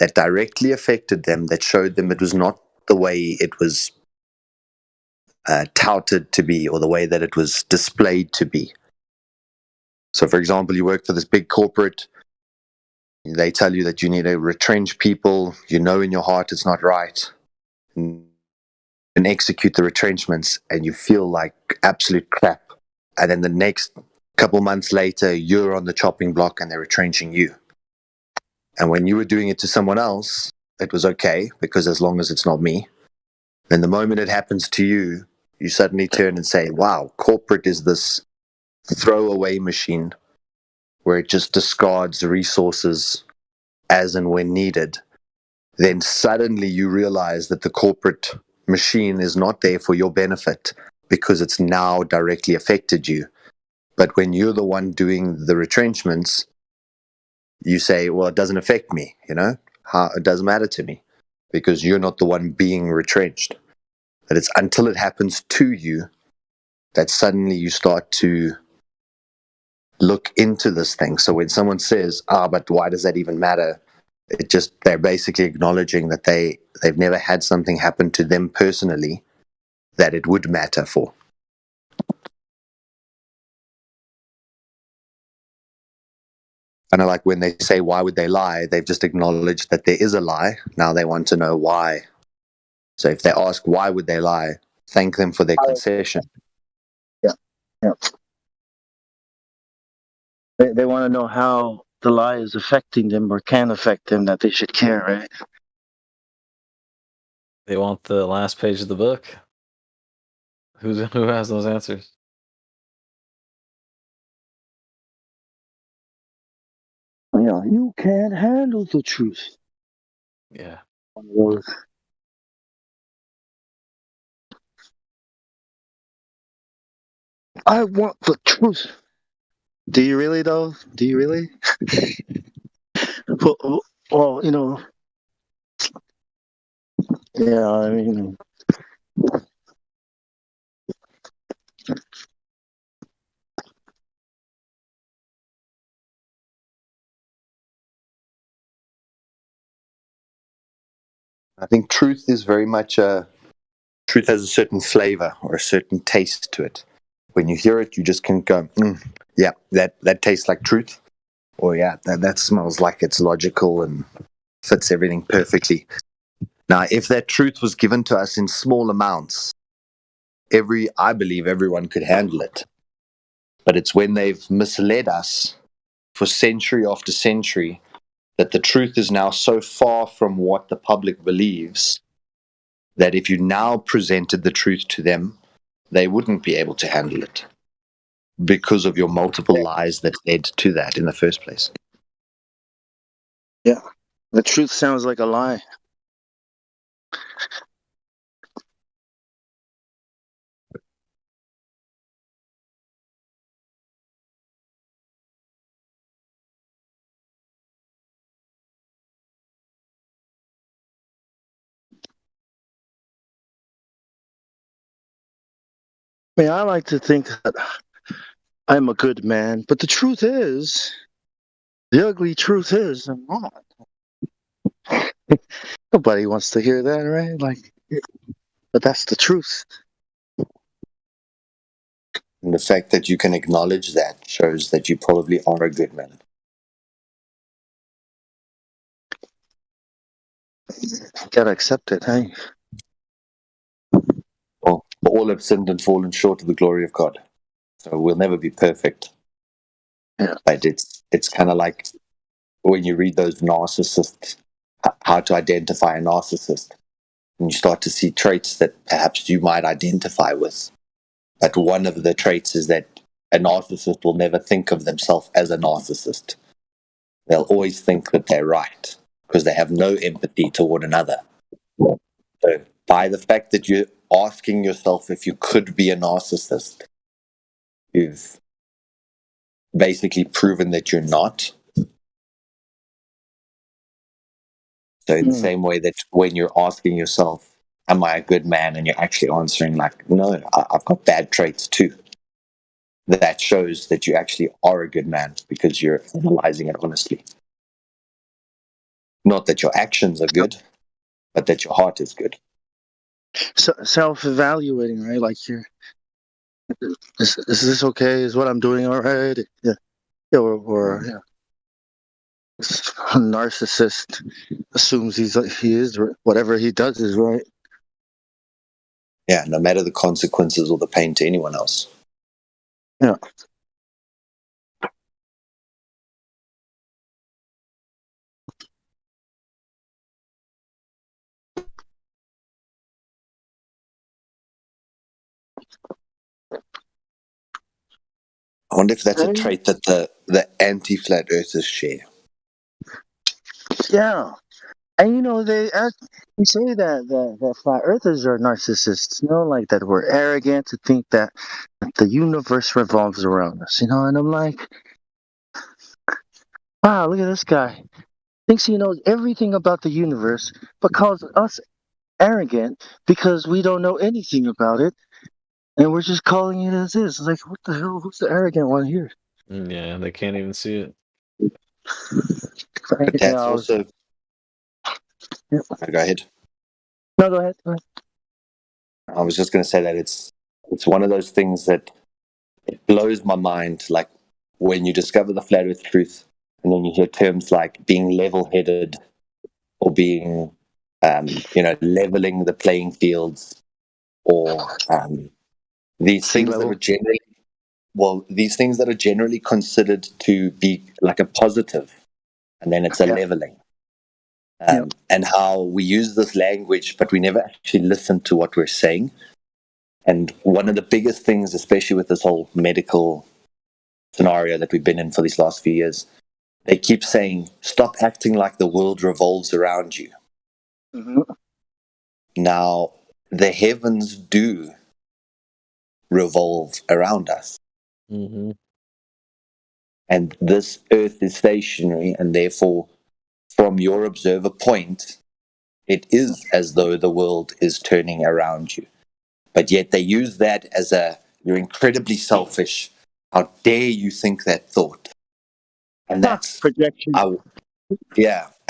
that directly affected them, that showed them it was not the way it was touted to be or the way that it was displayed to be. So, for example, you work for this big corporate, they tell you that you need to retrench people, in your heart it's not right, and execute the retrenchments, and you feel like absolute crap. And then the next couple months later, you're on the chopping block and they're retrenching you. And when you were doing it to someone else, it was okay, because as long as it's not me. Then the moment it happens to you, you suddenly turn and say, wow, corporate is this throwaway machine where it just discards resources as and when needed. Then suddenly you realize that the corporate machine is not there for your benefit because it's now directly affected you. But when you're the one doing the retrenchments, you say, well, it doesn't affect me, it doesn't matter to me because you're not the one being retrenched. But it's until it happens to you that suddenly you start to look into this thing. So when someone says, but why does that even matter? They're basically acknowledging that they've never had something happen to them personally that it would matter for. kind of like when they say, why would they lie? They've just acknowledged that there is a lie. Now they want to know why. So if they ask, why would they lie? Thank them for their concession. Yeah. They want to know how the lie is affecting them or can affect them, that they should care, right? They want the last page of the book. Who has those answers? Yeah, you can't handle the truth. Yeah. I want the truth. Do you really, though? Do you really? well, you know. Yeah, I mean. I think truth is very much truth has a certain flavor or a certain taste to it. When you hear it, you just can go, yeah, that tastes like truth. Or yeah, that smells like it's logical and fits everything perfectly. Now, if that truth was given to us in small amounts, I believe everyone could handle it. But it's when they've misled us for century after century that the truth is now so far from what the public believes that if you now presented the truth to them, they wouldn't be able to handle it because of your multiple lies that led to that in the first place. Yeah, the truth sounds like a lie. I mean, I like to think that I'm a good man, but the truth is, the ugly truth is, I'm not. Nobody wants to hear that, right? Like, but that's the truth. And the fact that you can acknowledge that shows that you probably are a good man. Gotta accept it, hey? Well, all have sinned and fallen short of the glory of God. So we'll never be perfect. Yeah. But it's kind of like when you read those narcissists, how to identify a narcissist, and you start to see traits that perhaps you might identify with. But one of the traits is that a narcissist will never think of themselves as a narcissist. They'll always think that they're right because they have no empathy toward another. So by the fact that you're asking yourself if you could be a narcissist, you've basically proven that you're not. So in the same way that when you're asking yourself, am I a good man? And you're actually answering like, no, I've got bad traits too. That shows that you actually are a good man because you're analyzing it honestly. Not that your actions are good, but that your heart is good. So, self-evaluating, right? Like, is this okay? Is what I'm doing all right? Yeah. Or yeah. A narcissist assumes he is whatever he does is right. Yeah, no matter the consequences or the pain to anyone else. Yeah. I wonder if that's a trait that the anti-flat earthers share. Yeah. And you know, they say that flat earthers are narcissists, you know, like that we're arrogant to think that the universe revolves around us, you know, and I'm like, wow, look at this guy. Thinks he knows everything about the universe, but calls us arrogant because we don't know anything about it, and we're just calling it as is. It's like, what the hell? Who's the arrogant one here? Yeah, they can't even see it. But that's also... Yeah. Go ahead. No, go ahead. I was just going to say that it's one of those things that it blows my mind. Like when you discover the flat earth truth and then you hear terms like being level-headed or being, leveling the playing fields, or these things that are generally, these things that are generally considered to be like a positive, and then it's a leveling. And how we use this language, but we never actually listen to what we're saying. And one of the biggest things, especially with this whole medical scenario that we've been in for these last few years, they keep saying, stop acting like the world revolves around you. Mm-hmm. Now, the heavens do revolve around us. Mm-hmm. And this earth is stationary, and therefore, from your observer point, it is as though the world is turning around you. But yet they use that as you're incredibly selfish. How dare you think that thought? And that's projection.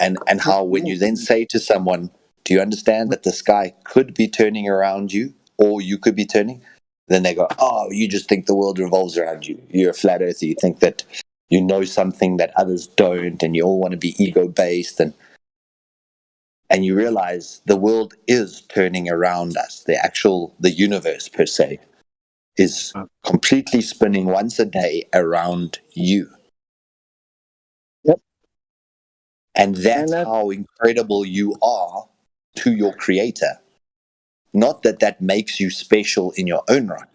And how when you then say to someone, do you understand that the sky could be turning around you, or you could be turning? Then they go, oh, you just think the world revolves around you. You're a flat earther. You think that you know something that others don't, and you all want to be ego-based. And you realize the world is turning around us. The universe per se is completely spinning once a day around you. Yep. And that's how incredible you are to your creator. Not that makes you special in your own right,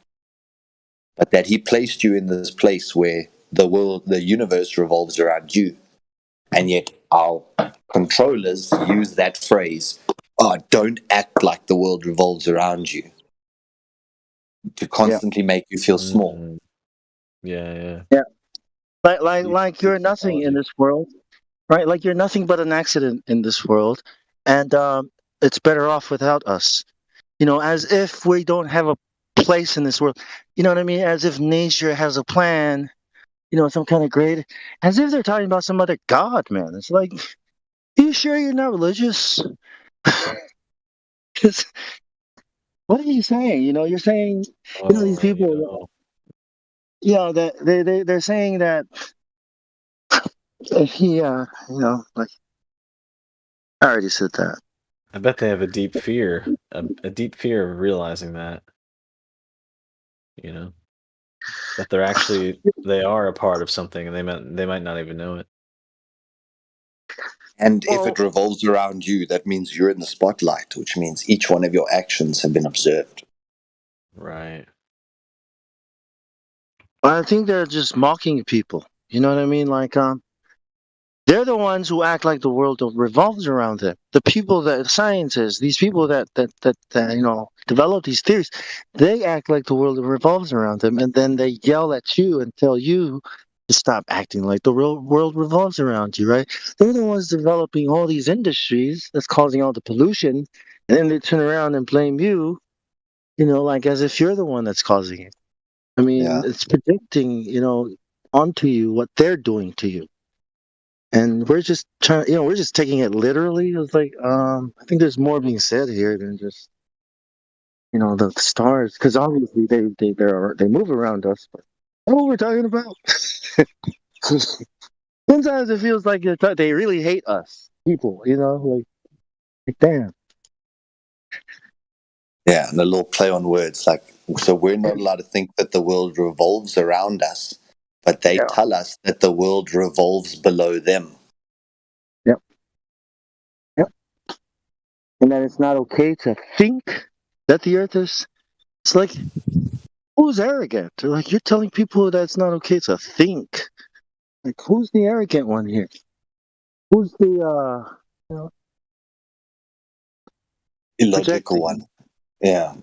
but that he placed you in this place where the universe revolves around you. And yet our controllers use that phrase, don't act like the world revolves around you, to constantly make you feel small. Yeah. Like you're nothing in this world, right? Like you're nothing but an accident in this world, and it's better off without us. As if we don't have a place in this world. You know what I mean? As if nature has a plan. Some kind of great. As if they're talking about some other god, man. It's like, are you sure you're not religious? Because what are you saying? You're saying, these people. That they're saying that. Like I already said that. I bet they have a deep fear, a deep fear of realizing that. That they are a part of something, and they might not even know it. And if it revolves around you, that means you're in the spotlight, which means each one of your actions have been observed. Right. I think they're just mocking people. You know what I mean? Like, they're the ones who act like the world revolves around them. The people scientists, these people that develop these theories, they act like the world revolves around them, and then they yell at you and tell you to stop acting like the real world revolves around you, right? They're the ones developing all these industries that's causing all the pollution, and then they turn around and blame you, like as if you're the one that's causing it. I mean, it's predicting, onto you what they're doing to you. And we're just trying, we're just taking it literally. It's like, I think there's more being said here than just, the stars, because obviously they move around us. But that's what we're talking about. Sometimes it feels like they really hate us, people. Like damn. Yeah, and a little play on words, so we're not allowed to think that the world revolves around us, but they tell us that the world revolves below them. Yep. And that it's not okay to think that the earth is. It's like, who's arrogant? They're like, you're telling people that it's not okay to think. Like, who's the arrogant one here? Who's the illogical one? Yeah.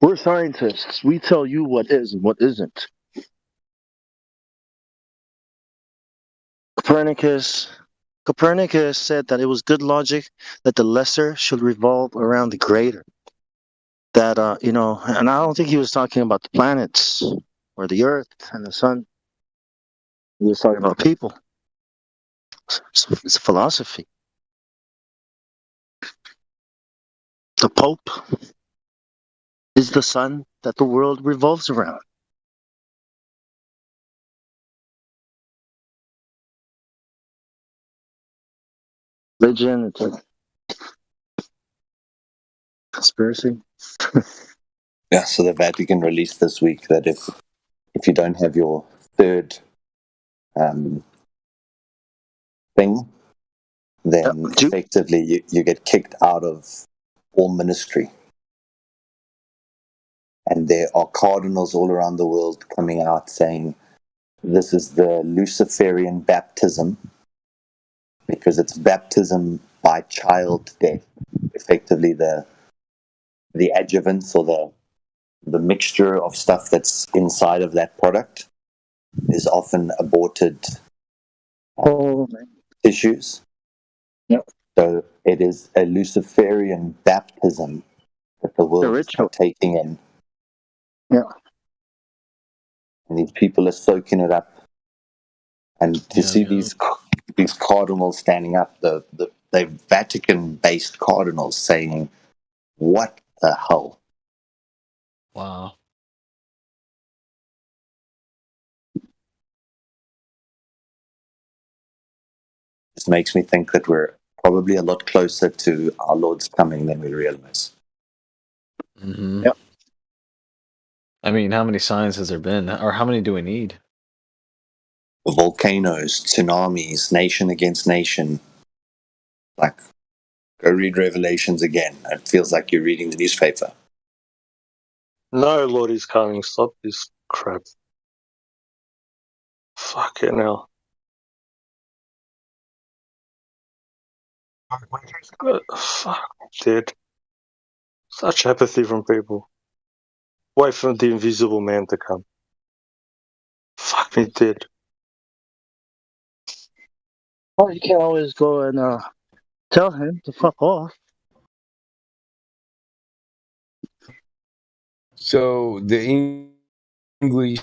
We're scientists. We tell you what is and what isn't. Copernicus said that it was good logic that the lesser should revolve around the greater. That, and I don't think he was talking about the planets or the earth and the sun. He was talking about people. It's a philosophy. The Pope is the sun that the world revolves around. Religion, it's a conspiracy. Yeah, so the Vatican released this week that if you don't have your third thing, then effectively you get kicked out of all ministry. And there are cardinals all around the world coming out saying this is the Luciferian baptism, because it's baptism by child death. Effectively, the adjuvants or the mixture of stuff that's inside of that product is often aborted tissues. Yep. So it is a Luciferian baptism that the world is taking in. Yeah. And these people are soaking it up. And to see these cardinals standing up, the Vatican-based cardinals saying, "What the hell?" Wow. This makes me think that we're probably a lot closer to our Lord's coming than we realize. Mm-hmm. Yep. I mean, how many signs has there been, or how many do we need? Volcanoes, tsunamis, nation against nation. Like, go read Revelations again. It feels like you're reading the newspaper. No, Lord is coming. Stop this crap. Fucking hell. Fuck, dude. Such apathy from people. Wait for the invisible man to come. Fuck me, dude. Well, you can always go and tell him to fuck off. So the English,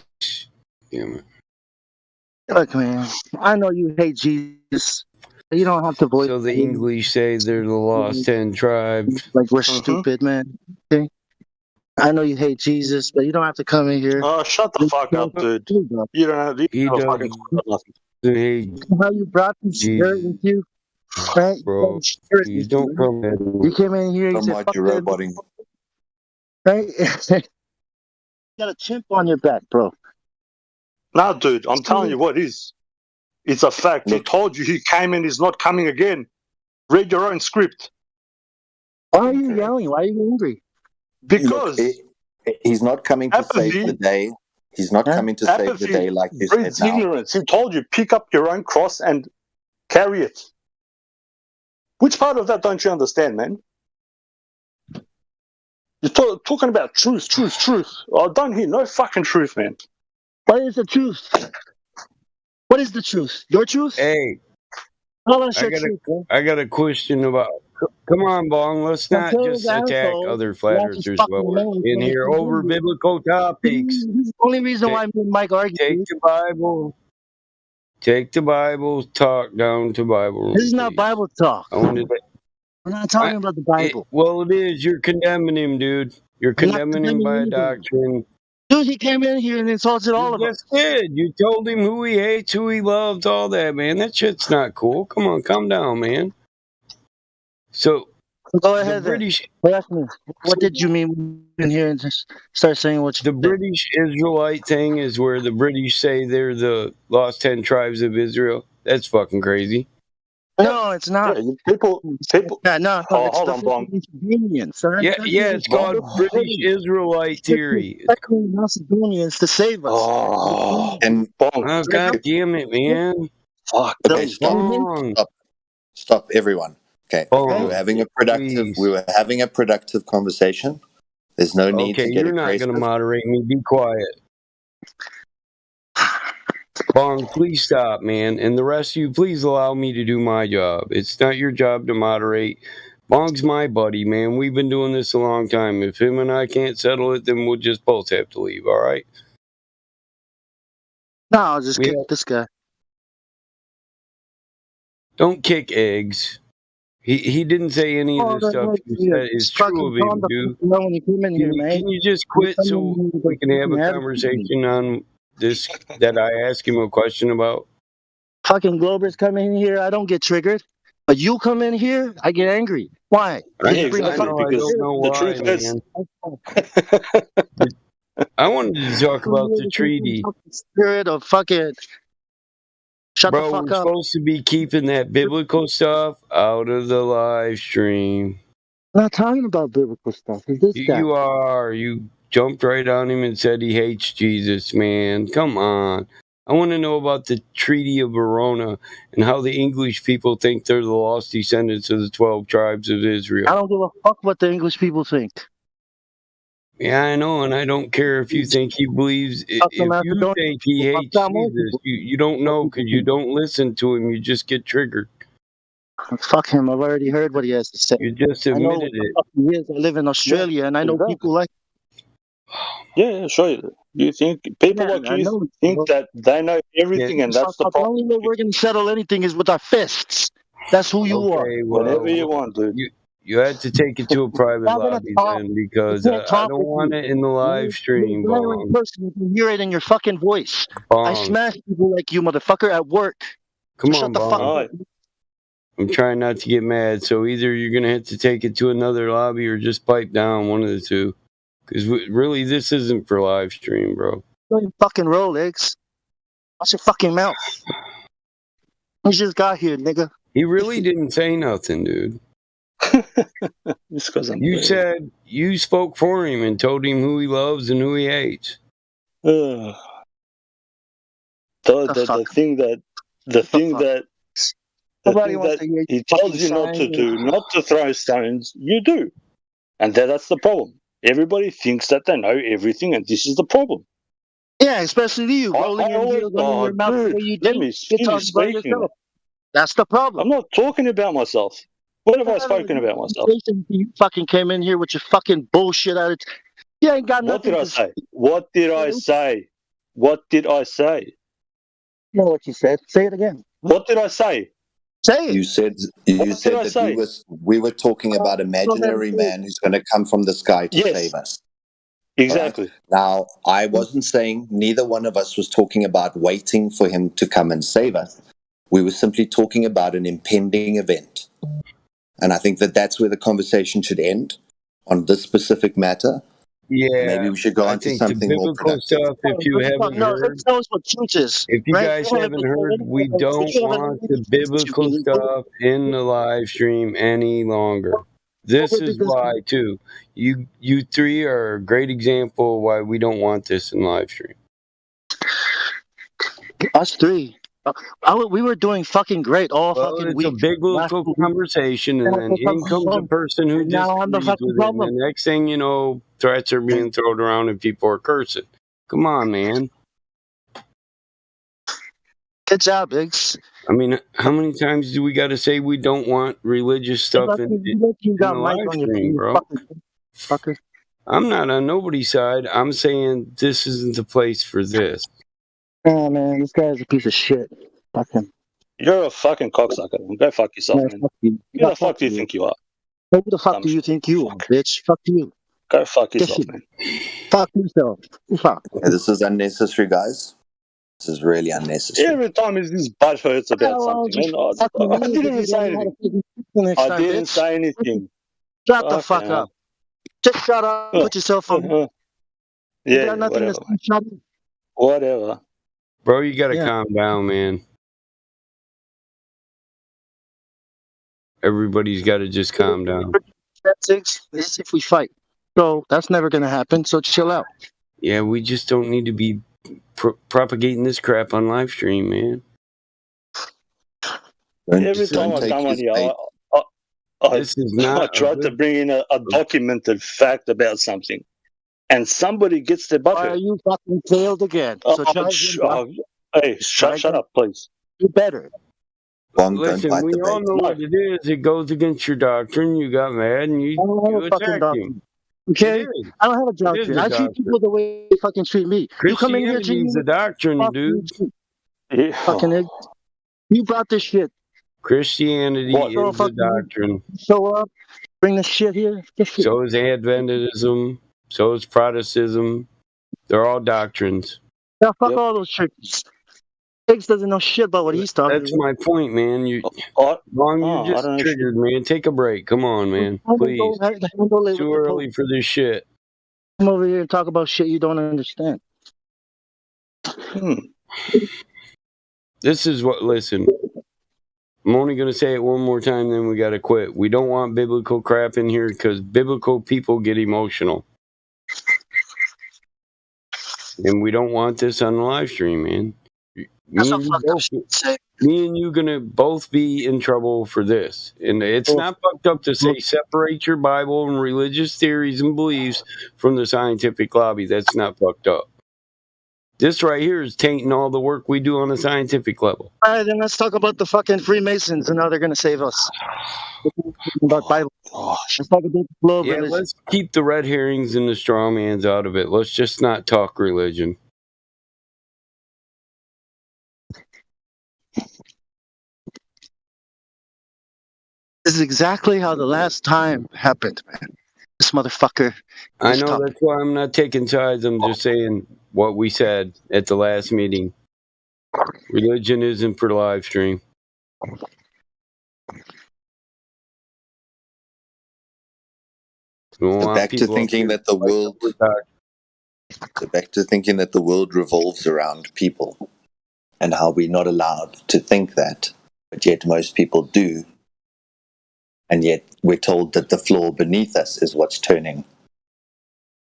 Look, man, I know you hate Jesus. You don't have to voice. So the English say they're the lost 10 tribes. Like we're stupid, man. Okay? I know you hate Jesus, but you don't have to come in here. Oh, shut the fuck up, dude. You don't have to fucking nothing. How you brought this spirit with you, right? Bro, you don't come at me. You came in here, you said, fuck you're them. roboting. Right? You got a chimp on your back, bro. Nah, dude, I'm telling you what is. It's a fact. He told you he came and he's not coming again. Read your own script. Why are you yelling? Why are you angry? Because he's not coming to save the day. He's not coming to save the day like you said breeds now. ignorance. He told you, pick up your own cross and carry it. Which part of that don't you understand, man? You're talking about truth. Oh, don't hear no fucking truth, man. What is the truth? What is the truth? Your truth? Hey, Tell us your truth, man. I got a question about. Come on, Bong. Let's not just attack other flat earthers while we're in here over biblical topics. This is the only reason why me and Mike argue. Take the Bible talk down to Bible. This is not Bible talk. We're not talking about the Bible. Well, it is. You're condemning him, dude. You're condemning him by doctrine. Dude, he came in here and insulted all of us. You did. You told him who he hates, who he loves, all that, man. That shit's not cool. Come on, calm down, man. So, go ahead. British. What did you mean in here and just start saying what you The British Israelite thing is where the British say they're the lost 10 tribes of Israel. That's fucking crazy. No, it's not. Yeah, people. Yeah, no. Oh, hold on, Bong. Yeah, it's called British Israelite theory. Macedonians to save us. Oh, God damn it, man! Fuck. Okay, stop, everyone. Okay, we were having a productive conversation. There's no need to get you're not going to moderate me. Be quiet. Bong, please stop, man. And the rest of you, please allow me to do my job. It's not your job to moderate. Bong's my buddy, man. We've been doing this a long time. If him and I can't settle it, then we'll just both have to leave, all right? No, I'll just kick this guy. Don't kick eggs. He didn't say any of the stuff you said is true of him, dude. Can you just quit so we can have a conversation on this that I ask him a question about? Fucking Globers come in here. I don't get triggered. But you come in here, I get angry. Why? I You bring know, I fucking don't know the why, truth is, man. I wanted to talk about the treaty. Spirit of fucking shut the Bro, fuck we're up. supposed to be keeping that biblical stuff out of the live stream. I'm not talking about biblical stuff. Is this guy? You are. You jumped right on him and said he hates Jesus, man. Come on. I want to know about the Treaty of Verona and how the English people think they're the lost descendants of the 12 tribes of Israel. I don't give a fuck what the English people think. Yeah, I know, and I don't care if you think he believes. If you think he hates Jesus, you don't know because you don't listen to him. You just get triggered. Fuck him. I've already heard what he has to say. You just I know admitted what the it. fuck he is. I live in Australia, and I know people like. yeah, sure. You think people like you think that they know everything, and that's the The problem. only way we're gonna settle anything is with our fists. That's who you are. Okay, well, Whatever you want, dude. You had to take it to a private Not gonna lobby talk. then because I can't I talk don't with want you. it in the live stream, You're a violent Bong. person. You can hear it in your fucking voice. I Bong. smash people like you, motherfucker, at work. Come Shut on, the fuck Bong. up. I'm trying not to get mad, so either you're gonna have to take it to another lobby or just pipe down, one of the two. Because really, this isn't for live stream, bro. Don't you fucking Rolex. Watch your fucking mouth. You just got here, nigga. He really didn't say nothing, dude. Just because I'm You said you spoke for him and told him who he loves and who he hates. The thing that he tells you not to do, not to throw stones, you do, and that's the problem. Everybody thinks that they know everything, and this is the problem. Yeah, especially you, rolling your heels under your mouth the way you let do. me You're talking finish about speaking. yourself. That's the problem. I'm not talking about myself. What have I spoken about myself? You fucking came in here with your fucking bullshit attitude. You ain't got What nothing did I to say? What did I say? What did I say? You know what you said. Say it again. What did I say? Say it. You said that we were talking about imaginary man who's going to come from the sky to save us. Exactly. Right? Now, I wasn't saying neither one of us was talking about waiting for him to come and save us. We were simply talking about an impending event. And I think that that's where the conversation should end on this specific matter. Yeah, maybe we should go on to something more productive. Stuff, if you haven't heard, tell us what truth is. if you right? guys haven't heard, we don't want the biblical stuff in the live stream any longer. This is why, too. You three are a great example of why we don't want this in live stream. Us three. We were doing fucking great all fucking it's week. a biblical conversation, and then in comes a person who disagrees with it, and the next thing you know, threats are being thrown around and people are cursing. Come on, man. Good job, Biggs. I mean, how many times do we got to say we don't want religious stuff in the live stream, bro? Fucker. I'm not on nobody's side. I'm saying this isn't the place for this. Oh, man, this guy's a piece of shit. Fuck him. You're a fucking cocksucker. Go fuck yourself, man. Fuck you. Who the fuck do you think you are? Who the fuck do you think you are, bitch? Fuck you. Go fuck yourself, man. Fuck yourself. Fuck. Okay, this is unnecessary, guys. This is really unnecessary. Every time this butt hurts about something, man. I didn't even say anything. I didn't say anything. Shut the fuck up. Just shut up. Put yourself on. Yeah, whatever. Whatever. Bro, you gotta calm down, man. Everybody's gotta just calm down. That's it. This is if we fight. So that's never gonna happen. So chill out. Yeah, we just don't need to be propagating this crap on live stream, man. Every time I come on here, I try to bring in a documented fact about something, and somebody gets their butt hurt. Why you fucking failed again? Hey, shut up, please. You better. Listen, we all know what it is. It goes against your doctrine. You got mad and you attacked him. Okay? I don't have a doctrine. I treat people the way they fucking treat me. You come in here treating me. Christianity's a doctrine, dude. Fucking egg. You brought this shit. Christianity is a doctrine. Show up, bring this shit here. So is Adventism. So is Protestantism. They're all doctrines. Yeah, fuck all those churches. Higgs doesn't know shit about what he's talking That's about. my point, man. Ron, you just triggered, man. Take a break. Come on, man. Please. It's too early for this shit. Come over here and talk about shit you don't understand. This is what, listen. I'm only going to say it one more time, then we got to quit. We don't want biblical crap in here because biblical people get emotional. And we don't want this on the live stream, man. Me and you gonna both be in trouble for this. And it's not fucked up to say separate your Bible and religious theories and beliefs from the scientific lobby. That's not fucked up. This right here is tainting all the work we do on a scientific level. All right, then let's talk about the fucking Freemasons and how they're gonna save us. About Bible. Let's talk about the globe religion. Let's keep the red herrings and the straw mans out of it. Let's just not talk religion. This is exactly how the last time happened, man. This motherfucker. I know, that's why I'm not taking sides. I'm just saying what we said at the last meeting. Religion isn't for live stream. Back to thinking that the world revolves around people, and how we're not allowed to think that, but yet most people do. And yet we're told that the floor beneath us is what's turning,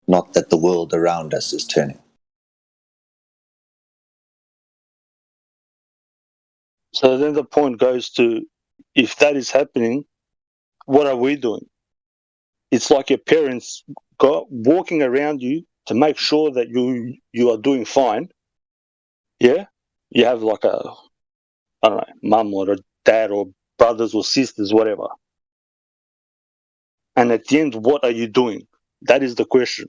not that the world around us is turning. So then the point goes to, if that is happening, what are we doing? It's like your parents walking around you to make sure that you are doing fine. Yeah? You have like a, I don't know, mum or a dad or brothers or sisters, whatever. And at the end, what are you doing? That is the question.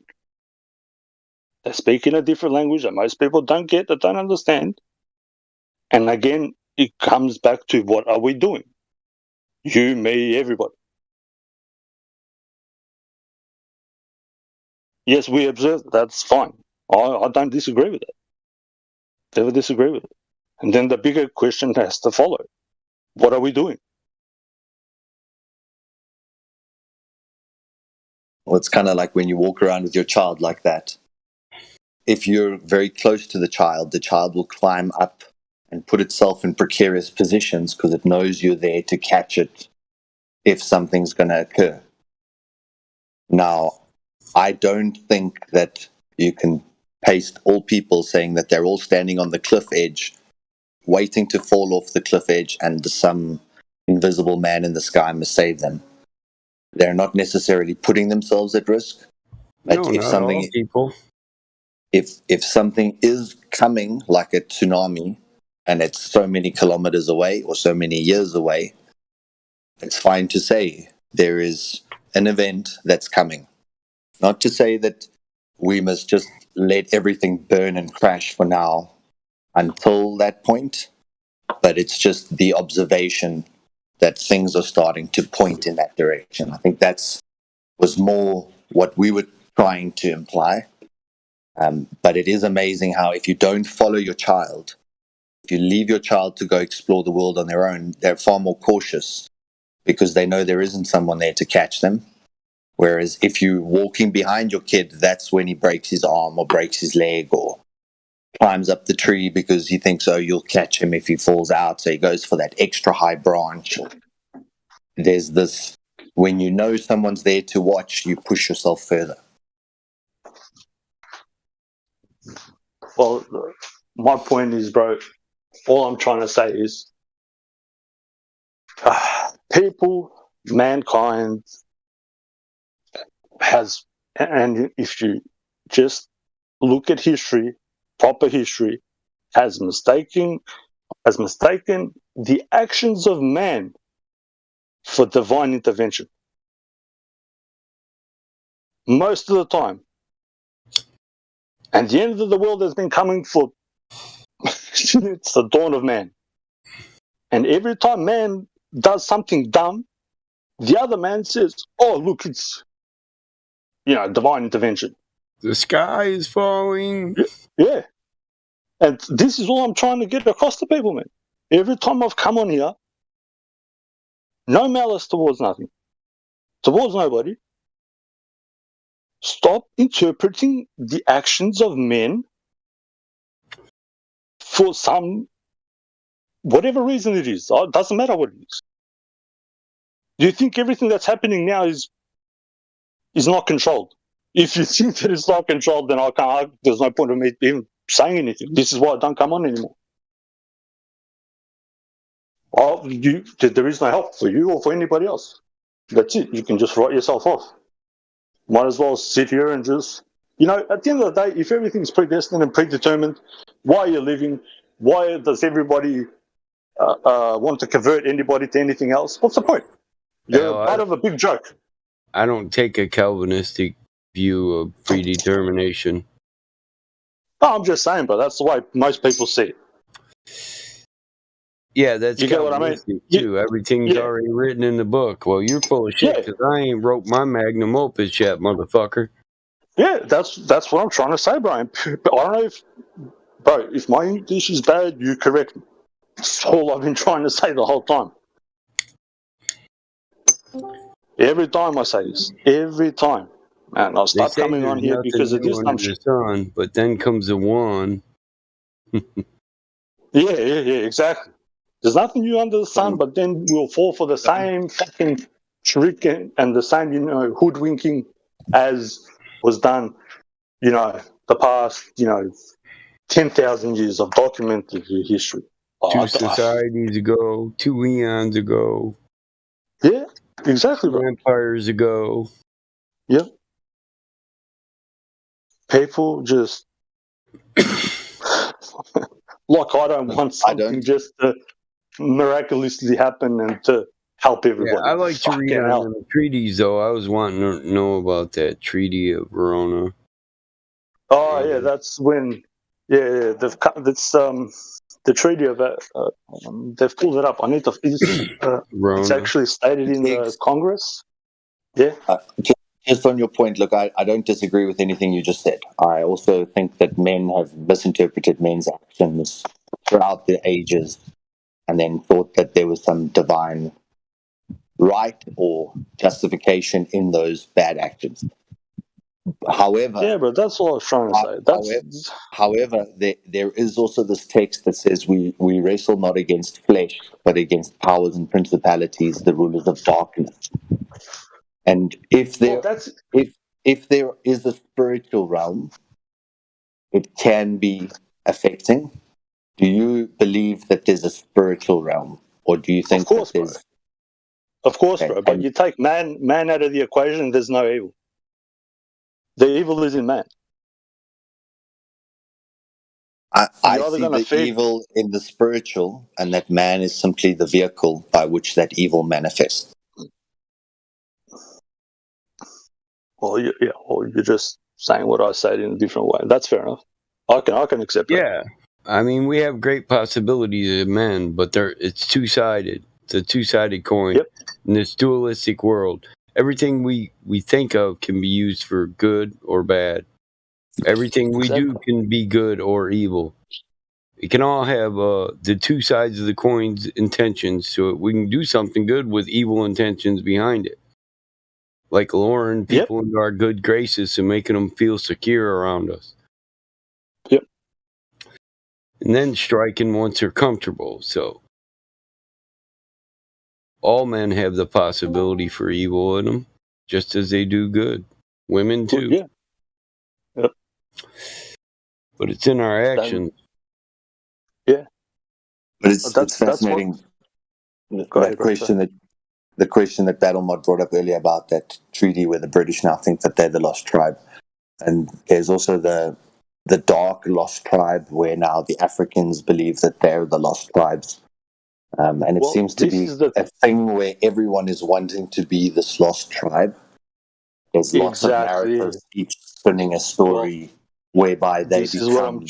They speak in a different language that most people don't get, that don't understand. And again, it comes back to, what are we doing? You, me, everybody. Yes, we observe. That's fine. I don't disagree with it. Never disagree with it. And then the bigger question has to follow. What are we doing? Well, it's kind of like when you walk around with your child like that. If you're very close to the child will climb up and put itself in precarious positions because it knows you're there to catch it if something's going to occur. Now, I don't think that you can paste all people saying that they're all standing on the cliff edge, waiting to fall off the cliff edge, and some invisible man in the sky must save them. They're not necessarily putting themselves at risk. But No, not all people. If something is coming, like a tsunami, and it's so many kilometers away or so many years away, it's fine to say there is an event that's coming. Not to say that we must just let everything burn and crash for now until that point, but it's just the observation that things are starting to point in that direction. I think was more what we were trying to imply. But it is amazing how if you don't follow your child, if you leave your child to go explore the world on their own, they're far more cautious because they know there isn't someone there to catch them. Whereas if you're walking behind your kid, that's when he breaks his arm or breaks his leg or climbs up the tree because he thinks, oh, you'll catch him if he falls out. So he goes for that extra high branch. There's this, when you know someone's there to watch, you push yourself further. Well, my point is, bro, all I'm trying to say is people, mankind has, and if you just look at history, proper history, has mistaken the actions of man for divine intervention. Most of the time. And the end of the world has been coming for it's the dawn of man. And every time man does something dumb, the other man says, oh, look, it's, divine intervention. The sky is falling. Yeah. And this is all I'm trying to get across to people, man. Every time I've come on here, no malice towards nothing, towards nobody. Stop interpreting the actions of men for some, whatever reason it is. It doesn't matter what it is. Do you think everything that's happening now is not controlled? If you think that it's not controlled, then there's no point of me even saying anything. This is why I don't come on anymore. Well, there is no help for you or for anybody else. That's it. You can just write yourself off. Might as well sit here and just, at the end of the day, if everything's predestined and predetermined, why are you living? Why does everybody want to convert anybody to anything else? What's the point? You're part of a big joke. I don't take a Calvinistic view of predetermination. No, I'm just saying, but that's the way most people see it. Yeah, that's you get what I mean? Too. Everything's already written in the book. Well, you're full of shit because I ain't wrote my magnum opus yet, motherfucker. Yeah, that's what I'm trying to say, Brian. But I don't know if my English is bad, you correct me. That's all I've been trying to say the whole time. Every time I say this, every time, and I'll stop coming on here because of this. Sun, but then comes the one. Yeah, exactly. There's nothing new under the sun, but then we'll fall for the same fucking trick and the same, hoodwinking as was done, the past, 10,000 years of documented history. 2 societies ago, 2 eons ago. Yeah, exactly. 2 empires ago. Yep. People just like I don't want something just to miraculously happen and to help everybody. Yeah, I like to read on the treaties, though. I was wanting to know about that Treaty of Verona. Oh, yeah, that's when, that's the Treaty of, they've pulled it up. I need to, it's actually stated in the Congress. Yeah. Just on your point, look, I don't disagree with anything you just said. I also think that men have misinterpreted men's actions throughout the ages and then thought that there was some divine right or justification in those bad actions. However, yeah, but that's what I was trying to say. However, there is also this text that says we wrestle not against flesh, but against powers and principalities, the rulers of darkness. And if there is a spiritual realm, it can be affecting. Do you believe that there's a spiritual realm, or do you think that there's? Of course, bro. But you take man out of the equation, there's no evil. The evil is in man. I see the evil in the spiritual, and that man is simply the vehicle by which that evil manifests. Well, you're just saying what I said in a different way. That's fair enough. I can accept that. Yeah. I mean, we have great possibilities of men, but it's two-sided. It's a two-sided coin in this dualistic world. Everything we think of can be used for good or bad. Everything we do can be good or evil. It can all have the two sides of the coin's intentions, so we can do something good with evil intentions behind it. Like luring people into our good graces and making them feel secure around us. Yep. And then striking once they're comfortable. So all men have the possibility for evil in them, just as they do good. Women too. Yeah. Yep. But it's in our actions. Yeah. But it's fascinating. The question that Battlemod brought up earlier about that treaty where the British now think that they're the lost tribe. And there's also the dark lost tribe where now the Africans believe that they're the lost tribes. And it seems to be a thing where everyone is wanting to be this lost tribe. There's lots of narratives, each spinning a story whereby they become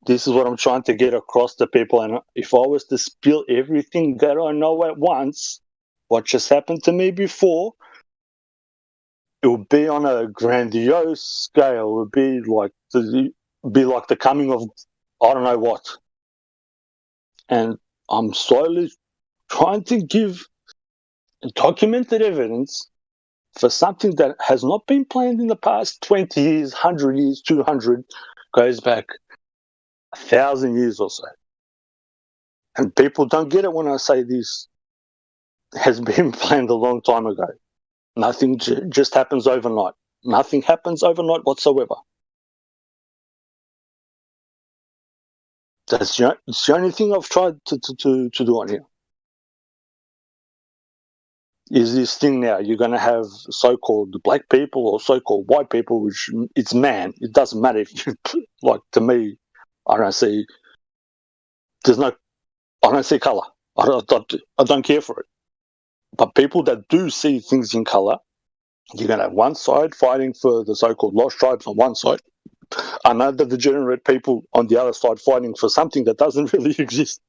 This is what I'm trying to get across to people. And if I was to spill everything that I know at once, what just happened to me before, it would be on a grandiose scale. It would be like be like the coming of I don't know what. And I'm slowly trying to give documented evidence for something that has not been planned in the past 20 years, 100 years, 200, goes back 1,000 years or so. And people don't get it when I say this has been planned a long time ago. Nothing just happens overnight. Nothing happens overnight whatsoever. It's the only thing I've tried to do on here. Is this thing now, you're going to have so-called black people or so-called white people, which it's man. It doesn't matter if you, like, to me, I don't see colour. I don't care for it. But people that do see things in colour, you're going to have one side fighting for the so-called lost tribes on one side, another degenerate people on the other side fighting for something that doesn't really exist,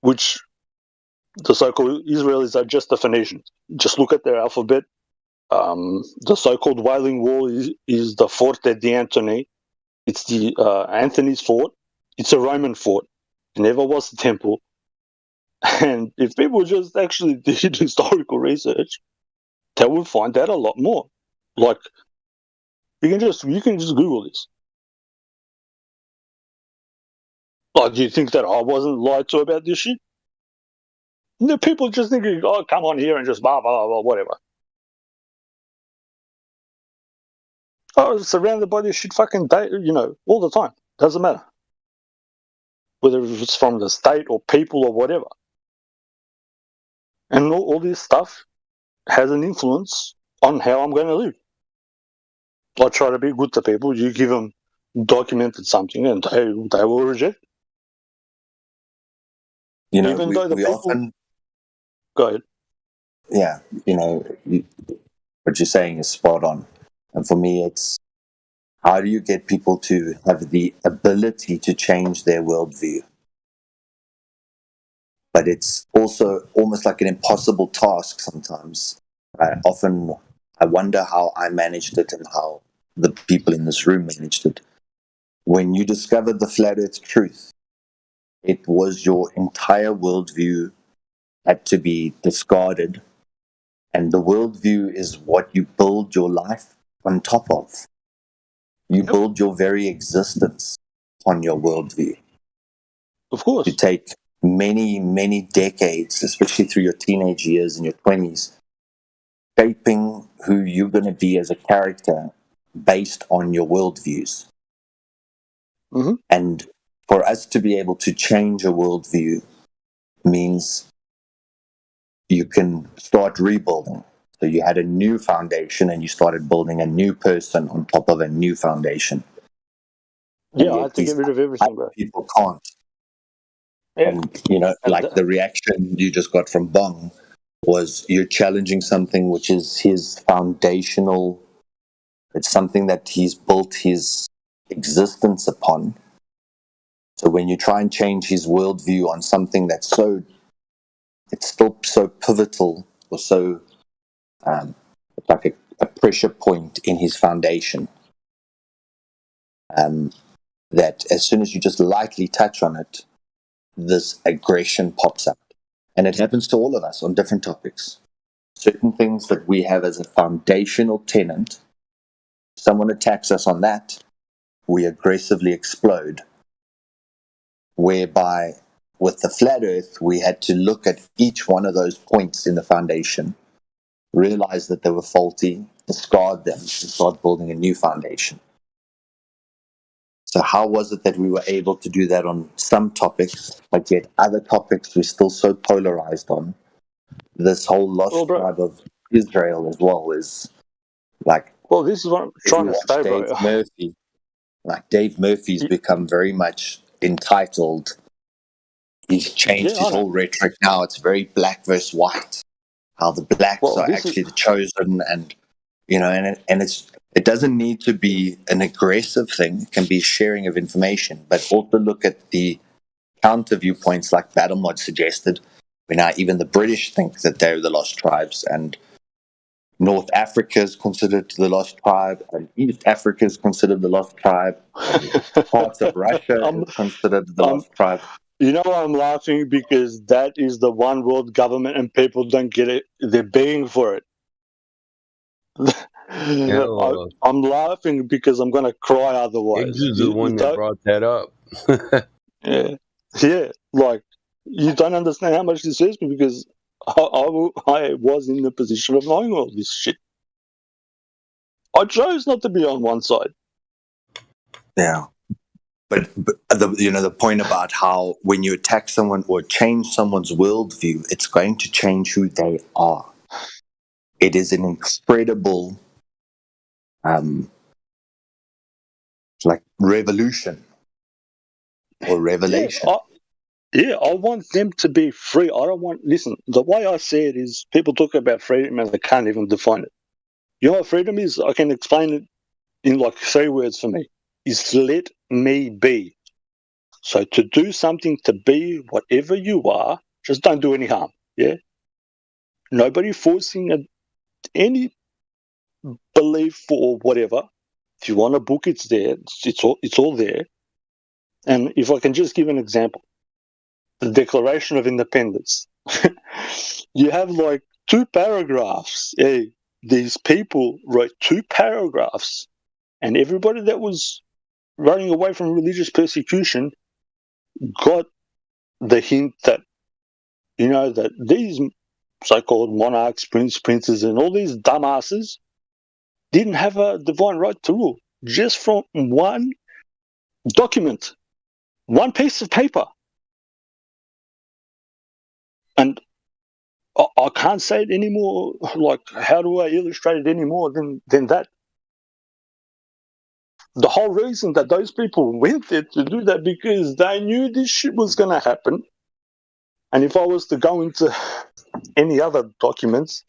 which the so-called Israelis are just the Phoenicians. Just look at their alphabet. The so-called Wailing Wall is the Forte di Antony. It's the Anthony's fort. It's a Roman fort. It never was a temple. And if people just actually did historical research, they would find out a lot more. Like, you can just Google this. Like, do you think that I wasn't lied to about this shit? The people just thinking, oh, come on here and just blah, blah, blah, whatever. I was surrounded by this shit fucking day, all the time. Doesn't matter. Whether it's from the state or people or whatever. And all this stuff has an influence on how I'm going to live. I try to be good to people. You give them documented something and they will reject it. Even though the people... often... Go ahead. Yeah, what you're saying is spot on. And for me, it's how do you get people to have the ability to change their worldview? But it's also almost like an impossible task sometimes. I wonder how I managed it and how the people in this room managed it. When you discovered the flat earth truth, it was your entire worldview had to be discarded. And the worldview is what you build your life on top of. You build your very existence on your worldview. Of course. You take many, many decades, especially through your teenage years and your 20s, shaping who you're going to be as a character based on your worldviews. Mm-hmm. And for us to be able to change a worldview means you can start rebuilding. So you had a new foundation and you started building a new person on top of a new foundation. Yeah, I have to get rid of everything, bro. People can't. Yeah. And, the reaction you just got from Bong was you're challenging something which is his foundational, it's something that he's built his existence upon. So when you try and change his worldview on something that's it's still so pivotal or so like a pressure point in his foundation, that as soon as you just lightly touch on it, this aggression pops up. And it happens to all of us on different topics. Certain things that we have as a foundational tenet, someone attacks us on that, we aggressively explode. Whereby with the flat earth, we had to look at each one of those points in the foundation, realize that they were faulty, discard them, and start building a new foundation. So how was it that we were able to do that on some topics, but yet other topics we're still so polarized on? This whole lost tribe of Israel as well is like... Well, this is what I'm trying to say, bro. Murphy. Like Dave Murphy's become very much entitled. He's changed his whole rhetoric now. It's very black versus white. How the blacks are actually the chosen, and it doesn't need to be an aggressive thing. It can be sharing of information, but also look at the counter viewpoints like Battlemod suggested, where now even the British think that they're the lost tribes, and North Africa is considered the lost tribe, and East Africa is considered the lost tribe. Parts of Russia is considered the lost tribe. You know why I'm laughing? Because that is the one world government and people don't get it. They're begging for it. I'm laughing because I'm going to cry otherwise. Higgs is the one that brought that up. Yeah, like, you don't understand how much this hurts me because I was in the position of knowing all this shit. I chose not to be on one side. Yeah. But the point about how when you attack someone or change someone's worldview, it's going to change who they are. It is an incredible, like revolution or revelation. I want them to be free. I don't want. Listen, the way I see it is, people talk about freedom and they can't even define it. You know what freedom is? I can explain it in like 3 words for me. Is let me be. So to do something, to be whatever you are, just don't do any harm. Yeah. Nobody forcing any belief or whatever. If you want a book, it's there. It's all there. And if I can just give an example, the Declaration of Independence. You have like 2 paragraphs. Hey, these people wrote 2 paragraphs, and everybody that was running away from religious persecution got the hint that, that these so-called monarchs, princes, and all these dumbasses didn't have a divine right to rule just from one document, one piece of paper. And I can't say it anymore. Like, how do I illustrate it anymore than that? The whole reason that those people went there to do that because they knew this shit was going to happen. And if I was to go into any other documents,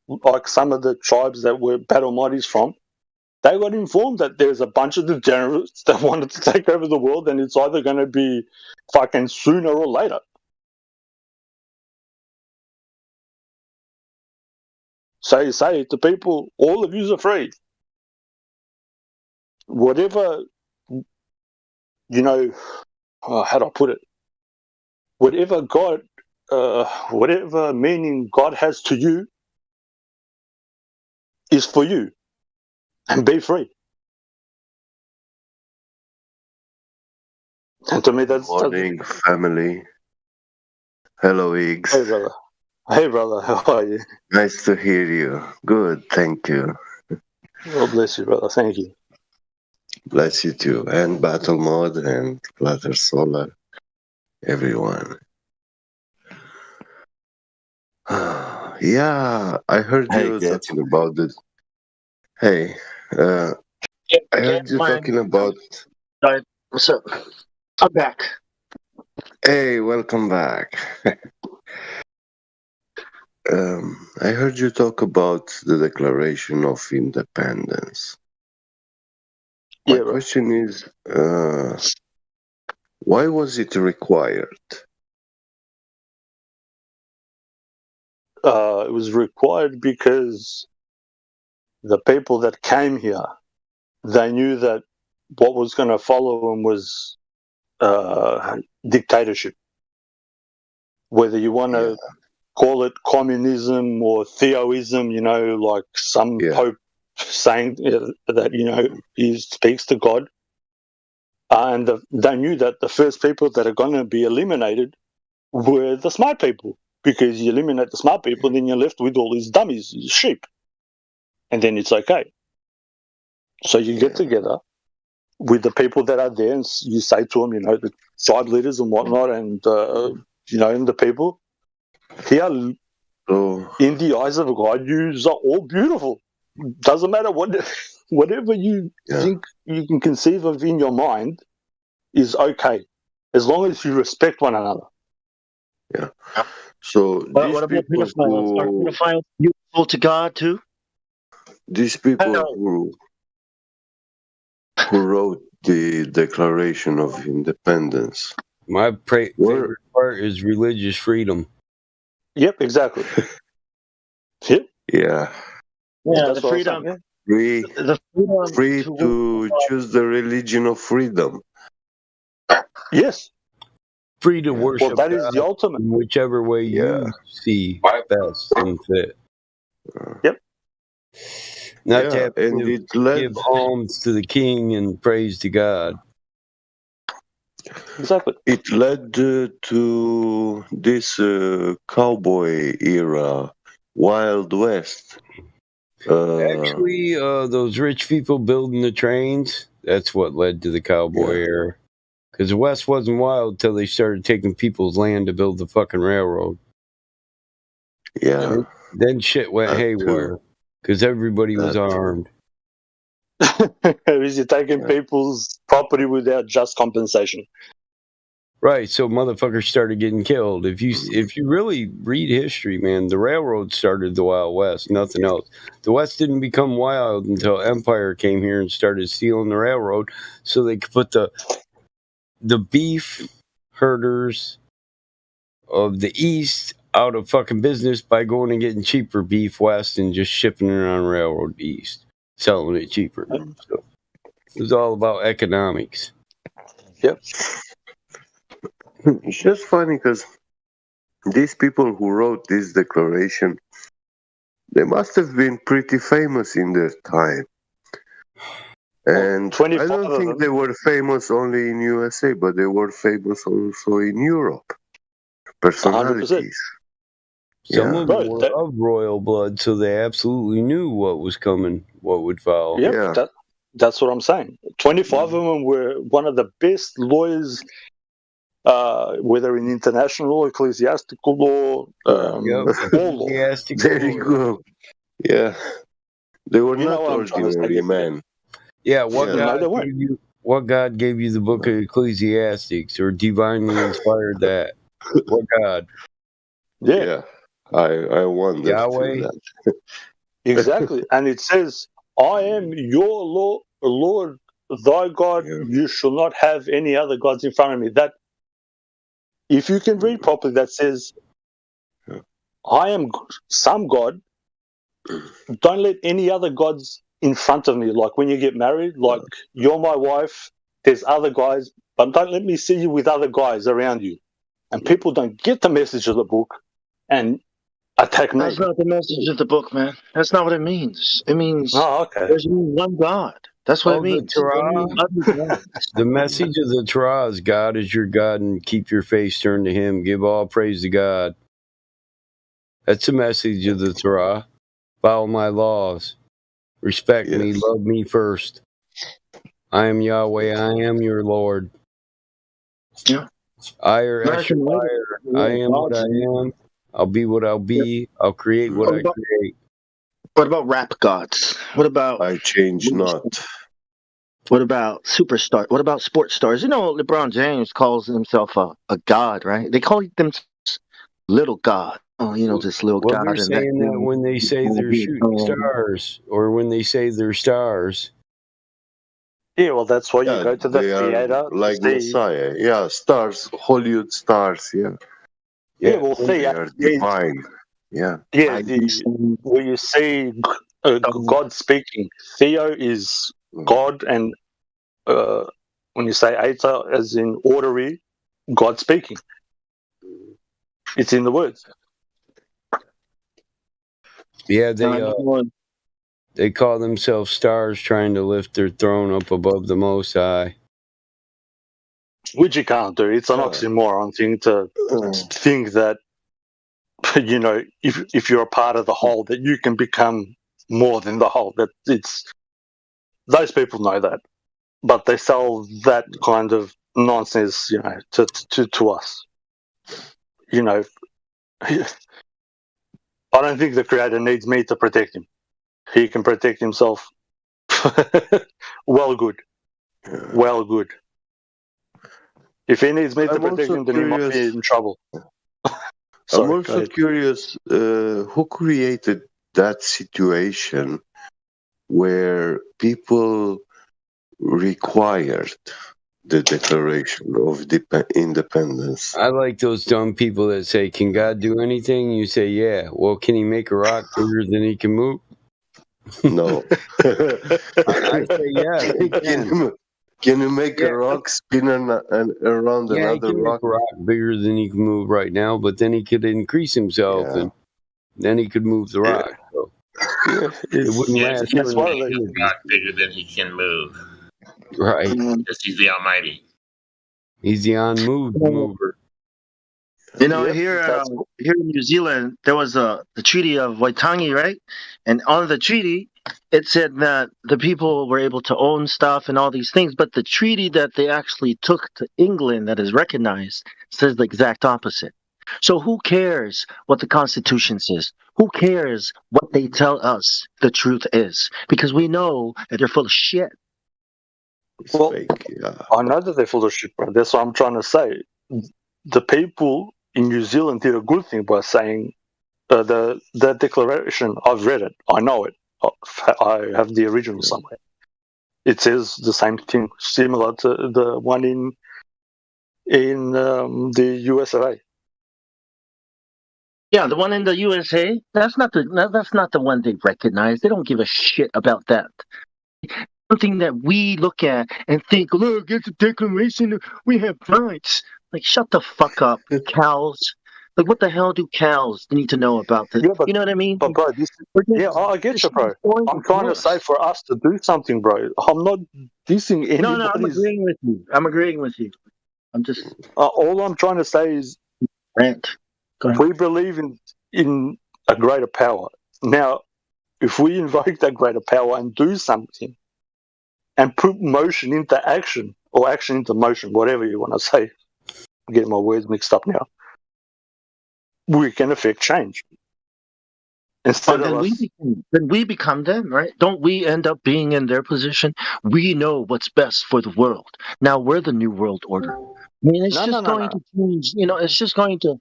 like some of the tribes that were battle mighties from, they got informed that there's a bunch of degenerates that wanted to take over the world, and it's either going to be fucking sooner or later. So you say to people, all of you are free. Whatever, how do I put it? Whatever God, whatever meaning God has to you is for you. And be free. And to me, that's... Morning, family. Hello, Higgs. Hey, brother. Hey, brother. How are you? Nice to hear you. Good, thank you. God bless you, brother. Thank you. Bless you too. And Battle Mode and Flutter Solar. Everyone. Yeah, I heard you talking about this. Hey, I heard you talking about... What's up? I'm back. Hey, welcome back. I heard you talk about the Declaration of Independence. My question is, why was it required? It was required because the people that came here, they knew that what was going to follow them was dictatorship. Whether you want to call it communism or theoism, like some pope saying that, he speaks to God. And they knew that the first people that are going to be eliminated were the smart people. Because you eliminate the smart people, then you're left with all these dummies, sheep. And then it's okay. So you get together with the people that are there and you say to them, the tribe leaders and whatnot, and, and the people, here, in the eyes of God, you are all beautiful. Doesn't matter whatever you think you can conceive of in your mind is okay, as long as you respect one another. Yeah. So what about pedophiles? Are pedophiles useful to God too? These people who wrote the Declaration of Independence. My favorite part is religious freedom. Yep, exactly. Yep. Yeah. Yeah, the freedom. Free, The freedom free to choose the religion of freedom. Yes. Free to worship Well, that is the God ultimate. in whichever way you see best and fit. Yep. Not to Yeah, have and to it led give alms to the king and praise to God. Exactly. It led to this cowboy era, Wild West. Actually, those rich people building the trains, that's what led to the cowboy era. Because the West wasn't wild till they started taking people's land to build the fucking railroad. Yeah. Then shit went haywire. Because everybody was armed. Is you taking people's property without just compensation? Right, so motherfuckers started getting killed. If you really read history, man, the railroad started the Wild West, nothing else. The West didn't become wild until Empire came here and started stealing the railroad, so they could put the beef herders of the East out of fucking business by going and getting cheaper beef west and just shipping it on railroad east, selling it cheaper. So it was all about economics. Yep. It's just funny because these people who wrote this declaration, they must have been pretty famous in their time. And I don't think they were famous only in USA, but they were famous also in Europe. Personalities. 100%. Some of them were of royal blood, so they absolutely knew what was coming, what would follow. Yep, that's what I'm saying. 25 of them were one of the best lawyers, whether in international law, ecclesiastical law, all law. There you go. Yeah. They were not ordinary men. Yeah, what God gave you the book of Ecclesiastics, or divinely inspired that? What God? Yeah. I wonder Yahweh. that. Exactly. And it says, I am your Lord, thy God. You shall not have any other gods in front of me. That, if you can read properly, that says, I am some God. Don't let any other gods in front of me. Like when you get married, like you're my wife, there's other guys, but don't let me see you with other guys around you. And people don't get the message of the book and attack me. That's not the message of the book, man. That's not what it means. It means there's only one God. That's what it means. The message of the Torah is God is your God and keep your face turned to Him. Give all praise to God. That's the message of the Torah. Follow my laws. Respect me. Love me first. I am Yahweh. I am your Lord. Yeah. I am what I am. I'll be what I'll be. I'll create what I create. What about rap gods? What about I change not? What about superstar? What about sports stars? You know, LeBron James calls himself a god, right? They call them little god. Oh, you know, this little god. They're saying that when they say they're shooting stars, or when they say they're stars. Yeah, well, that's why you go to the theater. Like Messiah. Yeah, stars, Hollywood stars. Yeah. Yeah, well, they are divine. Yeah. Yeah, where you see God speaking. Theo is God, and when you say Eta, as in orderly, God speaking. It's in the words. Yeah, they call themselves stars trying to lift their throne up above the Most High. Which you can't do. It's an oxymoron thing to think that, you know, if you're a part of the whole, that you can become more than the whole. That it's those people know that, but they sell that kind of nonsense, you know, to us. You know, I don't think the Creator needs me to protect him. He can protect himself. Well, good. If he needs me to protect him, then he might be in trouble. I'm also curious, who created that situation where people required the Declaration of Independence? I like those dumb people that say, can God do anything? You say, yeah. Well, can he make a rock bigger than he can move? No. I say yes. Can you make a rock spin around Yeah, he another can make rock? a rock bigger than he can move right now, but then he could increase himself, and then he could move the rock. So it wouldn't last for an eternity. Rock bigger than he can move. Right. Because he's the Almighty. He's the on-move mover. You know, here in New Zealand, there was the Treaty of Waitangi, right? And on the treaty, it said that the people were able to own stuff and all these things, but the treaty that they actually took to England that is recognized says the exact opposite. So who cares what the Constitution says? Who cares what they tell us the truth is? Because we know that they're full of shit. Well, I know that they're full of shit, bro. That's what I'm trying to say. The people in New Zealand did a good thing by saying the declaration. I've read it. I know it. I have the original somewhere. It says the same thing, similar to the one in the USA. Yeah, the one in the USA. That's not the one they recognize. They don't give a shit about that. Something that we look at and think, look, it's a declaration. We have rights. Like, shut the fuck up, cows. Like, what the hell do cows need to know about this? Yeah, but, you know what I mean? But bro, I get you, bro. I'm trying to say for us to do something, bro. I'm not dissing anybody's. No, I'm agreeing with you. I'm just. All I'm trying to say is, we believe in a greater power. Now, if we invoke that greater power and do something, and put motion into action, or action into motion, whatever you want to say. I'm getting my words mixed up now. We can affect change. Then we become them, right? Don't we end up being in their position? We know what's best for the world. Now we're the new world order. I mean, it's just going to change. You know, it's just going to.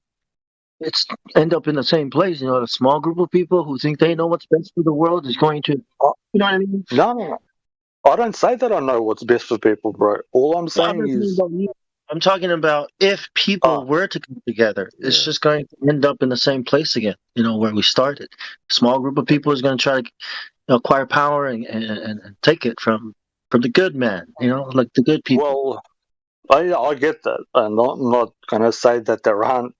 It's end up in the same place. You know, a small group of people who think they know what's best for the world is going to. You know what I mean? No. I don't say that I know what's best for people, bro. All I'm saying is... I'm talking about if people were to come together, it's just going to end up in the same place again, you know, where we started. A small group of people is going to try to acquire power and take it from the good man, you know, like the good people. Well, I get that. And I'm not going to say that there aren't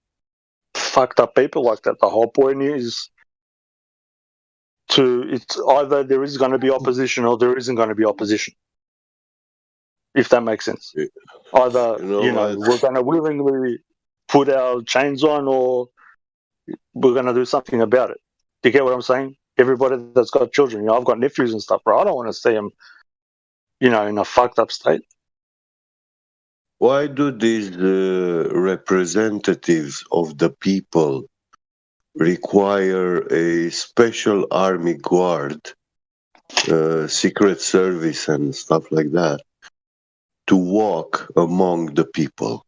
fucked up people like that. The whole point is... it's either there is going to be opposition or there isn't going to be opposition, if that makes sense. Either we're going to willingly put our chains on, or we're going to do something about it. Do you get what I'm saying? Everybody that's got children, I've got nephews and stuff, bro. I don't want to see them, in a fucked up state. Why do these representatives of the people require a special army guard, secret service and stuff like that to walk among the people?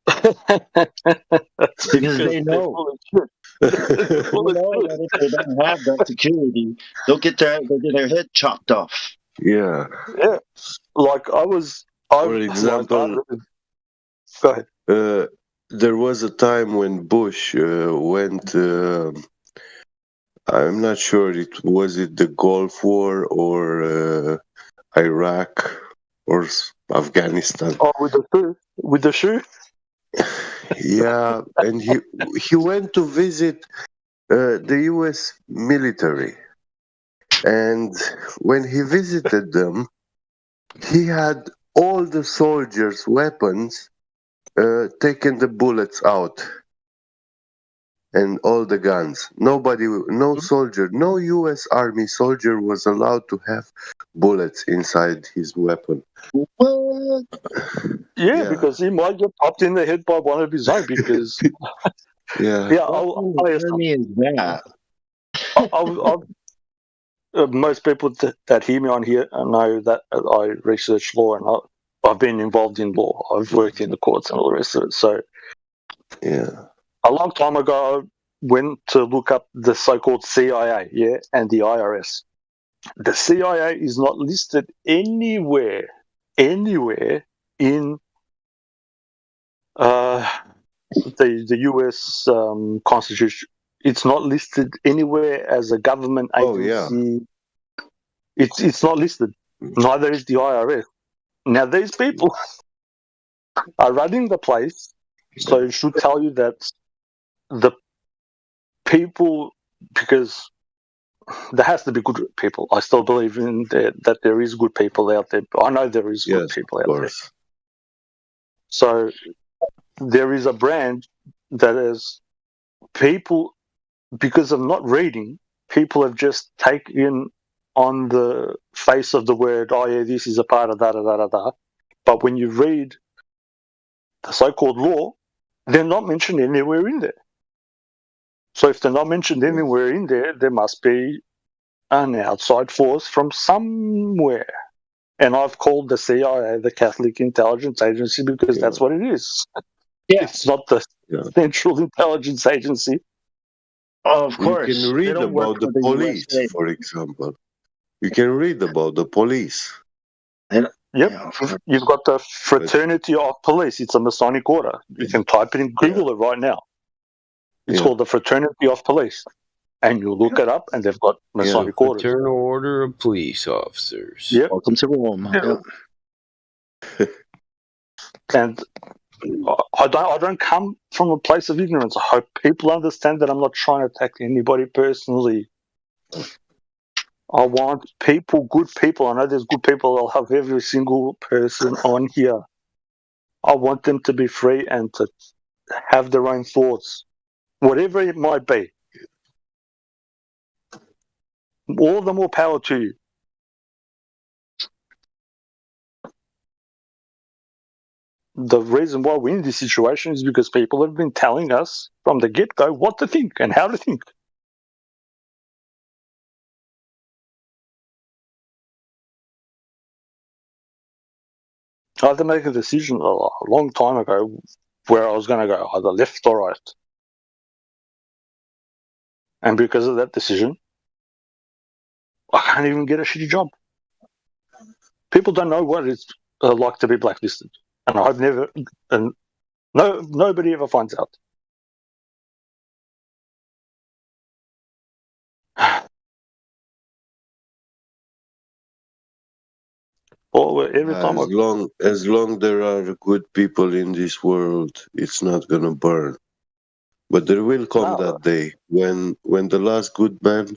Because they know. They know that if they don't have that security, they'll get their head chopped off. Yeah. Like for example, go ahead. There was a time when Bush went. I'm not sure. Was it the Gulf War or Iraq or Afghanistan? Oh, with the shoe. Yeah, and he went to visit the U.S. military, and when he visited them, he had all the soldiers' weapons taken the bullets out, and all the guns. No soldier, no U.S. Army soldier was allowed to have bullets inside his weapon. What? Yeah, because he might get popped in the head by one of his own. Because I'll most people that hear me on here know that I research law, and I've been involved in law. I've worked in the courts and all the rest of it. So, a long time ago, I went to look up the so-called CIA, and the IRS. The CIA is not listed anywhere in the U.S. Constitution it's not listed anywhere as a government agency. It's not listed. Neither is the IRS. Now these people are running the place, so it should tell you that the people, because there has to be good people. I still believe in that there is good people out there. I know there is good people out there. So there is a brand that is people, because of not reading, people have just taken on the face of the word, oh yeah, this is a part of da-da-da-da-da. But when you read the so-called law, they're not mentioned anywhere in there. So if they're not mentioned anywhere in there, there must be an outside force from somewhere. And I've called the CIA the Catholic Intelligence Agency because that's what it is. It's not the Central Intelligence Agency. Of course. You can read about the police, for example. You can read about the police. Yep. You've got the Fraternity of Police. It's a Masonic order. You can type it in Google it right now. It's called the Fraternity of Police. And you look it up, and they've got Masonic orders. Fraternal Order of Police Officers. Yep. Welcome to Rome. And I don't come from a place of ignorance. I hope people understand that I'm not trying to attack anybody personally. I want people, good people. I know there's good people. I'll have every single person on here. I want them to be free and to have their own thoughts, whatever it might be. All the more power to you. The reason why we're in this situation is because people have been telling us from the get-go what to think and how to think. I had to make a decision a long time ago where I was going to go, either left or right. And because of that decision, I can't even get a shitty job. People don't know what it's like to be blacklisted. And I've never, and nobody ever finds out. Well, every time as long there are good people in this world, it's not gonna burn. But there will come that day when the last good man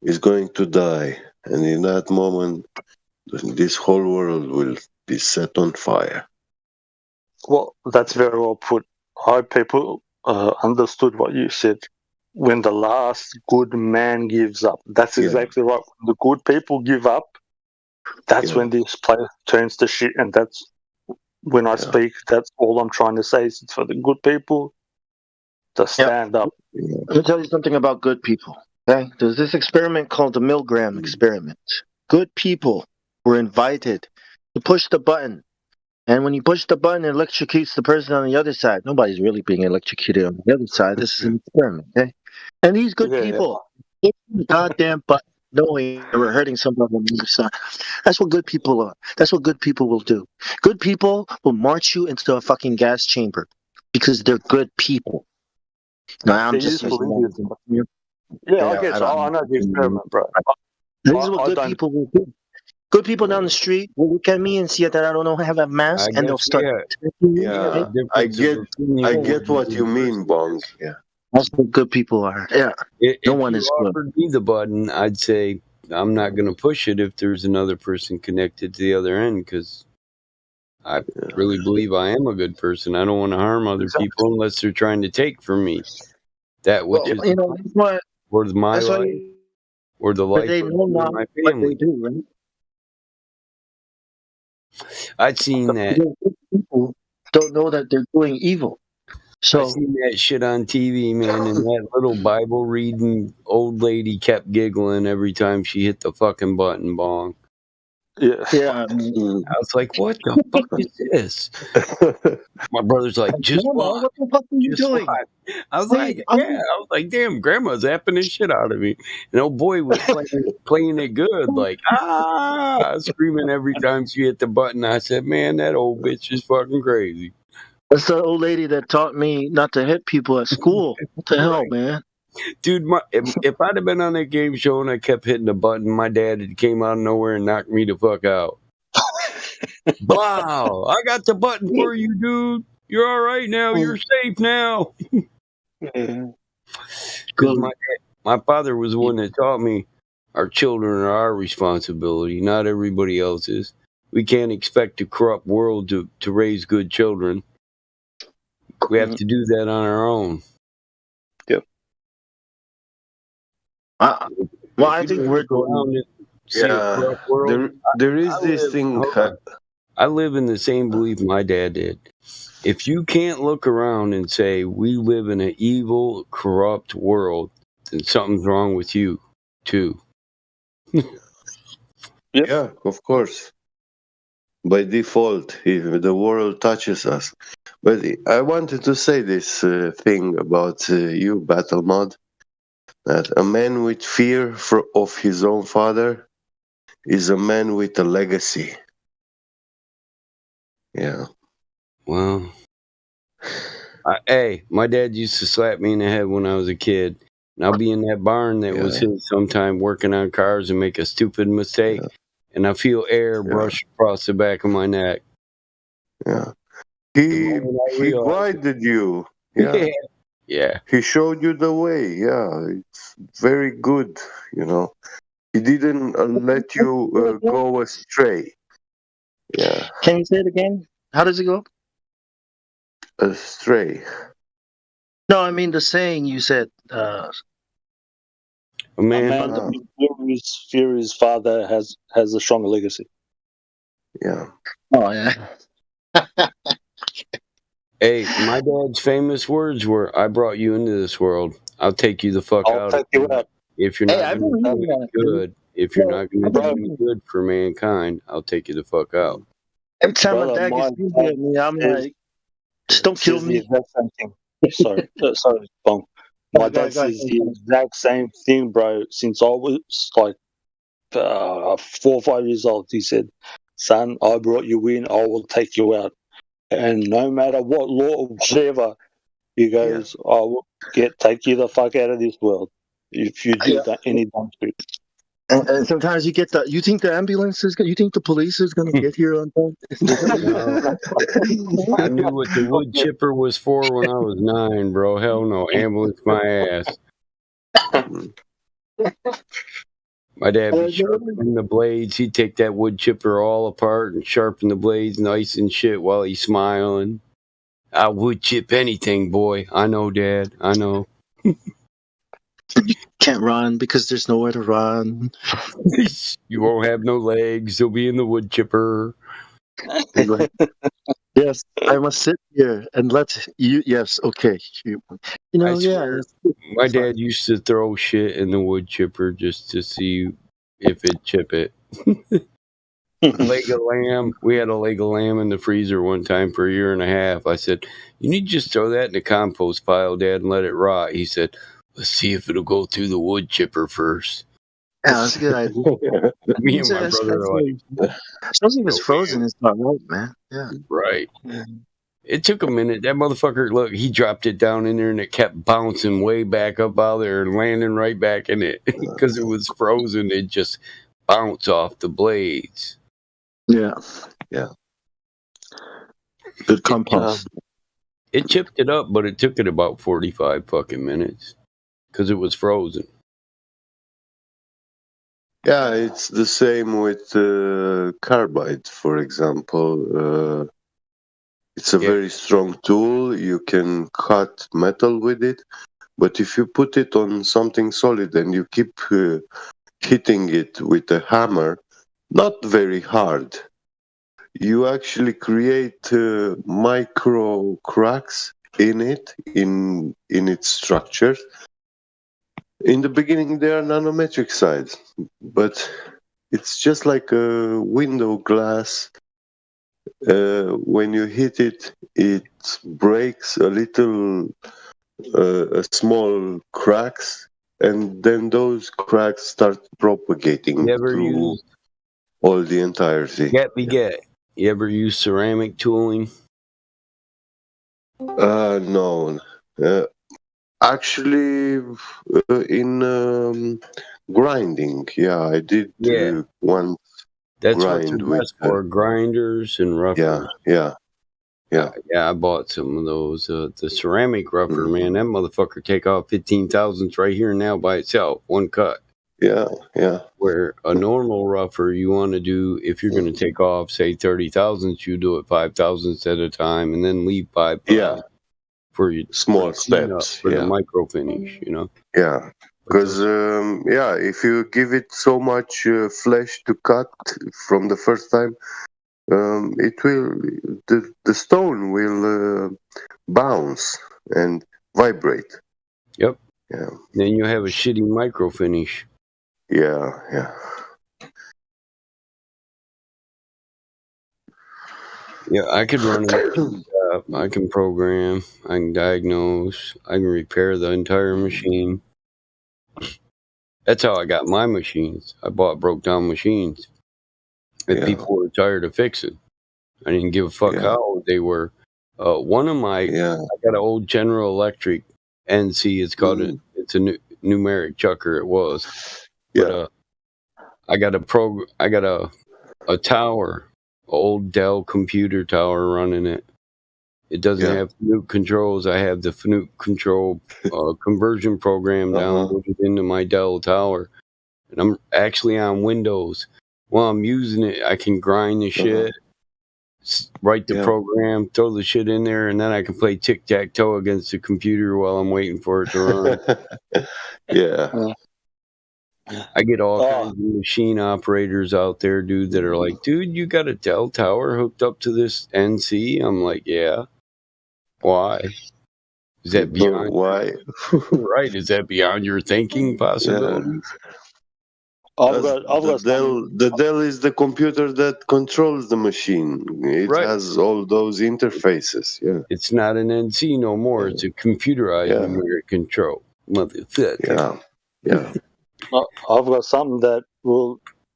is going to die, and in that moment, this whole world will be set on fire. Well, that's very well put. I hope people understood what you said. When the last good man gives up, that's exactly right. When the good people give up, that's when this place turns to shit. And that's when I speak. That's all I'm trying to say. Is it's for the good people to stand up. Let me tell you something about good people. Okay, there's this experiment called the Milgram experiment. Good people were invited to push the button. And when you push the button, it electrocutes the person on the other side. Nobody's really being electrocuted on the other side. This is an experiment, okay? And these good people, push the goddamn button, knowing they were hurting somebody on the other side. That's what good people are. That's what good people will do. Good people will march you into a fucking gas chamber because they're good people. No, I'm just using that. Yeah, I guess. I know the experiment, bro. This is what good people will do. Good people down the street will look at me and see that I don't have a mask, and they'll start. I get what you mean, Bong. Yeah, that's what good people are. Yeah, no one is good. If you offered me the button, I'd say I'm not going to push it if there's another person connected to the other end, because I really believe I am a good person. I don't want to harm other people unless they're trying to take from me that which is worth my life or the life of my family. Right? I've seen that. People don't know that they're doing evil. So I've seen that shit on TV, man, and that little Bible reading old lady kept giggling every time she hit the fucking button, Bong. Yeah. I was like, what the fuck is this? My brother's like, just what? What the fuck are you doing? What? I was like, damn, grandma's apping the shit out of me. And old boy was playing it good, like, screaming every time she hit the button. I said, man, that old bitch is fucking crazy. That's the old lady that taught me not to hit people at school. What the hell, man? Dude, if I'd have been on that game show and I kept hitting the button, my dad had came out of nowhere and knocked me the fuck out. Wow, I got the button for you, dude. You're all right now. You're safe now. Because my father was the one that taught me our children are our responsibility, not everybody else's. We can't expect a corrupt world to raise good children. We have to do that on our own. Yep. Well, I think we're going. Yeah, there is this thing. I live in the same belief my dad did. If you can't look around and say we live in an evil, corrupt world, then something's wrong with you, too. Yeah, of course. By default, if the world touches us. But I wanted to say this thing about you, Battle Mod, that a man with fear of his own father is a man with a legacy. Yeah. Well, hey, my dad used to slap me in the head when I was a kid. And I'll be in that barn that was his sometime working on cars and make a stupid mistake. And I feel air brush across the back of my neck. Yeah. He guided you. Yeah. Yeah. He showed you the way. Yeah. It's very good, you know. He didn't let you go astray. Yeah. Can you say it again? How does it go? Astray. No, I mean the saying you said. A man that fear his father has a stronger legacy. Yeah. Oh yeah. Hey, my dad's famous words were, "I brought you into this world. I'll take you the fuck out. If you're not going to do me good, if you're not going to do me good for mankind, I'll take you the fuck out." Every time my dad gets angry at me, I'm like, just don't kill me. Sorry, Bong. My dad says the exact same thing, bro. Since I was like 4 or 5 years old, he said, "Son, I brought you in. I will take you out, and no matter what law or whatever," he goes, "I will take you the fuck out of this world if you do any dumb shit." And sometimes you get the. You think the ambulance is? You think the police is going to get here on time? I knew what the wood chipper was for when I was 9, bro. Hell no, ambulance my ass. My dad would sharpen the blades. He'd take that wood chipper all apart and sharpen the blades nice and shit while he's smiling. I would chip anything, boy. I know, Dad. I know. You can't run because there's nowhere to run. You won't have no legs. They'll be in the wood chipper. Yes, I must sit here and let you. Yes, okay. You know, My dad used to throw shit in the wood chipper just to see if it'd chip it. Leg of lamb. We had a leg of lamb in the freezer one time for 1.5 years. I said, "You need to just throw that in the compost pile, Dad, and let it rot." He said, "Let's see if it'll go through the wood chipper first." Yeah, that's a good idea. Me and my brother are like, especially if it's frozen, it's not right, man. Yeah. Right. Yeah. It took a minute. That motherfucker, look, he dropped it down in there and it kept bouncing way back up out there and landing right back in it because it was frozen. It just bounced off the blades. Yeah. Yeah. Good compost. It chipped it up, but it took it about 45 fucking minutes because it was frozen. Yeah, it's the same with carbide, for example. It's a very strong tool. You can cut metal with it, but if you put it on something solid and you keep hitting it with a hammer, not very hard, you actually create micro cracks in it, in its structure. In the beginning, they are nanometric size, but it's just like a window glass. When you hit it, it breaks a little, small cracks, and then those cracks start propagating through all the entire thing. You ever use ceramic tooling? No. Actually, in grinding, yeah, I did one. That's what grind they're with. best for, grinders and roughers. Yeah. I bought some of those. The ceramic rougher, man, that motherfucker take off 15 thousandths right here and now by itself, one cut. Yeah. Where a normal rougher, you want to do, if you're going to take off, say 30 thousandths, you do it 5 thousandths at a time, and then leave 5 for your small steps for the micro finish. You know. Yeah. Because if you give it so much flesh to cut from the first time, it will the stone will bounce and vibrate. Yep. Yeah. Then you have a shitty micro finish. Yeah. Yeah, I could run it. I can program. I can diagnose. I can repair the entire machine. That's how I got my machines. I bought broke down machines that people were tired of fixing. I didn't give a fuck how they were. One of my, I got an old General Electric NC. It's called it's a numeric chucker. It was, but I got a tower, old Dell computer tower running it. It doesn't have Fanuc controls. I have the Fanuc control conversion program downloaded into my Dell tower. And I'm actually on Windows. While I'm using it, I can grind the shit, write the program, throw the shit in there, and then I can play tic-tac-toe against the computer while I'm waiting for it to run. I get all kinds of machine operators out there, dude, that are like, dude, you got a Dell tower hooked up to this NC? I'm like, yeah. Why? Is that beyond why? Right? Is that beyond your thinking possibilities? The Dell is the computer that controls the machine. It has all those interfaces. Yeah. It's not an NC no more. It's a computerized numeric control. Motherfucker. Yeah. I've got something that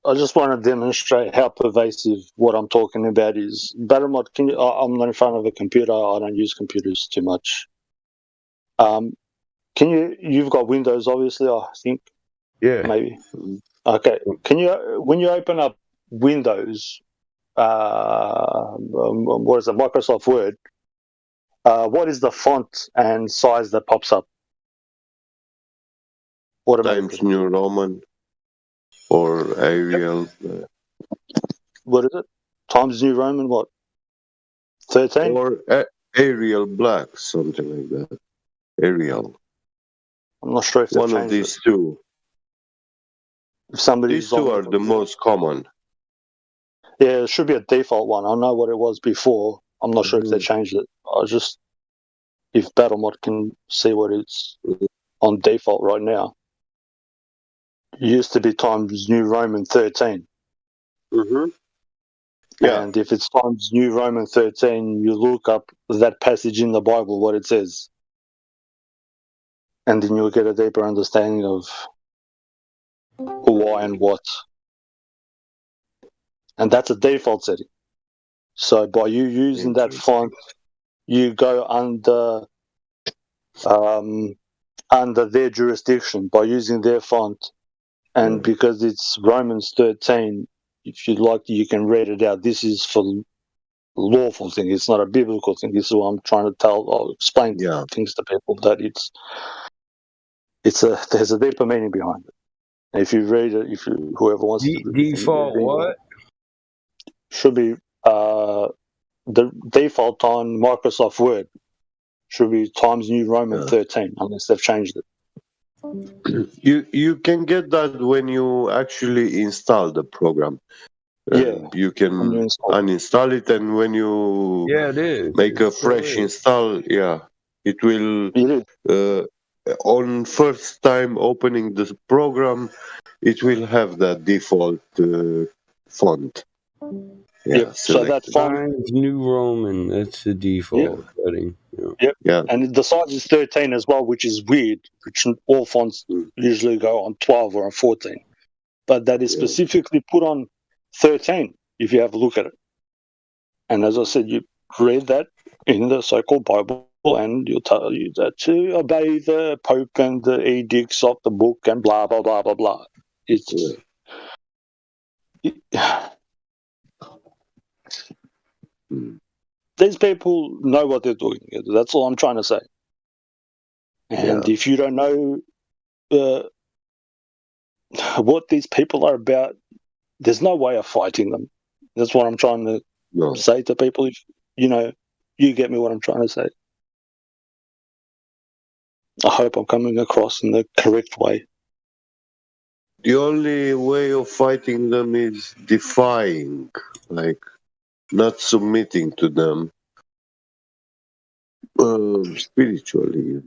I just want to demonstrate how pervasive what I'm talking about is. Battlemod, I'm not in front of a computer. I don't use computers too much. You've got Windows, obviously, I think. Yeah. Maybe. Okay. When you open up Windows, what is it, Microsoft Word, what is the font and size that pops up? Times New Roman or Arial. What is it? Times New Roman, what? 13? Or Arial Black, something like that. Arial. I'm not sure if they've one of these two. These two are the most common. Yeah, it should be a default one. I know what it was before. I'm not sure if they changed it. If Battlemod can see what it's on default right now. It used to be Times New Roman 13. Yeah. And if it's Times New Roman 13, you look up that passage in the Bible, what it says. And then you'll get a deeper understanding of why and what. And that's a default setting. So by you using that font, you go under their jurisdiction by using their font. And because it's Romans 13, if you'd like, you can read it out. This is for lawful thing. It's not a biblical thing. This is what I'm trying to tell or explain things to people, that there's a deeper meaning behind it. And if you read it, whoever wants to default what? Should be the default on Microsoft Word should be Times New Roman 13, unless they've changed it. You can get that when you actually install the program. You can uninstall it, and when you make a fresh install, it will on first time opening the program, it will have that default font. So that font Times New Roman, that's the default setting. And the size is 13 as well, which is weird, which all fonts usually go on 12 or on 14. But that is specifically put on 13 if you have a look at it. And as I said, you read that in the so-called Bible, and you'll tell you that to obey the Pope and the edicts of the book and blah, blah, blah, blah, blah. It's... These people know what they're doing. That's all I'm trying to say. And if you don't know what these people are about, there's no way of fighting them. That's what I'm trying to say to people. If you get me what I'm trying to say. I hope I'm coming across in the correct way. The only way of fighting them is defying, like not submitting to them spiritually,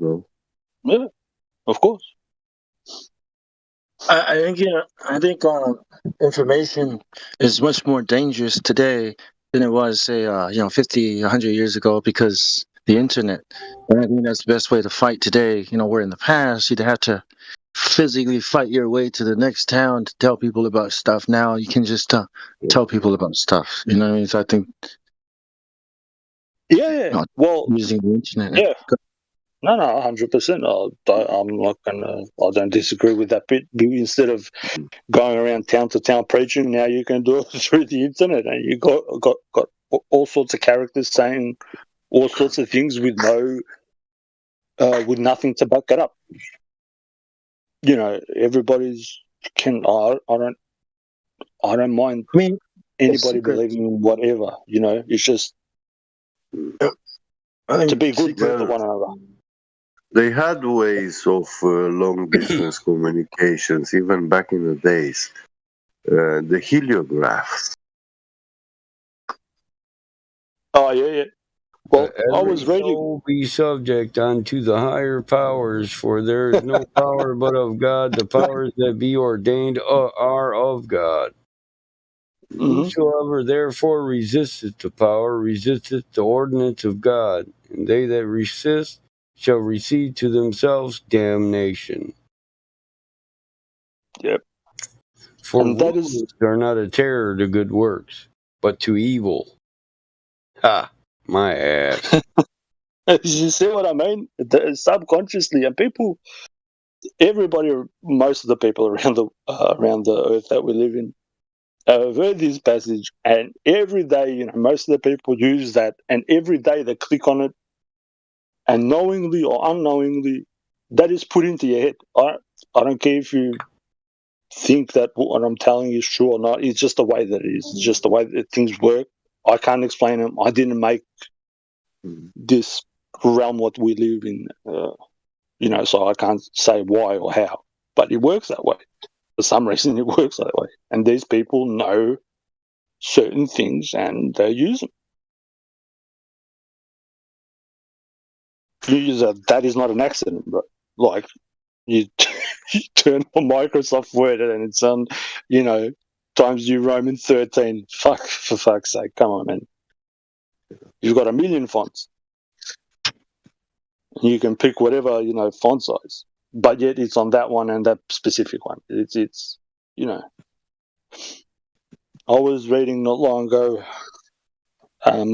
Yeah, of course. I think information is much more dangerous today than it was, say, 50, 100 years ago, because the internet. And I think that's the best way to fight today. Where in the past you'd have to physically fight your way to the next town to tell people about stuff. Now you can just tell people about stuff. You know what I mean? So I think. Yeah. Well, using the internet. Yeah. No, 100%. I'm not gonna. I don't disagree with that bit. Instead of going around town to town preaching, now you can do it through the internet, and you got all sorts of characters saying all sorts of things with with nothing to back it up. Everybody's can. I don't mind. Anybody believing in whatever. It's just to be good to one another. They had ways of long distance communications even back in the days. The heliographs. Oh yeah. Well, I was reading. Soul be subject unto the higher powers, for there is no power but of God. The powers that be ordained are of God. Whosoever therefore resisteth the power resisteth the ordinance of God, and they that resist shall receive to themselves damnation. Yep. For rulers are not a terror to good works, but to evil. Ha! My ass. You see what I mean? Subconsciously, and everybody, most of the people around the earth that we live in, have heard this passage, and every day, most of the people use that, and every day they click on it, and knowingly or unknowingly, that is put into your head. I don't care if you think that what I'm telling you is true or not. It's just the way that it is. It's just the way that things work. I can't explain them. I didn't make this realm what we live in, so I can't say why or how. But it works that way. For some reason, it works that way. And these people know certain things and they use them. That is not an accident, bro. Like, you turn on Microsoft Word and it's on, Times New Roman 13. For fuck's sake, come on, man. You've got 1 million fonts. You can pick whatever, font size. But yet it's on that one and that specific one. It's I was reading not long ago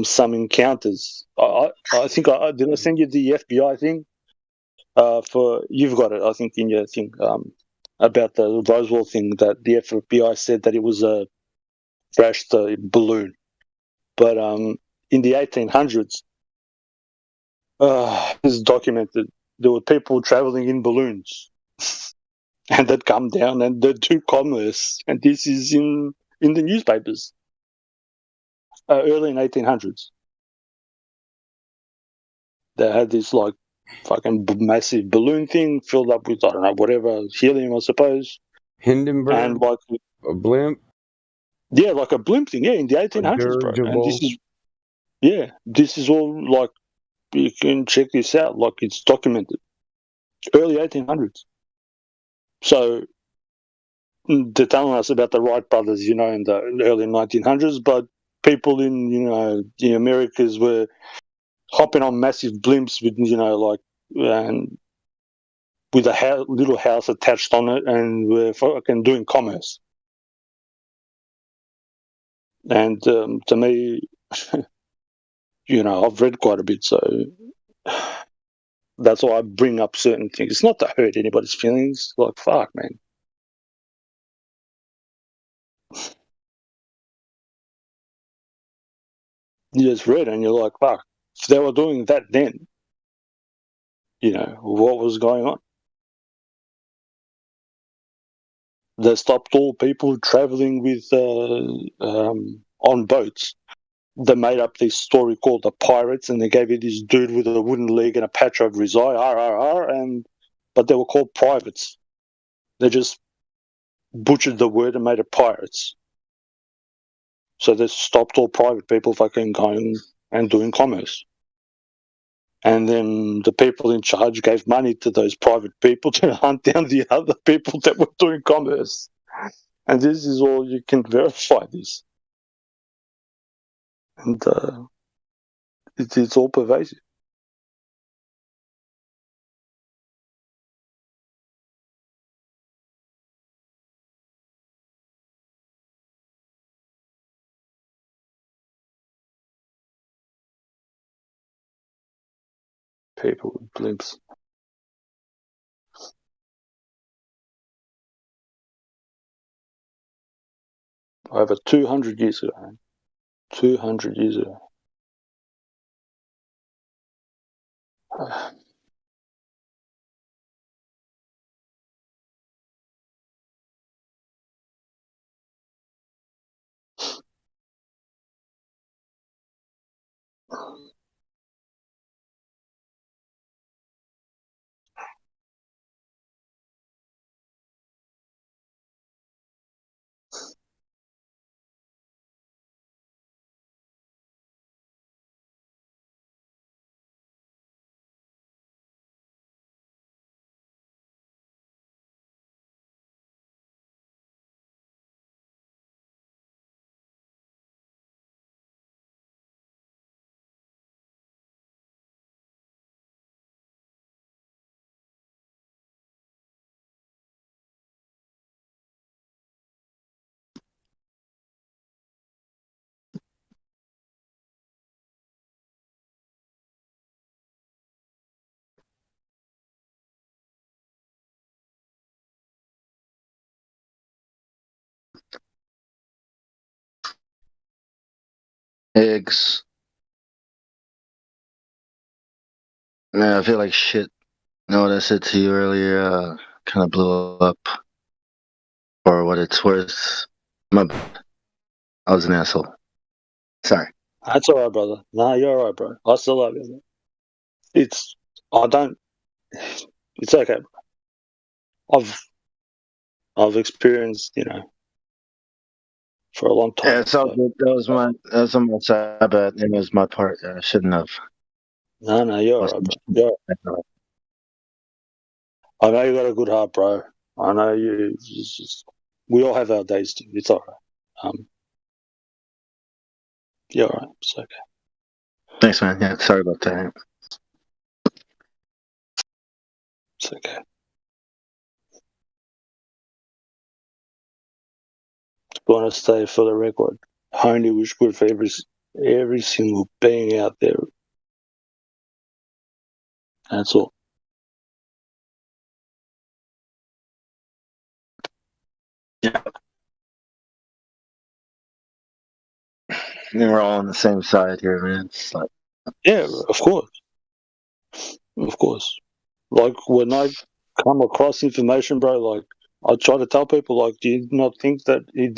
some encounters. I think did I send you the FBI thing? You've got it, I think, in your thing, about the Roswell thing, that the FBI said that it was a crashed balloon. But in the 1800s, this is documented, there were people traveling in balloons and they'd come down and they'd do commerce. And this is in the newspapers early in 1800s. They had this fucking massive balloon thing filled up with, I don't know, whatever, helium, I suppose. Hindenburg? And a blimp? Yeah, like a blimp thing, in the 1800s, bro. And this is all, you can check this out, it's documented. Early 1800s. So, they're telling us about the Wright brothers, in the early 1900s, but people in, the Americas were hopping on massive blimps with, and with a little house attached on it, and we're fucking doing commerce. And to me, I've read quite a bit, so that's why I bring up certain things. It's not to hurt anybody's feelings. Like, fuck, man. You just read and you're like, fuck. If they were doing that then, what was going on? They stopped all people traveling with on boats. They made up this story called the Pirates, and they gave it this dude with a wooden leg and a patch over his eye, but they were called privates. They just butchered the word and made it pirates. So they stopped all private people fucking going and doing commerce. And then the people in charge gave money to those private people to hunt down the other people that were doing commerce. And this is all, you can verify this. And it's all pervasive. People with blimps. Over 200 years ago, man. 200 years ago. Eggs. Man, I feel like shit. You know what I said to you earlier? Kind of blew up. For what it's worth. I was an asshole. Sorry. That's all right, brother. Nah, you're all right, bro. I still love you. It's okay, bro. I've experienced, for a long time. Yeah, it's all good. That was on my side, but it was my part. I shouldn't have. No, you're all right, bro. I know you got a good heart, bro. I know you. We all have our days too. It's all right. You're all right. It's okay. Thanks, man. Yeah, sorry about that. It's okay. Want to stay for the record. I only wish good for every single being out there. That's all. Yeah. We're all on the same side here, man. Yeah, of course. Of course. Like, when I come across information, bro, like, I try to tell people, like, do you not think that it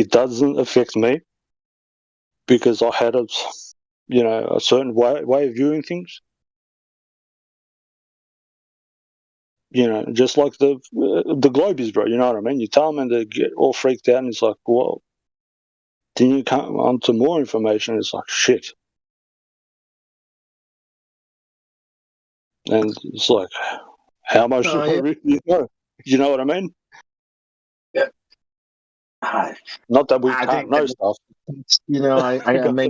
doesn't affect me? Because I had a certain way of viewing things. Just like the Globies, bro, you know what I mean? You tell them and they get all freaked out, and it's like, well, then you come on to more information, it's like, shit. And it's like, how much do I really know? You know what I mean? Yeah. Not that we can't know stuff. I may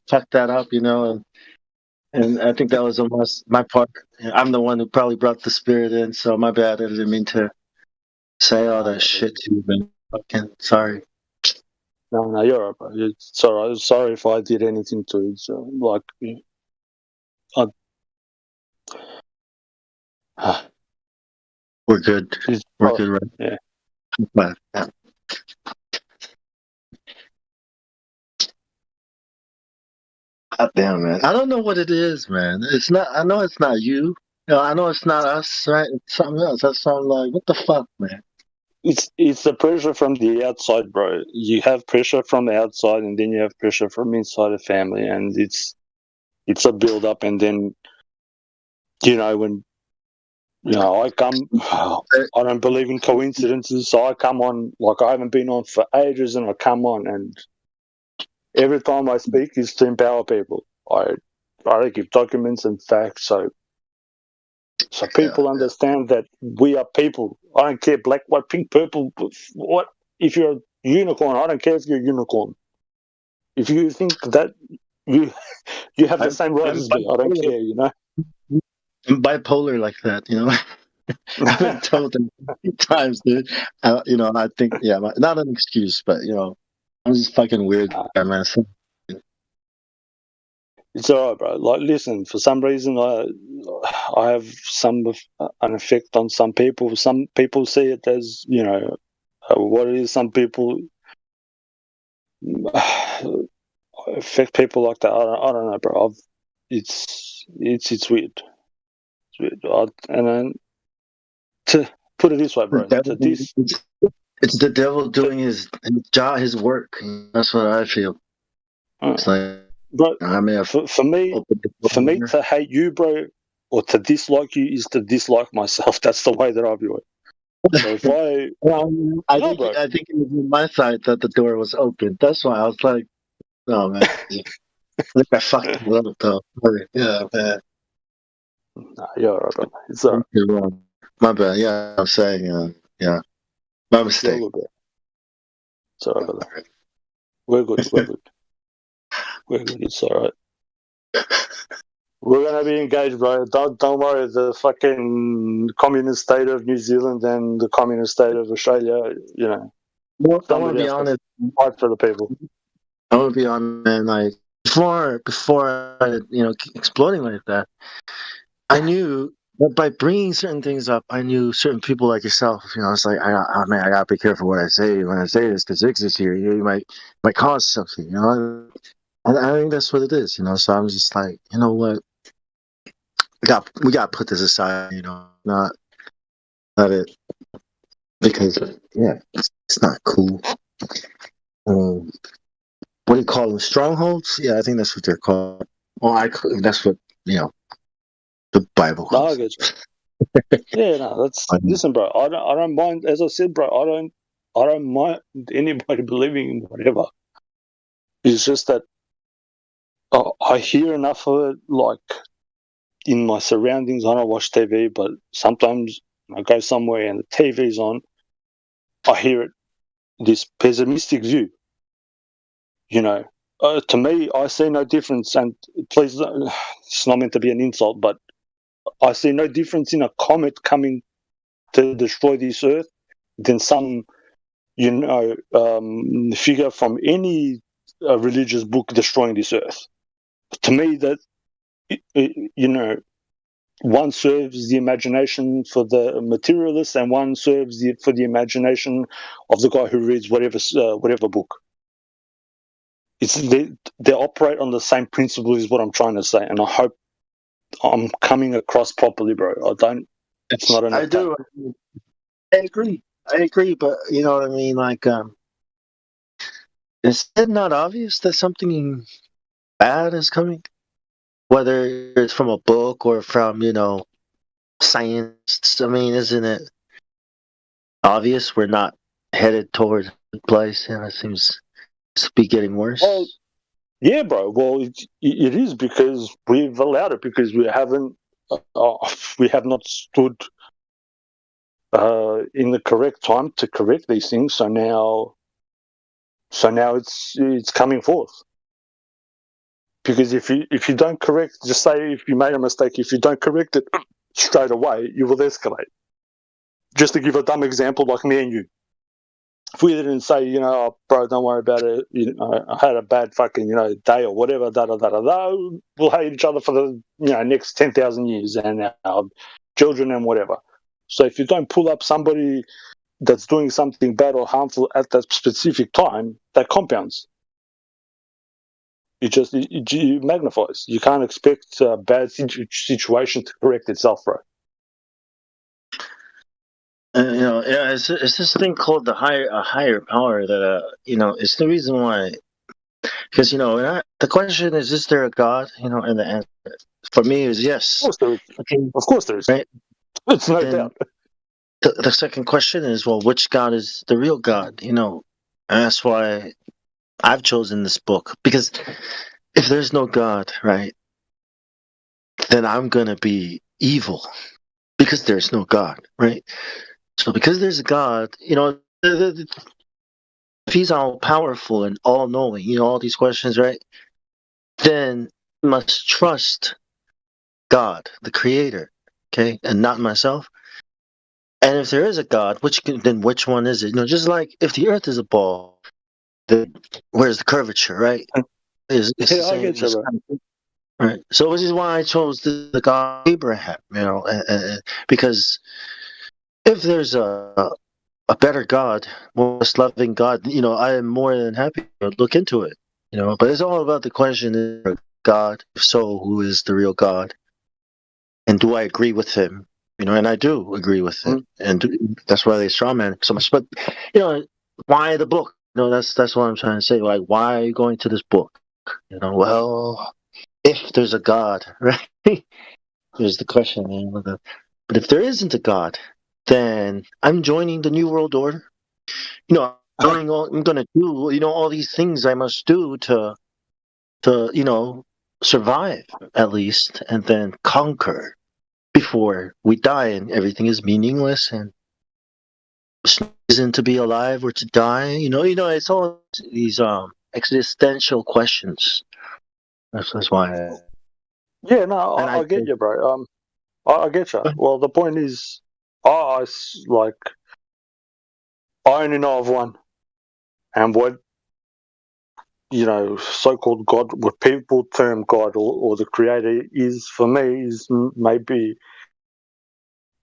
fuck that up, and I think that was almost my part. I'm the one who probably brought the spirit in, so my bad. I didn't mean to say all that shit to you, man. Fucking sorry. No, you're all right, bro. It's all right. Sorry if I did anything to you. So, like, We're good. We're good, right? Yeah. But, yeah. God damn, man. I don't know what it is, man. It's not. I know it's not you. I know it's not us, right? It's something else. That's something like, what the fuck, man? It's the pressure from the outside, bro. You have pressure from the outside, and then you have pressure from inside the family, and it's a build up, and then when I come, I don't believe in coincidences, so I come on like I haven't been on for ages, and I come on, and every time I speak is to empower people. I give documents and facts, so people understand that we are people. I don't care black, white, pink, purple. What if you're a unicorn? I don't care if you're a unicorn. If you think that you have the same rights as me, I don't care. I'm bipolar like that, I've been told that many times, dude. I think, not an excuse, but I'm just fucking weird, man. It's alright, bro. Like, listen, for some reason, I have an effect on some people. Some people see it as, what it is. Some people affect people like that. I don't know, bro. It's weird. It's weird. And then to put it this way, bro. It's the devil doing his job, his work. That's what I feel. It's like. But for me to hate you, bro, or to dislike you is to dislike myself. That's the way that I view it. So if I think it was on my side that the door was open. That's why I was like, "Oh man, I think I fucked it up though." Yeah, man. Nah, you're alright, bro. It's alright. My bad. Yeah, I'm saying, my mistake. It's alright, brother. We're good. It's alright. We're gonna be engaged, bro. Don't worry. The fucking communist state of New Zealand and the communist state of Australia, I want to be honest. Fight for the people. I want to be honest, man. Like before I, exploding like that, I knew that by bringing certain things up, I knew certain people like yourself. It's like, I gotta be careful what I say when I say this because X is here. You might cause something. I think that's what it is. So I'm just like, you know what? We got to put this aside. Not it, because it's not cool. What do you call them? Strongholds? Yeah, I think that's what they're called. Well, that's what the Bible calls. No, I get you. Yeah, no, that's listen, bro. I don't mind. As I said, bro, I don't mind anybody believing in whatever. It's just that I hear enough of it, like in my surroundings. I don't watch TV, but sometimes I go somewhere and the TV's on. I hear it. This pessimistic view. To me, I see no difference. And please, it's not meant to be an insult, but I see no difference in a comet coming to destroy this earth than some, figure from any religious book destroying this earth. To me, that one serves the imagination for the materialist, and one serves for the imagination of the guy who reads whatever book. They operate on the same principle, is what I'm trying to say, and I hope I'm coming across properly, bro. It's not an attack. I do. I agree, but you know what I mean. Like, is it not obvious that something bad is coming? Whether it's from a book or from science. I mean, isn't it obvious we're not headed towards a place? And it seems to be getting worse. Well, yeah, bro. Well, it is because we've allowed it, because we have not stood in the correct time to correct these things. So now it's coming forth. Because if you don't correct, just say if you made a mistake, if you don't correct it straight away, you will escalate. Just to give a dumb example, like me and you. If we didn't say, bro, don't worry about it, I had a bad fucking, day or whatever, we'll hate each other for the, next 10,000 years. And children and whatever. So if you don't pull up somebody that's doing something bad or harmful at that specific time, that compounds. It magnifies. You can't expect a bad situation to correct itself, bro. It's this thing called a higher power that it's the reason why. Because the question is there a God? And the answer for me is yes. Of course there is. Okay. Of course there is. Right. It's no doubt. The second question is, well, which God is the real God? And that's why I've chosen this book, because if there's no God, right, then I'm gonna be evil because there's no God, right? So because there's a God, if He's all powerful and all knowing, all these questions, right? Then I must trust God, the Creator, okay, and not myself. And if there is a God, then which one is it? Just like if the Earth is a ball, then where's the curvature, right? It's the same, I get you, bro. Right. So this is why I chose the God of Abraham, because if there's a better God, most loving God, I am more than happy to look into it, But it's all about the question: is there a God? If so, who is the real God? And do I agree with him? And I do agree with him, and that's why they strawman so much. But why the book? That's what I'm trying to say. Like, why are you going to this book? Well, if there's a God, right? Here's the question, man. But if there isn't a God, then I'm joining the New World Order. I'm going to do, all these things I must do to survive at least, and then conquer before we die and everything is meaningless and isn't to be alive or to die. It's all these existential questions. That's why. Yeah, no, I get you, bro. I get you. Well, the point is, I only know of one, and what so-called God, what people term God or the Creator is for me is maybe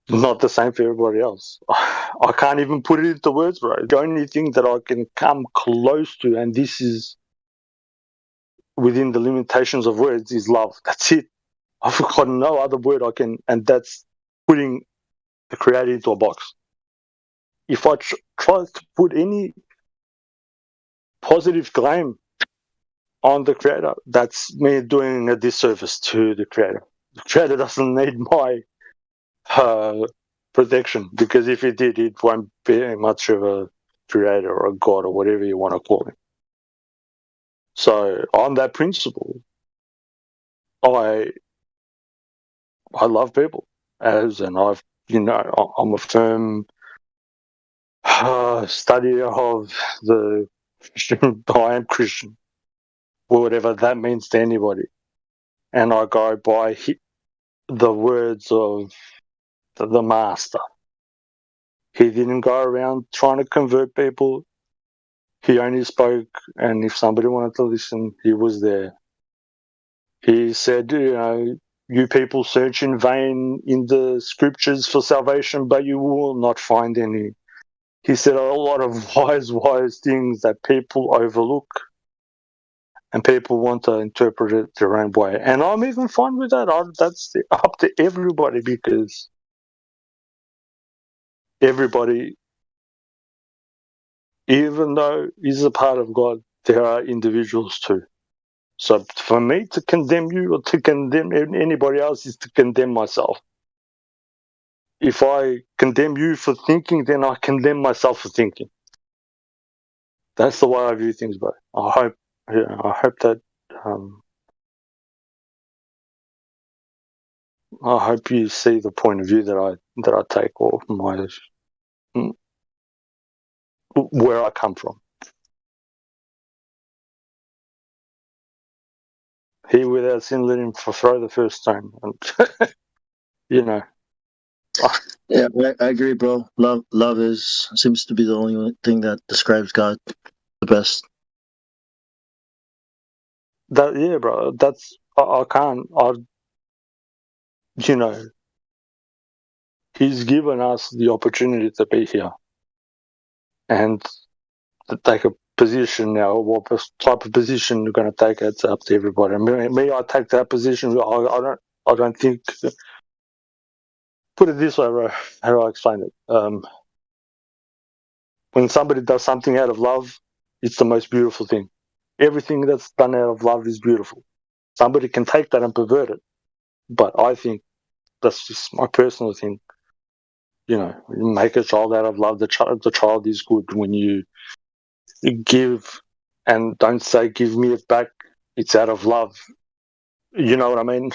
not the same for everybody else. I can't even put it into words, bro. The only thing that I can come close to, and this is within the limitations of words, is love. That's it. I've got no other word I can, and that's putting the Creator into a box. If I try to put any positive claim on the Creator, that's me doing a disservice to the Creator. The Creator doesn't need my protection, because if he did, it won't be much of a Creator or a God or whatever you want to call him. So on that principle, I love people, and I'm a firm studier of the Christian. I am Christian, whatever that means to anybody, and I go by the words of the Master. He didn't go around trying to convert people. He only spoke, and if somebody wanted to listen, he was there. He said, you people search in vain in the scriptures for salvation, but you will not find any. He said a lot of wise things that people overlook, and people want to interpret it their own way. And I'm even fine with that. That's up to everybody, because everybody, even though he's a part of God, there are individuals too. So for me to condemn you or to condemn anybody else is to condemn myself. If I condemn you for thinking, then I condemn myself for thinking. That's the way I view things, bro. I hope that I hope you see the point of view that I take, or where I come from. He without sin, let him throw the first stone. And Yeah, I agree, bro. Love seems to be the only thing that describes God the best. Yeah, bro. That's I can't. He's given us the opportunity to be here and to take a position now. What type of position you're going to take, it's up to everybody. Me, I take that position. I don't think. Put it this way, how do I explain it? When somebody does something out of love, it's the most beautiful thing. Everything that's done out of love is beautiful. Somebody can take that and pervert it, but I think that's just my personal thing. You know, you make a child out of love. The child is good when you give, and don't say give me it back. It's out of love. You know what I mean?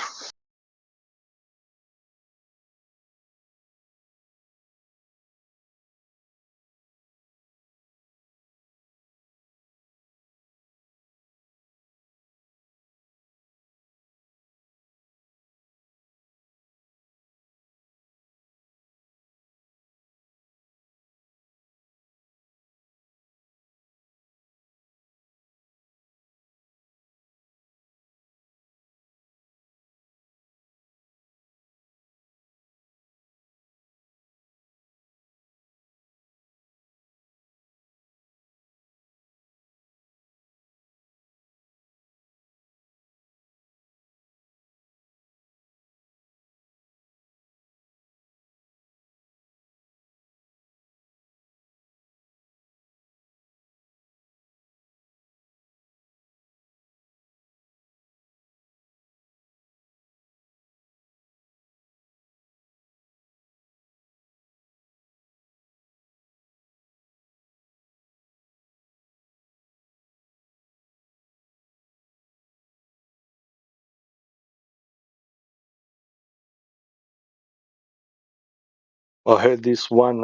I heard this one.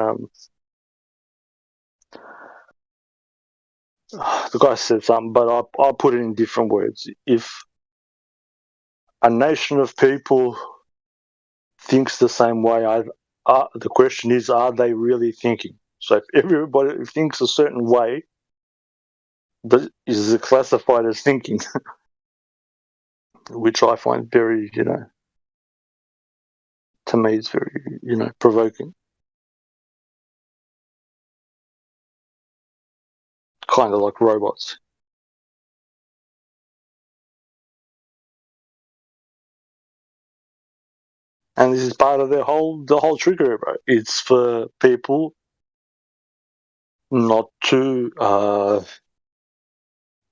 The guy said something, but I'll put it in different words. If a nation of people thinks the same way, the question is, are they really thinking? So if everybody thinks a certain way, is it classified as thinking? Which I find very, to me, it's very, provoking. Kind of like robots. And this is part of the whole trigger, bro. It's for people not to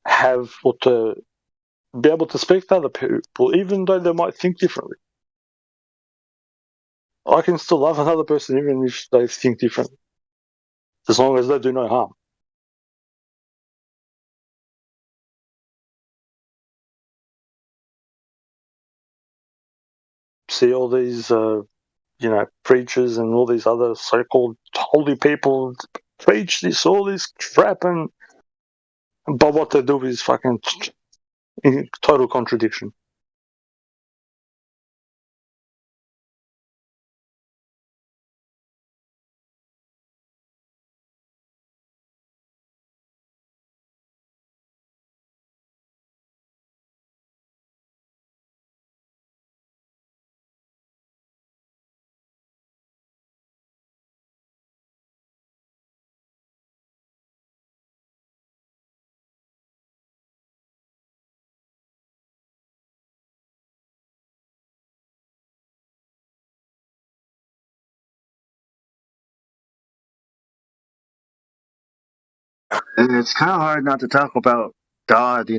have or to be able to speak to other people, even though they might think differently. I can still love another person even if they think differently, as long as they do no harm. See all these, preachers and all these other so-called holy people preach all this crap, but what they do is fucking in total contradiction. It's kind of hard not to talk about God,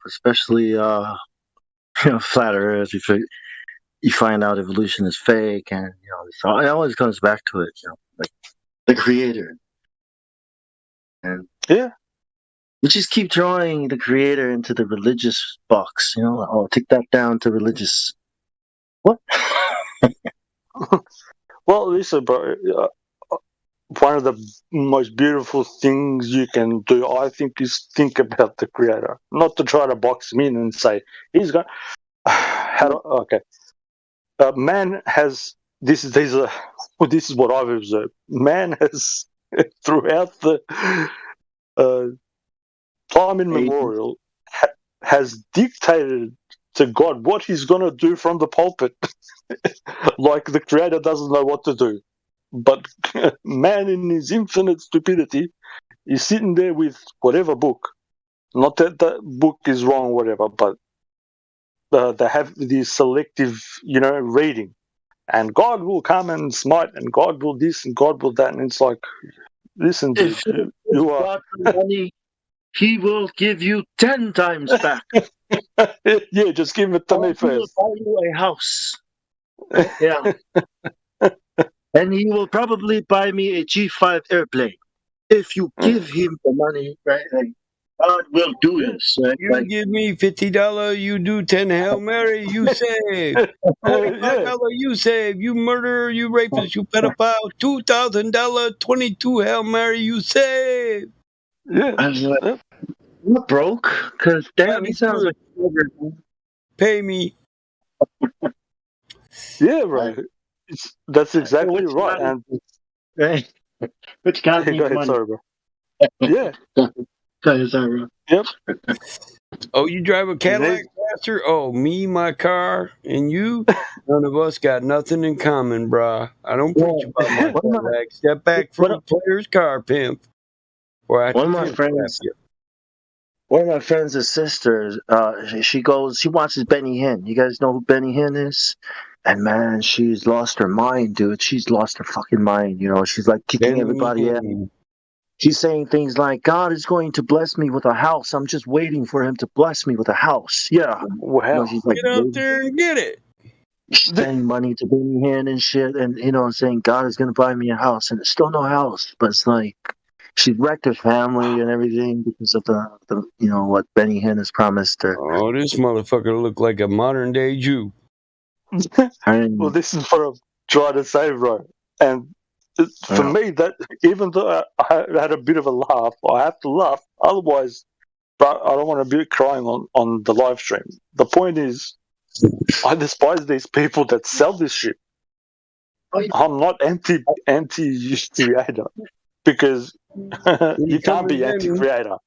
especially flat Earth. You find out evolution is fake, and so it always comes back to it, like the Creator, and yeah, you just keep drawing the Creator into the religious box. Oh, take that down to religious. What? Well, listen, bro. One of the most beautiful things you can do, I think, is think about the Creator, not to try to box him in and say he's going. Okay, man has this. This is what I've observed. Man has throughout the time immemorial has dictated to God what he's going to do from the pulpit, like the Creator doesn't know what to do. But man, in his infinite stupidity, is sitting there with whatever book. Not that the book is wrong, or whatever, but they have the selective, reading. And God will come and smite, and God will this, and God will that. And it's like, listen, dude, you are... God for money, he will give you 10 times back. Yeah, just give it to me first. He will buy you a house. Yeah. And he will probably buy me a G5 airplane. If you give him the money, right? Like, God will do this. Right? You give me $50, you do 10 Hail Mary, you save. $25, you save. You murderer, you rapist, you pedophile. $2,000, 22 Hail Mary, you save. Yeah. I'm not broke, because damn, he sounds like pay me. Yeah, right. That's exactly right. And which guy needs go ahead, money? sorry, bro. Yeah. Go ahead, sorry, bro. Yep. Oh, you drive a Cadillac, Pastor? Oh, me, my car, and you? None of us got nothing in common, brah. I don't preach about my Cadillac. Step back from the player's car, pimp. One of my friends, sisters, she watches Benny Hinn. You guys know who Benny Hinn is? And man, she's lost her mind, dude. She's lost her fucking mind. She's like kicking everybody out. She's saying things like, God is going to bless me with a house. I'm just waiting for him to bless me with a house. Yeah. Wow. She's like, get out there and get it. Sending money to Benny Hinn and shit. And, saying God is going to buy me a house. And it's still no house. But it's like, she's wrecked her family and everything because of the what Benny Hinn has promised her. Oh, this motherfucker look like a modern day Jew. Well, this is what I'm trying to say, bro. And for me, that even though I had a bit of a laugh, I have to laugh. Otherwise, but I don't want to be crying on the live stream. The point is, I despise these people that sell this shit. I'm not anti-creator because you can't be anti-creator.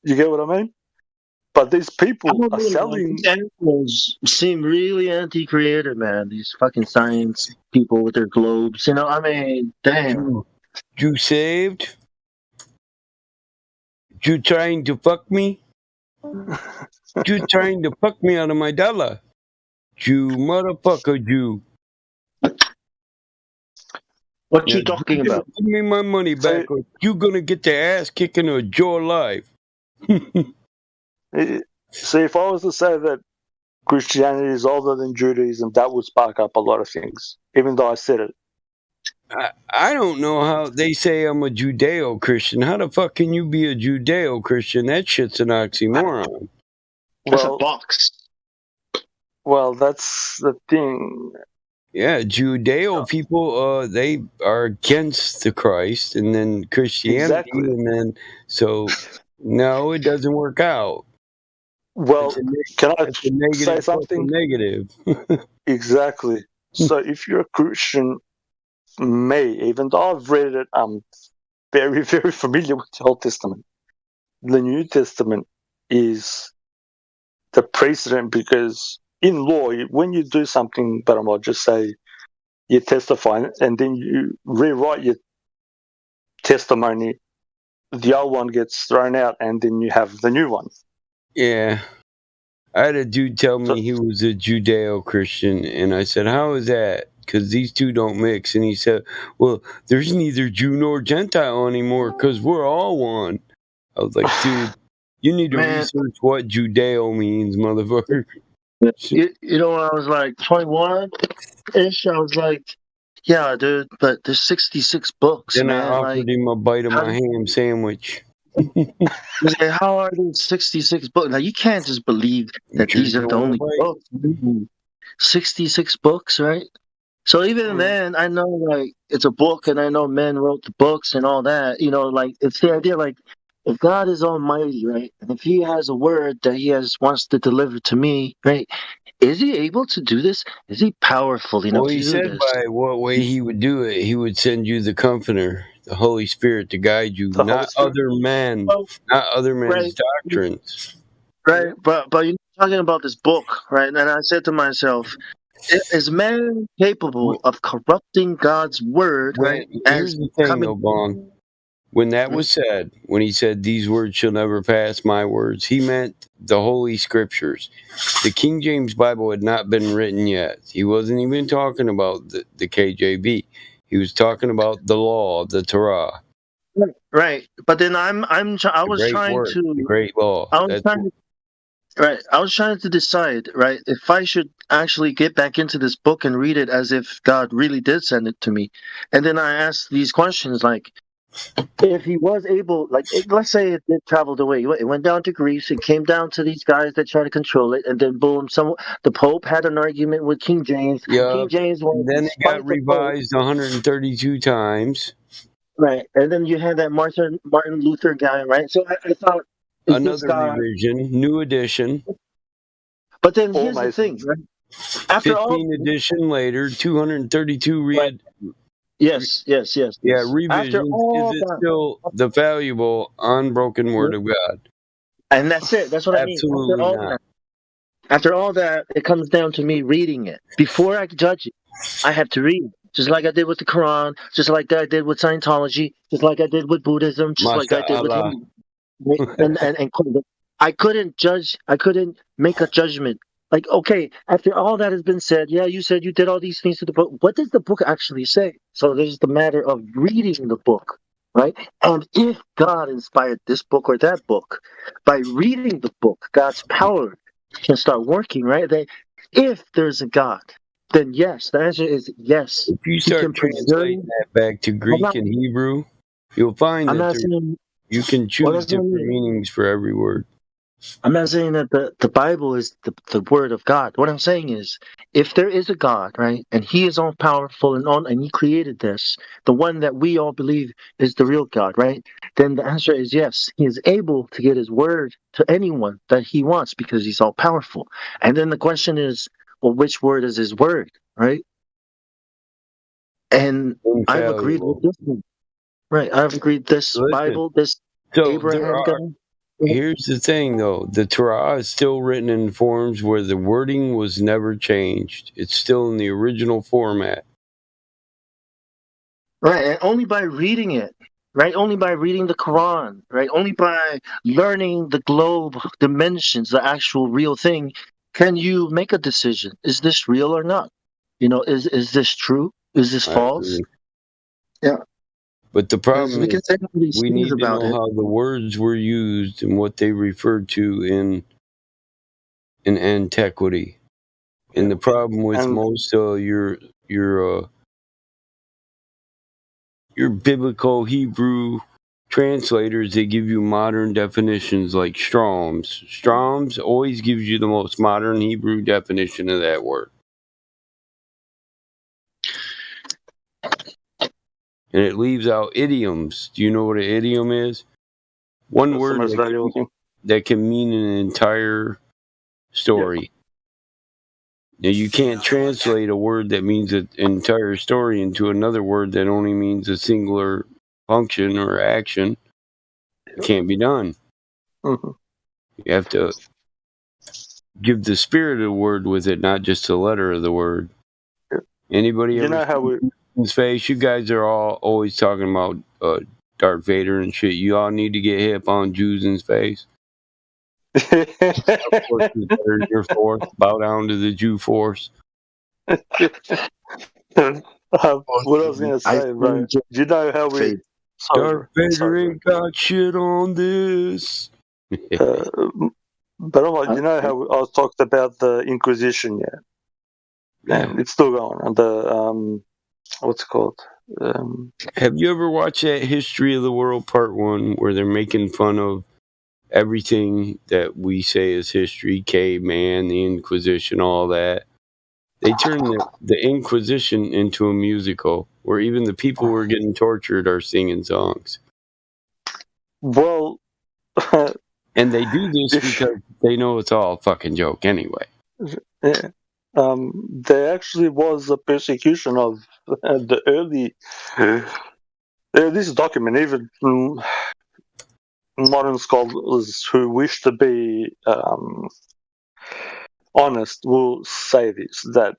You get what I mean? But these people are selling. These animals seem really anti-creator, man. These fucking science people with their globes. I mean, damn. You saved? You trying to fuck me? You trying to fuck me out of my dollar? You motherfucker, you. What you talking about? Give me my money back, or you gonna get the ass kicking or jaw alive. See, if I was to say that Christianity is older than Judaism, that would spark up a lot of things, even though I said it. I don't know how they say I'm a Judeo-Christian. How the fuck can you be a Judeo-Christian? That shit's an oxymoron. That's a box. Well, that's the thing. Yeah, Judeo people, they are against the Christ, and then Christianity, and then no, it doesn't work out. Well, can I say something? Negative. Exactly. So if you're a Christian, even though I've read it, I'm very, very familiar with the Old Testament. The New Testament is the precedent because in law, when you do something, but I might just say you testify and then you rewrite your testimony, the old one gets thrown out and then you have the new one. Yeah. I had a dude tell me he was a Judeo-Christian, and I said, how is that? Because these two don't mix. And he said, well, there's neither Jew nor Gentile anymore because we're all one. I was like, dude, you need to research what Judeo means, motherfucker. When I was like 21-ish, I was like, yeah, dude, but there's 66 books, then man. I offered him a bite of my ham sandwich. How are these 66 books? Now, you can't just believe that these are the only books. 66 books, right? So even then, I know, like, it's a book, and I know men wrote the books and all that. It's the idea, like, if God is almighty, right, and if he has a word that he wants to deliver to me, right, is he able to do this? Is he powerful enough to do this? Well, he said by what way he would do it. He would send you the Comforter, the Holy Spirit, to guide you, not other men, not other men's doctrines. Right, but you're talking about this book, right? And I said to myself, Is man capable of corrupting God's word, right? Here's the thing, though, Bong. When that was said, when he said, "These words shall never pass my words," he meant the Holy Scriptures. The King James Bible had not been written yet. He wasn't even talking about the KJV. He was talking about the law, the Torah. Right, but then I was trying word, to the great law. I was trying to decide, right, if I should actually get back into this book and read it as if God really did send it to me. And then I asked these questions like, if he was able, like, let's say it did travel the way it went down to Greece, it came down to these guys that try to control it, and then boom, the Pope had an argument with King James. King James and then it got revised 132 times. Right, and then you had that Martin Luther guy, right? So I thought, another revision, new edition. But then here's the thing, right? After 15 edition later, 232 read. Yes. Yeah, revision. Is it still the valuable, unbroken word of God? And that's it. That's what Absolutely I mean. not. After all that, it comes down to me reading it. Before I judge it, I have to read it. Just like I did with the Quran, just like I did with Scientology, just like I did with Buddhism, just like I did with and I couldn't judge. I couldn't make a judgment. Like, okay, after all that has been said, yeah, you said you did all these things to the book. What does the book actually say? So there's the matter of reading the book, right? And if God inspired this book or that book, by reading the book, God's power can start working, right? If there's a God, then yes, the answer is yes. If you start translating that back to Greek and Hebrew, you'll find that you can choose different meanings for every word. I'm not saying that the Bible is the word of God. What I'm saying is, if there is a God, right, and He is all powerful and He created this, the one that we all believe is the real God, right? Then the answer is yes. He is able to get His word to anyone that He wants because He's all powerful. And then the question is, well, which word is His word, right? And I've agreed with this one. Right, I've agreed this Bible, this Abraham guy. Here's the thing, though. The Torah is still written in forms where the wording was never changed. It's still in the original format. Right, and only by reading it, right? Only by reading the Quran, right? Only by learning the globe dimensions, the actual real thing, can you make a decision. Is this real or not? Is this true? Is this false? Yeah. But the problem is we need to know how the words were used and what they referred to in antiquity. And the problem with most your biblical Hebrew translators, they give you modern definitions like Strong's. Strong's always gives you the most modern Hebrew definition of that word. And it leaves out idioms. Do you know what an idiom is? One word that can mean an entire story. Now, you can't translate a word that means an entire story into another word that only means a singular function or action. It can't be done. Mm-hmm. You have to give the spirit of the word with it, not just the letter of the word. Anybody ever his face? You guys are all always talking about Darth Vader and shit. You all need to get hip on Jews in space. Your force. Bow down to the Jew force. What I was going to say, bro, do you know how we... Darth Vader ain't got shit on this. But I'm like, you know how I was talked about the Inquisition yet? And it's still going on. The what's it called? Have you ever watched that History of the World Part 1 where they're making fun of everything that we say is history, caveman, the Inquisition, all that? They turned the Inquisition into a musical where even the people who are getting tortured are singing songs. Well, and they do this because they know it's all a fucking joke anyway. Yeah. There actually was a persecution of the early. This document, even modern scholars who wish to be honest will say this, that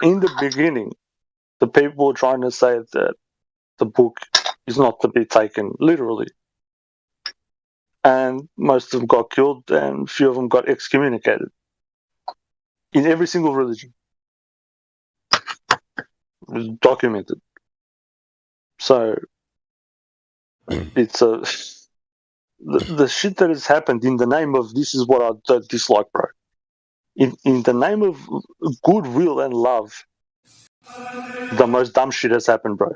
in the beginning, the people were trying to say that the book is not to be taken literally. And most of them got killed, and a few of them got excommunicated. In every single religion. It was documented. So, it's a... The shit that has happened in the name of this is what I dislike, bro. In the name of goodwill and love, the most dumb shit has happened, bro.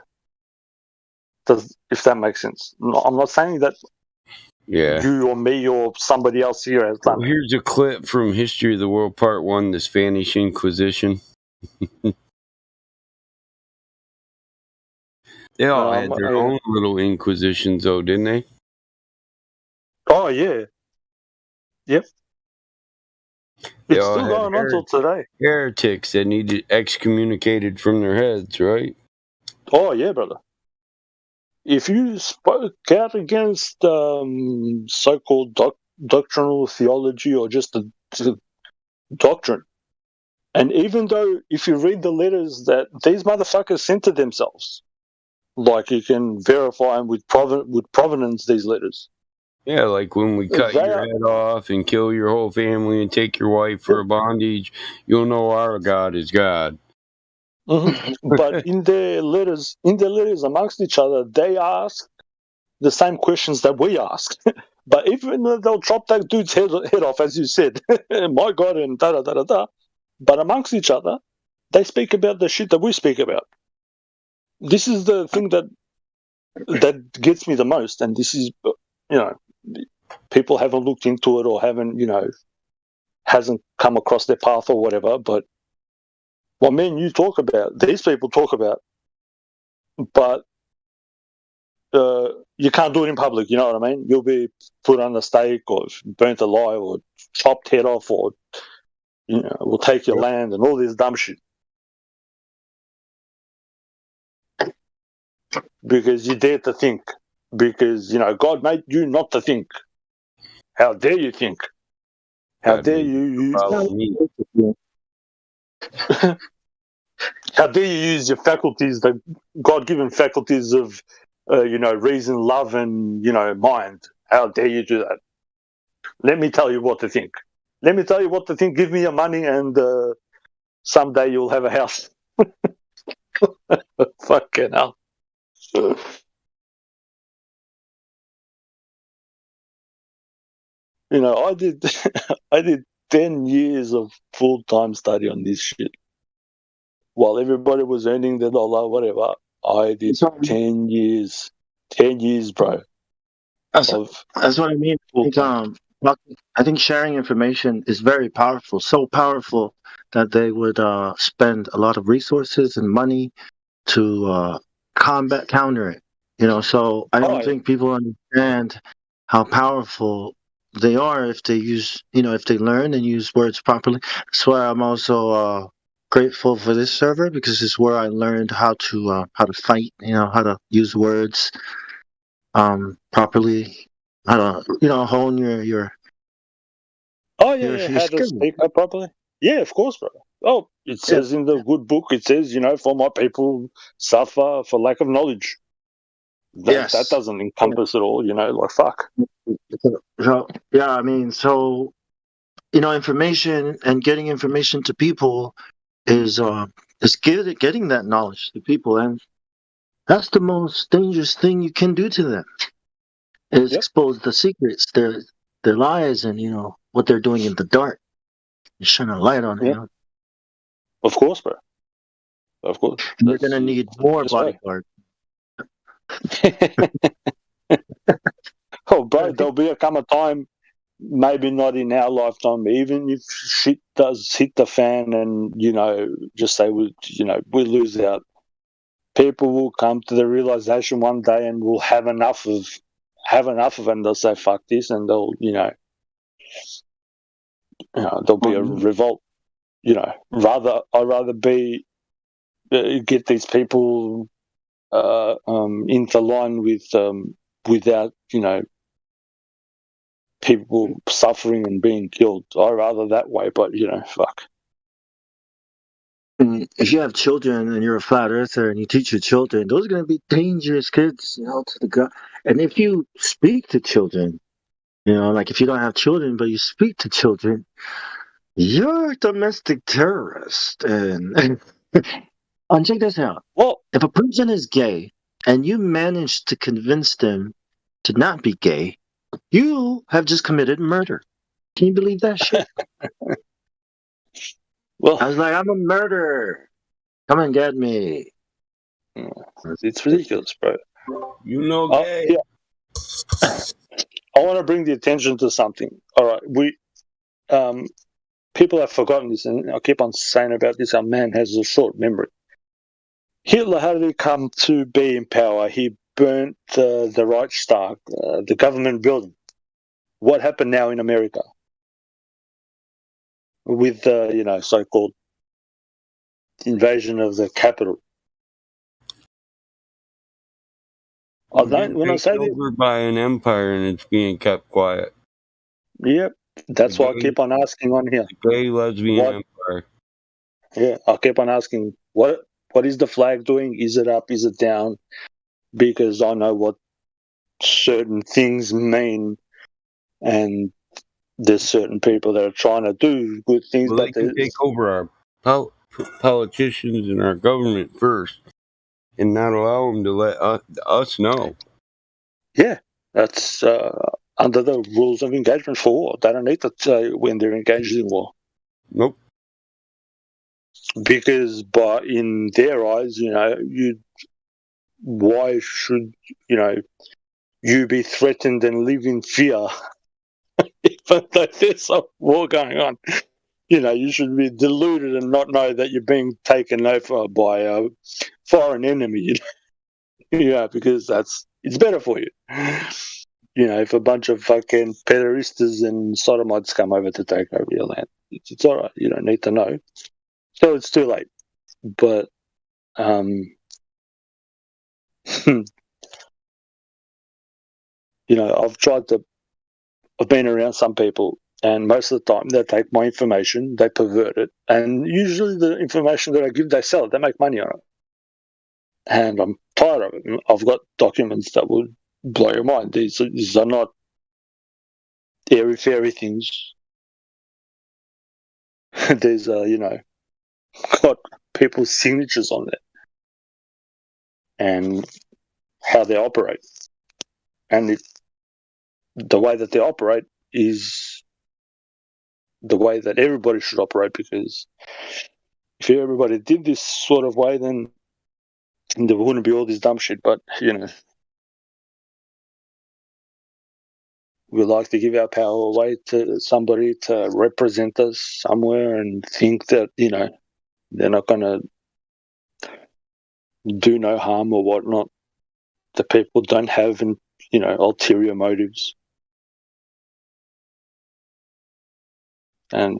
If that makes sense. No, I'm not saying that you or me or somebody else here has done. Well, here's a clip from History of the World Part 1, the Spanish Inquisition. They all had their own little inquisitions, though, didn't they? Oh, yeah. Yep. It's still going on till today. Heretics that needed excommunicated from their heads, right? Oh, yeah, brother. If you spoke out against so-called doctrinal theology or just the doctrine, and even though if you read the letters that these motherfuckers sent to themselves, like you can verify them with provenance these letters. Yeah, like when we cut your head off and kill your whole family and take your wife for a bondage, you'll know our God is God. Mm-hmm. But in their letters amongst each other, they ask the same questions that we ask. But even though they'll chop that dude's head off, as you said, my God, and da-da-da-da-da, but amongst each other, they speak about the shit that we speak about. This is the thing that gets me the most, and this is, people haven't looked into it or haven't, hasn't come across their path or whatever, but what me and you talk about, these people talk about, but you can't do it in public, you know what I mean? You'll be put on the stake or burnt alive or chopped head off or, we'll take your land and all this dumb shit. Because you dare to think. Because, God made you not to think. How dare you think? How dare you use... How dare you use your faculties, the God-given faculties of, reason, love, and, mind. How dare you do that? Let me tell you what to think. Let me tell you what to think. Give me your money and someday you'll have a house. Fucking hell. I did 10 years of full-time study on this shit. While everybody was earning the dollar, whatever, I did 10 years. 10 years, bro. That's what I mean. I think sharing information is very powerful. So powerful that they would spend a lot of resources and money to counter it. So I don't think people understand how powerful they are if they use, if they learn and use words properly. That's why I'm also grateful for this server, because it's where I learned how to fight, how to use words properly, how to hone your how to speak up properly. Yeah, of course, bro. Oh, it says in the good book, it says, for my people suffer for lack of knowledge. That doesn't encompass it all, like fuck. So, yeah, I mean, so, information and getting information to people is getting that knowledge to people, and that's the most dangerous thing you can do to them. Is expose the secrets, their lies, and what they're doing in the dark. Shine a light on it. Of course, bro. Of course. You're gonna need more bodyguards. Oh, bro, there'll come a time, maybe not in our lifetime, even if shit does hit the fan and, just say we lose out. People will come to the realization one day and will have enough of it, and they'll say, fuck this, and they'll, there'll be a revolt. I'd rather get these people into line with without people suffering and being killed. I'd rather that way, but fuck. if you have children and you're a flat earther and you teach your children, those are going to be dangerous kids, to the God. And if you speak to children, like if you don't have children but you speak to children, you're a domestic terrorist. And check this out. Well, if a person is gay and you manage to convince them to not be gay, you have just committed murder. Can you believe that shit? Well, I was like, I'm a murderer. Come and get me. It's ridiculous, bro. Gay. Yeah. I want to bring the attention to something. All right, people have forgotten this, and I keep on saying about this. Our man has a short memory. Hitler, how did he come to be in power? He burnt the Reichstag, the government building. What happened now in America with the so-called invasion of the Capitol? When I say over by an empire and it's being kept quiet. Yep, that's why I keep on asking on here. The gay lesbian empire. Yeah, I keep on asking what is the flag doing? Is it up? Is it down? Because I know what certain things mean, and there's certain people that are trying to do good things, Well, but they can take over our politicians and our government first, and not allow them to let us know. Yeah, that's under the rules of engagement for war. They don't need to tell you when they're engaged in war. Nope. Because, in their eyes, why should you be threatened and live in fear? Even though there's a war going on, you should be deluded and not know that you're being taken over by a foreign enemy. Because it's better for you. If a bunch of fucking pederistas and sodomites come over to take over your land, it's all right. You don't need to know. So it's too late. But I've been around some people, and most of the time they take my information, they pervert it, and usually the information that I give, they sell it, they make money on it. And I'm tired of it. I've got documents that will blow your mind. These are not airy-fairy things. There's, got people's signatures on it and how they operate. And the way that they operate is the way that everybody should operate, because if everybody did this sort of way, then there wouldn't be all this dumb shit. But, we like to give our power away to somebody to represent us somewhere and think that, they're not going to do no harm or whatnot. The people don't have, ulterior motives. And,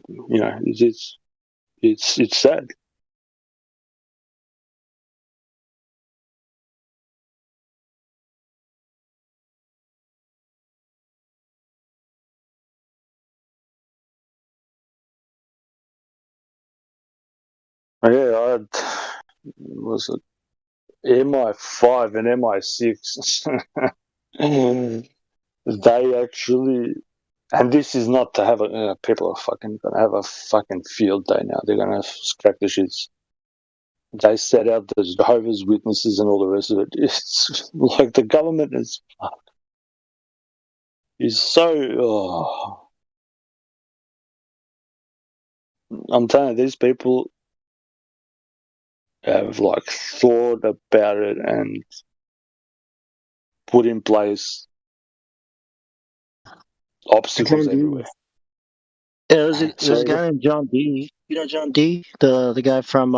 it's sad. Yeah, was it MI5 and MI6? They actually, and this is not to have people are fucking gonna have a fucking field day now. They're gonna crack the shits. They set out the Jehovah's Witnesses and all the rest of it. It's like the government is so. I'm telling you, these people have thought about it and put in place obstacles everywhere. Yeah, there's a guy named John Dee. You know John Dee, the guy from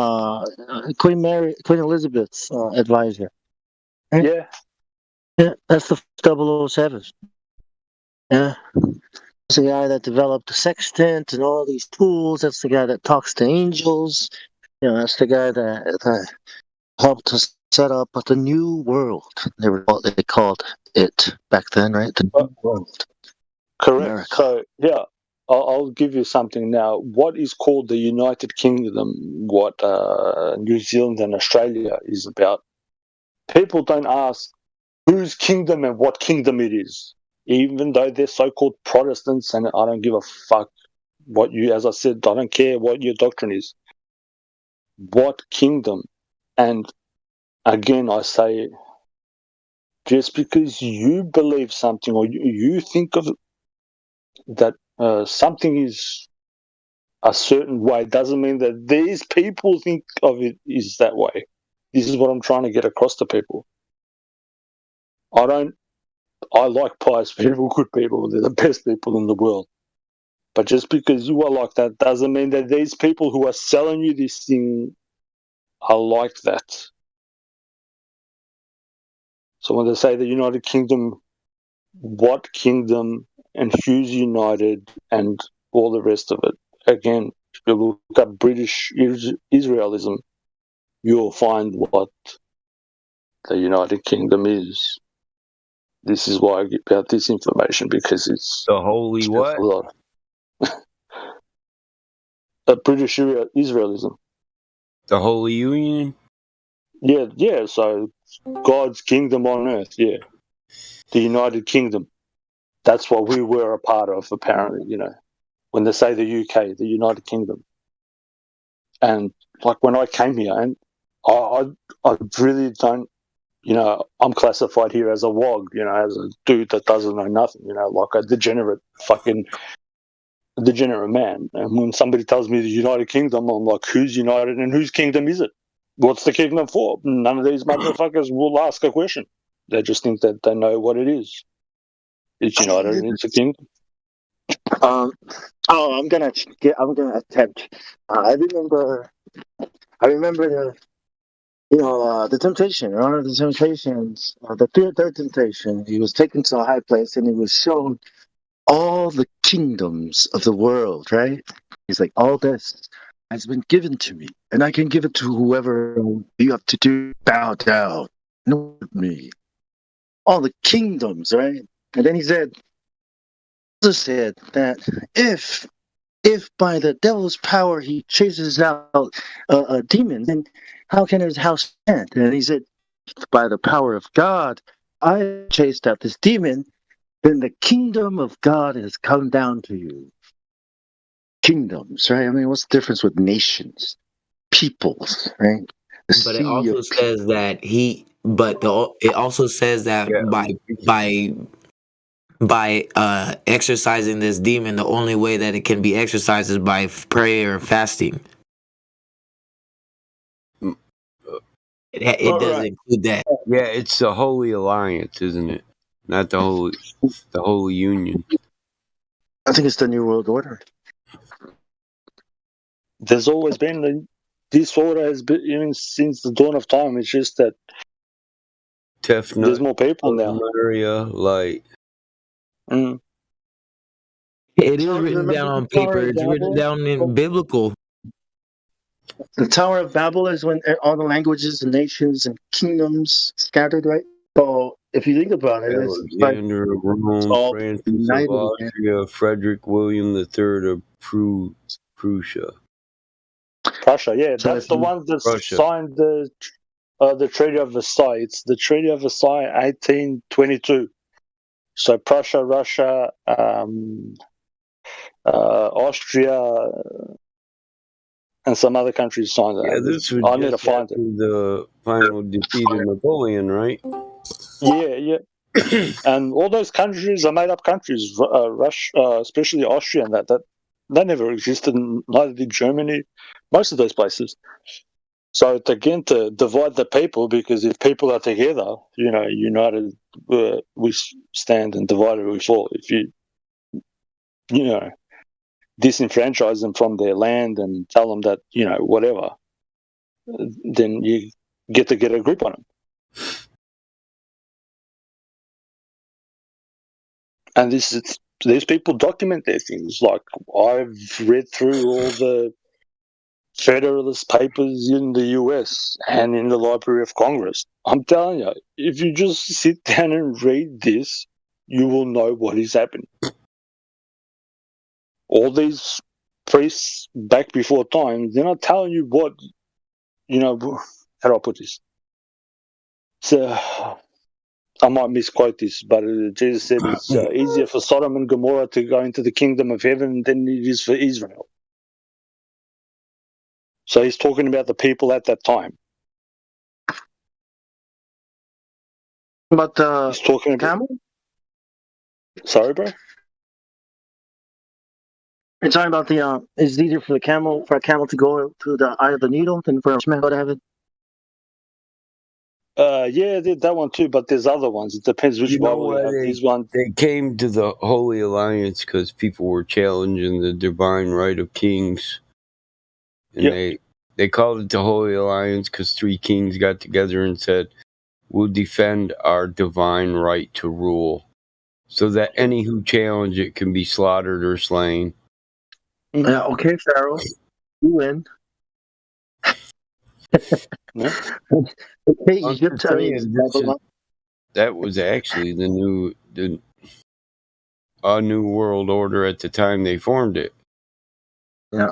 Queen Elizabeth's advisor. Yeah. Yeah, that's the 007. Yeah. That's the guy that developed the sextant and all these tools. That's the guy that talks to angels. That's the guy that helped to set up the New World. They called it back then, right? The New World. Correct. America. So, yeah, I'll give you something now. What is called the United Kingdom, what New Zealand and Australia is about, people don't ask whose kingdom and what kingdom it is, even though they're so-called Protestants, and I don't give a fuck what you, as I said, I don't care what your doctrine is. What kingdom? And again, I say, just because you believe something or you think of that something is a certain way doesn't mean that these people think of it is that way. This is what I'm trying to get across to people. I like pious people, good people. They're the best people in the world. But just because you are like that doesn't mean that these people who are selling you this thing are like that. So when they say the United Kingdom, what kingdom and who's united and all the rest of it, again, if you look up British Israelism, you'll find what the United Kingdom is. This is why I give out this information, because it's the holy what? British Israelism. The Holy Union? Yeah, so God's kingdom on earth, yeah. The United Kingdom. That's what we were a part of, apparently, when they say the UK, the United Kingdom. And like when I came here, and I really don't, I'm classified here as a wog, as a dude that doesn't know nothing, like a degenerate man. And when somebody tells me the United Kingdom, I'm like, who's united and whose kingdom is it? What's the kingdom for? None of these motherfuckers will ask a question. They just think that they know what it is. It's united and it's a kingdom. I'm gonna attempt. I remember the temptation, one of the temptations, the third temptation. He was taken to a high place and he was shown all the kingdoms of the world, right? He's like, all this has been given to me, and I can give it to whoever you have to do. Bow down, know me. All the kingdoms, right? And then he said that if by the devil's power he chases out a demon, then how can his house stand? And he said, by the power of God, I chased out this demon, then the kingdom of God has come down to you. Kingdoms, right? I mean, what's the difference with nations, peoples, right? But it also says that it also says that by exercising this demon, the only way that it can be exercised is by prayer and fasting. It does include that. Yeah, it's the Holy Alliance, isn't it? Not the Holy Union. I think it's the New World Order. There's always been this order has been even since the dawn of time. It's just that there's more people now. Maria Light. It is written down on paper. It's written down in biblical. The Tower of Babel is when all the languages and nations and kingdoms scattered, right? So if you think about it, Alexander of Rome, Francis of Austria, Frederick William III of Prussia. Prussia, yeah, that's the one that signed the Treaty of Versailles. It's the Treaty of Versailles, 1822. So Prussia, Russia, Austria, and some other countries signed that. Yeah, this was I need to find it. The final defeat of Napoleon, right? Yeah. And all those countries are made-up countries. Russia, especially Austria, and that never existed. Neither did Germany. Most of those places. So it's again to divide the people, because if people are together, united, we stand, and divided we fall. If you disenfranchise them from their land and tell them that whatever, then you get to get a grip on them. And these people document their things. Like, I've read through all the Federalist Papers in the US and in the Library of Congress. I'm telling you, if you just sit down and read this, you will know what is happening. all these priests back before time, they're not telling you what, how do I put this? So, I might misquote this, but Jesus said it's easier for Sodom and Gomorrah to go into the kingdom of heaven than it is for Israel. So he's talking about the people at that time. But he's talking about camel? Sorry, bro? You're talking about it's easier for a camel to go through the eye of the needle than for a man to go to heaven? Yeah, that one too, but there's other ones. It depends which Bible you have. These ones. They came to the Holy Alliance because people were challenging the divine right of kings. And they called it the Holy Alliance because 3 kings got together and said, we'll defend our divine right to rule, so that any who challenge it can be slaughtered or slain. Yeah, okay, Pharaoh. You win. Okay, Egypt, that was actually a new world order at the time they formed it. Yeah.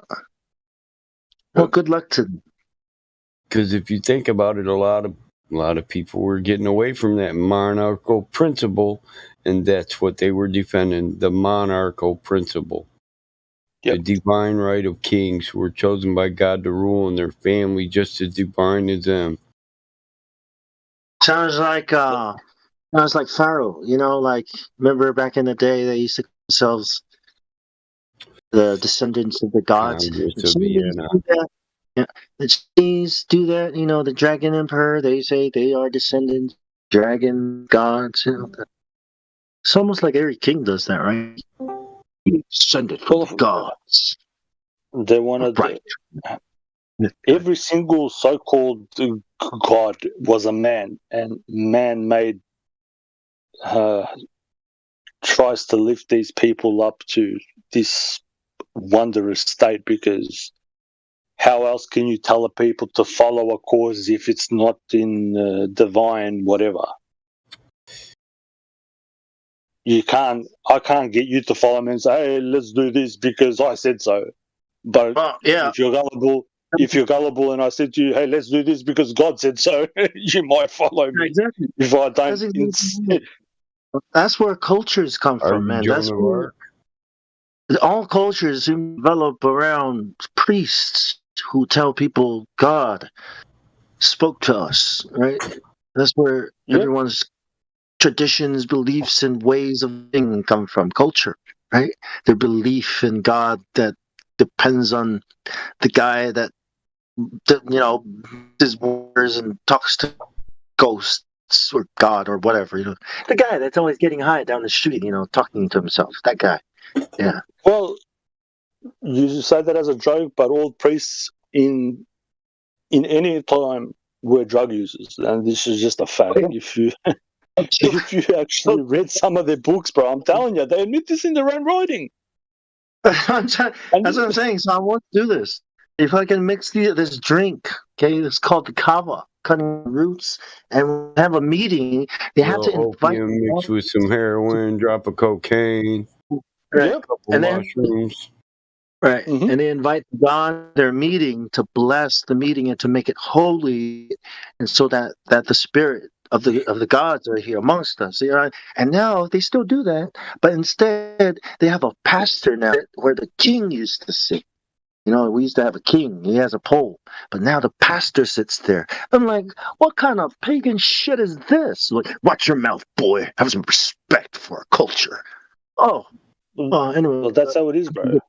Well, good luck to them. Because if you think about it, a lot of people were getting away from that monarchical principle, and that's what they were defending, the monarchical principle. The divine right of kings who were chosen by God to rule in their family just as divine as them. Sounds like Pharaoh, remember back in the day they used to call themselves the descendants of the gods. The Chinese do that, the dragon emperor, they say they are descendants, dragon gods, It's almost like every king does that, right? Descended from the gods. They wanted every single so-called god was a man, and man-made tries to lift these people up to this wondrous state, because how else can you tell a people to follow a cause if it's not in divine whatever? I can't get you to follow me and say, hey, let's do this because I said so. But if you're gullible and I said to you, hey, let's do this because God said so, you might follow me. Exactly. If I don't. That's where cultures come from, man. That's where all cultures develop around priests who tell people God spoke to us, right? That's where everyone's traditions, beliefs, and ways of thinking come from. Culture, right? Their belief in God that depends on the guy that his words and talks to ghosts or God or whatever. The guy that's always getting high down the street, talking to himself. That guy. Yeah. Well, you say that as a joke, but all priests in any time were drug users, and this is just a fact. If you actually read some of their books, bro, I'm telling you, they admit this in their own writing. That's what I'm saying. So I want to do this. If I can mix this drink, okay, it's called the kava, cutting roots, and have a meeting. They have to invite mixed with some heroin, drop of cocaine, right, a couple and mushrooms. Right, and they invite God to their meeting to bless the meeting and to make it holy, and so that the spirit of the gods are here amongst us. And now they still do that, but instead they have a pastor now where the king used to sit. We used to have a king. He has a pole, but now the pastor sits there. I'm like, what kind of pagan shit is this? Like, watch your mouth, boy. Have some respect for our culture. Oh. Anyway, well, that's how it is, bro.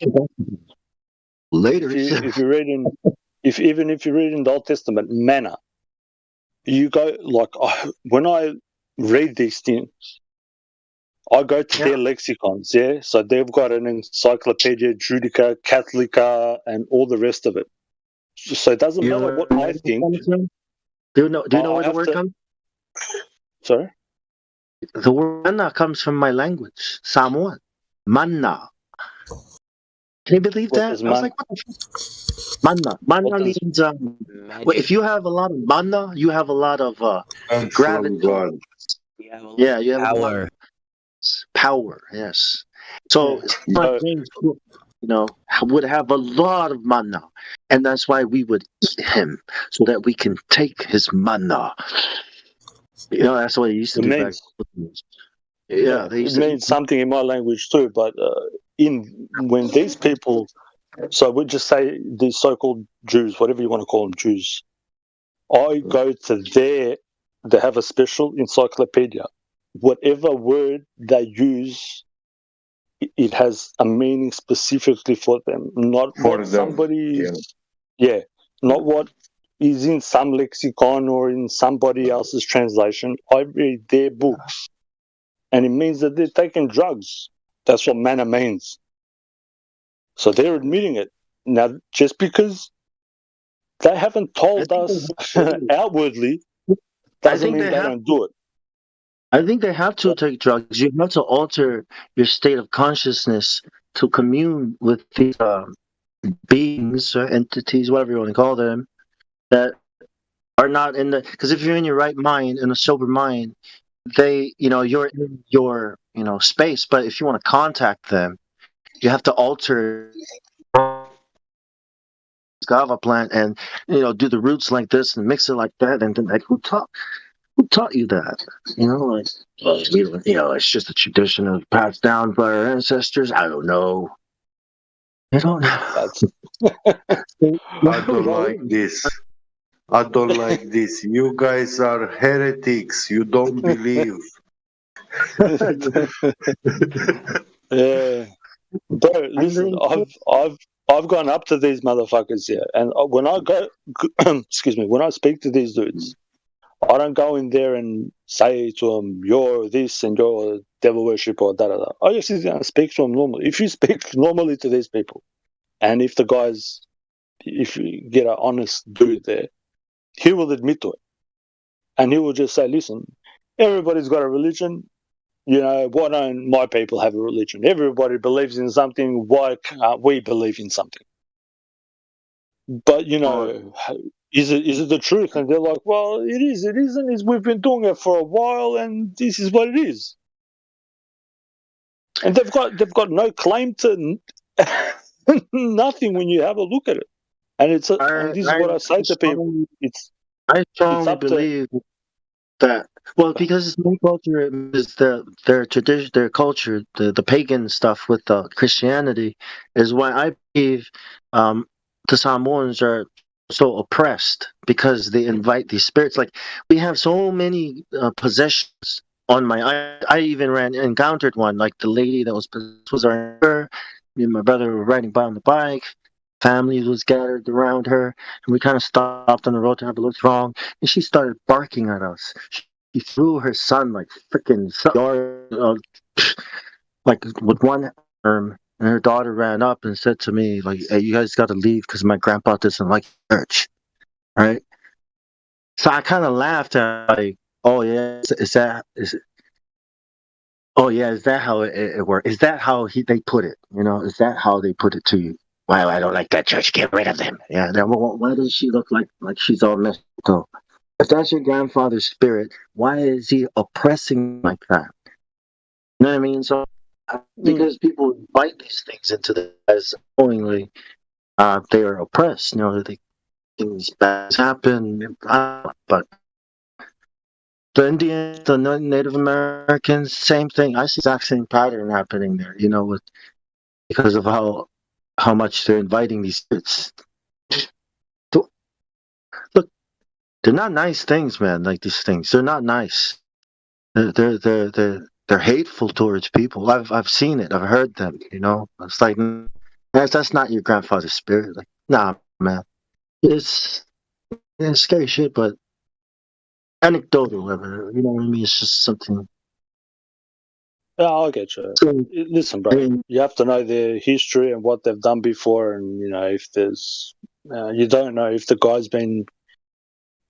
Later, if you read in the Old Testament, manna, you go when I read these things, I go to their lexicons. Yeah, so they've got an Encyclopedia Judica, Catholica, and all the rest of it. So it doesn't matter what I think. Do you know where the word comes? Sorry, the word manna comes from my language, Samoan. Manna. Can you believe that? I was like, what the fuck? Manna means if you have a lot of manna, you have a lot of gravity. Yeah, you have power. Power, yes. So would have a lot of manna, and that's why we would eat him so that we can take his manna. That's what he used to do back. Yeah, they it means something in my language too. But when these people, so we just say these so-called Jews, whatever you want to call them, Jews. I go to they have a special encyclopedia. Whatever word they use, it has a meaning specifically for them, not For what them, somebody, not what is in some lexicon or in somebody else's translation. I read their books, and it means that they're taking drugs. That's what manna means. So they're admitting it. Now, just because they haven't told us outwardly, doesn't mean they don't do it. I think they have to take drugs. You have to alter your state of consciousness to commune with these beings or entities, whatever you want to call them, that are not in the. Because if you're in your right mind, in a sober mind, you're in your space. But if you want to contact them, you have to alter guava plant and do the roots like this and mix it like that. And then who taught you that? It's just a tradition of passed down by our ancestors. I don't know. I don't know. I don't like this. I don't like this. You guys are heretics. You don't believe. Yeah, bro. Listen, I've gone up to these motherfuckers here, and when I go, excuse me, when I speak to these dudes, I don't go in there and say to them, "You're this and you're devil worship" or da da da. I just sit down and speak to them normally. If you speak normally to these people, and if you get an honest dude there, he will admit to it, and he will just say, "Listen, everybody's got a religion. Why don't my people have a religion? Everybody believes in something. Why can't we believe in something?" But is it the truth? And they're like, "Well, it is. It isn't. We've been doing it for a while, and this is what it is." And they've got no claim to nothing when you have a look at it. And this is what I say to people. I strongly believe that. Well, because my culture is their tradition, their culture, the pagan stuff with Christianity, is why I believe the Samoans are so oppressed, because they invite these spirits. Like, we have so many possessions on I even encountered one, like the lady that was our neighbor. Me and my brother were riding by on the bike. Family was gathered around her, and we kind of stopped on the road to have a look wrong, and she started barking at us. She threw her son like freaking like with one arm, and her daughter ran up and said to me, like, "Hey, you guys got to leave because my grandpa doesn't like church." Right? So I kind of laughed at, like, "Oh yeah, is that how it works? Is that how they put it? Is that how they put it to you? Well, I don't like that church. Get rid of them." Yeah. Then why does she look like she's all messed up? If that's your grandfather's spirit, why is he oppressing like that? You know what I mean? So because people invite these things into the as knowingly, they are oppressed. Things bad happen, but the Indians, the Native Americans, same thing. I see the exact same pattern happening there. Because of how much they're inviting these spirits. Look, they're not nice things, man. Like, these things, they're not nice. They're hateful towards people. I've seen it. I've heard them. It's like, that's not your grandfather's spirit. Like, nah, man. It's scary shit, but anecdotal. You know what I mean? It's just something. Yeah, I'll get you. Listen, bro, you have to know their history and what they've done before, and if there's, you don't know if the guy's been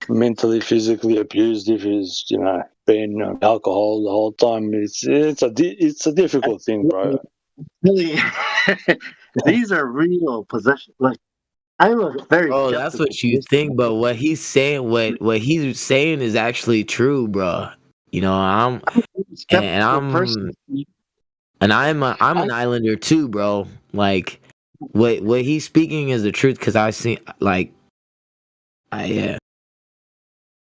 mentally, physically abused, if he's been on alcohol the whole time. It's a difficult thing, bro. Really, these are real possessions. Like, I was very. Bro, that's what you think, but what he's saying, what he's saying is actually true, bro. I'm an Islander too, bro. Like, what he's speaking is the truth because I see yeah.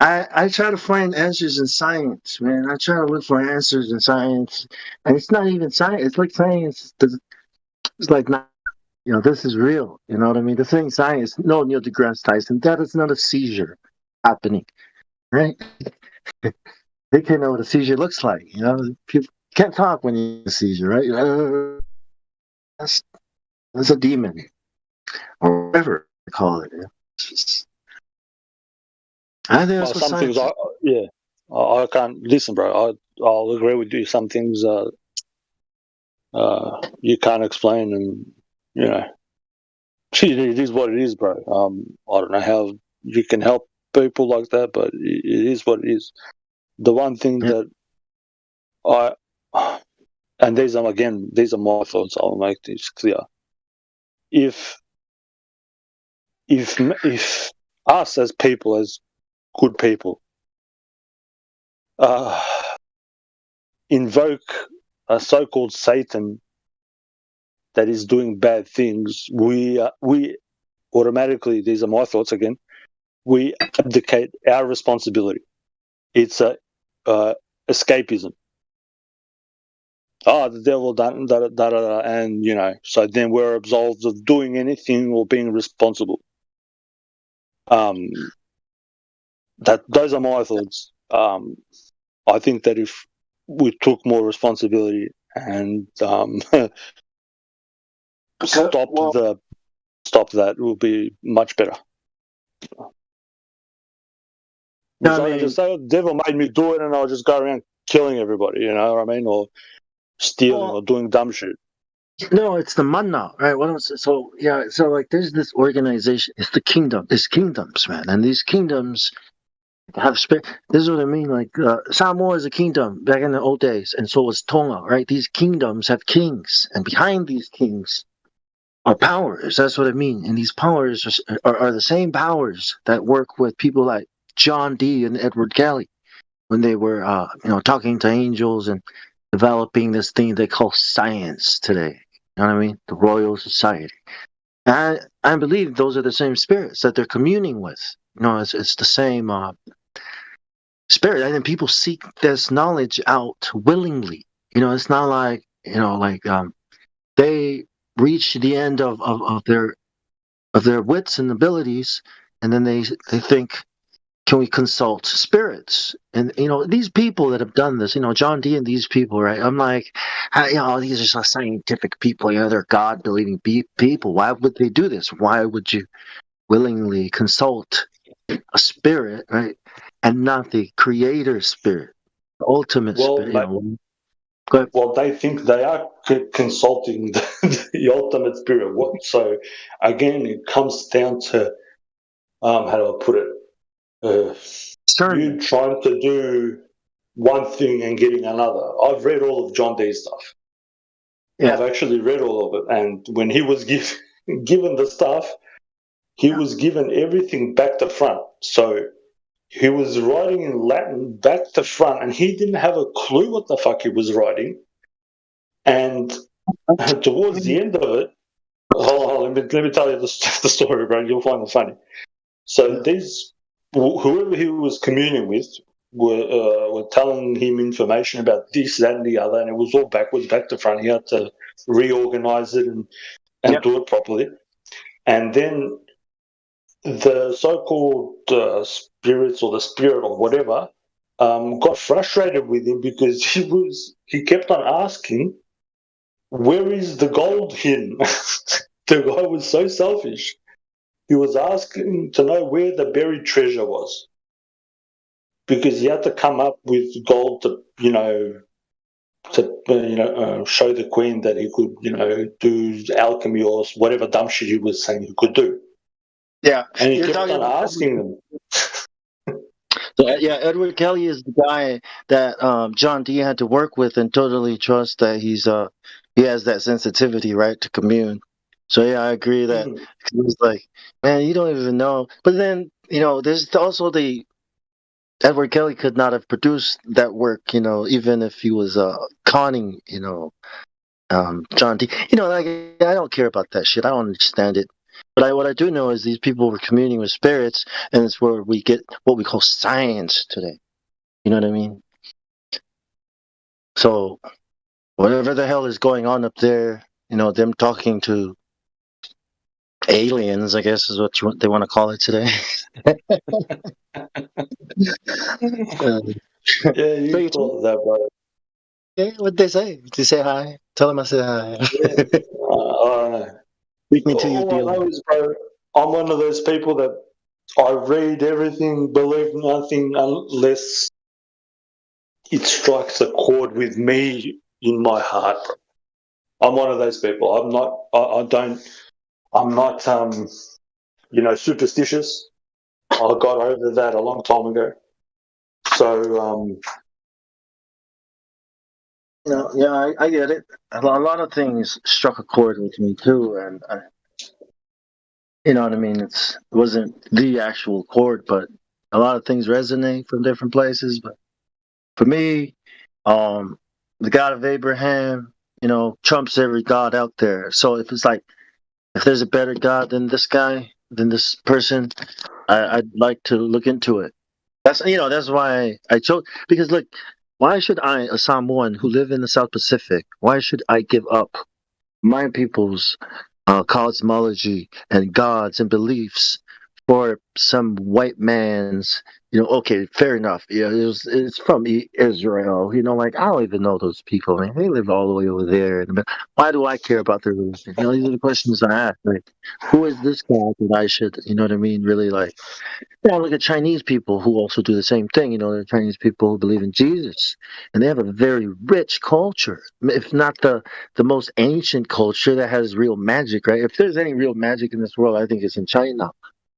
I try to find answers in science, man. I try to look for answers in science, and it's not even science. It's like science. It's like not, this is real. You know what I mean? The thing science. No, Neil deGrasse Tyson. That is not a seizure happening, right? They can't know what a seizure looks like. People can't talk when you have a seizure, right? That's a demon, or whatever they call it. It's just, I think that's what some things. science. I can't listen, bro. I'll agree with you. Some things you can't explain, and it is what it is, bro. I don't know how you can help people like that, but it is what it is. The one thing that and these are my thoughts. I'll make this clear. If us as people, as good people, invoke a so-called Satan that is doing bad things, we automatically, these are my thoughts again, we abdicate our responsibility. It's a escapism. The devil done and so then we're absolved of doing anything or being responsible. Those are my thoughts. I think that if we took more responsibility and stop that, it will be much better. The devil made me do it, and I'll just go around killing everybody. You know what I mean, or stealing or doing dumb shit. No, it's the manna, right? So like there's this organization. It's the kingdom. It's kingdoms, man, and these kingdoms have spirit. This is what I mean. Like Samoa is a kingdom back in the old days, and so was Tonga, right? These kingdoms have kings, and behind these kings are powers. That's what I mean. And these powers are the same powers that work with people like John Dee and Edward Kelly when they were, talking to angels and developing this thing they call science today. You know what I mean? The Royal Society. And I believe those are the same spirits that they're communing with. It's the same spirit. And then people seek this knowledge out willingly. It's not like, they reach the end of their wits and abilities, and then they think, can we consult spirits? And these people that have done this, John Dee and these people, right? I'm like, these are just scientific people. They're God believing people. Why would they do this? Why would you willingly consult a spirit, right? And not the creator spirit, the ultimate spirit. Well, they think they are consulting the ultimate spirit. So again, it comes down to how do I put it? You trying to do one thing and getting another. I've read all of John Dee's stuff. Yeah. I've actually read all of it, and when he was given the stuff, he was given everything back to front. So he was writing in Latin back to front, and he didn't have a clue what the fuck he was writing. And towards the end of it, hold on, let me tell you the story, bro. You'll find it funny. So whoever he was communing with were telling him information about this, that, and the other, and it was all backwards, back to front. He had to reorganize it and do it properly. And then the so-called spirits or the spirit or whatever got frustrated with him because he kept on asking, where is the gold hidden? The guy was so selfish. He was asking to know where the buried treasure was, because he had to come up with gold to show the queen that he could do alchemy or whatever dumb shit he was saying he could do. Yeah, and he kept on asking them. So, Edward Kelly is the guy that John Dee had to work with and totally trust that he has that sensitivity, right, to commune. So I agree that he was like, man, you don't even know. But then there's also the Edward Kelly could not have produced that work, even if he was conning, John D. Like I don't care about that shit. I don't understand it. But what I do know is these people were communing with spirits, and it's where we get what we call science today. You know what I mean? So whatever the hell is going on up there, them talking to aliens, I guess is what they want to call it today. Yeah, you call it that, brother. Yeah, what'd they say? Did you say hi? Tell them I said hi. Beat me to your deal. All I know is, bro, I'm one of those people that I read everything, believe nothing unless it strikes a chord with me in my heart, bro. I'm one of those people. I'm not superstitious. I got over that a long time ago. So, I get it. A lot of things struck a chord with me too, and you know what I mean. It wasn't the actual chord, but a lot of things resonate from different places. But for me, the God of Abraham, trumps every god out there. So if it's like, if there's a better God than this guy, than this person, I'd like to look into it. That's why I chose, because look, why should I, a Samoan who live in the South Pacific, why should I give up my people's cosmology and gods and beliefs for some white man's, okay, fair enough. Yeah, it's from Israel. Like I don't even know those people. Man, they live all the way over there. Why do I care about their religion? These are the questions I ask. Like, who is this guy that I should, really like? Look at Chinese people who also do the same thing. There are Chinese people who believe in Jesus, and they have a very rich culture, if not the most ancient culture that has real magic, right? If there's any real magic in this world, I think it's in China,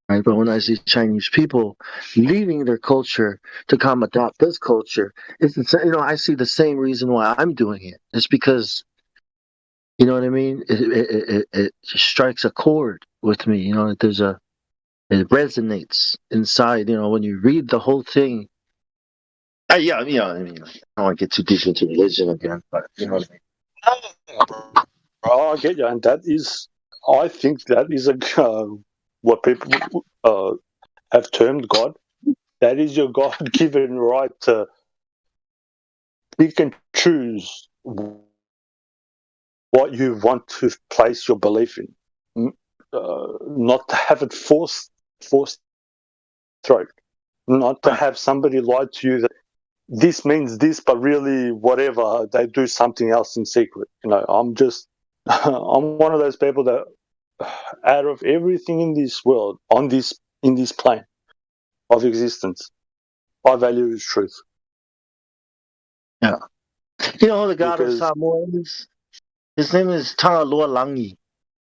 right? But when I see Chinese people leaving their culture to come adopt this culture, I see the same reason why I'm doing it. It's because, you know what I mean? It strikes a chord with me. It resonates inside, when you read the whole thing. I mean, I don't want to get too deep into religion again, but you know what I mean. Oh, I get you, and I think that is what people have termed God. That is your God-given right to pick and choose what you want to place your belief in, not to have it forced through, not to have somebody lie to you that this means this, but really whatever, they do something else in secret. I'm one of those people that out of everything in this world, in this plane of existence, I value is truth. Yeah. The God of Samoa is? His name is Tangaloa Langi.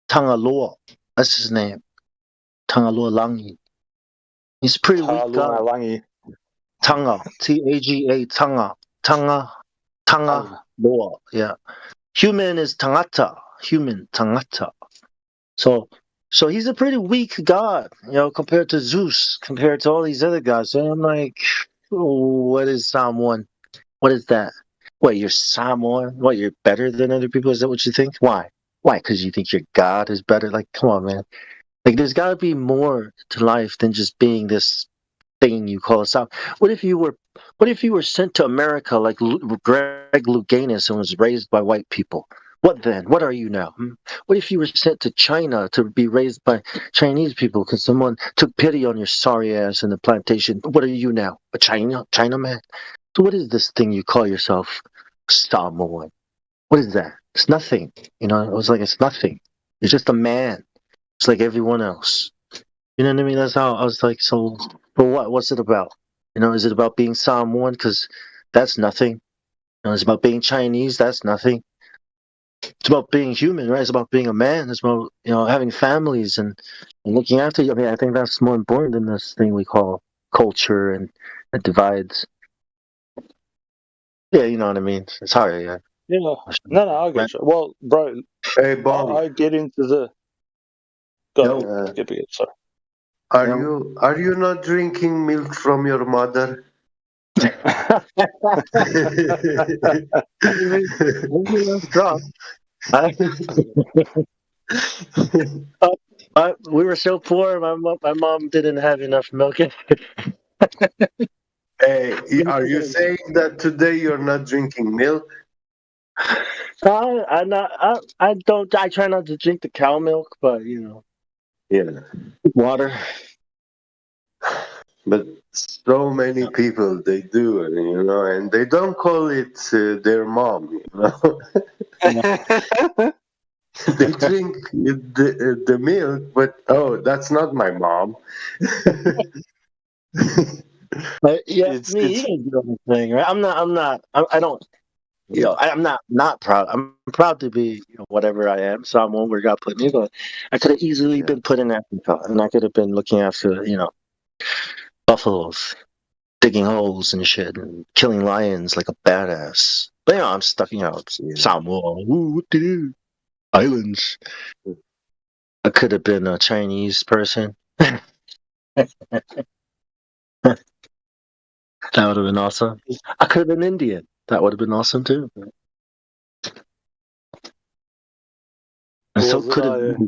Tangaloa. That's his name. Tangaloa Langi. He's pretty weak God. Langi. Tanga. T-A-G-A. Tanga. Loa. Yeah. Human is Tangata. Human. Tangata. So he's a pretty weak God, compared to Zeus, compared to all these other gods. So I'm like, what is Samoan? What is that? What, you're Samoan? What, you're better than other people? Is that what you think? Why? Why? Because you think your God is better? Like, come on, man. Like, there's got to be more to life than just being this thing you call a Samoan. What if you were sent to America like Greg Louganis and was raised by white people? What then? What are you now? What if you were sent to China to be raised by Chinese people because someone took pity on your sorry ass in the plantation? What are you now? A Chinaman? So what is this thing you call yourself? Samoan. What is that? It's nothing. It was like, it's nothing. You're just a man. It's like everyone else. You know what I mean? That's how I was like, so for what? What's it about? Is it about being Samoan? Because that's nothing. It's about being Chinese. That's nothing. It's about being human, right? It's about being a man. It's about, having families and looking after you. I mean, I think that's more important than this thing we call culture and it divides. Yeah, you know what I mean? It's hard, yeah. Yeah. No, I get you. Well, bro, hey, Bob. I get into the... Go ahead. Sorry. Are you not drinking milk from your mother? We were so poor. My mom didn't have enough milk. Hey, are you saying that today you're not drinking milk? I'm not. I don't. I try not to drink the cow milk, but Yeah. water. But so many people they do, and they don't call it their mom, They drink the milk, but that's not my mom. But yeah, you guys do the thing, right? I'm not. I don't. I'm not proud. I'm proud to be whatever I am. So I'm one where God put me, but I could have easily been put in Africa, and I could have been looking after buffaloes, digging holes and shit, and killing lions like a badass. But I'm stuck, Samoa, what to do? Islands. I could have been a Chinese person. That would have been awesome. I could have been Indian. That would have been awesome too. And so could have been